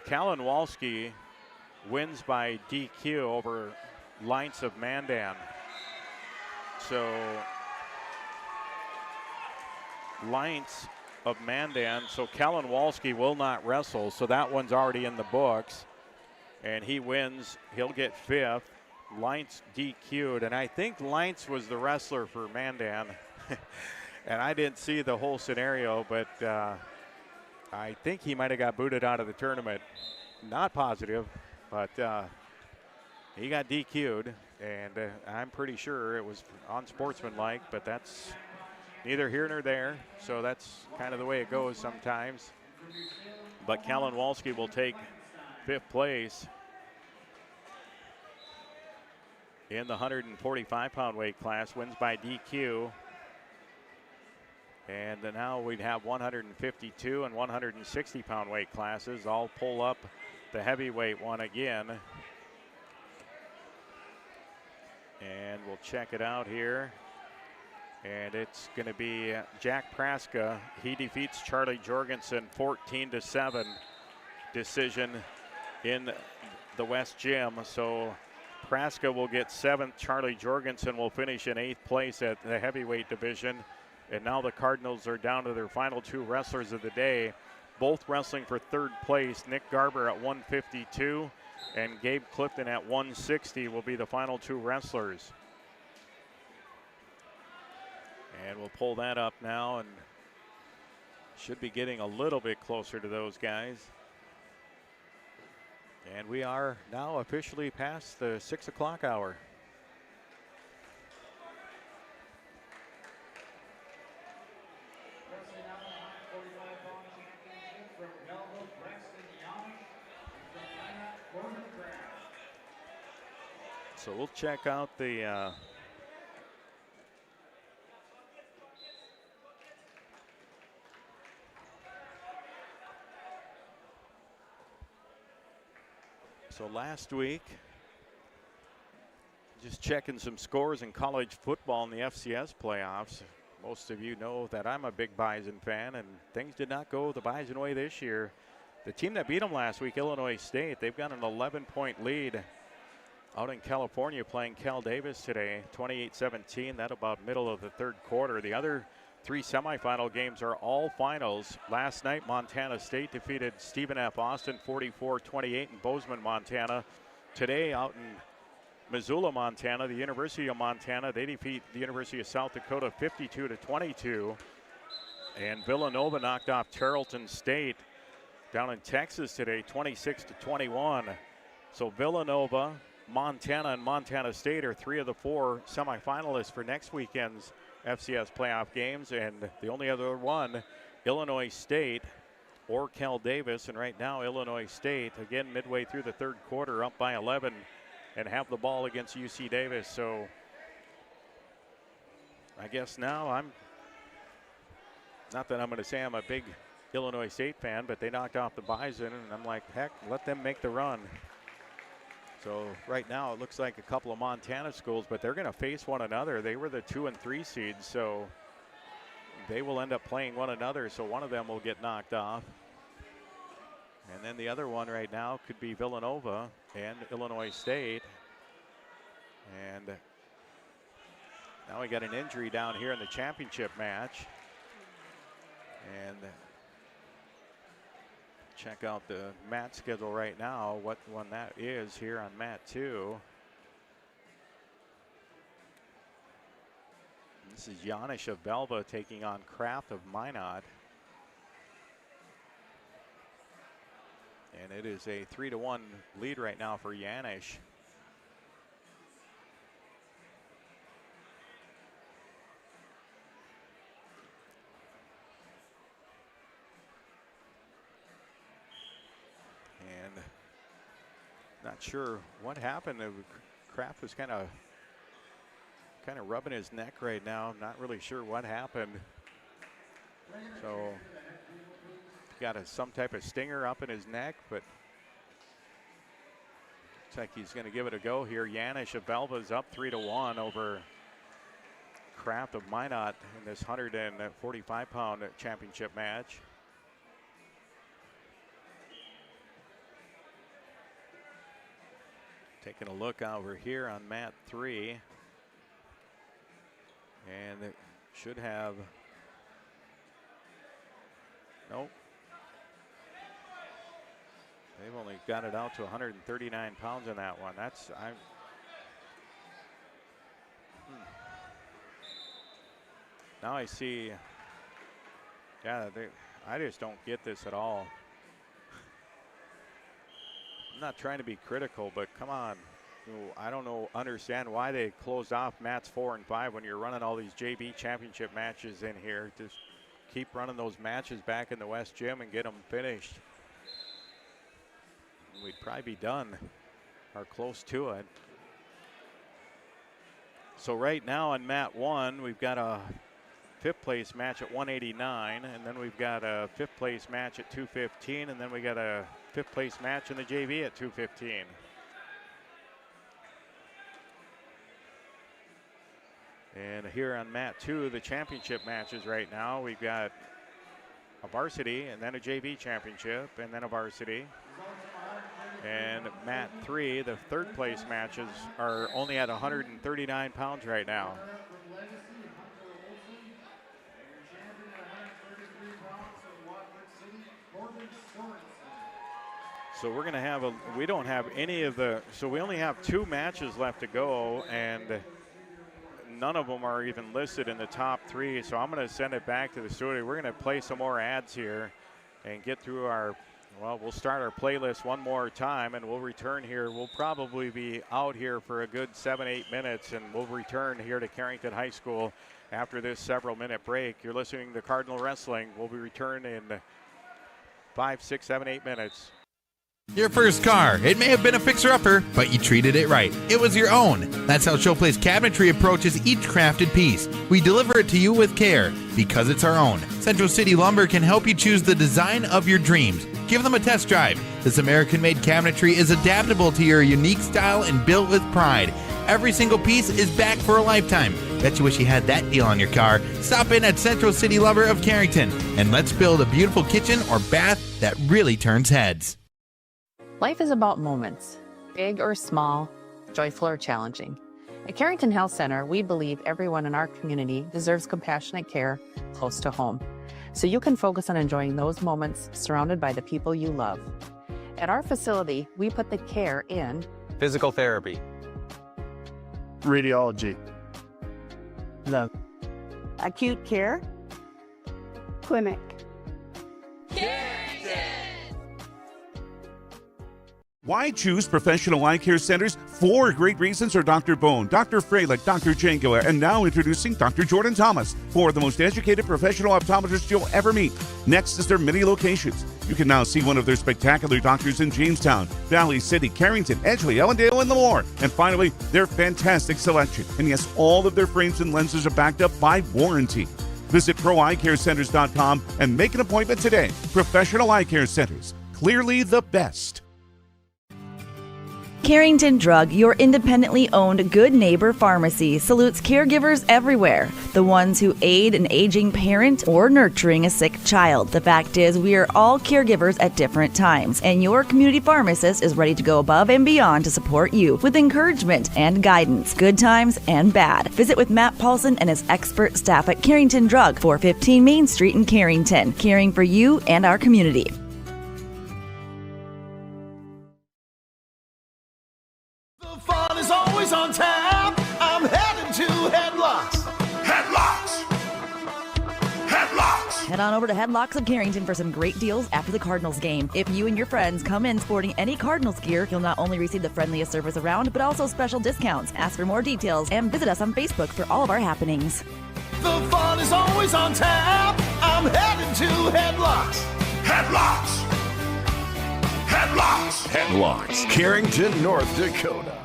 Callan Walski wins by DQ over Lines of Mandan. So Lines of Mandan, so Callan Walski will not wrestle, so that one's already in the books, and he wins. He'll get 5th. Lines DQ'd, and I think Lines was the wrestler for Mandan. And I didn't see the whole scenario, but I think he might have got booted out of the tournament. Not positive, but he got DQ'd, and I'm pretty sure it was unsportsmanlike, but that's neither here nor there. So that's kind of the way it goes sometimes. But Callan Walski will take 5th place in the 145-pound weight class, wins by DQ. And then now we'd have 152 and 160-pound weight classes. I'll pull up the heavyweight one again. And we'll check it out here. And it's going to be Jack Praska. He defeats Charlie Jorgensen 14-7 decision in the West Gym. So Praska will get 7th. Charlie Jorgensen will finish in 8th place at the heavyweight division. And now the Cardinals are down to their final 2 wrestlers of the day. both wrestling for third place. Nick Garber at 152 and Gabe Clifton at 160 will be the final two wrestlers. And we'll pull that up now and should be getting a little bit closer to those guys. And we are now officially past the 6 o'clock hour. So we'll check out the so last week, just checking some scores in college football in the FCS playoffs. Most of you know that I'm a big Bison fan, and things did not go the Bison way this year. The team that beat them last week, Illinois State, they've got an 11-point lead out in California playing Cal Davis today, 28-17. That about middle of the third quarter. The other three semifinal games are all finals. Last night, Montana State defeated Stephen F. Austin 44-28 in Bozeman, Montana. Today, out in Missoula, Montana, the University of Montana, they defeat the University of South Dakota 52-22. And Villanova knocked off Tarleton State down in Texas today, 26-21. So Villanova, Montana, and Montana State are three of the four semifinalists for next weekend's FCS playoff games, and the only other one, Illinois State or Cal Davis. And right now, Illinois State, again, midway through the third quarter, up by 11 and have the ball against UC Davis. So I guess now not that I'm going to say I'm a big Illinois State fan, but they knocked off the Bison, and I'm like, heck, let them make the run. So right now it looks like a couple of Montana schools, but they're going to face one another. They were the 2 and 3 seeds, so they will end up playing one another. So one of them will get knocked off. And then the other one right now could be Villanova and Illinois State. And now we got an injury down here in the championship match. And check out the mat schedule right now, what one that is here on mat 2. This is Janish of Belva taking on Kraft of Minot. And it is a 3-1 lead right now for Janish. And not sure what happened. Kraft was kind of rubbing his neck right now. Not really sure what happened. So got some type of stinger up in his neck, but looks like he's going to give it a go here. Janish of Belva is up 3-1 over Kraft of Minot in this 145-pound championship match. Taking a look over here on mat 3. And it should have, nope. They've only got it out to 139 pounds in that one. That's, Now I see, yeah, I just don't get this at all. I'm not trying to be critical, but come on. I don't understand why they closed off mats 4 and 5 when you're running all these JV championship matches in here. Just keep running those matches back in the West Gym and get them finished. We'd probably be done or close to it. So right now on mat 1, we've got a 5th place match at 189, and then we've got a 5th place match at 215, and then we got a 5th place match in the JV at 215. And here on mat 2, the championship matches right now, we've got a varsity and then a JV championship and then a varsity. And mat 3, the 3rd place matches are only at 139 pounds right now. So we're going to have we don't have any of so we only have 2 matches left to go, and none of them are even listed in the top 3. So I'm going to send it back to the studio. We're going to play some more ads here and get through we'll start our playlist one more time, and we'll return here. We'll probably be out here for a good 7-8 minutes, and we'll return here to Carrington High School after this several-minute break. You're listening to Cardinal Wrestling. We'll be returning in 5, 6, 7, 8 minutes. Your first car. It may have been a fixer-upper, but you treated it right. It was your own. That's how Showplace Cabinetry approaches each crafted piece. We deliver it to you with care, because it's our own. Central City Lumber can help you choose the design of your dreams. Give them a test drive. This American-made cabinetry is adaptable to your unique style and built with pride. Every single piece is back for a lifetime. Bet you wish you had that deal on your car. Stop in at Central City Lumber of Carrington, and let's build a beautiful kitchen or bath that really turns heads. Life is about moments, big or small, joyful or challenging. At Carrington Health Center, we believe everyone in our community deserves compassionate care close to home, so you can focus on enjoying those moments surrounded by the people you love. At our facility, we put the care in physical therapy, radiology, love, acute care, clinic. Why choose professional eye care centers? 4 great reasons are Dr. Bone, Dr. Freilich, Dr. Jangoa, and now introducing Dr. Jordan Thomas, 4 of the most educated professional optometrists you'll ever meet. Next is their many locations. You can now see one of their spectacular doctors in Jamestown, Valley City, Carrington, Edgeley, Ellendale, and more. And finally, their fantastic selection. And yes, all of their frames and lenses are backed up by warranty. Visit ProEyeCareCenters.com and make an appointment today. Professional Eye Care Centers, clearly the best. Carrington Drug, your independently owned Good Neighbor Pharmacy, salutes caregivers everywhere. The ones who aid an aging parent or nurturing a sick child. The fact is, we are all caregivers at different times, and your community pharmacist is ready to go above and beyond to support you with encouragement and guidance, good times and bad. Visit with Matt Paulson and his expert staff at Carrington Drug, 415 Main Street in Carrington, caring for you and our community. Fun is always on tap. I'm headed to Headlocks. Headlocks. Headlocks. Head on over to Headlocks of Carrington for some great deals after the Cardinals game. If you and your friends come in sporting any Cardinals gear, you'll not only receive the friendliest service around, but also special discounts. Ask for more details and visit us on Facebook for all of our happenings. The fun is always on tap. I'm headed to Headlocks. Headlocks. Headlocks. Headlocks, Carrington, North Dakota.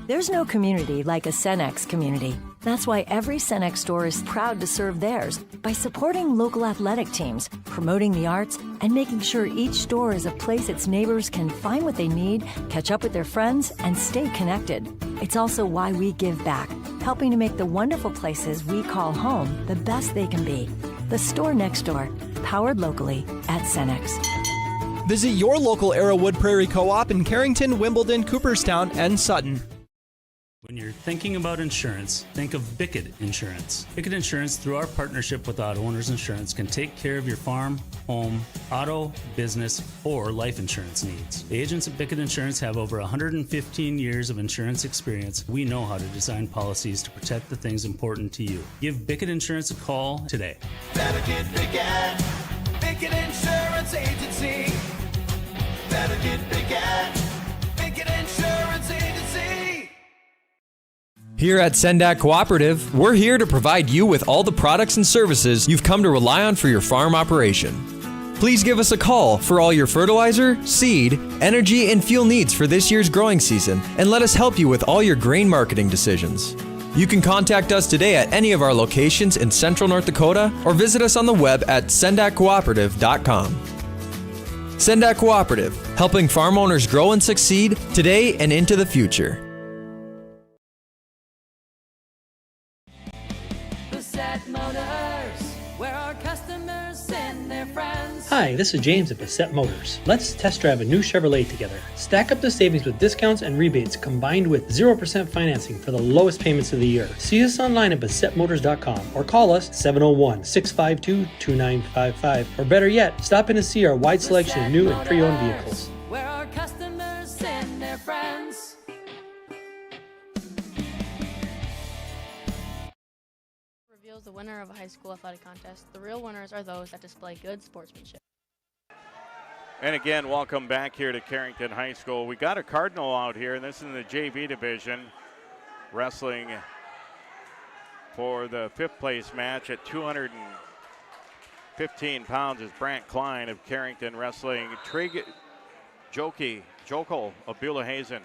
There's no community like a Cenex community. That's why every Cenex store is proud to serve theirs by supporting local athletic teams, promoting the arts, and making sure each store is a place its neighbors can find what they need, catch up with their friends, and stay connected. It's also why we give back, helping to make the wonderful places we call home the best they can be. The store next door, powered locally at Cenex. Visit your local Arrowwood Prairie Co-op in Carrington, Wimbledon, Cooperstown, and Sutton. When you're thinking about insurance, think of Bickett Insurance. Bickett Insurance, through our partnership with Auto Owners Insurance, can take care of your farm, home, auto, business, or life insurance needs. The agents at Bickett Insurance have over 115 years of insurance experience. We know how to design policies to protect the things important to you. Give Bickett Insurance a call today. Better get Bickett. Bickett Insurance Agency. Better get Bickett. Bickett Insurance Agency. Here at Sendak Cooperative, we're here to provide you with all the products and services you've come to rely on for your farm operation. Please give us a call for all your fertilizer, seed, energy, and fuel needs for this year's growing season, and let us help you with all your grain marketing decisions. You can contact us today at any of our locations in Central North Dakota or visit us on the web at sendakcooperative.com. Sendak Cooperative, helping farm owners grow and succeed today and into the future. Hi, this is James at Bassett Motors. Let's test drive a new Chevrolet together. Stack up the savings with discounts and rebates combined with 0% financing for the lowest payments of the year. See us online at BassettMotors.com or call us 701-652-2955. Or better yet, stop in to see our wide selection of new and pre-owned vehicles. Where our winner of a high school athletic contest. The real winners are those that display good sportsmanship. And again, welcome back here to Carrington High School. We got a Cardinal out here, and this is in the JV division, wrestling for the 5th place match at 215 pounds is Brant Klein of Carrington wrestling Trig Jokel of Beulah Hazen.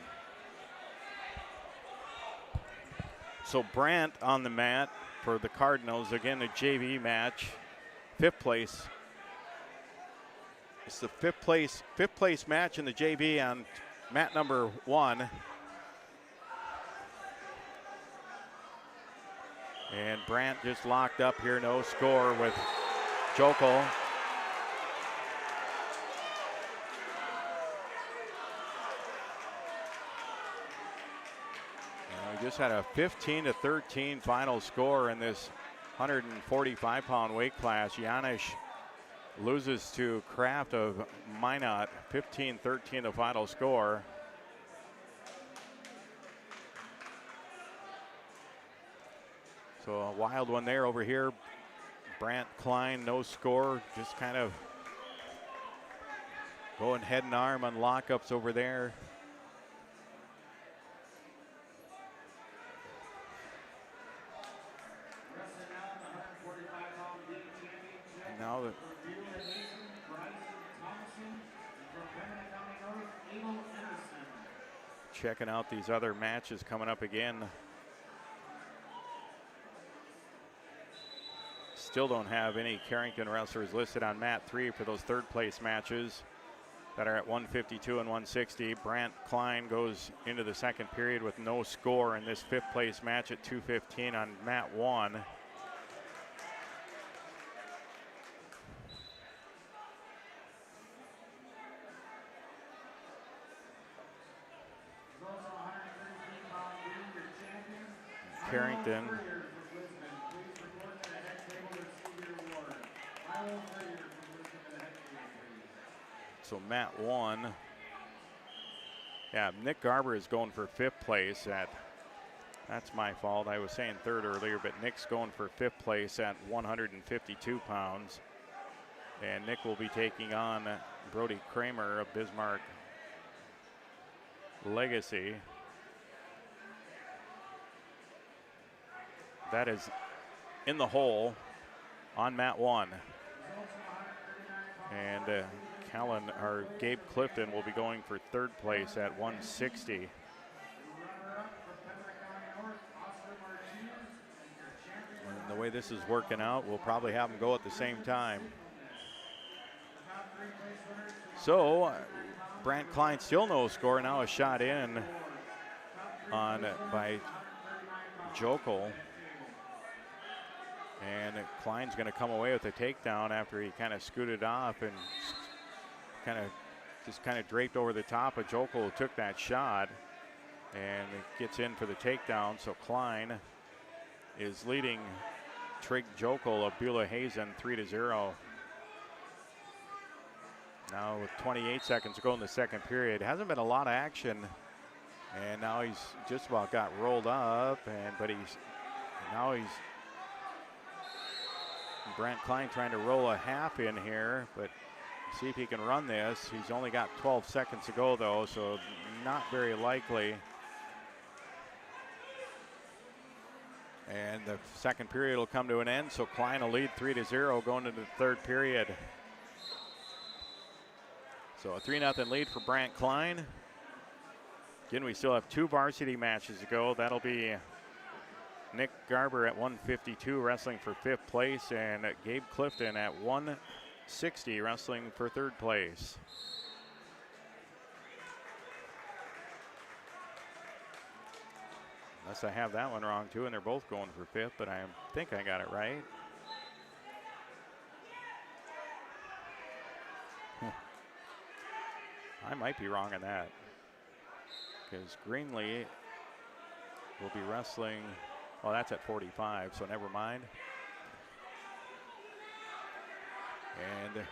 So Brant on the mat for the Cardinals. Again, a JV match, 5th place. It's the fifth place match in the JV on mat number 1. And Brant just locked up here, no score with Jokel. We just had a 15-13 final score in this 145-pound weight class. Janish loses to Kraft of Minot, 15-13 the final score. So a wild one there over here. Brant Klein, no score, just kind of going head and arm on lockups over there. And now the checking out these other matches coming up again. Still don't have any Carrington wrestlers listed on mat 3 for those 3rd place matches that are at 152 and 160. Brant Klein goes into the 2nd period with no score in this 5th place match at 215 on mat 1. Carrington so mat 1. Yeah, Nick Garber is going for 5th place at, that's my fault. I was saying 3rd earlier, but Nick's going for 5th place at 152 pounds. And Nick will be taking on Brody Kramer of Bismarck Legacy. That is in the hole on mat 1. And Gabe Clifton will be going for 3rd place at 160. And the way this is working out, we'll probably have them go at the same time. So Brant Klein still no score. Now a shot in on by Jokel. And Klein's going to come away with a takedown after he kind of scooted off and kind of draped over the top of Jokel, who took that shot, and it gets in for the takedown. So Klein is leading Trig Jokel of Beulah Hazen 3-0. Now with 28 seconds to go in the 2nd period, hasn't been a lot of action, and now he's just about got rolled up, but he's Brant Klein trying to roll a half in here, but see if he can run this. He's only got 12 seconds to go though, so not very likely. And the 2nd period will come to an end, so Klein will lead 3-0 going into the 3rd period. So a 3-0 lead for Brant Klein. Again, we still have 2 varsity matches to go. That'll be Nick Garber at 152 wrestling for 5th place, and Gabe Clifton at 160 wrestling for 3rd place. Unless I have that one wrong too, and they're both going for 5th, but I think I got it right. I might be wrong on that, because Greenlee will be wrestling. Well, that's at 45, so never mind. And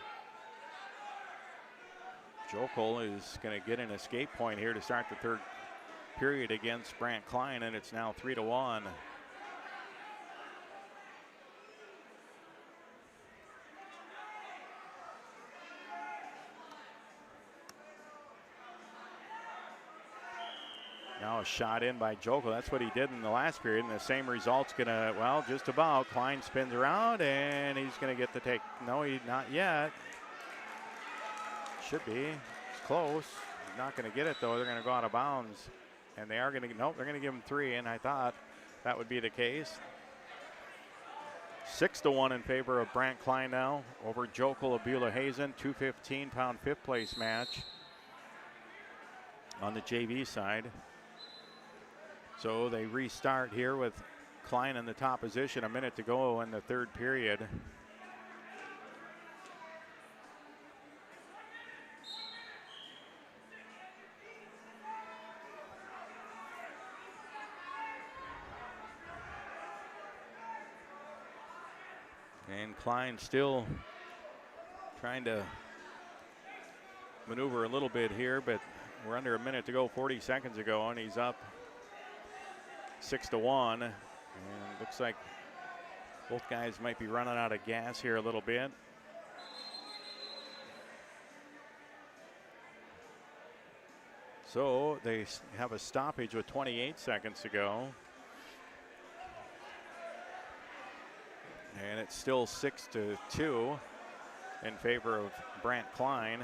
Jokel is going to get an escape point here to start the 3rd period against Brant Klein, and it's now 3-1. Now a shot in by Jokel. That's what he did in the last period, and the same result's going to, well, just about. Klein spins around, and he's going to get the take. No, not yet. Should be. It's close. He's not going to get it, though. They're going to go out of bounds, and they are going to, nope, they're going to give him 3, and I thought that would be the case. 6-1 in favor of Brant Klein now over Jokel of Beulah Hazen. 215-pound fifth-place match on the JV side. So they restart here with Klein in the top position. A minute to go in the third period. And Klein still trying to maneuver a little bit here, but we're under a minute to go, 40 seconds ago, and he's up 6-1. And looks like both guys might be running out of gas here a little bit. So they have a stoppage with 28 seconds to go. And it's still 6-2 in favor of Brant Klein.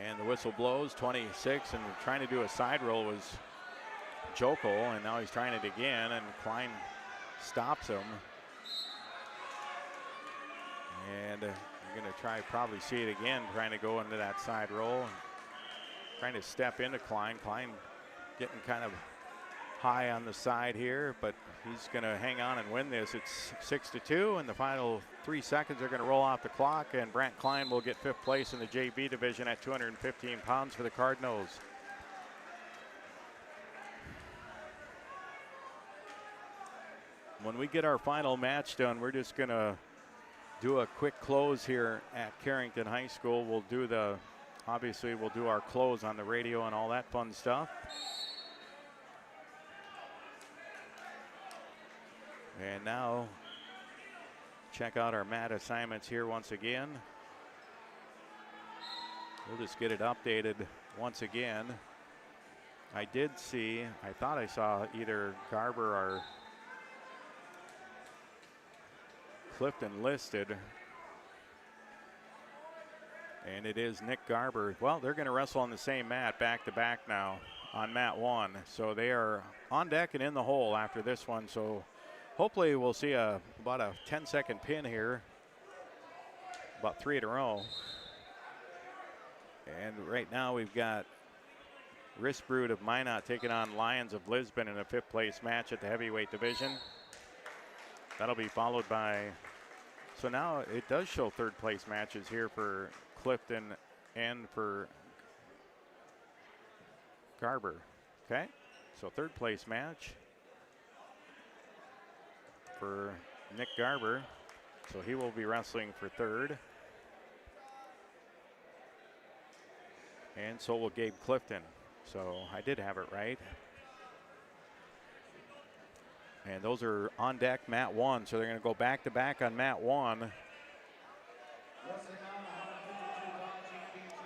And the whistle blows, 26, and trying to do a side roll was Jokel, and now he's trying it again, and Klein stops him. And you're going to probably see it again, trying to go into that side roll. Trying to step into Klein. Klein getting kind of high on the side here, but he's going to hang on and win this. It's 6-2, and the final 3 seconds are going to roll off the clock, and Brant Klein will get 5th place in the JV division at 215 pounds for the Cardinals. When we get our final match done, we're just going to do a quick close here at Carrington High School. We'll do obviously we'll do our close on the radio and all that fun stuff. And now check out our mat assignments here once again. We'll just get it updated once again. I thought I saw either Garber or Clifton listed. And it is Nick Garber. Well, they're going to wrestle on the same mat back to back now on mat 1. So they are on deck and in the hole after this one. So hopefully we'll see about a 10-second pin here. About 3 in a row. And right now we've got Risbrud of Minot taking on Lions of Lisbon in a 5th place match at the heavyweight division. That'll be followed by, so now it does show 3rd place matches here for Clifton and for Garber. Okay, so 3rd place match for Nick Garber. So he will be wrestling for 3rd. And so will Gabe Clifton. So I did have it right. And those are on deck mat 1. So they're going to go back to back on mat 1.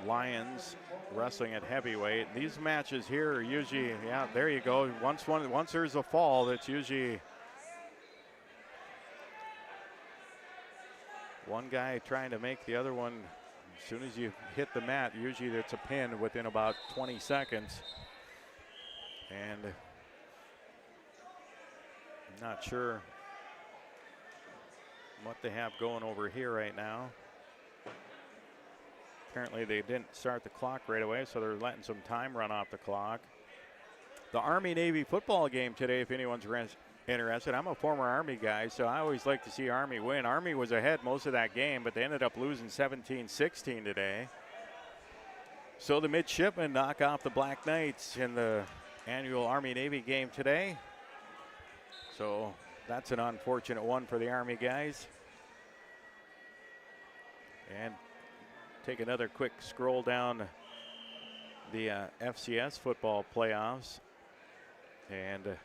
Lions wrestling at heavyweight. These matches here are usually, yeah, there you go. Once there's a fall, that's usually one guy trying to make the other one. As soon as you hit the mat, usually it's a pin within about 20 seconds. And I'm not sure what they have going over here right now. Apparently they didn't start the clock right away, so they're letting some time run off the clock. The Army-Navy football game today, if anyone's interested. I'm a former Army guy, so I always like to see Army win. Army was ahead most of that game, but they ended up losing 17-16 today. So the midshipmen knock off the Black Knights in the annual Army-Navy game today. So that's an unfortunate one for the Army guys. And take another quick scroll down the FCS football playoffs. And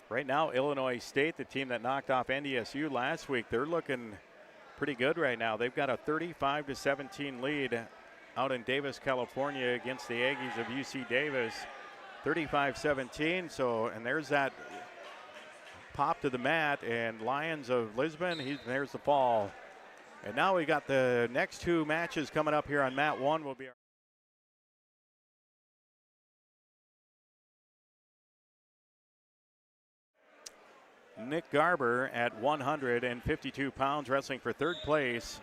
right now, Illinois State, the team that knocked off NDSU last week, they're looking pretty good right now. They've got a 35-17 lead out in Davis, California against the Aggies of UC Davis. 35-17, so, and there's that pop to the mat, and Lions of Lisbon, there's the fall. And now we got the next two matches coming up here on mat 1 will be Nick Garber at 152 pounds, wrestling for third place,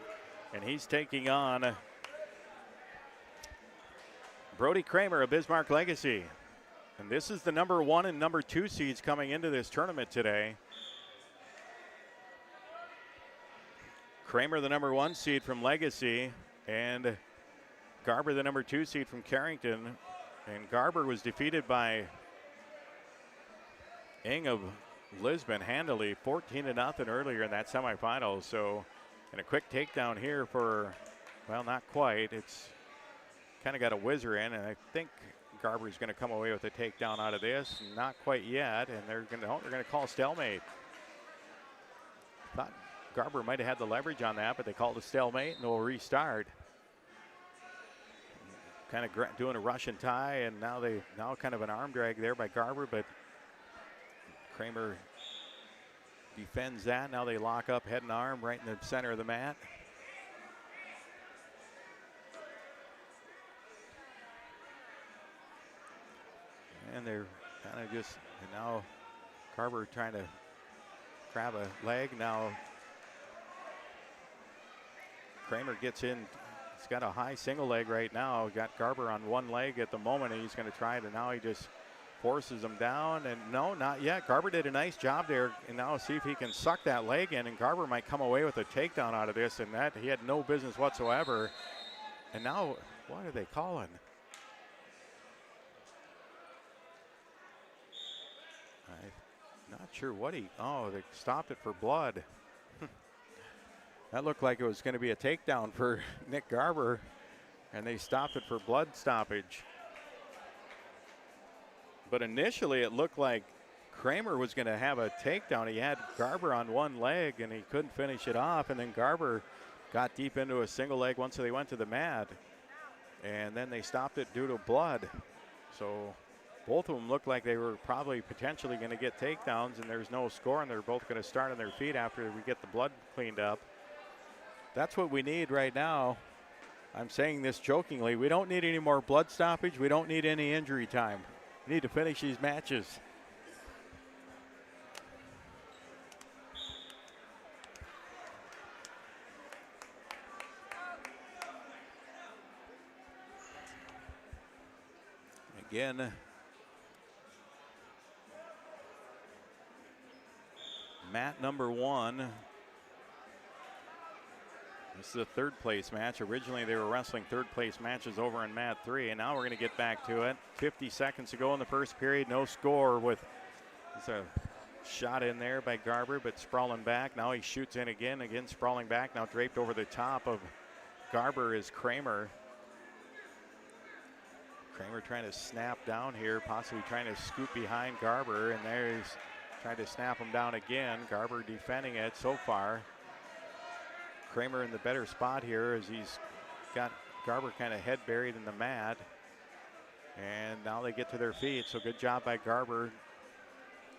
and he's taking on Brody Kramer of Bismarck Legacy. And this is the number 1 and number 2 seeds coming into this tournament today. Kramer, the number 1 seed from Legacy, and Garber, the number 2 seed from Carrington. And Garber was defeated by Ing of Lisbon handily, 14-0 earlier in that semifinal. So, and a quick takedown here for, well, not quite. It's kind of got a whizzer in, and I think Garber's going to come away with a takedown out of this. Not quite yet, and they're going to call stalemate. Thought Garber might have had the leverage on that, but they called a stalemate, and they'll restart. Kind of doing a Russian tie, and now kind of an arm drag there by Garber, but Kramer defends that. Now they lock up head and arm right in the center of the mat. And they're kind of just, and now Garber trying to grab a leg. Now Kramer gets in. He's got a high single leg right now. Got Garber on one leg at the moment, and he's going to try to, now he just forces him down, and no, not yet. Garber did a nice job there, and now see if he can suck that leg in, and Garber might come away with a takedown out of this, and that he had no business whatsoever. And now, what are they calling? I'm not sure what they stopped it for blood. That looked like it was going to be a takedown for Nick Garber, and they stopped it for blood stoppage. But initially it looked like Kramer was going to have a takedown. He had Garber on one leg, and he couldn't finish it off, and then Garber got deep into a single leg once they went to the mat, and then they stopped it due to blood. So both of them looked like they were probably potentially going to get takedowns, and there's no score, and they're both going to start on their feet after we get the blood cleaned up. That's what we need right now. I'm saying this jokingly. We don't need any more blood stoppage. We don't need any injury time. We need to finish these matches. Again, mat number 1. This is a third place match. Originally they were wrestling third place matches over in mat 3, and now we're going to get back to it. 50 seconds to go in the first period. No score with a shot in there by Garber, but sprawling back. Now he shoots in again sprawling back. Now draped over the top of Garber is Kramer. Kramer trying to snap down here, possibly trying to scoop behind Garber, and there he's trying to snap him down again. Garber defending it so far. Kramer in the better spot here as he's got Garber kind of head buried in the mat. And now they get to their feet, so good job by Garber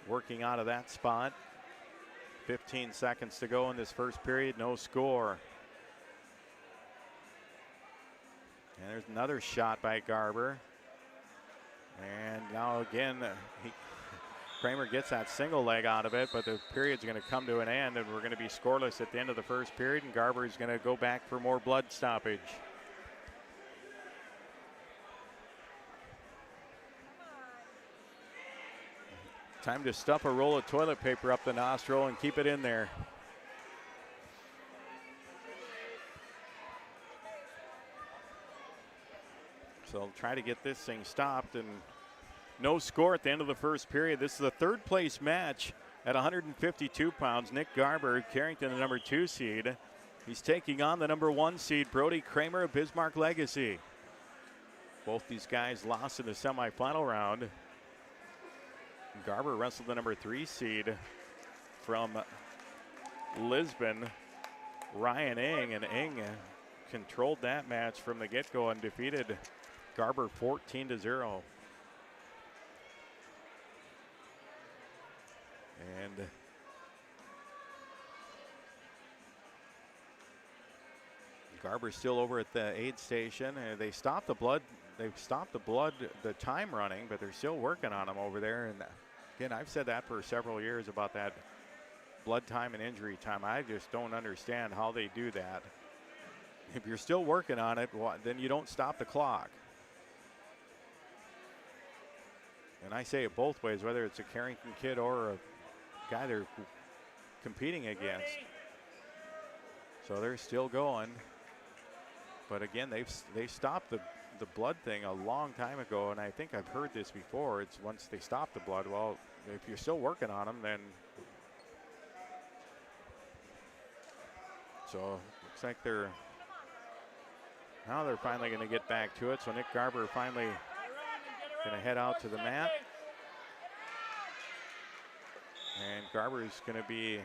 working out of that spot. 15 seconds to go in this first period, no score. And there's another shot by Garber. And now again, Kramer gets that single leg out of it, but the period's going to come to an end, and we're going to be scoreless at the end of the first period, and Garber is going to go back for more blood stoppage. Time to stuff a roll of toilet paper up the nostril and keep it in there. So I'll try to get this thing stopped, and no score at the end of the first period. This is a third place match at 152 pounds. Nick Garber, Carrington, the number 2 seed. He's taking on the number 1 seed, Brody Kramer of Bismarck Legacy. Both these guys lost in the semifinal round. Garber wrestled the number 3 seed from Lisbon Ryan Ing, and Ing controlled that match from the get-go and defeated Garber 14-0. And Garber's still over at the aid station. They stopped the blood. They've stopped the time running, but they're still working on them over there. And again, I've said that for several years about that blood time and injury time. I just don't understand how they do that. If you're still working on it, then you don't stop the clock. And I say it both ways, whether it's a Carrington kid or a guy they're competing against. So they're still going. But again, they stopped the blood thing a long time ago, and I think I've heard this before. It's once they stop the blood, well, if you're still working on them, then. So looks like they're finally going to get back to it. So Nick Garber finally going to head out to the mat. And Garber is going to be,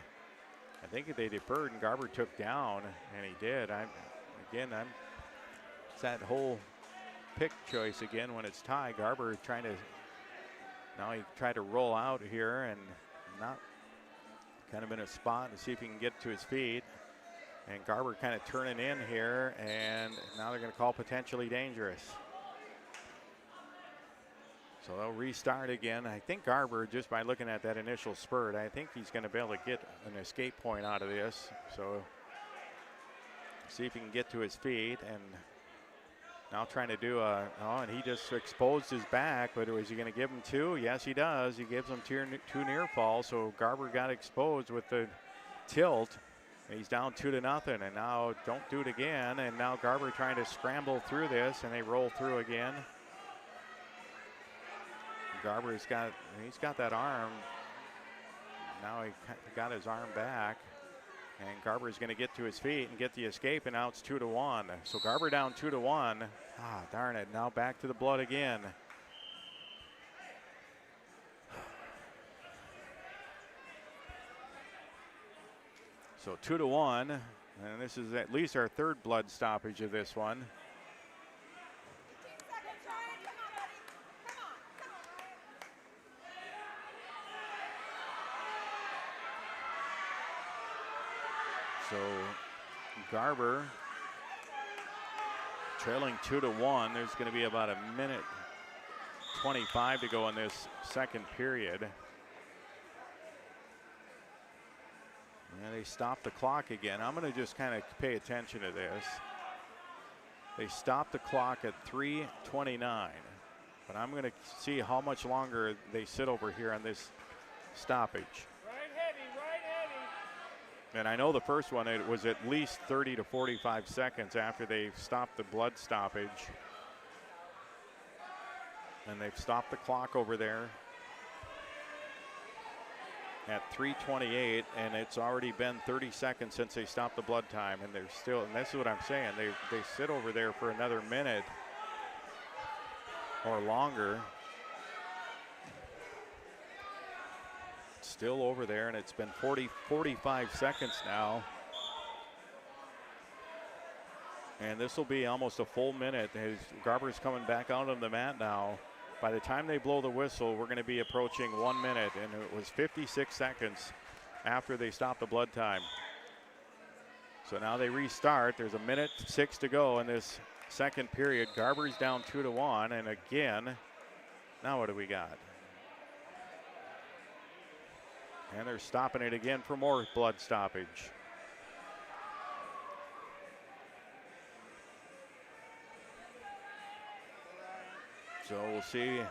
I think they deferred and Garber took down, and he did. It's that whole pick choice again when it's tie. Garber trying to, now he tried to roll out here and not kind of in a spot to see if he can get to his feet. And Garber kind of turning in here, and now they're going to call potentially dangerous. So they'll restart again. I think Garber, just by looking at that initial spurt, I think he's going to be able to get an escape point out of this. So see if he can get to his feet, and now trying to do and he just exposed his back, but is he going to give him two? Yes, he does. He gives him two near falls, so Garber got exposed with the tilt. And he's down 2-0, and now don't do it again, and now Garber trying to scramble through this, and they roll through again. Garber's got that arm. Now he got his arm back. And Garber's going to get to his feet and get the escape, and now it's 2-1. So Garber down 2-1. Ah, darn it. Now back to the blood again. So 2-1. And this is at least our third blood stoppage of this one. So Garber trailing 2-1. There's going to be about a minute 25 to go in this second period. And they stopped the clock again. I'm going to just kind of pay attention to this. They stopped the clock at 3:29, but I'm going to see how much longer they sit over here on this stoppage. And I know the first one, it was at least 30 to 45 seconds after they stopped the blood stoppage. And they've stopped the clock over there at 3:28, and it's already been 30 seconds since they stopped the blood time, and they're still, and this is what I'm saying, they sit over there for another minute or longer. Still over there, and it's been 45 seconds now. And this will be almost a full minute. As Garber's coming back out on the mat now. By the time they blow the whistle, we're going to be approaching 1 minute, and it was 56 seconds after they stopped the blood time. So now they restart. There's a minute 6 to go in this second period. Garber's down 2-1, and again, now what do we got? And they're stopping it again for more blood stoppage. So we'll see.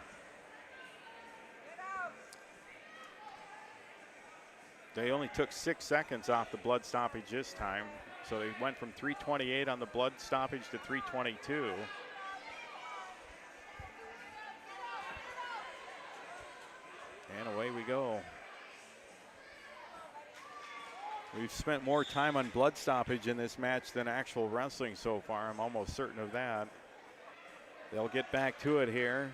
They only took 6 seconds off the blood stoppage this time. So they went from 3:28 on the blood stoppage to 3:22. And away we go. We've spent more time on blood stoppage in this match than actual wrestling so far. I'm almost certain of that. They'll get back to it here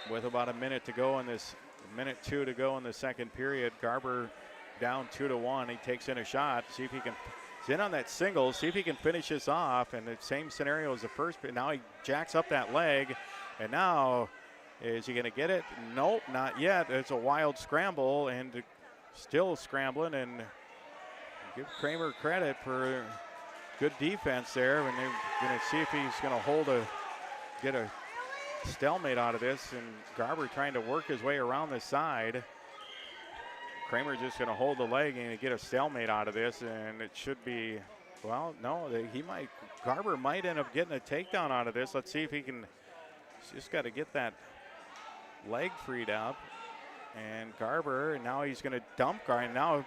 with about a minute to go in this, minute 2 to go in the second period. Garber down 2-1. He takes in a shot. See if he can He's in on that single. See if he can finish this off. And the same scenario as the first. But now he jacks up that leg. And now, is he going to get it? Nope, not yet. It's a wild scramble and still scrambling. And give Kramer credit for good defense there. And they're going to see if he's going to get a stalemate out of this. And Garber trying to work his way around the side. Kramer just going to hold the leg and get a stalemate out of this, and it should be, well, no, Garber might end up getting a takedown out of this. Let's see if he can, he's just got to get that leg freed up. And Garber, and now he's going to dump Garber. Now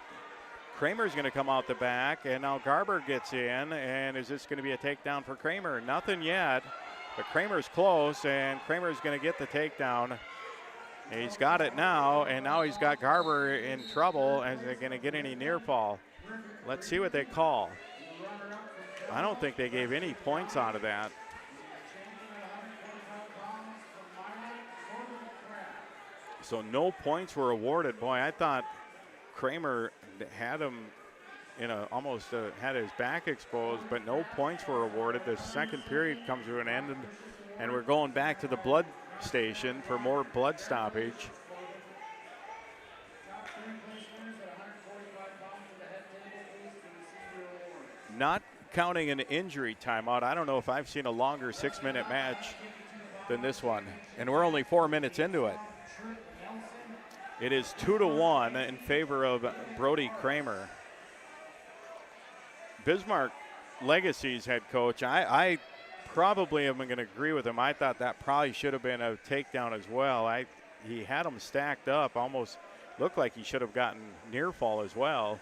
Kramer's going to come out the back, and now Garber gets in, and is this going to be a takedown for Kramer? Nothing yet, but Kramer's close, and Kramer's going to get the takedown. He's got it now, and now he's got Garber in trouble. Is they going to get any near fall? Let's see what they call. I don't think they gave any points out of that. So no points were awarded. Boy, I thought Kramer had him almost had his back exposed, but no points were awarded. The second period comes to an end, and we're going back to the blood station for more blood stoppage. Not counting an injury timeout. I don't know if I've seen a longer 6-minute match than this one, and we're only 4 minutes into it. It is 2-1 in favor of Brody Kramer. Bismarck Legacy's head coach, I probably am going to agree with him. I thought that probably should have been a takedown as well. He had them stacked up, almost looked like he should have gotten near fall as well.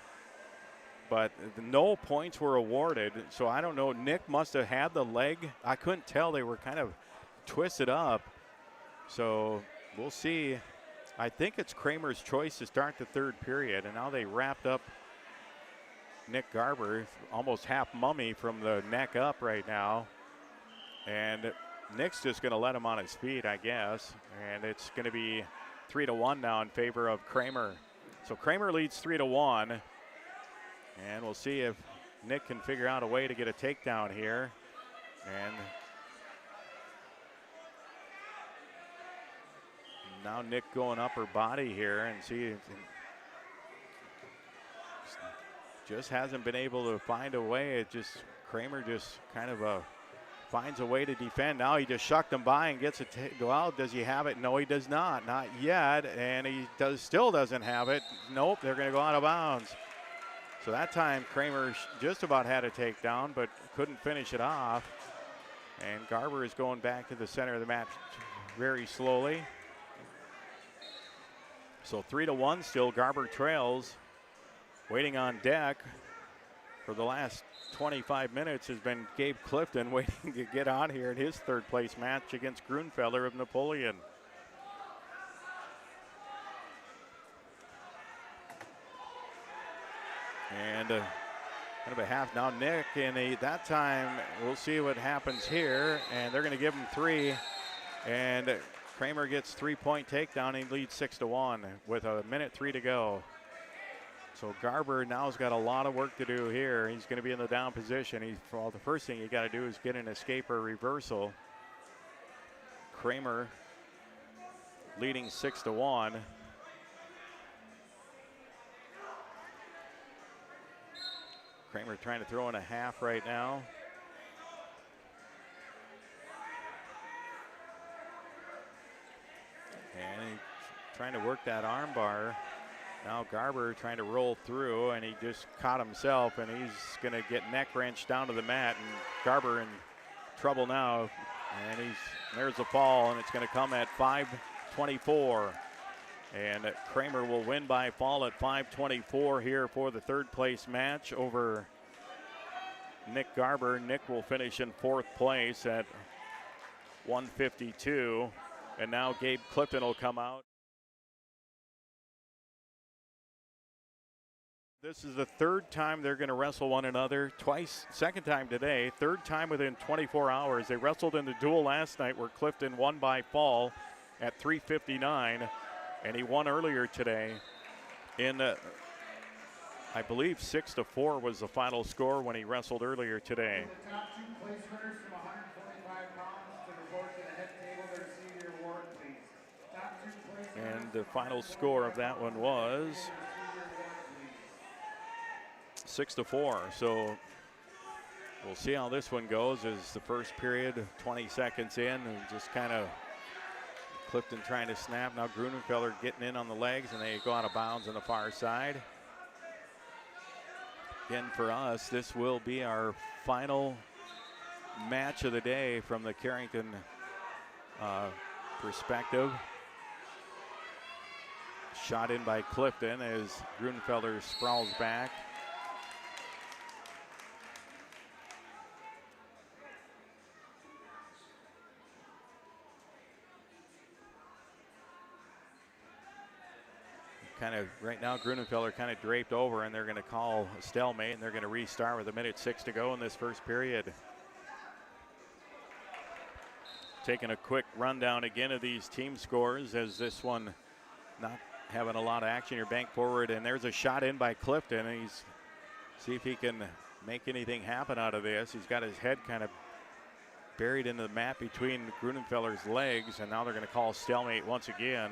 But no points were awarded, so I don't know. Nick must have had the leg. I couldn't tell. They were kind of twisted up. So we'll see. I think it's Kramer's choice to start the third period, and now they wrapped up Nick Garber, almost half mummy from the neck up right now. And Nick's just going to let him on his feet, I guess. And it's going to be 3-1 now in favor of Kramer. So Kramer leads 3-1. And we'll see if Nick can figure out a way to get a takedown here. And now Nick going upper body here and see if just hasn't been able to find a way. Kramer just kind of finds a way to defend. Now he just shucked him by and gets it. Well, does he have it? No, he does not. Not yet. And he still doesn't have it. Nope, they're going to go out of bounds. So that time Kramer just about had a takedown, but couldn't finish it off. And Garber is going back to the center of the match very slowly. So 3-1 still. Garber trails. Waiting on deck for the last 25 minutes has been Gabe Clifton, waiting to get on here in his third place match against Grunfelder of Napoleon. And kind of a half now. Nick, and that time we'll see what happens here. And they're going to give him 3. And Kramer gets 3-point takedown. He leads 6-1 with 1:03 to go. So Garber now's got a lot of work to do here. He's going to be in the down position. The first thing you got to do is get an escape or reversal. Kramer leading 6-1. Kramer trying to throw in a half right now. And he's trying to work that arm bar. Now Garber trying to roll through, and he just caught himself, and he's going to get neck wrenched down to the mat, and Garber in trouble now. And there's the fall, and it's going to come at 5:24. And Kramer will win by fall at 5:24 here for the third place match over Nick Garber. Nick will finish in fourth place at 1:52. And now Gabe Clifton will come out. This is the third time they're going to wrestle one another. Twice, second time today, third time within 24 hours. They wrestled in the duel last night where Clifton won by fall at 3:59, and he won earlier today in I believe 6-4 was the final score when he wrestled earlier today. The top two place winners from 145 pounds to report to the head table to receive your award, please. Top two place winners. And the final score of that one was 6-4. So we'll see how this one goes as the first period, 20 seconds in, and just kind of Clifton trying to snap. Now Grunenfelder getting in on the legs, and they go out of bounds on the far side. Again, for us, this will be our final match of the day from the Carrington perspective. Shot in by Clifton as Grunenfelder sprawls back. Kind of right now, Grunenfelder kind of draped over, and they're going to call a stalemate, and they're going to restart with 1:06 to go in this first period. Taking a quick rundown again of these team scores as this one not having a lot of action here. Bank forward, and there's a shot in by Clifton, and he's see if he can make anything happen out of this. He's got his head kind of buried into the mat between Grunenfelder's legs, and now they're going to call stalemate once again.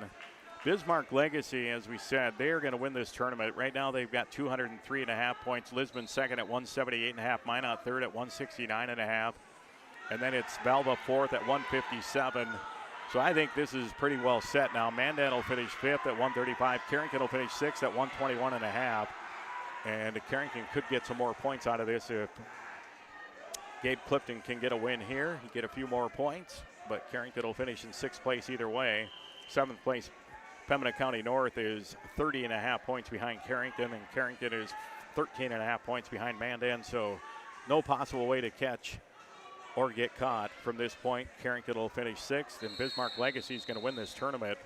Bismarck Legacy, as we said, they are going to win this tournament. Right now they've got 203.5 points. Lisbon second at 178.5. Minot third at 169.5. And then it's Valva fourth at 157. So I think this is pretty well set now. Mandan will finish fifth at 135. Carrington will finish sixth at 121.5. And Carrington could get some more points out of this if Gabe Clifton can get a win here. He get a few more points, but Carrington will finish in sixth place either way. Seventh place, Pembina County North is 30.5 points behind Carrington, and Carrington is 13.5 points behind Mandan, so no possible way to catch or get caught from this point. Carrington will finish sixth, and Bismarck Legacy is going to win this tournament,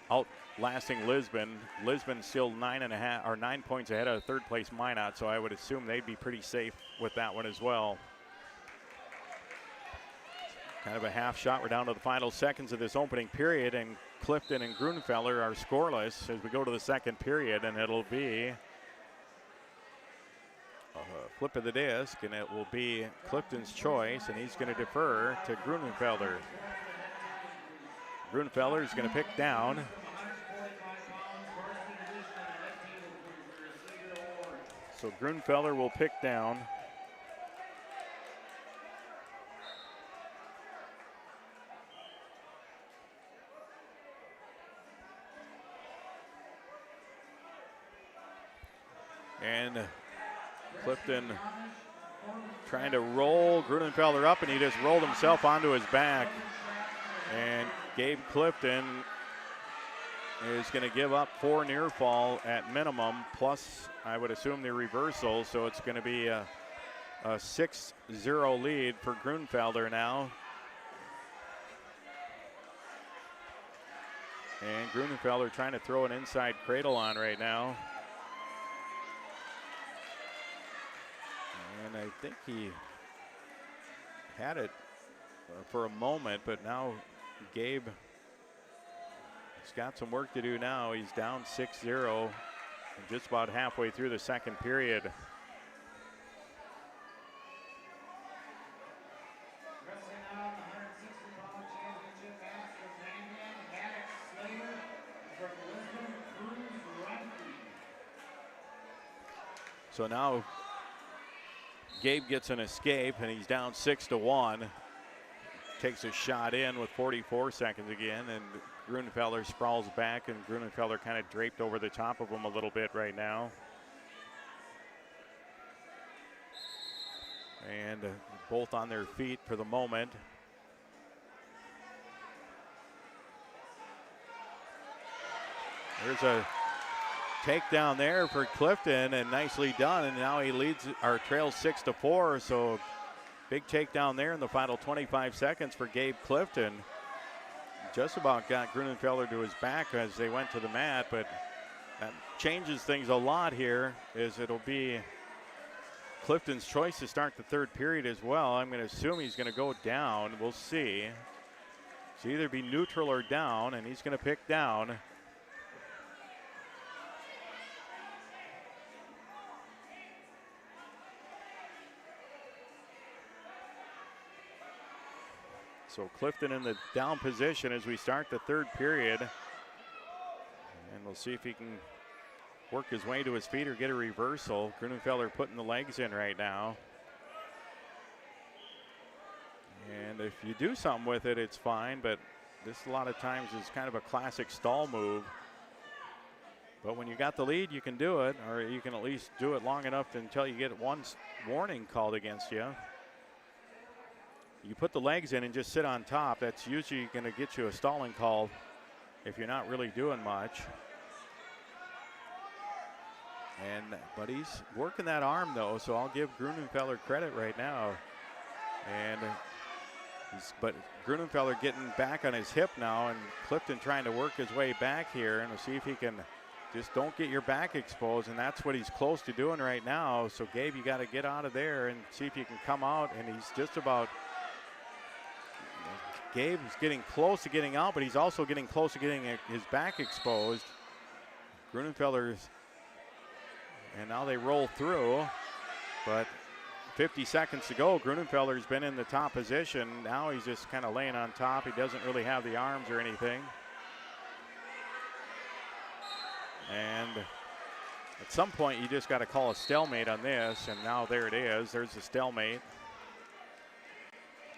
outlasting Lisbon. Lisbon still 9 points ahead of third place Minot, so I would assume they'd be pretty safe with that one as well. Kind of a half shot. We're down to the final seconds of this opening period, and Clifton and Grunenfelder are scoreless as we go to the second period, and it'll be a flip of the disc, and it will be Clifton's choice, and he's going to defer to Grunenfelder. Grunenfelder is going to pick down. So Grunenfelder will pick down. And Clifton trying to roll Grunenfelder up, and he just rolled himself onto his back. And Gabe Clifton is going to give up 4 near fall at minimum, plus I would assume the reversal, so it's going to be a 6-0 lead for Grunenfelder now. And Grunenfelder trying to throw an inside cradle on right now. And I think he had it for a moment, but now Gabe has got some work to do now. He's down 6-0 and just about halfway through the second period. So now Gabe gets an escape, and he's down 6-1. Takes a shot in with 44 seconds again, and Grunenfelder sprawls back, and Grunenfelder kind of draped over the top of him a little bit right now. And both on their feet for the moment. There's a takedown there for Clifton, and nicely done, and now he leads or trails 6-4, so big takedown there in the final 25 seconds for Gabe Clifton. Just about got Grunenfelder to his back as they went to the mat, but that changes things a lot here, as it'll be Clifton's choice to start the third period as well. I'm going to assume he's going to go down. We'll see. It's either be neutral or down, and he's going to pick down. So Clifton in the down position as we start the third period. And we'll see if he can work his way to his feet or get a reversal. Grunenfelder putting the legs in right now. And if you do something with it, it's fine, but this a lot of times is kind of a classic stall move. But when you got the lead, you can do it, or you can at least do it long enough until you get one warning called against you. You put the legs in and just sit on top, that's usually going to get you a stalling call if you're not really doing much. But he's working that arm though, so I'll give Grunenfelder credit right now. But Grunenfelder getting back on his hip now, and Clifton trying to work his way back here, and we'll see if he can just don't get your back exposed, and that's what he's close to doing right now. So Gabe, you got to get out of there and see if you can come out, and he's just about, Gabe is getting close to getting out, but he's also getting close to getting his back exposed. Grunenfelder's, and now they roll through, but 50 seconds to go. Grunenfelder's been in the top position. Now he's just kind of laying on top. He doesn't really have the arms or anything. And at some point, you just got to call a stalemate on this, and now there it is. There's the stalemate.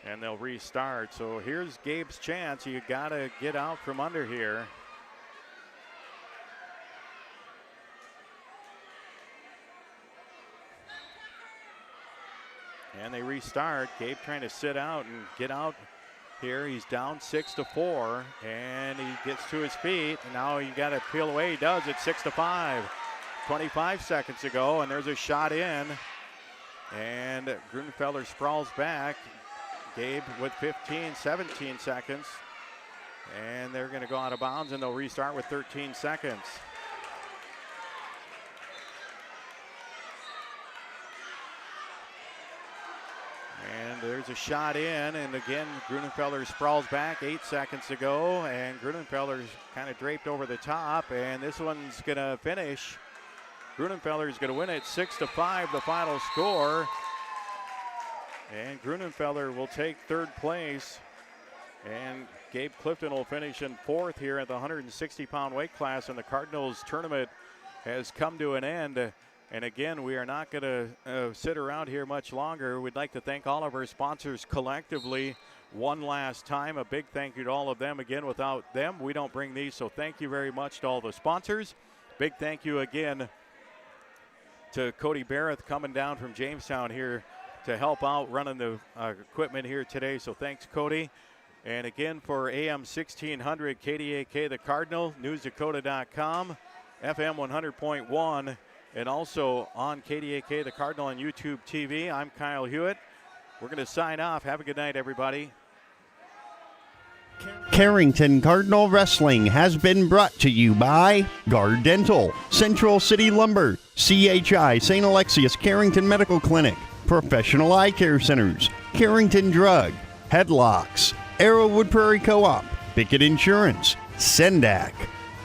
And they'll restart. So here's Gabe's chance. You got to get out from under here. And they restart. Gabe trying to sit out and get out here. He's down 6-4, and he gets to his feet. And now you got to peel away. He does. It's 6-5. 25 seconds ago, and there's a shot in. And Grunenfelder sprawls back. Gabe with 17 seconds. And they're going to go out of bounds, and they'll restart with 13 seconds. And there's a shot in, and again, Grunenfelder sprawls back 8 seconds to go, and Grunenfelder's kind of draped over the top, and this one's going to finish. Grunenfelder's going to win it 6-5, the final score. And Grunenfelder will take third place, and Gabe Clifton will finish in fourth here at the 160-pound weight class, and the Cardinals tournament has come to an end. And again, we are not going to sit around here much longer. We'd like to thank all of our sponsors collectively one last time. A big thank you to all of them. Again, without them, we don't bring these, so thank you very much to all the sponsors. Big thank you again to Cody Barrett coming down from Jamestown here to help out running the equipment here today. So thanks, Cody. And again, for AM 1600 KDAK, the Cardinal, newsdakota.com, FM 100.1, and also on KDAK, the Cardinal on YouTube TV. I'm Kyle Hewitt. We're going to sign off. Have a good night, everybody. Carrington Cardinal Wrestling has been brought to you by Guard Dental, Central City Lumber, CHI St. Alexius Carrington Medical Clinic, Professional Eye Care Centers, Carrington Drug, Headlocks, Arrowwood Prairie Co-op, Bickett Insurance, Sendak,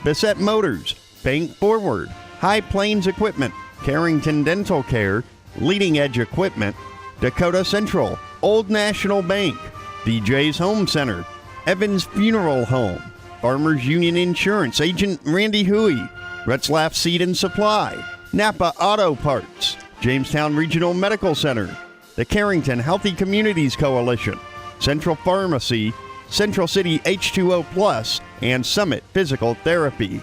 Bissett Motors, Bank Forward, High Plains Equipment, Carrington Dental Care, Leading Edge Equipment, Dakota Central, Old National Bank, BJ's Home Center, Evans Funeral Home, Farmers Union Insurance Agent Randy Huey, Retzlaff Seed and Supply, Napa Auto Parts, Jamestown Regional Medical Center, the Carrington Healthy Communities Coalition, Central Pharmacy, Central City H2O Plus, and Summit Physical Therapy.